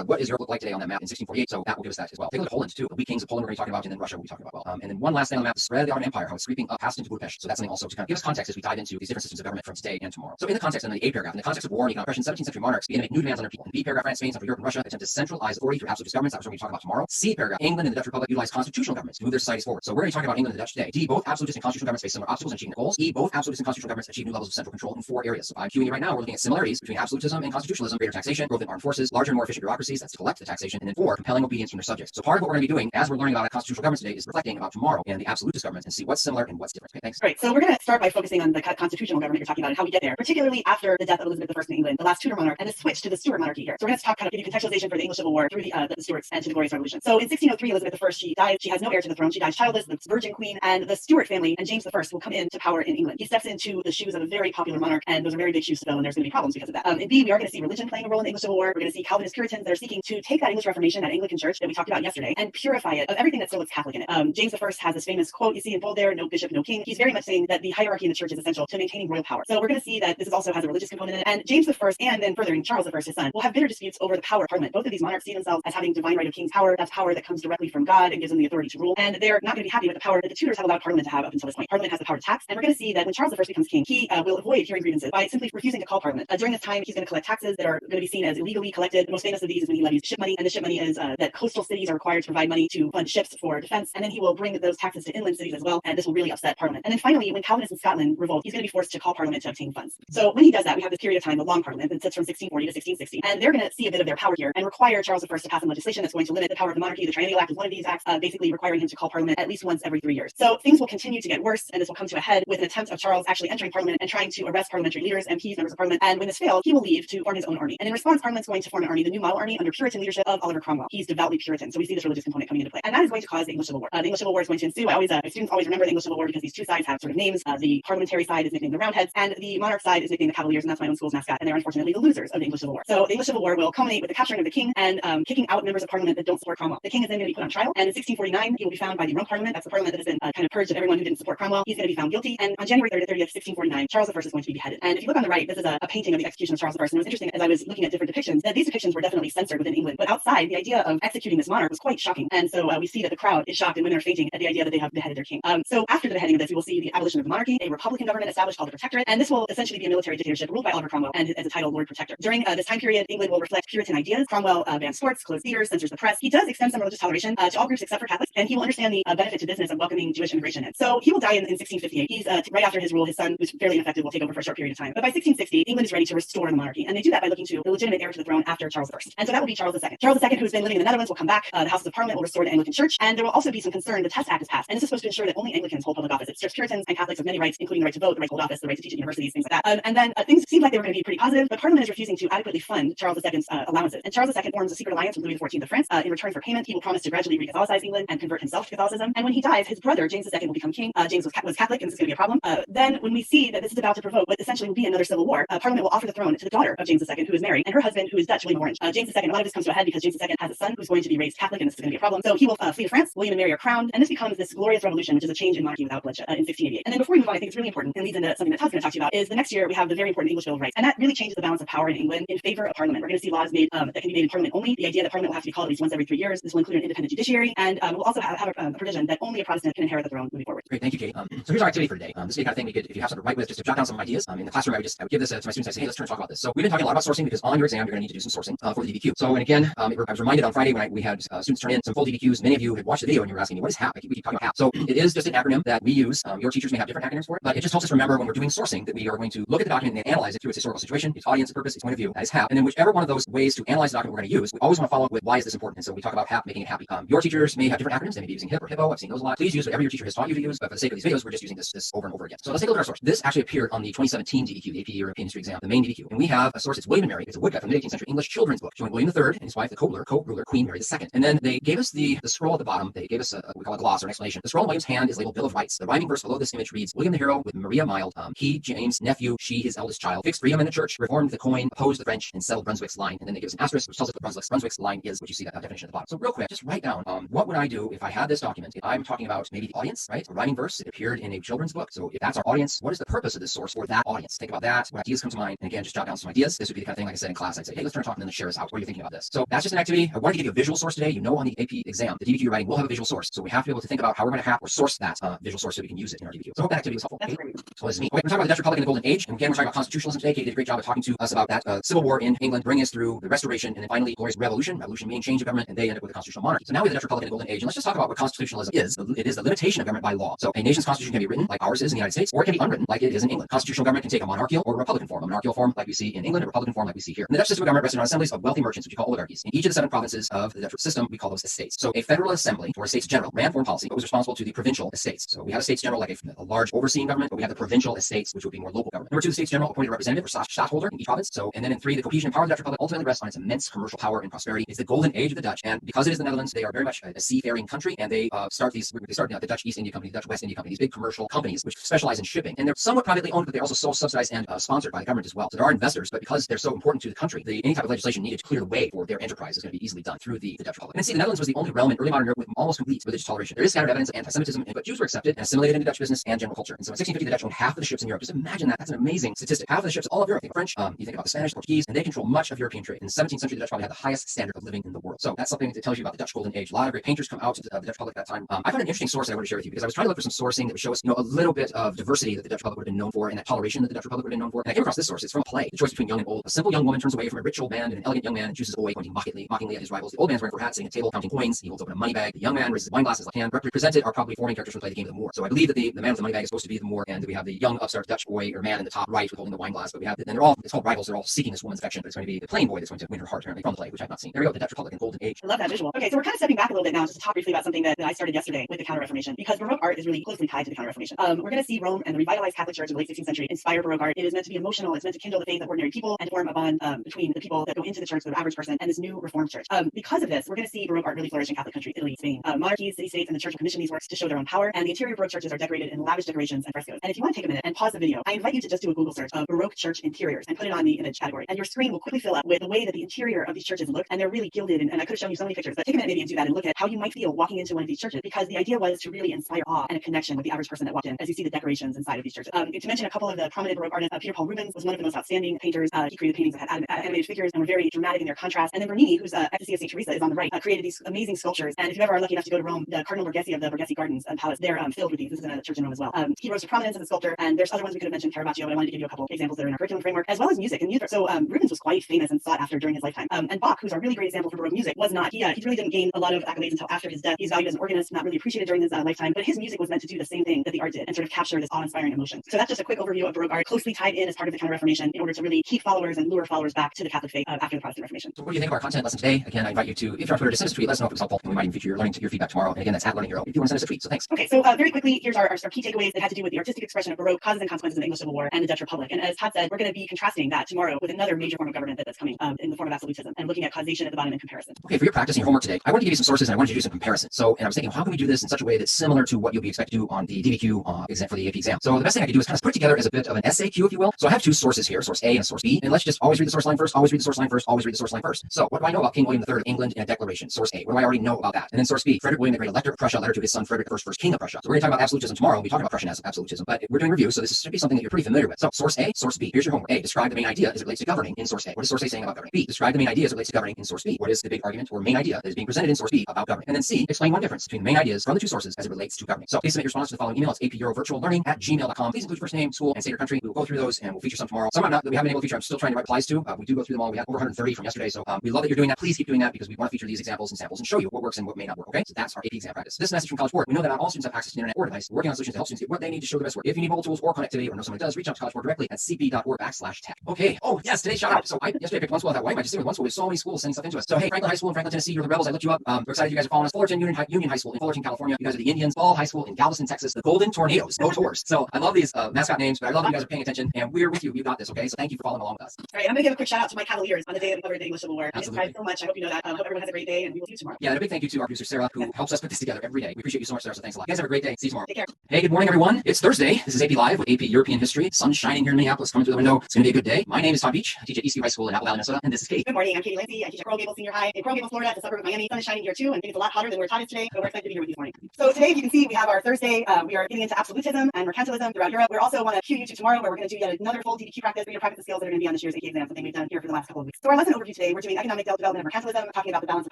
what does Europe look like today on that map in 1648? So that will give us that as well. Take a look at Poland too. The weak kings of Poland we're going to be talking about, and then Russia we'll be talking about. And then one last thing on the map, the spread of the Ottoman Empire, how it's sweeping passed into Budapest. So that's something also to kind of give us context as we dive into these different systems of government from today and tomorrow. So in the context, in the A paragraph, in the context of war and economic oppression, 17th century monarchs began to make new demands on their people. In B paragraph, France, Spain, Central Europe, and Russia attempt to centralize authority through absolute governments. That's what we're going to talk about tomorrow. C paragraph, England and the Dutch Republic utilize constitutional governments to move their societies forward. So we're going to talk about England and the Dutch today. D, both absolutist and constitutional governments face similar obstacles and achieving their goals. E, both absolutist and constitutional governments achieve new levels of central control in 4 areas. So I'm queuing it right now. We're looking at similarities between absolutism and constitutionalism: greater taxation, growth in armed forces, larger and more efficient bureaucracies, that's to collect the taxation, and then 4, compelling obedience from their subjects. So part of what we're going to be doing as we're learning about constitutional governments today is reflecting about tomorrow and the absolutist governments and see what's similar and what's different. Okay, thanks. Right. So we're going to start by focusing on the constitutional government you're talking about and how we get there, particularly after the death of Elizabeth I in England, the last Tudor monarch, and the switch to the Stuart monarchy here. So we're going to talk, kind of give you contextualization for the English Civil War through the Stuarts and to the Glorious Revolution. So in 1603, Elizabeth I, she dies. She has no heir to the throne. She dies childless, the virgin queen, and the Stuart family and James I will come into power in England. He steps into the shoes of a very popular monarch, and those are very big shoes to fill, and there's going to be problems because of that. In B, we are going to see religion playing a role in the English Civil War. We're going to see Calvinist Puritans that are seeking to take that English Reformation, that Anglican Church that we talked about yesterday, and purify it of everything that still looks Catholic in it. James I has this famous quote you see in bold there: "No bishop, no king." He's very much saying that the hierarchy in the church is essential to maintaining royal power. So we're going to see that this also has a religious component in it. And James I, and then furthering Charles I, his son, will have bitter disputes over the power of Parliament. Both of these monarchs see themselves as having divine right of king's power. That's power that comes directly from God and gives them the authority to rule. And they're not going to be happy with the power that the Tudors have allowed Parliament to have up until this point. Parliament has the power to tax, and we're going to see that when Charles I becomes king, he will avoid hearing grievances by simply refusing to call Parliament. During this time, he's going to collect taxes that are going to be seen as illegally collected. The most famous of these is when he levies ship money, and the ship money is that coastal cities are required to provide money to fund ships for defense, and then he will bring those taxes to inland cities as well, and this will really upset Parliament. And then finally, when Calvinists in Scotland revolt, he's going to be forced to call Parliament to obtain funds. So when he does that, we have this period of time, the Long Parliament, that sits from 1640 to 1660, and they're going to see a bit of their power here and require Charles I to pass some legislation that's going to limit the power of the monarchy. The Triennial Act is one of these acts, basically requiring him to call Parliament at least once every 3 years. So things will continue to get worse, and this will come to a head with an attempt of Charles actually entering Parliament and trying to arrest parliamentary leaders, MPs, members of Parliament. And when this fails, he will leave to form his own army. And in response, Parliament's going to form an army, the New Model Army, under Puritan leadership of Oliver Cromwell. He's devoutly Puritan, so we see this religious component coming into play, and that is going to cause the English Civil War. The English Civil War is going to ensue. Students always remember the English Civil War because these two sides have sort of names. The parliamentary side is nicknamed the Roundheads, and the monarch side is nicknamed the Cavaliers, and that's my own school's mascot. And they're unfortunately the losers of the English Civil War. So the English Civil War will culminate with the capturing of the king and kicking out members of Parliament that don't support Cromwell. The king is then going to be put on trial, and in 1649 he will be found by the Rump Parliament. That's the Parliament that has been kind of purged of everyone who didn't support Cromwell. He's going to be found guilty, and on January 30th, 1649, Charles I is going to be beheaded. And if you look on the right, this is a painting of the execution of Charles I. And it was interesting as I was looking at different depictions that these depictions were definitely censored within England, but outside the idea of executing this monarch was quite shocking. And so we see that the crowd is shocked and women are fainting at the idea that they have beheaded their king. So after the beheading of this, we will see the abolition of the monarchy, a republican government established called the Protectorate, and this will essentially be a military dictatorship ruled by Oliver Cromwell and as a title Lord Protector. During this time period, England will reflect Puritan ideas. Cromwell bans sports, closed theaters, censors the press. He does extend some religious toleration to all groups except for Catholics, and he will understand the benefit to business of welcoming Jewish immigration in. So he will die in 1658. He's right after his rule, his son, who's fairly ineffective, will take over for a short period of time. But by 1660, England is ready to restore the monarchy, and they do that by looking to the legitimate heir to the throne after Charles I. And so that will be Charles II. Charles II, who's been living in the Netherlands, will come back. The Houses of Parliament will restore the Anglican Church, and there will also be some concern. The Test Act is passed, and this is supposed to ensure that only Anglicans hold public office. It strips Puritans and Catholics of many rights, including the right to vote, the right to hold office, the right to teach at universities, things like that. And then things seemed like they were going to be pretty positive, but Parliament is refusing to adequately fund Charles II's allowances. And Charles II forms a secret alliance with Louis XIV of France. In return for payment, he will promise to gradually re-Catholicize England and convert himself to Catholicism. And when he dies, his brother James II will become king. James was Catholic, and this is going to be a problem. Then, when we see that this is about to provoke what essentially will be another civil war, Parliament will offer the throne to the daughter of James II, who is married, and her husband, who is Dutch, William Orange. James II, a lot of this comes to a head because James II has a son who's going to be raised Catholic, and this is going to be a problem. So he will flee to France. William and Mary are crowned, and this becomes this glorious revolution, which is a change in monarchy without bloodshed in 1688. And then before we move on, I think it's really important and leads into something that Todd's going to talk to you about. Is the next year we have the very important English Bill of Rights, and that really changes the balance of power in England in favor of Parliament. We're going to see laws made that can be made in Parliament only. The idea that Parliament will have to be called at least once every 3 years. This will include an independent judiciary, and we'll also have a provision that only a Protestant can inherit the throne moving forward. Great, thank you, Kate. So here's our activity for today. This is the kind of thing we could, if you have something to write with, just to jot down some ideas. In the classroom, I would give this to my students. I say, hey, let's turn and talk about this. So we've been talking a lot about sourcing because on your exam, you're going to need to do some sourcing for the DBQ. So, and again, I was reminded on Friday when we had students turn in some full DBQs. Many of you had watched the video and you were asking me, what is HAP? We keep talking about HAP. So it is just an acronym that we use. Your teachers may have different acronyms for it, but it just helps us remember when we're doing sourcing that we are going to look at the document and analyze it through its historical situation, its audience, its purpose, its point of view. That is HAP. And then whichever one of those ways to analyze the document we're going to use, we always want to follow up with why is this important? And so we talk about HAP, making it happy. Your teachers may have different acronyms. They may be using HIP or HIPPO. I've seen those a lot. Please use whatever your teacher has taught you to use, but for the sake of these videos, we're just using this over and over again. So let's take a look at our source. This actually appeared on the 2017 DBQ, the AP European History exam, the main DBQ. And we have a source. It's William and Mary. It's a woodcut from the 18th century English children's book showing William III and his wife, the co-ruler, Queen Mary II. And then they gave us the scroll at the bottom. They gave us we call a gloss or an explanation. The scroll in William's hand is labeled Bill of Rights. The rhyming verse below this image reads, William the hero with Maria mild, he, James, nephew, she, his eldest child, fixed freedom in the church, reformed the coin, opposed the French, and settled Brunswick's line. And then they give us an asterisk, which tells us what Brunswick's line is, which you see that definition at the bottom. So real quick, just write down, what would I do if I had this document? If I'm talking about maybe the audience, right? A rhyming verse, it appeared in a children's book. So if that's our audience, what is the purpose of this source for that audience? Think about that. What ideas come to mind? And again, just jot down some ideas. This would be the kind of thing, like I said in class, I'd say, hey, let's turn talking and then share us out. What are you thinking about this? So that's just an activity. I wanted to give you a visual source today. You know, on the AP exam, the DBQ you're writing will have a visual source. So we have to be able to think about how we're going to have or source that visual source so we can use it in our DBQ. So I hope that activity was helpful. That's Okay. great. So this is me. Okay, we're talking about the Dutch Republic in the Golden Age. And again, we're talking about constitutionalism today. Katie did a great job of talking to us about that civil war in England, bringing us through the Restoration, and then finally glorious revolution meaning change of government, and they end up with a constitutional monarchy. So now we have the Dutch Republic in the Golden Age, and let's just talk about what constitutionalism is. It is the limitation of government by law. So a nation's constitution can be written like ours is in the United States, or it can be unwritten like it is in England. Constitutional government can take a monarchical or a republican form. A monarchical form like we see in England, a republican form like we see here. And the Dutch system of government rested on assemblies of wealthy merchants, which we call oligarchies. In each of the 7 provinces of the Dutch system, we call those estates. So a federal assembly or a states general ran foreign policy, but was responsible to the provincial estates. So we have a states general like a large overseeing government, but we have the provincial estates, which would be more local government. Number 2, the states general appointed a representative or stadtholder in each province. So, and then in 3, the cohesion and power of the Dutch Republic ultimately rests on its immense commercial power and prosperity. It's the golden age of the Dutch, and because it is the Netherlands, they are very much a seafaring country, and they start the Dutch East India Company, the Dutch West India Company, these big commercial companies which specialize in shipping, and they're somewhat privately owned, but they're also so subsidized and sponsored by the government as well. So there are investors, but because they're so important to the country, any type of legislation needed to clear the way for their enterprise is going to be easily done through the Dutch Republic. And see, the Netherlands was the only realm in early modern Europe with almost complete religious toleration. There is scattered evidence of anti-Semitism, but Jews were accepted and assimilated into Dutch business and general culture. And so in 1650, the Dutch owned half of the ships in Europe. Just imagine that. That's an amazing statistic. Half of the ships, all of Europe. Think French, you think about the Spanish, the Portuguese, and they control much of European trade. In the 17th century, the Dutch probably had the highest standard of living in the world. So that's something that tells you about the Dutch Golden Age. A lot of great painters come out to the Dutch Republic at that time. I found an interesting source that I want to share with you because I was trying to look for some sourcing that would show us, a little bit of diversity that the Dutch Republic would have been known for, and that toleration that the Dutch Republic would have been known for. And I came across this source. It's from a play, The Choice Between Young and Old. A simple young woman turns away from a rich old man, and an elegant young man chooses away, pointing mockingly at his rivals. The old man's wearing fur hat, sitting at a table, counting coins. He holds open a money bag. The young man raises his wine glass in his left hand. Represented are probably 4 main characters from the play The Game of the Moor. So I believe that the man with the money bag is supposed to be the Moor, and we have the young upstart Dutch boy or man in the top right with holding the wine glass. But we have, and it's called rivals. They're all seeking this woman's affection, but it's going to be the plain boy that's going to win her heart apparently from the play, which I've not seen. There we go, the Dutch Republic in Golden Age. I love that visual. Okay, so we're kind of stepping back a little bit now just to talk briefly about something that I started yesterday with the Counter-Reformation, because Baroque art is really closely tied to the Counter-Reformation. We're going to see Rome and the revitalized Catholic Church in the late 16th century inspire Baroque art. It is meant to be emotional. It's meant to kindle the faith of ordinary people and form a bond between the people that go into the church, the average person, and this new Reformed church. Because of this, we're going to see Baroque art really flourish in Catholic countries, Italy, Spain. Monarchies, city-states, and the church will commission these works to show their own power, and the interior Baroque churches are decorated in lavish decorations and frescoes. And if you want to take a minute and pause the video, I invite you to just do a Google search of Baroque church interiors and put it on the image category, and your screen will quickly fill up with the way that the interior of these churches look, and they're really gilded, and I could have shown you so many pictures, but take a minute maybe and do that and look at how you might feel walking into one of these churches, because the idea was to really inspire awe and a connection with the average person that walked in as you see the decorations inside of these churches. To mention a couple of the prominent Baroque artists, Peter Paul Rubens was one of the most outstanding painters. He created paintings that had animated figures and were very dramatic in their contrast. And then Bernini, who's at the See of St. Teresa, is on the right, created these amazing sculptures. And if you ever are lucky enough to go to Rome, the Cardinal Borghese of the Borghese Gardens and Palace, they're filled with these. This is in a church in Rome as well. He rose to prominence as a sculptor, and there's other ones we could have mentioned, Caravaggio, but I wanted to give you a couple examples that are in our curriculum framework, as well as music and music. So Rubens was quite famous and sought after during his lifetime. And Bach, who's a really great example for Baroque music, was not. He really didn't gain a lot of accolades until after his death. He's valued as an organist, not really appreciated during his lifetime, but his music was meant to do the same thing that the art did and sort of capture this awe-inspiring emotion. So that's just a quick overview of Baroque art, closely tied in as part of the Counter-Reformation in order to really keep followers and lure followers back to the Catholic faith after the Protestant Reformation. So what do you think of our content lesson today? Again, I invite you to, if you're on Twitter, to send us a tweet. Let us know if it was helpful, and we might even feature your feedback tomorrow. And again, that's at Learning Hero if you want to send us a tweet. So thanks. Okay, so very quickly, here's our key takeaways that had to do with the artistic expression of Baroque, causes and consequences of the English Civil War, and the Dutch Republic. And as Pat said, we're going to be contrasting that tomorrow with another major form of government that's coming in the form of absolutism, and looking at causation at the bottom in comparison. Okay, for your practice and your homework today, I wanted to give you some sources and I wanted to do some comparisons. So, and I was thinking, how can we do this in such a way that's similar to what you'll be expected to do on the DBQ exam for the AP exam? So the best thing I could do is kind of put it together as a bit of an essay queue, if you will. So I have 2 sources here, source A and source B, and let's just always read the source line first, always read the source line first, always read the source line first. So what do I know about King William III of England and a declaration? Source A. What do I already know about that? And then source B, Frederick William the Great, Elector of Prussia, letter to his son Frederick I, first King of Prussia. So we're going to talk about absolutism tomorrow. We'll be talking about Prussian absolutism, but we're doing reviews, so this should be something that you're pretty familiar with. So source A, source B. Here's your homework. A, describe the main idea as it relates to governing in source A. What is source A saying about governing? B, describe the main idea as it relates to governing in source B. What is the big argument or main idea that is being presented in source B about governing? And then C, explain one difference between the main ideas from the 2 sources as it relates to governing. So please submit your response to the following email. It's apeuro@gmail.com. Please include your first name, school, and state your country. We will go through those and we'll feature some tomorrow. Some that we haven't been able to feature, I'm still trying to write replies to. We do go through them all. We have over 130 from yesterday. So we love that you're doing that. Please keep doing that because we want to feature these examples and samples and show you what works and what may not work. Okay, so that's our AP exam practice. This message from College Board. We know that not all students have access to the internet or device. We're working on solutions to help students get what they need to show the best work. If you need mobile tools or connectivity or know someone who does, reach out to College Board directly at cp.org/tech. Okay. Oh yes, today's shout out. So yesterday I picked one school. I thought, why am I just doing one school? There's so many schools sending stuff into us. So hey, Franklin High School in Franklin, Tennessee, you're the rebels. I looked you up. We're excited you guys are following us. Fullerton Union High School in Fullerton, California. You guys are the Indians. Ball High School in Galveston, Texas. The Golden Tornadoes. Go Tours. So I love these mascot names, but I love that you guys are paying attention and we're with you. You got this. Okay. So thank you for following along with us. All right, I'm going to give a quick shout out to my Cavaliers on the day that we covered the English Civil War. I subscribe so much. I hope you know that. Hope everyone has a great day, and we will see you tomorrow. Yeah, and a big thank you to our producer Sarah, who helps us put this together every day. We appreciate you so much, Sarah. So thanks a lot. You guys have a great day. See you tomorrow. Take care. Hey, good morning, everyone. It's Thursday. This is AP Live with AP European History. Sun's shining here in Minneapolis, coming through the window. It's going to be a good day. My name is Tom Beach. I teach at Eastview High School in Apple Valley, Minnesota, and this is Kate. Good morning. I'm Katie Lindsay. I teach at Coral Gables Senior High in Coral Gables, Florida. It's a suburb of Miami. Sun is shining here too, and it's a lot hotter than where Todd is today. So we're excited to be here with you this morning. So today, if you can see, we have our Thursday. We are getting into absolutism and mercantilism throughout Europe. We also want to cue you to tomorrow, where we're going to do yet another full DBQ practice. We're going to practice the skills that are going to be on this year's AP exam, something we've done here for the last couple of weeks. So our lesson overview today, we're doing economic development of mercantilism, talking about the balance of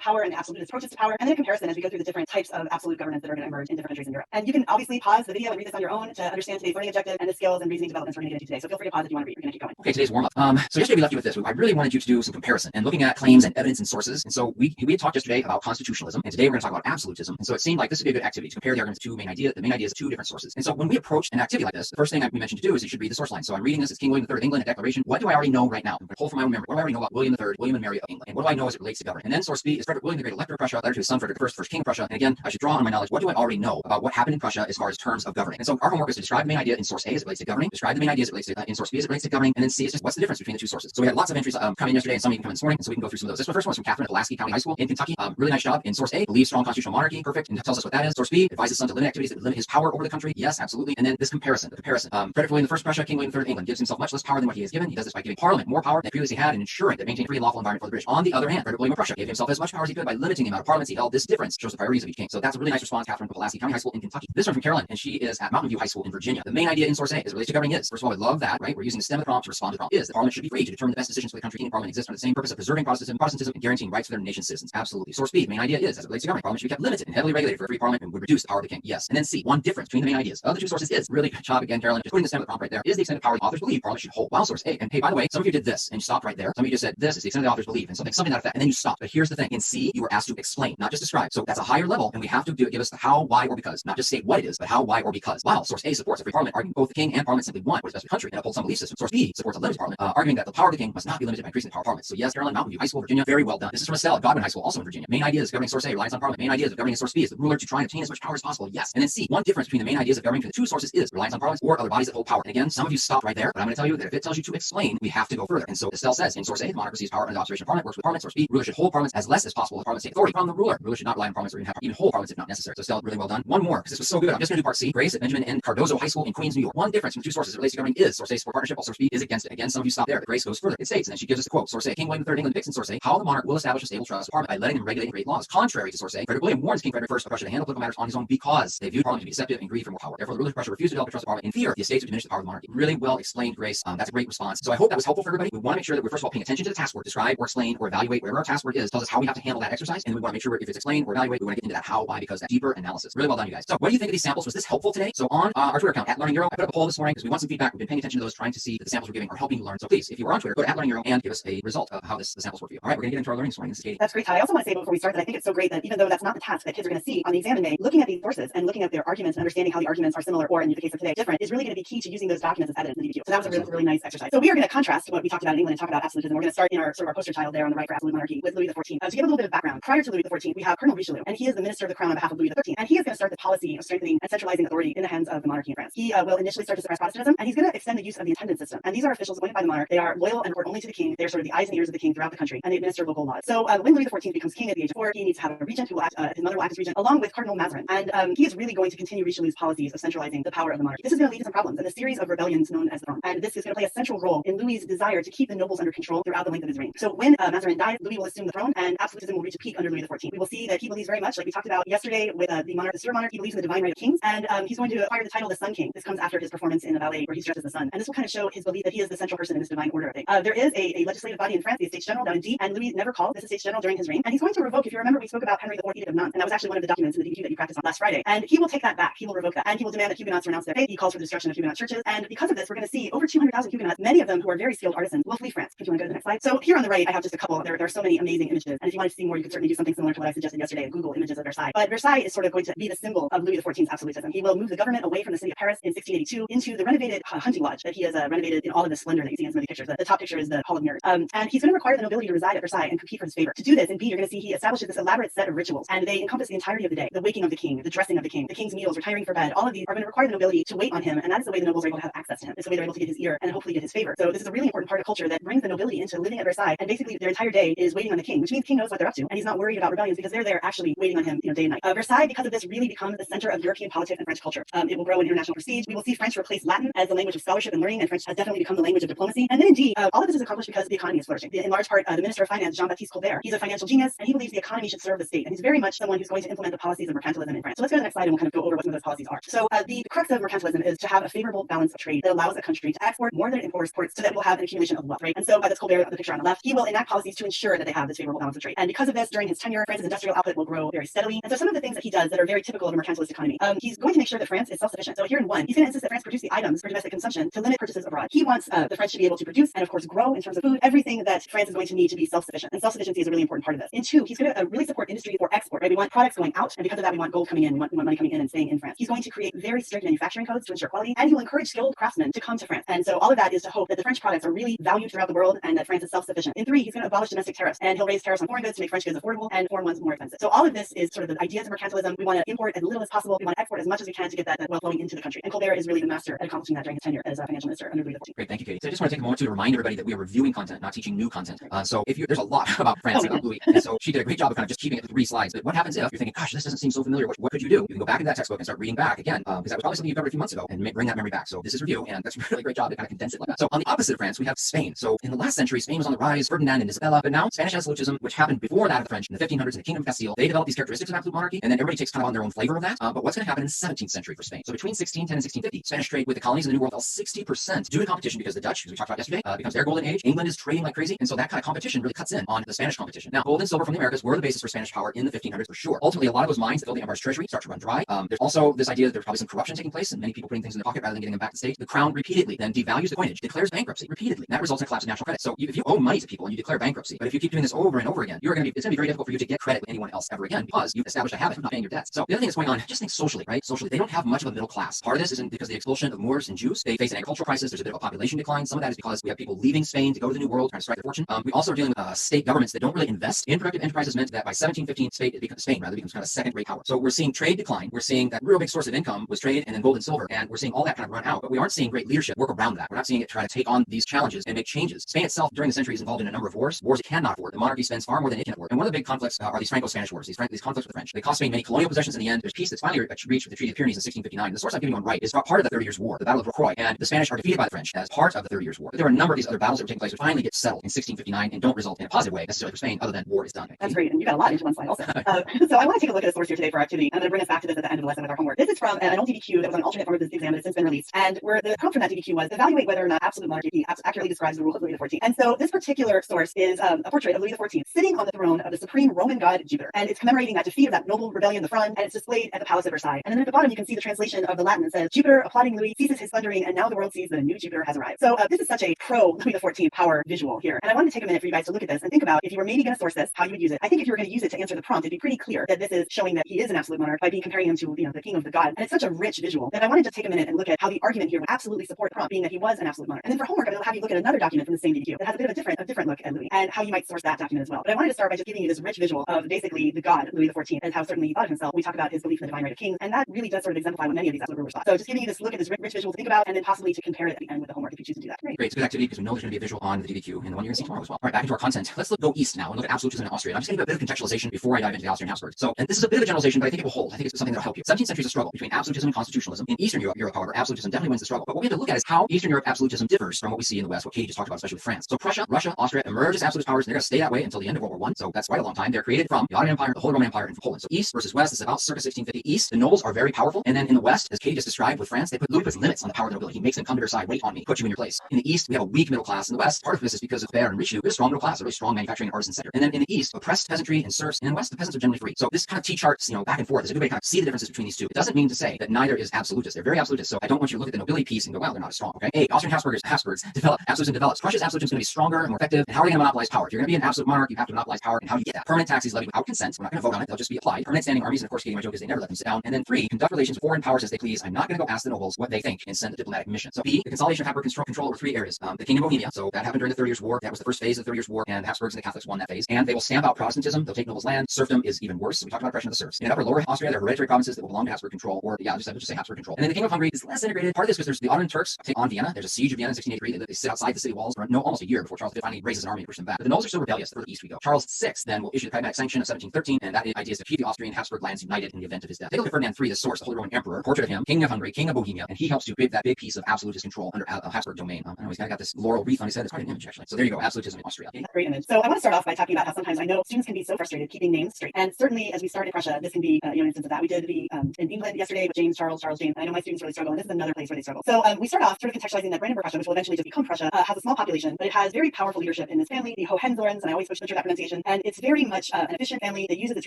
power and the absolutist approaches to power, and then a comparison as we go through the different types of absolute governance that are going to emerge in different countries in Europe. And you can can obviously pause the video and read this on your own to understand today's learning objective and the skills and reasoning developments we're going to get into today. So feel free to pause if you want to read. We're going to keep going. Okay, today's warm up. So yesterday we left you with this. I really wanted you to do some comparison and looking at claims and evidence and sources. And so we had talked yesterday about constitutionalism, and today we're going to talk about absolutism. And so it seemed like this would be a good activity to compare the arguments to the main ideas of two different sources. And so when we approach an activity like this, the first thing we mentioned to do is you should read the source line. So I'm reading this. It's King William III of England, a declaration. What do I already know right now? I'm going to pull from my own memory. What do I already know about William III, William and Mary of England? And what do I know as it relates to government? And then source B is Frederick William the Great, Elector of Prussia, letter to his son Frederick I, first King of Prussia. And again, I should draw on my knowledge. What do I already know about what happened in Prussia as far as terms of governing? And so our homework is to describe the main idea in source A as it relates to governing, describe the main idea as it relates to in source B as it relates to governing, and then C is just what's the difference between the two sources. So we had lots of entries come in yesterday, and some even come in this morning, and so we can go through some of those. This first one is from Catherine at Pulaski County High School in Kentucky. Really nice job. In source A, believes strong constitutional monarchy, perfect, and tells us what that is. Source B advises son to limit activities that would limit his power over the country. Yes, absolutely. And then this comparison. Frederick William I of Prussia, King William III of England gives himself much less power than what he has given. He does this by giving Parliament more power than he previously had and ensuring that maintained free and lawful environment for the British. On the other hand, Frederick William of Prussia gave himself as much power as he could by limiting the amount of parliaments he held. This difference shows the priorities of each king. So that's a really nice response, Catherine from Pulaski County High School in Kentucky. This one from Carolyn, and she is at Mountain View High School in Virginia. The main idea in source A as it relates to governing is, first of all, I love that, right? We're using the stem of the prompt to respond to the prompt, is that Parliament should be free to determine the best decisions for the country. King and Parliament exist for the same purpose of preserving Protestantism and guaranteeing rights for their nation's citizens. Absolutely. Source B, the main idea is, as it relates to governing, Parliament should be kept limited and heavily regulated for a free Parliament and would reduce the power of the king. Yes. And then C, one difference between the main ideas of the two sources is, really good job again, Carolyn, just putting the stem of the prompt right there, is the extent of power the authors believe Parliament should hold. While source A, and hey, by the way, some of you did this and you stopped right there. Some of you just said, this is the extent of the authors believe, and something to that effect, and then you stopped. But here's the thing, in C, you were asked to explain, not just describe. So that's a higher level, and we have to give us the how, why, or because, not just state what it is, but how, why, or because. While source A supports a free Parliament, arguing both the king and Parliament simply want what is best for the country and uphold some belief system. Source B supports a limited Parliament, arguing that the power of the king must not be limited by increasing the power of Parliament. So yes, Carolyn, Mountain View High School, Virginia, very well done. This is from Estelle at Godwin High School, also in Virginia. Main ideas of governing source A relies on Parliament. Main ideas of governing source B is the ruler to try and obtain as much power as possible. Yes. And then C, one difference between the main ideas of governing between the two sources is reliance on Parliament or other bodies that hold power. And again, some of you stopped right there, but I'm going to tell you that if it tells you to explain, we have to go further. And so Estelle says, in source A, the monarch receives power under the observation of Parliament, works with Parliament. Source B, ruler should hold Parliaments as less as possible. The Parliament take authority from the ruler. Ruler should not rely on Parliaments or even hold Parliaments if not necessary. So Estelle, really well done. One more, because this was so good. I'm just going to do part C. Grace at Benjamin and Cardozo High School in Queens, New York. One difference from two sources that relates to governing is source A support partnership, while source B is against it. Again, some of you stopped there, but Grace goes further. It states, and then she gives us a quote. Source A, King William III of England depicts in source A how the monarch will establish a stable trust of Parliament by letting them regulate and create laws. Contrary to source A, Frederick William warns King Frederick I of Prussia to handle political matters on his own because they viewed Parliament to be deceptive and greed for more power. Therefore, the rulers of Prussia refused to develop the trust of Parliament in fear the estates would diminish the power of the monarchy. Really well explained, Grace. That's a great response. So I hope that was helpful for everybody. We want to make sure that we're first of all paying attention to the task word, describe or explain or evaluate whatever our task word is, tells us how we have to handle that exercise, and we want to make sure if it's explain or evaluate, we want to get into that how, why, because that deeper analysis. Really well done, you guys. So what do you think of these samples? Was this helpful today? So on our Twitter account @LearningEuro, I put up a poll this morning because we want some feedback. We've been paying attention to those, trying to see that the samples we're giving are helping you learn. So please, if you are on Twitter, go to @LearningEuro and give us a result of how the samples work for you. All right, we're gonna get into our learning this morning. This is Katie. That's great, Ty. I also want to say before we start that I think it's so great that even though that's not the task that kids are going to see on the exam in May, looking at these sources and looking at their arguments and understanding how the arguments are similar or in the case of today different is really going to be key to using those documents as evidence in the DBQ. So that was a really nice exercise. So we are going to contrast what we talked about in England and talk about absolutism. We're going to start in our sort of our poster child there on the right for absolute monarchy with Louis XIV. To give a little bit of background, prior to Louis XIV, we have Cardinal Richelieu, and he is the minister of the crown on behalf of Louis XIII, and he is going to start the policy of strengthening and centralizing authority in the hands of the monarchy in France. He will initially start to suppress Protestantism, and he's going to extend the use of the attendant system. And these are officials appointed by the monarch. They are loyal and report only to the king. They're sort of the eyes and ears of the king throughout the country, and they administer local laws. So when Louis XIV becomes king at the age of 4, he needs to have a regent who will act, his mother will act as regent, along with Cardinal Mazarin. And he is really going to continue Richelieu's policies of centralizing the power of the monarchy. This is going to lead to some problems and a series of rebellions known as the Fronde. And this is going to play a central role in Louis's desire to keep the nobles under control throughout the length of his reign. So when Mazarin dies, Louis will assume the throne, and absolutism will reach a peak under Louis XIV. We will see that he believes very much, like we talked about yesterday with the monarch, the Stuart monarch, he believes in the divine right of kings, and he's going to acquire the title the Sun King. This comes after his performance in the ballet where he's dressed as the sun. And this will kind of show his belief that he is the central person in this divine order of things. There is a legislative body in France, the Estates General, down in D, and Louis never called this Estates General during his reign. And he's going to revoke, if you remember, we spoke about Henry IV Edict of Nantes, and that was actually one of the documents in the DBQ that you practiced on last Friday. And he will take that back. He will revoke that. And he will demand that Huguenots renounce their faith. He calls for the destruction of Huguenot churches. And because of this, we're going to see over 200,000 Huguenots, many of them who are very skilled artisans, will flee France. If you want to go to the next slide. So here on the right, I have just a couple. There are so many amazing images. And if you wanted to see more, you could certainly do something similar to what I suggested yesterday and Google images of Versailles. But Versailles is sort of going to be the symbol of Louis XIV's absolutism. He will move the government away from the city of Paris in 1682 into the renovated hunting lodge that he has renovated in all of the splendor that you see in some of the pictures. The top picture is the Hall of Mirrors. And he's going to require the nobility to reside at Versailles and compete for his favor. To do this, in B, you're going to see he establishes this elaborate set of rituals, and they encompass the entirety of the day. The waking of the king, the dressing of the king, the king's meals, retiring for bed. All of these are going to require the nobility to wait on him, and that is the way the nobles are able to have access to him. It's the way they're able to get his ear and hopefully get his favor. So this is a really important part of culture that brings the nobility into living at Versailles, and basically their entire day is waiting on the king, which means the king knows what they're up to, and he's not worried about rebellions because they're there actually waiting on him, day and night. Versailles, because of this, really becomes the center of European politics and French culture. It will grow in international prestige. We will see French replace Latin as the language of scholarship and learning, and French has definitely become the language of diplomacy. And then indeed, all of this is accomplished because the economy is flourishing. In large part, the Minister of Finance, Jean-Baptiste Colbert, he's a financial genius, and he believes the economy should serve the state, and he's very much someone who's going to implement the policies of mercantilism in France. So let's go to the next slide and we'll kind of go over what some of those policies are. So the crux of mercantilism is to have a favorable balance of trade that allows a country to export more than it imports, so that we'll have an accumulation of wealth, right? And so by this Colbert, the picture on the left, he will enact policies to ensure that they have this favorable balance of trade. And because of this, during his tenure, France's industrial output will grow very steadily. And so some of the things that he does that are very typical of a mercantilist economy enemy. He's going to make sure that France is self-sufficient. So here in one, he's going to insist that France produce the items for domestic consumption to limit purchases abroad. He wants the French to be able to produce and, of course, grow in terms of food, everything that France is going to need to be self-sufficient. And self-sufficiency is a really important part of this. In two, he's going to really support industry for export. Right? We want products going out, and because of that, we want gold coming in. We want money coming in and staying in France. He's going to create very strict manufacturing codes to ensure quality, and he will encourage skilled craftsmen to come to France. And so all of that is to hope that the French products are really valued throughout the world and that France is self-sufficient. In three, he's going to abolish domestic tariffs, and he'll raise tariffs on foreign goods to make French goods affordable and foreign ones more expensive. So all of this is sort of the ideas of mercantilism. We want to import as little as possible. We want to export as much as we can to get that wealth flowing into the country. And Colbert is really the master at accomplishing that during his tenure as a financial minister under Louis XIV. Great, thank you, Katie. So I just want to take a moment to remind everybody that we are reviewing content, not teaching new content. So if there's a lot about France and about Louis, and so she did a great job of kind of just keeping it to 3 slides. But what happens if you're thinking, gosh, this doesn't seem so familiar? What could you do? You can go back into that textbook and start reading back again, because that was probably something you covered a few months ago, and bring that memory back. So this is review, and that's a really great job to kind of condense it like that. So on the opposite of France, we have Spain. So in the last century, Spain was on the rise, Ferdinand and Isabella, but now Spanish absolutism, which happened before that of the French in the 1500s in the Kingdom of Castile, they developed these characteristics of absolute monarchy, and then everybody takes kind of on their own flavor of that. But what's going to happen in the 17th century for Spain? So between 1610 and 1650, Spanish trade with the colonies in the New World fell 60% due to competition because the Dutch, as we talked about yesterday, becomes their golden age. England is trading like crazy, and so that kind of competition really cuts in on the Spanish competition. Now, gold and silver from the Americas were the basis for Spanish power in the 1500s for sure. Ultimately, a lot of those mines that filled the empire's treasury start to run dry. There's also this idea that there's probably some corruption taking place and many people putting things in their pocket rather than getting them back to the state. The crown repeatedly then devalues the coinage, declares bankruptcy repeatedly. And that results in a collapse of national credit. So if you owe money to people and you declare bankruptcy, but if you keep doing this over and over again, it's going to be very difficult for you to get credit with anyone else ever again because you've established a habit of not paying your debts. So the other thing that's going on, just think socially, right? Socially, they don't have much of a middle class. Part of this isn't because of the expulsion of Moors and Jews. They face an agricultural crisis. There's a bit of a population decline. Some of that is because we have people leaving Spain to go to the New World, trying to strike their fortune. We also are dealing with state governments that don't really invest in productive enterprises, meant that by 1715, Spain becomes kind of a second-rate power. So we're seeing trade decline. We're seeing that real big source of income was trade and then gold and silver, and we're seeing all that kind of run out. But we aren't seeing great leadership work around that. We're not seeing it try to take on these challenges and make changes. Spain itself, during the century, is involved in a number of wars it cannot afford. The monarchy spends far more than it can afford. And one of the big conflicts are these Franco-Spanish wars, these conflicts with the French. They cost Spain many colonial possessions in the end. There's peace that's finally reached with the Treaty of Pyrenees in 1659. The source I'm giving you on right is part of the 30 Years' War, the Battle of Rocroi, and the Spanish are defeated by the French as part of the 30 Years' War. But there are a number of these other battles that were taking place which finally get settled in 1659 and don't result in a positive way necessarily for Spain, other than war is done. That's great, and you got a lot into one slide also. So I want to take a look at a source here today for our activity. I'm going to bring us back to this at the end of the lesson with our homework. This is from an old DBQ that was an alternate form of this exam that has since been released, and where the prompt from that DBQ was evaluate whether or not absolute monarchy accurately describes the rule of Louis XIV. And so this particular source is a portrait of Louis XIV sitting on the throne of the supreme Roman god Jupiter, and it's commemorating that defeat of that noble rebellion in the front, and it's displayed at the palace of Versailles. And then at the bottom you can see the translation of the Latin that says, Jupiter applauding Louis ceases his thundering, and now the world sees that a new Jupiter has arrived. So this is such a pro Louis XIV power visual here, and I wanted to take a minute for you guys to look at this and think about if you were maybe going to source this, how you would use it. I think if you were going to use it to answer the prompt, it'd be pretty clear that this is showing that he is an absolute monarch by comparing him to the king of the god, and it's such a rich visual that I wanted to take a minute and look at how the argument here would absolutely support the prompt being that he was an absolute monarch. And then for homework, I'm going to have you look at another document from the same DQ that has a bit of a different look at Louis and how you might source that document as well. But I wanted to start by just giving you this rich visual of basically the god Louis XIV and how certainly he thought of himself. We talk about his belief in the divine right of kings, and that really does sort of exemplify what many of these absolute rulers thought. So just giving you this look at this rich visual to think about, and then possibly to compare it at the end with the homework if you choose to do that. Great, it's a good activity because we know there's going to be a visual on the DDQ and the one you're going to see tomorrow as well. All right, back into our content. Let's go east now and look at absolutism in Austria. I'm just going to give a bit of contextualization before I dive into the Austrian Habsburgs. So, and this is a bit of a generalization, but I think it will hold. I think it's something that will help you. 17th century is a struggle between absolutism and constitutionalism. In Eastern Europe, however, absolutism definitely wins the struggle. But what we have to look at is how Eastern Europe absolutism differs from what we see in the West, what Katie just talked about, especially with France. So Prussia, Russia, Austria emerge as absolute powers, and they're going to stay that way until the end of World War I. So that's quite a long time. They're created from the Ottoman Empire, the Holy Roman Empire, and from Poland. So East versus West is about circa 1650. East, the nobles are very powerful, and then in the West, as Katie just described with France, Louis puts limits on the power of the nobility. He makes them come to Versailles, wait on me, put you in your place. In the East, we have a weak middle class. In the West, part of this is because of Colbert and Richelieu, we have a strong middle class, a really strong manufacturing and artisan sector. And then in the East, oppressed peasantry and serfs, and in the West, the peasants are generally free. So this kind of T-charts, back and forth, is a good way to kind of see the differences between these two. It doesn't mean to say that neither is absolutist. They're very absolutist. So I don't want you to look at the nobility piece and go, well, they're not as strong. Okay, Austrian Habsburgs develop, absolutism develops. Prussia's absolutism is going to be stronger and more effective. And how are they going to monopolize power? If you're going to be an absolute monarch, you have to monopolize power. And how do you get that? Permanent taxes levied without consent. We're not going to vote on it. They'll just be applied. Permanent standing armies, and of course, my joke is they never let them sit down. And then 3, conduct relations with foreign powers as they please. I'm not going to go ask the nobles what they think and send a diplomatic mission. So B, the consolidation of Habsburg control over 3 areas. The Kingdom of Bohemia. So that happened during the 30 Years' War. That was the first phase of the 30 Years' War, and the Habsburgs and the Catholics won that phase. And they will stamp out Protestantism. They'll take nobles' land. Serfdom is even worse. So we talked about oppression of the serfs. In Upper Lower Austria, there are hereditary provinces that will belong to Habsburg control, or just say Habsburg control. And then the Kingdom of Hungary is less integrated. Part of this because there's the Ottoman Turks take on Vienna. There's a siege of Vienna in 1683. They sit outside the city walls for almost a year before Charles V finally raises an army to push them back. But the nobles are still rebellious. The further east we go. Charles VI then will issue the pragmatic sanction of 1713, and that idea is to keep the Austrian Habsburg lands united in the event of his death. Take a look at Ferdinand III, the source, the Holy Roman Emperor, portrait of him, King of Hungary, King of Bohemia, and he helps to create that big piece of absolutist control under Habsburg domain. I know he's got this laurel wreath on his head. It's quite an image, actually. So there you go, absolutism in Austria. Great image. So I want to start off by talking about how sometimes I know students can be so frustrated keeping names straight, and certainly as we start in Prussia, this can be an instance of that. We did the in England yesterday with James, Charles, James. I know my students really struggle, and this is another place where they struggle. So we start off sort of contextualizing that Brandenburg Prussia, which will eventually just become Prussia, has a small population, but it has very powerful leadership in this family, the Hohenzollerns, and I always butcher that pronunciation. And it's very much an efficient family that uses its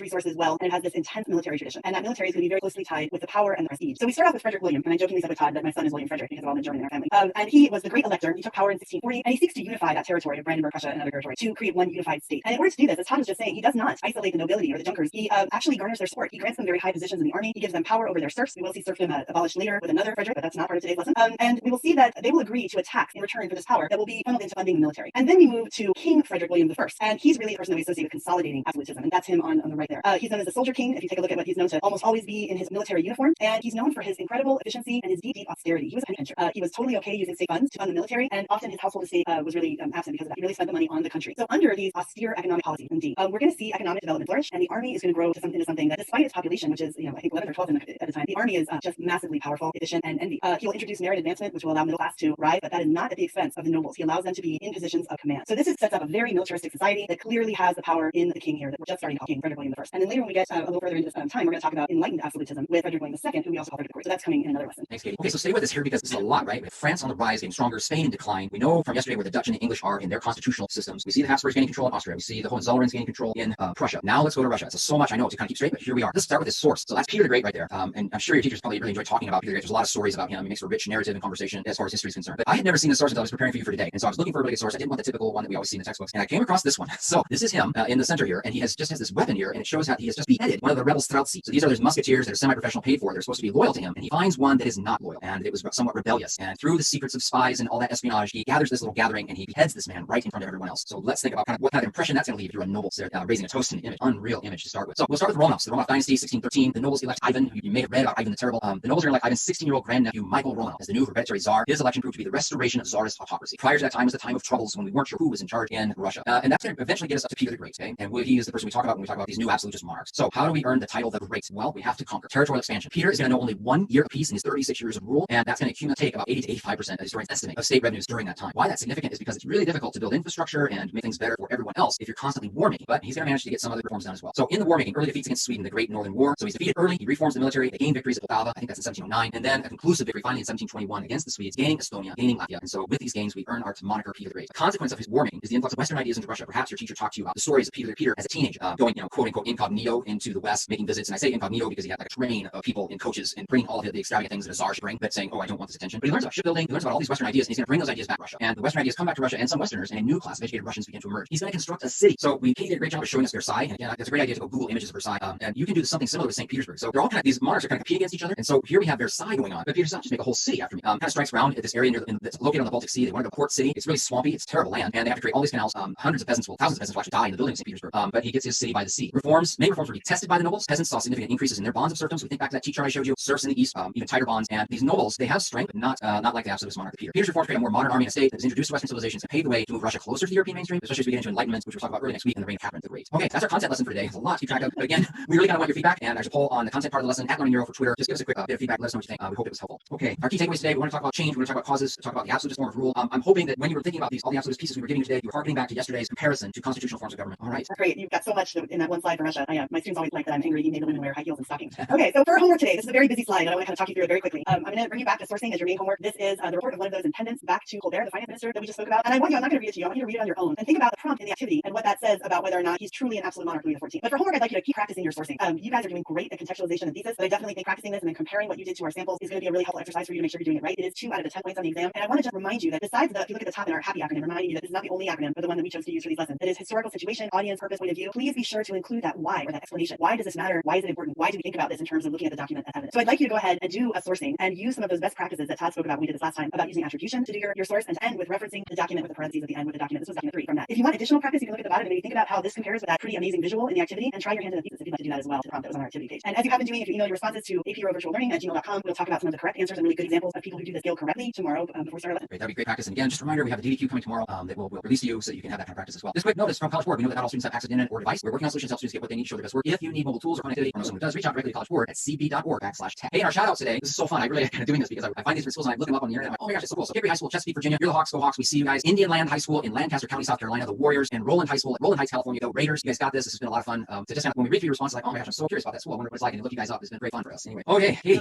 resources well, and it has this intense military tradition. And that military is going to be very closely tied with the power and the prestige. So we start off with Frederick William, and I jokingly said with Todd that my son is William Frederick because of all the German in our family. And he was the great elector. He took power in 1640, and he seeks to unify that territory of Brandenburg, Prussia, and other territory to create one unified state. And in order to do this, as Todd was just saying, he does not isolate the nobility or the Junkers. He actually garners their support. He grants them very high positions in the army. He gives them power over their serfs. We will see serfdom abolished later with another Frederick, but that's not part of today's lesson. And we will see that they will agree to a tax in return for this power that will be funneled into funding the military. And then we move to King Frederick William I, and he's really a person that we associate with consolidating absolutism, and that's him on the right there. He's known as the soldier king. If you take a look at what he's known to almost always be in his military uniform, and he's known for his incredible efficiency and his deep austerity. He was a penny pincher. He was totally okay using state funds to fund the military, and often his household estate was really absent because of that. He really spent the money on the country. So under these austere economic policies, indeed, we're going to see economic development flourish, and the army is going to grow into something that, despite its population, which is I think 11 or 12 at the time, the army is just massively powerful, efficient, and envy. He will introduce merit advancement, which will allow middle class to rise, but that is not at the expense of the nobles. He allows them to be in positions of command. So this sets up a very militaristic society that clearly has the power in the king here that we're just starting to call King Frederick William I. And then later when we get a little further into this time, we're going to talk about Enlightened Absolutism with Frederick William II, who we also call Frederick the Great. So that's coming in another lesson. Thanks, Katie. Okay, so stay with us here because this is a lot, right? With France on the rise, getting stronger, Spain in decline. We know from yesterday where the Dutch and the English are in their constitutional systems. We see the Habsburgs gaining control in Austria. We see the Hohenzollerns gaining control in Prussia. Now let's go to Russia. It's so much I know to kind of keep straight, but here we are. Let's start with his source. So that's Peter the Great right there. And I'm sure your teachers probably really enjoy talking about Peter the Great. There's a lot of stories about him. He makes for rich narrative and conversation as far as history is concerned. But I had never seen this source until I was preparing for you for today. And so I was looking for a really good source. I didn't want the typical one that we always see in the textbooks. And I came across this one. So this is him in the center here. And he just has this weapon here. And it shows how he has just beheaded one of the rebel streltsy. So these are those musketeers that are semi-professional paid for. They're supposed to be loyal to him. And he finds one that is not loyal. And it was somewhat rebellious. And through the secrets of spies and all that espionage, he gathers this little gathering and he beheads this man right in front of everyone else. So let's think about what kind of impression that's going to leave if you're a noble raising a toast in an image. Unreal image to start with. So we'll start with the Romanovs. The Romanov dynasty, 1613. The nobles elect Ivan, who you may have read about Ivan the Terrible. The nobles are elect Ivan's 16-year-old grandnephew, Michael Romanov, as the new hereditary czar. His election proved to be the restoration of czarist autocracy. Prior to that time was the time of troubles when we weren't sure who was in charge in Russia. And that's going to eventually get us up to Peter the Great, okay? And he is the person we talk about when we talk about these new absolutist monarchs. So how do we earn the title the Great? Well, we have to conquer. Territorial expansion. Peter is going to know only 1 year apiece in his 36 years of rule, and that's going to take about 80 to 85% of historians estimate of state revenues during that time. Why that's significant is because it's really difficult to build infrastructure and make things better for everyone else if you're constantly war making. But he's going to manage to get some other reforms done as well. So in the war making, early defeats against Sweden, the Great Northern War. So he's defeated early. He reforms the military. They gain victories at Poltava. I think that's in 1709, and then a conclusive victory finally in 1721 against the Swedes, gaining Estonia, gaining Latvia. And so with these gains, we earn our moniker Peter the Great. A consequence of his war making is the influx of Western ideas into Russia. Perhaps your teacher talked to you about the stories of Peter as a teenager, going, quote unquote, incognito into the West, making visits. And I say incognito because he had like a train of people in coaches and bringing all of the extravagant things that a czar should bring, but saying, oh, I don't want this attention. But he learns about shipbuilding. He learns about all these Western ideas, and he's going to bring those ideas back to Russia. And the Western ideas come back to Russia, and some Westerners and a new class of educated Russians begin to emerge. He's going to construct a city. So Katie did a great job of showing us Versailles, and again, it's a great idea to go Google images of Versailles. And you can do something similar with St. Petersburg. So they're all these monarchs are kind of competing against each other. And so here we have Versailles going on, but Peter's not just make a whole city after me. Kind of strikes around at this area that's located on the Baltic Sea. They want to go port city. It's really swampy. It's terrible land, and they have to create all these canals. Thousands of peasants will actually die in the building of St. Petersburg. But he gets his city by the sea. Many reforms were detested by the nobles. Peasants saw significant increases in their bonds of serfdom. So we think back to that cheat chart I showed you. Serfs in the east, even tighter bonds. And these nobles, they have strength, but not like the absolutist monarch Peter. Peter's reforms create a more modern army and state that was introduced to Western civilizations and paved the way to move Russia closer to the European mainstream, especially as we get into Enlightenment, which we'll talk about early next week, and the reign of Catherine the Great. Okay, that's our content lesson for today. It's a lot to keep track of. But again, we really kind of want your feedback, and there's a poll on the content part of the lesson at Learning Euro for Twitter. Just give us a quick bit of feedback. Let us know what you think. We hope it was helpful. Okay, our key takeaways today. We want to talk about change. We want to talk about causes. Talk about the absolutist form of rule. I'm hoping that when you were thinking about all the absolutist pieces we were giving you today, you were harkening back to yesterday's comparison to constitutional forms of government. All right. Great. You've got so much in that one slide for Russia. My students always like that I'm angry he made the women wear high heels and stockings. Okay, so for homework today, this is a very busy slide, and I want to kind of talk you through it very quickly. I'm going to bring you back to sourcing as your main homework. This is the report of one of those independents back to Colbert, the finance minister that we just spoke about. And I'm not going to read it to you. I want you to read it on your own and think about the prompt in the activity and what that says about whether or not he's truly an absolute monarch, Louis XIV. But for homework, I'd like you to keep practicing your sourcing. You guys are doing great at contextualization and thesis, but I definitely think practicing this and then comparing what you did to our samples is going to be a really helpful exercise for you to make sure you're doing it right. It is 2 out of the 10 points on the exam. And I want to just remind you that besides if you look at the top in our happy acronym, reminding you that this is not the only acronym, but the one that we chose to use for these lessons. It is historical situation, audience, purpose, point of view. Please be sure to include that why or that explanation. Why does this matter? Why is it important? Why do we think about this in terms of looking at the document as evidence? So I'd like you to go ahead and do a sourcing and use some of those best practices that Todd spoke about when we did this last time about using attribution to do your source, and to end with referencing the document with the parentheses at the end with the document. This was document 3 from that. If you want additional practice, you can look at the bottom and maybe think about how this compares with that pretty amazing visual in the activity, and try your hand in the thesis if you'd like to do that as well to the prompt that was on our activity page. And as you have been doing, if you email your responses to aprovirtuallearning@gmail.com, we'll talk about some of the correct answers and really good examples of people who do the skill correctly tomorrow before we start our lesson. Great, that'd be great practice. And again, just a reminder, we have a DDQ coming tomorrow that we'll release to you so that you can have that kind of practice as well. Just quick notice from College Board, we know that not all students have access to internet or device. We're working on solutions to help students get what they need to show their best work. If you need mobile tools or connectivity or know someone who does, reach out directly to College Board at cb.org/tech. Hey, and our shout outs today. This is so fun. I really kind of doing this because I find these different schools and I look them up on the internet. I'm like, oh my gosh, it's so cool. So Hickory High School, Chesapeake, Virginia. You're the Hawks, go Hawks. We see you guys. Indian Land High School in Lancaster County, South Carolina. The Warriors. And Roland High School at Roland Heights, California. Go Raiders. You guys got this. This has been a lot of fun. To just when we read through your responses, like, oh my gosh, I'm so curious about that school. I wonder what it's like, and look you guys up. It's been great fun for us. Anyway, okay, hey.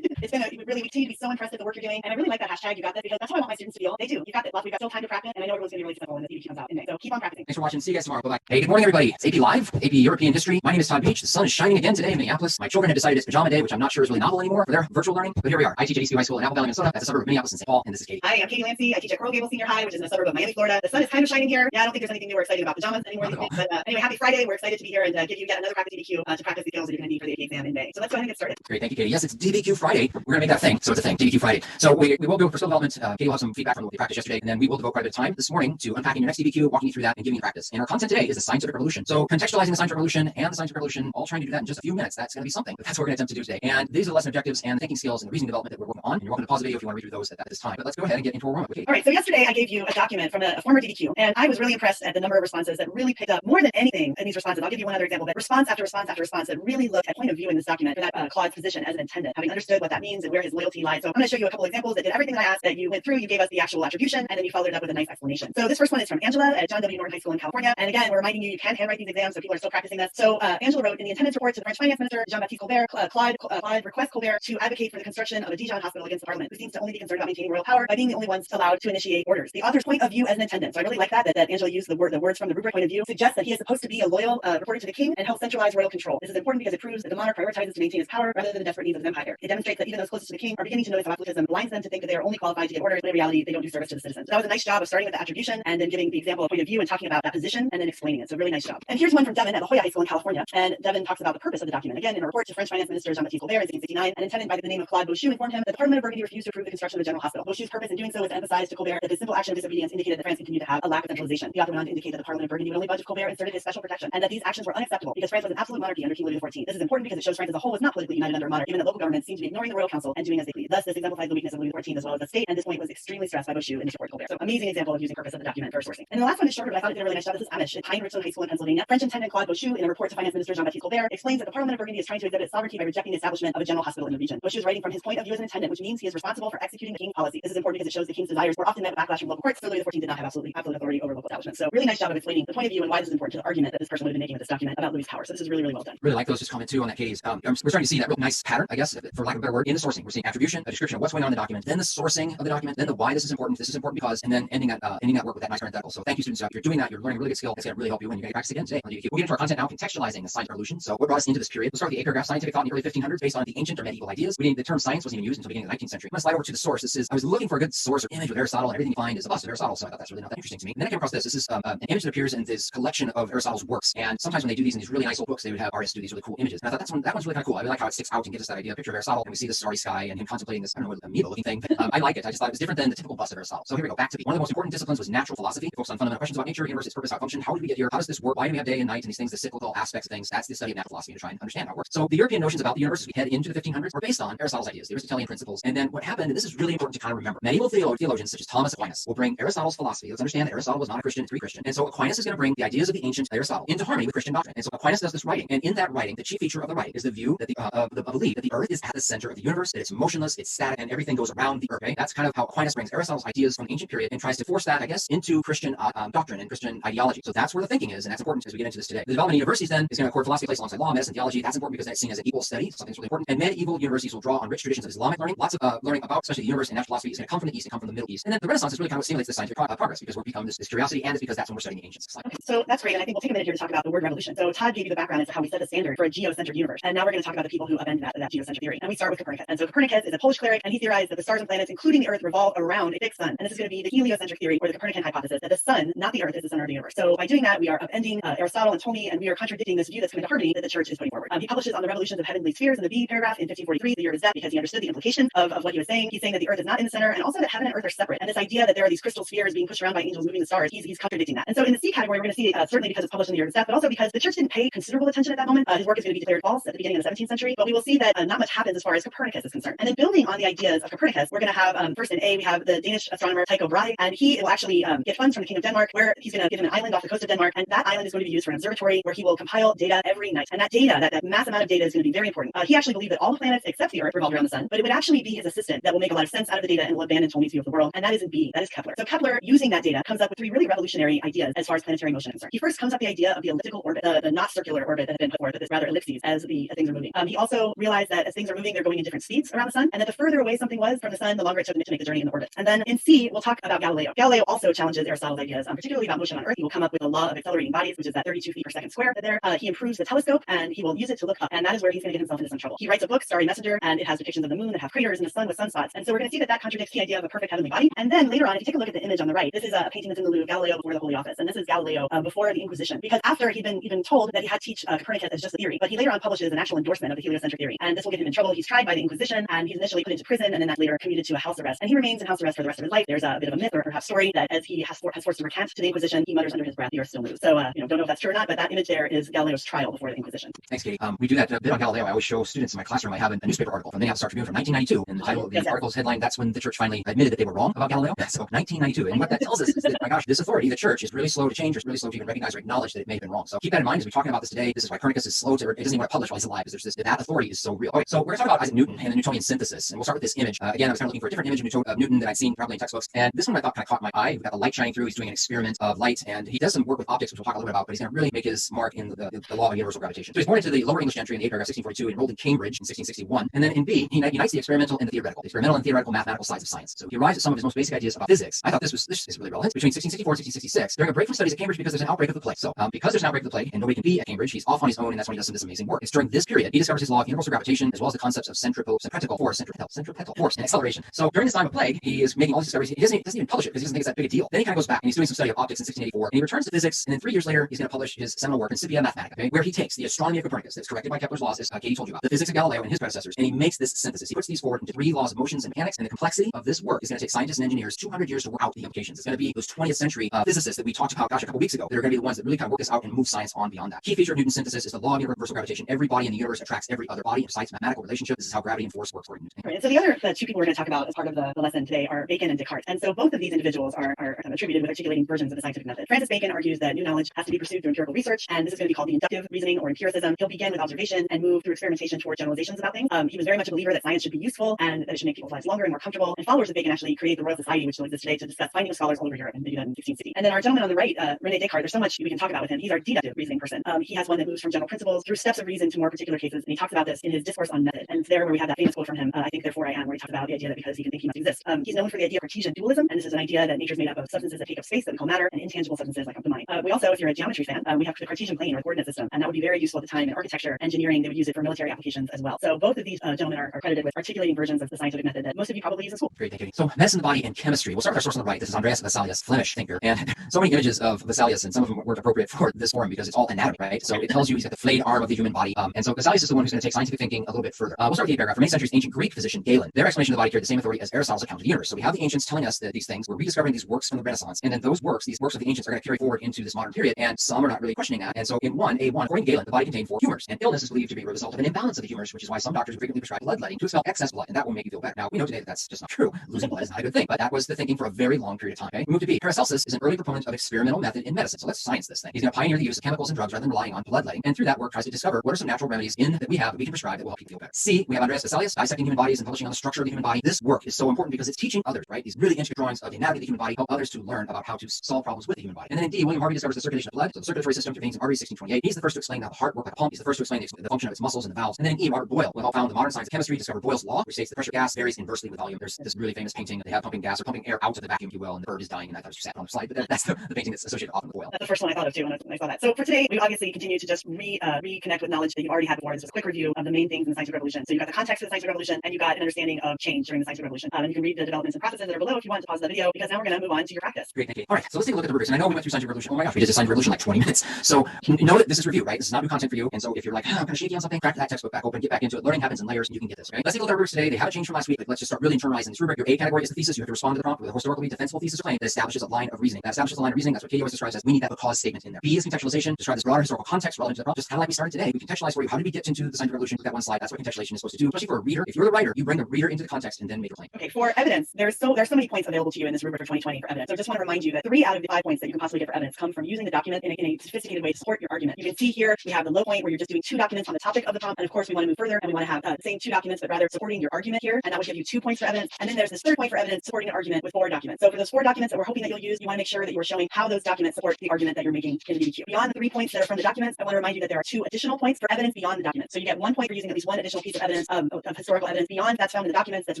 it's been we continue to be so impressed with the work you're doing, and I really like that hashtag. You got this, because that's how I want my students to feel. They do. You got this. We've got still time to practice, and I know everyone's going to be really successful when the CBQ comes out in May. So keep on practicing. Thanks for watching. See you guys tomorrow. Bye bye. Hey, good morning, everybody. It's AP Live, AP European History. My name is Todd Beach. The sun is shining again today in Minneapolis. My children have decided it's pajama day, which I'm not sure is really novel anymore for their virtual learning, but here we are. I teach at Eastview High School in Apple Valley, Minnesota. That's a suburb of Minneapolis and St. Paul, and this is Katie. Hi, I'm Katie Lancey. I teach at Coral Gables Senior High, which is in a suburb of Miami, Florida. The sun is kind of shining here. Yeah, I don't think there's anything new or exciting about pajamas anymore these days. But anyway, happy Friday. We're excited to be here and give you yet another practice DBQ to practice the skills that you're going to need for the AP exam in May. So let's go ahead and get started. Great, thank you, Katie. Yes, it's DBQ Friday. We're going to make that a thing. So it's a thing, DBQ Friday. So we will go for skill development. Katie will have some feedback from the practice yesterday, and then we will devote quite a bit of time this morning to unpacking your next DBQ, walking you through that, and giving you practice. And our content today is the scientific revolution. So contextualizing the scientific revolution and the scientific revolution, all trying to do that in just a few minutes. That's going to be something, but that's what we're going to attempt to do today. And these are the lesson objectives and the thinking skills and the reasoning development that we're working on. And you're welcome to pause the video if you want to read through those at this time. But let's go ahead and get into our warm-up. Okay. All right, so yesterday I gave you a document from a former DBQ, and I was really impressed at the number of responses that really picked up more than anything in these responses. I'll give you one other example, but response after response after response that really looked at point of view in this document for that Claude's position as an intendant, having understood what that means and where his loyalty lies. So I'm going to show you a couple examples that did everything that I asked, that you went through, you gave us the actual attribution, and then you followed it up with a nice explanation. So this first one is from Angela at John W. Norton High School in California. And again, we're reminding you, you can handwrite these exams, so people are still practicing this. So Angela wrote, in the attendance report to the French finance minister, Jean-Baptiste Colbert, Claude requests Colbert to advocate for the construction of a Dijon hospital against the parliament, who seems to only be concerned about maintaining royal power by being the only ones allowed to initiate orders. The author's point of view as an attendant. So I really like that Angela used the words from the rubric point of view, suggests that he is supposed to be a loyal reporter to the king and help centralize royal control. This is important because it proves that the monarch prioritizes to maintain his power rather than the desperate needs of his empire. It demonstrates that even those closest to the king are beginning to notice how absolutism blinds them to think that they are only qualified to give orders, but in reality they don't do service to the citizens. So that was a nice job of starting with the attribution and then giving the example of point of view and talking about that position and then explaining it. So really nice job. And here's one from Devin at La Jolla High School in California. And Devin talks about the purpose of the document. Again, in a report to French finance minister Jean-Baptiste Colbert in 1669, an intendant by the name of Claude Bauchou informed him that the Parliament of Burgundy refused to approve the construction of a general hospital. Bauchou's purpose in doing so was to emphasize to Colbert that this simple action of disobedience indicated that France continued to have a lack of centralization. The author went on to indicate that the Parliament of Burgundy would only budge if Colbert inserted his special protection, and that these actions were unacceptable because France was an absolute monarchy under King Louis XIV. This is important because it shows France as a whole was not politically united under a monarch, given that local governments seemed to be ignoring the royal council and doing as they pleased. Thus, this exemplifies the weakness of Louis XIV as well as the state, and this point was extremely stressed by Bauchou in his report to Colbert. So amazing example of using purpose of the document for sourcing. And the last one is shorter, but I thought it did a really nice job. This is Amish at Pine Richland High School in Pennsylvania. French intendant Claude Bauchou, in a report to finance minister Jean-Baptiste Colbert, explains that the Parliament of Burgundy is trying to exhibit sovereignty by rejecting the establishment of a general hospital in the region. Bauchou is writing from his point of view as an intendant, which means he is responsible for executing the king's policy. This is important because it shows the king's desires were often met with backlash from local courts, so Louis XIV did not have absolute authority over local establishments. So really nice job of explaining the point of view and why this is important to the argument that this person would have been making with this document about Louis' power. So this is really, really well done. Really like those. Just comment too on that, Katie's. We're starting to see that real nice pattern, I guess, for lack of a better word, in the sourcing. We're seeing attribution, a description of what's going on in the document, then the sourcing of the document, then the why this is important because, and then ending that work with that nice parenthetical. So thank you, students. If you're doing that, you're learning a really good skill. It's going to really help you when you get practice again today. We'll get into our content now, contextualizing the scientific revolution. So what brought us into this period? We'll start with the A paragraph, scientific thought in the early 1500s based on the ancient or medieval ideas. The term science wasn't even used until the beginning of the 19th century. I'm going to slide over to the source. I was looking for a good source or image with Aristotle, and everything you find is a bust of Aristotle, so I thought that's really not that interesting to me. And then I came across this. This is an image that appears in this collection of Aristotle's works. And sometimes when they do these in these really nice old books, they would have artists do these really cool images. And I thought that one's really kind of cool. I really like how it sticks out and gives us that idea, a picture of Aristotle, and we see the starry sky and him contemplating this, I don't know, amoeba-looking thing. I like it. I just thought it was different than the typical bust of Aristotle. So here we go. Back to one of the most important disciplines was natural philosophy. It focused on fundamental questions about nature, universe, its purpose, how it functions, how did we get here, how does this work, why do we have day and night, and these things, the cyclical aspects of things. That's the study of natural philosophy to try and understand how it works. So the European notions about the universe as we head into the 1500s were based on Aristotle's ideas, the Aristotelian principles. And then what happened, and this is really important to kind of remember, medieval theologians such as Thomas Aquinas will bring Aristotle's philosophy. Let's understand that Aristotle was not a Christian, it's pre-Christian. And so Aquinas is going to bring the ideas of the ancient Aristotle into harmony with Christian doctrine. And so Aquinas does this writing. And in that writing, the chief feature of the writing is the view that the belief that the earth is at the center of the universe, that it's motionless, it's static, and everything goes around the earth. Okay? That's kind of how Aquinas brings Aristotle's ideas from the ancient period and tries to force that, I guess, into Christian doctrine and Christian ideology. So that's where the thinking is, and that's important as we get into this today. The development of universities then is going to accord philosophy place alongside law, medicine, theology. That's important because that's seen as an equal study. Something that's really important. And medieval universities will draw on rich traditions of Islamic learning. Lots of learning about, especially the universe and natural philosophy, is going to come from the East and come from the Middle East. And then the Renaissance is really kind of what stimulates the scientific progress because we're becoming this curiosity, and it's because that's when we're studying the ancients. Okay, so that's great, and I think we'll take a minute here to talk about the word revolution. So Todd gave you the background as to how we set a standard for a geocentric universe, and now we're going to talk about the people who upend that geocentric theory. And we start with Copernicus. And so Copernicus is a Polish cleric, and he theorized that the stars and planets, including the Earth, revolve around a fixed sun. And this is going to be the heliocentric theory, or the Copernican hypothesis, that the sun, not the Earth, is the center of the universe. So by doing that, we are upending Aristotle and Ptolemy, and we are contradicting this view that's coming to harmony that the Church is putting forward. He publishes on the revolutions of heavenly spheres in the B paragraph in 1543, the year of his death, because he understood the implication of what he was saying. He's saying that the Earth is not in the center, and also that heaven and Earth are separate. And this idea that there are these crystal spheres being pushed around by angels moving the stars, he's contradicting that. And so in the C category, we're going to see, certainly because it's published in the year of his death, but also because the Church didn't pay considerable attention at that moment. His work is going to be declared false at the beginning of the 17th century, but we will see that not much happens as far as Copernicus is concerned. And then building on the ideas of Copernicus, we're going to have, first in A, we have the Danish astronomer Tycho Brahe, and he will actually get funds from the King of Denmark, where he's going to give him an island off the coast of Denmark, and that island is going to be used for an observatory where he will compile data every night. And that data that that mass amount of data is going to be very important. He actually believed that all the planets except the Earth revolved around the sun, but it would actually be his assistant that will make a lot of sense out of the data and will abandon Ptolemy's view of the world, and that is in being. That is Kepler. So Kepler, using that data, comes up with three really revolutionary ideas as far as planetary motion is concerned. He first comes up with the idea of the elliptical orbit, the not circular orbit that had been put forth, but this rather ellipses as the things are moving. He also realized that as things are moving, they're going in different speeds around the sun, and that the further away something was from the sun, the longer it took to make the journey in the orbit. And then in C, we'll talk about Galileo. Galileo also challenges Aristotle's ideas, particularly about motion on Earth. He will come up with a law of accelerating bodies, which is that 32 feet per second square. There, he improves the telescope, and he will use it to look up, and that is where he's going to get himself into some trouble. He writes a book, Starry Messenger, and it has depictions of the moon that have craters and the sun with sunspots. And so we're going to see that that contradicts the idea of a perfect heavenly body. And then later on, if you take a look at the image on the right, this is a painting that's in the Louvre, Galileo before the Holy Office, and this is Galileo before the Inquisition. Because after he'd been told that he had to teach Copernicus as just a theory, but he later on publishes an actual endorsement of the heliocentric theory, and this will get him in trouble. He's tried by the Inquisition, and he's initially put into prison, and then that later commuted to a house arrest. And he remains in house arrest for the rest of his life. There's a bit of a myth or perhaps story that as he has forced to recant to the Inquisition, he mutters under his breath, "The Earth still moves." So don't know if that's true or not, but that image there is Galileo's trial before the Inquisition. Thanks, Katie. We do that bit on Galileo. I always show students in my classroom. I have a newspaper article from the Minneapolis Star Tribune from 1992, and the title of the article's headline, "That's when the church finally admitted that they were wrong about Galileo." So 1992, and what that tells us is that, my gosh, this authority, the church, is really slow to change, or is really slow to even recognize or acknowledge that it may have been wrong. So keep that in mind as we're talking about this today. This is why Copernicus is slow to, it doesn't even want to publish while he's alive, because there's that authority is so real. Okay, so we're going to talk about Isaac Newton and the Newtonian synthesis, and we'll start with this image. Again, I was kind of looking for a different image of Newton that I'd seen probably in textbooks, and this one I thought kind of caught my eye. We've got the light shining through. He's doing an experiment of light, and he does some work with optics, which we'll talk a little bit about, but he's going to really make his mark in the law of universal gravitation. So he's born into the lower English gentry in A paragraph 1642, enrolled in Cambridge in 1661, and then in B, he unites the experimental and the theoretical mathematical sides of science. So he arrives at some of his most basic ideas about physics. I thought this is really relevant. Between 1664 and 1666, during a break from studies at Cambridge because there's an outbreak of the plague. So because there's an outbreak of the plague and nobody can be at Cambridge, he's off on his own, and that's when he does some of this amazing work. It's during this period he discovers his law of universal gravitation, as well as the concepts of centripetal force, centripetal force, and acceleration. So during this time of plague, he is making all these discoveries. He doesn't even publish it because he doesn't think it's that big a deal. Then he kind of goes back and he's doing some study of optics in 1684, and he returns to physics, and then 3 years later he's going to publish his seminal work, Principia Mathematica, okay, where he takes the astronomy of Copernicus that's corrected by Kepler's laws, as Katie told you about, the physics of Galileo and his predecessors, and he makes this synthesis. He puts these forward into 3 laws of motions and mechanics, and the complexity of this work is going to take scientists and engineers 200 years to work out the implications. It's going to be those 20th century physicists that we talked about, gosh, a couple weeks ago, that are going to be the ones that really kind of work this out and move science on beyond that. Key feature of Newton's synthesis is the law of universal gravitation. Every body in the universe attracts every other body. It cites mathematical relationship. This is how gravity and force works. Right. And so the other 2 people we're going to talk about as part of the lesson today are Bacon and Descartes. And so both of these individuals are attributed with articulating versions of the scientific method. Francis Bacon argues that new knowledge has to be pursued through empirical research, and this is going to be called the inductive reasoning or empiricism. He'll begin with observation and move through experimentation toward generalizations about things. He was very much a believer that science should be useful and that it should make people's lives longer and more comfortable. And followers of Bacon actually created the Royal Society, which still exists today, to discuss finding scholars all over Europe, and they do that in 1660. And then our gentleman on the right, René Descartes, there's so much we can talk about with him. He's our deductive reasoning person. He has one that moves from general principles through steps of reason to more particular cases, and he talks about this in his discourse on method. And it's there where we have that famous quote from him, I think therefore I am, where he talks about the idea that because he can think he must exist. He's known for the idea of Cartesian dualism, and this is an idea that nature's made up of substances that take up space that we call matter, and intangible substances like the mind. We also, if you're a geometry fan, we have the Cartesian plane or coordinate system, and that would be very useful at the time in architecture, engineering. They would use it for military applications as well. So both of these gentlemen are credited with articulating versions of the scientific method that most of you probably use in school. Great, thank you. So medicine, the body, and chemistry. We'll start with our source on the right. This is Andreas Vesalius, Flemish thinker, and so many images of Vesalius, and some of them weren't appropriate for this forum because it's all anatomy, right? So it tells you he's got the flayed arm of the human body, and so Vesalius is the one who's going to take scientific thinking a little bit further. We'll start with the paragraph. For many centuries, ancient Greek physician Galen, their explanation of the body carried the same authority as Aristotle's account of the universe. So we have the ancients telling us that these things, we're rediscovering these works from the Renaissance, and then these works of the ancients are going to carry forward into this modern period, and some are not really questioning that. And so in A1, according to Galen, the body contained 4 humors, and illness is believed to be a result of an imbalance of the humors, which is why some doctors frequently prescribe bloodletting to expel excess blood, and that will make you feel better. Now, we know today that that's just not true. Losing blood is not a good thing, but that was the thinking for a very long period of time. Okay? We move to B. Paracelsus is an early proponent of experimental method in medicine. So let's science this thing. He's going to pioneer the use of chemicals and drugs rather than relying on bloodletting, and through that work tries to discover what are some natural remedies that we have that we can prescribe that will help people feel better. C. We have Andreas Vesalius dissecting human bodies and publishing on the structure of the human body. This work is so important because it's teaching others, right? These really intricate drawings of the anatomy of the human body help others to learn about how to solve problems with the human body. And then in D, William Harvey discovers the circulation of blood, so the circulatory system through veins and arteries, 1628. He's the first to explain how the heart works like a pump. He's the first to explain the function of its muscles and the valves. And then in E, Robert Boyle, who helped found the modern science of chemistry, discovered Boyle's law, which states the pressure of gas varies inversely with volume. There's this really famous painting that they have pumping gas or pumping air out of the vacuum, if you will, and the bird is dying, and I thought it was too sad on the slide, but that's the painting that's associated often with Boyle. That's the first one I thought of too when I saw that. So for today, we obviously continue to just reconnect with knowledge that you already had before. This is a quick review of the main things in the scientific revolution. So you got the context of the scientific revolution, and you got an understanding of change during the scientific revolution. And you can read the developments and processes that are below if you want to pause the video, because now we're going to move on to your practice. Great, thank you. All right, so let's take a look at the rubrics. And I know we went through scientific revolution. Oh my gosh, we did the scientific revolution in like 20 minutes. So you know that this is review, right? This is not new content for you. And so if you're like, I'm kind of shaky on something, crack that textbook back open, get back into it. Learning happens in layers, and you can get this. Okay? Let's take a look at our rubrics today. They haven't changed from last week. Like, let's just start really internalizing this rubric. Your A category is the thesis. You have to respond to the prompt with a historically defensible thesis or claim that establishes a line of reasoning. That establishes a line of reasoning. That's what Katie always describes as we need that cause statement in there. B is contextualization. Describe this broader historical context relevant to the prompt. Just kind of like we started today. We contextualize for you. How did we get into the scientific revolution? Look at one slide. That's what contextualization is supposed to do, especially for a reader. If you're the writer, you bring the reader into the context and then make a claim. Okay, for evidence, there's so many points available to you in this rubric for 2020 for evidence. So I just want to remind you that 3 out of the 5 points that you can possibly get for evidence come from using the document in a sophisticated way to support your argument. You can see here we have the low point where you're just doing 2 documents on the topic of the prompt. And of course, we want to move further and we want to have the same 2 documents, but rather supporting your argument here. And that would give you 2 points for evidence. And then there's this 3rd point for evidence supporting an argument with 4 documents. So for those 4 documents that we're hoping that you'll use, you want to make sure that you're showing how those documents support the argument that you're making in the DDQ. Beyond the 3 points that are from the documents, I want to remind you that there are 2 additional points for evidence beyond the documents. So you get 1 point for using at least 1 additional piece of evidence of historical evidence beyond that's found in the documents that's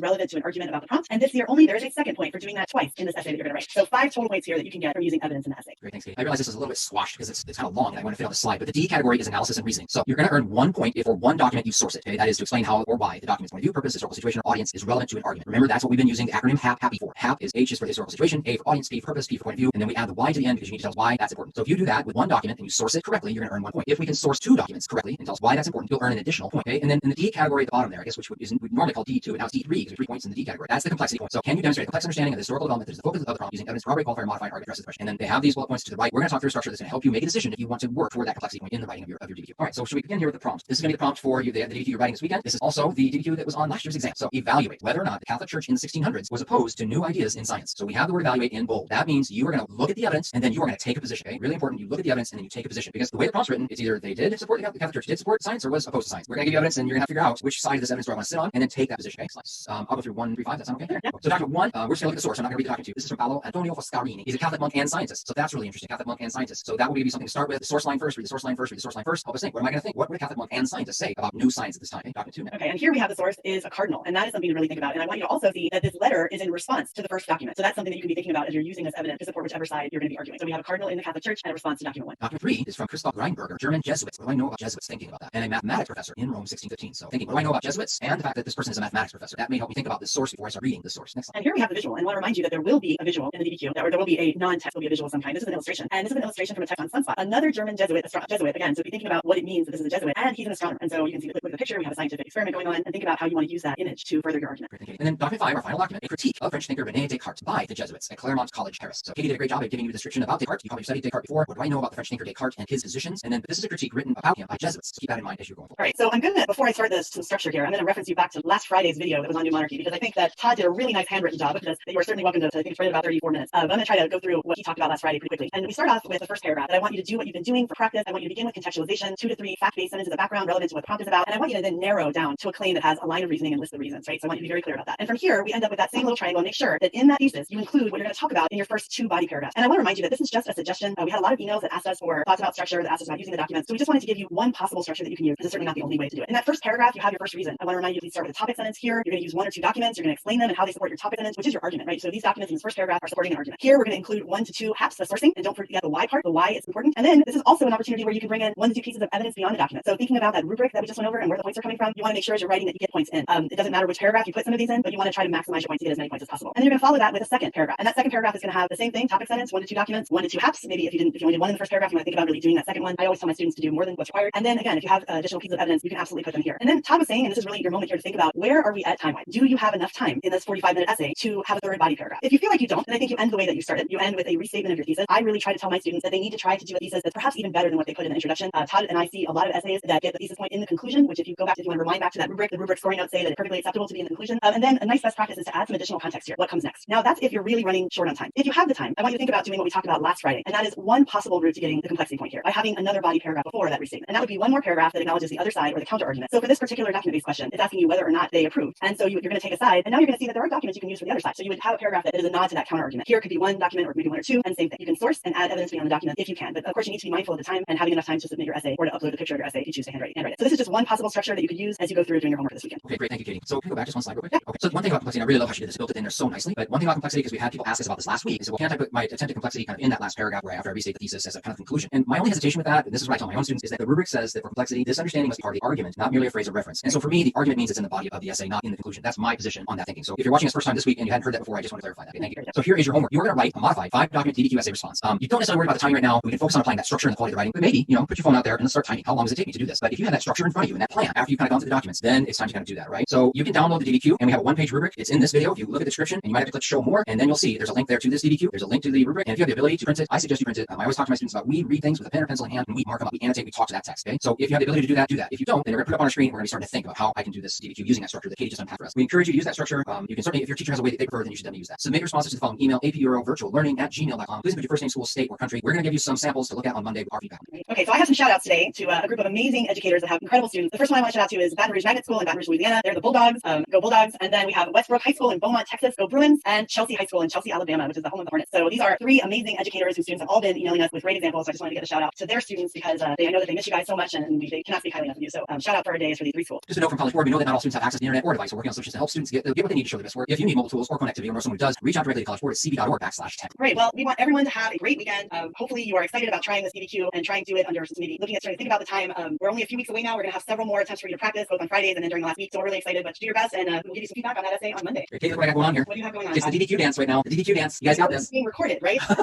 relevant to an argument about the prompt. And this year only there is a 2nd point for doing that twice in this essay that you're going to write. So 5 total points here that you can get from using evidence in the essay. Great, thanks, Katie. I realize this is a little bit squashed because it's kind of long and I want to fit on the slide, but the D category is analysis and reasoning. So you're going to earn 1 point if for one document you source it. Okay, that is to explain how or why the document's point of view, purpose, historical situation, or audience is relevant to an argument. Remember, that's what we've been using the acronym HAP, happy for. HAP is H is for the historical situation, A for audience, P for purpose, P for point of view, and then we add the Y to the end because you need to tell us why that's important. So if you do that with one document and you source it correctly, you're going to earn 1 point. If we can source 2 documents correctly and tell us why that's important, you'll earn an additional point. Okay, and then in the D category at the bottom there, I guess, which is normally called D2, and now it's D3 because there's 3 points in the D category. That's the complexity point. So can you demonstrate a complex understanding of the historical development that is the focus of the prompt using evidence, corroborate, qualify, or modify, argue, address the question. And then they have these bullet points to the right. We're going to talk through a structure that's going to help you make a decision if you want to work toward that complexity point in the writing of your DDQ. All right, so should we begin here with the prompt? This is going to be the prompt for you, the DDQ you're writing this weekend. This is also the DDQ that was on last year's exam. So evaluate whether or not the Catholic Church in the 1600s was opposed to new ideas in science. So we have the word evaluate in bold. That means you are going to look at the evidence and then you are going to take a position. Okay, really important. You look at the evidence and then you take a position because the way the prompt's written, it's either they did support the Catholic Church did support science or was opposed to science. We're going to give you evidence and you're going to have to figure out which side of this evidence do I want to sit on and then take that position. Okay, so I'll go through 1 through 5. That sound okay? Yeah. So document 1, we're just going to look at the source. I'm not going to read the document 2. This is from Paolo Antonio Foscarini. He's a Catholic monk and scientist. So that's really interesting. Catholic monk and scientist. So that will give you something to start with. The source line first. Read the source line first. Read the source line first. Help us think. What am I going to think? What would a Catholic monk and scientist say about new science at this time? Okay, document 2 now. Okay, and here we have the source is a cardinal, and that is something to really think about. And I want you to also see that this letter is in response to the first document. So that's something that you can be thinking about as you're using this evidence to support whichever side you're going to be arguing. So we have a cardinal in the Catholic Church and a response to document 1. Document 3 is from Christoph Greinberger, German Jesuits. What do I know about Jesuits? Thinking about that. And a mathematics professor in Rome 1615. So thinking, what do I know about Jesuits? And the fact that this person is a mathematics professor. That may help me think about the source before I start reading the source. Next slide. And here we have the visual, and I want to remind you that there will be a visual in the DDQ, or there will be a non-text, will be a visual of some kind. This is an illustration, and this is an illustration from a text on sunspot. Another German Jesuit again. So be thinking about what it means that this is a Jesuit, and he's an astronomer. And so you can see, look at the picture. We have a scientific experiment going on, and think about how you want to use that image to further your argument. And then document 5, our final document, a critique of French thinker René Descartes by the Jesuits at Claremont College, Paris. So Katie did a great job of giving you a description about Descartes. You probably studied Descartes before. What do I know about the French thinker Descartes and his positions? And then this is a critique written about him by Jesuits. So keep that in mind as you're going forward. All right, so I'm going to, before I start some structure here, I'm going to reference you back to last Friday's video that was on New Monarchy, because I think that Todd did a really nice handwritten job, because you are certainly welcome to, I think it's right about 34 minutes. But I'm going to try to go through what he talked about last Friday pretty quickly. And we start off with the first paragraph that I want you to do what you've been doing for practice. I want you to begin with contextualization, 2 to 3 fact-based sentences of background relevant to what the prompt is about. And I want you to then narrow down to a claim that has a line of reasoning and list the reasons, right? So I want you to be very clear about that. And from here, we end up with that same little triangle and make sure that in that thesis, you include what you're going to talk about in your first 2 body paragraphs. And I want to remind you that this is just a suggestion. We had a lot of emails that asked us for thoughts about structure, that asked us about using the documents. So we just wanted to give you one possible structure that you can use. This is certainly not the only way to do it. In that first paragraph, you have your first reason. I want to remind you to start with a topic sentence here. You're going to use 1 or 2 documents. You're going to explain them and how they support your topic sentence, which is your argument, right? So these documents in this first paragraph are supporting an argument. Here, we're going to include 1 to 2 HAPs, the sourcing, and don't forget the why part. The why is important. And then this is also an opportunity where you can bring in 1 to 2 pieces of evidence beyond the document. So thinking about that rubric that we just went over and where the points are coming from, you want to make sure as you're writing that you get points in. It doesn't matter which paragraph you put some of these in, but you want to try to maximize your points to get as many points as possible. And then you're going to follow that with a second paragraph. And that second paragraph is going to have the same thing, topic sentence, 1 to 2 documents, 1 to 2 HAPs. Maybe if you only did 1 in the first paragraph, you want to think about really doing that second one. I always tell my students to do more than what's required. And then again, if you have additional pieces of evidence, you can absolutely put them here. And then Todd was saying, and this is really your moment here to think about, where are we at time-wise? Do you have enough time in this 45-minute essay to have a third body paragraph? If you feel like you don't, then I think you end the way that you started. You end with a restatement of your thesis. I really try to tell my students that they need to try to do a thesis that's perhaps even better than what they put in the introduction. Todd and I see a lot of essays that get the thesis point in the conclusion, which if you go back, if you want to rewind back to that rubric, the rubric scoring notes say that it's perfectly acceptable to be in the conclusion. And then a nice best practice is to add some additional context here. What comes next? Now that's if you're really running short on time. If you have the time, I want you to think about doing what we talked about last Friday, and that is one possible route to getting the complexity point here by having another body paragraph before that restatement. And that would be one more paragraph that acknowledges the other side or the counter argument. So for this particular document-based question, it's asking you whether or not they approved. And so you're going to take a side, and now you're going to see that there are documents you can use for the other side. So you would have a paragraph that is a nod to that counter argument. Here could be 1 document or maybe 1 or 2, and same thing. You can source and add evidence beyond the document if you can. But of course, you need to be mindful of the time and having enough time to submit your essay or to upload the picture of your essay if you choose to handwrite it. So this is just one possible structure that you could use as you go through doing your homework this weekend. Okay, great. Thank you, Katie. So can we go back just one slide real quick? Yeah. Okay. So one thing about complexity, and I really love how she did this, built it in there so nicely. But one thing about complexity, because we had people ask us about this last week, is well, can't I put my attempted complexity kind of in that last paragraph where after I restate the thesis as a kind of conclusion? And my only hesitation with that, and this is what I tell my own students, is that the rubric says that for complexity, this understanding must be part of the argument, not merely a phrase of reference. And so for me, the argument means it's in the body of the essay, not in the conclusion. That's my position on that thinking. So if you're watching us first time this week and you hadn't heard that before, I just want to clarify that. Okay, thank you. So here is your homework. You're going to write a modified 5-document DDQ essay response. You don't necessarily worry about the timing right now. We can focus on applying that structure and the quality of the writing, but maybe, put your phone out there and let's start timing. How long does it take me to do this? But if you have that structure in front of you and that plan after you've kind of gone through the documents, then it's time to kind of do that, right? So you can download the DDQ and we have a 1-page rubric. It's in this video. If you look at the description, and you might have to click show more, and then you'll see there's a link there to this DDQ. There's a link to the rubric. And if you have the ability to print it, I suggest you print it. I always talk to my students about we read things with a pen or pencil in hand and we mark them up, we annotate, we talk to that text. Okay. So if you have the ability to do that, do that. If you don't, then we're going to put it up on our screen. We're going to be starting to think about how I can do this DDQ using that structure that Katie just unpacked for us. We encourage you to use that structure. You can certainly, if your teacher has a way that they prefer, then you should definitely use that. Submit your responses to the following email, apeuro@virtuallearning@gmail.com. Please put your first name, school, state, or country. We're going to give you some samples to look at on Monday with our feedback. Okay, so I have some shout outs today to a group of amazing educators that have incredible students. The first one I want to shout out to is Baton Rouge Magnet School in Baton Rouge, Louisiana. They're the Bulldogs. Go Bulldogs. And then we have Westbrook High School in Beaumont, Texas. Go Bruins. And Chelsea High School in Chelsea, Alabama, which is the home of the Hornets. So these are three amazing educators whose students have all been emailing us with great examples. So I just wanted to get a shout out to their students because I know that they miss you guys so much and they cannot speak highly enough of you. So shout out for our days for these three schools. Just a note from College Board, we know that not all students have access to the internet or device. We're working on solutions to help students get what they need to show their best work. If you need mobile tools or connectivity or know someone who does, reach out directly to College Board at cb.org/10. Great. Well, we want everyone to have a great weekend. Hopefully you are excited about trying this DDQ and trying to do it under maybe looking at starting to think about the time. We're only a few weeks away now. We're going to have several more attempts for you to practice both on Fridays and then during the last week. So we're really excited, but do your best and we'll give you some feedback on that essay on Monday. Okay, look what I got going on here. What do you have going on? It's the DDQ dance right now. The DDQ dance. You guys got this. It's being recorded, right? Have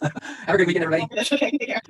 a great weekend, everybody. Okay, take care.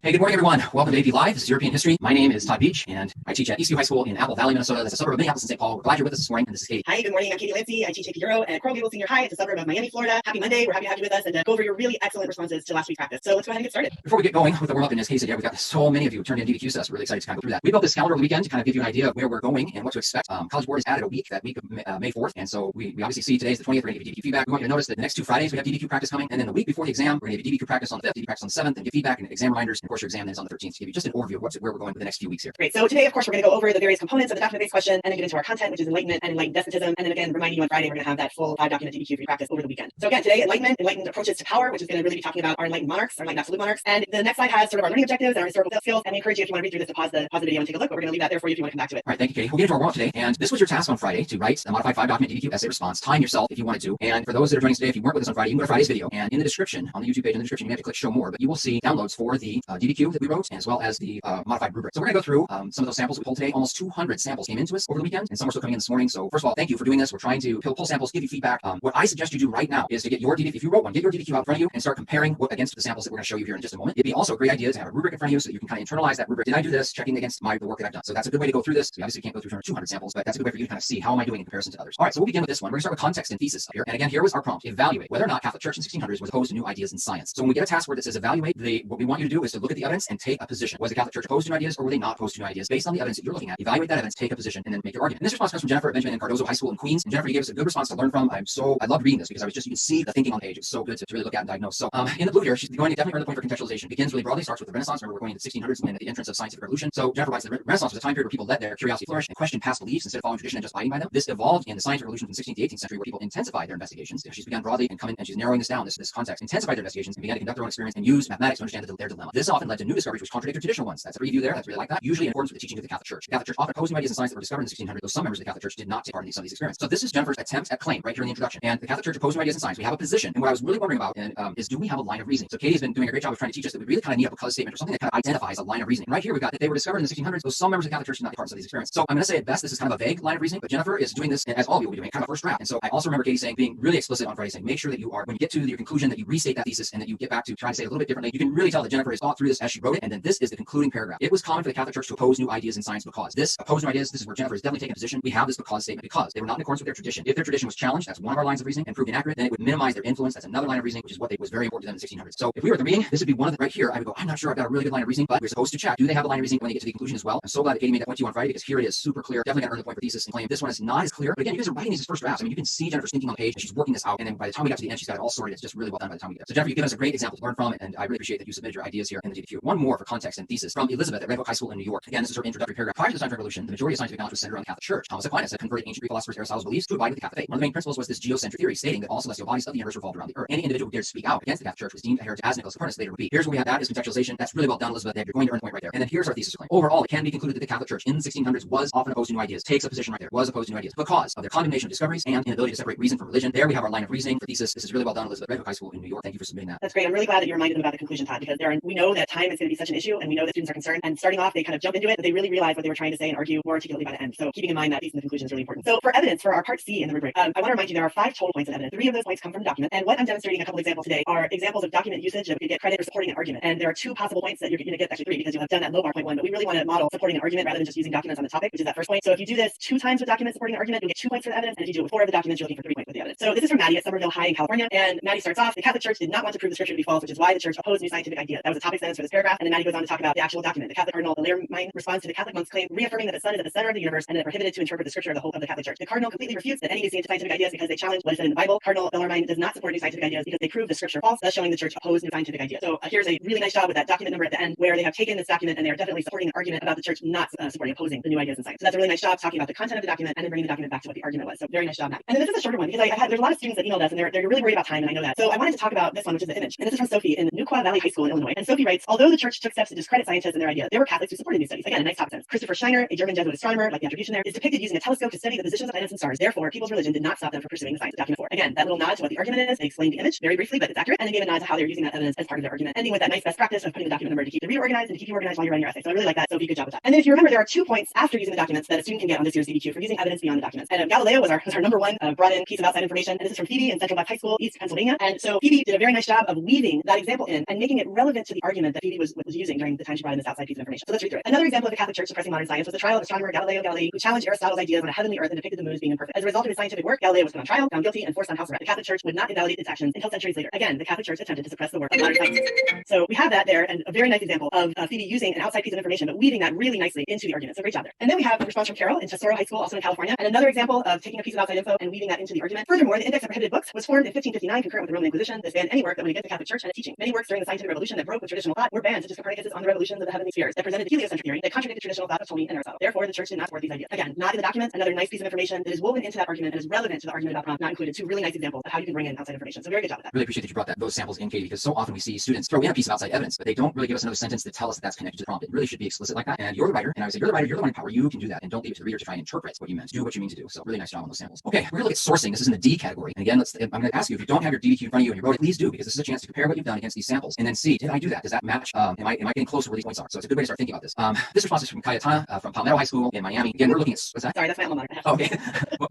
Hey, good morning, everyone. Welcome to AP Live. This is European History. My name is Todd Beach, and I teach at Eastview High School in Apple Valley, Minnesota. That's a suburb of Minneapolis and St. Paul. We're glad you're with us this morning, and this is Katie. Hi, good morning. I'm Katie Lindsay. I teach AP Euro at Coral Gables Senior High. It's a suburb of Miami, Florida. Happy Monday. We're happy to have you with us and go over your really excellent responses to last week's practice. So let's go ahead and get started. Before we get going with the warm-up, and as Katie said, yeah, we've got so many of you turned in DDQ sets. We're really excited to kind of go through that. We built this calendar over the weekend to kind of give you an idea of where we're going and what to expect. College Board has added a week, that week of May 4th, and so we obviously see today's the 20th. We're going to give you DDQ feedback. We want you to notice that the next 2 Fridays we have DDQ practice coming, and then the week before the exam, we're going to give you DDQ practice on the 5th, DDQ practice on the 7th, and give feedback and exam reminders. And of course, your exam then is on the 13th to give you just an overview of where we're going for the next few weeks here. Great. So today, of course, we're going to go over the various components of the document-based question and then get into our content, which is Enlightenment and Enlightened Despotism. And then again, reminding you on Friday, we're going to have that full 5-document DDQ for your practice over the weekend. So again, today, Enlightenment approaches to power, which is going to really be talking about our enlightened monarchs, our enlightened absolute monarchs. And the next slide has sort of our learning objectives and our historical skills. And we encourage you, if you want to read through this, to pause the video and take a look. But we're going to leave that there for you if you want to come back to it. All right, thank you, Katie. We'll get into our warm-up today. And this was your task on Friday to write a modified 5-document DDQ essay response, time yourself if you wanted to. And for those that are joining us today, if you weren't with us on Friday, you can go to Friday's video. And in the description, on the YouTube page, in the description, you may have to click show more, but you will see downloads for the DDQ that we wrote, as well as the modified rubric. So we're going to go through some of those samples we pulled today. Almost 200 samples came into us over the weekend, and some are still coming in this morning. So first of all, thank you for doing this. We're trying to pull samples, give you feedback. What I suggest you do right now is to get your DDQ, if you wrote one, get your DDQ out in front of you and start comparing against the samples that we're going to show you here in just a moment. It'd be also a great idea to have a rubric in front of you so that you can kind of internalize that rubric. Did I do this? Checking against the work that I've done. So that's a good way to go through this. We obviously can't go through 200 samples, but that's a good way for you to kind of see how am I doing in comparison to others. All right, so we'll begin with this one. We're going to start with context and thesis up here. And again, here was our prompt: evaluate whether or not Catholic Church in 1600s was opposed to new ideas in science. So when we get a task word that says evaluate, what we want you to do is to look at the evidence and take a position. Was the Catholic Church opposed to new ideas, or were they not opposed to new ideas? Based on the evidence that you're looking at, evaluate that evidence, take a position, and then make your argument. And this response comes from Jennifer at Benjamin and Cardozo High School in Queens. And Jennifer, you gave us a good response to learn from. I loved reading this because you can see the thinking on the page. It's so good to really look at and diagnose. So in the blue here, she's going to definitely earn the point for contextualization. Begins really broadly, starts with the Renaissance. Remember, we're going into the 1600s and at the entrance of scientific revolution. So Jennifer writes, the Renaissance was a time period where people let their curiosity flourish and questioned past beliefs instead of following tradition and just abiding by them. This evolved in the scientific revolution from the 16th to 18th century, where people intensified their investigations. She's begun broadly and she's narrowing this down, this context, intensified their investigations and began to conduct their own experiments and use mathematics to understand their dilemma. This often led to new discoveries which contradicted traditional ones. That's a preview there. That's really like that. Usually in accordance with the teaching of the Catholic Church. The Catholic Church often opposed new ideas in science that were discovered in the 1600s, though some members of the Catholic Church did not take part in some of these experiments. So this is Jennifer's attempt at claim right here in the introduction. And the Catholic Church opposed new ideas in science. We have a position. And what I was really wondering about is, do we have a line of reasoning? So Katie's been doing a great job of trying to teach us that we really kind of need a because statement or something that kind of identifies a line of reasoning. And right here we've got that they were discovered in the 1600s, though some members of the Catholic Church did not take part in some of these experiments. So I'm going to say at best this is kind of a vague line of reasoning, but Jennifer is doing this, as all people will be doing, kind of a first draft. And so I also remember Katie saying, being really explicit on Friday, saying make sure that you are, when you get to your conclusion, that you restate that thesis and that you get back to try to say it a little bit differently. You can really tell that Jennifer has thought through this as she wrote it, and then this is the concluding paragraph. It was common for the Catholic Church to oppose new ideas in science because this opposed new ideas. This is where Jennifer is definitely taking a position. We have this because statement because they were not in accordance with their tradition. If their tradition was challenged, that's one of our lines of reasoning, and proved inaccurate, then it would minimize their influence. That's another line of reasoning, which is what was very important to them in the 1600s. So if we were at the reading, this would be one of the right here. I would go, I'm not sure I've got a really good line of reasoning, but we're supposed to check. Do they have a line of reasoning when they get to the conclusion as well? I'm so glad that Katie made that point to you on Friday because here it is, super clear. Definitely got to earn the point for thesis and claim. This one is not as clear, but again, you guys are writing these as first drafts. I mean, you can see Jennifer's thinking on the page and she's working this out. And then by the time we got to the end, she's got it all sorted. It's just really well done by the time we get there. So Jennifer, you've given us a great example to learn from, and I really appreciate that you submitted your ideas here in the DDQ. One more for context and thesis from Elizabeth at Red Hook High School in New York. Again, this is her introductory paragraph. Prior to the scientific revolution, the majority of scientific knowledge was centered on the Catholic Church. Thomas Aquinas had converted ancient Greek philosophers Aristotle's beliefs to abide with the Catholic faith. One of the main principles was this geocentric theory, stating that all celestial bodies of the universe revolved around the earth. Any individual who dared to speak out against the Catholic Church was deemed a heretic, as Nicholas Copernicus later would be. Here's where we have that is contextualization. That's really well done, Elizabeth. You're going to earn the point right there. And then here's our thesis claim. Overall, it can be concluded that the Catholic Church in the 1600s was often opposed to new ideas. Takes a position right there. Was opposed to new ideas because of their condemnation of discoveries and inability to separate reason from religion. There we have our line of reasoning for thesis. This is really well done, Elizabeth. Red Hook High School in New York. Thank you for submitting that. That's great. I'm really glad that you reminded them about the conclusion, Todd, because we know that time is going to be such an issue, and we know that students are concerned. And starting off, they kind of jump into it, but they really realize what they were trying to say and argue more articulately by the end. So keeping in mind that piece in the conclusion is really important. So for evidence for our part C in the rubric, I want to remind you there are 5 total points of evidence. 3 of those points come from the document, and what I'm demonstrating a couple examples today are examples of document usage that we could get credit for supporting an argument. And there are 2 possible points that you're going to get, actually 3, because you have done that low bar point 1. But we really want to model supporting an argument rather than just using documents on the topic, which is that first point. So if you do this 2 times with documents supporting an argument, you'll get 2 points for the evidence, and if you do it with 4 of the documents, you're looking for 3 points with the evidence. So this is from Maddie at Somerville High in California, and Maddie starts off: the Catholic Church did not want to prove the scripture to be false, which is why the Church opposed new scientific ideas. That was the topic sentence for this paragraph, and then Maddie goes on to talk about the actual document. The Catholic Cardinal Lehrmein responds to the Catholic monk's claim, reaffirming that the sun is at the center of the universe and that it prohibited to interpret the scripture of the whole of the Catholic Church. The Cardinal completely refutes that any new scientific ideas because they challenge what is said in the Bible. Cardinal Lehrmein does not support new scientific ideas because they prove the scripture false, thus showing the Church opposed new scientific ideas. So here's a really nice job with that document number at the end, where they have taken this document and they are definitely fundamentally supporting an argument about the church not opposing the new ideas in science. So that's a really nice job talking about the content of the document and then bringing the document back to what the argument was. So very nice job, Matt. And then this is a shorter one because there's a lot of students that emailed us and they're really worried about time, and I know that. So I wanted to talk about this one, which is the image. And this is from Sophie in Neuqua Valley High School in Illinois. And Sophie writes, although the church took steps to discredit scientists and their ideas, there were Catholics who supported these studies. Again, a nice topic sense. Christopher Steiner, a German Jesuit astronomer, like the attribution there, is depicted using a telescope to study the positions of planets and stars. Therefore, people's religion did not stop them from pursuing the science of document 4. Again, that little nod to what the argument is. They explained the image very briefly, but it's accurate, and then gave a nod to how they're using that evidence as part of their argument, ending with that nice best practice of putting the document number to keep the reader organized and to keep you organized while you're writing your essay. So I really like that. Sophie, good job with that. And then if you remember, there are 2 points after using the documents that a student can get on this year's DBQ for using evidence beyond the documents. And Galileo was our number one brought in piece of outside information. And this is from Phoebe in Central Baptist High School, East Pennsylvania. And so Phoebe did a very nice job of weaving that example in and making it relevant to the argument that Phoebe was using during the time she brought in this outside piece of information. So let's read through it. Another example of the Catholic Church suppressing modern science was the trial of astronomer Galileo Galilei, who challenged Aristotle's ideas on a heavenly earth and depicted the moon as being imperfect. As a result of his scientific work, Galileo was put on trial, found guilty, and forced on house arrest. The Catholic Church would not invalidate its actions until centuries later. Again, the Catholic Church attempted to suppress the work of modern scientists. So we have that there, and a very nice example of Phoebe using an outside piece of information, but weaving that really nicely into the argument. So great job there. And then we have a response from Carol in Tesoro High School, also in California, and another example of taking a piece of outside info and weaving that into the argument. Furthermore, the Index of Prohibited Books was formed in 1559, concurrent with the Roman Inquisition, that banned any work that went against the Catholic Church and its teaching. Many works during the scientific revolution that broke with traditional thought were banned, such as Copernicus's On the Revolutions of the Heavenly Spheres, that presented the heliocentric theory that contradicted traditional thought of Ptolemy and Aristotle. Therefore, the church did not support these ideas. Again, not in the documents, another nice piece of information that is woven into that argument and is relevant to the argument about prompt, not included. 2 really nice examples of how you can bring in outside information. So very good job with that. Really appreciate that you brought those samples in, Katie, because so often we see students throw in a piece of outside evidence, but they don't really give us another sentence to tell us that that's connected to the prompt. It really should be explicit like that. And you're the writer, and I would say you're the writer, you're the one in power. You can do that, and don't leave it to the reader to try and interpret what you meant. Do what you mean to do. So really nice job on those samples. Okay, we're gonna look at sourcing. This is in the D category. And again, I'm going to ask you, if you don't have your DBQ in front of you and you wrote it, please do, because this is a chance to compare what you've done against these samples and then see, did I do that? Does that match? Am I getting close to where these points are? So it's a good way to start thinking about this. This response is from Cayetana from Palmetto High School in Miami. Again, we're looking at what's that? Sorry, that's my alma mater. Okay,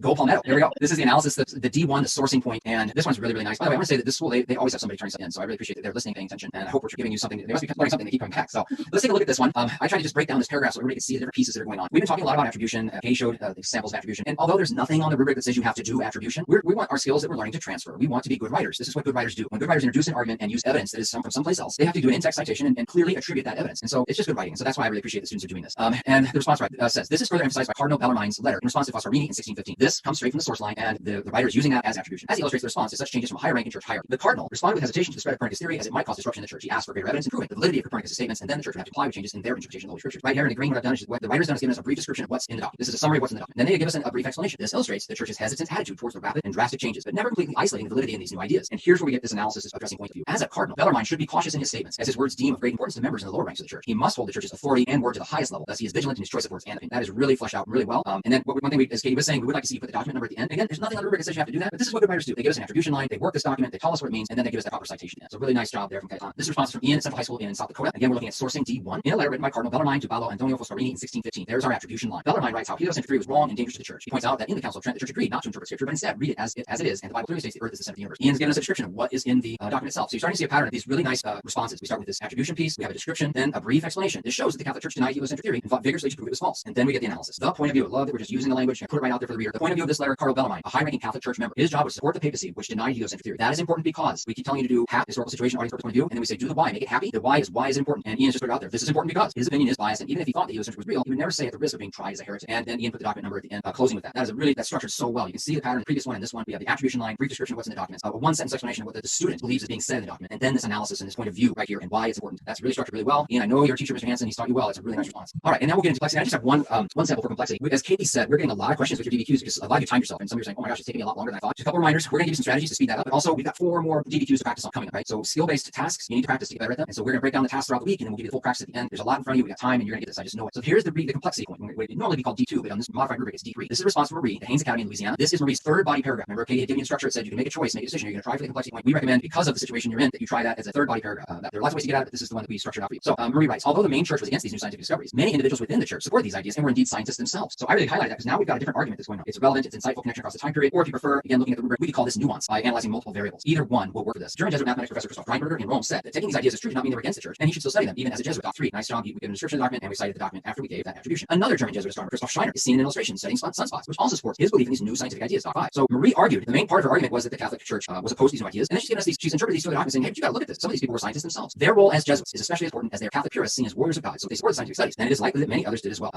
go Palmetto. There we go. This is the analysis, the D1, the sourcing point, and this one's really, really nice. By the way, I want to say that this school, they always have somebody turning something in, so I really appreciate that they're listening, paying attention, and I hope we're giving you something. They must be learning something. They keep coming back. So let's take a look at this one. I tried to just break down this paragraph so everybody can see the different pieces that are going on. We've been talking a lot about attribution. Kay showed the samples of attribution, and although there's nothing on the rubric that says you have to do attribution, we want our skills that we're learning to transfer. We want to be good writers. This is what good writers do. When good writers introduce an argument and use evidence that is from someplace else, they have to do an in-text citation and clearly attribute that evidence. And so it's just good writing. And so that's why I really appreciate the students are doing this. And the response says, this is further emphasized by Cardinal Bellarmine's letter in response to Foscarini in 1615. This comes straight from the source line, and the writer is using that as attribution. As he illustrates the response to such changes from a higher rank in church hierarchy. The Cardinal responded with hesitation to the spread of Copernicus theory, as it might cause disruption in the church. He asked for greater evidence and proving the validity of Copernicus' statements, and then the church would have to comply with changes in their interpretation of the Holy Scriptures. Right here in the green, what I've done is what the writer's done is given us a brief description of what's in the document. This is a summary of what's in the document. Then they give us a brief explanation. This illustrates the church's hesitant attitude towards the rapid and drastic changes, but never completely isolating the validity in these new ideas. And here's where we get this analysis, this addressing point of view. As a cardinal, Bellarmine should be cautious in his statements, as his words deem of great importance to members in the lower ranks of the church. He must hold the church's authority and word to the highest level. Thus, he is vigilant in his choice of words and opinion. That is really fleshed out really well. And then one thing, as Katie was saying, we would like to see you put the document number at the end. Again, there's nothing on the rubric that says you have to do that, but this is what good writers do. They give us an attribution line, they work this document, they tell us what it means, and then they give us that proper citation. So really nice job there from Cayetana. This response is from Ian at Central High School in South Dakota. Again, we're looking at sourcing D1 in a letter written by Cardinal Bellarmine to Ballo Antonio Foscarini in 1615. There's our attribution line. Bellarmine writes how heliocentric theory was wrong and dangerous to the church. He points out that in the Council of Trent, the church agreed not to interpret Scripture, but instead read it as it is, and the Bible clearly states the earth is the center of the universe. Ian has given us a description of what is in the document itself. So you're starting to see a pattern of these really nice responses. We start with this attribution piece, we have a description, then a brief explanation. This shows that the Catholic Church denied heliocentric theory and fought vigorously to prove it was false. And then we get the analysis. The point of view. I love that we're just using the language and put it right out there for the reader. The point of view of this letter, Cardinal Bellarmine, a high-ranking Catholic Church member. His job was to support the papacy, which denied heliocentric theory. That is important because we keep telling you to do half historical situation, audience point of view, and then we say do the why, make it happy. The why is important. And Ian just put it out there. This is important because his opinion is biased, and even if he thought that heliocentric was real, he would never say at the risk of being tried as a heretic. And then Ian put the document number at the end, closing with that. That is that's structured so well. You can see the pattern in the previous one and this one. We have the attribution line, brief description of what's in the documents, a one-sentence explanation of what the student believes is being said in the document, and then this analysis and this point of view right here and why it's important. That's really structured really well. Ian, I know your teacher, Mr. Hansen, he's taught you well. It's a really nice response. All right, and now we'll get into complexity. I just have one sample for complexity. As Katie said, we're getting a lot of questions with your DBQs because a lot of you timed yourself, and some of you are saying, oh my gosh, it's taking me a lot longer than I thought. Just a couple reminders. We're going to give you some strategies to speed that up, but also we've got 4 more DBQs to practice on coming up, right? So skill-based tasks, you need to practice to get better at them. And so we're going to break down the tasks throughout the week, and then we'll give you the full practice at the end. There's a lot in front of you. We got time, and you're going to get this. I just know it. So here's the complexity point. It would normally be called D2, but on this modified rubric, it's D3. This is a response from Marie at Haynes Academy in Louisiana. This is Marie's third body paragraph. Remember, Katie had given you a structure. It said you can make a choice, make a decision. You're going to try for the complexity point. We recommend, because of the situation you're in, that you try that as a third body paragraph. There are lots of ways to get at it, but this is the one that we structured out for you. So Marie writes, although the main church was against these new scientific discoveries, many individuals within the church supported these ideas and were indeed scientists themselves. So I really highlighted that because now we've got a different argument that's going on. It's relevant, it's insightful connection across the time period, or if you prefer, again, looking at the rubric, we could call this nuance by analyzing multiple variables. Either one will work for this. German Jesuit mathematics professor Christoph Reinberger in Rome said that taking these ideas as true did not mean they were against the church, and he should still study them, even as a Jesuit. Dot 3. Nice job. We gave a description of the document, and we cited the document after we gave that attribution. Another German Jesuit astronomer, Christoph Scheiner, is seen in an illustration studying sunspots, which also supports his belief in these new scientific ideas. Dot 5. So Marie argued the main part of her argument was that the Catholic Church was opposed to these new ideas, and then she's given us she's interpreted these two documents saying, hey, but you got to look at this. Some of these people were scientists themselves. Their role as Jesuits is especially important as they are Catholic purists seen as warriors of God. So they support the scientific studies, and it is likely that many others did as well.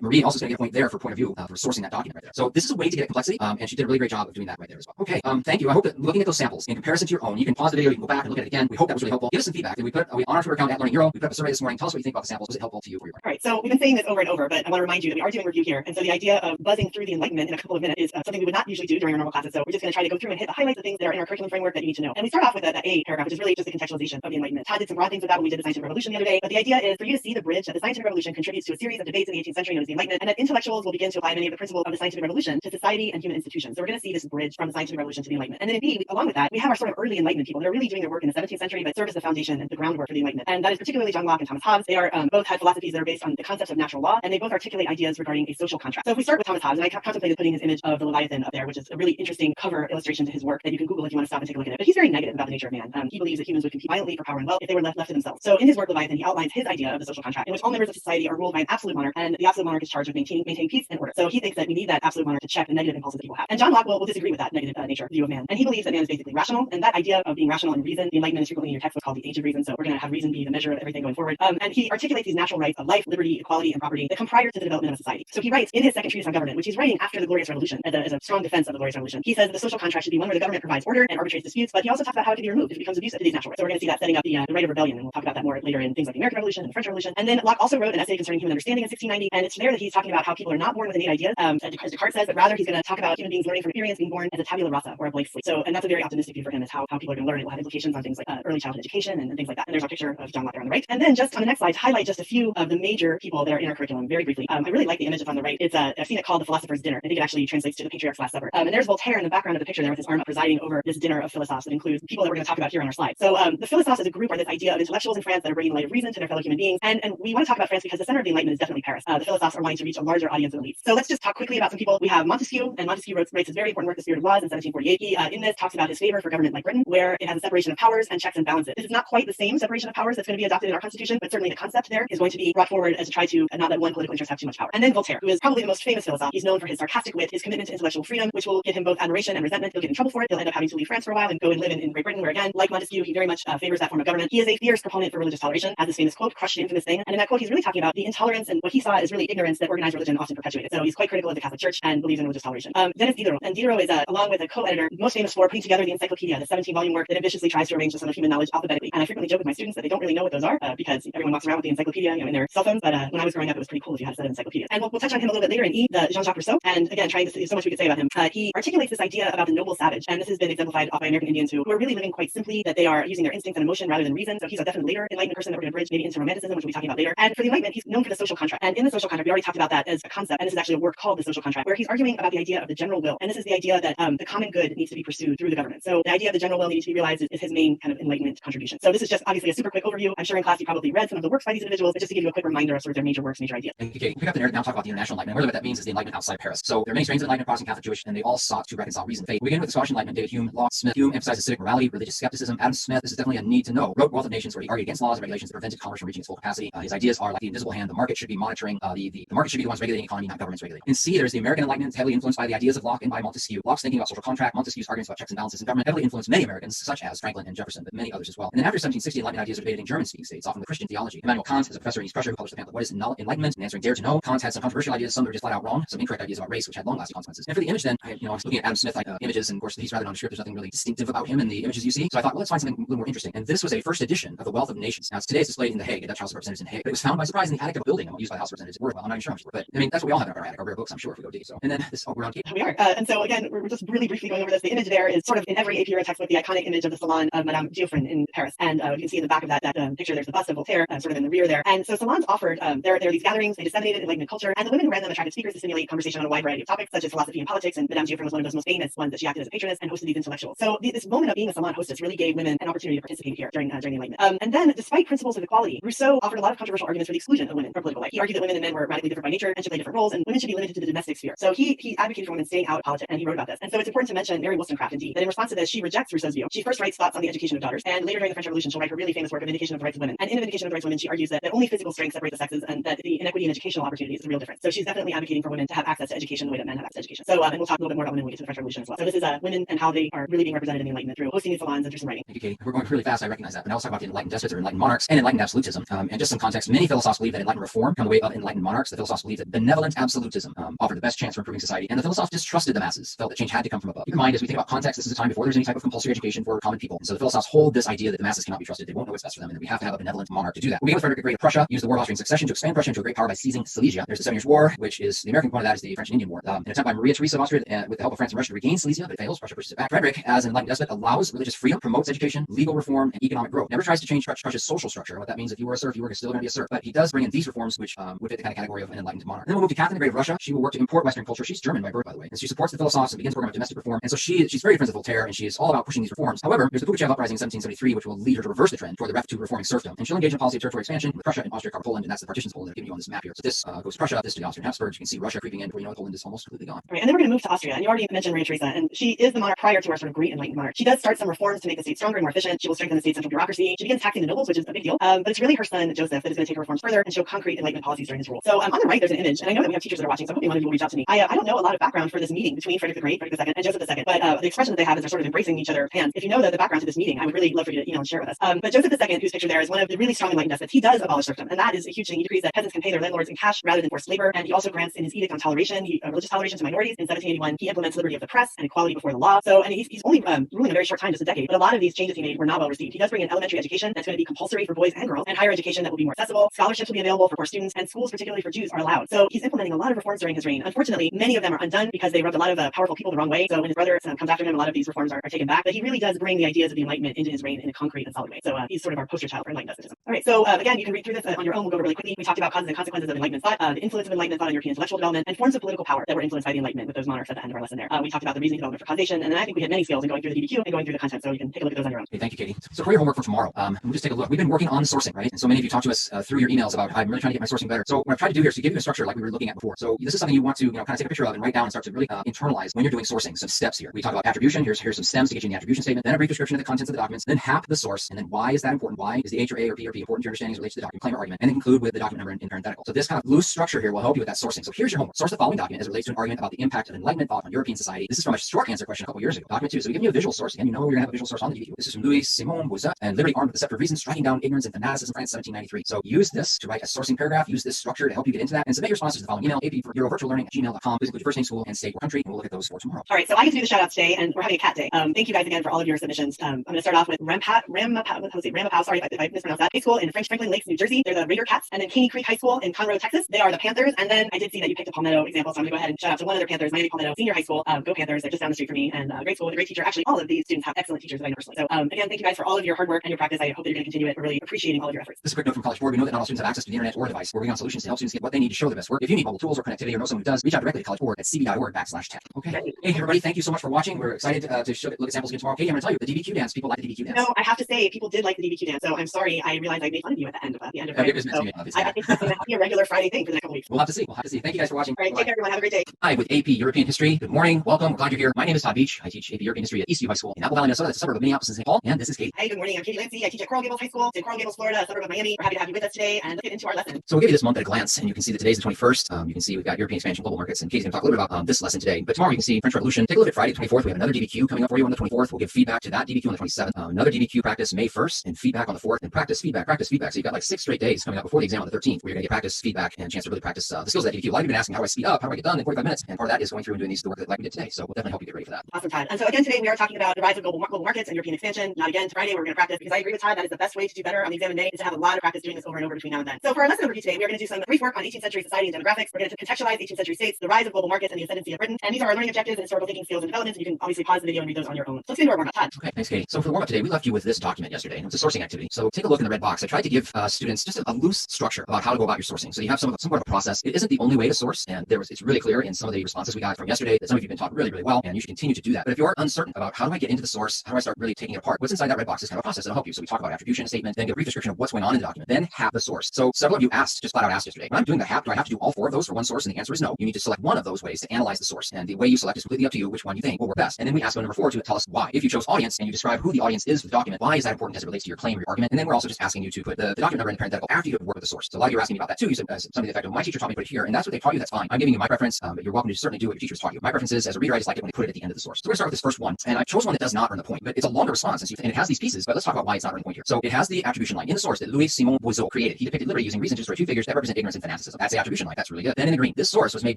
Marie also is going to get a point there for point of view for sourcing that document right there. So this is a way to get at complexity, and she did a really great job of doing that right there as well. Okay, thank you. I hope that looking at those samples in comparison to your own, you can pause the video, you can go back and look at it again. We hope that was really helpful. Give us some feedback. On our Twitter account at Learning Hero, we put up a survey this morning. Tell us what you think about the samples. Was it helpful to you for your brain? All right, so we've been saying this over and over, but I want to remind you that we are doing review here. And so the idea of buzzing through the Enlightenment in a couple of minutes is something we would not usually do during our normal classes. So we're just going to try to go through and hit the highlights of things that are in our curriculum framework that you need to know. And we start off with that A paragraph, which is really just a contextualization of the Enlightenment. Todd did some broad things with that when we did the Scientific Revolution the other day. But the idea is for you to see the bridge that the Scientific Revolution contributes to a series of debates in the 18th century known as the Enlightenment, and that intellectuals will begin to apply many of the principles of the Scientific Revolution to society and human institutions. So we're going to see this bridge from the Scientific Revolution to the Enlightenment. And then in B, along with that, we have our sort of early Enlightenment people that are really doing their work in the 17th century, but serve as the foundation and the groundwork for the Enlightenment. And that is particularly John Locke and Thomas Hobbes. They are both had philosophies that are based on the concepts of natural law, and they both articulate ideas regarding a social contract. So if we start with Thomas Hobbes, and I contemplated putting his image of the Leviathan up there, which is a really interesting cover illustration to his work that you can Google if you want to stop and take a look at it. But he's very negative about the nature of man. He believes that humans would compete violently for power and wealth if they were left to themselves. So in his work Leviathan, he outlines his idea of the social contract, in which all members of society are ruled by an absolute monarch, and the absolute monarch is charged with maintaining peace and order. So he thinks that we need that absolute monarch to check the negative impulses that people have. And John Locke will disagree with that negative nature view of man, and he believes that man is basically rational. And that idea of being rational and reason, the Enlightenment is frequently in your textbook called the Age of Reason. So we're going to have reason be the measure of everything going forward. And he articulates these natural rights of life, liberty, equality, and property that come prior to the development of society. So he writes in his second treatise on government, which he's writing after the Glorious Revolution, as a strong defense of the Glorious Revolution. He says that the social contract should be one where the government provides order and arbitrates disputes, but he also talks about how it can be removed if it becomes abusive to these natural rights. So we're going to see that setting up the right of rebellion, and we'll talk about that more later in things like the American Revolution and the French Revolution. And then Locke also wrote an essay concerning human understanding in 1690, and it's there that he's talking about how people are not born with innate ideas, as Descartes says, but rather he's going to talk about human beings learning from experience, being born as a tabula rasa or a blank slate. So, and that's a very optimistic view for him, is how people are going to learn. It will have implications on things like early childhood education and things like that. And there's a picture of John Locke there on the right. And then just on the next slide, to highlight just a few of the major people that are in our curriculum very briefly. I really like the image up on the right. It's I've seen it called the Philosopher's Dinner. I think it actually translates to the Patriarch's Last Supper. And there's Voltaire in the background of the picture there with his arm up presiding over this dinner of philosophes that includes people that we're going to talk about here on our slide. So the philosophes as a group are this idea of intellectuals in France that are bringing the light of reason to their fellow human beings. And we want to talk about France because the center of the Enlightenment is definitely Paris. The philosophes are wanting to reach a larger audience of elites. So let's just talk quickly about some people. We have Montesquieu, and Montesquieu writes his very important work, The Spirit of Laws, in 1748. He in this talks about his favor for government like Britain, where it has a separation of powers and checks and balances. This is not quite the same separation of powers that's going to be adopted in our constitution, but certainly the concept there is going to be brought forward as to try to not let one political interest have too much power. And then Voltaire, who is probably the most famous philosopher. He's known for his sarcastic wit, his commitment to intellectual freedom, which will give him both admiration and resentment. He'll get in trouble for it. He'll end up having to leave France for a while and go and live in Great Britain, where again, like Montesquieu, he very much favors that form of government. He is a fierce proponent for religious toleration, as his famous quote, "Crush the infamous thing." And in that quote, he's really talking about the intolerance and what he saw as really ignorance that organized religion often perpetuated. So he's quite critical of the Catholic Church and believes in religious toleration. Then it's Diderot, and Diderot is along with a co-editor, most famous for putting together the Encyclopedia, the 17-volume work that ambitiously tries to arrange the sum of human knowledge alphabetically. And I frequently joke with my students that they don't really know what those are because everyone walks around with the encyclopedia, in their cell phones. But when I was growing up, it was pretty cool if you had a set of encyclopedias. And we'll touch on him a little bit later in E, the Jean-Jacques Rousseau. And again, trying to see so much we could say about him. He articulates this idea about the noble savage, and this has been exemplified by American Indians who are really living quite simply, that they are using their instinct and emotion rather than reason. So he's a definite later Enlightenment person that we're going to bridge maybe into Romanticism, which we'll be talking about later. And for the Enlightenment, he's known for the social contract. And in the social contract, we already talked about that as a concept, and this is actually a work called the social contract, where he's arguing about the idea of the general will. And this is the idea that the common good needs to be pursued through the government. So the idea of the general will needing to be realized is his main kind of Enlightenment contribution. So this is just obviously a super quick overview. I'm sure in class you probably read some of the works by these individuals, but just to give you a quick reminder of sort of their major works, major ideas. Okay, pick up the narrative now, talk about the international Enlightenment. Really what that means is the Enlightenment outside Paris. So there are many strains of Enlightenment, Protestant, Catholic, Jewish, and they all sought to reconcile reason and faith. We begin with the Scottish Enlightenment, David Hume, Locke, Smith. Hume emphasizes civic morality, religious skepticism. Adam Smith, this is definitely a need to know, wrote Wealth of Nations, where he argued against laws and regulations that prevented commerce from reaching its full capacity. His ideas are like the invisible hand. The market should be monitoring, the market should be the ones regulating the economy, not governments regulating. In C, there's the American Enlightenment, heavily influenced by the ideas of Locke and by Montesquieu. Locke's thinking about social contract, Montesquieu's arguments about checks and balances in government heavily influenced many Americans, such as Franklin and Jefferson, but many others as well. And then after 1760, Enlightenment ideas are debated in German-speaking states, often with Christian theology. Immanuel Kant is a professor in East Prussia who published the pamphlet What is Enlightenment? And answering Dare to Know. Kant had some controversial ideas, some that were just flat out wrong, some incorrect ideas about race, which had long-lasting consequences. And for the image then, I was looking at Adam Smith images, and of course he's rather nondescript. There's nothing really distinctive about him in the images you see. So I thought, well, let's find something a little more interesting. And this was a first edition of the Wealth of Nations. Now today it's displayed in The Hague, the Dutch House of Representatives in Hague. But it was found by surprise in the attic of a building used by the House of Representatives. Well, I'm not even sure how much, but I mean that's what we all have in our attic, our rare books, I'm sure, if we go deep. So and then this, we're on tape. We are. And so again, we're just really briefly going over this. The image there is sort of in every AP textbook, the iconic image of the salon of Madame Geoffrin in Paris. And you can see in the back of that picture, there's the bust of Voltaire, sort of in the rear there. And so salons offered, there are these gatherings, they disseminated Enlightenment culture, and the women who ran them attracted speakers to stimulate conversation on a wide variety of topics, such as philosophy and politics. And Madame Geoffrin was one of those most famous ones that she acted as a patroness and hosted these intellectuals. So this moment of being a salon hostess really gave women an opportunity to participate here during the Enlightenment. And then, despite principles of equality, Rousseau offered a lot of controversial arguments for the exclusion of women from political life. He argued that women and men were radically different by nature and should play different roles, and women should be limited to the domestic sphere. So he advocated for women staying out of politics, and he wrote about this. And so it's important to mention Mary Wollstonecraft, indeed, that in response to this, she rejects Rousseau's view. She first writes thoughts on the education of daughters, and later during the French Revolution, she'll write her really famous work of Vindication of the Rights of Women. And in Vindication of the Rights of Women, she argues that only physical strength separates the sexes, and that the inequity in educational opportunities is the real difference. So she's definitely advocating for women to have access to education the way that men have access to education. So and we'll talk a little bit more about women when we get to the French Revolution as well. So this is women and how they are really being represented in the Enlightenment through hosting these salons and through some writing. Thank you, Katie. We're going really fast, I recognize that. But now let's talk about the enlightened despots or enlightened monarchs and enlightened absolutism. And just some context, many philosophers believe that enlightened reform come the way of enlightened monarchs. The philosophers believe that benevolent absolutism offered the best chance for improving society. And the philosophers distrusted the masses, felt that change had to come from above. Keep in mind, as we think about context, this is a time before there's any type of compulsory education for common people. And so the philosophers hold this idea that the masses cannot be trusted. They won't know what's best for them, and that we have to have a benevolent monarch to do that. We'll begin with Frederick the Great of Prussia used the War of Austrian Succession to expand Prussia into a great power by seizing Silesia. There's the 7 Years' War, which is the American component of that is the French and Indian War. An attempt by Maria Theresa of Austria with the help of France and Russia to regain Silesia, but it fails. Prussia pushes it back. Frederick, as an enlightened despot, allows religious freedom, promotes education, legal reform, and economic growth. Never tries to change Prussia's social structure. What that means, if you were a serf, you were still going to be a serf. But he does bring in these reforms, which would fit the kind of category of an enlightened monarch. And then we'll move to Catherine the Great of Russia. She will work to import Western culture. She's German by birth, by the way, and she supports the philosophes and begins a program of domestic reform. And so she's very friends with Voltaire, and she is all about pushing these reforms. However, there's the Pugachev uprising in 1773, which will lead her to reverse the trend toward the to reforming serfdom. And she'll engage in a policy of territory expansion with Prussia and Austria cover Poland, and that's the partitions Poland that I've given you on this map here. So this goes to Prussia, this to the Austrian Habsburgs. You can see Russia creeping in before you know it, Poland is almost completely gone. Right, and then we're going to move to Austria. And you already mentioned Maria Theresa, and she is the monarch prior to our sort of great enlightened monarch. She does start some reforms to make the state stronger and more efficient. She will strengthen the state's central bureaucracy. She begins taxing the nobles, which is a big deal. But it's really her son, Joseph, that is going to take her reforms further and show concrete enlightenment policies during his rule. So on the right, there's an image, and I know that we have teachers that are watching, so hopefully one of you will reach out to me. I don't know a lot of background for this meeting between Frederick the Great, Frederick II, and Joseph II, but the expression that they have is they're sort of embracing each other's hands. If you know the background to this meeting, I would really love for you to email and share with us. But Joseph II, who's pictured there, is one of the really strong enlightened despots. He does abolish serfdom, and that is a huge thing. He decrees that peasants can pay their landlords in cash rather than forced labor, and he also grants in his edict on toleration, religious toleration to minorities in 1781. He implements liberty of the press and equality before the law. So, and he's only ruling a very short time, just a decade, but a lot of these changes he made were not well received. He does bring in elementary education that's going to be compulsory for boys and girls, and higher education that will be more accessible. Scholarships will be available for poor students, and schools, particularly for Jews, are allowed. So he's implementing a lot of reforms during his reign. Unfortunately, many of them are undone because they rubbed a lot of powerful people the wrong way. So when his brother comes after him, a lot of these reforms are taken back. But he really does bring the ideas of the Enlightenment into his reign in a concrete and solid way. So he's sort of our poster child for enlightened despotism. All right, so again, you can read through this on your own. We'll go over really quickly. We talked about causes and consequences of Enlightenment thought, the influence of Enlightenment thought on European intellectual development, and forms of political power that were influenced by the Enlightenment with those monarchs at the end of our lesson there. We talked about the reasoning development for causation, and then I think we had many skills in going through the DBQ and going through the content. So you can take a look at those on your own. Okay, thank you, Katie. So for your homework for tomorrow, we'll just take a look. We've been working on sourcing, right? And so many of you talk to us through your emails about, I'm really trying to get my sourcing better. So what I've tried to do here is to give you a structure like we were looking at before. So this is something you want to, kind of take a picture of and write down and start to really internalize when you're doing sourcing. Some steps here. We talk about attribution. Here's some stems to get you in the attribution statement. Then a brief description of the contents of the documents. Then hap the source. And then why is that important? Why is the H or A or P or P important to your understanding as it relates to the document claim or argument? And then conclude with the document number in parenthetical. So this kind of loose structure here will help you with that sourcing. So here's your homework. Source the following document as it relates to an argument about the impact of Enlightenment thought on European society. This is from a short answer question a couple years ago. Document 2. So we give you a visual source. Again, you know you're gonna have a visual source on the DBQ. This is from Louis Simon Bozat and Liberty Armed with the Scepter of Reason, striking down ignorance and fanaticism, France, 1793. So use this to write a sourcing paragraph. Use this structure to help you get into that, and submit your responses to the following email: ap@eurovirtuallearning@gmail.com. Please include your first name, school, and state or country, and we'll look at those for tomorrow. All right, so I get to do the shout outs today, and we're having a cat day. Thank you guys again for all of your submissions. I'm going to start off with Ramapau, sorry if I mispronounced that. High School in Franklin Lakes, New Jersey. They're the Raider Cats. And then Caney Creek High School in Conroe, Texas. They are the Panthers. And then I did see that you picked a Palmetto example, so I'm going to go ahead and shout out to one of their Panthers, Miami Palmetto Senior High School. Go Panthers! They're just down the street from me, and great school with a great teacher. Actually, all of these students have excellent teachers that I know personally. So again, thank you guys for all of your hard work and your practice. I hope that you're going to continue it. We're really appreciating all of your efforts. This is a quick note from College Board. We know that not all students have access to the internet or a device. We're working on solutions to help students get what they need to show their best work. If you need mobile tools or connectivity or know someone who does, reach out directly to College Board at cb.org/tech. Okay. Hey everybody, thank you so much for watching. We're excited to look at samples again tomorrow. Katie, I'm going to tell you, the DBQ dance, people like the DBQ dance. No, I have to say, people did like the DBQ dance. So I'm sorry. I realized I made fun of you at the end of Friday. It was meant to be, I think that's going to be a regular Friday thing for the next couple weeks. We'll have to see. Thank you guys for watching. All right, take care, everyone. Have a great day. Hi, with AP European History. Good morning. Welcome. We're glad you're here. My name is Todd Beach. I teach AP European History at Eastview High School in Apple Valley, Minnesota. That's a suburb of Minneapolis and St. Paul. And this is Katie. Hey, good morning. I'm Katie Lindsay. I teach at Coral Gables High School in Coral Gables, Florida, a suburb of Miami. We're happy to have you with us today, and let's get into our lesson. So we'll give you this month at a glance, and you can see that today's the 21st. You can see we've got European expansion, global markets, and Katie's going to talk a little bit about this lesson today. But tomorrow you can see French Revolution. Take a look at Friday, the 24th. We have another DBQ coming up for you on the 24th. We'll give feedback to that DBQ on the 27th. Another DBQ practice May 1st, and feedback on the 4th, and practice, feedback. So you've got like 6 straight days coming up before the exam on the 13th, where you're going to get practice, feedback, and a chance to really practice the skills of that DBQ. A lot of you have been asking, how do I speed up? How do I get done in 45 minutes? And part of that is going through and doing the work that like we did today. So we'll definitely help you get ready for that. Awesome, Todd. And so again, today we are talking about the rise of global markets and European expansion. Not again, Friday we're going to practice, because I agree with Todd, that is the best way to do better on the exam day, is to have a lot of practice doing this over and over between now and then. So for our lesson overview today, we are going to do some brief work on 18th century society and demographics. We're going to contextualize 18th century states, the rise of global markets, and the ascendancy of Britain. And these are our learning objectives and historical thinking skills and developments. And you can obviously pause the video and read those on your own. So let's get into our warm-up. Todd. Okay, thanks, Katie. So for the warm-up today, we left you with this document yesterday, and it was a sourcing activity. So take a look in the red box. I tried to give students just a loose structure about how to go about your sourcing. So you have some part of a process. It isn't the only way to source, and it's really clear in some of the responses we got from yesterday that some of you have been taught really, really well, and you should continue to do that. But if you're uncertain about how do I get into the source, how do I start really taking it apart, what's inside that red box is kind of a process that'll help you. So we talk about attribution statement, then get a brief description of what's going on in the document, then have the source. So several of you just flat out asked yesterday, when I'm doing the hap, do I have to do all 4 of those for one source? And the answer is no. You need to select one of those ways to analyze the source, and the way you select is completely up to you which one you think will work best. And then we ask number 4 to tell us why. If you chose audience and you describe who the audience is for the document, why is that important as it relates to your claim or your argument? And then we're also just asking you to put the document number in the parenthetical after you have worked with the source. So a lot of you are asking me about that too. You said something to the effect of, my teacher taught me to put it here, and that's what they taught you. That's fine. I'm giving you my preference, but you're welcome to certainly do what your teachers taught you. My preference is, as a reader, I just like it when they put it at the end of the source. So we're going to start with this first one, and I chose one that does not earn the point, but it's a longer response, and it has these pieces. But let's talk about why it's not earning the point here. So it has the attribution line in the source that Louis Simon Bozat created. He depicted liberty using reason to destroy 2 figures that represent ignorance and fanaticism. That's the attribution line. That's really good. Then in the green, this source was made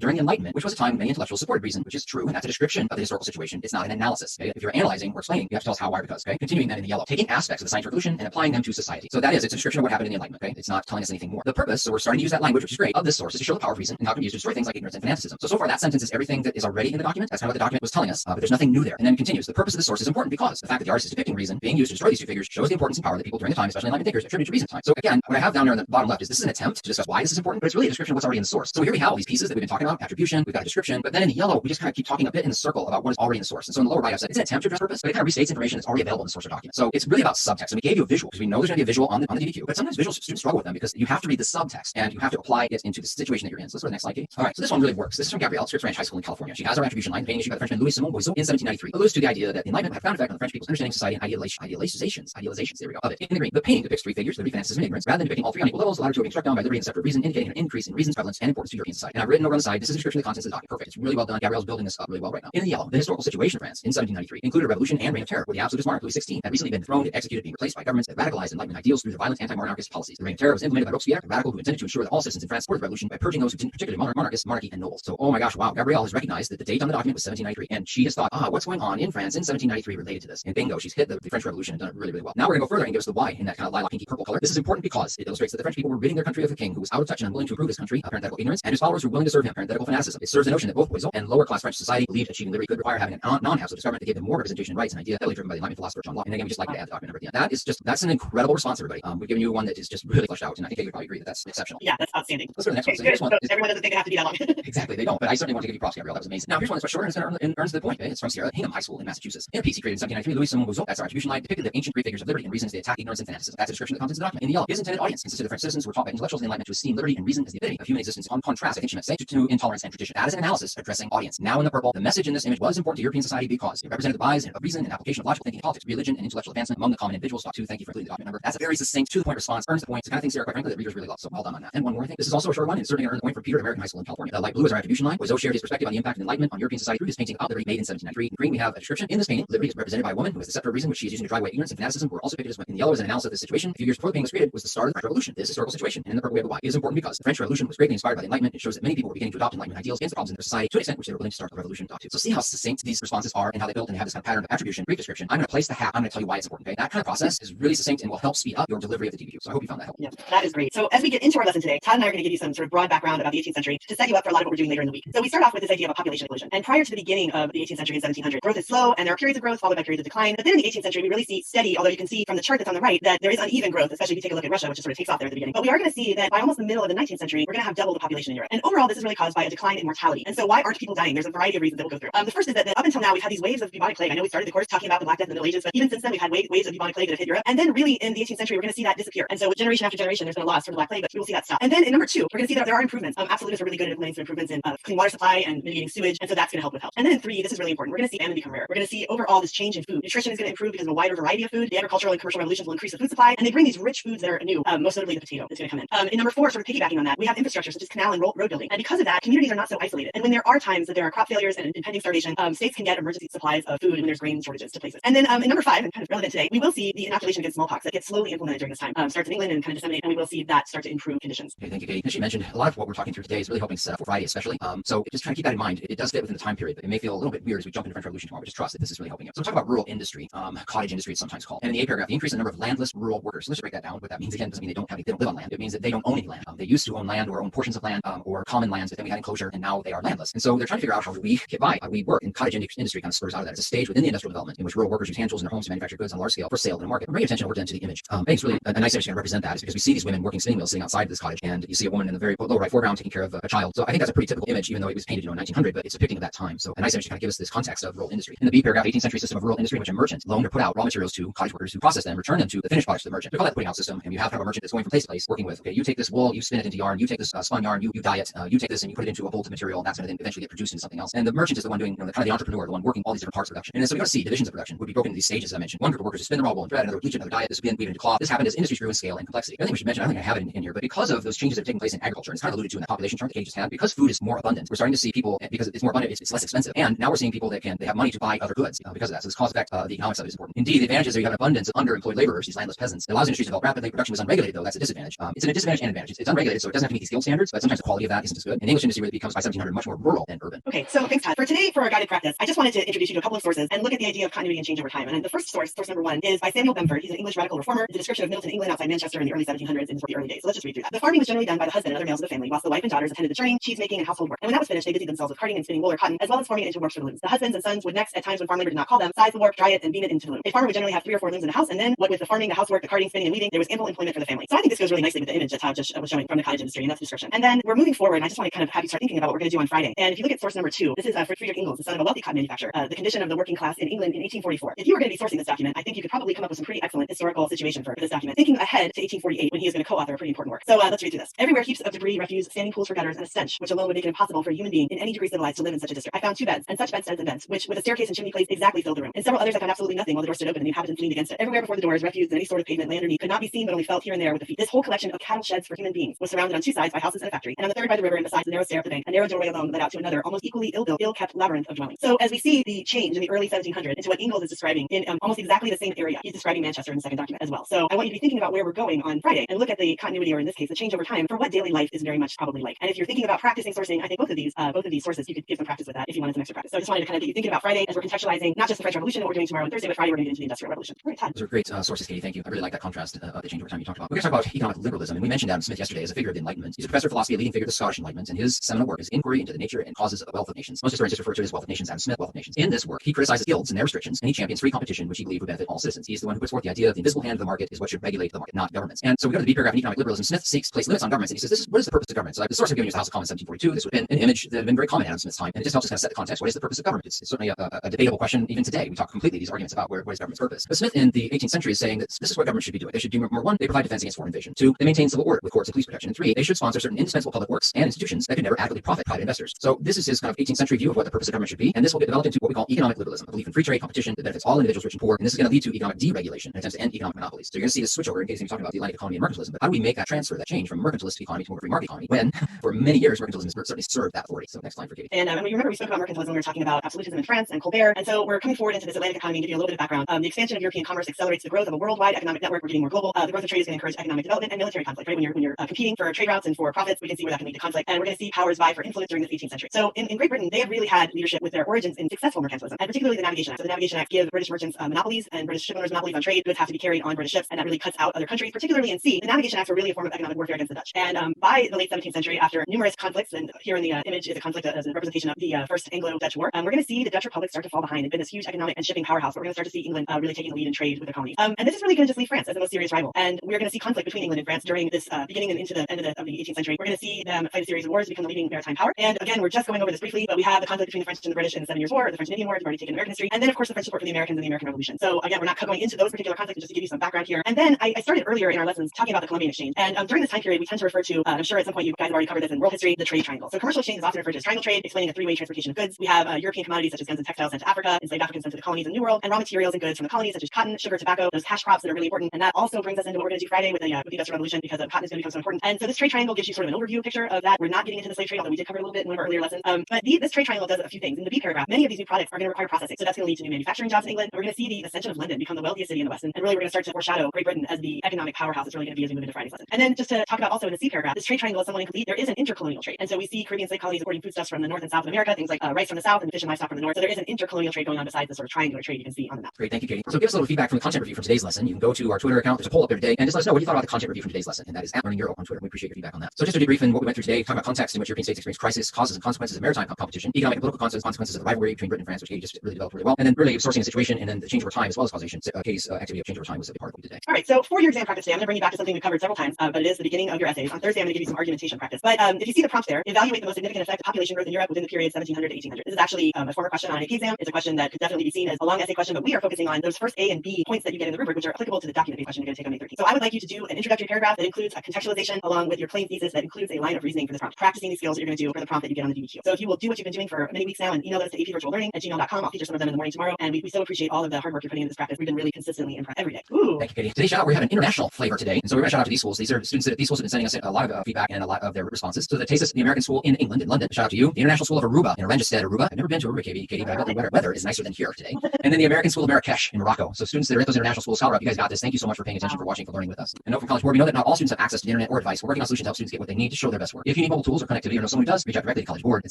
during the Enlightenment, which was a time when many intellectuals supported reason, which is true, and that's a description of the historical situation. It's not an analysis. Okay? If you're analyzing or explaining, you have to tell us how, why, because. Okay? Continuing then in the yellow, taking aspects of the scientific revolution and applying them to society. So that is, it's a description of what happened in the Enlightenment. Okay, it's not telling us anything more. The purpose, so we're starting to use that language, which is great, of this source is to show the power of reason and how it can be used to destroy things like ignorance and fanaticism. So far that sentence is everything that is already in the document. That's kind of what the document was telling us, but there's nothing new there. And then continues. The purpose of the source is important because the fact that the artist is depicting reason being used to destroy these two figures shows the importance and power that people during the time, especially Enlightenment thinkers, attribute to reason time. So again, what I have down there on the bottom left is this is an attempt to discuss why this is important, but it's really a description of what's already in the source. So here we have all these pieces that we've been talking about, attribution, we've got a description, but then in the yellow, we just kind of keep talking a bit in the circle about what is already in the source. And so in the lower right, I've said it's an attempt to address purpose, but it kind of restates information that's already available in the source or document. So it's really about subtext. And we gave you a visual because we know there's going to be a visual on the DDQ, but sometimes visuals students struggle with them because you have to read the subtext and you have to apply it into the situation that you're in. So let's go to the next slide, Katie. All right, so this one really works. This is from Gabrielle, Scripps Ranch High School in California. She has our attribution line, painting issued by the Frenchman Louis Simon Boisseau in 1793. Alludes to the idea that the Enlightenment had found effect on the French people's understanding of society and idealizations, there we go, of it. In the green, the painting depicts three figures, liberty, fanaticism, and ignorance, rather than depicting all three on equal levels, the latter two are being struck down by liberty and separate reason, indicating an increase in reason's prevalence and importance to European society. And I've written over on the side, this is a description of the contents of the document. Perfect. It's really well done. Gabrielle's building this up really well right now. In the yellow, the historical situation of France in 1793 included a revolution and reign of terror, where the absolutist monarch Louis XVI had recently been dethroned and executed, being replaced by governments that radicalized Enlightenment ideals through the violent anti-monarchist policies. The reign of terror was implemented by Robespierre, a radical who intended to ensure that all citizens in France supported the revolution by purging those who didn't, particularly monarchists, monarchy, and nobles. So, oh my gosh, wow, Gabrielle has recognized that the date on the document was 1793, and she has thought, what's going on in France in 1793 related to this? And bingo, she's hit the French Revolution and done it really, really well. Now we're gonna go further and give us the why in that kind of lilac, pinky, purple color. This is important because it illustrates that the French people were ridding their country of a king who was out of touch and unwilling to improve his country, parenthetical ignorance, and his followers were willing to serve him, parenthetical fanaticism. It serves the notion that both Boisseau and lower class French society believed achieving liberty could require having a non-house of government that gave them more representation and rights, an idea heavily driven by the Enlightenment philosopher John Locke. And again, we just like to add the document number at the end. That's an incredible response, everybody. We've given you one that is just really fleshed out, and I think you would probably agree that that's exceptional. Yeah, that's outstanding. Let's go to the next one. So Good. this one So is, everyone doesn't think they have to be that long. exactly, they don't. But I certainly want to give you props, Gabrielle. That was amazing. Now here's one that's much shorter and earns the point. Okay? It's from Sierra Hingham High School in Massachusetts. In a piece he created in 1793, Louis Simon Boisseau, that's our attribution line, depicted the ancient Greek figures of liberty and reason as they attack ignorance and fanaticism. That's a description of the contents of the document. In the yellow, his intended audience consisted of French citizens who were taught by intellectuals in the Enlightenment to esteem liberty and reason as the epitome of human existence, on contrast, I think she meant say, to intolerance and tradition. That is an analysis addressing audience. Now in the purple, the message in this image was important to European society because it represented the rise of reason and application of logical thinking in politics, religion, and intellectual advancement among the common individuals. Thank you for including the document number. That's a very succinct, to the point response, earns the point. It's the kind of thing, Sarah, quite frankly, that readers really love. So well done on that. And one more thing. This is also a short one, and certainly earned the point from Peter at American High School in California. The light blue is our attribution line. Boisseau shared his perspective on the impact of Enlightenment on European society through his painting about liberty made in 1793. In green, we have a description. In this painting, liberty is represented by a woman who has the scepter of reason, which she is using to drive away ignorance and fanaticism, who are also depicted as women. In the yellow is an analysis of this situation. A few years before the painting was created was the start of the French Revolution. This historical situation. And in the purple we have the why. It is important because the French Revolution was greatly inspired by the Enlightenment. It shows that many people were beginning to adopt Enlightenment ideals against the problems in their society to an extent which they were willing to start a revolution to. So see how succinct these responses are and how they built and they have this kind of pattern of attribution, brief description. I'm going to place the hat. I'm going to tell you why it's important. Okay, that kind of process is really succinct and will help speed up your delivery of the DBQ. So I hope you found that helpful. Yeah, that is great. So as we get into our lesson today, Todd and I are going to give you some sort of broad background about the 18th century to set you up for a lot of what we're doing later in the week. So we start off with this idea of a population explosion. And prior to the beginning of the 18th century in 1700, growth is slow and there are periods of growth followed by periods of decline. But then in the 18th century, we really see steady, although you can see from the chart that's on the right that there is uneven growth, especially if you take a look at Russia, which just sort of takes off there at the beginning. But we are going to see that by almost the middle of the 19th century, we're going to have double the population in Europe. And overall, this is really caused by a decline in mortality. And so why aren't people dying? There's a variety of reasons that we'll go through. The first is that up until now, we've had these waves of bubonic plague. I know we started the course talking about the Black Death in the Middle Ages, but even since then, we've had waves of bubonic plague that have hit Europe. And then really in the 18th century, we're going to see that disappear. And so generation after generation, there's been a loss for the Black Plague, but we will see that stop. And then in number two, we're going to see that there are improvements. Absolutists are really good at implementing some improvements in clean water supply and mitigating sewage. And so that's going to help with health. And then in three, this is really important. We're going to see famine become rare. We're going to see overall this change in food. Nutrition is going to improve because of a wider variety of food. The agricultural and commercial revolutions will increase the food supply. And they bring these rich foods that are new, most notably the potato that's going to come in. In number four, sort of piggybacking on that, we have infrastructure such as canal and road building. And because of that, communities are not so isolated. And when there are times that there are crop failures and impending starvation, states can get emergency supplies of food when there's grain shortages to places. And then in number five, and kind of relevant today, we will see the inoculation against smallpox that gets slowly implemented during this time. Starts in England and kind of disseminate, and we will see that start to improve conditions. Okay, thank you, Katie. As she mentioned, a lot of what we're talking through today is really helping set up for Friday, especially. So just trying to keep that in mind. It does fit within the time period, but it may feel a little bit weird as we jump into French Revolution tomorrow, but just trust that this is really helping you. So we're talking about rural industry, cottage industry it's sometimes called. And in the A paragraph, the increase in the number of landless rural workers. So let's just break that down. What that means again doesn't mean they don't live on land. It means that they don't own any land. They used to own land or own portions of land or common lands, but then we had enclosure and now they are landless. And so they're trying to figure out how we get by, how we work. And cottage industry kind of spurs out of that. It's a stage within the industrial development in which rural workers use hand tools in their homes to manufacture goods on a large scale for sale in a market. And bring attention over then to the image. I think it's really a nice image to represent that is because we see these women working spinning wheels sitting outside of this cottage, and you see a woman in the very low right foreground taking care of a child. So I think that's a pretty typical image, even though it was painted in 1900, but it's depicting of that time. So a nice image to kind of give us this context of rural industry. In the B paragraph, 18th century system of rural industry in which a merchant loaned or put out raw materials to cottage workers who process them, return them to the finished products to the merchant. We call that the putting out system, and you have kind of a merchant that's going from place to place, working with, okay, you take this wool, you spin it into yarn, you take this spun yarn, you dye it, you take this and you put it into a bolt of material, and that's going to then eventually get produced into something else. And the merchant is the one doing, the kind of the entrepreneur, the one working all these different parts of production. And so we got to see divisions of production would be broken into these stages, as I mentioned. One group of workers would spin the raw wool and thread, another would bleach it, another dye it, this would be weaved into cloth. This happened as industries grew in scale and complexity. The other thing we should mention, I don't think I have it in here, but because of those changes that have taken place in agriculture, and it's kind of alluded to in that population chart that Katie just had, because food is more abundant, we're starting to see people, because it's more abundant, it's less expensive. And now we're seeing people that they have money to buy other goods because of that. So this cause effect, the economics of it is important. Indeed, the advantage is that you have an abundance of underemployed laborers, these landless peasants. It allows industries to develop rapidly. Production was unregulated, though. That's a disadvantage. It's a disadvantage and advantage. It's unregulated, so it doesn't have to meet these skilled standards, but sometimes the quality of that isn't as good. And the English industry really becomes by 1700 much more rural than urban. Okay, so thanks, Todd. For today, for our guided practice, I just wanted to introduce you to a couple of sources and look at the idea of continuity and change over time. And the first source number one, is by Samuel Bemford. He's an English radical reformer. It's a description of Middleton, England, outside Manchester. Manchester in the early 1700s into the early days. So let's just read through that. The farming was generally done by the husband and other males of the family, whilst the wife and daughters attended the churning, cheese making, and household work. And when that was finished, they busied themselves with carding and spinning wool or cotton, as well as forming it into works for the looms. The husbands and sons would next, at times when farm labor did not call them, size the warp, dry it, and beam it into the loom. A farmer would generally have 3 or 4 looms in the house, and then what with the farming, the housework, the carding, spinning, and weaving, there was ample employment for the family. So I think this goes really nicely with the image that Todd just was showing from the cottage industry, and that's the description. And then we're moving forward, and I just want to kind of have you start thinking about what we're going to do on Friday. And if you look at source number 2, this is Friedrich Engels, the son of a wealthy cotton manufacturer, the condition of the working class in England in 1844. If you were going to be sourcing this document, I think you could probably come up with some pretty excellent historical situation for this document, thinking ahead to 1848 when he is going to co-author a pretty important work. So let's read through this. Everywhere heaps of debris, refuse, standing pools for gutters, and a stench which alone would make it impossible for a human being in any degree civilized to live in such a district. I found 2 beds and such bedsteads and vents, which with a staircase and chimney place exactly filled the room. In several others I found absolutely nothing while the door stood open and the inhabitants leaned against it. Everywhere before the doors, refuse and any sort of pavement lay underneath could not be seen but only felt here and there with the feet. This whole collection of cattle sheds for human beings was surrounded on 2 sides by houses and a factory, and on the third by the river, and besides the narrow stair up the bank, a narrow doorway alone led out to another almost equally ill-built, ill-kept labyrinth of dwellings. So as we see the change in the early 1700s into what Engels is describing in almost exactly the same area, he's describing Manchester in the second document as well. So I want you to be thinking about where we're going on Friday and look at the continuity, or in this case, the change over time for what daily life is very much probably like. And if you're thinking about practicing sourcing, I think both of these sources, you could give some practice with that if you wanted some extra practice. So I just wanted to kind of get you thinking about Friday as we're contextualizing not just the French Revolution, what we're doing tomorrow and Thursday, but Friday we're going to get into the Industrial Revolution. All right, Todd. Those are great sources, Katie. Thank you. I really like that contrast of the change over time you talked about. We're going to talk about economic liberalism, and we mentioned Adam Smith yesterday as a figure of the Enlightenment. He's a professor of philosophy, a leading figure of the Scottish Enlightenment, and his seminal work is Inquiry into the Nature and Causes of the Wealth of Nations. Most historians just refer to it as Wealth of Nations. Adam Smith, Wealth of Nations. In this work, he criticizes guilds and their restrictions, and he champions free competition, which he believed would benefit all citizens. He's the one who puts forth the idea of the invisible hand of the market is what should regulate the market, not governments. And so we go to the B paragraph in economic liberalism. Smith seeks to place limits on governments, and he says, what is the purpose of government? So the source I'm giving you is the House of Commons 1742. This would have been an image that had been very common in Adam Smith's time, and it just helps us kind of set the context. What is the purpose of government? It's certainly a debatable question even today. We talk completely these arguments about what is government's purpose. But Smith in the 18th century is saying that this is what government should be doing. They should do more. 1, they provide defense against foreign invasion. 2, they maintain civil order with courts and police protection. And 3, they should sponsor certain indispensable public works and institutions that could never adequately profit private investors. So this is his kind of 18th century view of what the purpose of government should be, and this will get developed into what we call economic liberalism, a belief in free trade competition that benefits all individuals, rich and poor, and this is going to lead to economic deregulation and attempts to end economic monopolies. So you're going to see this switch over in case he's talking about the Atlantic economy and mercantilism. But how do we make that transfer, that change from a mercantilistic economy to a free market economy when for many years mercantilism has certainly served that authority? So next slide for Katie. And we remember we spoke about mercantilism when we were talking about absolutism in France and Colbert, and so we're coming forward into this Atlantic economy and give you a little bit of background. The expansion of European commerce accelerates the growth of a worldwide economic network. We're getting more global. The growth of trade is going to encourage economic development and military conflict. Right, when you're competing for trade routes and for profits, we can see where that can lead to conflict, and we're going to see powers vie for influence during the 18th century. So in Great Britain, they have really had leadership with their origins in successful mercantilism, and particularly the Navigation Act. So the Navigation Act give British merchants monopolies and British shipowners monopolies on trade. Goods have to be carried on British ships, and that really cuts out other countries, particularly in sea. The Navigation Acts were really a form of economic warfare against the Dutch. And by the late 17th century, after numerous conflicts, and here in the image is a conflict as a representation of the First Anglo-Dutch War, we're going to see the Dutch Republic start to fall behind and been this huge economic and shipping powerhouse. But we're going to start to see England really taking the lead in trade with their colonies. And this is really going to just leave France as the most serious rival. And we're going to see conflict between England and France during this beginning and into the end of the 18th century. We're going to see them fight a series of wars to become the leading maritime power. And again, we're just going over this briefly, but we have the conflict between the French and the British in the 7 Years' War, the French and Indian War. We've already taken American history, and then of course the French support for the Americans and the American Revolution. So again, we're not going into those particular conflicts, just to give you some background here. And then I started earlier in our lessons talking about the Columbian exchange. And during this time period, we tend to refer to, I'm sure at some point you guys have already covered this in world history, the trade triangle. So commercial exchange is often referred to as triangle trade, explaining a 3-way transportation of goods. We have European commodities such as guns and textiles sent to Africa, enslaved Africans sent to the colonies in the New World, and raw materials and goods from the colonies such as cotton, sugar, tobacco, those cash crops that are really important. And that also brings us into what we're going to do Friday with the Industrial Revolution, because cotton is going to become so important. And so this trade triangle gives you sort of an overview picture of that. We're not getting into the slave trade, although we did cover it a little bit in one of our earlier lessons. But this trade triangle does a few things. In the B paragraph, many of these new products are going to require processing, so that's going to lead to new manufacturing jobs in England. And we're going to see the ascension of London become the wealthiest city in the West, and really we're going to start to foreshadow Great Britain as the economic powerhouse it's really going to be as we move into Friday's lesson. And then just to talk about also in the C paragraph, this trade triangle is somewhat incomplete. There is an intercolonial trade, and so we see Caribbean slave colonies importing foodstuffs from the North and South of America, things like rice from the South and fish and livestock from the North. So there is an intercolonial trade going on besides the sort of triangular trade you can see on the map. Great, thank you, Katie. So give us a little feedback from the content review from today's lesson. You can go to our Twitter account. There's a poll up there today, and just let us know what you thought about the content review from today's lesson, and that is @LearningEuro on Twitter. We appreciate your feedback on that. So just to debrief in what we went through today, talking about context in which European states experience crisis, causes and consequences of maritime competition, economic and political consequences of the rivalry between Britain and France, which Katie just really developed really well, and then really sourcing a situation, and then the change over time as well as causation. So, Katie's activity of change over time was a big part of what we did today. All right, so for your exam practice today, I'm going to bring you back to something we've covered several times, but it is the beginning of your essays. On Thursday, I'm going to give you some argumentation practice. But if you see the prompt there, evaluate the most significant effect of population growth in Europe within the period 1700 to 1800. This is actually a former question on an AP exam. It's a question that could definitely be seen as a long essay question, but we are focusing on those first A and B points that you get in the rubric, which are applicable to the document question you're going to take on May 13th. So I would like you to do an introductory paragraph that includes a contextualization along with your plain thesis that includes a line of reasoning for this prompt. Practicing these skills that you're going to do for the prompt that you get on the DBQ. So if you will do what you've been doing for many weeks now and email those to apvirtuallearning@gmail.com, I'll feature some of them in the morning tomorrow. And we so appreciate all of the hard work you're putting into this practice. We've been really consistently impressed every day. Ooh. Thank you, Katie. Today's shout out, we have an international flavor today, and so we're going to shout out to these schools. These are students that these schools have been sending us a lot of feedback and a lot of their responses. So the TASIS, the American School in England, in London. Shout out to you. The International School of Aruba in Oranjestad, Aruba. I've never been to Aruba, Katie, but I bet the weather is nicer than here today. And then the American School of Marrakesh in Morocco. So students that are at those international schools, shout out, you guys got this. Thank you so much for paying attention, for watching, for learning with us. And note from College Board, we know that not all students have access to the internet or advice. We're working on solutions to help students get what they need to show their best work. If you need mobile tools or connectivity or know someone who does, reach out directly to College Board at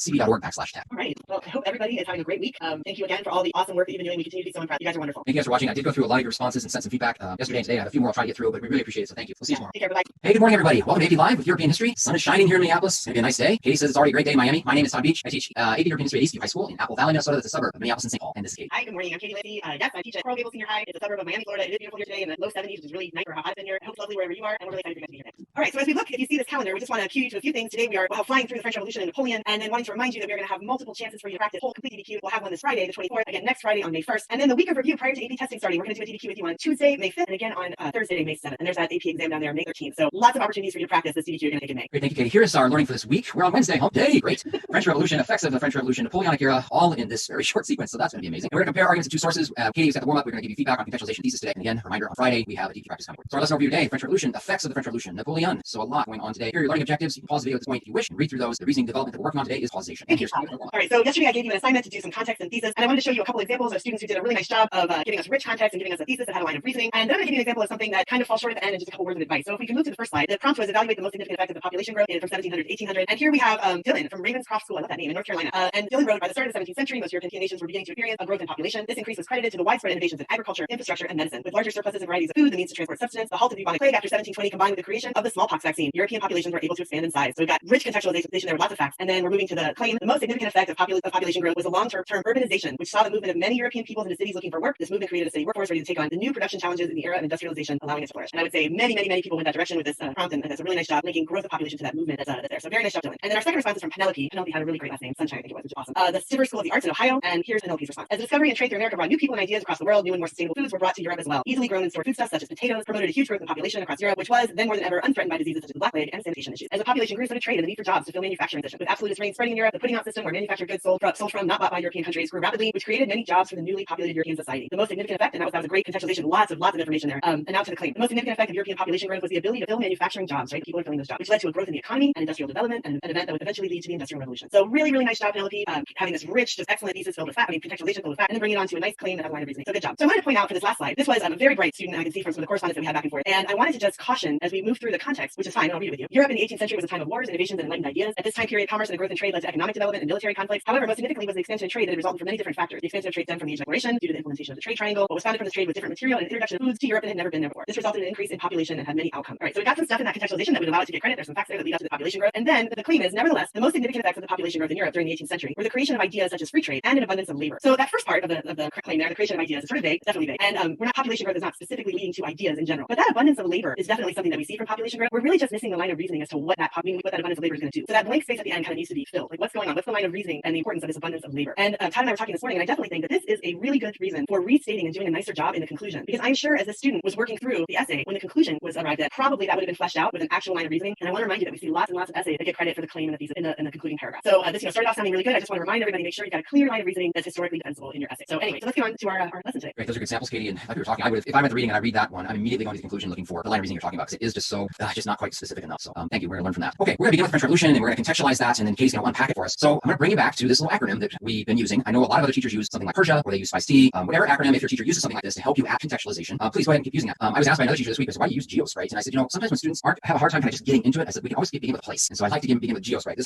cb.org/tab. All right. Well, I hope everybody is having a great week. Thank you again for all the awesome work that you've been doing. We continue to be so impressed. You guys are wonderful. Thank you guys for watching. I did go through a lot of your responses and sent some feedback yesterday and today. I have a few more I'll try to get through. but we really appreciate it. So thank you. We'll see you tomorrow. Take care. Bye. Hey, good morning, everybody. Welcome to AP Live with European History. Sun is shining here in Minneapolis. It's going to be a nice day. Katie says it's already a great day in Miami. My name is Todd Beach. I teach AP European History at Eastview High School in Apple Valley, Minnesota. That's a suburb of Minneapolis and St. Paul. And this is Katie. Hi, good morning. I'm Katie Lacey. Yes, I teach at Coral Gables Senior High. It's a suburb of Miami, Florida. It is beautiful here today in the low 70s, which is really nice for how hot it's been here. I hope it's lovely wherever you are, and we're really excited for you guys to be here today. All right, so as we look, if you see this calendar, we just want to cue you to a few things. Today we are flying through the French Revolution and Napoleon, and then wanting to remind you that we're going to have multiple chances for you to practice whole complete DBQ. We'll have one this Friday, the 24th, again next Friday on May 1st, and then the week of review prior to AP testing starting, we're going to do a DBQ with you on Tuesday, May 5th, and again on Thursday, May 7th. And there's that AP exam down there, May 13th. So lots of opportunities for you to practice this DBQ you're going to take in May. Great, thank you, Katie. Here is our learning for this week. We're on Wednesday, hump day. Great. French Revolution, effects of the French Revolution, Napoleonic era, all in this very short sequence. So that's going to be amazing. And we're going to compare arguments of two sources. Katie's got the warm up. We're going to give you feedback on contextualization thesis today. And again, reminder on Friday we have a DBQ practice coming. So our lesson overview today: French Revolution, effects of the French Revolution, Napoleon. So a lot going on today. Here are your learning objectives. You can pause the video at this point if you wish and read through those. The reasoning development that we're working on today is causation. Thank you. All right, so yesterday I gave you an assignment to do some context and thesis, and I wanted to show you a couple examples of students who did a really nice job of giving us rich context and giving us a thesis that had a line of reasoning. And then I'm going to give you an example of something that kind of falls short at the end and just a couple words of advice. So if we can move to the first slide, the prompt was evaluate the most significant effect of the population growth from 1700 to 1800. And here we have Dylan from Ravenscroft School, I love that name, in North Carolina. And Dylan wrote, by the start of the 17th century, most European nations were beginning to experience a growth in population. This increase was credited to the widespread innovations in agriculture, infrastructure, and medicine. With larger surpluses and varieties of food, the means to transport substance, the halt of bubonic plague after 1720 combined with the creation of the smallpox vaccine, European populations were able to expand in size. So we've got rich contextualization there with lots of facts. And then we're moving to the claim. The most significant effect of population growth was the long-term urbanization, which saw the movement of many European peoples into cities looking for work. This movement created a city workforce ready to take on the new production challenges in the era of industrialization, allowing it to flourish. And I would say many people went that direction with this prompt, and that's a really nice job linking growth of population to that movement that's there. So very nice job, Dylan. And then our second response is from Penelope. Penelope had a really great last name, Sunshine, I think it was, which is awesome. The Stivers School of the Arts in Ohio, and here's Penelope's response. As discovery and trade through America brought new people and ideas across the world, new and more sustainable foods were brought to Europe as well. Easily grown and stored foodstuffs such as potatoes promoted a huge growth in population across Europe, which was then more than ever unthreatened by diseases such as the Black Plague and sanitation issues. As the population grew, so did trade and the need for jobs to fill manufacturing positions. With absolutist reign spreading in Europe, the putting out system where manufactured goods sold from, not bought by European countries, grew rapidly, which created many jobs for the newly populated European society. The most significant effect, and that was a great contextualization, lots of information there. And now to the claim. The most significant effect of European population growth was the ability to fill manufacturing jobs, right? People are filling those jobs, which led to a growth in the economy and industrial development, and an event that would eventually lead to the Industrial Revolution. So really nice job, Penelope, having this rich, just excellent thesis filled with fact, contextualization filled with fact, and then bringing it on to a nice claim that has a line of reasoning. So good job. So I wanted to point out for this last slide, this was a very bright student, I can see from some of the correspondence that we had back and forth. And I wanted to just caution as we move through the context, which is fine, I'll read it with you. Europe in the 18th century was a time of wars, innovations, and enlightened ideas. At this time period, commerce and the growth in trade led to economic development and military conflicts. However, most significantly was the expansion of trade that resulted from many different factors. The expansion of trade stemmed from the Age of Exploration due to the implementation of the trade triangle. What was founded from this trade was different material and introduction of foods to Europe that had never been there before. This resulted in an increase in population and had many outcomes. All right, so we got some stuff in that contextualization that would allow it to get credit. There's some facts there that lead up to the population growth. And then the claim is, nevertheless, the most significant effects of the population growth in Europe during the 18th century were the creation of ideas such as free trade and an abundance of labor. So that first part of the claim there, the creation of ideas, is sort of vague, definitely vague. And population growth is not specifically leading to ideas in general. But that abundance of labor is definitely something that we see from population growth. We're really just missing the line of reasoning as to what that abundance of labor is going to do. So that blank space at the end kind of needs to be filled. Like, what's going on? What's the line of reasoning and the importance of this abundance of labor? And Todd and I were talking this morning, and I definitely think that this is a really good reason for restating and doing a nicer job in the conclusion. Because I'm sure as a student was working through the essay, when the conclusion was arrived at, probably that would have been fleshed out with an actual line of reasoning. And I want to remind you that we see lots and lots of essays that get credit for the claim and the thesis in the concluding paragraph. So this started off sounding really good. I just want to remind everybody, make sure you've got a clear line of reasoning that's historically defensible in your essay. So anyway, so let's get on to our lesson today. Great, those are good samples, Katie. And like we were talking, if I'm at the reading and I read that one, I'm immediately going to the conclusion looking for the line of reasoning you're talking about, because it is just so just not quite specific enough. So thank you. We're going to learn from that. Okay, we're going to begin with French Revolution, and we're going to contextualize that, and then Katie's going to unpack it for us. So I'm going to bring you back to this little acronym that we've been using. I know a lot of other teachers use something like Persia, or they use SPICE-T, whatever acronym. If your teacher uses something like this to help you at contextualization, please go ahead and keep using that. I was asked by another teacher this week, why do you use GeoSprite? And I said, sometimes when students have a hard time kind of just getting into it, I said we can always begin with a place. And so I like to begin with GeoSprite.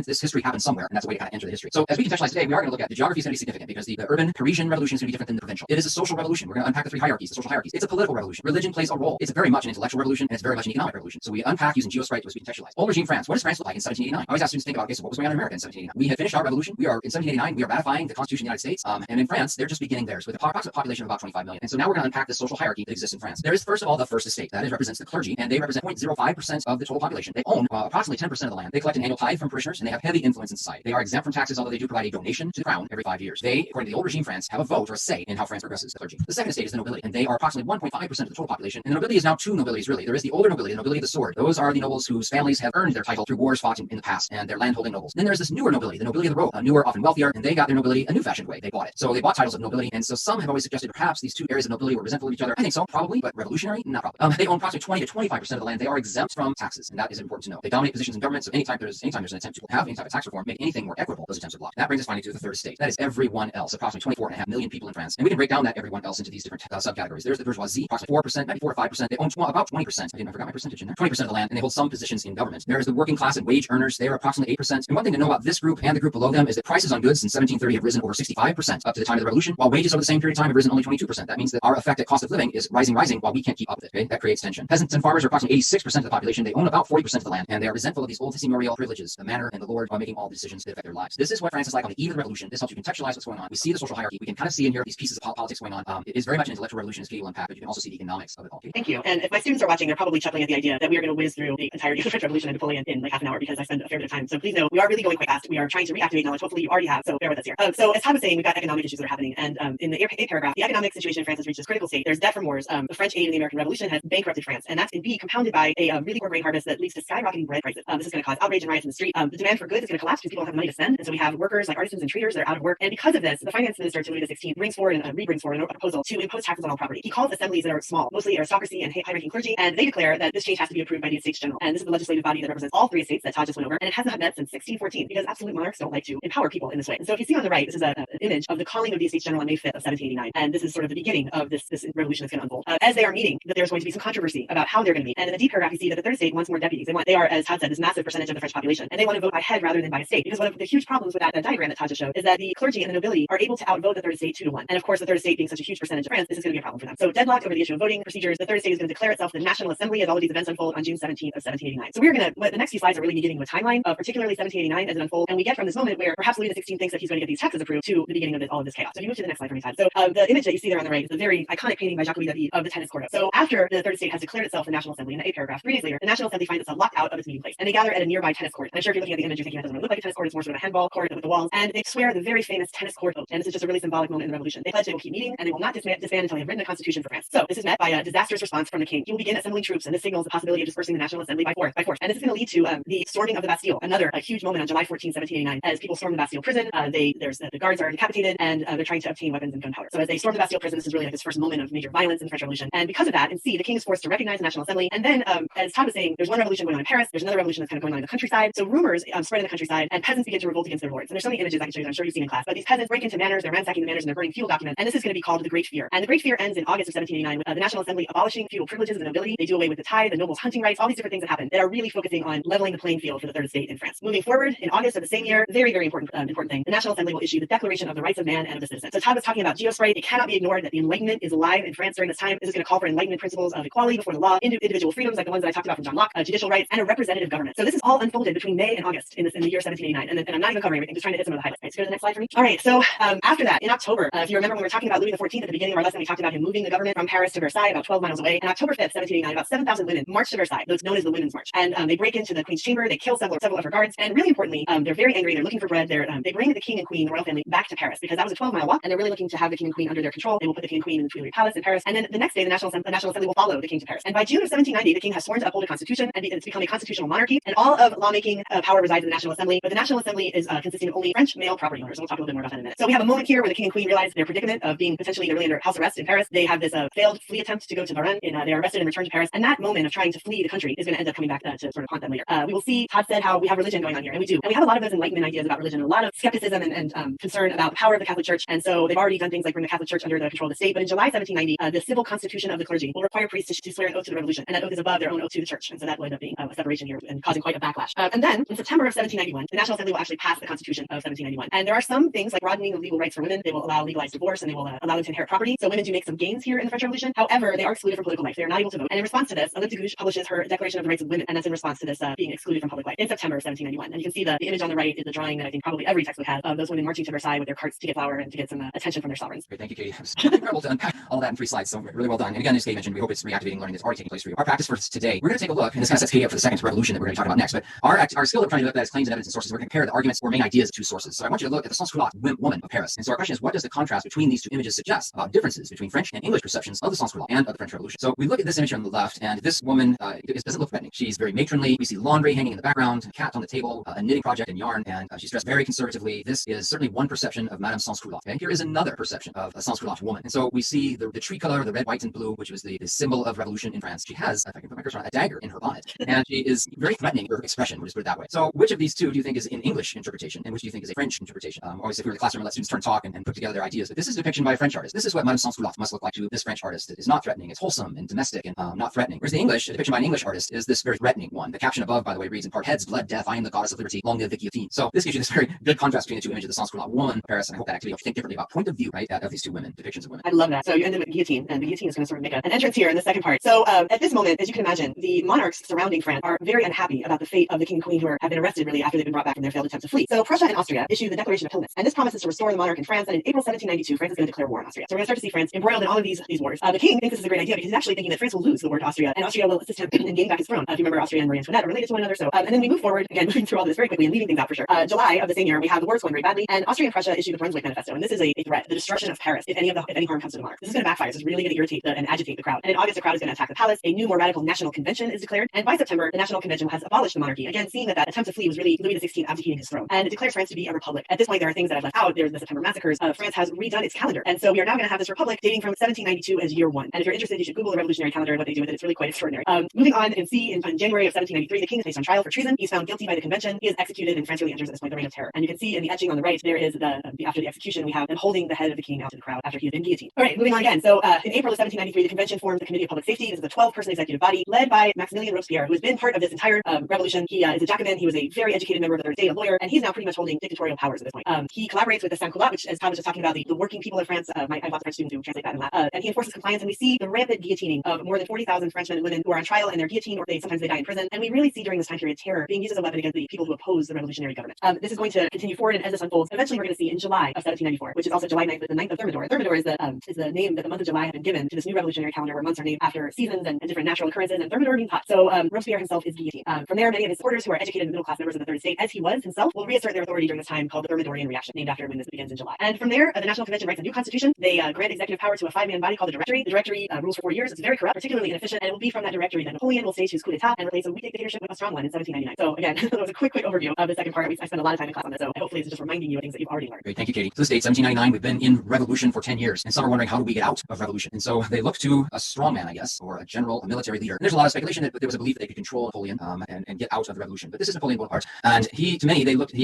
This history happened somewhere, and that's a way to kind of enter the history. So as we contextualize today, we are going to look at the geography is going to be significant because the urban Parisian revolution is going to be different than the provincial. It is a social revolution. We're going to unpack the three hierarchies, the social hierarchies. It's a political revolution. Religion plays a role. It's very much an intellectual revolution, and it's very much an economic revolution. So we unpack using GeoSprite as we contextualize. Old regime France. What does France look like in 1789? I always ask students to think about, okay, so what was going on in America in 1789? We had finished our revolution. We are in 1789. We are ratifying the Constitution of the United States. And in France, they're just beginning theirs with an approximate population of about 25 million. And so now we're going to unpack the social hierarchy that exists in France. There is, first of all, the first estate. That represents the clergy, and they represent 0.05% of the total population. They own approximately 10% of the land. They collect an annual tithe from parishioners, and they have heavy influence in society. They are exempt from taxes, although they do provide a donation to the crown every 5 years. They, according to the old regime France, have a vote or a say in how France progresses the clergy. The second estate is the nobility, and they are approximately 1.5% of the total population. And the nobility is now two nobilities, really. There is the older nobility, the nobility of the sword. Those are the nobles whose families have earned their title through wars fought in the past, and they're landholding nobles. Then there's this newer nobility, the nobility of the robe. Newer, often wealthier, and they got their nobility a new-fashioned way. They bought it. So they bought titles of nobility, and so some have always suggested perhaps these two areas of nobility were resentful of each other. I think so, probably, but revolutionary, not probably. They own approximately 20 to 25% of the land. They are exempt from taxes, and that is important to know. They dominate positions in government, so anytime there's an attempt to have any type of tax reform, make anything more equitable, those attempts are blocked. That brings us finally to the third estate. That is everyone else, approximately 24.5 million people in France. And we can break down that everyone else into these different subcategories. There's the bourgeoisie, approximately 4%, maybe 4 to 5%. They own about 20%. I forgot my percentage in there. 20% of the land, and they hold some positions in government. There is the working class and wage earners. They are approximately 8%. And one thing to know about this group and the group below them is that prices on goods since 1730 have risen over 65% up to the time of the revolution, while wages over the same period of time have risen only 22%. That means that our effective cost of living is rising while we can't keep opposite. Okay? That creates tension. Peasants and farmers are approximately 86% of the population. They own about 40% of the land, and they are resentful of these old immemorial privileges, the manor and the lord, while making all the decisions that affect their lives. This is what France is like on the eve of the revolution. This helps you contextualize what's going on. We see the social hierarchy. We can kind of see and hear these pieces of politics going on. It is very much an intellectual revolution, as Katie will unpack, but you can also see the economics of it all. Okay? Thank you. And if my students are watching, they're probably chuckling at the idea that we are going to whiz through the entirety of the French Revolution and Napoleon in like half an hour because I spend a fair bit of time. So please know we are really going quite fast. We are trying to reactivate knowledge. Hopefully you already have. So bear with us here. So as Todd was saying, we've got economic issues that are happening, and in the A paragraph, the economic situation in France has reached this critical state. There's debt from wars. The French aid in the American Revolution has bankrupted France, and that's in B compounded by a really poor grain harvest that leads to skyrocketing bread prices. This is going to cause outrage and riots in the street. The demand for goods is going to collapse because people don't have money to spend, and so we have workers like artisans and traders that are out of work. And because of this, the finance minister, Louis XVI, brings forward and re-brings forward a proposal to impose taxes on all property. He calls assemblies that are small, mostly aristocracy and high-ranking clergy, and they declare that this change has to be approved by the Estates General. And this is the legislative body that represents all three estates that Todd just went over, and it hasn't met since 1614 because absolute monarchs don't like to empower people in this way. And so if you see on the right, this is an image of the calling of the Estates General on May 5th of 1789, and this is sort of the beginning of this revolution that's going to unfold. As they are meeting, that there's going to be some controversy about how they're going to meet. And in the D paragraph, you see that the third estate wants more deputies. They are, as Todd said, this massive percentage of the French population, and they want to vote by head rather than by estate. Because one of the huge problems with that diagram that Todd just showed is that the clergy and the nobility are able to outvote the third estate 2-1. And of course, the third estate being such a huge percentage of France, this is going to be a problem for them. So deadlocked over the issue of voting procedures, the third estate is going to declare itself the National Assembly as all of these events unfold on June 17th of 1789. So we're going to, the next few slides are really beginning with a timeline of particularly 1789 as it unfolds, and we get from this moment where perhaps Louis XVI thinks that he's going to get these taxes approved to the beginning of all of this chaos. So if you move to the next slide for me, Todd. So the image that you see there on the right is a very iconic painting by Jacques-Louis David of the tennis court. So after the third estate has declared itself the National Assembly in the A paragraph, 3 days later, the National Assembly finds itself locked out of its meeting place, and they gather at a nearby tennis court. And I'm sure if you're looking at the image, you're thinking that doesn't really look like a tennis court; it's more sort of a handball court with the walls. And they swear the very famous tennis court oath. And this is just a really symbolic moment in the revolution. They pledge they will keep meeting and they will not disband until they have written a constitution for France. So this is met by a disastrous response from the king. He will begin assembling troops, and this signals the possibility of dispersing the National Assembly by force. And this is going to lead to the storming of the Bastille, another huge moment on July 14, 1789, as people storm the Bastille prison. The guards are decapitated, and they're trying to obtain weapons and gunpowder. So as they storm the Bastille prison, this is really like this first moment of major violence in the French Revolution. And because of that, in C, the king is forced to recognize the National Assembly. And then, as Todd was saying, there's one revolution going on in Paris. There's another revolution that's kind of going on in the countryside. So rumors spread in the countryside, and peasants begin to revolt against their lords. And there's so many images I can show you that I'm sure you've seen in class. But these peasants break into manors, they're ransacking the manors, and they're burning feudal documents. And this is going to be called the Great Fear. And the Great Fear ends in August of 1789 with the National Assembly abolishing feudal privileges of the nobility. They do away with the tithe, the nobles' hunting rights, all these different things that happen that are really focusing on leveling the playing field for the third estate in France. Moving forward, in August of the same year, very, very important thing, the National Assembly will issue the Declaration of the Rights of Man and of the Citizen. So Todd was talking about geosprite. It cannot be ignored that the Enlightenment is alive in France during this time. This is going to call for Enlightenment principles of equality before the law, individual freedoms like the ones that I talked about from John Locke, judicial rights, and a representative government. So this is all unfolded between May and August in the year 1789. And I'm not even covering everything, just trying to hit some of the highlights. Right, so go to the next slide for me. All right, so after that, in October, if you remember when we were talking about Louis XIV at the beginning of our lesson, we talked about him moving the government from Paris to Versailles, about 12 miles away. And October 5th, 1789, about 7,000 women march to Versailles. It's known as the Women's March. And they break into the Queen's chamber, they kill several of her guards, and really importantly, they're very angry, they're looking for bread, they bring the king and queen, the royal family, back to Paris, because that was a 12-mile walk, and they're really looking to have the king and queen under their control. They will put the king and queen in the Tuileries Palace in Paris, and then the next day, the National Assembly will follow the king to Paris. And by June of 1790, the king has sworn to uphold a constitution, and it's become a constitutional monarchy, and all of lawmaking power resides in the National Assembly, but the National Assembly is consisting of only French male property owners, and we'll talk a little bit more about that in a minute. So we have a moment here where the king and queen realize their predicament of being potentially really under house arrest in Paris. They have this failed flee attempt to go to Varennes, they are arrested and returned to Paris, and that moment of trying to flee the country is going to end up coming back to sort of haunt them later. We will see, Todd said how we have religion going on here, and we do, and we have a lot of those Enlightenment ideas about religion, a lot of skepticism and concern about the power of the Catholic Church, and so they've already done things like bring the Catholic Church under the control of the state. But in July 1790, the civil constitution of the clergy will require priests to swear an oath to the revolution, and that oath is above their own oath to the church, and so that will end up being a separation here and causing quite a backlash. And then in September of 1791, the National Assembly will actually pass the Constitution of 1791, and there are some things like broadening of legal rights for women. They will allow legalized divorce, and they will allow them to inherit property. So women do make some gains here in the French Revolution. However, they are excluded from political life. They are not able to vote. And in response to this, Olympe de Gouges publishes her Declaration of the Rights of Women, and that's in response to this being excluded from public life in September of 1791. And you can see the image on the right is the drawing that I think probably every textbook has of those women marching to Versailles with their carts to get flour and to get some attention from their sovereigns. Great, thank you, Katie. It's incredible to unpack all that in 3 slides. So really well done. And again, as Katie mentioned, we hope it's reactivating learning that's already taking place for you. Our practice for today, we're going to take a look, and this kind of sets Katie up for the second revolution that we're going to talk about next. But our skill that we're trying to look at is claims and evidence and sources. We're going to compare the arguments or main ideas to sources. So I want you to look at the sans-culotte woman of Paris. And so our question is, what does the contrast between these two images suggest about differences between French and English perceptions of the sans-culotte and of the French Revolution? So we look at this image on the left, and this woman doesn't look threatening. She's very matronly. We see laundry hanging in the background, a cat on the table, a knitting project in yarn, and she's dressed very conservatively. This is certainly one perception of Madame Sans-Culotte. Okay? Here is another perception of a sans-culotte woman. And so we see the tree color, the red, white, and blue, which was the symbol of revolution in France. She has, if I can put my cursor on, a dagger in her bonnet, and she is very threatening in her expression. We'll just put it that way. So which of these two do you think is an English interpretation, and which do you think is a French interpretation? Always, if we were in the classroom, let students turn talk and put together their ideas. But this is a depiction by a French artist. This is what Madame Sans-Culotte must look like to this French artist. It is not threatening. It's wholesome and domestic and not threatening. Whereas the English, a depiction by an English artist, is this very threatening one. The caption above, by the way, reads in part, "Heads, blood, death. I am the goddess of liberty. Long live the guillotine." So this gives you this very good contrast between the two images of the sans-culotte woman of Paris, and I hope that activity helps you think differently about point of view, right, of these two women, depictions of women. I love that. So you ended with guillotine, and the guillotine is going to sort of make an entrance here in the second part. So at this moment, as you can imagine, the monarchs surrounding France are very unhappy about the fate of the king and queen who have been arrested really after they've been brought back from their failed attempt to flee. So Prussia and Austria issue the Declaration of Atonement, and this promises to restore the monarch in France. And in April 1792, France is going to declare war on Austria. So we're going to start to see France embroiled in all of these wars. The king thinks this is a great idea because he's actually thinking that France will lose the war to Austria, and Austria will assist him in gaining back his throne. If you remember, Austria and Marie Antoinette are related to one another. So and then we move forward again, moving through all this very quickly and leaving things out for sure. July of the same year, we have the wars going very badly, and Austria and Prussia issue the Brunswick Manifesto, and this is a threat: the destruction of Paris if any harm comes to the monarch. This is going to backfire. This is really going to irritate and agitate the crowd. And in August, the crowd is going to attack the palace. A new, more radical National Convention is declared, and by September, the National Convention has abolished the monarchy. Again, seeing that attempt to flee was really Louis XVI abdicating his throne, and it declares France to be a republic. At this point, there are things that I've left out. There's the September massacres. France has redone its calendar, and so we are now going to have this republic dating from 1792 as year one. And if you're interested, you should Google the revolutionary calendar and what they do with it. It's really quite extraordinary. Moving on, and see in January of 1793, the king is placed on trial for treason. He's found guilty by the convention. He is executed, and France really enters at this point the reign of terror. And you can see in the etching on the right, there is after the execution, we have them holding the head of the king out to the crowd after he has been guillotined. All right, moving on again. So in April of 1793, the convention formed the Committee of Public Safety. This is a 12-person executive body led by Maximilien Robespierre, who has been part of this entire revolution. He is a Jacobin. He was a very educated member of the Third Estate, a lawyer, and he's now pretty much holding dictatorial powers at this point. He collaborates with the sans-culottes, which, as Todd was just talking about, the working people of France. I have lots of French students who translate that in Latin. And he enforces compliance, and we see the rampant guillotining of more than 40,000 Frenchmen and women who are on trial, and they're guillotined, or sometimes they die in prison. And we really see during this time period terror being used as a weapon against the people who oppose the revolutionary government. This is going to continue forward, and as this unfolds, eventually we're going to see in July of 1794, which is also July 9th, the 9th of Thermidor. Thermidor is the name that the month of July had been given to this new revolutionary calendar, where months are named after seasons and different natural occurrences, and Thermidor means hot. So Robespierre himself is guillotined. From there, many of his supporters, who are educated middle-class members of the Third Estate, as he was himself, will reassert their authority during this time called the Thermidorian Reaction, named after when this begins in July. And from there, the National Convention writes a new constitution. They grant executive power to a 5-man body called the Directory. The Directory rules for 4 years. It's very corrupt, particularly inefficient, and it will be from that Directory that Napoleon will stage his coup d'etat and replace a weak dictatorship with a strong one in 1799. So again, that was a quick overview of the second part. I spent a lot of time in class on this, so hopefully it's just reminding you of things that you've already learned. Great, thank you, Katie. So this date, 1799, we've been in revolution for 10 years, and some are wondering, how do we get out of revolution? And so they look to a strongman, I guess, or a military leader. And there's a lot of speculation that there was a belief that they could control Napoleon and get out of the revolution. But this is Napoleon Bonaparte, and he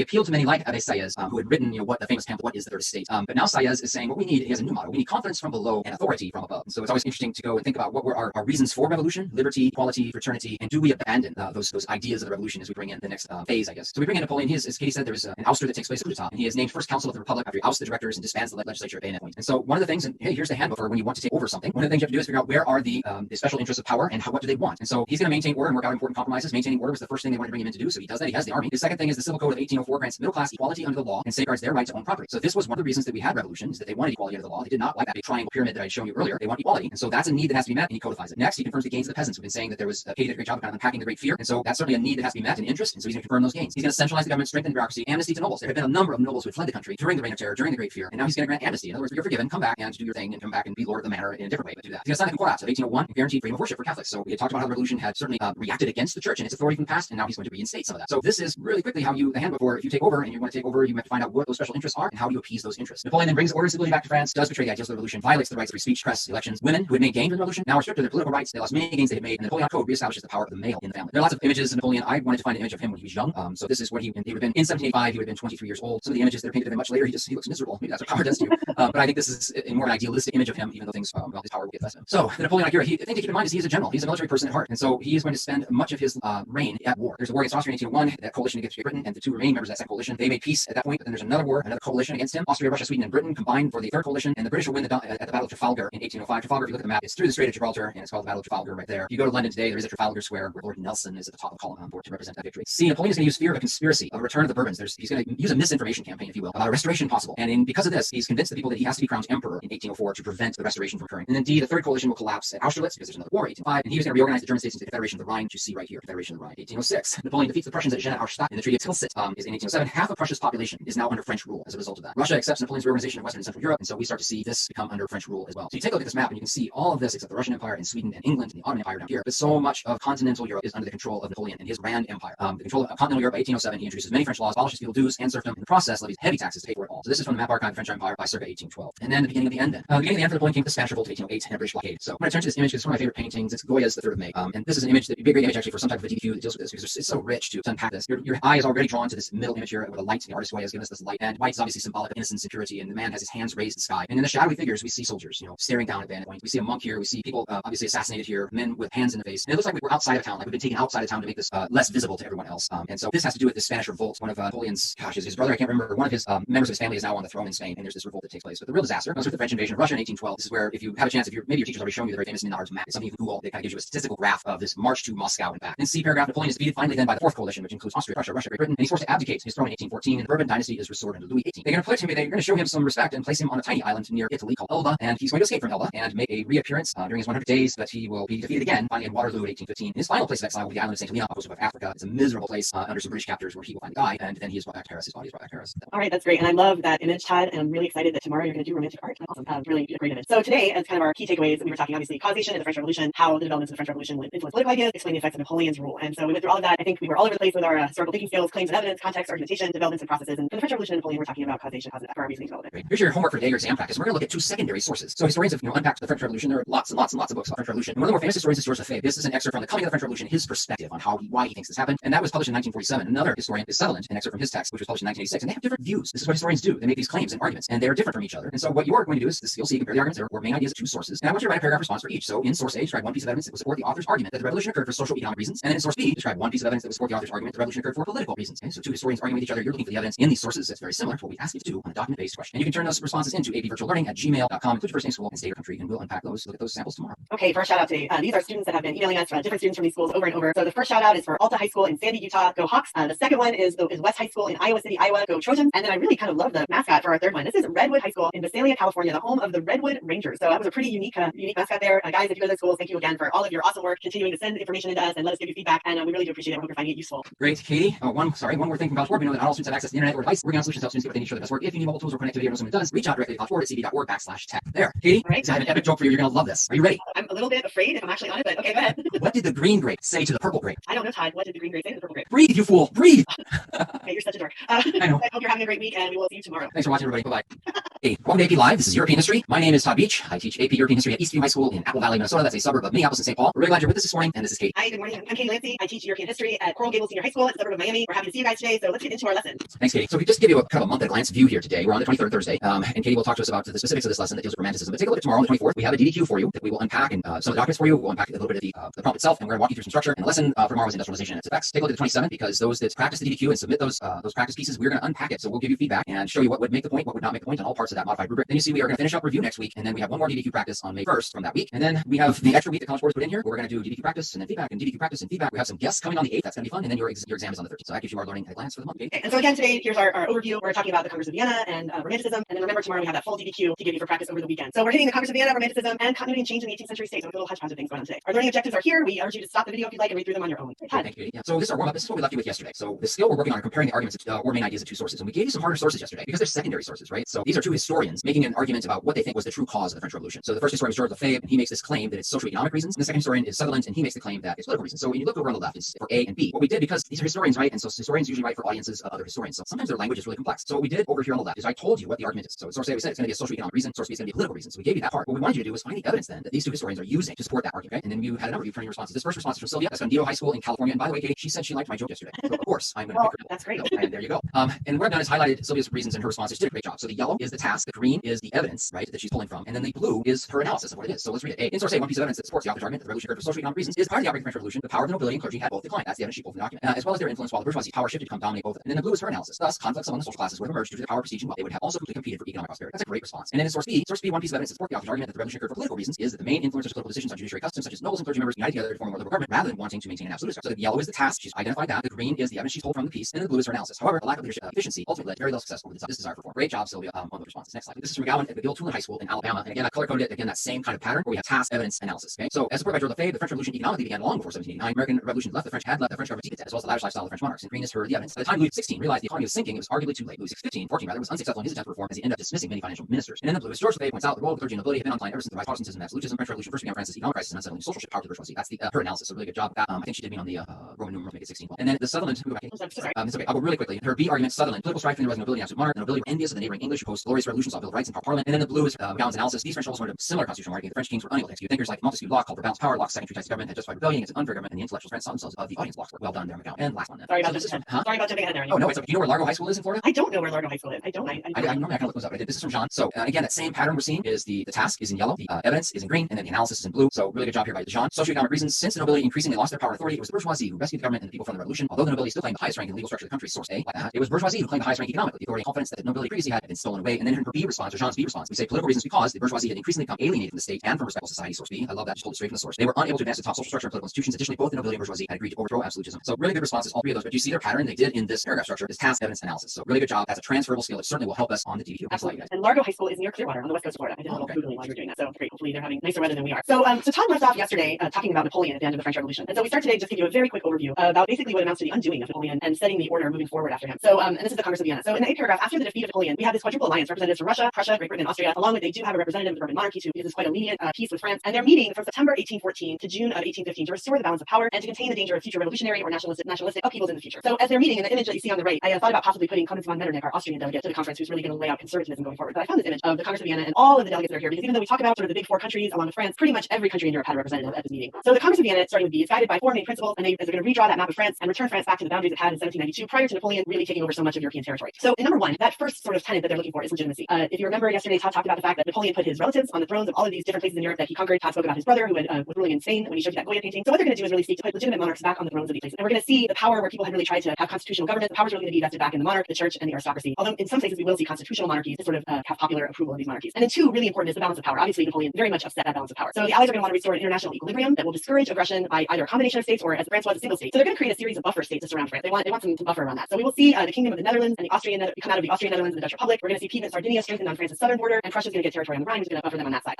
appealed to many like Versailles, who had written, what the famous pamphlet, What is the Third Estate? But now Sieyès is saying what we need. He has a new motto: we need confidence from below and authority from above. And so it's always interesting to go and think about what were our reasons for revolution: liberty, equality, fraternity, and do we abandon those ideas of the revolution as we bring in the next phase, I guess. So we bring in Napoleon. As Katie said, there is an ouster that takes place at the top, and he is named First Council of the Republic after he ousts the directors and disbands the legislature at bayonet point. And so one of the things, and hey, here's the handbook for when you want to take over something. One of the things you have to do is figure out where are the special interests of power and what do they want. And so he's going to maintain order and work out important compromises. Maintaining order was the first thing they wanted to bring him in to do, so he does that. He has the army. The second thing is the Civil Code of 1804 grants middle class equality under the law and safeguards their right to own property. So this was one of the reasons that we had revolution, is that they wanted equality under the law. They did not like that big triangle pyramid that I had shown you earlier. They want equality, and so that's a need that has to be met, and he codifies it. Next, he confirms the gains of the peasants. We've been saying that there was Katie did a great job of kind of unpacking the great fear, and so that's certainly a need that has to be met, an interest, and so he's going to confirm those gains. He's going to centralize the government, strengthen bureaucracy, amnesty to nobles. There have been a number of nobles who had fled the country during the Reign of Terror, during the Great Fear, and now he's going to grant amnesty. In other words, you're forgiven, come back and do your thing, and come back and be lord of the manor in a different way, but do that. He's going to sign the Concordat of 1801, and guaranteed freedom of worship for Catholics. So we had talked about how the revolution had certainly reacted against the church and its authority from the past, and now he's going to reinstate some of that. So this is really quickly how the handbook for if you take over and you want to take over, you have to find out what those special interests are and how do you appease those interests. Napoleon then brings order and stability back to France, does betray the ideals of the revolution, violates the rights of free speech, press, elections. Women who had made gains in the revolution now are stripped of their political rights. They lost many gains they had made, and the Napoleon Code reestablishes the power of the male in the family. There are lots of images of Napoleon. I wanted to find an image of him when he was young. So this is what he would have been in 1785. He would have been 23 years old. Some of the images that are painted of him much later, he looks miserable. Maybe that's what power does to you. But I think this is a more an idealistic image of him, even though things his power will get less of him. So the Napoleonic era, the thing to keep in mind is he is a general. He's a military person at heart, and so he is going to spend much of his reign at war. There's a war against Austria in 1801, that coalition against Great Britain, and the two remaining members of that second coalition, they made peace at that point. But then there's another war, another coalition against him. Austria, Russia, Sweden, and Britain combined for the third coalition, and the British will win at the Battle of Trafalgar in 1805. Trafalgar, if you look at the map, it's through the Strait of Gibraltar, and it's called the Battle of Trafalgar right there. If you go to London today, there is a Trafalgar Square where Lord Nelson is at the top of the column to represent that victory. See, Napoleon is going to use fear of a conspiracy, of a return of the Bourbons. He's going to use a misinformation campaign, if you will, about a restoration possible. And because of this, he's convinced the people that he has to be crowned emperor in 1804 to prevent the restoration from occurring. And indeed, the third coalition will collapse at Austerlitz because there's another war, 1805, and he was going to reorganize the German states into the Federation of the Rhine, which you see right here, Federation of the Rhine. 1806, Napoleon defeats the Prussians at Jena Auerstadt in the Treaty of Tilsit is in 1807. Half of Prussia's population is now under French rule as a result of that. Russia accepts Napoleon's reorganization of Western and Central Europe, and so we start to see this become under French rule as well. So you take a look at this map and you can see all of this except the Russian Empire and Sweden and England and the Ottoman Empire down here. But so much of continental Europe is under the control of Napoleon and his Grand Empire. The control of continental Europe by 1807, he introduces many French laws, abolishes feudal dues and serfdom. In the process, levies heavy taxes to pay for it all. So this is from the map archive of the French Empire by circa 1812. And then the beginning of the end then. The beginning of the end for Napoleon came with the Spanish Revolt of 1808 and a British blockade. So when I turn to this image, it's one of my favorite paintings. It's Goya's The 3rd of May. And this is an image that would be a great image actually for some type of a DQ that deals with this because it's so rich to unpack this. Your eye is already drawn to this middle image here with a light. The artist Goya has given us this light. And white is obviously symbolic of innocence and purity. And the man has his hands raised to the sky. And in the shadowy figures, we see soldiers, staring down at bayonet point. We see a monk here. We see people obviously assassinated here, men with hands in the face. And it looks like we're outside of town, like we've been taken outside of town to make this less visible to everyone else. And so this has to do with the Spanish revolt. One of Napoleon's, his brother, I can't remember, one of his members of his family is now on the throne in Spain. And there's this revolt that takes place. But the real disaster comes with the French invasion of Russia in 1812. This is where, if you have a chance, maybe your teachers already already shown you the very famous Minard's map. It's something you can Google. It kind of gives you a statistical graph of this march to Moscow and back. In C paragraph, Napoleon is defeated finally then by the Fourth Coalition, which includes Austria, Prussia, Russia, Great Britain, and he's forced to abdicate his throne in 1814, and the Bourbon dynasty is restored under Louis XVIII. They're going to show him some respect and place him on a tiny island near Italy called Elba, and he's going to escape from Elba and make a reappearance during his 100 days, but he will be defeated again, finally in Waterloo in 1815. His final place of exile will be the island of St. Helena, coast of Africa. It's a miserable place under some British captors where he will finally die, and then he is brought back to Paris. His body is brought back to Paris. All right, that's great. And I love that image, Todd, and I'm really excited that tomorrow you're going to do romantic art. Awesome. Really a great image. So today, as kind of our key takeaways, we were talking obviously causation in the French Revolution, how the developments of the French Revolution would influence political ideas, explain the effects of Napoleon's rule. And so we went through all of that. I think we were all over the place with our historical thinking skills, claims and evidence, context, argumentation, developments and processes. And in the French Revolution and Napoleon, we're talking about causation, cause and effect for our reasoning development. Great. Here's your homework for today, your exam practice. We're going to look at two secondary sources. So historians have unpacked the French Revolution. There are lots and lots and lots of books about the French Revolution. And one of the more famous historians is George Lefebvre. This is an excerpt from the coming of the French Revolution, his perspective on why he thinks this happened. And that was published in 1947. Another historian is Sutherland, an excerpt from his text, which was published in 1986. And they have different views. This is what historians do. They make these claims and arguments, and they're different from each other. And so what you're going to do is you'll see, compare the arguments. There were main ideas of two sources. And I want you to write a paragraph response for each. So in source A, describe one piece of evidence that would support the author's argument that the revolution occurred for social economic reasons. And then in source B, describe one piece of evidence that would support the author's argument that the revolution occurred for political reasons. Okay? So two historians arguing with each other. You're looking for the evidence in these sources. That's very similar to what we ask you to do on a document-based question. And you can turn those responses into apvirtuallearning@gmail.com. Include your first name, school, and state or country, and we'll unpack those. Look at those samples tomorrow. Okay, for our shout out today, these are students that have been emailing us, different students from these schools over and over. So the first shout out is for Alta High School in Sandy, Utah. Go Hawks. The second one is West High School in Iowa City, Iowa. Go Trojans. And then I really kind of love the mascot for our third one. This is Redwood High School in Visalia, California, the home of the Redwood Rangers. So that was a pretty unique mascot there. Guys, if you go to the schools, thank you again for all of your awesome work, continuing to send information into us and let us give you feedback. And we really do appreciate it. We hope you're finding it useful. Great, Katie. One more thing from College Board. We know that not all students have access to the internet or device. Working on solutions to help students get what they need to show their best work. If you need mobile tools or connectivity or know someone does, reach out directly to collegeboard@cb.org/tech. There, Katie. All right. I have an epic joke for you. You're going to love this. Are you ready? I'm a little bit afraid if I'm actually on it, but okay, go ahead. What did the green grape say to the purple grape? I don't know, Todd. What did the green grape say to the purple grape? Breathe, you fool. Breathe. Okay, you're such a dork. I know. I hope you're having a great week, and we will see you tomorrow. Thanks for watching, everybody. Bye-bye. Hey, welcome to AP Live. This is European History. My name is Todd Beach. I teach AP European History at Eastview High School in Apple Valley, Minnesota. That's a suburb of Minneapolis and St. Paul. We're really glad you're with us this morning, and this is Katie. Hi, good morning. I'm Katie Lancey. I teach European History at Coral Gables Senior High School in the suburb of Miami. We're happy to see you guys today, so let's get into our lesson. Thanks, Katie. So we just give you a kind of a month-at-a-glance view here today. We're on the 23rd Thursday, and Katie will talk to us about the specifics of this lesson that deals with Romanticism. But take a look at tomorrow on the 24th. We have a DDQ for you that we will unpack, and some of the documents for you. We'll unpack a little bit of the prompt itself, and we're going to walk you through some structure. And the lesson for tomorrow is Industrialization and its Effects. Take a look at the 27th, because those that practice the DDQ and submit those practice pieces, we're going to unpack it. So we'll give you feedback and show you what would make the point, what would not make the point on all parts of that modified rubric. Then you see we are going to finish up review next week, and then we have one more DDQ practice on May 1st from that week. And then we have the extra week that College Board has put in here, where we're going to do DDQ practice and then feedback and DDQ practice and feedback. We have some guests coming on the 8th. That's going to be fun. And then your exam is on the 13th. So that gives you our learning at a glance for the month. Okay? And so again, today, here's our overview. We're talking about the Congress of Vienna and Romanticism. And then remember, tomorrow we have that full DDQ to give you for practice over the weekend. So we're hitting the Congress of Vienna, Romanticism, and continuity and change in the 18th century state. So a little hodgepodge of things going on today. Our learning objectives are here. We urge you to stop the video if you'd like and read through them on your own. Thank you, Katie. Yeah. So this is our warm-up. This is what we left you with yesterday. So the skill we're working on comparing the arguments or main ideas of two sources. And we gave you some harder sources yesterday because they're secondary sources, right? So these are two historians making an argument about what they think was the true cause of the French Revolution. So the first historian is George Lefebvre, and he makes this claim that it's socio-economic reasons. And the second historian is Sutherland, and he makes the claim that it's political reasons. So when you look over on the left, it's for A and B. What we did, because these are historians, right? And so historians usually write for audiences of other historians. So sometimes their language is really complex. So what we did over here on the left is I told you what the argument is. So in source A, we said it's going to be a socio-economic reason. Source B is going to be a political reason. So we gave you that part. What we wanted you to do was find the evidence then that these two historians are using to support that argument. Okay? And then you had a number of you turning responses. This first response is from Sylvia. That's from High School in California. And by the way, Katie, she said she liked my joke yesterday. So of course, I'm going to pick her. That's great. And there you go. And what I've done is highlighted Sylvia's reasons and her responses. She did a great job. So the yellow is the task, the green is the evidence, right, that she's pulling from, and then the blue is her analysis of what it is. So let's read it. In source A, one piece of evidence that supports the author's argument that the revolution occurred for social economic reasons is prior to the outbreak of the French Revolution, the power of the nobility and clergy had both declined. That's the evidence she pulled from the document, as well as their influence while the bourgeoisie power shifted to come dominate both. And then the blue is her analysis. Thus, conflicts among the social classes would have emerged due to the power, prestige, and wealth. They would have also completely competed for economic prosperity. That's a great response. And then in source B, one piece of evidence that supports the author's argument that the revolution occurred for political reasons is that the main influencers of political decisions on judiciary customs, such as nobles and clergy members, united together to form a more liberal government rather than wanting to maintain an absolute structure. So the yellow is the task. She's identified that. The green is the evidence she's pulled from the piece, and the blue is her analysis. However, the lack of leadership efficiency ultimately led to very little success over the desire for reform. Great job, Sylvia, on those responses. Next slide. This is from McGowan at McGill Tulane High School in Alabama. And again, I color coded it. Again, that same kind of pattern where we have task, evidence, analysis. Okay. So as supported by George Lefebvre, the French Revolution economically began long before 1789. American Revolution had left the French government deep in debt, as well as the lavish lifestyle of the French monarchs. And green is her the evidence. By the time Louis XVI realized the economy was sinking, it was arguably too late. Louis XIV rather was unsuccessful in his attempt to reform, as he ended up dismissing many financial ministers. And then the blue is George Lefebvre points out the role of the clergy and nobility had been on decline ever since the rise of Protestantism and absolutism. The French Revolution first began France's economic crisis and unsettling social power to the bourgeoisie. That's the her analysis. So really good job. I think she did mean on the Roman numeral to make it 16. And then the Sutherland. It's okay. I'll go really quickly. Her B argument, Sutherland, political strife between the rising nobility and absolute monarch. The nobility were envious of the neighboring English who posed glorious revolutions on Bill of Rights and Parliament. And then the blue is McGowan's analysis. These French nobles wanted a similar constitutional monarchy. The French kings were unable to execute. Thinkers like Montesquieu Locke called for balanced power. Locke's second treatise government had justified rebellion against an unfair government, and the intellectuals ran themselves of the audience. Locke's work. Well done there, McGowan. And last one then. Sorry about jumping ahead there. Oh no, it's okay. Do you know where Largo High School is in Florida? I don't know where Largo High School is. I normally I kind of look those up. I did. This is from John. So again, that same pattern we're seeing is the task is in yellow, the evidence is in green, and then the analysis is in blue. So really good job here by John. Socioeconomic reasons. Since the nobility increasingly lost their power and authority, it was the bourgeoisie who rescued the government and the people from the revolution. Although the nobility still claimed the highest rank in the legal structure of the country, source A, it was bourgeoisie who claimed the highest rank economically. The authority and confidence that the nobility previously had been stolen away. And then in her B response, or Jean's B response. We say political reasons because the bourgeoisie had increasingly become alienated from the state and from respectable society, source B. I love that, just hold it straight from the source. They were unable to advance the top social structure and political institutions. Additionally, both the nobility and bourgeoisie had agreed to overthrow absolutism. So really good responses, all three of those. But you see their pattern they did in this paragraph structure is task, evidence, analysis. So really good job. That's a transferable skill. It certainly will help us on the DDQ. Absolutely. And Largo High School is near Clearwater on the west coast of Florida. I did a little Googling while you were doing that. So great. Hopefully they're having nicer weather than we are. So Todd left off yesterday talking about Napoleon at the end of the French Revolution. And so we start today just to give you a very quick overview about basically what amounts to the undoing of Napoleon and setting the order moving forward after him. So and this is the Congress of Vienna. So in the 8th paragraph, after the defeat of Napoleon, we have this quadruple alliance, representatives from Russia, Prussia, Great Britain, and Austria, along with they do have a representative of the Bourbon monarchy too, because it's quite a lenient peace with France. And they're meeting from September 1814 to June of 1815 to restore the balance of power and to contain the danger of future revolutionary or nationalistic upheavals in the future. So as they're meeting, in the image that you see on the right, I thought about possibly putting Countess von Metternich, our Austrian delegate, to the conference, who's really going to lay out conservatism going forward. But I found this image of the Congress of Vienna and all of the delegates that are here, because even though we talk about sort of the big four countries along with France, pretty much every country in Europe had a representative at this meeting. So the Congress of Vienna, starting with B, is guided by four main principles, and they're going to redraw that map of France and return France back to the boundaries it had in 1792 prior to Napoleon really taking over so much of European territory. So in number one, that first sort of tenet that they're looking for is legitimacy. If you remember yesterday, Todd talked about the fact that Napoleon put his relatives on the thrones of all of these different places in Europe that he conquered. Todd spoke about his brother who was ruling in Spain when he showed you that Goya painting. So what they're going to do is really seek to put legitimate monarchs back on the thrones of these places. And we're going to see the power where people had really tried to have constitutional government. The power is really going to be vested back in the monarch, the church, and the aristocracy. Although in some places we will see constitutional monarchies to sort of have popular approval of these monarchies. And then two, really important, is the balance of power. Obviously, Napoleon very much upset that balance of power. So the Allies are going to want to restore an international equilibrium that will discourage aggression by either a combination of states or, as France was, a single state. So they're going to create a series of buffer states to surround France. They want some buffer around that. So we will see the Kingdom of the Netherlands and the Austrian come out of the Austrian Netherlands and the Dutch Republic. We're going to see Piedmont and Sardinia strengthened on France's southern border, and Prussia's going to get territory on the Rhine, which is going to buffer them on that side.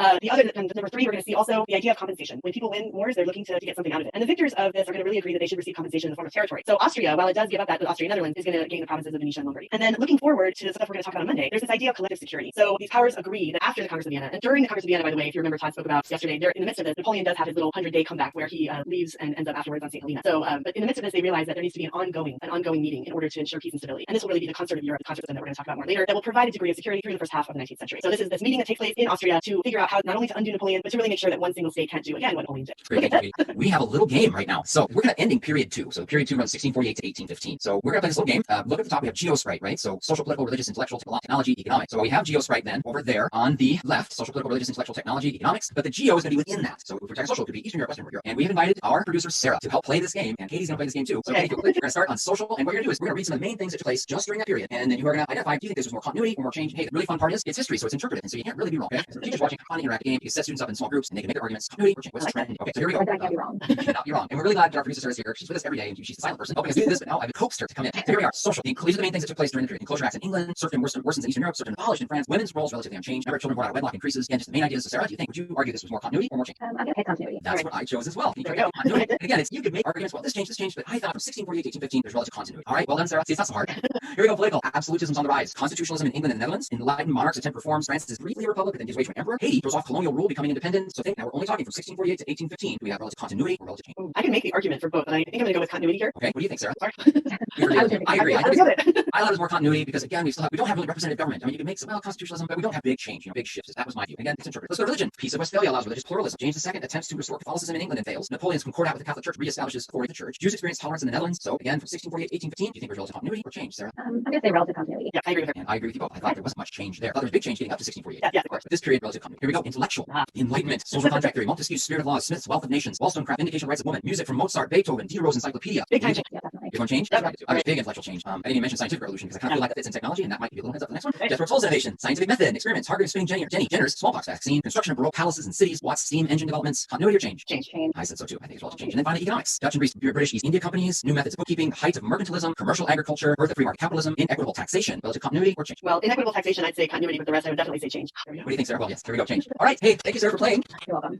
Number three, we're going to see also the idea of compensation. When people win wars, they're looking to get something out of it. And the victors of this are going to really agree that they should receive compensation in the form of territory. So Austria, while it does give up that, the Austrian Netherlands is going to gain the provinces of Venetia and Lombardy. And then looking forward to the stuff we're going to talk about on Monday, there's this idea of collective security. So these powers agree that after the Congress of Vienna, and during the Congress of Vienna, by the way, if you remember Todd spoke about yesterday, they're in the midst of this, Napoleon does have his little 100-day comeback where he leaves and ends up afterwards on St. Helena. So, but in the midst of this, they realize that there needs to be an ongoing meeting in order to ensure peace and stability. And this will really be the concert of Europe, the conservatism that we're going to talk about more later, that will provide a degree of security through the first half of the 19th century. So this is this meeting that takes place in Austria to figure out how not only to undo Napoleon, but to really make sure that one single state can't do again what Napoleon did. Great. We have a little game right now. So we're going to ending period two. So period two runs 1648 to 1815. So we're going to play this little game. Look at the top. We have geosprite, right? So social, political, religious, intellectual, technology, economics. So we have geosprite then over there on the left, social, political, religious, intellectual, technology, economics. But the geo is going to be within that. So if we're talking social, it could be Eastern Europe, Western Europe. And we've invited our producer, Sarah, to help play this game. And Katie's going to play this game too. So Katie, we're going to start on social. And what you're going to do is we're going to read some of the main things that took place just during that period. And then you are going to identify, do you think this was more continuity or more change? Hey, the really fun part is it's history, so it's interpretive. And so you can't really be wrong. Okay? So teachers watching a fun interactive game. You set students up in small groups and they can make their arguments. Continuity or change. What's the trend? Okay, so here we go. I can't be wrong. You cannot be wrong. And we're really glad that our producer Sarah's here. She's with us every day and she's the silent person helping us do this, but now I've coaxed her to come in. So here we are. Social. These are the main things that took place during the period. Enclosure acts in England, serfdom worsens in Eastern Europe, serfdom abolished in France, women's roles relatively unchanged, number of children born out of wedlock increases. Again, just the main ideas. So Sarah, do you think, would you argue this was more continuity or more change? I'm going to pick continuity. That's what I chose as well. Continuity. And again, you could make arguments, well, this changed, but I thought from 1648 to 1815, there's relative continuity. All right, well done, Sarah. See, it's not so hard. Here we go. Political. Absolutism's on the rise. Constitutionalism in England and the Netherlands. Enlightened monarchs attempt reforms. France is briefly a republic, but then gives way to an emperor. Haiti throws off colonial rule, becoming independent. So think now we're only talking from 1648 to 1815. Do we have relative continuity or relative change? I can make the argument for both, but I think I'm going to go with continuity here. Okay, what do you think, Sarah? I agree. I thought it was more continuity because again, we don't have really representative government. I mean, you can make some constitutionalism, but we don't have big change, big shifts. That was my view. Again, it's interpreted. Let's go to religion. Peace of Westphalia allows religious pluralism. James II attempts to restore Catholicism in England and fails. Napoleon's concordat with the Catholic Church reestablishes authority of the Church. Jews experience tolerance in the Netherlands. So again, from 1648 to 1815, do you think there's relative continuity or change, Sarah? I'm going to say relative continuity. Yeah, I agree with her. And I agree with you both. I thought there wasn't much change there. I thought there was big change getting up to 1648. Yeah, of course. But this period, relative continuity. Here we go. Intellectual. Enlightenment. Social contract theory. Montesquieu's Spirit of Laws. Smith's Wealth of Nations. Wollstonecraft. Vindication of Rights of Woman. Music from Mozart, Beethoven. Diderot's Encyclopedia. Big time change. Yeah, definitely. Big one change? That's right. Okay, big intellectual change. I didn't even mention scientific revolution because I kind of feel like that fits in technology and that might be a little heads up for the next one. Jethro Tull's innovation. Scientific method. Experiments. Hargreaves spinning Jenner's smallpox vaccine. Construction of Baroque palaces and cities. Watt's steam engine developments. Continuity or change? Change. I said so too. I think it's relative change. And then finally, economics. Dutch and British East India companies. New methods of bookkeeping. Height of mercantilism. Commercial agriculture. Birth of free market capitalism. Inequitable taxation. Relative continuity or change? Well, inequitable taxation, I'd say continuity, but the rest I would definitely say change. What do you think, Sarah? Well, yes. Here we go. Change. All right. Hey, thank you, Sarah, for playing. You're welcome.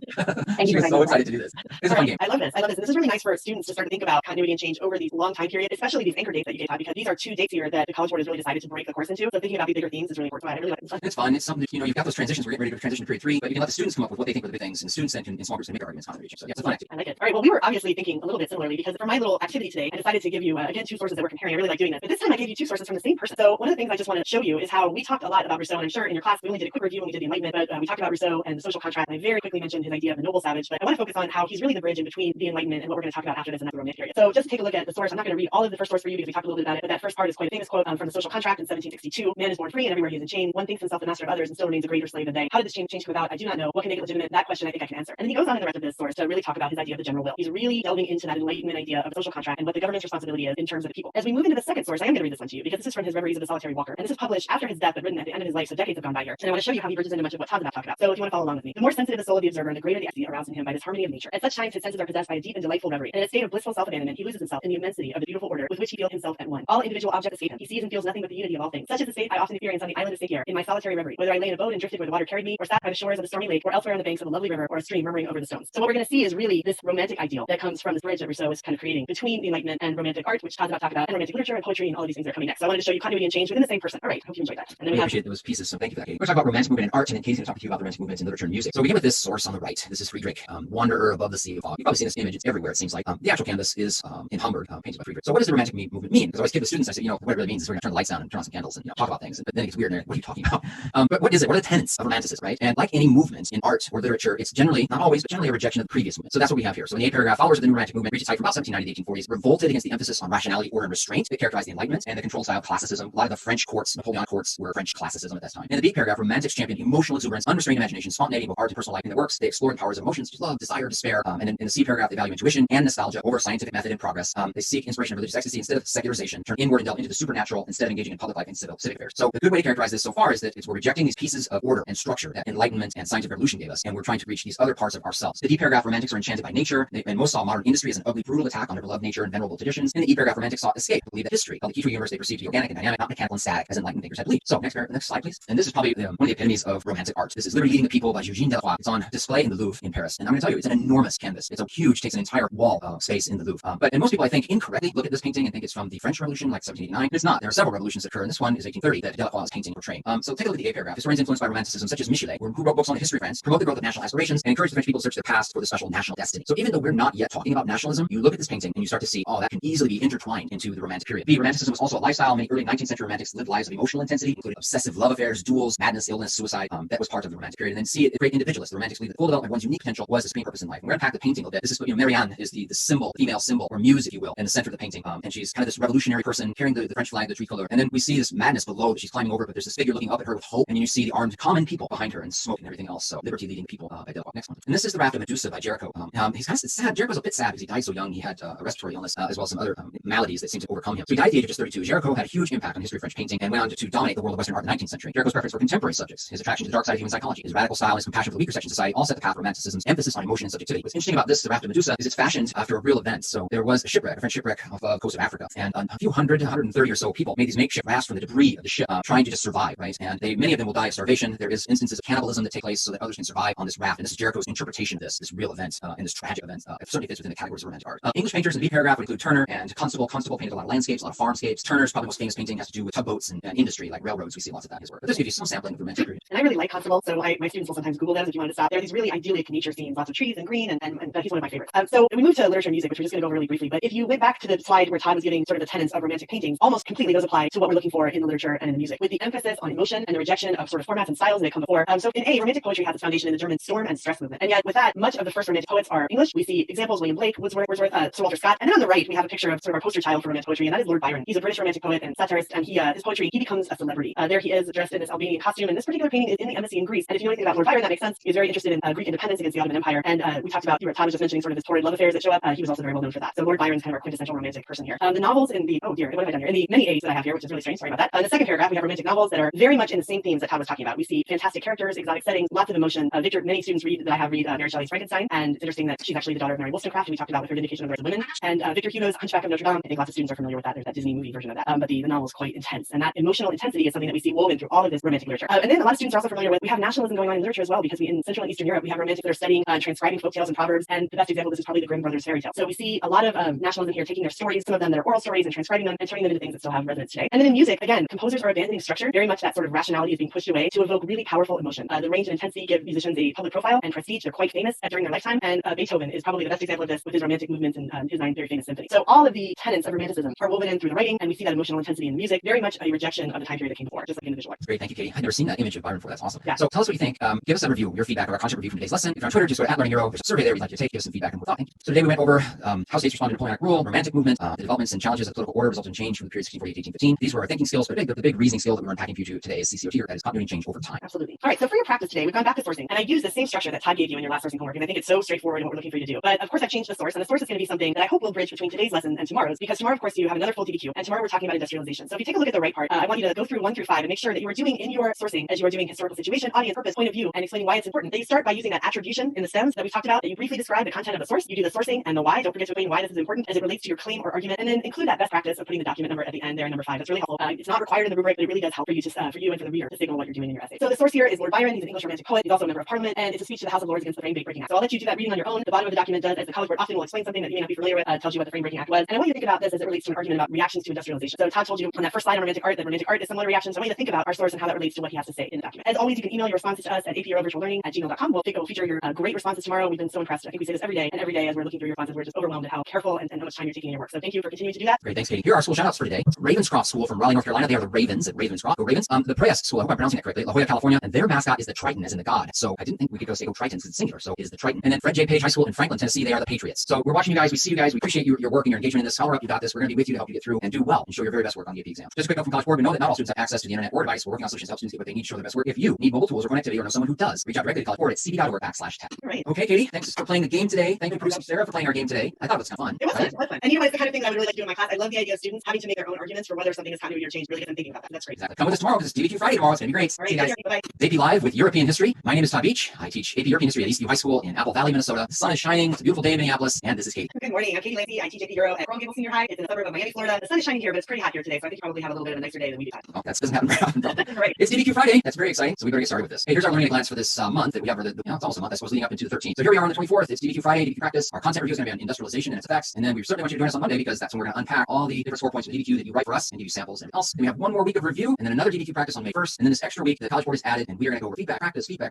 She was so excited to do this. It's a fun game. I love this. And this is really nice for students to start to think about continuity and change over these long time period, especially these anchor dates that you gave, because these are 2 dates here that the College Board has really decided to break the course into. So thinking about these bigger themes is really important. I really like this. It's fun. It's something, you've got those transitions. We're getting ready to transition to period 3, but you can let the students come up with what they think are the big things, and the students then can, in small groups, make arguments on the So yeah, it's a fun activity. I like it. All right. Well, we were obviously thinking a little bit similarly because for my little activity today, I decided to give you, again, 2 sources that we're comparing. I really like doing this. But this time I gave you 2 sources from the same person. So one of the things I just want to show you is how we talked a lot about Rousseau, and I'm sure in your class we only did a quick review when we did the Enlightenment, but we talked about Rousseau and the social contract, and I very quickly mentioned his idea of the noble savage. But I want to focus on how he's really the bridge in between the Enlightenment and what we're going to talk about after this, and that's the Romantic period. So just take a look at the source. I'm not going to read all of the first source for you because we talked a little bit about it, but that first part is quite a famous quote from the social contract in 1762. Man is born free and everywhere he is in chain. One thinks himself the master of others and still remains a greater slave than they. How did this change come about? I do not know. What can make it legitimate? That question I think I can answer. And then he goes on in the rest of this source to really talk about his idea of the general will. He's really delving into that Enlightenment idea of social contract and what the government's responsibility is in terms of the people. As we move into the second source, I am going to read this one to you because this is from his Reveries of the Solitary Walker, and this is published after his death, but written at the end of his life, so decades have gone by here. And I want to show you how he bridges into much of what Todd's about to talk about. So if you want to follow along with me. The more sensitive the soul of the observer, and the greater the ecstasy aroused in him by this harmony of nature. At such times his senses are possessed by a deep and delightful reverie. And in a state of blissful self-abandonment, he loses himself in the immensity of the beautiful order with which he feels himself at one. All individual objects escape him. He sees and feels nothing but the unity of all things. Such is the state I often experience on the island of Sakir in my solitary reverie, whether I lay in a boat and drifted where the water carried me, or sat by the shores of a stormy lake, or elsewhere on the banks of a lovely river or a stream murmuring over the stones. So what we're going to see is really this romantic ideal that comes from this bridge that Rousseau is kind of creating between the Enlightenment and romantic art, which Todd's about to talk about, and romantic literature and poetry and all of these things that are coming next. So I wanted to show you continuity and change within the same person. All right, hope you enjoyed that. And then we appreciate those pieces, so thank you for that, Katie. We're going to talk about romantic movement in art, and then Katie's going to talk to you about the romantic movements in literature and music. So we begin with this source on the right. This is Friedrich, Wanderer Above the Sea of Fog. You've probably seen this image. It's everywhere, it seems like. The actual canvas is in Hamburg, painted by Friedrich. So what does the romantic movement mean? Because I always give the students, I say, what it really means is we're going to turn the lights down and turn on some candles and talk about things. But then it gets weird, and what are you talking about? But what is it? What are the tenets of romanticism, right? And like any movement in art or literature, it's generally, not always, but generally a rejection of the previous movement. So that's what we have here. So in the A paragraph, followers of the new romantic movement reached its height from about 1790 to the 1840s, revolted against the emphasis on rationality, order, and restraint that characterized the Enlightenment and the controlled style of classicism. A lot of the French courts, Napoleon courts, were French classicism at that time. In the B paragraph, romantics championed emotional exuberance, unrestrained imagination, spontaneity of art and personal life. In their works, they explored the powers of emotions, such as love, desire, despair. And in the C paragraph, they value intuition and nostalgia over scientific method and progress. They seek inspiration of religious ecstasy instead of secularization, turn inward and delve into the supernatural instead of engaging in public life and civic affairs. So the good way to characterize this so far is that we're rejecting these pieces of order and structure that Enlightenment and scientific revolution gave us, and we're trying to reach these other parts of ourselves. The D paragraph, romantics are enchanted by nature, and most saw modern industry as an ugly, brutal attack on their beloved nature and venerable traditions. In the E paragraph, romantics sought escape, believe that history, the key to a universe they perceived to be organic and dynamic, not mechanical and static, as Enlightenment thinkers had believed. So next slide, please. And this is probably one of the epitomes of romantic art. This is Liberty Leading the People by Eugène Delacroix. It's on display in the Louvre in Paris, and I'm going to tell you, it's an enormous canvas. It's a huge, takes an entire wall of space in the Louvre. And most people, I think, incorrectly look at this painting and think it's from the French Revolution, like 1789. It's not. There are several revolutions that occur, and this one is 1830 that Delacroix is painting portraying. So take a look at the A paragraph. Historians influenced by Romanticism, such as Michelet, who wrote books on the history of France, promote the growth of national aspirations, and encourage the French people to search their past for the special national destiny. So even though we're not yet talking about nationalism, you look at this painting and you start to see, that can easily be intertwined into the Romantic period. B, Romanticism was also a lifestyle. Many early 19th century Romantics lived lives of emotional intensity, including obsessive love affairs, duels, madness, illness, suicide. That was part of the Romantic period. And then C, great individualists. The Romantics believed that full development of one's unique potential was the supreme purpose in life. And we're going to pack the painting a little bit. This is, Marianne is the symbol, female symbol, or muse, if you will, in the center of the painting. And she's kind of this revolutionary person carrying the French flag, the tricolor. And then we see this madness below that she's climbing over, but there's this figure looking up at her with hope. And you see the armed common people behind her and smoke and everything else. So Liberty Leading the People by Delacroix. Next one. And this is the Raft of Medusa by Jericho. He's kind of sad. Jericho's a bit sad because he died so young. He had a respiratory illness as well as some other maladies that seemed to overcome him. So he died at the age of just 32. Jericho had a huge impact on history of French painting and went on to dominate the world of Western art in the 19th century. Jericho's preference for contemporary subjects, his attraction to the dark side of human psychology, his radical style, and his compassion for the weaker section of society all set the path for Romanticism's emphasis on emotion and subjectivity. What's interesting about this, the Raft of Medusa, is it's fashioned after a real event. So there was a shipwreck, a French shipwreck off the coast of Africa, and a few 130 or so people made these makeshift rafts from the debris of the ship, trying to just survive, right? And many of them will die of starvation. There is instances of cannibalism that take place so that others can survive on this raft. And this is Jericho's interpretation of this real event and this tragic event. It certainly fits within the categories of romantic art. English painters in the B paragraph would include Turner and Constable. Constable painted a lot of landscapes, a lot of farmscapes. Turner's probably most famous painting has to do with tugboats and industry, like railroads. We see lots of that in his work. But this gives you some sampling of the romantic period. And I really like Constable, so my students will sometimes Google those if you wanted to stop. There are these really idyllic nature scenes, lots of trees and green, and he's one of my favorites. So we move to literature and music, which we're just going to go over really briefly. But if you went back to the slide where Todd was giving sort of the tenets of romantic paintings, almost completely those apply to what we're looking for in the literature and in the music, with the emphasis on emotion and the rejection of sort of formats and styles that come before. So in A, romantic poetry has its foundation in the German storm and stress movement. And yet with that, much of the first romantic poets are English. We see examples, William Blake, Wordsworth, Sir Walter Scott. And then on the right, we have a picture of sort of our poster child for romantic poetry, and that is Lord Byron. He's a British romantic poet and satirist, and his poetry, he becomes a celebrity. There he is dressed in this Albanian costume, and this particular painting is in the embassy in Greece. And if you know anything about Lord Byron, that makes sense. He's very interested in Greek independence against the Ottoman Empire. And we talked about, Todd was just mentioning sort of his torrid love affairs that show up. He was also very well known for that. So Lord Byron's kind of our quintessential romantic person here. The novels in the, oh dear, what have I done here? In the many A's that I have here, which is really strange, sorry about that. In the second paragraph, we have romantic novels that are very much in the same themes that Todd was talking about. We see fantastic characters, exotic settings, lots of emotion. Many students read Mary Shelley's Frankenstein, and it's interesting that she's actually the daughter of Mary Wollstonecraft, who we talked about with her Vindication of the Rights of Women. And Victor Hugo's Hunchback of Notre Dame, I think lots of students are familiar with that. There's that Disney movie version of that. But the novel is quite intense, and that emotional intensity is something that we see woven through all of this romantic literature. And then a lot of students are also familiar with, we have nationalism going on in literature as well, because in Central and Eastern Europe, we have romantics that are studying transcribing folktales and proverbs, and the best example of this is probably the Grimm brothers fairy tale. So we see a lot of nationalism here, taking their stories, some of them that are oral stories, and transcribing them and turning them into things that still have resonance today. And then in music, again, composers are abandoning structure. Very much that sort of rationality is being pushed away to evoke really powerful emotion. The range and intensity give musicians a public profile and prestige. They're quite famous during their lifetime, and Beethoven is probably the best example of this with his romantic movements and his 9 very famous symphonies. So all of the tenets of romanticism are woven in through the writing, and we see that emotional intensity in the music, very much a rejection of the time period that came before, just like individual art. Great, thank you, Katie. I've never seen that image of Byron before. That's awesome. Yeah. So tell us what you think. Give us a review, your feedback, or a content review from today's lesson. If you're on Twitter, just go to @LearningHero. There's a survey there we'd like you to take. Give us some feedback and thought. Thank you. So today we went over how states responded to Napoleonic rule, romantic movement, the developments and challenges of political order resulted in change from the period 1648 to 1815. These were our thinking skills, but the big reasoning skill that we're unpacking for you today is CCOT, or that is continuity change over time. Absolutely. All right, so for your practice today, we've gone back to sourcing, and I use the same structure that Todd gave you in your last sourcing homework, and I think it's so straightforward in what we're looking for you to do. But of course, I've changed the source, and the source is going to be something that I hope will bridge between today's lesson and tomorrow's, because tomorrow, of course, you have another full TBQ, and tomorrow we're talking about industrialization. So if you take a look at the right part, I want you to go through 1 through 5 and make sure that you are doing in your sourcing, as you are doing historical situation, audience, purpose, point of view, and explaining why it's important, that you start by using that attribution in the stems that we talked about, that you briefly describe the content of the source, you do the sourcing and the why. Don't forget to explain why this is important as it relates to your claim or argument, and then include that best practice of putting the document number at the end there in number 5. That's really helpful. It's not required in the rubric, but it really does help for you to for you and for the reader to signal what you're doing in your essay. So the source here is Lord Byron. He's an English Romantic poet. He's also a member of Parliament, and it's a speech to the House of Lords against the Frame Breaking Act. So I'll let you do that reading on your own. The bottom of the document does, as the College Board often will explain something that you may not be familiar with, tells you what the Frame Breaking Act was. And I want you to think about this as it relates to an argument about reactions to industrialization. So Todd told you on that first slide on romantic art that romantic art is similar to reactions. So I want you to think about our source and how that relates to what he has to say in the document. As always, you can email your responses to us at aprvirtuallearning@gmail.com. We'll feature your great responses tomorrow. We've been so impressed. I think we say this every day, and every day as we're looking through your responses, we're just overwhelmed at how careful and how much time you're taking in your work. So thank you for continuing to do that. Great, thanks, Katie. Here are our school shoutouts for today. Ravenscroft School from Raleigh, North Carolina. They are the Ravens at Ravenscroft. Go Ravens. The Preyas School, I hope I'm pronouncing that correctly, La Jolla, California, and their mascot is the Triton, as in the god. So I didn't think we could go Tritons, it's singular, so it is the Triton. And then Fred J. Page High School in Franklin, Tennessee, they are the Patriots. So we're watching you guys, we see you guys, we appreciate your work and your engagement in this. Power up, you got this. We're going to be with you to help you get through and do well and show your very best work on the AP exam. Just a quick note from College Board, we know that not all students have access to the internet or device. We're working on solutions to help students get what they need to show their best work. If you need mobile tools or connectivity or know someone who does, reach out directly to College Board at cb.org/tech. Right. Okay, Katie, thanks for playing the game today. Thank you, producer Sarah, for playing our game today. I thought it was kind of fun. It was fun. It was fun. And you know, it's the kind of thing that I would really like to do in my class. I love the idea of students having to make their own arguments for whether something is continuity or change. Really get them thinking about that. That's great. Exactly. Come with us tomorrow because it's DBQ Friday tomorrow. It's going to be great. All right, see you guys. bye-bye. AP Live with European History. My name is Todd Beach. I teach AP European History at Eastview High School in Apple Valley, Minnesota. The sun is shining. It's a beautiful day in Minneapolis. And this is Katie. Good morning. I'm Katie Lacey. I teach AP Euro at Coral Gables Senior High. It's in the suburb of Miami, Florida. The sun is shining here, but it's pretty hot here today, so I think you probably have a little bit of a nicer day than we do. Oh, that doesn't happen very often. Right. It's DBQ Friday. That's very exciting. So we better get started with this. Hey, here's our learning at glance for this month that we have. It's almost a month, I suppose, leading up into the 13th. So here we are on the 24th. It's DBQ Friday, DBQ practice. Our content review is going to be on industrialization and its effects. And then we certainly want you to join us on Monday because that's when we're going to unpack all the different score points of DBQ that you write for us and give you samples and everything else. And we have one more week of review and then another DBQ practice on May 1st. And then this extra week, the College Board is added and we are going to go over feedback,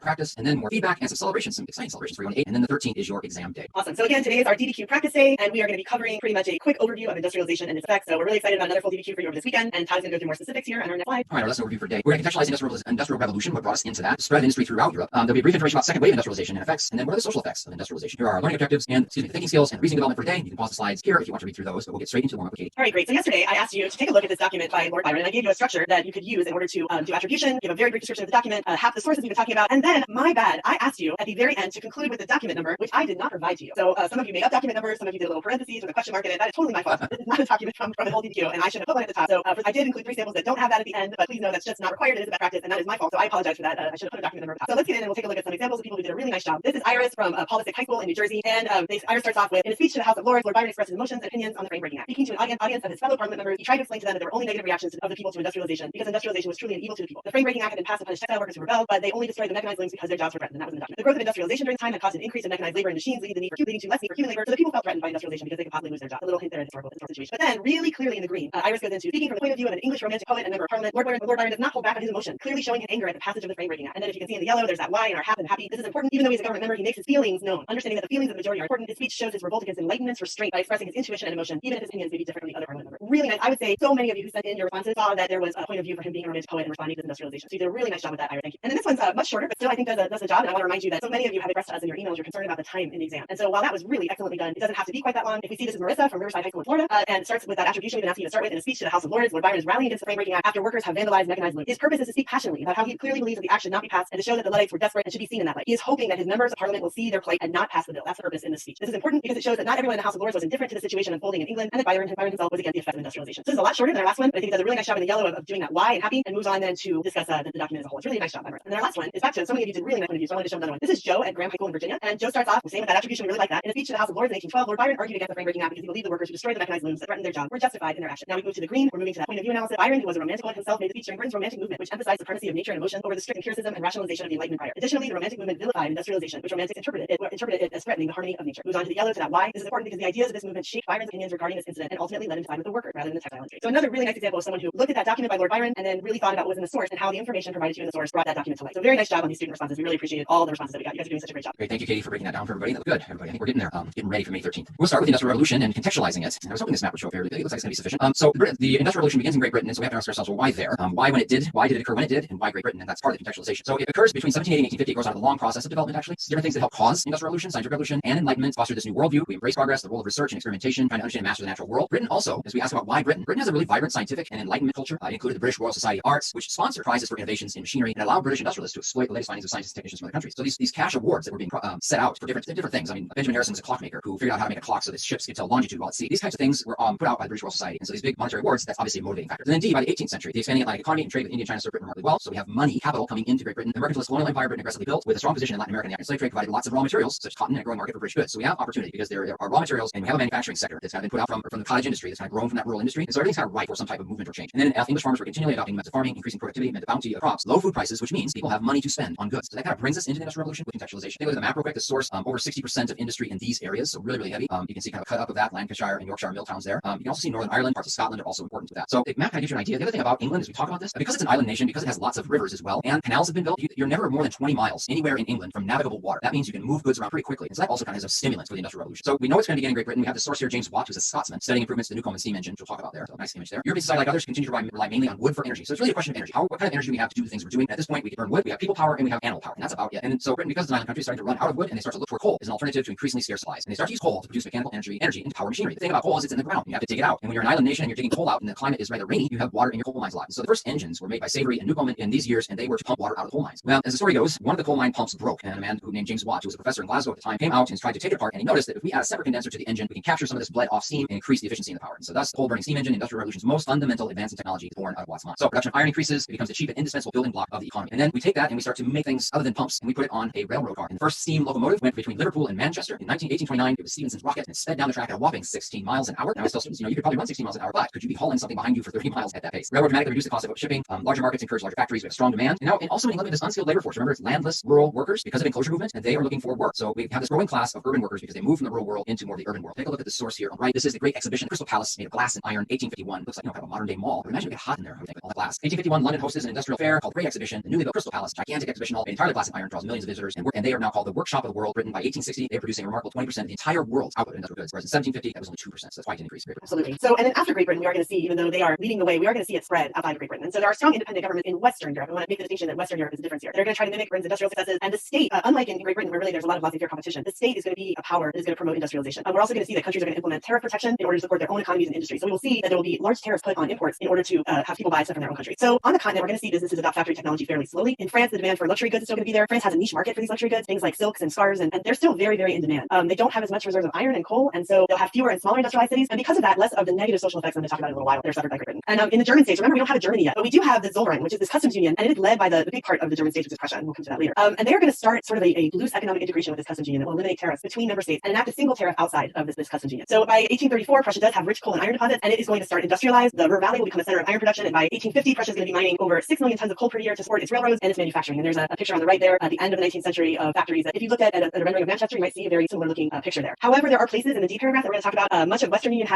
practice, and then more feedback and some celebrations, some exciting celebrations for you on the 8th. And then the 13th is your exam day. Awesome. So again, today is our DBQ practice day, and we are going to be covering pretty much a quick overview of industrialization and its effects. So we're really excited about another full DBQ for you over this weekend, and Todd's going to go through more specifics here on our next slide. All right, our lesson overview for today. We're going to contextualize industrial revolution, what brought us into that, the spread of industry throughout Europe. There'll be brief information about second wave industrialization and effects, and then what are the social effects of industrialization. Here are our learning objectives and thinking skills and reasoning development for today. You can pause the slides here if you want to read through those, but we'll get straight into the warm-up with Katie. All right, great. So yesterday I asked you to take a look at this document by Lord Byron, and I gave you a structure that you could use in order to do attribution, give a very brief description of the document, half the sources we've been talking about, and then, my bad, I asked you at the very end to conclude with the document number, which I did not provide to you. So some of you made up document numbers, some of you did a little parentheses with a question mark in it. That is totally my fault. This is not a document from the whole DBQ, and I should have put one at the top. So I did include 3 samples that don't have that at the end, but please know that's just not required. It is a best practice, and that is my fault. So I apologize for that. I should have put a document number at the top. So let's get in and we'll take a look at some examples of people who did a really nice job. This is Iris from Paulus High School in New Jersey, and Iris starts off with, in a speech to the House of Lords, Lord Byron expressed his emotions and opinions on the Frame Breaking Act. Speaking to an audience of his fellow Parliament members, he tried to explain to them that there were only negative reactions of the people to industrialization because industrialization was truly an evil to the people. The Frame Breaking Act had been passed to punish textile workers who rebelled, but they only destroyed the mechanized looms because their jobs were threatened, and that was in the document. The growth of industrialization during time had caused an increase in mechanized labor and machines, leading to less need for human labor. So the people felt threatened by industrialization because they could possibly lose their job. A little hint there in historical situation. But then, really clearly in the green, Iris goes into speaking from the point of view of an English Romantic poet and member of Parliament. Lord Byron does not hold back on his emotion, clearly showing his anger at the passage of the Frame Breaking Act. And then if you can see in the yellow, there's that Y in our half and happy. This is important. Even though he's a government member, he makes his feelings known. Understanding that the feelings of the majority are important. His speech shows his revolt against enlightenment's restraint by expressing his intuition and emotion, even if his opinions may be different from the other Parliament members. Really nice. I would say so many of you who sent in your responses saw that there was a point of view for him being a romantic poet and responding to industrialization. So you did a really nice job with that, Iris. Thank you. And then this one's much shorter, but still I think does the job. And I want to remind you that so many of you have expressed to us in your emails you're concerned about the time in the exam. And so while that was really excellently done, it doesn't have to be quite that long. If we see this is Marissa from Riverside High School in Florida, and starts with that attribution we've been asking you to start with in a speech to the House of Lords, Lord Byron is rallying against the Frame Breaking Act after workers have vandalized mechanized looms. His purpose is to speak passionately about how he clearly believes that the act should not be passed and to show that the Luddites were desperate and should be seen in that light. He is hoping that his members of Parliament will see their plight and not pass the bill. That's the purpose in this speech. This is important because it shows that not everyone in the House of Lords was indifferent to the situation unfolding in England, and that Byron himself was against the effects of industrialization. So this is a lot shorter than our last one, but I think he does a really nice job in the yellow of doing that Y and happy, and moves on then to discuss the document as a whole. It's really a nice job by Marissa. And then our last one is back to so many of you did really nice one of you, so I wanted to show another one. This is Joe at Graham High School in Virginia, and Joe starts off saying with that attribution, we really like that. In a speech to the House of Lords in 1812, Lord Byron argued against the Frame Breaking Act because he believed the workers who destroyed the mechanized looms that threatened their job were justified in their action. Now we move to the green. We're moving to that point of view analysis. Byron, who was a romantic poet himself, made a speech during Britain's Romantic movement, which emphasized the supremacy of nature and emotion over the strict empiricism and rationalization of the Enlightenment prior. Additionally, the Romantic movement vilified industrialization, which Romantics interpreted it as threatening the harmony of nature. Moves on to the yellow to that Y. This is important because the ideas of this movement shaped Byron's opinions regarding this incident and ultimately led him to side with the worker rather than the textile industry. So another really nice example of someone who looked at that document by Lord Byron and then really thought about what was in the source and how the information provided to you in the source brought that document to life. So very nice job on these student responses. We really appreciated all the responses that we got. You guys are doing such a great job. Great, thank you, Katie, for breaking that down for everybody. That was good, everybody. I think we're getting there, getting ready for May 13th. We'll start with the Industrial Revolution and contextualizing it. And I was hoping this map would show fairly big. It looks like it's going to be sufficient. So the Industrial Revolution begins in Great Britain, and so we have to ask ourselves, well, why there? Why when it did? Why did it occur when it did? And why Great Britain? And that's part of the contextualization. So it occurs between 1780 and 1850. It goes out of a long process of development, actually. It's different things that help cause the Industrial Revolution, Scientific Revolution, and Enlightenment foster this new worldview. We embrace progress, the role of research and experimentation, trying to understand and master the natural world. Britain also, as we ask about why Britain, Britain has a really vibrant scientific and Enlightenment culture. It included the British Royal Society of Arts, which sponsored prizes for innovations in machinery and allowed British industrialists to exploit the latest findings of scientists and technicians from other countries. So these cash awards that were being set out for different things. I mean, Benjamin Harrison was a clockmaker who figured out how to make a clock so that ships could tell longitude while at sea. These types of things were put out by the British Royal Society. And so these big monetary awards, that's obviously a motivating factor. And then indeed, by the 18th century, the expanding Atlantic economy and trade with India and China served Britain remarkably well. So we have money, capital coming into Great Britain. The mercantilist colonial empire Britain aggressively built with a strong position in Latin America and the African slave trade provided lots of raw materials such as cotton and a growing market for British goods. So we have opportunity because there are raw materials and we have a manufacturing sector that's kind of been put out from the cottage industry that's kind of grown from that rural industry. And so everything's kind of ripe for some type of movement or change. And then English farmers were continually adopting methods of farming, increasing productivity, meant the bounty of crops, low food prices, which means people have money to spend on goods. So that kind of brings us into the Industrial Revolution with contextualization. Take a look at the map real quick. The source over 60% of industry in these areas, so really, really heavy. You can see kind of a cut up of that, Lancashire and Yorkshire mill towns there. You can also see Northern Ireland, parts of Scotland are also important to that. So the map kind of gives you an idea. The other thing about England is we talk about this, because it's an island nation, because it has lots of rivers as well, and canals have been built, you're never more than 20 miles anywhere in England from navigable water. That means you can move goods around pretty quickly. And so that also kind of is a stimulant for the Industrial Revolution. So we know it's going to begin in Great Britain. We have the source here, James Watt, who's a Scotsman, studying improvements to the new Coleman steam engine, which we'll talk about there. So nice image there. European society, like others, continue to rely mainly on wood for energy. So it's really a question of energy. What kind of energy do we have to do the things we're doing? And at this point, we can burn wood, we have people power, and we have animal power. And that's about it. And so Britain, because it's an island country, is starting to run out of wood, and they start to look toward coal as an alternative to increasingly scarce supplies. And they start to use coal to produce mechanical energy into power machinery. The thing about coal is it's in the ground. You have to dig it out. And when you're an island nation and you're digging coal out and the climate is rather rainy, you have water in your coal mines a lot. And so the first engines were made by Savory and Newcomen in these years, and they were to pump water out of the coal mines. Well, as the story goes, one of the coal mine pumps broke, and a man named James Watt, who was a professor in Glasgow at the time, came out and tried to take it apart, and he noticed that if we add a separate condenser to the engine, we can capture some of this bled off steam and increase the efficiency in the power. And so thus, the coal-burning steam engine, Industrial Revolution's most fundamental advance in technology, is born out of Watt's mind. So production of iron increases, it becomes the cheap and indispensable building block of the economy. And then we take that and we start to make things other than pumps, and we put it on a railroad car. And the first steam locomotive went between Liverpool and Manchester in 1829. It was Stephenson's rocket, and it sped down the track at a whopping 16 miles an hour. Now, I tell students, you could probably run 16 miles an hour, but could you be hauling something behind you for 30 miles at that pace? Railroad dramatically reduced the cost of shipping. Larger markets encourage larger factories. We have strong demand. And now, and also in England, we have this unskilled labor force. Remember, it's landless rural workers because of enclosure movement, and they are looking for work. So we have this growing class of urban workers because they move from the rural world into more of the urban world. Take a look at the source here on the right. This is the Great Exhibition, Crystal Palace made of glass and iron, 1851. Looks like kind of a modern day mall. But imagine it would get hot in there, I think, with all the glass. 1851, London hosted an industrial fair called Great Exhibition. The newly built Crystal Palace, gigantic exhibition hall, made entirely glass and iron, draws millions of visitors, and they are now called the workshop of the world. Britain by 1860, they're producing a remarkable 20% of the entire world's output of industrial goods, whereas in 1750 that was only 2%. So that's quite an increase. Absolutely. So, and then after Great Britain, we are going to see, even though they are leading the way, we are going to see it spread outside of Great Britain. And so there are strong independent governments in Western Europe. I want to make the distinction that Western Europe is the difference here. They're going to try to mimic Britain's industrial successes, and the state, unlike in Great Britain, where really there's a lot of laissez-faire competition, the state is going to be a power that is going to promote industrialization. We're also going to see that countries are going to implement tariff protection in order to support their own economies and industry. So we will see that there will be large tariffs put on imports in order to have people buy stuff from their own country. So on the continent, we're going to see businesses adopt factory technology fairly slowly. In France, the demand for luxury goods is still going to be there. France has a niche market for these luxury goods, things like silks and scarves, and they're still very, very in demand. They don't have as much reserves of iron and coal, and so they'll have fewer and smaller industrialized cities. And because of that, less of the negative social effects I'm going to talk about in a little while that are suffered by Great Britain. And in the German states, remember, we don't have a Germany yet, but we do have the Zollverein, which is this customs union, and it is led by the big part of the German states, which is Prussia, and we'll come to that later. And they are going to start sort of a loose economic integration with this customs union that will eliminate tariffs between member states and enact a single tariff outside of this customs union. So by 1834, Prussia does have rich coal and iron deposits, and it is going to start industrialize. The Ruhr Valley will become a center of iron production, and by 1850, Prussia is going to be mining over 6 million tons of coal per year to support its railroads and its manufacturing. And there's a picture on the right there at the end of the 19th century of factories that if you looked at a rendering of Manchester, you might see a very similar looking picture there. However, there are places in the D paragraph that we're going to talk about. Much of Western Europe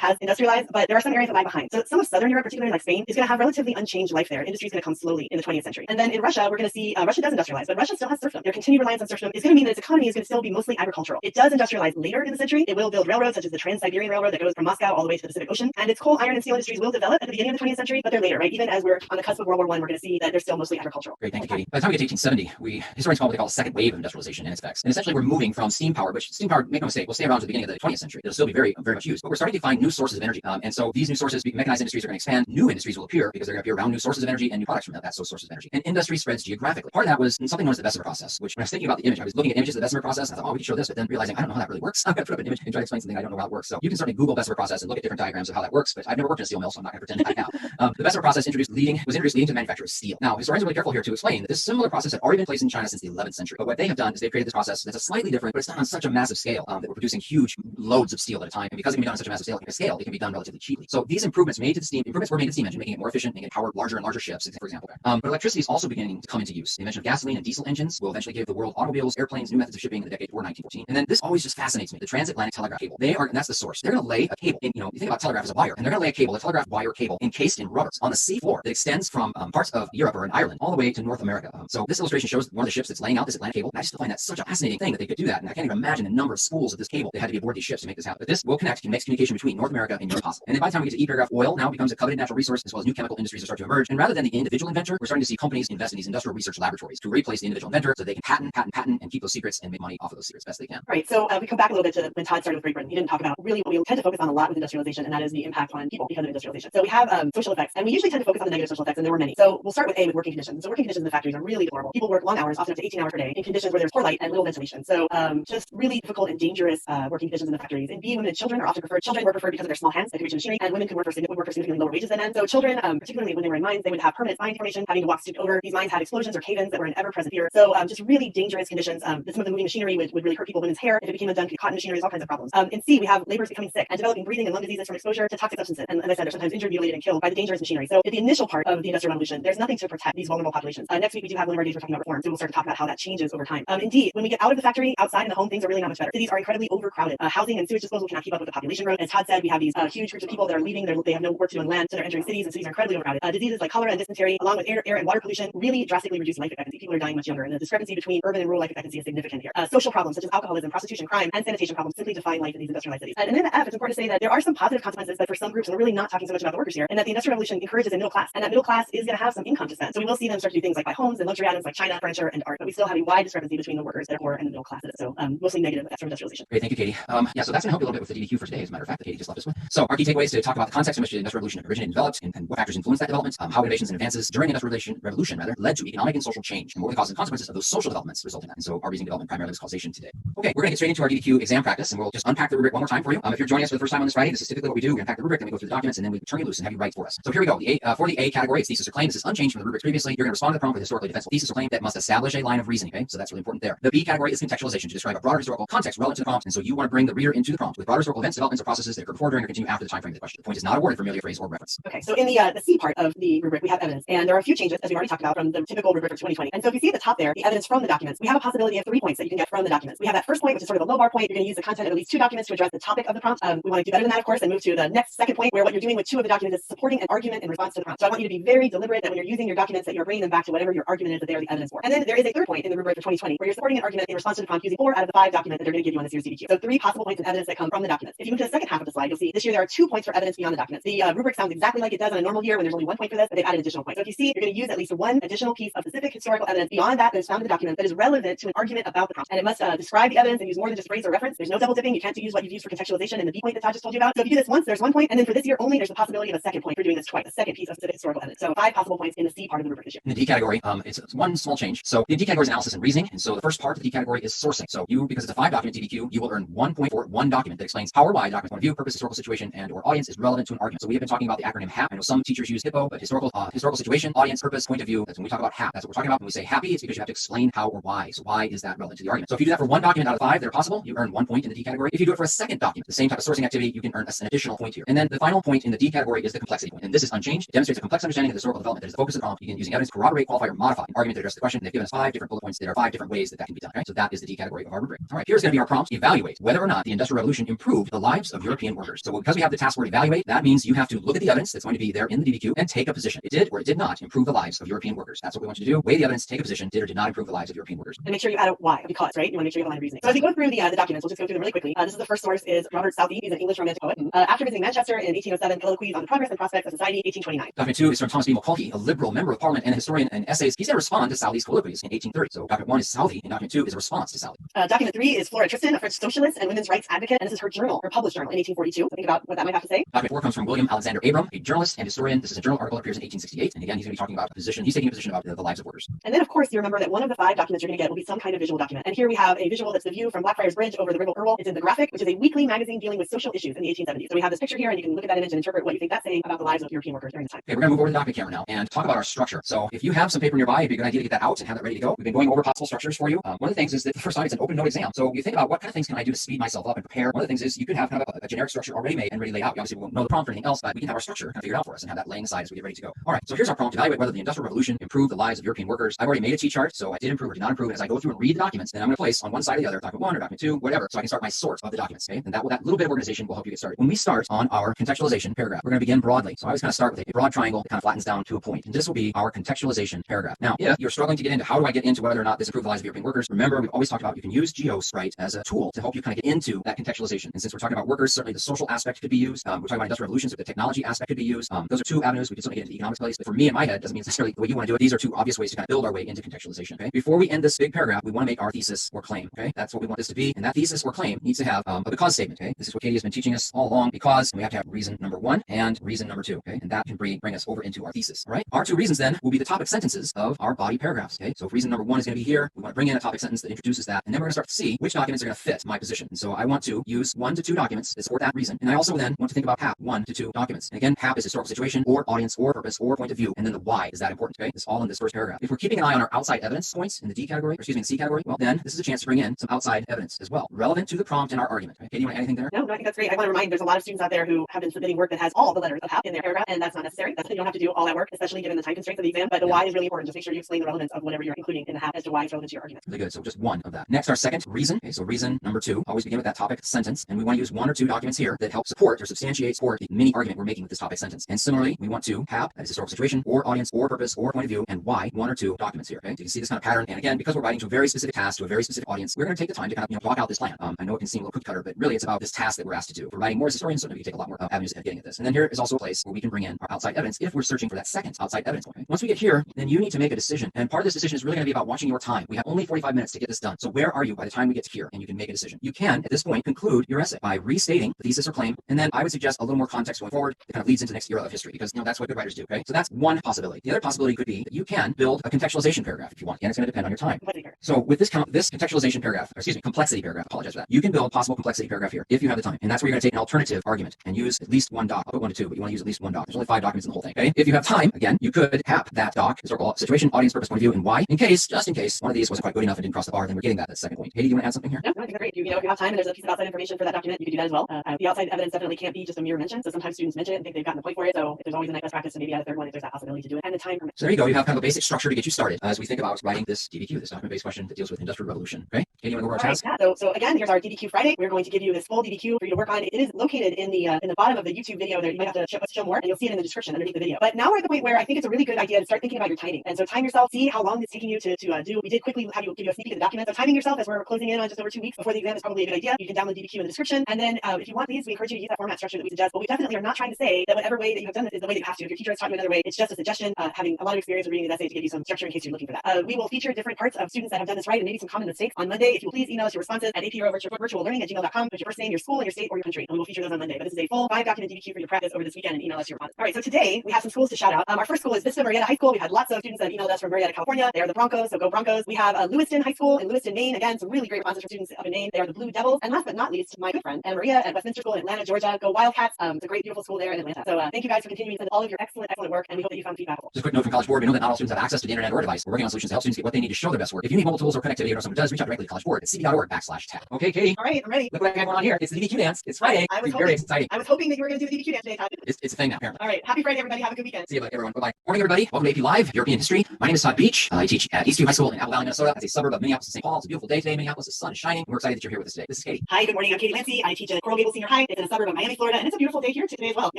has industrialized, but there are some areas that lag behind. So some of Southern Europe, particularly like Spain, is going to have relatively unchanged life there. Industry is going to come slowly in the 20th century. And then in Russia, we're going to see Russia does industrialize, but Russia still has serfdom. Their continued reliance on serfdom is going to mean that its economy is going to still be mostly agricultural. It does industrialize later in the century. It will build railroads such as the Trans-Siberian Railroad that goes from Moscow all the way to the Pacific Ocean. And its coal, iron, and steel industries will develop at the beginning of the 20th century, but they're later, right? Even as we're on the cusp of World War I, we're going to see that they're still mostly agricultural. Great, thank you, Katie. By the time we get to 1870, historians call what they call a second wave of industrialization and its effects. And essentially, we're moving from steam power, which steam power, make no mistake, will stay around to the beginning of the 20th century. It'll still be very, very much used. But we're starting to find new sources of energy. And so these new sources, mechanized industries are going to expand. New industries will appear because they're going to appear around new sources of energy and new products from those sources of energy. And industry spreads geographically. Part of that was something known as the Bessemer process, which when I was thinking about the image, I was looking at images of the Bessemer process, and I thought, oh, we could show this, but then realizing I don't know how that really works. I'm going to put up an image and try to explain something I don't know how it works. So you can certainly Google Bessemer process and look at different diagrams of how that works, but I've never worked in a steel mill, so I'm not going to pretend that now. The Bessemer process was introduced leading to the manufacture of steel. Now, historians are really careful here to explain that this similar process had already been in place in China since the 11th century. But what they have done is they've created this process that's a slightly different, but it's not on such a massive scale that we're producing huge loads of steel at a time. And because it can be done on such a massive scale, it can be done relatively cheaply. So these improvements were made to the steam engine, making it more efficient, making it power larger and larger ships, for example. But electricity is also beginning to come into use. The invention of gasoline and diesel engines will eventually give the world automobiles, airplanes, new methods of shipping in the decade before 1914. And then this always just fascinates me. The transatlantic telegraph cable. And that's the source. They're going to lay a cable in, you think about telegraph as a wire, and they're going to lay a cable, a telegraph wire cable encased in rubbers on the sea floor that extends from parts of Europe or in Ireland all the way to North America. So this illustration shows one of the ships that's laying out this Atlantic cable. And I just find that such a fascinating thing that they could do that. And I can't even imagine the number of spools of this cable that had to be aboard these ships to make this happen. But this will connect and makes communication between North America and Europe possible. And then by the time we get to E paragraph, oil now becomes a coveted natural resource, as well as new chemical industries will start to emerge. And rather than the individual inventor, we're starting to see companies invest in these industrial research laboratories to replace the individual inventor so they can patent, and keep those secrets and make money off of those secrets best they can. Right. So we come back a little bit to when Todd started with Great Britain. He didn't talk about really what we tend to focus on a lot with industrialization, and that is the impact on people because of industrialization. So we have social effects, and we usually tend to focus on the negative social effects, and there were many. So we'll start with with working conditions. So working conditions in the factories are really deplorable. People work long hours, often up to 18 hours per day, in conditions where there's poor light and little ventilation. So just really difficult and dangerous working conditions the factories. In B, women and children are often preferred. Children were preferred because of their small hands that could reach the machinery, and women would work for significantly lower wages than men. So children, particularly when they were in mines, they would have permanent mine formation, having to walk stooped over. These mines had explosions or cave-ins that were an ever-present fear. So just really dangerous conditions. Some of the moving machinery would really hurt women's hair if it became undone. Cotton machinery, all kinds of problems. In C, we have laborers becoming sick and developing breathing and lung diseases from exposure to toxic substances. And as I said, they're sometimes injured, mutilated, and killed by the dangerous machinery. So in the initial part of the Industrial Revolution, there's nothing to protect these vulnerable populations. Next week, we do have one of our days we're talking about reform. So we'll start to talk about how that changes over time. Indeed, when we get out of the factory, outside in the home, things are really not much better. Cities are incredibly overcrowded. Housing and sewage disposal cannot keep up with the population growth. As Todd said, we have these huge groups of people that are leaving. They have no work to do on land, so they're entering cities, and cities are incredibly overcrowded. Diseases like cholera and dysentery, along with air and water pollution, really drastically reduce life expectancy. People are dying much younger, and the discrepancy between urban and rural life expectancy is significant here. Social problems such as alcoholism, prostitution, crime, and sanitation problems simply define life in these industrialized cities. And in the F, it's important to say that there are some positive consequences, but for some groups, and we're really not talking so much about the workers here, and that the Industrial Revolution encourages a middle class, and that middle class is going to have some income to spend. So we will see them start to do things like buy homes and luxury items like china, furniture, and art, but we still have a wide discrepancy between the workers that are poor and the middle classes. So mostly negative effects from industrialization. Great, thank you, Katie. Yeah, so that's going to help you a little bit with the DDQ for today, as a matter of fact, that Katie just left us with. So our key takeaways to talk about the context in which the Industrial Revolution originated and developed, and what factors influenced that development, how innovations and advances during the Industrial Revolution led to economic and social change, and what were the causes and consequences of those social developments resulting in that. And so our reasoning development primarily is causation today. Okay, we're going to get straight into our DDQ exam practice, and we'll just unpack the rubric one more time for you. If you're joining us for the first time on this Friday, this is typically what we do. We unpack the rubric, then we go through the documents, and then we turn you loose and have you write for us. So here we go. For the A category, it's thesis or claim. This is unchanged from the rubrics previously. You're going to respond to the prompt with historically defensible thesis or claim that must establish a line of reasoning. Okay, so that's really important there. The B category is contextualization, to describe a broader historical context relevant to the prompt, and so you want to bring the reader into the prompt with broader historical events, developments, or processes that occur before, during, or continue after the time frame of the question. The point is not awarded for merely a phrase or reference. Okay, so in the C part of the rubric, we have evidence, and there are a few changes, as we've already talked about, from the typical rubric of 2020. And so if you see at the top there, the evidence from the documents, we have a possibility of 3 points that you can get from the documents. We have that first point, which is sort of a low bar point. You're going to use the content of at least 2 documents to address the topic of the prompt. We want to do better than that, of course, and move to the next second point, where what you're doing with 2 of the documents is supporting an argument in response to the prompt. So I want you to be very deliberate that when you're using your documents, that you're bringing them back to whatever your argument is that they are the evidence for. And then there is a third point in the rubric for 2020, where you're supporting an argument in response to the prompt using 4 out of the 5 documents that they're going to give you on this year's DDQ. So 3 possible points of evidence that come from the documents. If you move to the second half of the slide, you'll see this year there are 2 points for evidence beyond the documents. The rubric sounds exactly like it does on a normal year when there's only 1 point for this, but they've added additional points. So if you see, you're going to use at least 1 additional piece of specific historical evidence beyond that is found in the document that is relevant to an argument about the prompt. And it must describe the evidence and use more than just phrase or reference. There's no double dipping. You can't use what you've used for contextualization in the B point that Todd just told you about. So if you do this once, there's 1 point, and then for this year only, there's the possibility of a second point for doing this twice, a second piece of specific historical evidence. So 5 possible points in the C part of the rubric this year. In the D category, it's 1 small change. So the D category is analysis and reasoning, and so the first part of the D category is sourcing. So you, because it's a 5 document DDQ, you will earn 1 point for 1 document that explains how or why the document's point of view, purpose, historical situation, and or audience is relevant to an argument. So we have been talking about the acronym HAP. I know some teachers use HIPPO, but historical situation, audience, purpose, point of view. That's when we talk about HAP. That's what we're talking about when we say happy. It's because you have to explain how or why. So why is that relevant to the argument? So if you do that for 1 document out of 5 that are possible, you earn 1 point in the D category. If you do it for a second document, the same type of sourcing activity, you can earn an additional point here. And then the final point in the D category is the complexity point. And this is unchanged. It demonstrates a complex understanding of the historical development that is the focus of the prompt. You can using evidence, corroborate, qualify, or modify an argument that addresses the question. They've given us 5 different bullet points. There are 5 different ways that can be done. Okay? So that is the D category of our rubric. All right, here's going to be our prompt. Evaluate whether or not the Industrial Revolution improved the lives of European workers. So because we have the task word evaluate, that means you have to look at the evidence that's going to be there in the DDQ and take a position. It did or it did not improve the lives of European workers. That's what we want you to do. Weigh the evidence, take a position, did or did not improve the lives of European workers. And make sure you add a why, a because, right? You want to make sure you have a line of reasoning. So as we go through the documents, we'll just go through them really quickly. This is the first source is Robert Southey. He's an English Romantic poet. After visiting Manchester in 1807, colloquies on the progress and prospects of society, 1829. Document 2 is from Thomas B. Mulcahy, a liberal member of Parliament and a historian and essays. He's going to respond to Southey's colloquies in 1830. So document 1 is Southey, and document 2 is a response to Southey. Document 3 is Flora Tristan, a French socialist and women's rights advocate, and this is her journal, her published journal in 1842. So think about what that might have to say. Document 4 comes from William Alexander Abram, a journalist and historian. This is a journal article that appears in 1868, and again, he's going to be talking about a position. He's taking a position about the lives of workers. And then, of course, you remember that one of the 5 documents you're going to get will be some kind of visual document. And here we have a visual that's the view from Blackfriars Bridge over the River Irwell. It's in the Graphic, which is a weekly magazine dealing with social issues in the 1870s. So we have this picture here, and you can look at that image and interpret what you think that's saying about the lives of European workers during this time. Okay, we're going to move over to the document camera now and talk about our structure. So if you have some paper nearby, it'd be a good idea to get that out and have that ready to go. We've been going over possible structures for you. One of the things is that the first time it's an open note exam. So you think about what kind of things can I do to speed myself up and prepare. One of the things is you could have kind of a generic structure already made and ready laid out. We obviously won't know the prompt or anything else, but we can have our structure kind of figured out for us and have that laying aside as we get ready to go. All right, so here's our prompt. Evaluate whether the Industrial Revolution improved the lives of European workers. I've already made a T-chart, so I did improve or did not improve. And as I go through and read the documents, then I'm going to place on one side or the other, document 1 or document 2, whatever, so I can start my sort of the documents. Okay, and that little bit of organization will help you get started. When we start on our contextualization paragraph, we're going to begin broadly. So I always kind of start with a broad triangle that kind of flattens down to a point. And this will be our contextualization paragraph. Now, if you're struggling to get into how do I get into whether or not this improved the lives of European workers, remember we've always talked about you can use GeoSprite as a tool to help you kind of get into that contextualization. And since we're talking about workers certainly the social aspect could be used. We're talking about industrial revolutions, so the technology aspect could be used. Those are two avenues. We could certainly get into the economics place, but for me in my head, doesn't mean necessarily the way you want to do it. These are two obvious ways to kind of build our way into contextualization. Okay. Before we end this big paragraph, we want to make our thesis or claim. Okay. That's what we want this to be, and that thesis or claim needs to have a because statement. Okay. This is what Katie has been teaching us all along. Because, and we have to have reason number one and reason number two. Okay. And that can bring us over into our thesis. All right. Our two reasons then will be the topic sentences of our body paragraphs. Okay. So if reason number one is going to be here, we want to bring in a topic sentence that introduces that, and then we're going to start to see which documents are going to fit my position. And so I want to use 1 to 2 documents that support that reason. And I also then want to think about HAP 1 to 2 documents. And again, HAP is historical situation or audience or purpose or point of view. And then the why is that important. Okay. It's all in this first paragraph. If we're keeping an eye on our outside evidence points in the D category, or excuse me, in the C category, well, then this is a chance to bring in some outside evidence as well, relevant to the prompt in our argument. Okay. Katie, you want to add anything there? No, I think that's great. I want to remind there's a lot of students out there who have been submitting work that has all the letters of HAP in their paragraph, and that's not necessary. You don't have to do all that work, especially given the time constraints of the exam. But the why is really important. Just make sure you explain the relevance of whatever you're including in the HAP as to why it's relevant to your argument. Really good. So just one of that. Next, our second reason. Okay, so reason number 2. Always begin with that topic sentence, and we want to use 1 or 2 documents here that help support or substantiate the mini argument we're making with this topic sentence. And similarly, we want to have that is historical situation or audience or purpose or point of view, and why 1 or 2 documents here. Okay, so you can see this kind of pattern. And again, because we're writing to a very specific task to a very specific audience, we're going to take the time to kind of block out this plan. I know it can seem a little cookie cutter, but really it's about this task that we're asked to do. If we're writing more as historians, certainly we can take a lot more avenues at getting at this. And then here is also a place where we can bring in our outside evidence if we're searching for that second outside evidence. Okay? Once we get here, then you need to make a decision. And part of this decision is really going to be about watching your time. We have only 45 minutes to get this done. So where are you by the time we get to here? And you can make a decision. You can, at this point, conclude your essay by restating the thesis or claim. And then I would suggest a little more context going forward that kind of leads into the next era of history, because that's what good writers do. Okay, so that's one possibility. The other possibility could be that you can build a contextualization paragraph if you want, and it's going to depend on your time. So with this contextualization paragraph, or excuse me, complexity paragraph, apologize for that. You can build a possible complexity paragraph here if you have the time, and that's where you're going to take an alternative argument and use at least 1 doc. I'll put 1 to 2, but you want to use at least 1 doc. There's only 5 documents in the whole thing. Okay, if you have time, again, you could have that doc, historical situation, audience, purpose, point of view, and why, just in case one of these wasn't quite good enough and didn't cross the bar. Then we're getting that second point. Katie, do you want to add something here? No, I think that's great. If you have time and there's a piece of outside information for that document, you can do that as well. The outside evidence definitely can't be just a mere mention. So sometimes students mention it and think they've gotten the point for it. So if there's always a nice best practice to maybe add a third one if there's that possibility to do it, and the time permits. So there you go. You have kind of a basic structure to get you started as we think about writing this DBQ, this document-based question that deals with industrial revolution. Okay, Katie, you want to go over our task? Yeah. So again, here's our DBQ Friday. We're going to give you this full DBQ for you to work on. It is located in the bottom of the YouTube video there. You might have to show more, and you'll see it in the description underneath the video. But now we're at the point where I think it's a really good idea to start thinking about your timing. And so time yourself, see how long it's taking you to do. We did quickly give you a sneak peek of the document. So timing yourself as we're closing in on just over 2 weeks before the exam is probably a good idea. You can download DBQ in the description. And then if you want these, we encourage you to use that format structure that we suggest. But we definitely are not trying to say that whatever way that you have done this is the way that you have to. If your teacher has taught you another way, it's just a suggestion. Having a lot of experience with reading these essays to give you some structure in case you're looking for that. We will feature different parts of students that have done this right and maybe some common mistakes on Monday. If you will please email us your responses at apro virtuallearning@gmail.com with your first name, your school, and your state, or your country. And we will feature those on Monday. But this is a full 5-document DBQ for your practice over this weekend, and email us your response. All right, so today we have some schools to shout out. Our first school is Vista Marietta High School. We've had lots of students that have emailed us from Marietta, California. They are the Broncos, so go Broncos. We have Lewiston High School in Lewiston, Maine. Again, some really great responses from students up in Maine. They are the Blue Devils. And last but not least, my good friend Anna Maria at Westminster School in Atlanta, Georgia. Go Wildcats. It's a great, beautiful school there in Atlanta. So thank you guys for continuing to send all of your excellent work, and we hope that you found feedback. Just a quick note from College Board. We know that not all students have access to the internet or device. We're working on solutions to help students get what they need to show their best work. If you need mobile tools or connectivity or someone does, reach out directly to College Board at cb.org/tap. Okay, Katie. All right, I'm ready. Look what I got going on here. It's the DBQ dance. It's Friday. It's very exciting. I was hoping that you were going to do the DBQ dance today, Todd. It's a thing now, apparently. All right, happy Friday, everybody. Have a good weekend. See you, everyone. Bye-bye. Morning, everybody. Welcome to AP Live, European History. My name is Todd Beach. I teach at Eastview High School in Apple Valley, Minnesota. That's a suburb of Minneapolis and St. Paul. It's a beautiful day today. Minneapolis, the sun is shining. We're excited that you're here with us today. This is Katie. Hi, good morning. I'm Katie Lancey. I teach at Coral Gables Senior High. It's in a suburb of Miami, Florida, and it's a beautiful day here today as well. We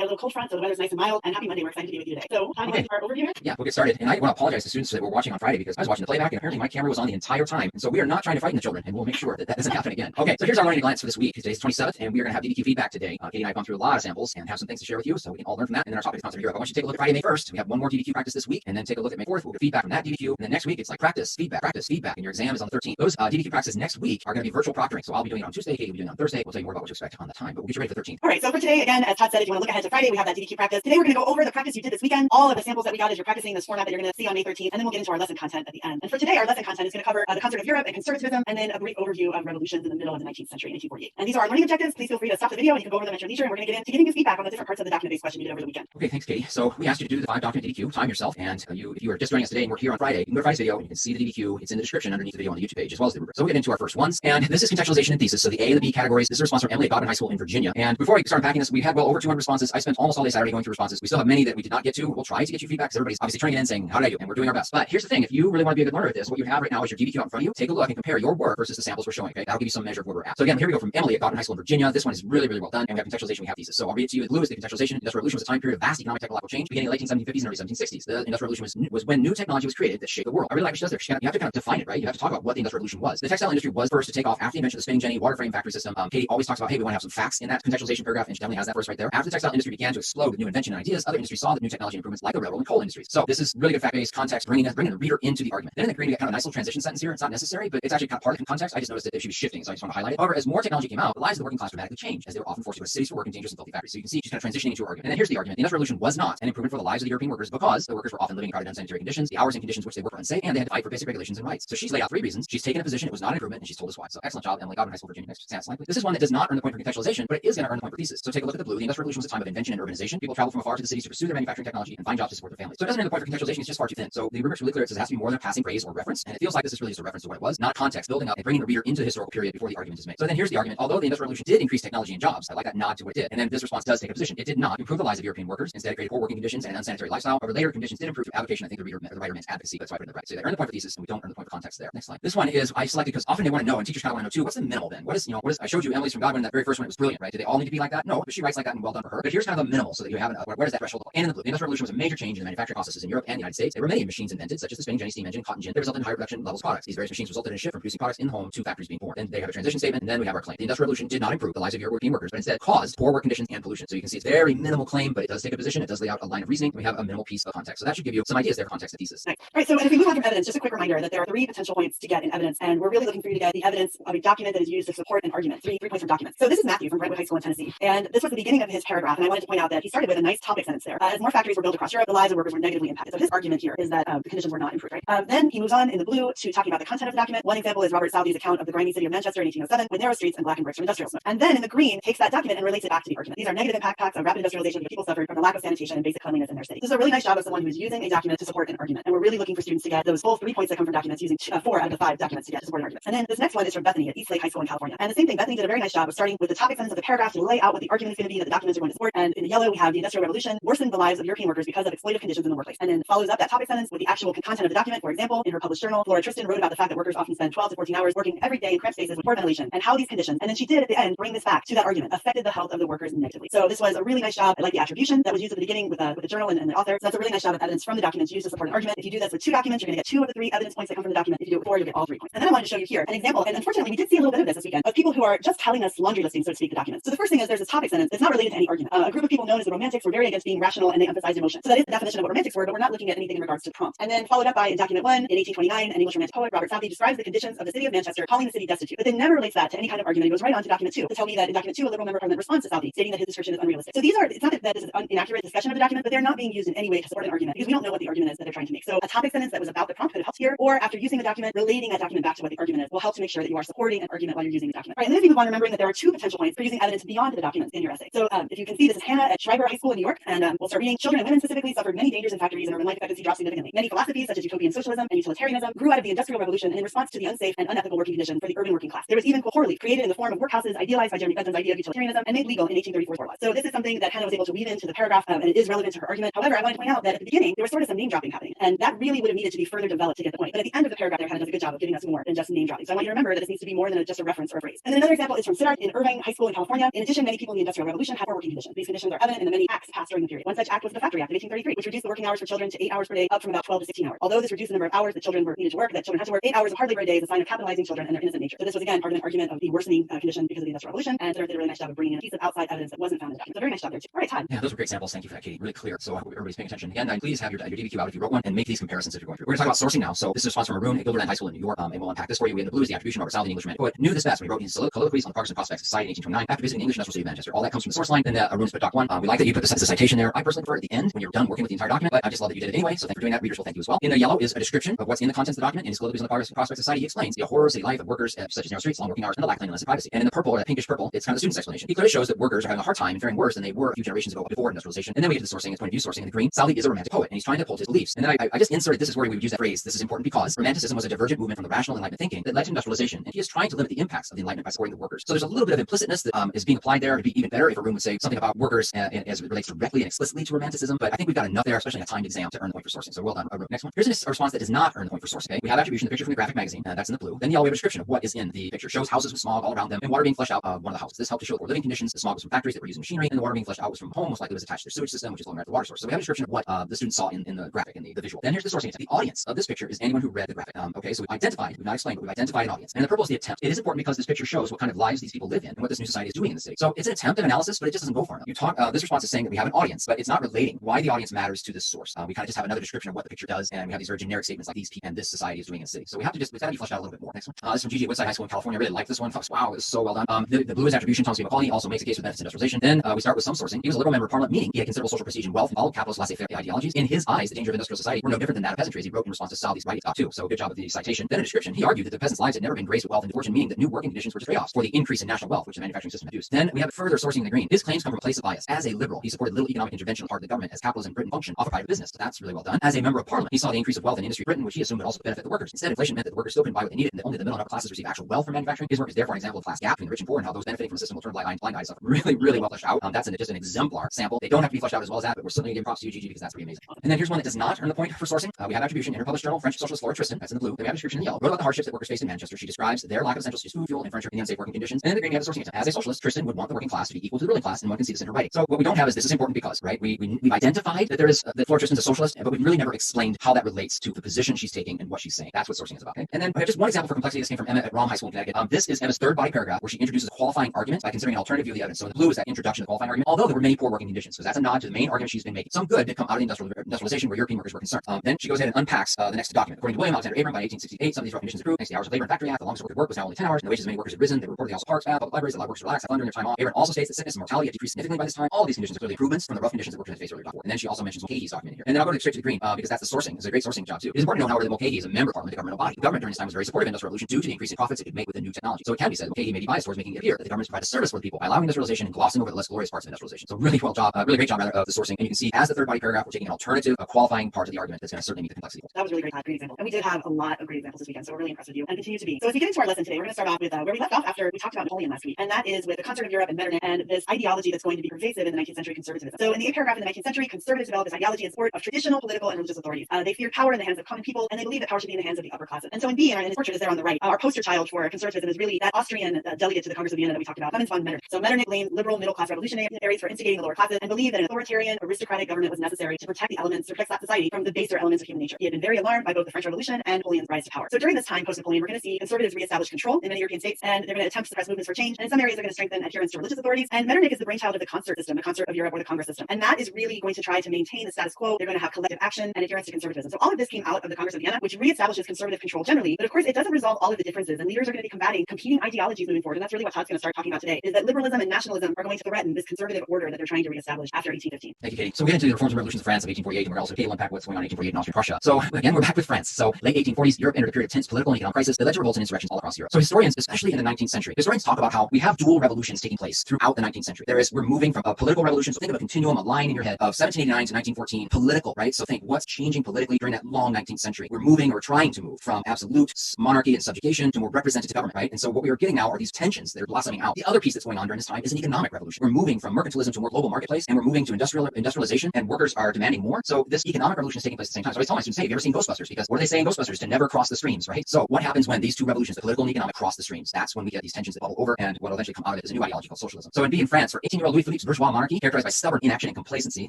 got a little cold front, so the weather's nice and mild. And happy Monday. We're excited to be with you today. So, time to start overview here. Yeah, we'll get started. And I want to apologize to students that were watching on Friday because I was watching the playback and apparently my camera was on the entire time. And so we are not trying to frighten the children, and we'll make sure that doesn't happen again. Okay, so here's our learning glance for this week. Today's 27th, and we are going to have DBQ feedback today. Katie and I have gone through a lot of samples and have some things to share with you, so we can all learn from that. And then our topic is concept of Europe. I want you to take a look at Friday, May 1st. We have one more DBQ practice this week, and then take a look at May 4th. We'll get feedback from that DBQ. And then next week, it's like practice, feedback, and your exam is on the 13th. Those DBQ practices next week are going to be virtual proctoring. So I'll be doing it on Tuesday, Katie will be doing it on Thursday. We'll tell you more about what to expect on the time, but we'll get you ready for the 13th. All right, so for today, again, as Todd said, if you want to look ahead to Friday, we have that DBQ practice. Today, we're going to go over the practice you did this weekend. All of the samples that we got as you're practicing this format that you're going to see on May 13th, and then we'll get into our lesson content at the end. And for today, our lesson content is going to cover the concept of Europe and conservatism, and then a brief overview of revolutions in the middle of the 19th century, 1948. And these are our learning objectives. Please feel free to stop the video and you can go over them at your leisure, and we're going to get into giving you feedback on the different parts of the document-based question you did over the weekend. Okay, thanks, Katie. So we asked you to do the 5-document DBQ, time yourself, and if you are just joining us today and we're here on Friday, you can go to Friday's video and you can see the DBQ. It's in the description underneath the video on the YouTube page as well as the rubric. So we'll get into our first ones, and this is contextualization and thesis. So the A and the B categories. This is a response from Emily at Godwin High School in Virginia. And before I start unpacking this, we had well over 200 responses. I spent almost all day Saturday going through responses. We still have many that we did not get to. We'll try to get you feedback because everybody's obviously turning it in saying, how did I do? And we're doing our best. But here's the thing, if you really want to be a good learner at this, what you have right now is your DBQ out in front of you. Take a look and compare your work versus the samples we're showing. Okay, that'll give you some measure of where we're at. So again, here we go from Emily at Godwin High School in Virginia. This one is really, really well done. And we have contextualization, we have thesis. So I'll read it to you. The blue is the contextualization, Industrial Revolution was a time period of vast economic technological change beginning in the late 1950s and early 1760s. The Industrial Revolution was when new technology was created that shaped the world. I really like what she does there. You have to kind of define it, right? You have to talk about what the Industrial Revolution was. The textile industry was first to take off after the invention of the spinning jenny, water frame, factory system. Katie always talks about, hey, we want to have some facts in that contextualization paragraph, and she definitely has that for us right there. After the textile industry began to explode with new invention and ideas, other industries saw the new technology improvements like the railroad and coal industries. So this is really good fact-based context, bringing the reader into the argument. Then in the green, we got kind of a nice little transition sentence here. It's not necessary, but it's actually kind of part of the context. I just noticed that she was shifting, so I just want to highlight it. However, as more technology came out, the lives of the working class dramatically changed, as they were often forced to go to cities for work in dangerous and filthy factories. So you can see she's kind of transitioning into her argument. And then here's the argument. The Industrial Revolution was not an improvement for the lives of the European workers because the workers were often living in crowded, unsanitary conditions. The hours and conditions which they worked were unsafe, and they had to fight for basic regulations and rights. So she's laid out 3 reasons. She's taken a position it was not an improvement, and she's told us why. So excellent job, Emily Godwin, High School, Virginia. Next chance, likely. This is one that does not earn the point for contextualization, but it is going to earn the point for thesis. So take a look at the blue. The Industrial Revolution was a time of invention and urbanization. People traveled from afar to the cities to pursue their manufacturing technology and find jobs to support their families. So it doesn't earn the point for contextualization. It's just far too thin. So the rubric's really clear. It says it has to be more than a passing phrase or reference, and it feels like this is really just a reference to what it was, not context, building up and bringing the reader into the historical period before the argument is made. So then here's the argument. Although the Industrial Revolution did increase technology and jobs, I like that nod to what it did. And then this response does take a position. It did not improve the lives of European workers. Instead, it created poor working conditions and an unsanitary lifestyle. However, later conditions did improve through avocation. I think the writer meant advocacy. That's why I put it in the bracket. So they earn the point for thesis, and we don't earn the point for context there. Next slide. This one is I selected because often they want to know, and teachers kind of want to know too. What's the minimal then? What is I showed you Emily's from Godwin. That very first one, it was brilliant, right? Do they all need to be like that? No, but she writes like that, and well done for her. But here's kind of a minimal, so that you have where does that threshold go? And in the blue, the Industrial Revolution was a major change in the manufacturing processes in Europe and the United States. There were many machines invented, such as the spinning jenny, steam engine, cotton gin. They resulted in higher production levels of products. These various machines resulted in a shift from producing products in the home to factories being born. Then they have a transition statement, and then we have our claim. The Industrial Revolution did not improve the lives of European workers, but instead caused poor work conditions and pollution. So you can see it's very minimal claim, but it does take a position. It does lay out a line of reasoning. We have a minimal piece of context. So that should give you some ideas there for context and thesis. Nice. All right, so if we move on from evidence, just a quick reminder that there are 3 potential points to get in evidence, and we're really looking for you to get the evidence of a document that is used to support an argument. Three points from documents. So this is Matthew from Brentwood High School in Tennessee, and this was the beginning of his paragraph, and I wanted to point out that he started with a nice topic sentence there. As more factories were built across Europe, the lives of workers were negatively impacted. So his argument here is that the conditions were not improved, right? Then he moves on in the blue to talking about the content of the document. One example is Robert Southey's account of the grimy city of Manchester in 1807 with narrow streets and blackened bricks from industrial smoke. And then in the green takes that document and relates it back to the argument. These are negative impacts of rapid industrialization because people suffered from the lack of sanitation and basic cleanliness in their city. This is a really nice job of someone who is using a document to support an argument. And we're really looking for students to get those full 3 points that come from documents, using 4 out of the 5 documents to get to support an argument. And then this next one is from Bethany at Eastlake High School in California. And the same thing, Bethany did a very nice job of starting with the topic sentence of the paragraph to lay out what the argument is going to be that the documents are going to support. And in the yellow, we have the Industrial Revolution worsened the lives of European workers because of exploitative conditions in the workplace. And then follows up that topic sentence with the actual content of the document. For example, in her published journal, Flora Tristan wrote about the fact that workers often spend 12 to 14 hours working every day in cramped spaces with poor ventilation, and how these conditions, and then she did at the end bring this back to that argument, affected the health of the workers negatively. So this was a really nice job. I like the attribution that was used at the beginning with the journal and the author. So that's a really nice job of evidence from the documents used to support an argument. If you do this with 2 documents, you're going to get 2 of the 3 evidence points that come from the document. If you do it with 4, you'll get all 3 points. And then I wanted to show you here an example, and unfortunately we did see a little bit of this weekend, of people who are just telling us laundry listing, so to speak, the documents. So the first thing is there's this topic sentence that's not related to any argument. A group of people known as the Romantics were very against being rational, and they emphasized emotion. So that is the definition of what Romantics were, but we're not looking at anything in regards to prompt. And then followed up by in document 1 in 1829, an English Romantic poet, Robert Southey, describes the conditions of the city of Manchester, calling the city destitute. But then never relates that to any kind of argument. It goes right on to document 2 to tell me that in document 2 a liberal member of parliament responds to Southey, stating that his description is unrealistic. So it's not that this is an inaccurate discussion of the document, but they're not being used in any way to support an argument because we don't know what the argument is that they're trying to make. So a topic sentence that was about the prompt could have helped here, or after using the document, relating that document back to what the argument is will help to make sure that you are supporting an argument while you're using the document. Right, and then if you move on, remembering that there are 2 potential points for using evidence beyond the documents in your essay. So if you can see, this is Hannah at Schreiber High School in New York, and we'll start reading. Children and women specifically suffered many dangers in factories, and urban life expectancy dropped significantly. Many philosophies, such as utopian socialism and utilitarianism, grew out of the Industrial Revolution in response to the unsafe and unethical working condition for the urban working class. There was even quahorely created in the form of workhouses, idealized by Jeremy Bentham's idea of utilitarianism, and made legal in 1834 laws. So this is something that Hannah was able to weave into the paragraph, and it is relevant to her argument. However, I want to point out that at the beginning there was sort of some name dropping happening, and that really would have needed to be further developed to get the point. But at the end of the paragraph, there Hannah does a good job of giving us more than just name dropping. So I want you to remember that this needs to be more than just a reference or a phrase. And then another example is from Siddharth in Irvine High School in California. In addition, many people in the Industrial Revolution had poor working conditions. These conditions are evident in the many acts passed during the period. One such act was the Factory Act of 1833, which reduced the working hours for children to 8 hours per day, up from about 12 to 16 hours. Although this reduced the number of hours that children were needed to work, that children had to work 8 hours of hard labor a day is a sign of capitalizing children and their innocent nature. So this was again part of an argument of the worsening condition because of the Industrial Revolution, and Siddharth did a really nice job of bringing in a piece of outside evidence that wasn't found in the document. So very nice job there too. All right, Todd. Yeah, those were great samples. Thank you for that, Katie. Really clear. So I hope everybody's paying attention. Again, please have your DBQ out if you wrote one, and make these comparisons if you're going through. We're going to talk about sourcing now. So this is a response from Arun at Gilbert High School in New York, and we'll unpack this for you. We have the blue is the attribution of Robert Southey, the English Romantic poet, knew this best when he wrote his colloquies on the progress and prospects of society in 1829 after visiting the English industrial city of Manchester. All that comes from the source line. Then Arun's put doc 1. We like that you put the citation there. I personally prefer it at the end when you're done working with the entire document, but I just love that you did it anyway. So thank you for doing that. Readers will thank you as well. In the yellow is a description of what's in the contents of the document. In his colloquies on the progress and prospects of society, he explains the horror city life of workers such as narrow streets, long working hours, and the lack of cleanliness and privacy. And in the purple, or that pinkish purple, it's kind of the student's explanation. He clearly shows that workers are having a hard time and faring worse than they were a few generations ago before industrialization. And then we get to the sourcing, it's point of view sourcing in the green. Southey is a romantic poet, and he's trying to uphold his beliefs. And then I just inserted, this is where we would use that phrase. This is important because Romanticism was a divergent movement from the rational Enlightenment thinking that led to industrialization, and he is trying to limit the impacts of the Enlightenment by supporting the workers. So there's a little bit of implicitness that is being applied there. It'd be even better if Arun would say something about workers as it relates directly and explicitly to Romanticism, but I think we've got enough there, especially in a timed exam, to earn the point for sourcing. So well done, Arun. Next one. Here's a response that does not earn the point for sourcing. Okay? We have attribution, the picture from the graphic magazine, that's in the blue. Then the yellow, we have a description of what is in the picture. Shows houses with smog all around them and water being flushed out of one of the houses. This helped to show the living conditions. The smog was from factories that were using machinery, and the water being flushed flushed out was from home, most likely was attached to their sewage system, which is low merit water source. So we have a description of what the students saw in the graphic, in the visual. Then here's the sourcing intent. The audience of this picture is anyone who read the graphic. Okay, so we've not explained, but we've identified an audience. And the purple is the attempt. It is important because this picture shows what kind of lives these people live in and what this new society is doing in the city. So it's an attempt at analysis, but it just doesn't go far enough. You talk, this response is saying that we have an audience, but it's not relating why the audience matters to this source. We kind of just have another description of what the picture does, and we have these very generic statements like these people and this society is doing in the city. So we have to be fleshed out a little bit more. Next one. This is from Gigi at Woodside High School in California. I really like this one, folks. Wow, this is so well done. The blue is attribution. Thomas B. Macaulay also makes a case for benefits of industrialization. Then we start with some sourcing. He was a liberal member of parliament, meaning he had considerable social prestige and wealth, and all capitalist laissez-faire ideologies. In his eyes, the danger of industrial society were no different than that of peasantry, as he wrote in response to Southey's writing top two. So good job with the citation. Then a description. He argued that the peasants' lives had never been graced with wealth and fortune, meaning that new working conditions were just trade-offs for the increase in national wealth, which the manufacturing system produced. Then we have further sourcing in the green. His claims come from a place of bias. As a liberal, he supported little economic intervention on the part of the government as capitalism in Britain functioned off of private business. So that's really well done. As a member of parliament, he saw the increase of wealth in industry in Britain, which he assumed would also benefit the workers. Instead, inflation meant that the workers still couldn't buy what they needed, and that only the middle and upper classes receive actual wealth from manufacturing. His work is therefore an example of class gap between the rich and poor, and how those benefiting from the system will turn blind eyes suffer. Really well fleshed out. That's just an exemplar sample. They don't have to be fleshed out as well as that, but we're certainly giving props to you, Gigi, because that's pretty amazing. And then here's one that does not earn the point for sourcing. We have attribution in her published journal, French Socialist Flora Tristan, that's in the blue. Then we have description in the yellow. Wrote about the hardships that workers faced in Manchester. She describes their lack of essentials such as food, fuel, and furniture in the unsafe working conditions. And in the green, we have the sourcing intent. As a socialist, Tristan would want the working class to be equal to the ruling class, and one can see this in her writing. So what we don't have is this is important because, right, we've identified that there is that Flora Tristan's a socialist, but we've really never explained how that relates to the position she's taking and what she's saying. That's what sourcing is about. Okay? And then we have just one example for complexity. This came from Emma at Rom High School in Connecticut. This is Emma's third body paragraph where she introduces a qualifying argument by considering an alternative view of the evidence. So the blue is that introduction to the qualifying argument, although there were many poor working conditions, because that's a nod to the main argument she's been making. Some good did come out of the industrialization where European workers were concerned. Then she goes ahead and unpacks the next document. According to William Alexander Abram, by 1868, some of these rough conditions improved thanks to the Hours of Labor and Factory Act. The longest work of work was now only 10 hours, and the wages of many workers had risen. They were reportedly also parks, public libraries, allowed workers to relax, have fun during their time off. Abram also states that sickness and mortality had decreased significantly by this time. All of these conditions are clearly improvements from the rough conditions that workers had faced earlier. And then she also mentions Mulcahy's document here. And then I'll go straight to the green because that's the sourcing. It's a great sourcing job too. It is important to know, however, that Mulcahy is a member of Parliament, a governmental body. The government during this time was very supportive of industrial revolution due to the increase in profits it could make with the new technology. So it can be said Mulcahy may be biased towards making it appear that the government provides a service for the people by allowing industrialization and glossing over the less glorious parts of industrialization. So really great job of the sourcing. And you can see as the third body paragraph, we're taking an alternative, a qualifying part of the argument that's going to certainly meet the complexity. That was really great example. And we did have a lot of great examples this weekend, so we're really impressed with you and continue to be. So as we get into our lesson today, we're going to start off with where we left off after we talked about Napoleon last week, and that is with the concert of Europe and Metternich and this ideology that's going to be pervasive in the 19th century conservatism. So in the 8th paragraph in the 19th century, conservatives developed this ideology in support of traditional political and religious authorities. They feared power in the hands of common people, and they believe that power should be in the hands of the upper classes. And so in B, in his portrait is there on the right, our poster child for conservatism is really that Austrian delegate to the Congress of Vienna that we talked about, Clemens von Metternich. So Metternich blamed liberal middle class revolutionaries for instigating the lower classes and believed that an authoritarian aristocratic government was necessary to protect that society from the baser elements of human nature. He had been very alarmed by both the French Revolution and Napoleon's rise to power. So during this time post-Napoleon, we're going to see conservatives reestablish control in many European states, and they're going to attempt to suppress movements for change. And in some areas, they're going to strengthen adherence to religious authorities. And Metternich is the brainchild of the concert system, the concert of Europe, or the Congress system. And that is really going to try to maintain the status quo. They're going to have collective action and adherence to conservatism. So all of this came out of the Congress of Vienna, which reestablishes conservative control generally. But of course, it doesn't resolve all of the differences. And leaders are going to be combating competing ideologies moving forward. And that's really what Todd's going to start talking about today, is that liberalism and nationalism are going to threaten this conservative order that they're trying to reestablish after 1815. Thank you, Katie. So we get into the reforms and revolutions of France of 1848, and we're also Katie will unpack what's going on in 1848 in Austria-Prussia. So again, we're back with France. So late 1840s, Europe entered a period of tense political and economic crisis that led to revolts and insurrections all across Europe. So historians, especially in the 19th century, historians talk about how we have dual revolutions taking place throughout the 19th century. We're moving from a political revolution. So think of a continuum, a line in your head of 1789 to 1914, political, right? So think what's changing politically during that long 19th century. We're moving or trying to move from absolute monarchy and subjugation to more representative government, right? And so what we are getting now are these tensions that are blossoming out. The other piece that's going on during this time is an economic revolution. We're moving from mercantilism to a more global marketplace, and we're moving to industrialization, and workers are demanding more. So this economic revolution is taking place at the same time. So I always tell my students, hey, have you ever seen Ghostbusters? Because what do they say in Ghostbusters? To never cross the streams, right? So what happens when these two revolutions, the political and economic, cross the streams? That's when we get these tensions that bubble over, and what will eventually come out of it is a new ideology called socialism. So in B, in France, for 18-year-old Louis Philippe's bourgeois monarchy, characterized by stubborn inaction and complacency.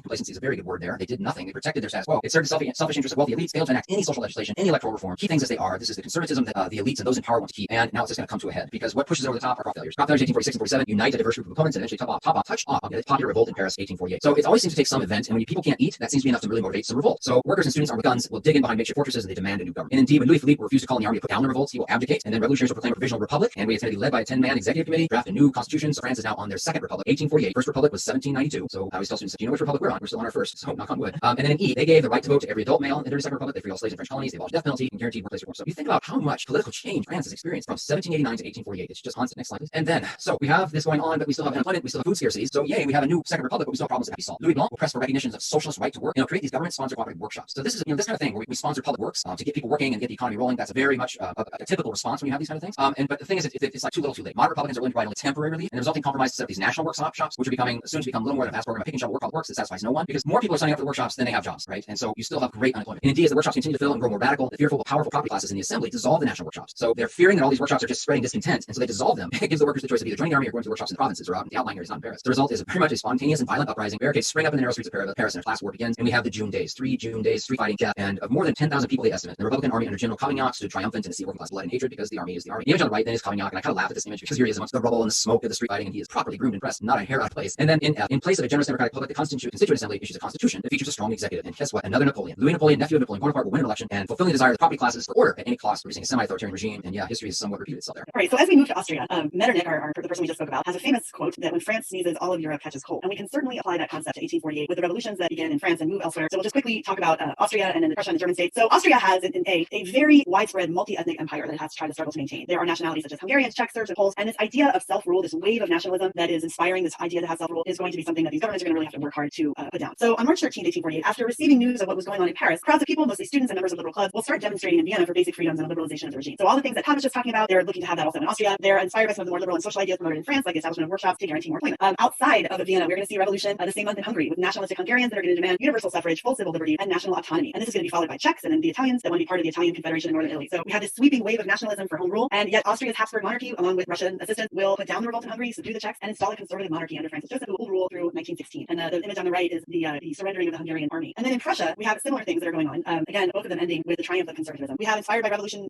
Complacency is a very good word there. They did nothing. They protected their status quo. It served the selfish interests of wealthy elites, failed to enact any social legislation, any electoral reform, keep things as they are. This is the conservatism that the elites and those in power want to keep. And now it's just going to come to a head, because what pushes over the top are crop failures. Crop failures 1846 and 47 unite a diverse group of opponents and eventually touch off a popular revolt in Paris 1848. So it always seems to take some event, and when people can't eat, that seems to be enough to really motivate some revolt. So workers and students armed with guns will dig in behind makeshift fortresses and they demand a new government. And indeed, when Louis Philippe refused to call on the army to put down the revolts, he will abdicate, and then revolutionaries will proclaim a provisional republic, and it's going to be led by a 10-man executive committee, draft a new constitution. So France is now on their second republic. 1848, first republic was 1792. So I always tell students, do you know which republic we're on? We're still on our first, so knock on wood. And then in E, they gave the right to vote to every adult male in the 32nd republic. They free all slaves in French colonies. They abolished the death penalty and guaranteed workplace reform. So you think about how much political change France has experienced from 1789 to 1848. It's just constant. Next slide, please. And then, so we have this going on, but we still have unemployment, we still have food scarcity. So yay, we have a new second republic, but we still have problems that have to be solved. Louis Blanc will press for recognition of socialist right to work in a create these government-sponsored cooperative workshops. So this is, this kind of thing where we sponsor public works to get people working and get the economy rolling. That's a very much a typical response when you have these kind of things. But the thing is, it's like too little too late. Moderate Republicans are willing to provide only temporary relief, and the resulting compromise to set up these national workshops, which are soon to become a little more than a past program of pick and shovel public works that satisfies no one, because more people are signing up for the workshops than they have jobs, right? And so you still have great unemployment. And indeed, as the workshops continue to fill and grow more radical, the fearful, powerful property classes in the assembly dissolve the national workshops. So they're fearing that all these workshops are just spreading discontent, and so they dissolve them. It gives the workers the choice of either joining the army or going to the workshops in the provinces or out in the outlying areas, not in Paris. The result is pretty much a spontaneous and violent uprising. Barricades spring up in the narrow streets of Paris, and a class war begins. And we have the June days, 3 June days, street fighting, death, and of more than 10,000 people, they estimate. The Republican army under General Cavaignac stood triumphant in the sea of working class blood and hatred, because the army is the army. The image on the right then is Cavaignac, and I kind of laugh at this image because here he is amongst the rubble and the smoke of the street fighting, and he is properly groomed and pressed, not a hair out of place. And then in place of a generous democratic public, the Constituent Assembly issues a constitution that features a strong executive. And guess what? Another Napoleon. Louis Napoleon, nephew of Napoleon Bonaparte, will win an election and fulfilling the desire of the property classes for order at any cost, producing a semi-authoritarian regime. And yeah, history has somewhat repeated itself there. All right, so as we move to Austria, Metternich, the person we just spoke about, has a famous quote that when France sneezes, all of Europe catches cold. And we can certainly apply that concept to 1848 with the revolutions that began in France and move elsewhere. So we'll just quickly talk about Austria and then Prussia and the German states. So Austria has a very widespread multi-ethnic empire that it has to try to struggle to maintain. There are nationalities such as Hungarians, Czechs, Serbs, and Poles, and this idea of self-rule, this wave of nationalism that is inspiring this idea to have self-rule, is going to be something that these governments are going to really have to work hard to put down. So on March 13, 1848, after receiving news of what was going on in Paris, crowds of people, mostly students and members of liberal clubs, will start demonstrating in Vienna for basic freedoms and the liberalization of the regime. So all the things that Pat was just talking about, they're looking to have that also in Austria. They're inspired by some of the more liberal and social ideas promoted in France, like the establishment of workshops to guarantee more employment. Outside of Vienna, we're going to see a revolution the same month in Hungary with nationalistic Hungarians that are going to demand universal suffrage, full civil liberty, and national autonomy. And this is going to be followed by Czechs and then the Italians that want to be part of the Italian Confederation in northern Italy. So we have this sweeping wave of nationalism for home rule, and yet Austria's Habsburg monarchy, along with Russian assistance, will put down the revolt in Hungary, subdue the Czechs, and install a conservative monarchy under Francis Joseph, who will rule through 1916. And the image on the right is the surrendering of the Hungarian army. And then in Prussia, we have similar things that are going on. Again, both of them ending with the triumph of conservatism. We have, inspired by revolutionary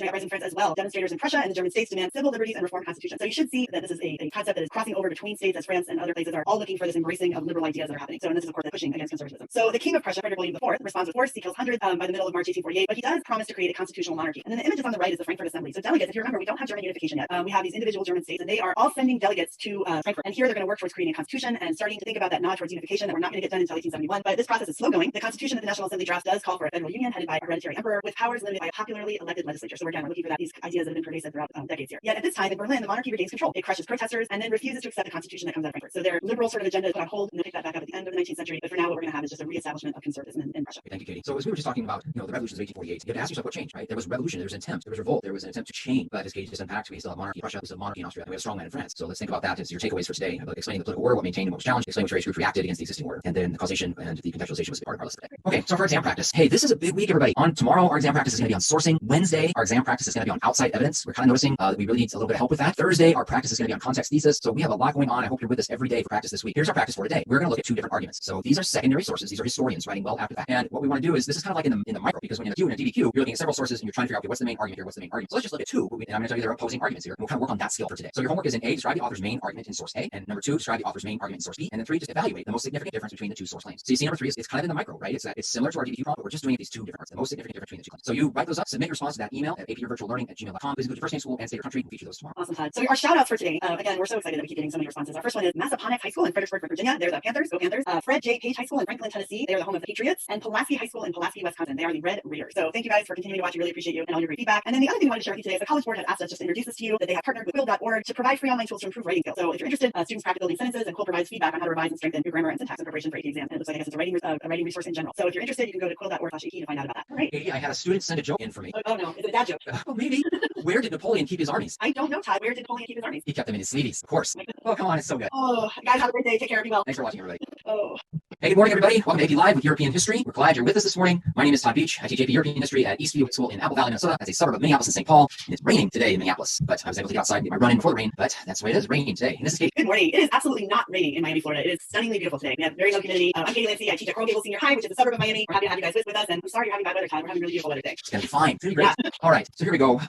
uprising in France as well, demonstrators in Prussia and the German states demand civil liberties and reform constitution. So you should see that this is a concept that is crossing over between states, as France and other places are all looking for this embracing of liberal ideas that are happening. So, and this is of course pushing against conservatism. So the King of Prussia, Frederick William IV, responds with force. He kills hundreds by the middle of March 1848, but he does promise to create a constitutional monarchy. And then the images on the right is the Frankfurt Assembly. So delegates, if you remember, we don't have German unification yet. We have these individual German states, and they are all sending delegates to Frankfurt. And here they're going to work towards creating a constitution and starting to think about that nod towards unification that we're not going to get done until 1871. But this process is slow going. The constitution that the National Assembly draft does call for a federal union headed by a hereditary emperor with powers limited by a popularly elected legislature. So we're looking for these ideas that have been pervasive throughout decades here. Yet at this time in Berlin, the monarchy regains control. It crushes protesters and then refuses to accept the constitution that comes out of Frankfurt. So their liberal sort of agenda is put on hold, and they'll pick that back up at the end of the 19th century. But for now, what we're going to have is just a reestablishment of conservatism in Prussia. Thank you, Katie. So as we were just talking about, the revolutions of 1848, you have to ask yourself what changed, right? There was revolution, there was an attempt, there was revolt, there was an attempt to change. But as Katie just unpacked, we still have monarchy in Prussia, we still have monarchy in Austria, and we have a strong man in France. So let's think about that as your takeaways for today, about explaining the political order, what maintained and what was challenged, explaining which various groups reacted against the existing order, and then the causation and the contextualization was part of our list today. Okay, so for exam practice, hey, this is a big week, everybody. On tomorrow, our exam practice is going to be on sourcing. Wednesday, our exam practice is going to be on outside evidence. We're kind of noticing that we really need a little bit of help with that. Thursday, our practice is going to be on context thesis. So we have a lot going on. I hope you're with us every day for practice this week. Here's our practice for today. We're going to look at two different arguments. So these are secondary sources. These are historians writing well after that. And what we want to do is, this is kind of like in the micro, because when you're in a DDQ, you're looking at several sources and you're trying to figure out, okay, what's the main argument here? What's the main argument? So let's just look at two. And I'm going to tell you their opposing arguments here. And we'll kind of work on that skill for today. So your homework is in A, describe the author's main argument in source A. And number 2, describe the author's main argument in source B. And then 3, just evaluate the most significant difference between the two source claims. So you see number 3 is it's kind of in the micro, right? It's similar to our DDQ problem, but we're just doing these two different parts. The most significant difference between the two claims. So you write those up, submit your response to that email at apyourvirtuallearning@gmail.com. Please include your first name, school, and state your country. We'll feature those tomorrow. Awesome, Todd. So our shout outs for today, again, we're so excited that we keep getting so many responses. Our first one is Massaponack High School in Fredericksburg, Virginia. They're the Panthers. Go Panthers. Fred J. Page High School in Franklin, Tennessee. They're the home of the Patriots. And Pulaski High School in Pulaski, Wisconsin. They are the Red Raiders. So thank you guys for continuing to watch. We really appreciate you and all your great feedback. And then the other thing I wanted to share with you today is the College Board has asked us just to introduce this to you, that they have partnered with quill.org to provide free online tools to improve writing skills. So if you're interested, students practice building sentences, and Quill provides feedback on how to revise and strengthen your grammar and syntax in preparation for AP exam. And it looks like, I guess, it's a writing resource in general. So if you're interested, you can go to quill.org/AP to find out about that. All right. Katie, I had a student send a joke in for me. Oh no, is it a dad joke? Oh, maybe. Where did Napoleon keep his armies? I don't know, Todd. Where did Napoleon keep his armies? He kept them in his sleeveys, of course. Oh, come on, it's so good. Oh, guys, have a great day. Take care. Be well. Thanks for watching, everybody. Oh. Hey, good morning, everybody. Welcome to AP Live with European History. We're glad you're with us this morning. My name is Todd Beach. I teach AP European History at Eastview School in Apple Valley, Minnesota. That's a suburb of Minneapolis and St. Paul. And it's raining today in Minneapolis, but I was able to get outside and get my run in before the rain, but that's the way it is, raining today. And this is Katie. Good morning. It is absolutely not raining in Miami, Florida. It is stunningly beautiful today. We have very low humidity. I'm Katie Lancey. I teach at Coral Gables Senior High, which is a suburb of Miami. We're happy to have you guys with us, and I'm sorry you're having bad weather, Todd. We're having really beautiful weather today. It's going to be fine. It's going to be great. Yeah. All right, so here we go.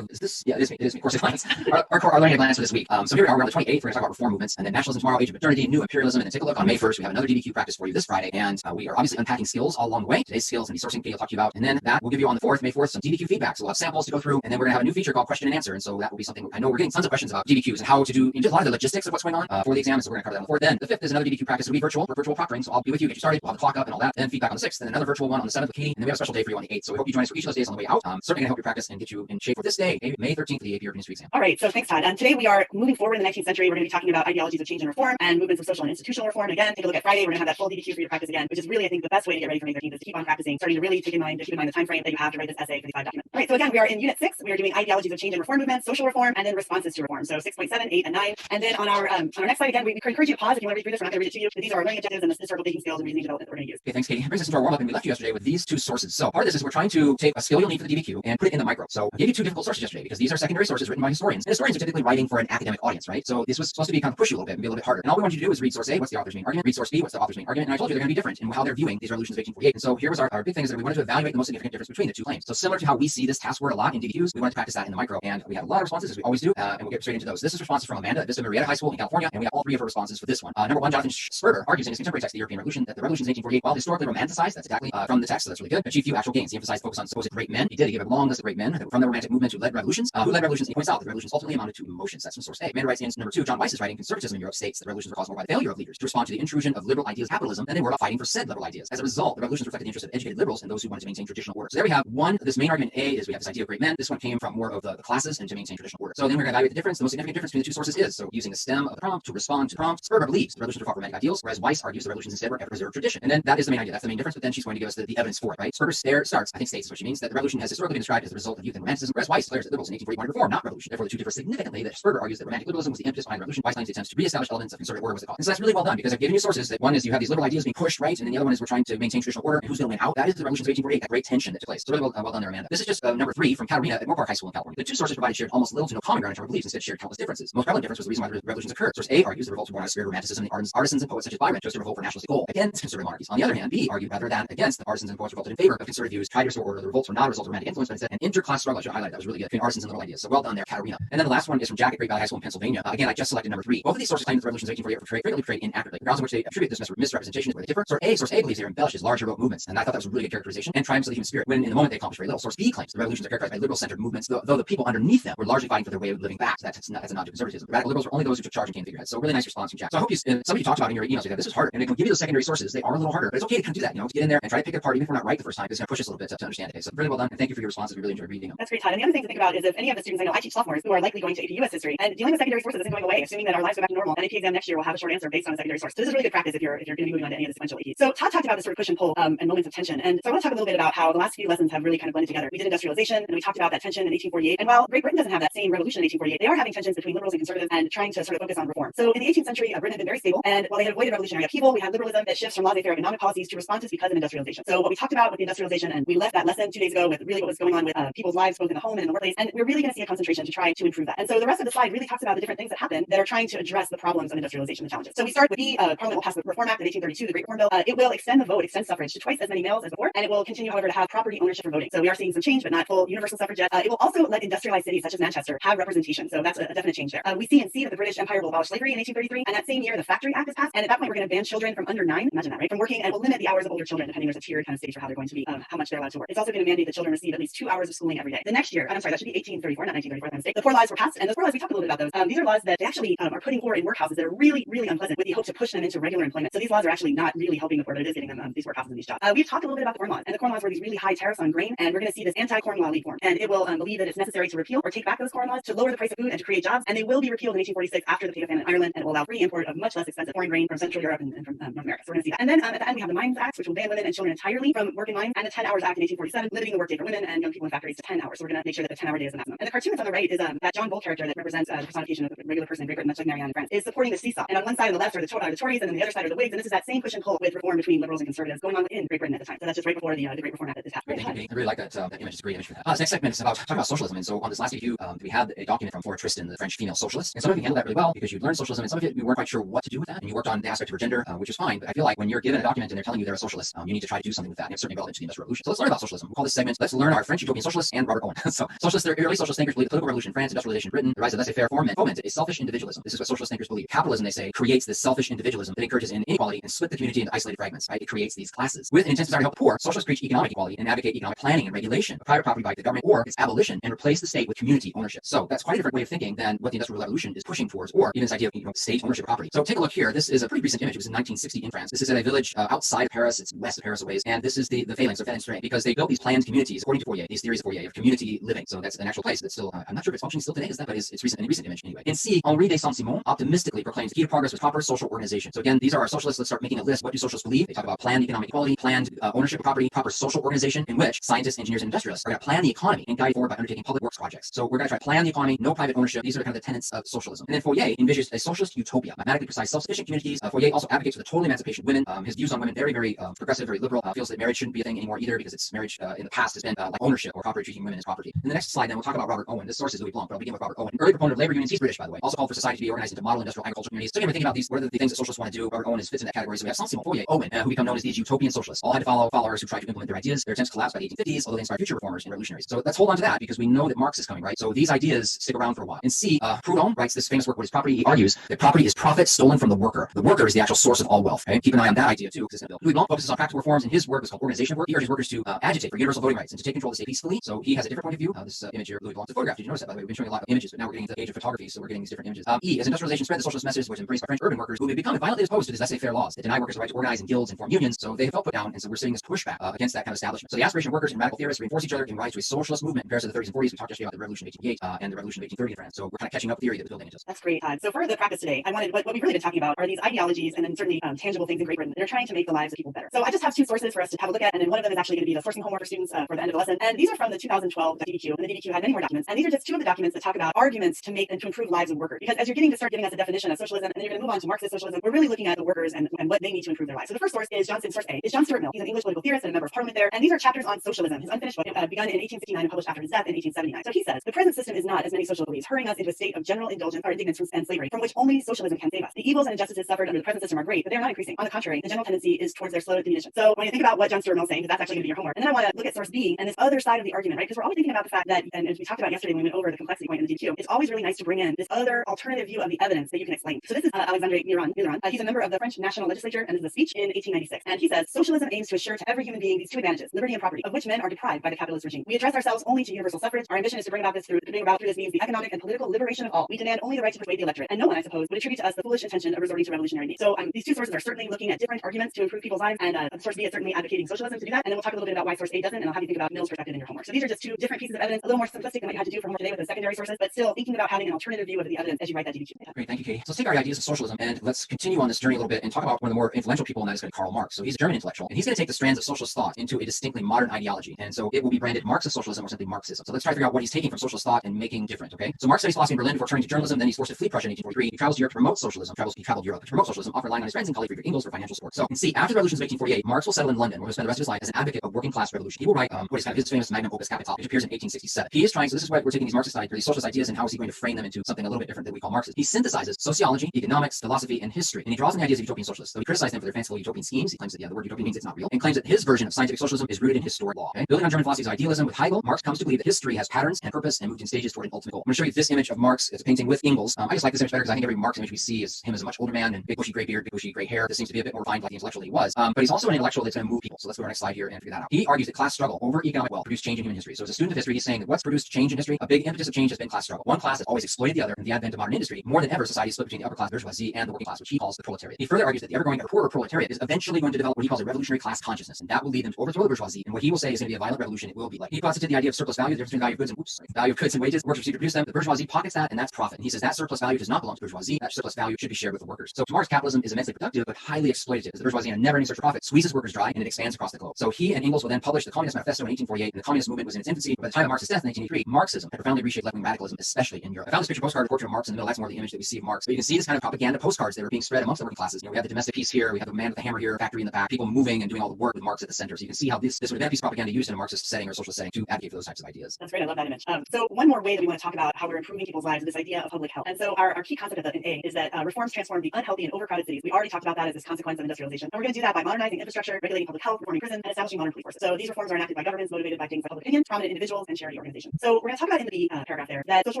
It is me. Course of glance. Our learning glance for this week. So here we are. We're on the 28th. We're going to talk about reform movements, and then nationalism tomorrow, age of modernity, new imperialism, and then take a look on May 1st. We have another DDQ practice for you this Friday, and we are obviously unpacking skills all along the way. Today's skills and sourcing Katie will talk to you about, and then that will give you on the 4th, May 4th, some DDQ feedback. So we'll have samples to go through, and then we're going to have a new feature called question and answer, and so that will be something. I know we're getting tons of questions about DDQs and how to do just a lot of the logistics of what's going on for the exam, so we're going to cover that on the 4th. Then the 5th is another DDQ practice. It'll be virtual proctoring, so I'll be with you, get you started. We'll have the clock up and all that. Then feedback on the 6th, and another virtual one on the 7th with Katie, and then we have a special day for you on the 8th. So we hope you join us for each of those days on the way out. Certainly going to help you practice and get you in shape for this day, May 13th, for the AP European History exam. All right, so thanks, Todd. And today we are moving forward in the 19th century. We're going to be talking about ideologies of change and reform and movements of social and institutional reform. Again, take a look at Friday. We're going to have that full DBQ for you to practice again, which is really, I think, the best way to get ready for May 13th is to keep on practicing, starting to really keep in mind the time frame that you have to write this essay for these 5 documents. All right, so again, we are in Unit 6. We are doing ideologies of change and reform movements, social reform, and then responses to reform. So 6.7, 8, and 9. And then on our next slide, again, we encourage you to pause if you want to read through this. We're not going to read it to you, but these are our learning objectives and the historical thinking skills and reasoning development that we're going to use. Okay, thanks, Katie. It brings us into our warm-up, and we left you yesterday with these 2 sources. So part of this is we're trying to take a skill you'll need for the DBQ and put it in the micro. So I gave you 2 difficult sources yesterday because these are secondary sources written by historians. And historians are typically writing for an academic audience, right? So this was supposed to be kind of push you a little bit and be a little bit harder. And all we want you to do is read source A, what's the author's main argument, read source B, what's the author's main argument. And I told you they're going to be different in how they're viewing these revolutions of 1848. And so here was our big thing is that we wanted to evaluate the most significant difference between the 2 claims. So similar to how we see this task word a lot in DBQs, we wanted to practice that in the micro. And we had a lot of responses, as we always do, and we'll get straight into those. This is responses from Amanda at Vista Marietta High School in California, and we got all 3 of her responses for this one. Number 1, Jonathan Sperber argues in his contemporary text, The European Revolution, that the revolutions of 1848, while historically romanticized, that's exactly from the text, so that's really good, achieved few actual gains. He emphasized focus on supposed great men. He gave a long list of great men from the Romantic movement who led revolutions. Who led revolutions? He points out that revolutions ultimately amounted to emotions. That's from source A. Amanda writes in number 2, John Weiss is writing, Conservatism in Europe states that revolutions were caused more by the failure of leaders to respond to the intrusion of liberal ideas of capitalism than they were about fighting for said liberal ideas. As a result, the revolutions reflected the interest of educated liberals and those who wanted to maintain traditional order. So there we have one. This main argument A is we have this idea of great men. This one came from more of the classes and to maintain traditional order. So then we're going to evaluate the difference. The most significant difference between the 2 sources is so using the stem of the prompt to respond to prompt. Sperber believes the revolutions were fought for romantic ideals, whereas Weiss argues the revolutions instead were ever preserved tradition. And then that is the main idea. That's the main difference. But then she's going to give us the evidence for it, right? Sperber starts, I think states what she means, that the revolution has historically been described as the result of youth and romanticism, whereas Weiss declares that liberals in 1840 wanted reform, not revolution. Therefore, the 2 differ significantly. That Sperber argues that romantic liberalism was the impetus behind the revolution. Weiss claims the attempts to reestablish elements of conservative order was the cause. And so that's really well done because I've given you sources that one is you have these liberal ideas being pushed, right? And then the other one is we're trying to maintain traditional order. And who's going to win out? That is the revolutions of 1848, that great tension that took place. So really well done there, Amanda. This is just number 3 from Katarina at Moorpark High School in California. The 2 sources provided shared almost little to no common ground in terms of beliefs, instead shared countless differences. The most prevalent difference was the reason why the revolutions occurred. Source A argues the revolts were born out of spirit of romanticism, and the artisans and poets such as Byron chose to revolt for nationalistic goal against conservative monarchies. On the other hand, B argued rather than against, the artisans and poets revolted in favor of conservative views, tried to restore order. The revolts were not a result of romantic influence, but instead an interclass struggle. I should highlight that was really good between artisans and liberal ideas. So well done there, Katarina. And then the last one is from Jack at Great Valley High School in Pennsylvania. Again, I just selected number 3. Both of these sources claim that the revolutions of 1848 were frequently portrayed inaccurately. The grounds on which they attribute this misrepresentation is where they differ. Source A believes they embellishes large heroic movements, and I thought that was a really good characterization, and triumphs of the human spirit, when in the moment they accomplished very little. Source B claims the revolutions are characterized by liberal-centered movements, though the people underneath them were largely fighting for their way of living back. So that's a nod to conservatism. The radical liberals were only those who took charge and came figureheads. So really nice response from Jack. So I hope somebody talked about in your emails that this is harder, and it can give you the secondary sources. They are a little harder, but it's okay to kind of do that, to get in there and try to pick it apart, even if we're not right the first time. It's going to push us a little bit to understand it. So really well done, and thank you for your responses. We really enjoyed reading them. That's great, Todd. And the other thing to think about is if any of the students I know, I teach sophomores who are likely going to AP US history, and dealing with secondary sources isn't going away, assuming that our lives go back to normal. An AP exam next year will have a short answer based on a secondary source. So this is really good practice if you're going to be moving on to any of the sequential APs. So Todd talked about this sort of push and pull and moments of tension, and so I want to talk a little bit about how the last few lessons have really kind of blended together. We did industrialization, and we talked about that tension in 1848. And while Great Britain doesn't have that same revolution in 1848, they are having tensions between liberals and conservatives and trying to sort of focus on reform. So in the 18th century, Britain had been very stable, and while they had avoided revolutionary upheaval, we had liberalism that shifts from laissez-faire economic policies to responses because of industrialization. So what we talked about with the industrialization, and we left that lesson 2 days ago with really what was going on with people's lives, both in the home and in the workplace, and we're really going to see a concentration to try to improve that. And so the rest of the slide really talks about the different things that happen that are trying to address the problems of industrialization, the challenges. So we start with the Parliament will pass the Reform Act in 1832, the Great Reform Bill. It will extend the vote, extend suffrage to twice as many males as before, and it will continue, however, to have property ownership for voting. So we are seeing some change, but not full universal suffrage yet. It will also let industrialized cities such as Manchester have representation. So that's a definite change there. We see and see that the British Empire will abolish slavery in 1833, and that same year the Factory Act is passed, and at that point we're going to ban children from under 9, imagine that, right, from working, and will limit the hours of older children depending there's a tiered kind of stage for how they're going to be, how much they're allowed to work. It's also going to mandate that children receive at least 2 hours of schooling every day. The next year, I'm sorry, that should be 1834, not 1934, that's a mistake. The Poor Laws were passed, and those Poor Laws, we talked a little bit about those. These are laws that they actually are putting poor in workhouses that are really, really unpleasant with the hope to push them into regular employment. So these laws are actually not really helping the poor, but it is getting them these workhouses and these jobs. We've talked a little bit about the Corn Laws, and the Corn Laws were these really high tariffs on grain, and we're going to see this anti-corn law lead form, and it will believe that it's necessary to repeal or take back those Corn Laws to lower the price of food and to create jobs, and they will be repealed in 1846 after the potato famine in Ireland, and it will allow free import of much less expensive foreign grain from Central Europe and from North America. So we're going to see that. And then at the end we have the Mines Act, which will ban women and children entirely from work in mines, and the 10 Hours Act in 1847, limiting the workday for women and young people in factories to 10 hours. So we're going to make sure that the 10-hour day is the maximum. And the cartoon that's on the right is that John Bull character that represents the personification of a regular person in Great Britain, much like Marianne in France, is supporting the seesaw. And on one side on the left are the Tories, and then the other side are the Whigs. And this is that same push and pull with reform between liberals and conservatives going on in Great Britain at the time. So that's just right before the Great Reform Act that this happened. I really like that image. It's a great image for that. This next segment is about talking about socialism. And so on this last review, we had a document from Flora Tristan, the French female socialist. And some of you handled that really well because you'd learned socialism, and some of it you weren't quite sure what to do with that. And you worked on the aspect of her gender, which is fine. But I feel like when you're given a document and they're telling you they're a socialist, you need to try to do something with that. And it's certainly relevant to the Industrial Revolution. So let's learn about socialism. We'll call this segment, Let's Learn Our French Utopian Socialists and Robert Owen. So socialists, they're early socialist thinkers believe the political revolution in France, industrialization in Britain, the rise of laissez-faire fomented a selfish individualism. This is what socialist thinkers believe. Capitalism, they say, creates this selfish individualism that encourages inequality and split the community into isolated fragments. Right? It creates these classes. With an intent desire to help the poor, socialists preach economic equality and advocate economic planning and regulation of private property by the government, or its abolition and replace the state with community ownership. So that's quite a different way of thinking than what the Industrial Revolution is pushing towards, or even this idea of state ownership of property. So take a look here. This is a pretty recent image. It was in 1960 in France. This is at a village outside of Paris. It's west of Paris a ways, and this is the phalanx of Fenestray, because they built these planned communities according to Fourier. These theories of Fourier of community living. So that's an actual place that's still I'm not sure if it's functioning still today. Is that? But it's recent, in a recent image anyway. And C, Henri de Saint-Simon optimistically proclaims the key to progress was proper social organization. So again, these are our socialists. Let's start making a list. What do socialists believe? They talk about planned economic equality, planned ownership of property, proper social organization, in which scientists, engineers, and industrialists are going to plan the economy and guide forward by undertaking public works projects. So we're going to try to plan the economy, no private ownership. These are kind of the tenets of socialism. And then Fourier envisions a socialist utopia, mathematically precise, self-sufficient communities. Fourier also advocates for the total emancipation of women. His views on women very progressive, very liberal. Feels that marriage shouldn't be a thing anymore either, because it's marriage in the past has been like ownership or properly treating women as property. In the next slide, then we'll talk about Robert Owen. This source is Louis Blanc, but I'll begin with Robert Owen, early proponent of labor unions. He's British, by the way. Also called for society to be organized into model industrial agricultural communities. So again, we're thinking about these. What are the things that socialists want to do? Robert Owen fits in that category. So we have Saint-Simon, Fourier, Owen, who become known as these utopian socialists. All had to follow followers who tried to implement their ideas. Their attempts collapsed by the 1850s, although they inspired future reformers and revolutionaries. So let's hold on to that, because we know that Marx is coming, right? So these ideas stick around for a while. And C, Proudhon writes this famous work, What is Property? He argues that property is profit stolen from the worker. The worker is the actual source of all wealth. Okay? Keep an eye on that idea too, because it's in Louis Blanc focuses on practical reforms, and his work is called Organization work. He urges workers to agitate for universal voting rights and to take control of the state peacefully. So he has a different point of view. This image here, Louis Blanc, the photograph. Did you notice that? By the way, we've been showing a lot of images, but now we're getting into the age of photography, so we're getting these different images. E, as industrialization spread, the socialist message was embraced by French urban workers who have become violently opposed to these laissez-faire laws that deny workers the right to organize in guilds and form unions. So they have felt put down, and so we're seeing this pushback against that kind of establishment. So the aspiration of workers and radical theorists reinforce each other and rise to a socialist movement in comparison to the 30s and 40s. We talked yesterday about the Revolution of 1888 and the Revolution of 1830 in France. So we're kind of catching up theory that was building into us. That's great. So for the practice today, I wanted what we've really been talking about are these ideologies and then certainly tangible things in Great Britain that are trying to make the lives of people better. So I just have two sources for us to have a look at, and then one of them is actually going to be the sourcing homework for students for the end of the lesson. And these are from the 2012 DBQ, and the DBQ had many more documents. And these are just two of the documents that talk about arguments to make and to improve lives of workers. Because as you're getting to start giving us a definition of socialism, and then you're going to move on to Marxist socialism, we're really looking at the workers and what they need to improve their lives. So the first source is source A is John Stuart Mill. He's an English political theorist and a member of Parliament there. And these are chapters on socialism. His unfinished book begun in 1859 and published after his death in 1879. So he says the present system is not, as many socialists believe, hurrying us into a state of general indulgence or indignance and slavery, from which only socialism can save us. The evils and injustices suffered under the present system are great, but they are not increasing. On the contrary, the general tendency is towards their slow diminution. So when you think about what John Stuart Mill is saying, because that's actually going to be your homework, and then I want to look at source B and this other side of the argument, right? Because we're always thinking about the fact that, and as we talked about yesterday when we went over the complexity point in the DQ, it's always really nice to bring in this other alternative view of the evidence that you can explain. So this is Alexandre Miron. He's a member of the French National Legislature, and this is a speech in 1896. And he says, socialism aims to assure to every human being these two advantages, liberty and property, of which men are deprived by the capitalist regime. We address ourselves only to universal suffrage. Our ambition is to bring about through this means the economic and political liberation of all. We demand only the right to persuade the electorate, and no one, I suppose, would attribute to us the foolish intention of resorting to revolutionary means. So these two sources are certainly looking at different arguments to improve people's lives, and source B is certainly advocating socialism to do that. And then we'll talk a little bit about why source A doesn't, and I'll have you think about Mill's perspective in your homework. So these are just two different pieces of evidence, a little more simplistic than what you had to do for homework today with the secondary sources, but still thinking about having an alternative view of the evidence as you write that DBQ. Great, thank you, Katie. So let's take our ideas of socialism and let's continue on this journey a little bit and talk about one of the more influential people, and that is going to be Karl Marx. So he's a German intellectual, and he's going to take the strands of socialist thought into a distinctly modern ideology. And so it will be branded Marxist socialism or simply Marxism. So let's try to figure out what he's taking from socialist thought and making different, okay? So Marx studies philosophy in Berlin before turning to journalism, then he's forced to flee Prussia in 1843. He travels to Europe to promote socialism. He traveled Europe to promote socialism, often relying on his friends and colleague Friedrich Engels for financial support. So you can see, after the revolutions of 1848, Marx will settle in London, where he'll spend the rest of his life as an advocate of working class revolution. He will write what is kind of his famous magnum opus Capital, which appears in 1867. He is trying, so this is what we're taking these Marxist ideas, these socialist ideas, and how is he going to frame them into something a little bit different that we call Marxism. He synthesizes sociology, economics, philosophy, and history, and he draws on the ideas of utopian socialists. So he criticizes them for their fanciful utopian schemes. He claims that the word utopian means it's not real, and claims that his version of scientific socialism is rooted in historic law. Okay? Building on German philosophy's idealism with Hegel, Marx comes to believe that history has patterns and purpose and moved in stages toward an ultimate goal. I'm going to show you this image of Marx. It's a painting with Engels. I just like this image better because I think every Marx image we see is him as a much older man and big bushy gray beard, big bushy gray hair. This seems to be a bit more refined like the intellectual that he was. But he's also an intellectual that's going to move people. So let's go to our next slide here and figure that out. He argues that class struggle over economic wealth produced change in human history. So as a student of history, he's saying that what's produced change in history, a big impetus of change has been class struggle. One class has always exploited the other, and the advent of modern industry, more than ever, society is split between the upper class bourgeoisie and the working class, which he calls the proletariat. He further argues that the ever-growing or poorer proletariat is eventually going to develop what he calls a revolutionary class consciousness, and that will lead them to overthrow the bourgeoisie. And what he will say is going to be a violent revolution. It will be like he posited the idea of surplus value, the difference between value of goods and value of goods and wages. Workers receive to produce them. The bourgeoisie pockets that, and that's profit. And he says that surplus value does not belong to the bourgeoisie. That surplus value should be shared with the workers. So to Marx, capitalism is immensely productive but highly exploitative, as the bourgeoisie, in a never-ending search for profit, squeezes workers dry and it expands across the globe. So he and Engels will then publish the Communist Manifesto in 1848, and the communist movement was in its infancy. But by the time of Marx's death in 1983, Marxism had profoundly reshaped left-wing radicalism, especially in Europe. I found this picture postcard, portrait of Marx in the middle. That's more the image that we see of Marx. But you can see this kind of propaganda postcards that are being spread amongst the working classes. We have the domestic piece here, we have a man with a hammer here, factory in the back, people moving and doing all the work with Marx at the center. So you can see how this would have been a piece of propaganda used in a Marxist setting or socialist setting to advocate for those types of ideas. That's great. I love that image. So one more way that we want to talk about how we're improving people's lives is this idea of public health. And so our key concept in A is that reforms transform the unhealthy and overcrowded cities. We already talked about that as this consequence of industrialization. And we're going to do that by modernizing infrastructure, regulating public health, reforming prisons, and establishing modern police forces. So these reforms are enacted by governments motivated by things like public opinion, prominent individuals, and charity organizations. So we're going to talk about in the B paragraph there that social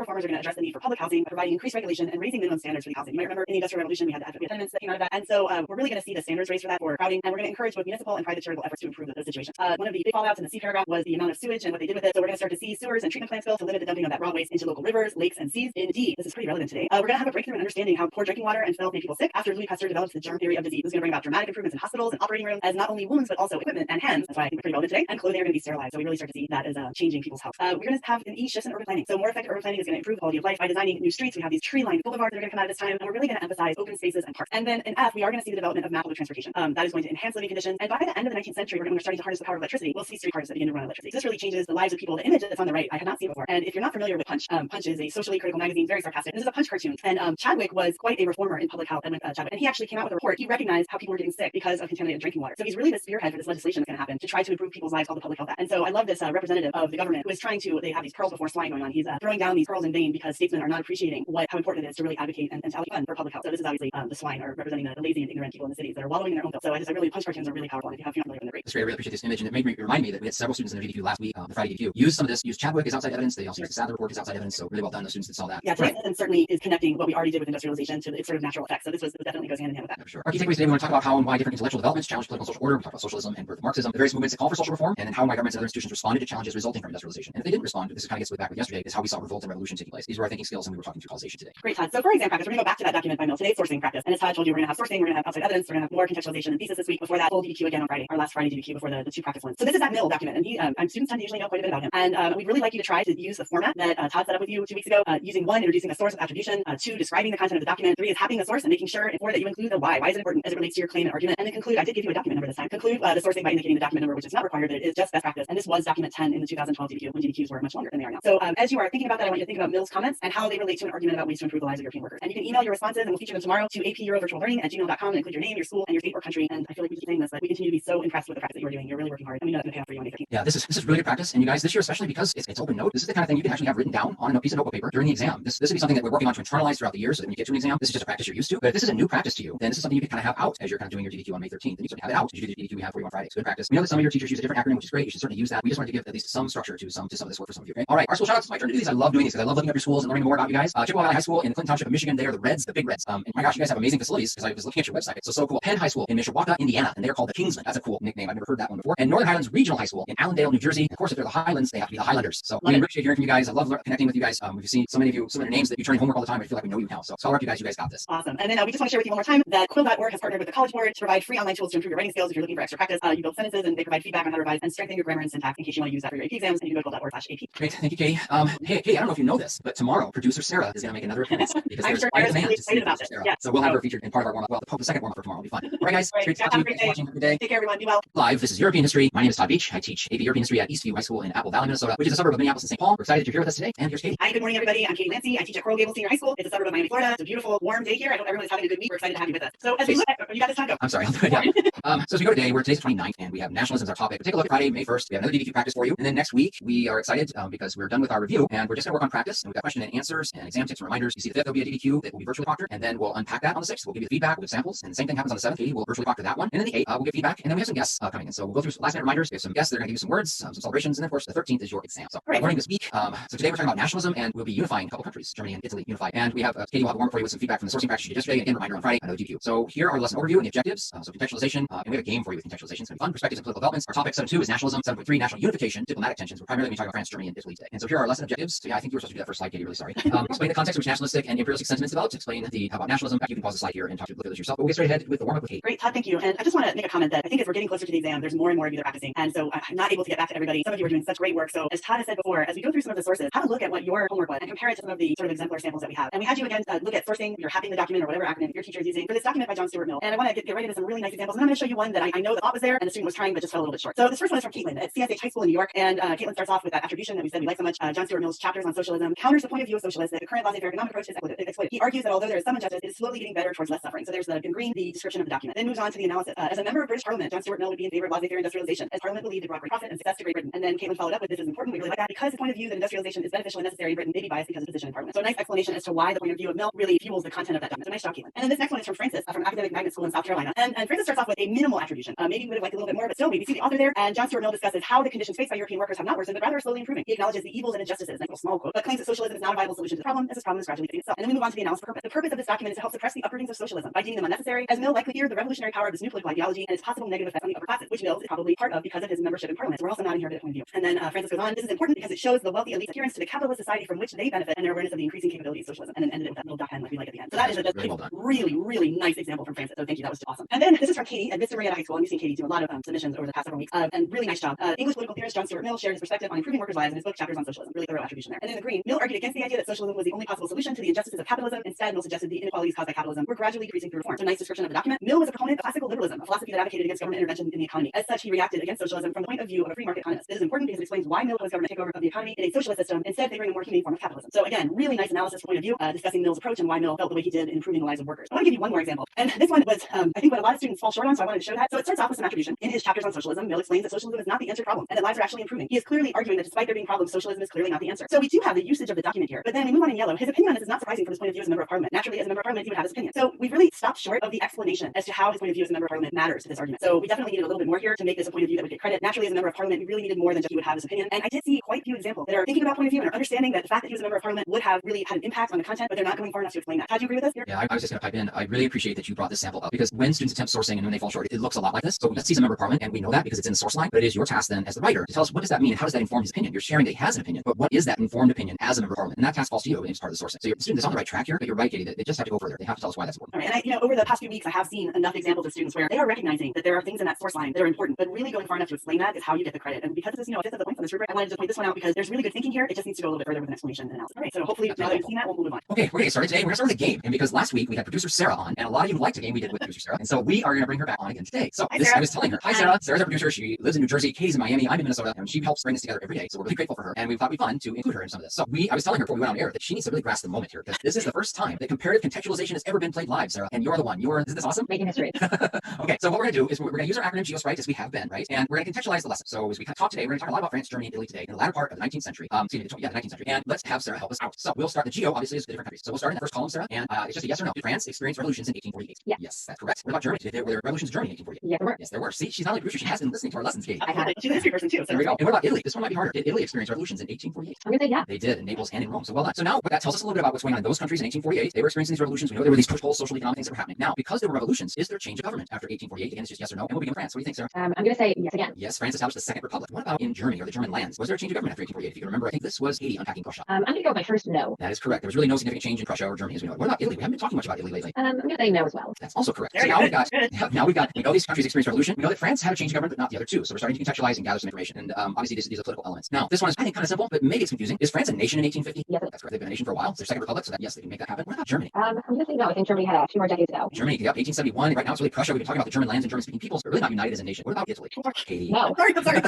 reformers are going to address the need for public housing, providing increased regulation and raising minimum standards for the housing. You might remember in the Industrial Revolution we had the advocate tenements that came out of that. And so we're really going to see the standards raised for that for crowding, and we're going to encourage both municipal and private charitable efforts to improve those situations. One of the big fallouts in the C paragraph was the amount of sewage and what they did with it. So we're going to start to see sewers and treatment plants built to limit the dumping of that raw waste into local rivers, lakes, and seas. In D, this is pretty relevant today. We're going to have a breakthrough in understanding how poor drinking water and filth make people sick after Louis Pasteur developed the germ theory of disease. This is going to bring about dramatic improvements in hospitals and operating rooms, as not only wounds but also equipment and hands. That's why I think it's pretty relevant today. And clothing are going to be sterilized. So we really start to see that as changing people's health. We're going to have an E shifts in urban planning. So more effective urban planning is going to improve quality of life by designing new streets. We have these tree-lined boulevards that are going to come out of this time, and we're really going to emphasize open spaces and parks. And then in F, we are going to to see the development of mass public transportation. That is going to enhance living conditions. And by the end of the 19th century, when we're starting to harness the power of electricity, we'll see streetcars that begin to run on electricity. So this really changes the lives of people. The image that's on the right, I had not seen before. And if you're not familiar with Punch, Punch is a socially critical magazine, very sarcastic. This is a Punch cartoon. And Chadwick was quite a reformer in public health, Edmund Chadwick. And he actually came out with a report. He recognized how people were getting sick because of contaminated drinking water. So he's really the spearhead for this legislation that's going to happen to try to improve people's lives, called the Public Health Act. And so I love this representative of the government who is trying to, they have these pearls before swine going on. He's throwing down these pearls in vain because statesmen are not appreciating how important it is to really advocate and to fund for public health. So this is obviously the swine are representing the lazy and ignorant people in the cities that are wallowing in their own filth. So I really, Punch cartoons are really powerful. And if you're not familiar with them, they're great. That's great. I really appreciate this image, and it made me remind me that we had several students in the DDQ last week, the Friday DDQ, use some of this, use Chadwick as outside evidence. They also used the Sadler report as outside evidence. So really well done, those students that saw that. Yeah, today's lesson certainly is connecting what we already did with industrialization to its sort of natural effects. So this definitely goes hand in hand with that. Yeah, for sure. Our key takeaways today, we're going to talk about how and why different intellectual developments challenge political and social order. We talked about socialism and birth of Marxism, the various movements that call for social reform, and then how and why governments and other institutions responded to challenges resulting from industrialization. And if they didn't respond, this kind of gets back with yesterday, is how we saw revolt and revolution taking place. These were our thinking skills, and we were talking through causation today. Great, Todd. So for exam practice, we're going to go back to that document by Mill. Today's sourcing practice. And as Todd told you, we're going to have sourcing, we're going to have outside evidence, we're going to have more contextualization and thesis this week before that full DDQ again on Friday, our last Friday DDQ before the two practice ones. So this is that Mill document, and students tend to usually know quite a bit about him. And we'd really like you to try to use the format that Todd set up with you 2 weeks ago, using 1, introducing the source with attribution, 2, describing the content of the document, 3 is having the source and making sure, and 4, that you include the why. Why is it important as it relates to your claim and argument? And then conclude, I did give you a document number this time. Conclude the sourcing by indicating the document number, which is not required, but it is just best practice. And this was document 10 in the 2012 DDQ, when DDQs were much longer than they are now. So as you are thinking about that, I want you to think about Mill's comments and how they relate to an argument about ways to improve the lives of European workers. And you can email your responses, and we'll feature them tomorrow to apeuro@gmail.com and include your name, your school, and your state or country. And I feel like we keep saying this, but we continue to be so impressed with the practice that you are doing. You're really working hard, and we know that's going to pay off for you on May 13th. Yeah, this is really good practice. And you guys, this year especially, because it's open note, this is the kind of thing you can actually have written down on a piece of notebook paper during the exam. This would be something that we're working on to internalize throughout the year, so that when you get to an exam, this is just a practice you're used to. But if this is a new practice to you, then this is something you can kind of have out as you're kind of doing your DDQ on May 13th. And you certainly have it out as you do the DDQ we have for you on Friday. It's good practice. We know that some of your teachers use a different acronym, which is great. You should certainly use that. We just wanted to give at least some structure to some of this work for some of you. Okay. All right, our school shoutouts. My turn to do these. I love doing these because I love looking up your schools and learning more about you guys. Chippewa Valley High School in Clinton Township of Michigan. They are the Reds, the big Reds. And my gosh, you guys have amazing facilities because I was looking at your website. It's so cool. Penn High School in Mishawaka, Indiana, and they're called the Kingsmen. That's a cool nickname. I've never heard that one before. And Northern Highlands Regional High School in Allendale, New Jersey. Of course, if they're the Highlands, they have to be the Highlanders. So we appreciate hearing from you guys. I love connecting with you guys. We've seen so many of you, so many names that you turn in homework all the time. I feel like we know you now. So scholar up, you guys got this. Awesome. And then we just want to share with you one more time that Quill.org has partnered with the College Board to provide free online tools to improve your writing skills. If you're looking for extra practice, you build sentences, and they provide feedback on how to revise and strengthen your grammar and syntax in case you want to use that for your AP exams. And you can go to Quill.org/AP. Great, thank you, Katie. Hey, Katie, I don't know if you know this, but tomorrow producer Sarah is going to make another appearance because there's quite a demand to see producer Sarah. Yeah. So we'll have her featured in part of our warm-up. Well, the second warm-up for tomorrow will be fun. All right, guys. Great to talk to you. Thanks for watching. Have a good day. Take care, everyone. Be well. Live. This is European History. My name is Todd Beach. I teach AP European History at Eastview High School in Apple Valley, Minnesota, which is a suburb of Minneapolis and St. Paul. We're excited that you're here with us today. And here's Katie. Hi, good morning, everybody. I'm Katie Lancy. I teach at Coral Gables Senior High School. It's a suburb of Miami, Florida. It's a beautiful, warm day here. I hope everyone is having a good week. We're excited to have you with us. So as we look at, you got this time, go. I'm sorry, I'll do it. Yeah. So as we go today, today's the 29th, and we have nationalism as our topic. Take a look at Friday, May 1st. We have another DDQ practice for you. And then next week, we are excited because we're done with our review, and we're just going to work on practice. And we've got question and answers and exam tips and reminders. You see the 5th, there'll be a DDQ that will be virtually proctored, and then we'll unpack that on the 6th. We'll give you the feedback with samples, and the same thing happens on the 7th. Katie will virtually proctor that one. And then the 8th, we'll give feedback, and then we have some guests coming in. So we'll go through some last minute reminders. We have some guests that are going to give you some words, some celebrations, and then of course the 13th is your exam. So we're learning this week. So today we're talking about nationalism, and we'll be unifying a couple countries, Germany and Italy unified. And we have Katie will have a warm for you with some feedback from the sourcing practice you did yesterday, and again, reminder on Friday, another DDQ. So here are the lesson overview and the objectives. So contextualization, and we have a game for you with contextualization. It's going to be fun. Perspectives and political developments. Our topic 7.2 is nationalism. 7.3 national unification, diplomatic tensions. We're primarily going to be talking about France, Germany, and Italy today. And so here are our lesson objectives. So yeah, I think you were supposed to do that first slide, Katie. Really sorry. Explain the context in which nationalistic and imperialistic sentiments developed. Explain how about nationalism. You can pause the slide here and look at this yourself. But we'll get straight ahead with the warm up with Kate. Great, Todd. Thank you. And I just want to make a comment that I think as we're getting closer to the exam, there's more and more of you that are practicing. And so I'm not able to get back to everybody. Some of you are doing such great work. So as Todd has said before, as we go through some of the sources, have a look at what your homework was and compare it to some of the sort of exemplar samples that we have. And we had you again look at sourcing, your happing the document or whatever acronym your teacher is using for this document by John Stuart Mill. And I want to get right into some really nice examples. And I'm going to show you one that I know the thought was there and the student was trying but just fell a little bit short. So this first one is from Caitlin at CSH High School in New York. And Caitlin starts off with that attribution that we said we like so much. John Stuart Mill's chapters on socialism counters the point of view of socialists that the current laissez-faire economic approach is exploited. He argues that although there is some injustice, it is slowly getting better towards less suffering. So there's in green the description of the document. Then moves on to the analysis. As a member of British Parliament, John Stuart Mill would be in favor of laissez-faire industrialization, as Parliament believed it brought great profit and success to Great Britain. And then Caitlin followed up with, this is important, we really like that, because the point of view that industrialization is beneficial and necessary in Britain may be biased because of position in Parliament. So a nice explanation as to why the point of view of Mill really fuels the content of that document. So nice job, Caitlin. And then this next one is from Francis from Academic Magnet School in South Carolina. And Francis starts off with a minimal attribution. Maybe we would have liked a little bit more, but still, we see the author there. And John Stuart Mill discusses how the conditions faced by European workers have not worsened, but rather are slowly improving. He acknowledges the evils and injustices, nice little small quote, but claims that socialism is not a viable solution to the problem, as this problem is gradually fixing itself. And then we move on to the analysis purpose. The purpose of this document is to help suppress the upbringings of socialism by deeming them unnecessary, as Mill likely feared the revolutionary power of this new political ideology and its possible negative effects on the upper classes, which Mill is probably part of because of his membership in Parliament. So we're also not inherited point of view. And then Francis goes on, this is important because it shows the wealthy elite's adherence to the capitalist society from which they benefit and their awareness of the increasing capabilities of socialism. And then ended it with that little .pen like we like at the end. So that is a really nice example from Francis. So thank you, that was awesome. And then this is from Katie at Vista Marietta High School. And you've seen Katie do a lot of submissions over the past several weeks. And really nice job. English political theorist John Stuart Mill shared his perspective on improving workers' lives in his book Chapters on Socialism. Really thorough attribution there. And then in the green, Mill argued against the idea that socialism was the only possible solution to the injustices of capitalism. Instead, Mill suggested the inequalities caused by capitalism were gradually decreasing through reform. So nice description of the document. Mill was a proponent of classical liberalism, a philosophy that advocated against government intervention in the economy. As such, he reacted against socialism from the point of view of a free market economist. This is important because it explains why Mill opposed government takeover of the economy in a socialist system. Instead, favoring a more humane form of capitalism. So again, really nice analysis point of view, discussing Mill's approach and why Mill felt the way he did in improving the lives of workers. I want to give you one more example. And this one was, I think, what a lot of students fall short on, so I wanted to show that. So it starts off with some attribution. In his chapters on socialism, Mill explains that socialism is not the answer to problem, and that lives are actually improving. He is clearly arguing that despite there being problems, socialism is clearly not the answer. So we do have the usage of the document here, but then we move on in yellow. His opinion on this is not surprising from his point of view as a member of parliament. Naturally, as a member of parliament, he would have his opinion. So we've really stopped short of the explanation as to how his point of view as a member of parliament matters to this argument. So we definitely needed a little bit more here to make this a point of view that would get credit. Naturally, as a member of parliament, we really needed more than just he would have his opinion. And I did see quite a few examples that are thinking about point of view and are understanding that the fact that he was a member of parliament would have really had an impact on the content, but they're not going far enough to explain that. Todd, do you agree with this here? Yeah, I was just going to pipe in. I really appreciate that you brought this sample up, because when students attempt sourcing and when they fall short, it looks a lot like this. So let's see a member of parliament, and we know that because it's in the source line, but it is your task then as the writer to tell us what does that mean and how does that inform his opinion. You're sharing that he has an opinion, but what is that informed opinion as a member of parliament? And that task falls to you, and it's part of the sourcing. So your student is on the right track here, but you're right, Katie, that they just have to go further. They have to tell us why that's important. All right, and over the past few weeks, I have seen enough examples of students where they are recognizing that there are things in that source line that are important, but really going far enough to explain that is how you get the credit. And because this is, a fifth of the points on this rubric, I wanted to point this one out because there's really good thinking here. It just needs to go a little bit further with an explanation and analysis. All right, so hopefully now that we've seen that, we'll move on. Okay, we're going to get started today. We're going to start with a game. And because last week we had producer Sarah on, and a lot of you liked the game we did with producer Sarah. And so we are going to bring her back on again today. So I was telling her, hi Sarah. Sarah's our producer. She lives in New Jersey. Katie's in Miami. I'm in Minnesota. And she helps bring this together every day. So we're really grateful for her. And we thought it'd be fun to include her in some of this. So I was telling her before we went on air that she needs to really grasp the moment here, because this is the first time that comparative contextualization has ever been played live, Sarah. And you're the one. Isn't this awesome? Making history. Okay, so what we're going to do is we're going to use our acronym GeoSprite as we have been, right? And we're going to contextualize the lesson. So as we talk today, we're going to talk a lot about France, Germany, and Italy today in the latter part of the 19th century. The 19th century. And let's have Sarah help us out. So we'll start. The geo obviously is the different countries. So we'll start in the first column, Sarah. And it's just a yes or no. Did France experience revolutions in 1848? Yeah. Yes, that's correct. What about Germany? Were there revolutions in Germany in 1848? Yeah, there were. Yes, there were. See, she's not only a producer, she has been listening to our lessons, Kate. I had it. She's a history person too. So there we go. And what about Italy? This one might be harder. Did Italy experience revolutions in 1848? I'm going to say yeah. They did in Naples and in Rome. So well done. So now what that tells us a little bit about what's going on in those countries in 1848. They were experiencing these revolutions. We know there were these push-pull social economic things that were happening. Now, because there were revolutions, is there change of government after 1848? Again, it's just yes or no. And we'll begin with France. What do you think, Sarah? I'm going to say yes again. Yes, France established the Second Republic. What about in Germany or the German lands? Was there a change of government after 1848? If you can remember, I think this was Katie unpacking Prussia. I'm going to go with my first no. That is correct. There was really no significant change in Prussia or Germany as we know it. What about Italy? We haven't been talking much about Italy lately. I'm going to say no as well. That's also correct. So now we know these countries experienced revolution. We know that France had a change of government, but not the other two. So we're starting to contextualize and gather some information. And obviously these are political elements. Now, this one is, I think, kind of simple, but maybe it's confusing. Is France a nation in 1850? Yes. That's correct. They've been a nation for a while. It's their Second Republic, so that yes, they can make that happen. What about Germany? I'm going to say no. I think Germany had a few more decades ago. Germany, yep, 1871. Right now it's really Prussia. We've been talking about the German lands and German-speaking peoples, but really not united as a nation. What about Italy? Katie. No. I'm sorry.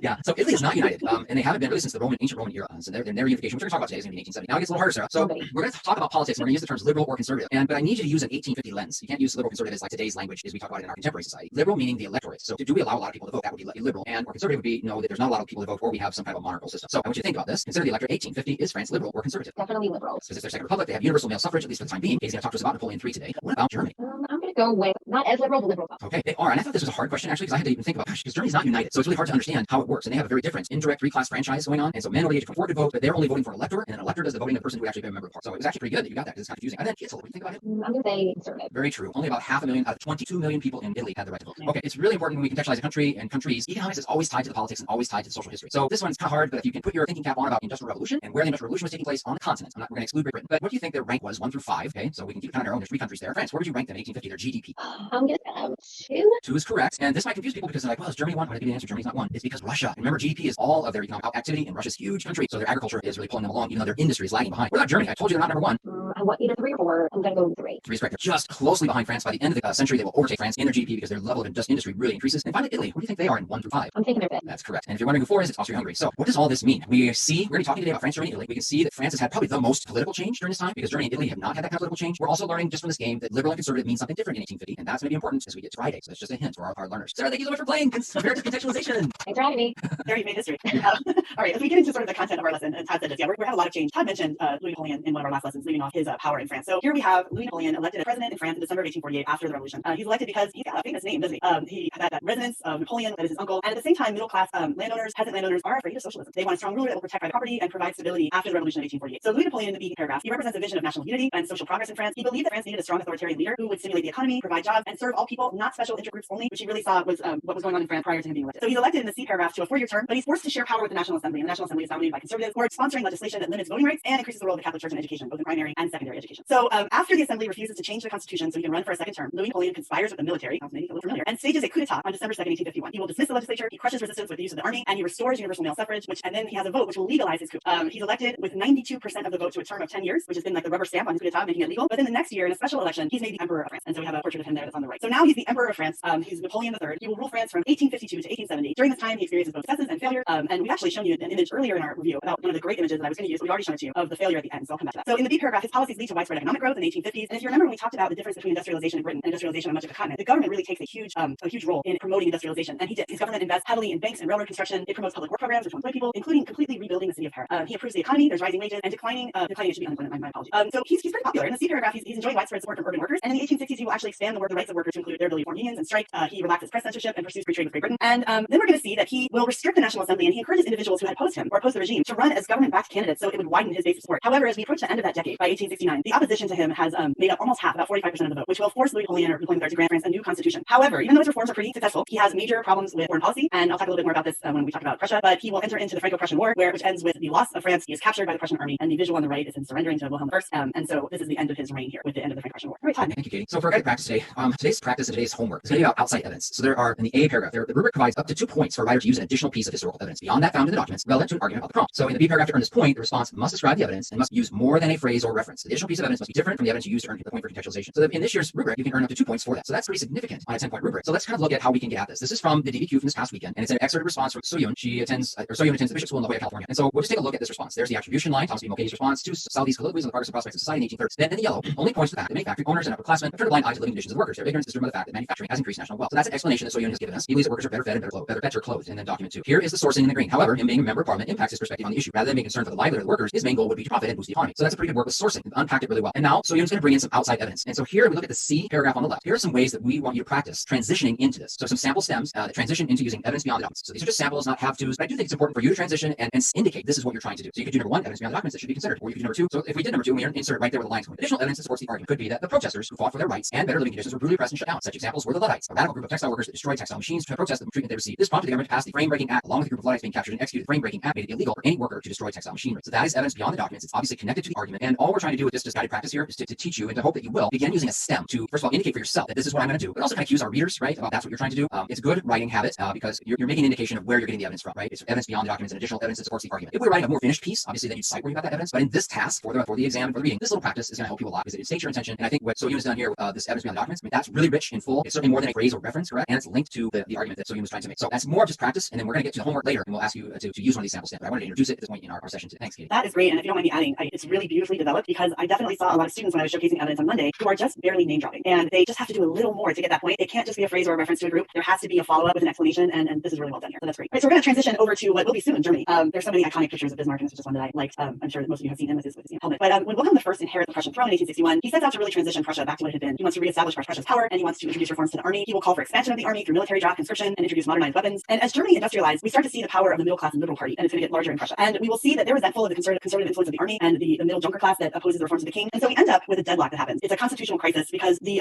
Yeah, so Italy is not united, and they haven't been really since the ancient Roman era. So their unification, which we're going to talk about today, is going to be in 1870. Now it gets a little harder, Sarah. So we're going to talk about politics, and we're going to use the terms liberal or conservative. But I need you to use an 1850 lens. You can't use liberal conservative as like today's language as we talk about it in our contemporary society. Liberal meaning the electorate. So do we allow a lot of people to vote? That would be liberal. And or conservative would be no, that there's not a lot of people to vote, or we have some kind of a monarchical system. So I want you to think about this. Consider the electorate. 1850 is France liberal or conservative? Definitely liberal. Because it's their Second Republic. They have universal male suffrage, at least for the time being. He's going to talk to us about Napoleon III today. What about Germany? I'm going to go with not as liberal, but liberal. Okay, they are. And I thought this was a hard question actually, because I had to even think about, gosh, because Germany's not united. So it's really hard to understand how it works. And they have a very different indirect three-class franchise going on. And so men over the age of 24 could vote, but they're only voting for an elector, and an elector does the voting of the person who actually been a member of the party. So it was actually pretty good that you got that, because it's kind of confusing. And then Italy, what do you think about it? I'm going to say conservative. Very true. Only about 500,000 out of 22 million people in Italy had the right to vote. Okay, it's really important when we contextualize a country and countries. Economics is always tied to the politics and always tied to the social history. So this one's kind of hard, but if you can put your thinking cap on about the Industrial Revolution and where the Industrial Revolution was taking place on the continent. We're going to exclude Great Britain. But what do you think their rank was 1 through 5? Okay, so we can keep it kind of our own. There's 3 countries there. France, where would you rank them in 1850? Their GDP? I'm going to say 2. 2 is correct. And this might confuse people because they're like, well, is Germany 1? Why did I give you the answer? Germany's not 1. It's because Russia. And remember, GDP is all of their economic activity, and Russia's a huge country. So their agriculture is really pulling them along, even though their industry is lagging behind. What about Germany? I told you they're not number 1. I want either 3 or 4. I'm going to go with 3. 3 is correct. They're just closely behind France. By the end of the century, they will overtake France in their GDP because their level of industry really increases. And finally, Italy. What do you think they are in 1 through 5? I'm thinking they're 5. That's correct. And if you're wondering who 4 is, it's Austria-Hungary. So what does all this mean? We're going to be talking today about France, Germany, Italy. We can see that France has had probably the most political change during this time because Germany and Italy have not had that kind of political change. We're also learning just from this game that liberal and conservative means something different in 1850, and that's going to be important as we get to Friday. So it's just a hint for our learners. Sarah, thank you so much for playing comparative contextualization. Thanks for having me. There, you made history. All right, as we get into sort of the content of our lesson, and Todd said this, yeah, we're having a lot of change. Todd mentioned Louis Napoleon in one of our last lessons, leaving off his power in France. So here we have Louis Napoleon elected as president in France in December of 1848 after the revolution. He's elected because he's got a famous name, doesn't he? He had that resonance of Napoleon, that is his uncle. And at the same time, middle-class landowners, peasant landowners are afraid of socialism. They want a strong ruler that will protect private property and provide stability after the revolution of 1848. So Louis Napoleon in the beginning paragraph, he represents a vision of national unity and social progress in France. He believed that France needed a strong authoritarian leader who would stimulate the economy, provide jobs, and serve all people, not special intergroups only, which he really saw was what was going on in France prior to him being elected. So he's elected in the C paragraph to a 4-year term, but he's forced to share power with the National Assembly. And the National Assembly is dominated by conservatives who are sponsoring legislation that limits voting rights and increases the role of the Catholic Church in education, both in primary and secondary. secondary education. So after the assembly refuses to change the constitution so he can run for a second term, Louis Napoleon conspires with the military, sounds maybe a little familiar, and stages a coup d'etat on December 2nd, 1851. He will dismiss the legislature, he crushes resistance with the use of the army, and he restores universal male suffrage, and then he has a vote which will legalize his coup. He's elected with 92% of the vote to a term of 10 years, which has been like the rubber stamp on his coup d'etat, making it legal. But then the next year, in a special election, he's made the Emperor of France. And so we have a portrait of him there that's on the right. So now he's the Emperor of France. He's Napoleon III. He will rule France from 1852 to 1870. During this time, he experiences both successes and failure. And we've actually shown you an image earlier in our review about one of the great images that I was going to use. We've already shown it to you of the failure at the end. So I'll come back to that. So in the B paragraph, his policies lead to widespread economic growth in the 1850s. And if you remember when we talked about the difference between industrialization in Britain and industrialization on much of the continent, the government really takes a huge role in promoting industrialization. And he did. His government invests heavily in banks and railroad construction. It promotes public work programs which will employ people, including completely rebuilding the city of Paris. He improves the economy. There's rising wages and declining. It should be unemployment. My apologies. So he's pretty popular. In the C paragraph, he's enjoying widespread support from urban workers. And in the 1860s, he will actually expand the rights of workers to include their ability to form unions and strike. He relaxes press censorship and pursues free trade with Great Britain. And then we're going to see that he will restrict the National Assembly, and he encourages individuals who had opposed him or opposed the regime to run as government-backed candidates so it would widen his base of support. However, as we approach the end of that decade, by 1869, the opposition to him has made up almost half, about 45% of the vote, which will force Louis Napoleon III to grant France a new constitution. However, even though his reforms are pretty successful, he has major problems with foreign policy, and I'll talk a little bit more about this when we talk about Prussia. But he will enter into the Franco-Prussian War, which ends with the loss of France. He is captured by the Prussian army, and the visual on the right is him surrendering to Wilhelm I. And so this is the end of his reign here, with the end of the Franco-Prussian War. All right, Todd. Thank you, Katie. So for our guided practice today, today's practice and today's homework is going to be about outside evidence. So there are, in the A paragraph, the rubric provides up to 2 points for a writer to use an additional piece of historical evidence beyond that found in the documents relevant to an argument about the prompt. So in the B paragraph, to earn this point, the response must describe the evidence and must use more than a phrase or reference. The additional piece of evidence must be different from the evidence you use to earn the point for contextualization. So in this year's rubric, you can earn up to 2 points for that. So that's pretty significant on a 10-point rubric. So let's kind of look at how we can get at this. This is from the DBQ from this past weekend, and it's an excerpted response from Soyun. Soyun attends the Bishop School in La Jolla, California. And so we'll just take a look at this response. There's the attribution line, Thomas B. Mulcahy's response to Southeast colloquies on the progress and prospects of society in the 1830s. Then in the yellow, only points to the fact that many factory owners and upperclassmen have turned a blind eye to the living conditions of the workers. Their ignorance is driven by the fact that manufacturing has increased national wealth. So that's an explanation that Soyun has given us. He believes that workers are better fed and better clothed. And then document 2. Here is the sourcing in the green. However, him being a member of parliament impacts his perspective on the issue. Rather than being concerned for the livelihood of the workers, his main goal would be to profit and boost the economy. So that's a pretty good work with sourcing. We've unpacked it really well. And now Soyun's going to bring in some outside evidence. And so here we look at the C paragraph on the left. Here are some ways that we want you to practice transitioning into this. So some sample stems that transition into using evidence beyond the documents. So these are just samples, not have-tos, but I do think it's important for you to transition and indicate this is what you're trying to do. So you could do number 1, evidence beyond the documents that should be considered, or you could do number 2. So if we did number 2, we insert it right there where the line's going. Additional evidence that supports the argument could be that the protesters who fought for their rights and better living conditions were brutally pressed and shut down. Such examples were the Luddites, a radical group of textile workers that destroyed textile machines to protest the treatment they received. This prompted the government to pass the Frame-Breaking Act. Along with a group of Luddites being captured and executed, the Frame-Breaking Act made it illegal for any worker to destroy textile machinery. So that is evidence beyond the documents. It's obviously connected to the argument. And all we're trying to do with this guided practice here is to teach you and to hope that you will begin using a stem to, first of all, indicate for yourself that this is what I'm going to do, but also kind of cues our readers, right, about that's what you're trying to do. It's a good writing habit because you're making an indication of where you're getting the evidence from, right? It's evidence beyond the documents and additional evidence that supports the argument. If we were writing a more finished piece, obviously then you'd cite where you got that evidence. But in this task, for the exam and for the reading, this little practice is going to help you a lot because it states your intention. And I think what Soyun has done here, this evidence beyond the documents, I mean, that's really rich in full. It's certainly more than a phrase or reference, correct? And it's linked to the argument that Soyun was trying to make. So that's more just practice, and then we're going to get to the homework later, and we'll ask you to use one of these sample stems. But I wanted to introduce it at this point in our session today. Thanks, Katie. That is great, and if you don't mind me adding, it's really beautifully developed because I definitely saw a lot of students when I was showcasing evidence on Monday who are just barely name dropping, and they just have to do a little more to get that point. It can't just be a phrase or a reference to a group. There has to be a follow-up with an explanation, and this is really well done here. So that's great. Right, so we're going to transition over to what will be soon Germany. There's so many iconic pictures of Bismarck, and this is just one that I liked. I'm sure that most of you have seen him with his helmet. But when Wilhelm I inherited the Prussian throne in 1861, he sets out to really transition Prussia back to what it had been. He wants to reestablish Prussia's power, and he wants to introduce reforms to the army. He will call for expansion of the army through military draft conscription and introduce modernized weapons. And as Germany industrialized, we start to see the power of the middle class and liberal party, and it's going to get larger in Prussia. And we will see that they're resentful of the conservative influence of the army and the middle junker class that opposes the reforms of the king. And so we end up with a deadlock that happens. It's a constitutional crisis because they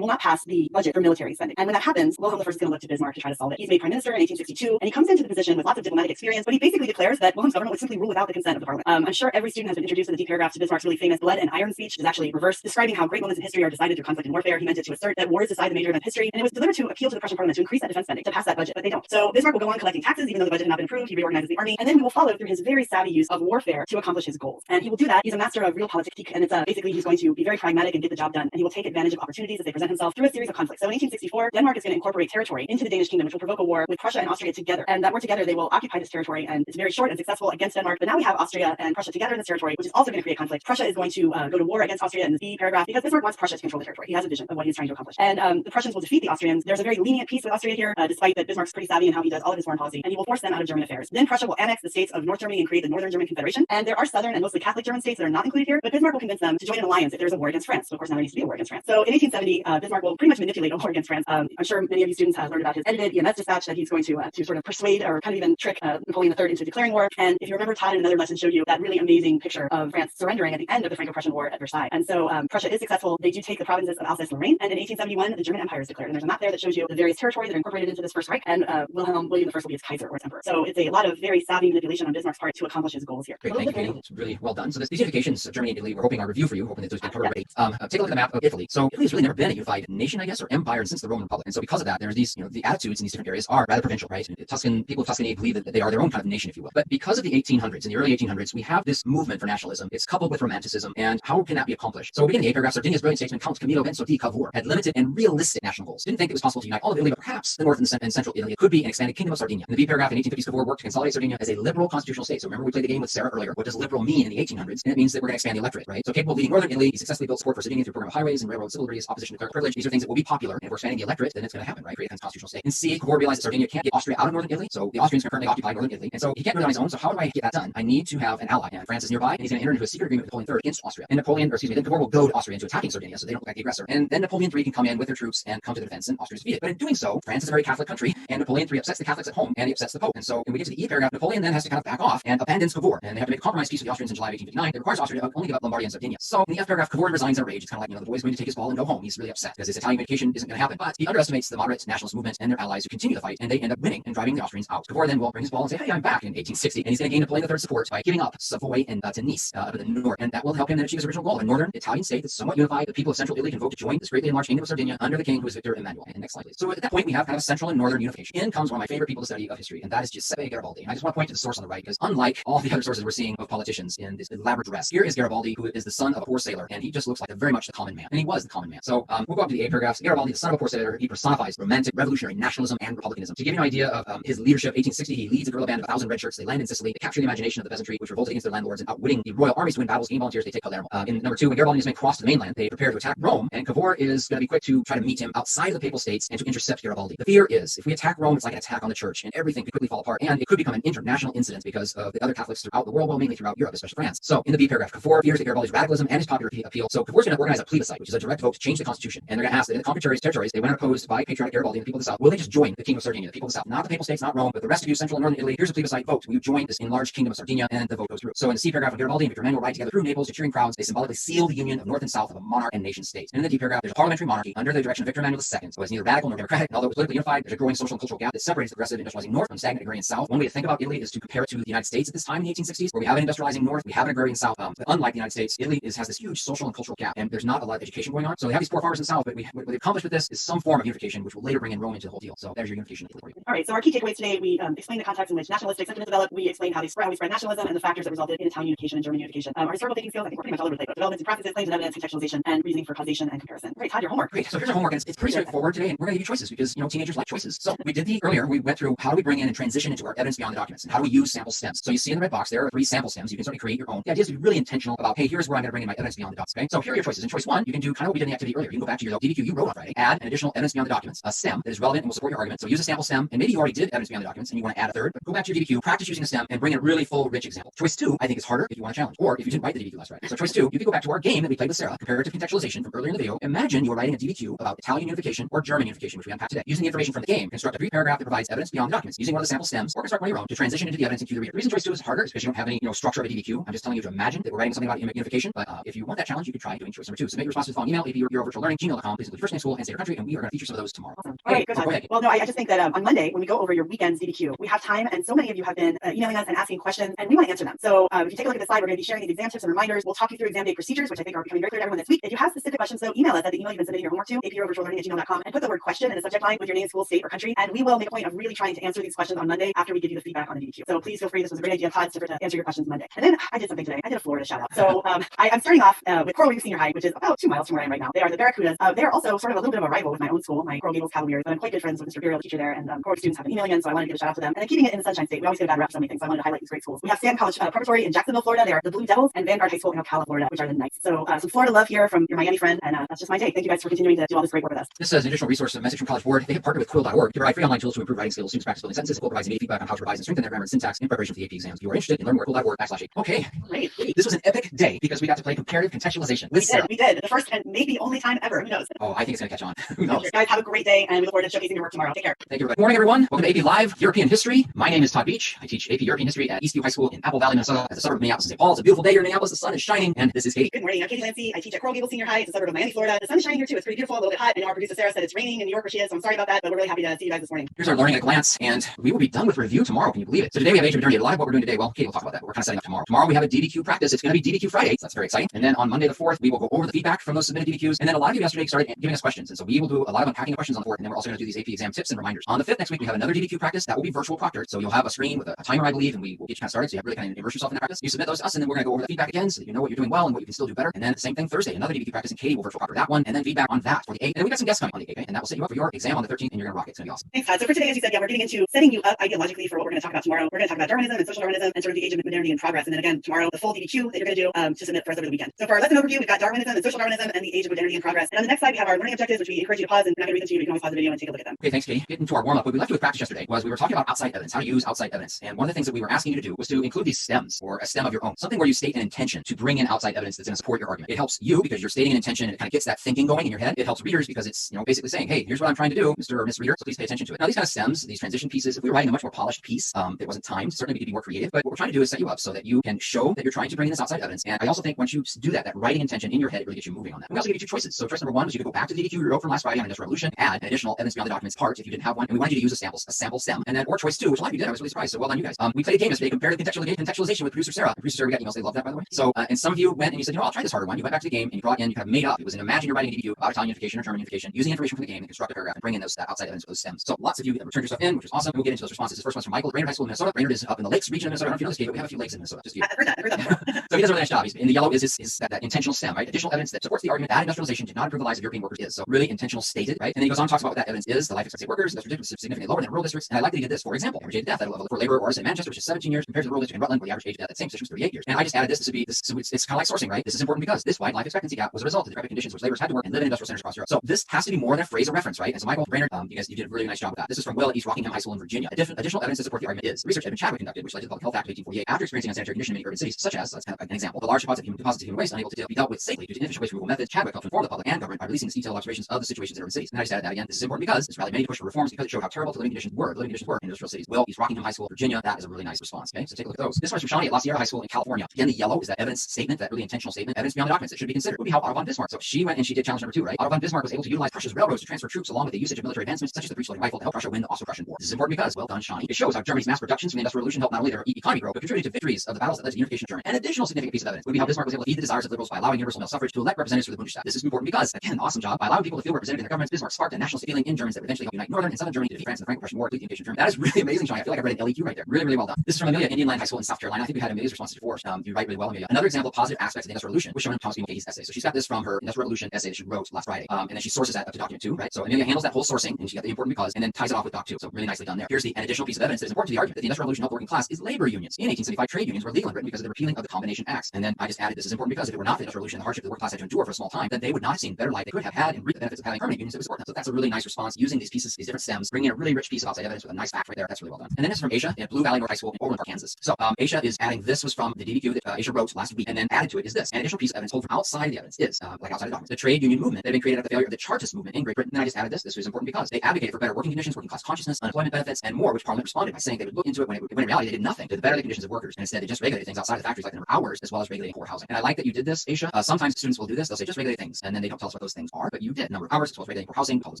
will not pass the budget for military spending. And when that happens, Wilhelm I is going to look to Bismarck to try to solve it. He's made prime minister in 1862, and he comes into the position with lots of diplomatic experience, but he basically declares that Wilhelm's government would simply rule without the consent of the parliament. I'm sure every student has been introduced in the D paragraph to Bismarck's really famous blood and iron speech, which is actually reversed, describing how great moments in history are decided through conflict and warfare. He meant it to assert that wars decide the major event of history, and it was delivered to appeal to the Prussian parliament to increase that defense spending, to pass that budget, but they don't. So Bismarck will go on collecting taxes even though the budget had not been approved. He reorganizes the army, and then he will follow through his very savvy use of warfare to accomplish his goals. And he will do that. He's a master of realpolitik, and it's basically he's going to be very pragmatic and get the job done, and he will take advantage of opportunities as they present himself through a series of conflicts. So in 1864, Denmark is going to incorporate territory into the Danish kingdom, which will provoke a war with Prussia and Austria together. And that war together, they will occupy this territory, and it's very short and successful against Denmark. But now we have Austria and Prussia together in this territory, which is also going to create conflict. Prussia is going to go to war against Austria in the B paragraph because Bismarck wants Prussia to control the territory. He has a vision of what he's trying to accomplish. And the Prussians will defeat the Austrians. There's a very lenient peace with Austria here, despite that Bismarck's pretty savvy in how he does all of his foreign policy, and he will force them out of German affairs. Then Prussia will annex the states of North Germany and create the Northern German Confederation. And there are southern and mostly Catholic German states that are not included here, but Bismarck will convince them to join an alliance if there's a war against France. So of course now there needs to be a war against France. So in 1870, Bismarck will pretty much manipulate a war against France. I'm sure many of you students have learned about his edited EMS dispatch that he's going to sort of persuade or kind of even trick Napoleon III into declaring war. And if you remember, Todd in another lesson showed you that really amazing picture of France surrendering at the end of the Franco-Prussian War at Versailles. And so Prussia is successful. They do take the provinces of Alsace-Lorraine, and in 1871 the German Empire is declared. And there's a map there that shows you the various territories that are incorporated into this First Reich, and William I will be his Kaiser or his emperor. So it's a lot of very savvy manipulation on Bismarck's part to accomplish his goals here. Great, thank you, Katie. It's really well done. So these unifications of Germany and Italy we're hoping our review for you, hoping that those been covered already. Take a look at the map of Italy. So Italy's really never been a unified nation, I guess, or empire since the Roman Republic. And so because of that, there's these, the attitudes in these different areas are rather provincial, right? People of Tuscany believe that they are their own kind of nation, if you will. But because of the 1800s, in the early 1800s, we have this movement for nationalism. It's coupled with Romanticism, and how can that be accomplished? So beginning the 8th paragraph, Sardinia's brilliant statesman Count Camillo Benso di Cavour had limited and realistic national goals. Didn't think it was possible to unite all of Italy, but perhaps the north and central Italy could be an expanded kingdom of Sardinia. In the B paragraph, in 1850s, Cavour worked to consolidate Sardinia as a liberal constitutional state. So remember, we played the game with Sarah earlier. What does liberal mean in the 1800s? And it means that we're going to expand the electorate, right? So capable of leading northern Italy, he successfully built support for Sardinia through a program of highways and railroad civil liberties, opposition to clerical privilege. These are things that will be popular, and if we're expanding the electorate, then it's going to happen, right? Create a constitutional state. And C, Cavour realized that Sardinia can't get Austria out of northern Italy, so the Austrians can currently occupy northern Italy, and so he can't do it on his own. So how do I get that done? I need to have an ally, and France is nearby, and he's going to enter into a secret agreement with Napoleon III against Austria. And then Cavour will goad Austria into attacking Sardinia, so they don't look like the aggressor. And then Napoleon III can come in with their troops and come to the defense, and Austria is defeated. But in doing so, France is a very Catholic country, and Napoleon III upsets the Catholics at home, and he upsets the Pope. And so when we get to the E paragraph, Napoleon then has to kind of back off and abandons Cavour, and they have to make a compromise peace with the Austrians in July of 1859. It requires Austria to only give up Lombardy and Sardinia. So in the F paragraph, Cavour resigns in a rage. It's kind of like, the boy's going to take his ball and go home. He's really upset because his Italian unification isn't going to happen. But he underestimates the moderate nationalist movement and their allies who continue the fight, and they end up winning and driving the Austrians out. Cavour then will bring his ball and say, hey, I'm back in 1860, and he's going to gain Napoleon III's support by giving up Savoy and to Nice up in the north, and that will help him then achieve his original goal, a northern Italian state that's somewhat unified. The people of central Italy can vote to join this greatly enlarged kingdom of Sardinia under the king who is Victor Emmanuel. And next slide, please. So at that point, we have kind of central and northern unification. In comes one of my favorite people to study of history, and that is Giuseppe Garibaldi. And I just want to point to the source on the right, because unlike all the other sources we're seeing of politicians in this elaborate dress, here is Garibaldi, who is the son of a poor sailor, and he just looks like very much the common man, and he was the common man. So we'll go up to the A paragraphs. Garibaldi, the son of a poor sailor, he personifies romantic revolutionary nationalism and republicanism. To give you an idea of his leadership, 1860, he leads a guerrilla band of 1,000 red shirts. They land in Sicily, they capture the imagination of the peasantry, which revolted against their landlords, and outwitting the royal armies to win battles, gain volunteers, they take Palermo. In number 2, when Garibaldi is made cross to the mainland, they prepare to attack Rome, and Cavour is going to be quick to try to meet him outside of the papal states and to intercept Garibaldi. The fear is, if we attack Rome, it's like an attack on the church, and everything could quickly fall apart, and it could become an international incident because of the other Catholics throughout the world, well, mainly throughout Europe, especially France. So in the B paragraph, Cavour fears that Garibaldi's radicalism and his popular appeal. So Cavour's going to organize a plebiscite, which is a direct vote to change the constitution, and they're going to ask that in the conquered territories, they went unopposed by patriotic Garibaldi and the people of the South, will they just join the King of Sardinia, the people of the South, not the papal states, not Rome, but the rest of you, central and northern Italy. Here's a plebiscite vote. Will you join this enlarged kingdom of Sardinia? And the vote goes through. So in the C paragraph, when Garibaldi and Victor Emmanuel ride together through Naples to cheering crowds, they symbolically seal the union of North and South of a monarch and nation state. And in the D paragraph, there's a parliamentary monarchy under the direction of Victor Emmanuel II, so it's neither radical nor democratic, and although it was politically unified, there's a growing social and cultural gap that separates the progressive industrializing North from stagnant agrarian South. One way to think about Italy is to compare it to the United States at this time in the 1860s, where we have an industrializing North, we have an agrarian South. But unlike the United States, Italy has this huge social and cultural gap, and there's not a lot of education going on. So they have these poor farmers in the South, but what they've accomplished with this is some form of unification, which will later bring in Rome into the whole deal. So there's your unification of Italy for you. All right, so our key takeaways today, we explained the context in which nationalistic sentiments developed. We explained how we spread nationalism and the factors that resulted in Italian unification and German unification. Our historical thinking skills, I think we're pretty much all over the place. Developments and practices, claims and evidence, contextualization, and reasoning for causation and comparison. Great, Todd, your homework. Great. So here's our homework, and it's pretty straightforward today, and we're going to give you choices because teenagers like choices. So we did earlier. We went through how do we bring in and transition into our evidence beyond the documents, and how do we use sample stems. So you see in the red box there are 3 sample stems. You can certainly create your own. The idea is to be really intentional about, hey, here's where I'm going to bring in my evidence beyond the documents. Okay. So here are your choices. In choice 1, you can do kind of what we did in the activity earlier. You can go back to your DBQ you wrote on Friday, add an additional evidence beyond the documents, a stem that is relevant and will support your argument. So use a sample stem, and maybe you already did evidence beyond the documents and you want to add a third, but go back to your DBQ, practice using a stem, and bring in a really full, rich example. Choice 2, I think, is harder if you want a challenge, or if you didn't write the DBQ last Friday. So choice 2, you could go back to our game that we played with Sarah, comparative contextualization from earlier in the video. Imagine you were writing a DBQ about Italian unification or German unification, which we unpacked today. Using the information from the game, construct a 3-paragraph that provides evidence beyond the documents, using one of the sample stems, or construct one of your own to transition into the evidence and cue the reader. The reason choice 2 is harder is because you don't have any structure of a DBQ. I'm just telling you to imagine that we're writing something about unification, but if you want that challenge, you could try doing choice number 2. Submit your responses to the following email, apeurovirtuallearning@gmail.com. Please include your first name, school, and state of country, and we are going to feature some of those tomorrow. Awesome. All right, good. Go ahead. Well, no, I just think that on Monday, when we go over your weekend's DBQ, we have time, and so many of you have been emailing us and asking questions, and we want to answer them. So if you take a look at the slide, we're going to be sharing these exam tips and reminders. We'll talk you through exam day procedures, which I think are becoming very clear to everyone this week. If you have specific questions, though, email us at the email you've been submitting your homework to, apeurovirtuallearning@gmail.com, and put the word question in the subject line with your name, school, state, or country, and we will make a point of really trying to answer these questions on Monday after we give you the feedback on the DBQ. So please feel free. This was a great idea, Todd, to answer your questions Monday. And then I did something today. I did a Florida shout out. So I'm starting off with Coral Gables Senior High, which is about 2 miles from where I am right now. They are the Barracudas. They're also sort of a little bit of a rival with my own school, my Coral Gables Cavaliers, but I'm quite good friends with Mr. Beer, the teacher there, and Coral students have been emailing in, so I wanted to give a shout out to them. And then keeping it in the Sunshine State, we always get a bad rap for so many things, so I wanted to highlight these great schools. We have Stanton College Preparatory in Jacksonville, Florida. They are the Blue Devils, and Vanguard High School in Ocala, Florida, which are the Knights. So some Florida love here from your Miami friend, and that's just my take. Thank you guys for continuing to do all this great work with us. This is an additional resource, a message from College Board. They have partnered with Quill.org to provide free online tools to improve writing skills. Students practice building sentences. Quill provides immediate feedback on how to revise and strengthen their grammar and syntax in preparation for the AP exams. If you are interested in learning more, Quill.org/AP. Okay, great. This was an epic day because we got to play comparative contextualization with Sarah. We did. The first and maybe only time ever. Who knows? Oh, I think it's going to catch on. Who knows? Guys, have a great day, and we look forward to showcasing your work tomorrow. Take care. Thank you, everybody. Good morning, everyone. Welcome to AP Live European History. My name is Todd Beach. I teach AP European History at Eastview High School in Apple Valley, Minnesota, as a suburb of Minneapolis and St. Paul. It's a beautiful day here in Minneapolis. The sun is shining, and this is Katie. Good morning. I'm Katie Lancy. I teach at Coral Gables Senior High. It's a suburb of Miami, Florida. The sun is shining here too. It's pretty beautiful, a little bit hot. I know our producer Sarah said it's raining in New York where she is, so I'm sorry about that, but we're really happy to see you guys this morning. Here's our learning at a glance, and we will be done with review tomorrow. Can you believe it? So today we have Age of Modernity Live. What we're doing today, well, Katie will talk about that, but we're kind of setting up tomorrow. Tomorrow we have a DBQ practice. It's going to be DBQ Friday, so that's very exciting. And then on Monday the 4th, we will go over the feedback from those submitted DDQs. And then a lot of you yesterday started giving us questions. And so we will do a lot of unpacking of questions on the 4th. And then we're also going to do these AP exam tips and reminders. On the 5th next week, we have another DDQ practice that will be virtual proctored. So you'll have a screen with a timer, I believe, and we will get you kind of started. So you have really kind of immerse yourself in that practice. You submit those to us, and then we're going to go over the feedback again so that you know what you're doing well and what you can still do better. And then the same thing Thursday, another DDQ practice, and Katie will virtual proctor that one, and then feedback on that for the 8th. And then we got some guests coming on the 8th, and that will set you up for your exam on the 13th, and you're going to rock it. It's going to be awesome. Thanks, Todd. So for today, as you said, we're getting into setting you up ideologically for what we're going to talk about tomorrow. We're going to talk about Darwinism and social Darwinism and sort of the age of modernity and progress. And then again, tomorrow, the full DDQ that you're going to do to submit for us over the weekend. So for our lesson overview, we've got Darwinism and social Darwinism and the age of modernity and progress. And on the next slide, we have our learning objectives, which we encourage you to pause, and I'm not going to read them to you, but you can always pause the video and take a look at them. Okay, thanks, Katie. Getting to our warm-up, what we left you with practice yesterday was we were talking about outside evidence, how to use outside evidence. And one of the things that we were asking you to do was to include these stems, or a stem of your own, something where you state an intention to bring in outside evidence that's going to support your argument. It helps you because you're stating an intention and it kind of gets that thinking going in your head. It helps readers because it's, basically saying, hey, here's what I'm trying to do, Mr. or Miss Reader, so please pay attention to it. Now, these kind of stems, these transition pieces, if we were writing a much more polished piece, it wasn't timed, certainly we could be more creative, but what we're trying to do is set you up so that you can show that you're trying to bring in this outside evidence. And I also think once you do that, that writing intention in your head, it really gets you moving on that. We also give you two choices. So choice number one was you could go back to the DDQ you wrote from last Friday on Industrial Revolution, add an additional evidence beyond the documents part if you didn't have one, and we wanted you to use a sample stem. And then, or choice two, which a lot of you did, I was really surprised. So well done, you guys. We played a game yesterday, compared contextualization with producer Sarah. Producer Sarah, we got emails, they love that, by the way. So, and some of you went and you said, I'll try this harder one. You went back to the game and you brought in, you kind of made up. It was an imagine you're writing a DDQ about Italian unification or German unification, using information from the game and construct a paragraph and bring in that outside evidence of those stems. So lots of you returned your stuff in, which is awesome. We'll get into those responses. This first one's from Michael at Brainerd High School in Minnesota. Brainerd is up in the Lakes region of Minnesota. I don't know if you know this, Kate, but we have a few lakes in Minnesota. Just you. I've heard that before. So he does a really nice job. In the yellow is that intentional stem, right? Additional evidence that supports the argument that industrialization did not improve the lives of European workers is. So really intentional stated, right? And then he goes on and talks about what that evidence is. The life expectancy of workers, industrial districts significantly lower than rural districts. And I like that he did this. For example, average age of death at a level for labor or artisan in Manchester, which is 17 years, compared to the rural district in Rutland, where the average age of death at the same position was 38 years. And I just added this. So it's kind of like sourcing, right? This is important because this wide life expectancy gap was a result of the decrepit conditions which laborers had to work and live in industrial centers across Europe. So this has to be more than a phrase of reference, right? And so Michael Brainerd, you did a really nice job with that. This is from Will at East Rockingham High School in Virginia. Additional evidence to support the argument is research Edmund Chadwick conducted, which led to the Public Health Act of 1848 after experiencing unsanitary conditions in many urban cities, such as, that's kind of an example, the large deposits of human waste unable to be dealt with safely due to inefficient waste removal methods. Chadwick helped inform the public and government by releasing detailed observations of the situations in urban cities. And I just added that again. This is important because it's rallied many to push for reforms because it showed how terrible the living conditions were in industrial cities. Will, East Rockingham High School, Virginia. That is a really nice response. Okay, so take a look at those. This one's from Shawnee at La Sierra High School in California. Again, the yellow is that evidence statement, that really intentional statement, evidence beyond the documents that should be considered. Would be how Otto von Bismarck. So she went and she did challenge number 2, right? Otto von Bismarck was able to utilize Prussia's railroads to transfer troops along with the usage of military advancements such as the breech-loading rifle to help Prussia win the Austro-Prussian War. This is important because, well done, Shawnee. It shows how Germany's mass productions from the Industrial Revolution helped not only their economy grow, but contributed to victories of the battles that led to the unification of Germany. An additional significant piece of evidence would be how Bismarck was able to feed the desires of liberals by allowing universal male suffrage to elect representatives for the Bundestag. This is important because, again, awesome job. By allowing people to feel represented in their governments, Bismarck sparked a national feeling in Germans that would eventually help unite northern and southern Germany to defeat France in the Franco-Prussian War, complete the invasion of Germany. That is really amazing, Shawnee. I feel like I read an LEQ right there. Really, really well done. This is from Amelia, Indian Line High School in South Carolina. I think we had Amelia's responses before. You write really well, Amelia. Another example of positive aspects of the Industrial Revolution was shown in Thomas B. Mulcahy's essay. So she's got this from her Industrial Revolution essay that she wrote last Friday. And then she sources that up to document 2, right? So Amelia handles that whole sourcing, and she got the important because, and then ties it off with doc 2. So really nicely done there. Here's an additional piece of evidence that is important to the argument that the Industrial Revolution helped the working class is labor unions. In 1875, trade unions were legal in Britain because of the repealing of the Combination Acts. And then I just added this is important because if it were not for the Industrial Revolution and the hardship the working class had to endure for a small time, then they would not have seen better life they could have had and reap the benefits of having permanent unions that would support them. So that's a really nice response using these pieces, these different stems, bringing in a really rich piece of outside evidence with a nice fact right there. That's really well done. And then this is from Aisha at Blue Valley North High School in Overland Park, Kansas. So Aisha is adding this was from the DDQ that Aisha wrote last week, and then added to it is this. An additional piece of evidence pulled from outside the evidence is like outside the documents. The trade union movement that had been created after the failure of the Chartist movement in Great Britain. And then I just added this. This was important because they advocated for better working conditions, working class consciousness, unemployment benefits, and more, which Parliament responded by saying they would look into it when in reality they did nothing to better the conditions of workers. And instead they just regulated things outside the factories like the number of hours as well as regulating core housing. And I like that you did this, Aisha. Sometimes students will do this. They'll say just regulate things, and then they don't tell us what those things are. But you did number of hours as well as regulating core housing. All those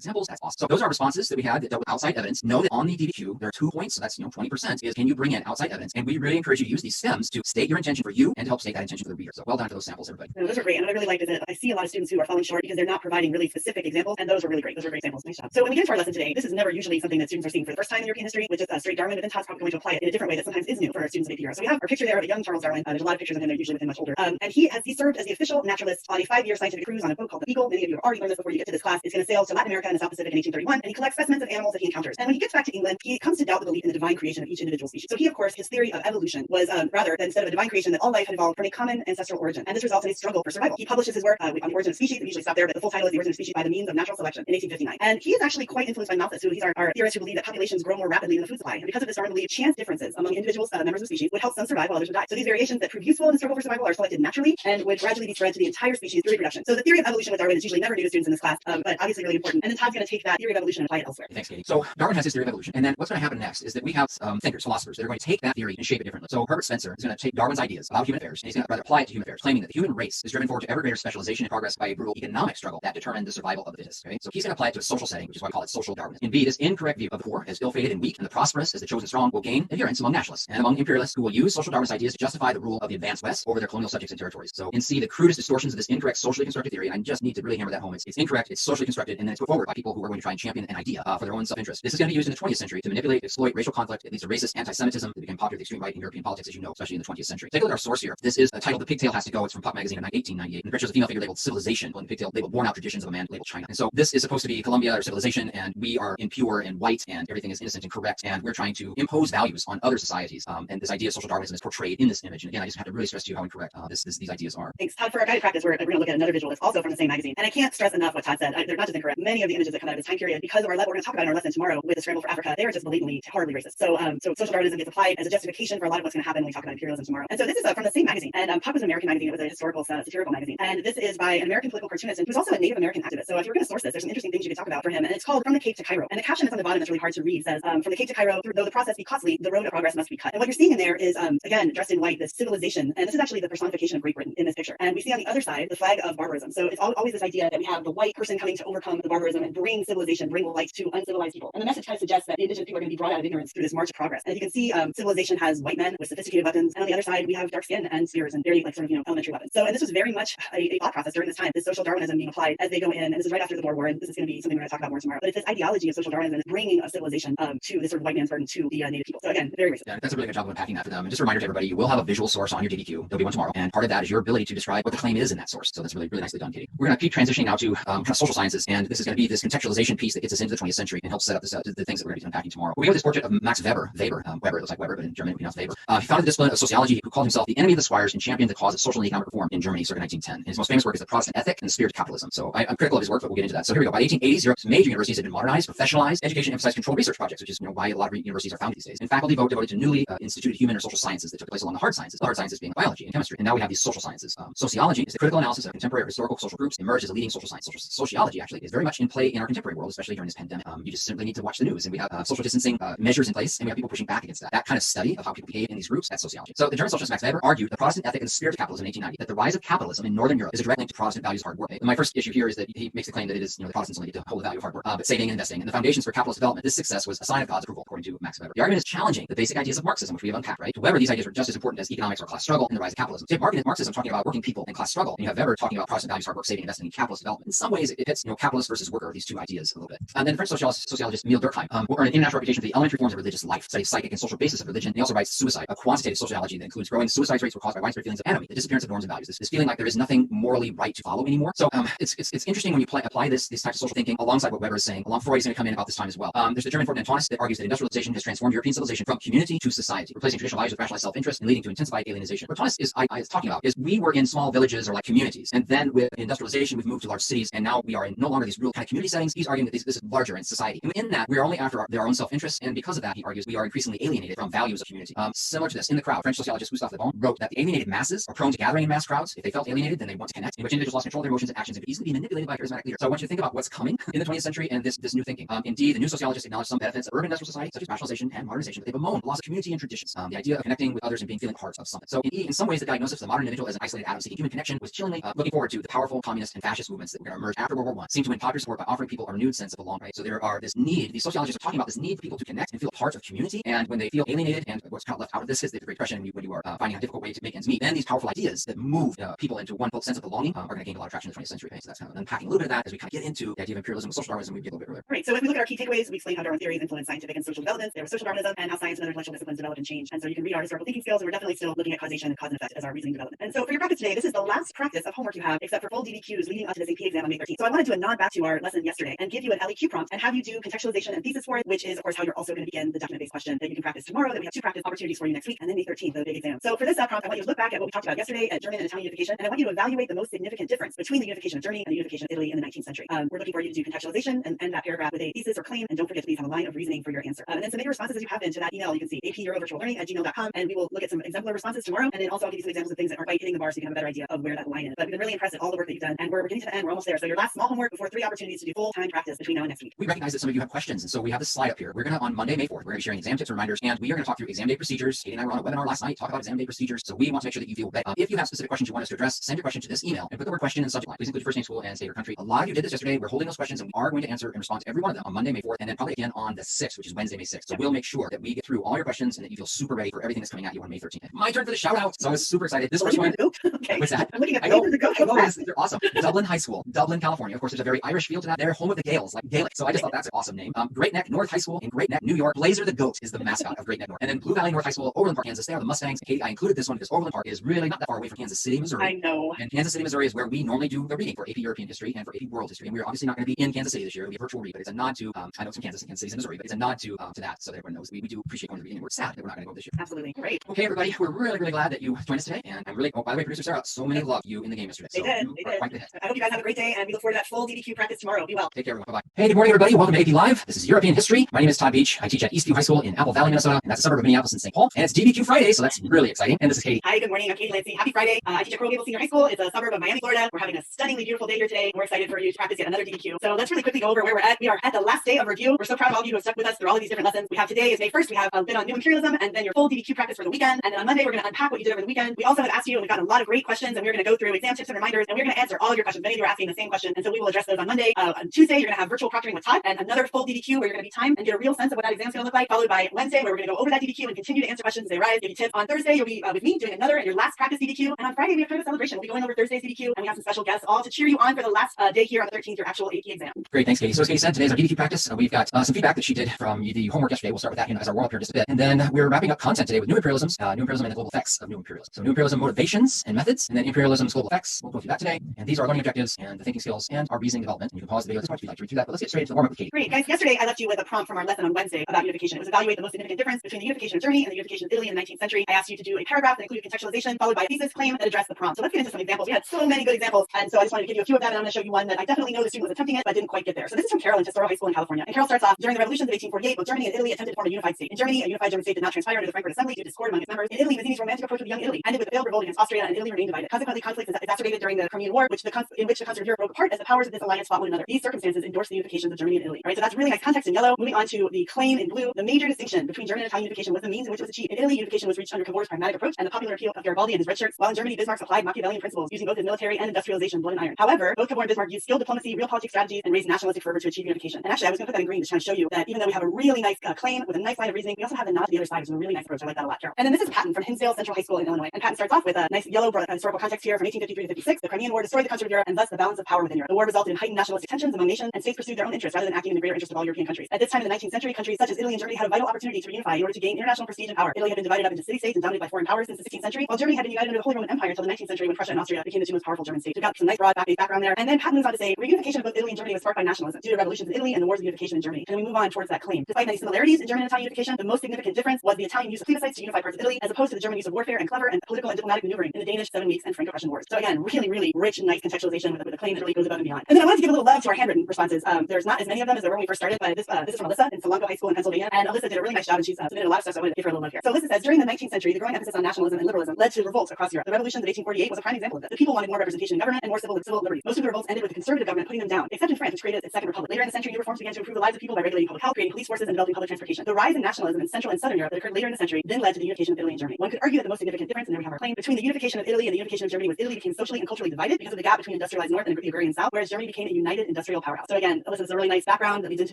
examples. That's awesome. So those are responses that we had that dealt with outside evidence. Know that on the DDQ there are 2 points. So that's 20% is can you bring in outside evidence? And we really encourage you to use these stems to state your intention for you and to help state that intention for the reader. So well done for those samples, everybody. No, those are great. And what I really liked is that I see a lot of students who are falling short because they're not providing really specific examples. And those are really great. Those are great examples. Nice job. So when we get into our lesson today, this is never usually something that students are seeing for the first time in European history, which is straight Darwin, but then Todd's probably going to apply it in a different way that sometimes is new for our students of AP. So we have our picture there of a young Charles Darwin. There's a lot of pictures of him. They're usually with him much older. And he served as the official naturalist on a 5-year scientific cruise on a boat called the Beagle. Many of you have already learned this before you get to this class. It's going to sail to Latin America and the South Pacific in 1831. And he collects specimens of animals that he encounters. And when he gets back to England, he comes to doubt the belief in the divine creation of each individual species. So he, of course, his theory of evolution was rather than instead of a divine creation that all life had evolved from a common ancestral origin. And this results in a struggle for survival. He publishes his work on the origin of species. We usually stop there, but the full title is The Origin of Species by the Means of Natural Selection in 1859. And he is actually quite influenced by Malthus, who he's our theorist who believe that populations grow more rapidly than the food supply. And because of this, Darwin believed chance differences among individuals, members of species, would help some survive while others would die. So these variations that prove useful in the struggle for survival are selected naturally and would gradually be spread to the entire species through reproduction. So the theory of evolution with Darwin is usually never new to students in this class, but obviously really important. And then Todd's going to take that theory of evolution and apply it elsewhere. Thanks, Katie. So Darwin has his theory of evolution, and then what's going to happen next is that we have thinkers, philosophers that are going to take that theory and shape it differently. So Herbert Spencer is going to take Darwin's ideas about human affairs and he's going to rather apply it to human affairs, claiming that the human race is driven forward to ever greater specialization and progress by a brutal economic struggle that determined the survival of the fittest. Okay? So he's going to apply it to a social setting, which is why I call it social Darwinism. In B, this incorrect view of the poor as ill-fated and weak, and the prosperous as the chosen strong will gain adherence among nationalists and among imperialists who will use social Darwinist ideas to justify the rule of the advanced West over their their colonial subjects and territories. So, and see the crudest distortions of this incorrect socially constructed theory, and I just need to really hammer that home. It's incorrect, it's socially constructed, and then it's put forward by people who are going to try and champion an idea for their own self-interest. This is going to be used in the 20th century to manipulate, exploit racial conflict. It leads to racist anti-Semitism that became popular with the extreme right in European politics, as you know, especially in the 20th century. Take a look at our source here. This is titled "The Pigtail Has to Go." It's from Pop Magazine in 1898. And the picture is a female figure labeled "Civilization," and the pigtail labeled "Worn Out Traditions of a Man," labeled "China." And so this is supposed to be Columbia or civilization, and we are impure and white, and everything is innocent and correct, and we're trying to impose values on other societies. And this idea of social Darwinism is portrayed in this image. And again, I just have to really stress to you how incorrect these ideas are. Thanks, Todd. For our guided practice, we're going to look at another visual that's also from the same magazine. And I can't stress enough what Todd said. They're not just incorrect. Many of the images that come out of this time period, because of our what we're going to talk about in our lesson tomorrow with the scramble for Africa, they are just blatantly horribly racist. So social Darwinism gets applied as a justification for a lot of what's going to happen when we talk about imperialism tomorrow. And so this is from the same magazine. And Pop was an American magazine. It was a historical, satirical magazine. And this is by an American political cartoonist who's also a Native American activist. So if you're going to source this, there's some interesting things you could talk about for him. And it's called "From the Cape to Cairo." And the caption that's on the bottom that's really hard to read says, "From the Cape to Cairo, though the process be costly, the road of progress must be cut." And what you're seeing in there is, again, dressed in white, this civilization. And this is actually the personification of Great Britain in this picture. And we see on the other side the flag of barbarism. So it's always this idea that we have the white person coming to overcome the barbarism and bring civilization, bring light to uncivilized people. And the message kind of suggests that the indigenous people are going to be brought out of ignorance through this march of progress. And you can see, civilization has white men with sophisticated weapons, and on the other side we have dark skin and spears and very elementary weapons. So, and this was very much a thought process during this time, this social Darwinism being applied as they go in, and this is right after the Boer War, and this is going to be something we're going to talk about more tomorrow. But it's this ideology of social Darwinism, bringing of civilization to this sort of white man's burden to the native people. So again, very racist. Yeah, that's a really good job of unpacking that for them. And just a reminder to everybody, you will have a visual source on your DDQ. There'll be one tomorrow, and part of that is your ability to describe what the claim is in that source. So that's really, really nicely done, Katie. We're going to keep transitioning now to kind of social sciences, and this is going to be this contextualization piece that gets us into the 20th century and helps set up the things that we're going to be unpacking tomorrow. We have this portrait of Max Weber. Weber, it looks like Weber, but in German we pronounce Weber. He founded the discipline of sociology, who called himself the enemy of the squires and championed the cause of social and economic reform in Germany circa 1910. And his most famous work is The Protestant Ethic and the Spirit of Capitalism. So I'm critical of his work, but we'll get into that. So here we go. By the 1880s, Europe's major universities had been modernized, professionalized, education emphasized controlled research projects, which is why a lot of universities are founded these days. And faculty devoted to newly instituted human or social sciences that took place along the hard sciences being biology and chemistry. And now we have these social sciences. Sociology is the critical analysis of contemporary or historical social groups emerged as a leading social science. Sociology actually is very much in play in our contemporary world, especially during this pandemic. You just simply need to watch the news, and we have social distancing measures in place, and we have people pushing back against that. That kind of study of how people behave in these groups, that's sociology. So the German socialist Max Weber argued the Protestant ethic and the spirit of capitalism in 1890, that the rise of capitalism in Northern Europe is a direct link to Protestant values of hard work. And my first issue here is that he makes the claim that it is, the Protestants only get to hold the value of hard work, but saving and investing and the foundations for capitalist development. This success was a sign of God's approval, according to Max Weber. The argument is challenging the basic ideas of Marxism, which we have unpacked, right? To Weber, these ideas were just as important as economics or class struggle and the rise of capitalism. So Marxism talking about working people and class struggle, and you have Weber talking about Protestant values, hard work, saving, investing, and capitalist development. In some ways, it hits capitalist versus worker, these two ideas a little bit. And then French sociologist Emile Durkheim earned an international reputation for the elementary forms of religious life, studies psychic and social basis of religion. He also writes Suicide, a quantitative sociology that includes growing suicide rates were caused by widespread feelings of enemy, the disappearance of norms and values. This feeling like there is nothing morally right to follow anymore. So it's interesting when you apply these types of social thinking alongside what Weber is saying. Freud is going to come in about this time as well. There's the German Antonist that argues that industrialization has transformed European civilization from community to society, replacing traditional values with rationalized self-interest and leading to intensified alienization. What Antonist is talking about is we were in small villages or like communities, and then with industrialization we've moved to large cities, and now we are in no longer these real kind of community settings. He's arguing that this is larger in society, and in that we are only after our own self-interest, and because of that, he argues, we are increasingly alienated from values of community. Similar to this, in The Crowd, French sociologist Gustave Le Bon wrote that the alienated masses are prone to gathering in mass crowds. If they felt alienated, then they want to connect, in which individuals lost control of their emotions and actions and could easily be manipulated by a charismatic leader. So I want you to think about what's coming in the 20th century and this new thinking. Indeed, the new sociologists acknowledge some benefits of urban industrial society, such as rationalization and modernization, but they bemoan the loss of community and traditions. The idea of connecting with others and feeling part of something. So in some ways, the diagnosis of the modern individual as an isolated atom seeking human connection was chillingly looking forward to the powerful communist and fascist movements that were going to emerge after World War I, seem to win popular support by offering people a renewed sense of belonging. Right? So there are this need, these sociologists are talking about this need for people to connect and feel part of community, and when they feel alienated, and what's kind of left out of this is the Great Depression, when you are finding a difficult way to make ends meet, then these powerful ideas that move people into one sense of belonging are going to gain a lot of traction in the 20th century. Okay? So that's kind of unpacking a little bit of that as we kind of get into the idea of imperialism, social Darwinism we did a little bit earlier. Right. So if we look at our key takeaways, we explain how Darwin theories influence scientific and social developments. There was social Darwinism and how science and other intellectual disciplines developed and changed. And so you can read our historical thinking skills, and we're definitely still looking at causation and cause and effect as our reasoning development. And so for your practice today, this is the last practice of homework you have, except for full DDQs leading up to this AP exam on May 13th. So I want to do a nod back to our lesson yesterday and give you an LEQ prompt and have you do contextualization and thesis for it, which is of course how you're also going to begin the document-based question that you can practice tomorrow. That we have 2 practice opportunities for you next week, and then May 13th, the big exam. So for this prompt, I want you to look back at what we talked about yesterday at German and Italian unification, and I want you to evaluate the most significant difference between the unification of Germany and the unification of Italy in the 19th century. We're looking for you to do contextualization and end that paragraph with a thesis or claim, and don't forget to please have a line of reasoning for your answer. And then submit your responses as you have been to that email. You can see apeurovirtuallearning@gmail.com, and we will look at some exemplar responses tomorrow, and then also I'll give you some examples of things that aren't quite hitting the bar so you can have a better idea of where that line is. But we've been really impressed at all the work that you've done, and we're getting to the end. We're almost there. So your last small homework before 3 opportunities to do full-time practice between now and next week. We recognize that some of you have questions, and so we have this slide up here. We're going to, on Monday, May 4th, we're going to be sharing exam tips and reminders, and we are going to talk through exam day procedures. Katie and I were on a webinar last night, talk about exam day procedures. So we want to make sure that you feel better. If you have specific questions you want us to address, send your question to this email and put the word question in the subject line. Please include your first name, school, and state your country. A lot of you did this yesterday. We're holding those questions, and we are going to answer and respond to every one of them on Monday, May 4th, and then probably again on the 6th, which is Wednesday, May 6th. So we'll make sure that we get through all your questions and that you feel super ready for everything that's coming at you on May 13th. My turn for the shout out. So I was super super excited. This first one. Okay. What's that? I'm looking at I know. flavors of goat. I know. They're awesome. Dublin High School, Dublin, California. Of course, there's a very Irish feel to that. They're home of the Gaels, like Gaelic. So I just thought that's an awesome name. Great Neck North High School in Great Neck, New York. Blazer the Goat is the mascot of Great Neck North. And then Blue Valley North High School, Overland Park, Kansas. They are the Mustangs. Katie, I included this one because Overland Park is really not that far away from Kansas City, Missouri. I know. And Kansas City, Missouri is where we normally do the reading for AP European History and for AP World History. And we're obviously not going to be in Kansas City this year. It'll be a virtual read, but it's a nod to, I know it's in Kansas City's in Missouri, but it's a nod to that. So that everyone knows we do appreciate going to the reading. We're sad that we're not going to go this year. Absolutely. Great. Okay, everybody, we're really, really glad that you joined us today. And I'm really, oh, by the way, producer Sarah, so many loved you in the game yesterday. They So did. you are quite the hit. I hope you guys have a great day, and we look forward to that full DBQ practice tomorrow. Be well. Take care, everyone. Bye-bye. Hey, good morning, everybody. Welcome to AP Live. This is European History. My name is Todd Beach. I teach at Eastview High School in Apple Valley, Minnesota, and that's a suburb of Minneapolis and St. Paul. And it's DBQ Friday, so that's really exciting. And this is Katie. Hi, good morning. I'm Katie Lancey. Happy Friday. I teach at Coral Gables Senior High School. It's a suburb of Miami, Florida. We're having a stunningly beautiful day here today. We're excited for you to practice yet another DBQ. So let's really quickly go over where we're at. We are at the last day of review. We're so proud of all of you who have stuck with us through all of these different lessons. We have today is May 1st. We have been on new imperialism and then your full DBQ practice for the weekend. And then on Monday, we're going to unpack what you did over the weekend. We also have asked you, and we've gotten a lot of great questions, and we're going to go through exam tips and reminders, and we're going to answer all of your questions. Many of you are asking the same question, and so we will address those on Monday. On Tuesday, you're going to have virtual proctoring with Todd and another full DBQ where you're going to be timed and get a real sense of what that exam's going to look like, followed by Wednesday, where we're going to go over that DBQ and continue to answer questions as they arise, give you tips. On Thursday, you'll be with me doing another and your last practice DBQ. And on Friday, we have kind of a celebration. We'll be going over Thursday's DBQ, and we have some special guests all to cheer you on for the last day here on the 13th, your actual AP exam. Great, thanks, Katie. So as Katie said, today's our DBQ practice. We've got some feedback that she did from the homework yesterday. We'll start with that as our warm up here in just a bit. And then we're wrapping up content today with new imperialisms, new imperialism and the global effects of new imperialism. So new imperialism motivations and methods, and then imperialism's global effects. We'll go through that today. And these are our learning objectives and the thinking skills and our reasoning development. And you can pause the video at this point if you'd like to read through that. But let's get straight into the warm up with Katie. Great, guys. Yesterday, I left you with a prompt from our lesson on Wednesday about unification. It was evaluate the most significant difference between the unification of Germany and the unification of Italy in the 19th century. I asked you to do a paragraph that included contextualization, followed by a thesis claim that addressed the prompt. So let's get into some examples. We had so many good examples, and so I just wanted to give you a few of them, and I'm going to show you one that I definitely know the student was attempting it, but didn't quite get there. So this is from Carol in Historical High School in California. And Carol starts off, during the revolutions of 1848, both Germany and Italy attempted to form a unified state. In Germany, a unified German state did not transpire under the Frankfurt Assembly due to discord among its members. In Italy, Mazzini's romantic approach with young Italy ended with a failed revolt against Austria, and Italy remained divided. Consequently, conflict is exacerbated during the Crimean War, in which the concert of Europe broke apart as the powers of this alliance fought one another. These circumstances endorsed the unifications of Germany and Italy. All right, so that's really nice context in yellow. Moving on to the claim in blue, the major distinction between German and Italian unification was the means in which it was achieved. In Italy, unification was reached under Cavour's pragmatic approach and the popular appeal of Garibaldi and his red shirts, while in Germany, Bismarck applied Machiavellian principles, using both his military and industrialization blood and iron. However, both Cavour and Bismarck used skilled diplomacy, real politics strategies, and raised nationalistic fervor to achieve unification. And actually, I was going to put that in green to kind of show you that even though we have a really nice claim with a nice line of reasoning, we also have the nod to the other side, which is a really nice approach. I like that a lot, Carol. And then this is Patton from Hinsdale Central High School in Illinois. And Patton starts off with a nice yellow historical context here from 1853 to 56. The Crimean War destroyed the country of Europe and thus the balance of power within Europe. The war resulted in heightened nationalistic tensions among nations, and states pursued their own interests rather than acting in the greater interest of all European countries. At this time in the 19th century, countries such as Italy and Germany had a vital opportunity to reunify in order to gain international prestige and power. Italy had been divided up into city-states and dominated by foreign powers since the 16th century, while Germany had been united under the Holy Roman Empire until the 19th century when Prussia and Austria became the two most powerful German states. We've got some nice broad background there. And then Patton moves on to say, reunification of both Italy and Germany was sparked by nationalism due to revolutions in Italy and the wars of unification in Germany. And we move on towards that claim. Despite many similarities in German and Italian unification, the most significant difference was the Italian use of plebiscites to unify parts of Italy, as opposed to the German use of warfare and clever and political and diplomatic maneuvering in the Danish 7 Weeks and Franco-Prussian Wars. So again, really, really rich and nice contextualization with a claim that really goes above and beyond. And then I wanted to give a little love to our handwritten responses. There's not as many of them as there were when we first started, but this is from Alyssa in Solanco High School in Pennsylvania. And Alyssa did a really nice job, and she's submitted a lot of stuff, so I wanted to give her a little love here. So Alyssa says, during the 19th century, the growing emphasis on nationalism and liberalism led to revolts across Europe. The revolutions of 1848 was a prime example of this. The people wanted more representation in government and more civil liberties. Most of the revolts ended with the conservative government putting them down, except in France, which created its second republic. Later in the century, new reforms began to improve the lives of people by regulating public health, creating police forces, and developing public transportation. The rise in nationalism in Central and Southern Europe that occurred later in the century then led to the unification of Italy and Germany. One could argue that the most significant difference, and there we have our claim, between the unification of Italy and the unification of Germany was Italy became socially and culturally divided because of the gap between industrialized North and the agrarian South, whereas Germany became a united industrial powerhouse. So again, Alyssa, is a really nice background that leads into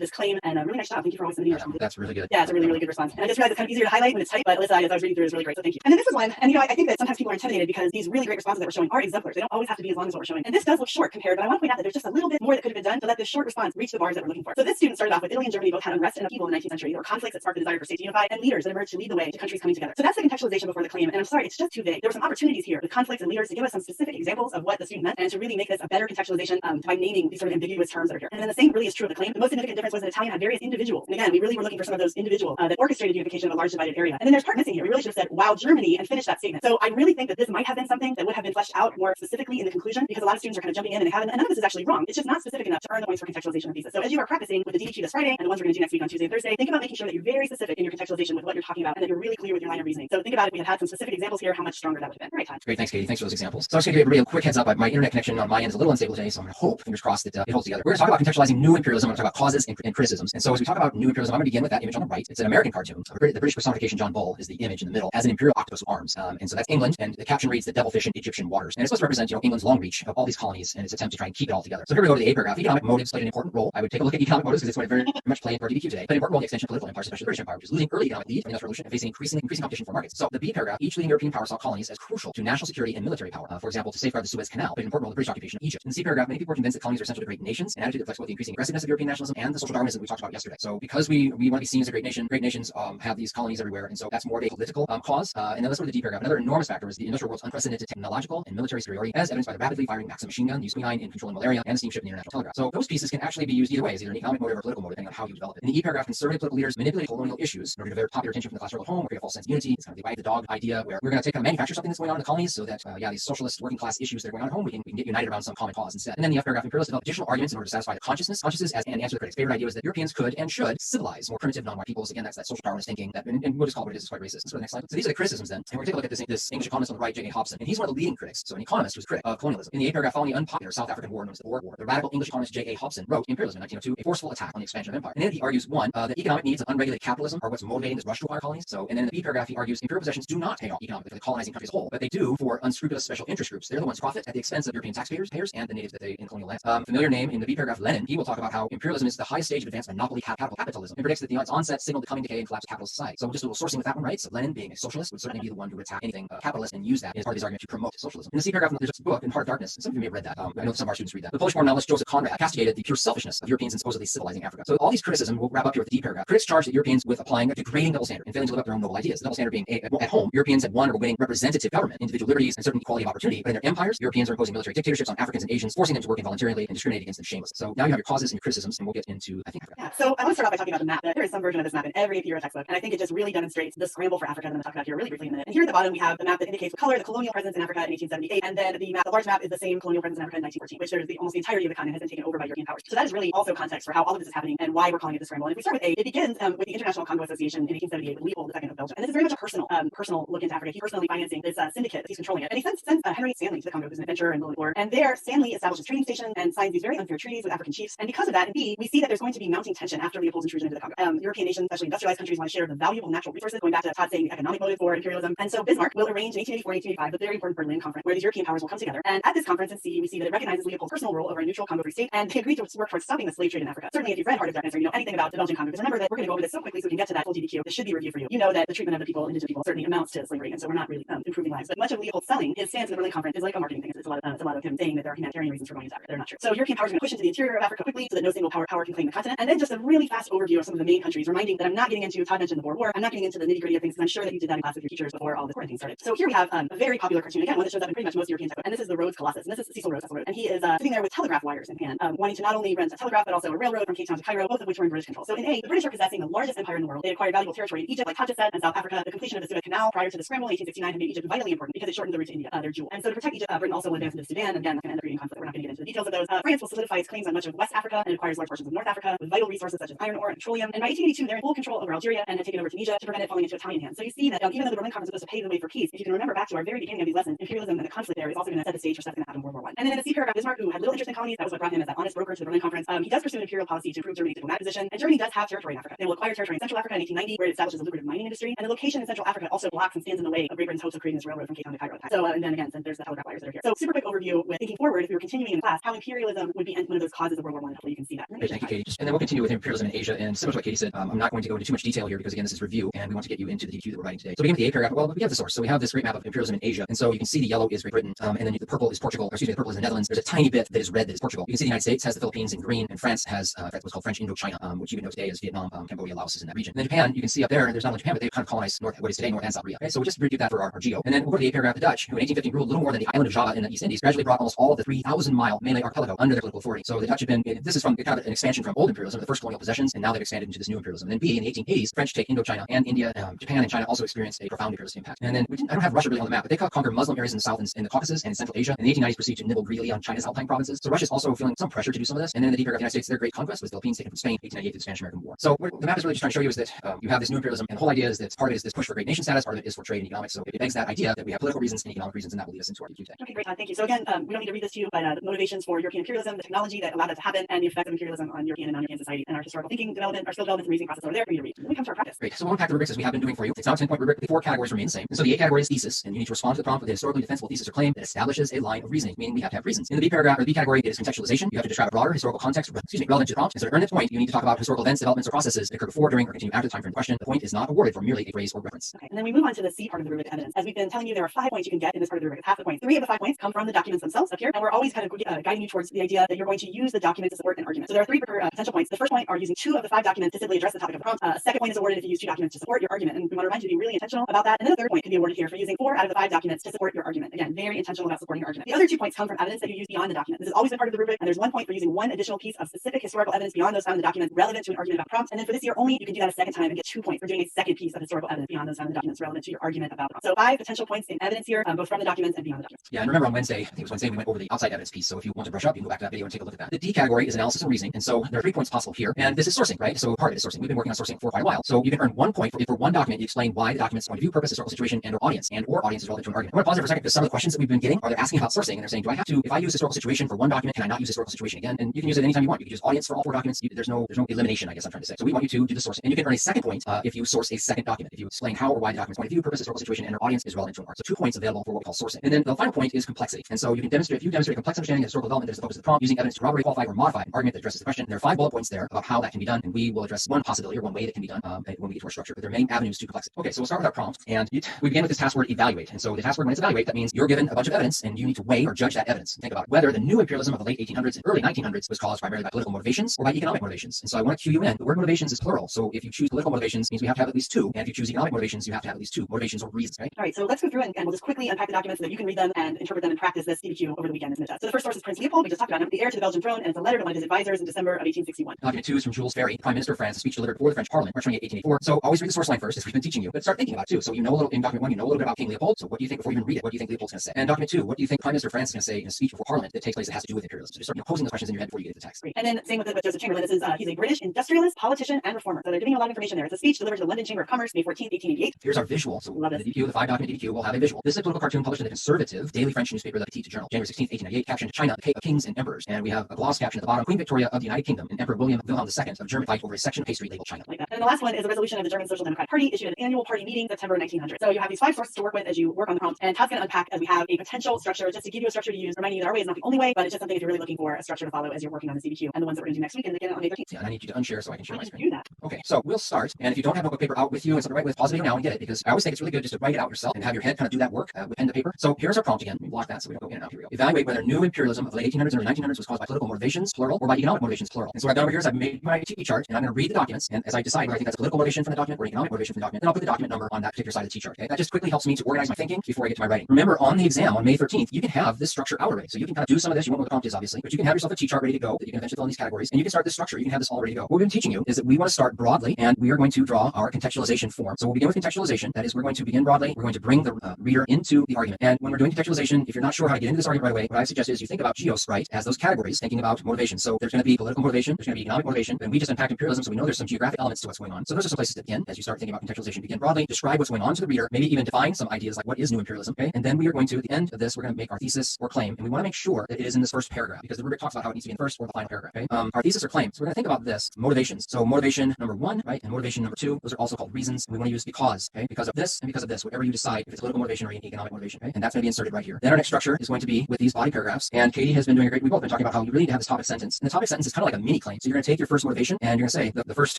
this claim, and a really nice job. Thank you for always submitting your response. That's really good. Yeah, it's a really, really good response. And I just realized it's kind of easier to highlight when it's typed, but Alyssa, as I was reading through, it was really great. So thank you. And then this is one, and I think that sometimes people are intimidated because these really great responses that we're showing are exemplars. They don't always have to be as long as what we're showing. And this does look short compared, but I want to point out that there's just a little bit more that could have been done to let this short response reach the bars that we're looking for. So this student started off with Italy and Germany both had unrest and upheaval in the 19th century. There were conflicts that sparked the desire for states to unify, and leaders that emerged to lead the way to countries coming together. So that's the contextualization before the claim. And I'm sorry, it's just too vague. There were some opportunities here with conflicts and leaders to give us some specific examples of what the student meant and to really make this a better contextualization by naming these sort of ambiguous terms that are here. And then the same really is true of the claim. The most significant difference was that Italian had various individuals. And again, we really were looking for some of those individuals that orchestrated unification of a large divided area. And then there's part missing here. We really should have said, wow, Germany, and finished that statement. So I really think that this might have been something that would have been fleshed out more specifically in the conclusion, because a lot of students are kind of jumping in and they haven't, and none of this is actually wrong. It's just not specific enough to earn the points for contextualization of thesis. So as you are practicing with the DBQ this Friday and the ones we're going to do next week on Tuesday and Thursday, think about making sure that you're very specific in your contextualization with what you're talking about and that you're really clear with your line of reasoning. So think about if we had had some specific examples here, how much stronger that would have been. All right, Todd. Great, thanks, Katie. Thanks for those examples. So I'm just going to give everybody a quick heads up. My internet connection on my end is a little unstable today, so I'm going to hope, fingers crossed, that it holds together. We're going to talk about contextualizing new imperialism. We're going to talk about causes and criticisms. And so as we talk about new imperialism, I'm going to begin with that image on the right. It's an American cartoon. The British personification, John Bull, is the image in the middle as an imperial octopus with arms. And so that's England, and the caption reads, "The devilfish in Egyptian waters." And it's supposed to represent, England's long reach of all these colonies and its attempt to try and keep it all together. So here we go to the A paragraph. Economic motives played an important role. I would take a look at economic motives because it's what very much played for DBQ today. Played an important role in the extension of political empires, especially the British Empire, which is losing early economic lead from the Industrial Revolution and facing increasing competition for markets. So the B paragraph, each leading European power sought saw colonies as crucial to national security and military power. For example, to safeguard the Suez Canal played an important role in the British occupation of Egypt. In the C paragraph, many people were convinced that colonies are essential to great nations, an attitude that reflects both the increasing aggressiveness of European nationalism and the social Darwinism we talked about yesterday. So because we want to be seen as a great nations have these colonies everywhere, and so that's more of a political cause. And then let's go to the D paragraph. Another enormous factor is the industrial world's unprecedented technological and military superiority, as evidenced by the rapidly firing Maxim machine gun, the U-29 in controlling malaria, and the steamship in the international telegraph. So those pieces can actually be used either way, as either an economic motive or political motive, depending on how you develop it. In the E paragraph, conservative political leaders manipulate colonial issues in order to divert popular attention from the class struggle at home, or create a false sense of unity. It's kind of the wag the dog idea, where we're going to manufacture something that's going on in the colonies, so that these socialist working class issues that are going on at home, we can get united around some common cause instead. And then the F paragraph, imperialists develop additional arguments in order to satisfy the consciousness as an answer to the critics' favorite idea was that Europeans could and should civilize more primitive non-white peoples. Again, that's that social Darwinist thinking that, and we'll just call it what it is, it's quite racist. Let's go to the next slide. So these are the criticisms then, and we're going to take a look at this English economist on the right, J.A. Hobson, and he's one of the leading critics, so an economist who's a critic of colonialism. In the A paragraph, following the unpopular South African War known as the Boer War, the radical English economist J.A. Hobson wrote Imperialism in 1902, a forceful attack on the expansion of empire. And then he argues, one, that economic needs of unregulated capitalism are what's motivating this rush to acquire colonies. So, and then in the B paragraph, he argues imperial possessions do not pay off economically for the colonizing country as a whole, but they do for unscrupulous special interest groups. They're the ones who profit at the expense of European taxpayers and the natives that they in colonial lands. Familiar name in the B paragraph, Lenin. He will talk about how imperialism is the highest stage of advanced monopoly capitalism. He predicts that its onset signaled the coming decay and collapse of capitalist society. So just a little sourcing with that one, right? So Lenin, being a socialist, would certainly be the one who would attack anything capitalist and use that as part of his argument to promote socialism. In the C paragraph, there's a book in Heart of Darkness. Some of you may have read that. I know some of our students read that. The Polish-born novelist Joseph Conrad castigated the pure selfishness of Europeans in supposedly civilizing Africa. So all these criticisms will wrap up here with the D paragraph. Critics charge that Europeans with applying a degrading double standard and failing to live up to their own noble ideas. The double standard being at home, Europeans had won or were winning representative government, individual liberties, and certain equality of opportunity. But in their empires, Europeans are imposing military dictatorships on Africans and Asians, forcing them to work involuntarily and discriminating against them shamelessly. So now you have your causes and your criticisms, and we'll get into, I think, Africa. Yeah, so I want to start off by talking about the map. There is some version of this map in every AP Euro textbook, and I think it just really demonstrates the scramble for Africa that I'm going to talk about here really briefly in a minute. And here at the bottom, we have the map that indicates with color the colonial presence in Africa in 1878, and then the large map is the same colonial presence in Africa in 1914, which there's almost the entirety of the continent has been taken over by European powers. So that is really also context for how all of this is happening and why we're calling it the scramble. And if we start with A, it begins with the International Congo Association in 1878 with Leopold II of Belgium. And this is very much a personal look into Africa. He's personally financing this syndicate. He's controlling it. And he sends Henry Stanley to the Congo, who's an adventurer and military lord. And there, Stanley establishes trading stations and signs these very unfair treaties with African chiefs. And because of that, in B, we see that there's going to be mounting tension after Leopold's intrusion into the Congo. European nations, especially industrialized countries, want to share the valuable natural resources, going back to Todd saying economic motive for imperialism. And so Bismarck will arrange in 1884 and 1885 the very important Berlin Conference, where these European powers will come together. And at this conference in C, we see that it recognizes Leopold's personal rule over a neutral Congo free state, and they agree to work towards stopping the slave trade in Africa. Certainly, if you've read Heart of Darkness or you know anything about the Belgian Congo, because remember that we're going to go over this so quickly so we can get to that full GDQ. This should be a review for you. You know that the treatment of the people, indigenous people, certainly amounts to slavery, and so we're not really improving lives. But much of Leopold's selling, his stance in the Berlin Conference, is like a marketing thing. It's a lot of him saying that there are humanitarian reasons for going to Africa. They're not true. So European powers are going to push into the interior of Africa quickly so that no single power can claim the continent. And then just a really fast overview of some of the main countries, reminding that I'm not getting into, Todd mentioned the Boer War, I'm not getting into the nitty-gritty of things because I'm sure that you did that in class with your teachers before all the quarantine started. So here we have a very popular cartoon, again, one that shows up in pretty much most European textbooks, and this is the Rhodes Colossus, and this is Cecil Rhodes, and he is sitting there with telegraph wires in hand, wanting to not only rent a telegraph but also a railroad from Cape Town to Cairo, both of which were in British control. So in A, the British are possessing the largest empire in the world. They acquired valuable territory in Egypt, like Todd just said, and South Africa. The completion of the Suez Canal prior to the scramble in 1869 had made Egypt vitally important because it shortened the route to India, their jewel. And so to protect Egypt, Britain also will advance into Sudan, and again, that's going to end up creating conflict. We're not going to get into the details of those. France will solidify its claims on much of West Africa and acquires large portions of North Africa with vital resources such as iron ore and petroleum. And by 1882, they're in full control over Algeria and had taken over Tunisia to prevent it falling into Italian hands. So you see that even though the Berlin Conference was supposed to pave the way for peace, if you can remember back to our very beginning of these lessons, imperialism and the conflict there is also going to set the stage for stuff going to happen in World War I. And then in the C paragraph, Bismarck, who had little interest in colonies, that was what brought him as that honest broker to the Berlin Conference. He does pursue an imperial policy to improve Germany's diplomatic position, and Germany does have territory in Africa. They will acquire territory in Central Africa in 1890, where it establishes a lucrative mining industry, and the location in Central Africa also blocks and stands in the way of Great Britain's hopes of creating this railroad from Cape Town to Cairo. So and then again, there's the telegraph wires that are here. So super quick overview with thinking forward, if we were continuing in class, how imperialism would be one of those causes of World War I. Hopefully you can see that. Great, thank you, Katie. And then we'll continue with imperialism in Asia, and similar to what Katie said, I'm not going to go into too much detail here because again, this is review, and we want to get you into the DQ that we're writing today. So begin with the A paragraph. Well, we have the source. So we have this great map of imperialism in Asia, and so you can see the yellow is Great Britain, and then the purple is Portugal. Or excuse me, the purple is the Netherlands. There's a tiny bit that is red that is Portugal. You can see the United States has the Philippines in green, and France has what's called French Indochina, which you would know today as Vietnam, Cambodia, Laos is in that region. And then Japan, you can see up there, there's not only Japan, but they've kind of colonized what is today North and South Korea. Okay, so we'll just review that for our geo. And then we'll go to the A paragraph. The Dutch, who in 1815 ruled little more than the island of Java in the East Indies, gradually brought almost all of the 3,000-mile Malay archipelago under their political authority. So the Dutch have been, this is from kind of an expansion from old imperialism, the first colonial possessions, and now they've expanded into this new imperialism. And then B, in the 1880s, the French take Indochina, and India, Japan and China also experienced a profound imperialist impact. And then I don't have Russia really on the map, but they conquer Muslim areas in the south and in the Caucasus and in Central Asia. In the 1890s, proceed to nibble greedily on China's alpine provinces. So Russia's also feeling some pressure to do some of this. And then in the D paragraph, the United States, their great conquest was the Philippines taken from Spain, 1898 through the Spanish-American War. So what the map is really just trying to show you is that you have this new imperialism, and the whole idea is that part of it is this push for great nation status, part of it is for trade and economics. So it begs that idea that we have political reasons and economic reasons, and that will lead us into our DQ today. Okay, great. Thank you. So again, we don't need to read this to you, but the motivations for European imperialism, the technology that allowed that to happen, and the effect of imperialism on European and non-European society, and our historical thinking development, our skill development and reasoning process over there for you to read. Then we come to our practice. Great. So we'll unpack the rubrics as we have been doing for you. It's now a 10-point rubric. The 4 categories remain the same. And so the A category is thesis, and you need to respond to the prompt with a historically defensible thesis or claim that establishes a line of reasoning, meaning we have to have reasons. In the B paragraph, or the B category, it is contextualization. You have to describe a broader historical context, relevant to the prompt. And so to earn this point, you need to talk about historical events, developments, or processes that occur before, during, or continue after the time frame in question. The point is not awarded for merely a phrase or reference. Okay, and then we move on to the C part of the rubric, evidence. As we've been telling you, there are 5 points you can get in this part of the rubric. Half the points. 3 of the 5 points come from the documents themselves up here, and we're always kind of guiding you towards the idea that you're going to use the document to support an argument. So there are 3 potential points. The first point are using 2 of the 5 documents to simply address the topic of the prompt. Second point is awarded if you use 2 documents to support your argument, and we want to remind you to be really intentional about that. And then the third point could be awarded here for using 4 out of the 5 documents to support your argument. Again, very intentional about supporting your argument. The other 2 points come from evidence that you use beyond the document. This has always been part of the rubric, and there's 1 point for using 1 additional piece of specific historical evidence beyond those found in the document relevant to an argument about prompt. And then for this year only, you can do that a second time and get 2 points for doing a second piece of historical evidence beyond those found in the documents relevant to your argument about prompt. So 5 potential points in evidence here, both from the documents and beyond the documents. Yeah, and remember on Wednesday, I think it was Wednesday, we went over the outside evidence piece. So if you want to brush up, you can go back to that video and take a look at that. The D category is analysis and reasoning. And so there are 3 points possible here. And this is sourcing, right? So part of it is sourcing. We've been working on sourcing for quite a while. So you can earn 1 point for 1 document. You explain why the document's point of view, purpose, historical situation, and or audience is relevant to an argument. I want to pause there for a second because some of the questions that we've been getting are they're asking about sourcing and they're saying, do I have to, if I use historical situation for 1 document, can I not use historical situation again? And you can use it anytime you want. You can use audience for all 4 documents. There's no elimination, I guess I'm trying to say. So we want you to do the sourcing. And you can earn a second point if you source a second document. If you explain how or why the document's point of view, purpose, historical situation, and or audience is relevant to an argument. So 2 points available for what we call sourcing. And then the final point is complexity. And so you can demonstrate, if you demonstrate complex understanding of historical development that is the focus of the prompt, using evidence to corroborate, qualify, or modify an argument that addresses the question. There are 5 bullet points there about how that can be done, and we will address one possibility or one way that can be done when we get to our structure. But there are many avenues to complexity. Okay, so we'll start with our prompt, and we begin with this task word evaluate. And so the task word when it's evaluate, that means you're given a bunch of evidence, and you need to weigh or judge that evidence. Think about whether the new imperialism of the late 1800s and early 1900s was caused primarily by political motivations or by economic motivations. And so I want to cue you in. The word motivations is plural. So if you choose political motivations, means we have to have at least 2, and if you choose economic motivations, you have to have at least 2 motivations or reasons. Right? All right, so let's go through and we'll just quickly unpack the documents so that you can read them and interpret them and practice this DBQ over the weekend. So the first source is Prince Leopold. We just talked about him, the heir to the Belgian throne, and it's a letter to one of his advisors in December of 1861. Document 2 is from Jules Ferry, Prime Minister of France, a speech delivered before the French Parliament, March 28, 1884. So always read the source line first, as we've been teaching you, but start thinking about it too. So you know a little in document 1, you know a little bit about King Leopold. So what do you think before you even read it? What do you think Leopold's going to say? And document 2, what do you think Prime Minister of France is going to say in a speech before Parliament that takes place that has to do with imperialism? So just start posing those questions in your head before you get to the text. Great. And then same with Joseph Chamberlain. This is he's a British industrialist, politician, and reformer. So they're giving you a lot of information there. It's a speech delivered to the London Chamber of Commerce, May 14, 1888. Here's our visual. So the DBQ, the 5 document DBQ will have a visual. This is a political cartoon published in the conservative daily French newspaper Le Petit Journal, January 16, 1898, captioned China, the Cape of Kings and Emperors. And we have a gloss caption at the bottom, Queen Victoria of the United Kingdom and Emperor William Wilhelm II of German fight over a section of pastry labeled China. Like that. And the last one is a resolution of the German Social Democratic Party issued at an annual party meeting September 1900. So you have these 5 sources to work with as you work on the prompt. And Todd's going to unpack as we have a potential structure, just to give you a structure to use, reminding you that our way is not the only way, but it's just something if you're really looking for a structure to follow as you're working on the DBQ and the ones that we're going to do next week and again on May 13th. Yeah, and I need you to unshare so I can share my screen. Do that. Okay, so we'll start. And if you don't have notebook paper out with you and something to write with, pause the video now and get it, because I always think it's really good just to write it out yourself and have your head kind of do that work with pen to paper. So here's our prompt again. Let me block that so we don't go in and out. Here we go. Evaluate whether new imperialism of the late 1800s and early 1900s was caused by political motivations, plural, or by economic motivations, plural. And so what I've done over here is I've made my T-chart, and I'm going to read the documents, and as I decide whether I think that's a political motivation from the document or economic motivation from the document, then I'll put the document number on that particular side of the T-chart. Okay? That just quickly helps me to organize my thinking before I get to my writing. Remember, on the exam on May 13th, you can have this structure out already. So you can kind of do some of this. You won't know what the prompt is, obviously, but you can have yourself a T-chart ready to go that you can eventually fill in these categories, and you can start this structure. You can have this all ready to go. What we've been teaching you is that we want to start broadly, and we are going to draw our contextualization form. So we'll begin with contextualization. That is, we're going to begin broadly. We're going to bring the reader into the argument. And when we're doing contextualization, if you're not sure how to get into this argument right away, what I suggest is you think about geosprite as those categories, thinking about motivation. So there's going to be political motivation, there's going to be economic motivation, and we just unpacked imperialism, so we know there's some geographic elements to what's going on. So those are some places to begin as you start thinking about contextualization. Begin broadly, describe what's going on to the reader, maybe even define some ideas like what is new imperialism. Okay, and then we are going to, at the end of this, we're going to make our thesis or claim, and we want to make sure that it is in this first paragraph because the rubric talks about how it needs to be in the first or the final paragraph. Okay, our thesis or claim. So we're going to think about this motivations. So motivation number 1, right, and motivation number 2. Those are also called reasons. And we want to use because. Okay, because of this and because of this. Whatever you decide, if it's political motivation or economic motivation. Okay, and that's going to be inserted right here. Then our next structure is going to be with these body paragraphs. And Katie has been doing a great. We've both been talking about how you really need to have this topic sentence. And the topic sentence is kind of like a mini claim. So you're going to take your first motivation and you're going to say the first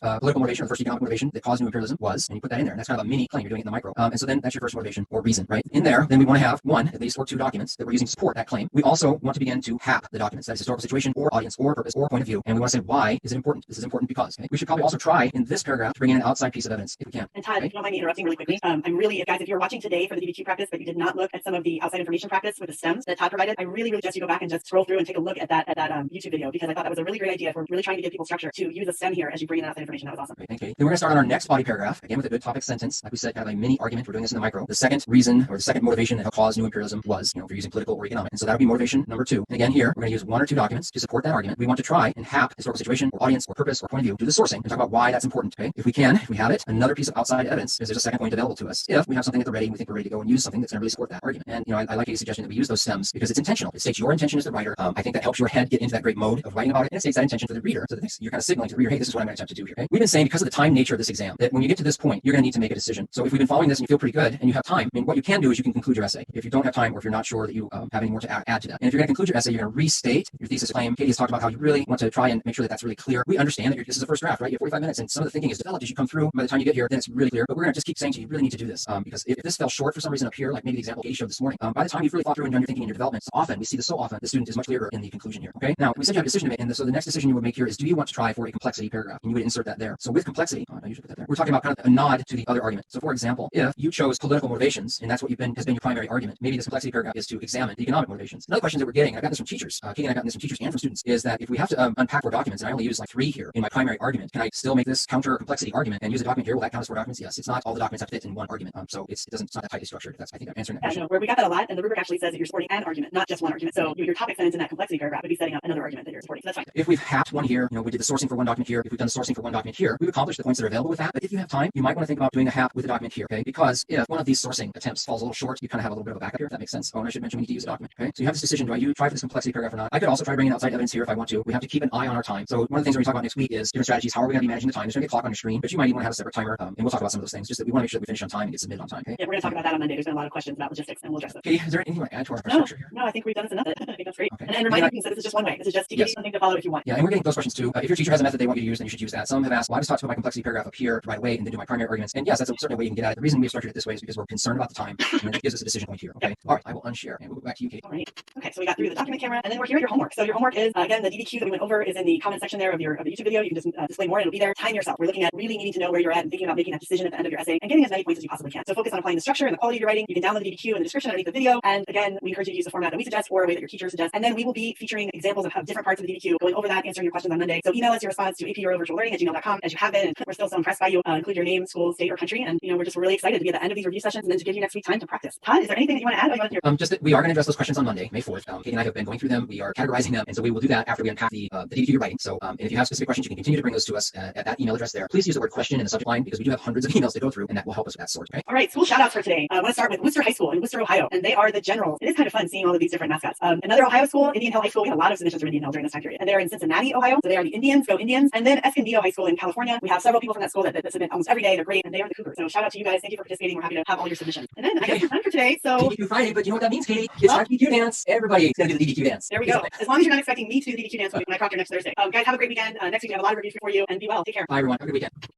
political motivation or the first economic motivation that caused new imperialism was, and you put that in there. And that's kind of a mini claim. You're doing it in the micro. And so then that's your first motivation or reason, right? In there, then we want to have 1, at least, or 2 documents that we're using to support that claim. We also want to begin to hap the documents. That is historical situation or audience or purpose or point of view. And we want to say why is it important? This is important because. Okay? We should probably also try in this paragraph to bring in an outside piece of evidence if we can. And Todd, if you don't mind me interrupting really quickly, I'm really, guys, if you're watching today for the DBQ practice, but you did not look at some of the outside information practice with the stems that Todd provided, I really suggest you go back and just scroll through and take a look at that YouTube video, because I thought that was a really great idea. If we're really trying to give people structure to use a stem here as you bring in that outside information. That was awesome. Great, thank you. Then we're going to start on our next body paragraph, again with a good topic sentence. Like we said, kind of a mini argument. We're doing this in the micro. The second reason or the second motivation that caused new imperialism was, if you're using political or economic. And so that would be motivation number 2. And again, here, we're going to use 1 or 2 documents to support that argument. We want to try and hap historical situation or audience or purpose or point of view, do the sourcing and talk about why that's important. Okay? If we can, if we have it, another piece of outside evidence is there's a second point available to us. If we have something at the ready and we think we're ready to go and use something that's going to really support that argument. And, I like a suggestion that we use those stems because it's intentional. It states your intention as the writer. I think that helps your head get into that great mode of writing about it. And it states that intention for the reader. So you're kind of signaling to the reader, hey, this is what I'm going to attempt to do here. Okay? We've been saying because of the time nature of this exam that when you get to this point, you're going to need to make a decision. So if we've been following this and you feel pretty good and you have time, what you can do is you can conclude your essay. If you don't have time or if you're not sure that you have any more to add to that. And if you're going to conclude your essay, you're going to restate your thesis claim. Katie has talked about how you really want to try and make sure that that's really clear. We understand that this is a first draft, right? You have 45 minutes, and some of the thinking is developed as you come through. By the time you get here, then it's really clear. But we're going to just keep saying to you, you really need to do this, because if this fell short for some reason up here, like maybe the example Katie showed this morning, by the time you've really thought through and done your thinking and your development, so often, we see this so often, the student is much clearer in the conclusion here. Okay, now we said you have a decision to make, and so the next decision you would make here is, do you want to try for a complexity paragraph? And you would insert that there. So with complexity, I usually put that there. We're talking about kind of a nod to the other argument. So for example, if you chose political motivations, and that's what has been your primary argument, maybe this complexity paragraph is to examine the economic motivations. Another question that we're getting, and I got this from teachers, Katie and I got this from teachers and from students, is that if we have to unpack 4 documents, and I only use like 3 here in my primary argument, can I still make this counter complexity argument and use a document here? Will that count as 4 documents? Yes. It's not all the documents have to fit in one argument. So it's not that tightly structured. I think I'm answering that question. Where we got that a lot, and the rubric actually says that you're supporting an argument, not just one argument. So your topic sentence in that complexity paragraph would be setting up another argument that you're supporting. So that's fine. If we've hacked one here, we did the sourcing for one document here. If we've done the sourcing for one document here, we've accomplished the points that are available with that. But if you have time, you might want to think about doing a hap with a document here, okay? Because if one of these sourcing attempts falls a little short, you kind of have a little bit of a backup here, if that makes sense. Oh, and I should mention we need to use a document, okay? So you have this decision, do I try for this complexity paragraph or not? I could also try bringing outside evidence here if I want to. We have to keep an eye on our time. So one of the things we're going to talk about next week is different strategies. How are we going to be managing the time? There's going to be a clock on your screen, but you might even want to have a separate timer, and we'll talk about some of those things. Just that we want to make sure that we finish on time and get submitted on time, okay? Yeah, we're going to talk about that on Monday. There's been a lot of questions about logistics, and we'll address them. Katie, is there anything you want to add to our structure here? No, I think we've done this enough. I think that's great. Okay. And remind you, so this is just one way. This is just to give you something to follow if you want. Yeah, and we're getting those questions too. If your teacher has a method they want you to use, then you should use that. Some have asked, well, I just taught to put my complexity paragraph up here right away and then do my primary arguments. And yes, that's certainly a way you can get at it. The reason we've structured it this way is because we're concerned about the time, and it gives us a decision point here. Okay. All right, I will unshare and we'll go back to you, Katie. All right. Okay, so we got through the document camera, and then we're here at your homework. So your homework is again the DDQ that we went over is in the comment section there of the YouTube video. You can just display more, and it'll be there. Time yourself. We're looking at really needing to know where you're at and thinking about making that decision at the end of your essay and getting as many points as you possibly can. So focus on applying the structure and the quality of your writing. You can download the DDQ in the description underneath the video. And again, we encourage you to use the format that we suggest or a way that your teacher suggests. And then we will be featuring examples of different parts of the DDQ, going over that, answering your questions on Monday. So email us your response to apuralvirtuallearning@gmail.com as you have been. And we're still so impressed by you. Include your name, school, state, or country. And we're just really excited to be at the end of these review sessions and then to give you next week time to practice. Todd, is there anything that you want to add? Just that we are going to address those questions on Monday, May 4th. Katie and I have been going through them. We are categorizing them, and so we will do that after we unpack the DDQ you're writing. So if you have specific questions, you can continue to bring those to us at that email address there. Please use the word question in the subject line because we do have hundreds of emails to go through, and that will help us with that sort. Okay. All right, school shout outs for today. I want to start with Worcester High School in Worcester, Ohio, and they are the Generals. It is kind of fun seeing all of these different mascots. Another Ohio school, Indian Hill High School. We had a lot of submissions from Indian Hill during this time period, and they're in Cincinnati, Ohio. So they are the Indians. Go Indians! And then Escondido High School in California. We have several people from that school that submit almost every day. They're great, and they are the Cougars. So shout out to you guys. Thank you for participating. We're happy to have all your submissions. And then I guess we're done for today. So DDQ Friday, but you know what that means, Katie? It's our DDQ dance. Everybody is going to do the DDQ dance. There we go. As long as you're not expecting me to do the DDQ dance when I proctor next Thursday. Guys, have a great weekend. Next week we have a lot of reviews for you, and be well. Take care. Bye everyone. Have a good weekend.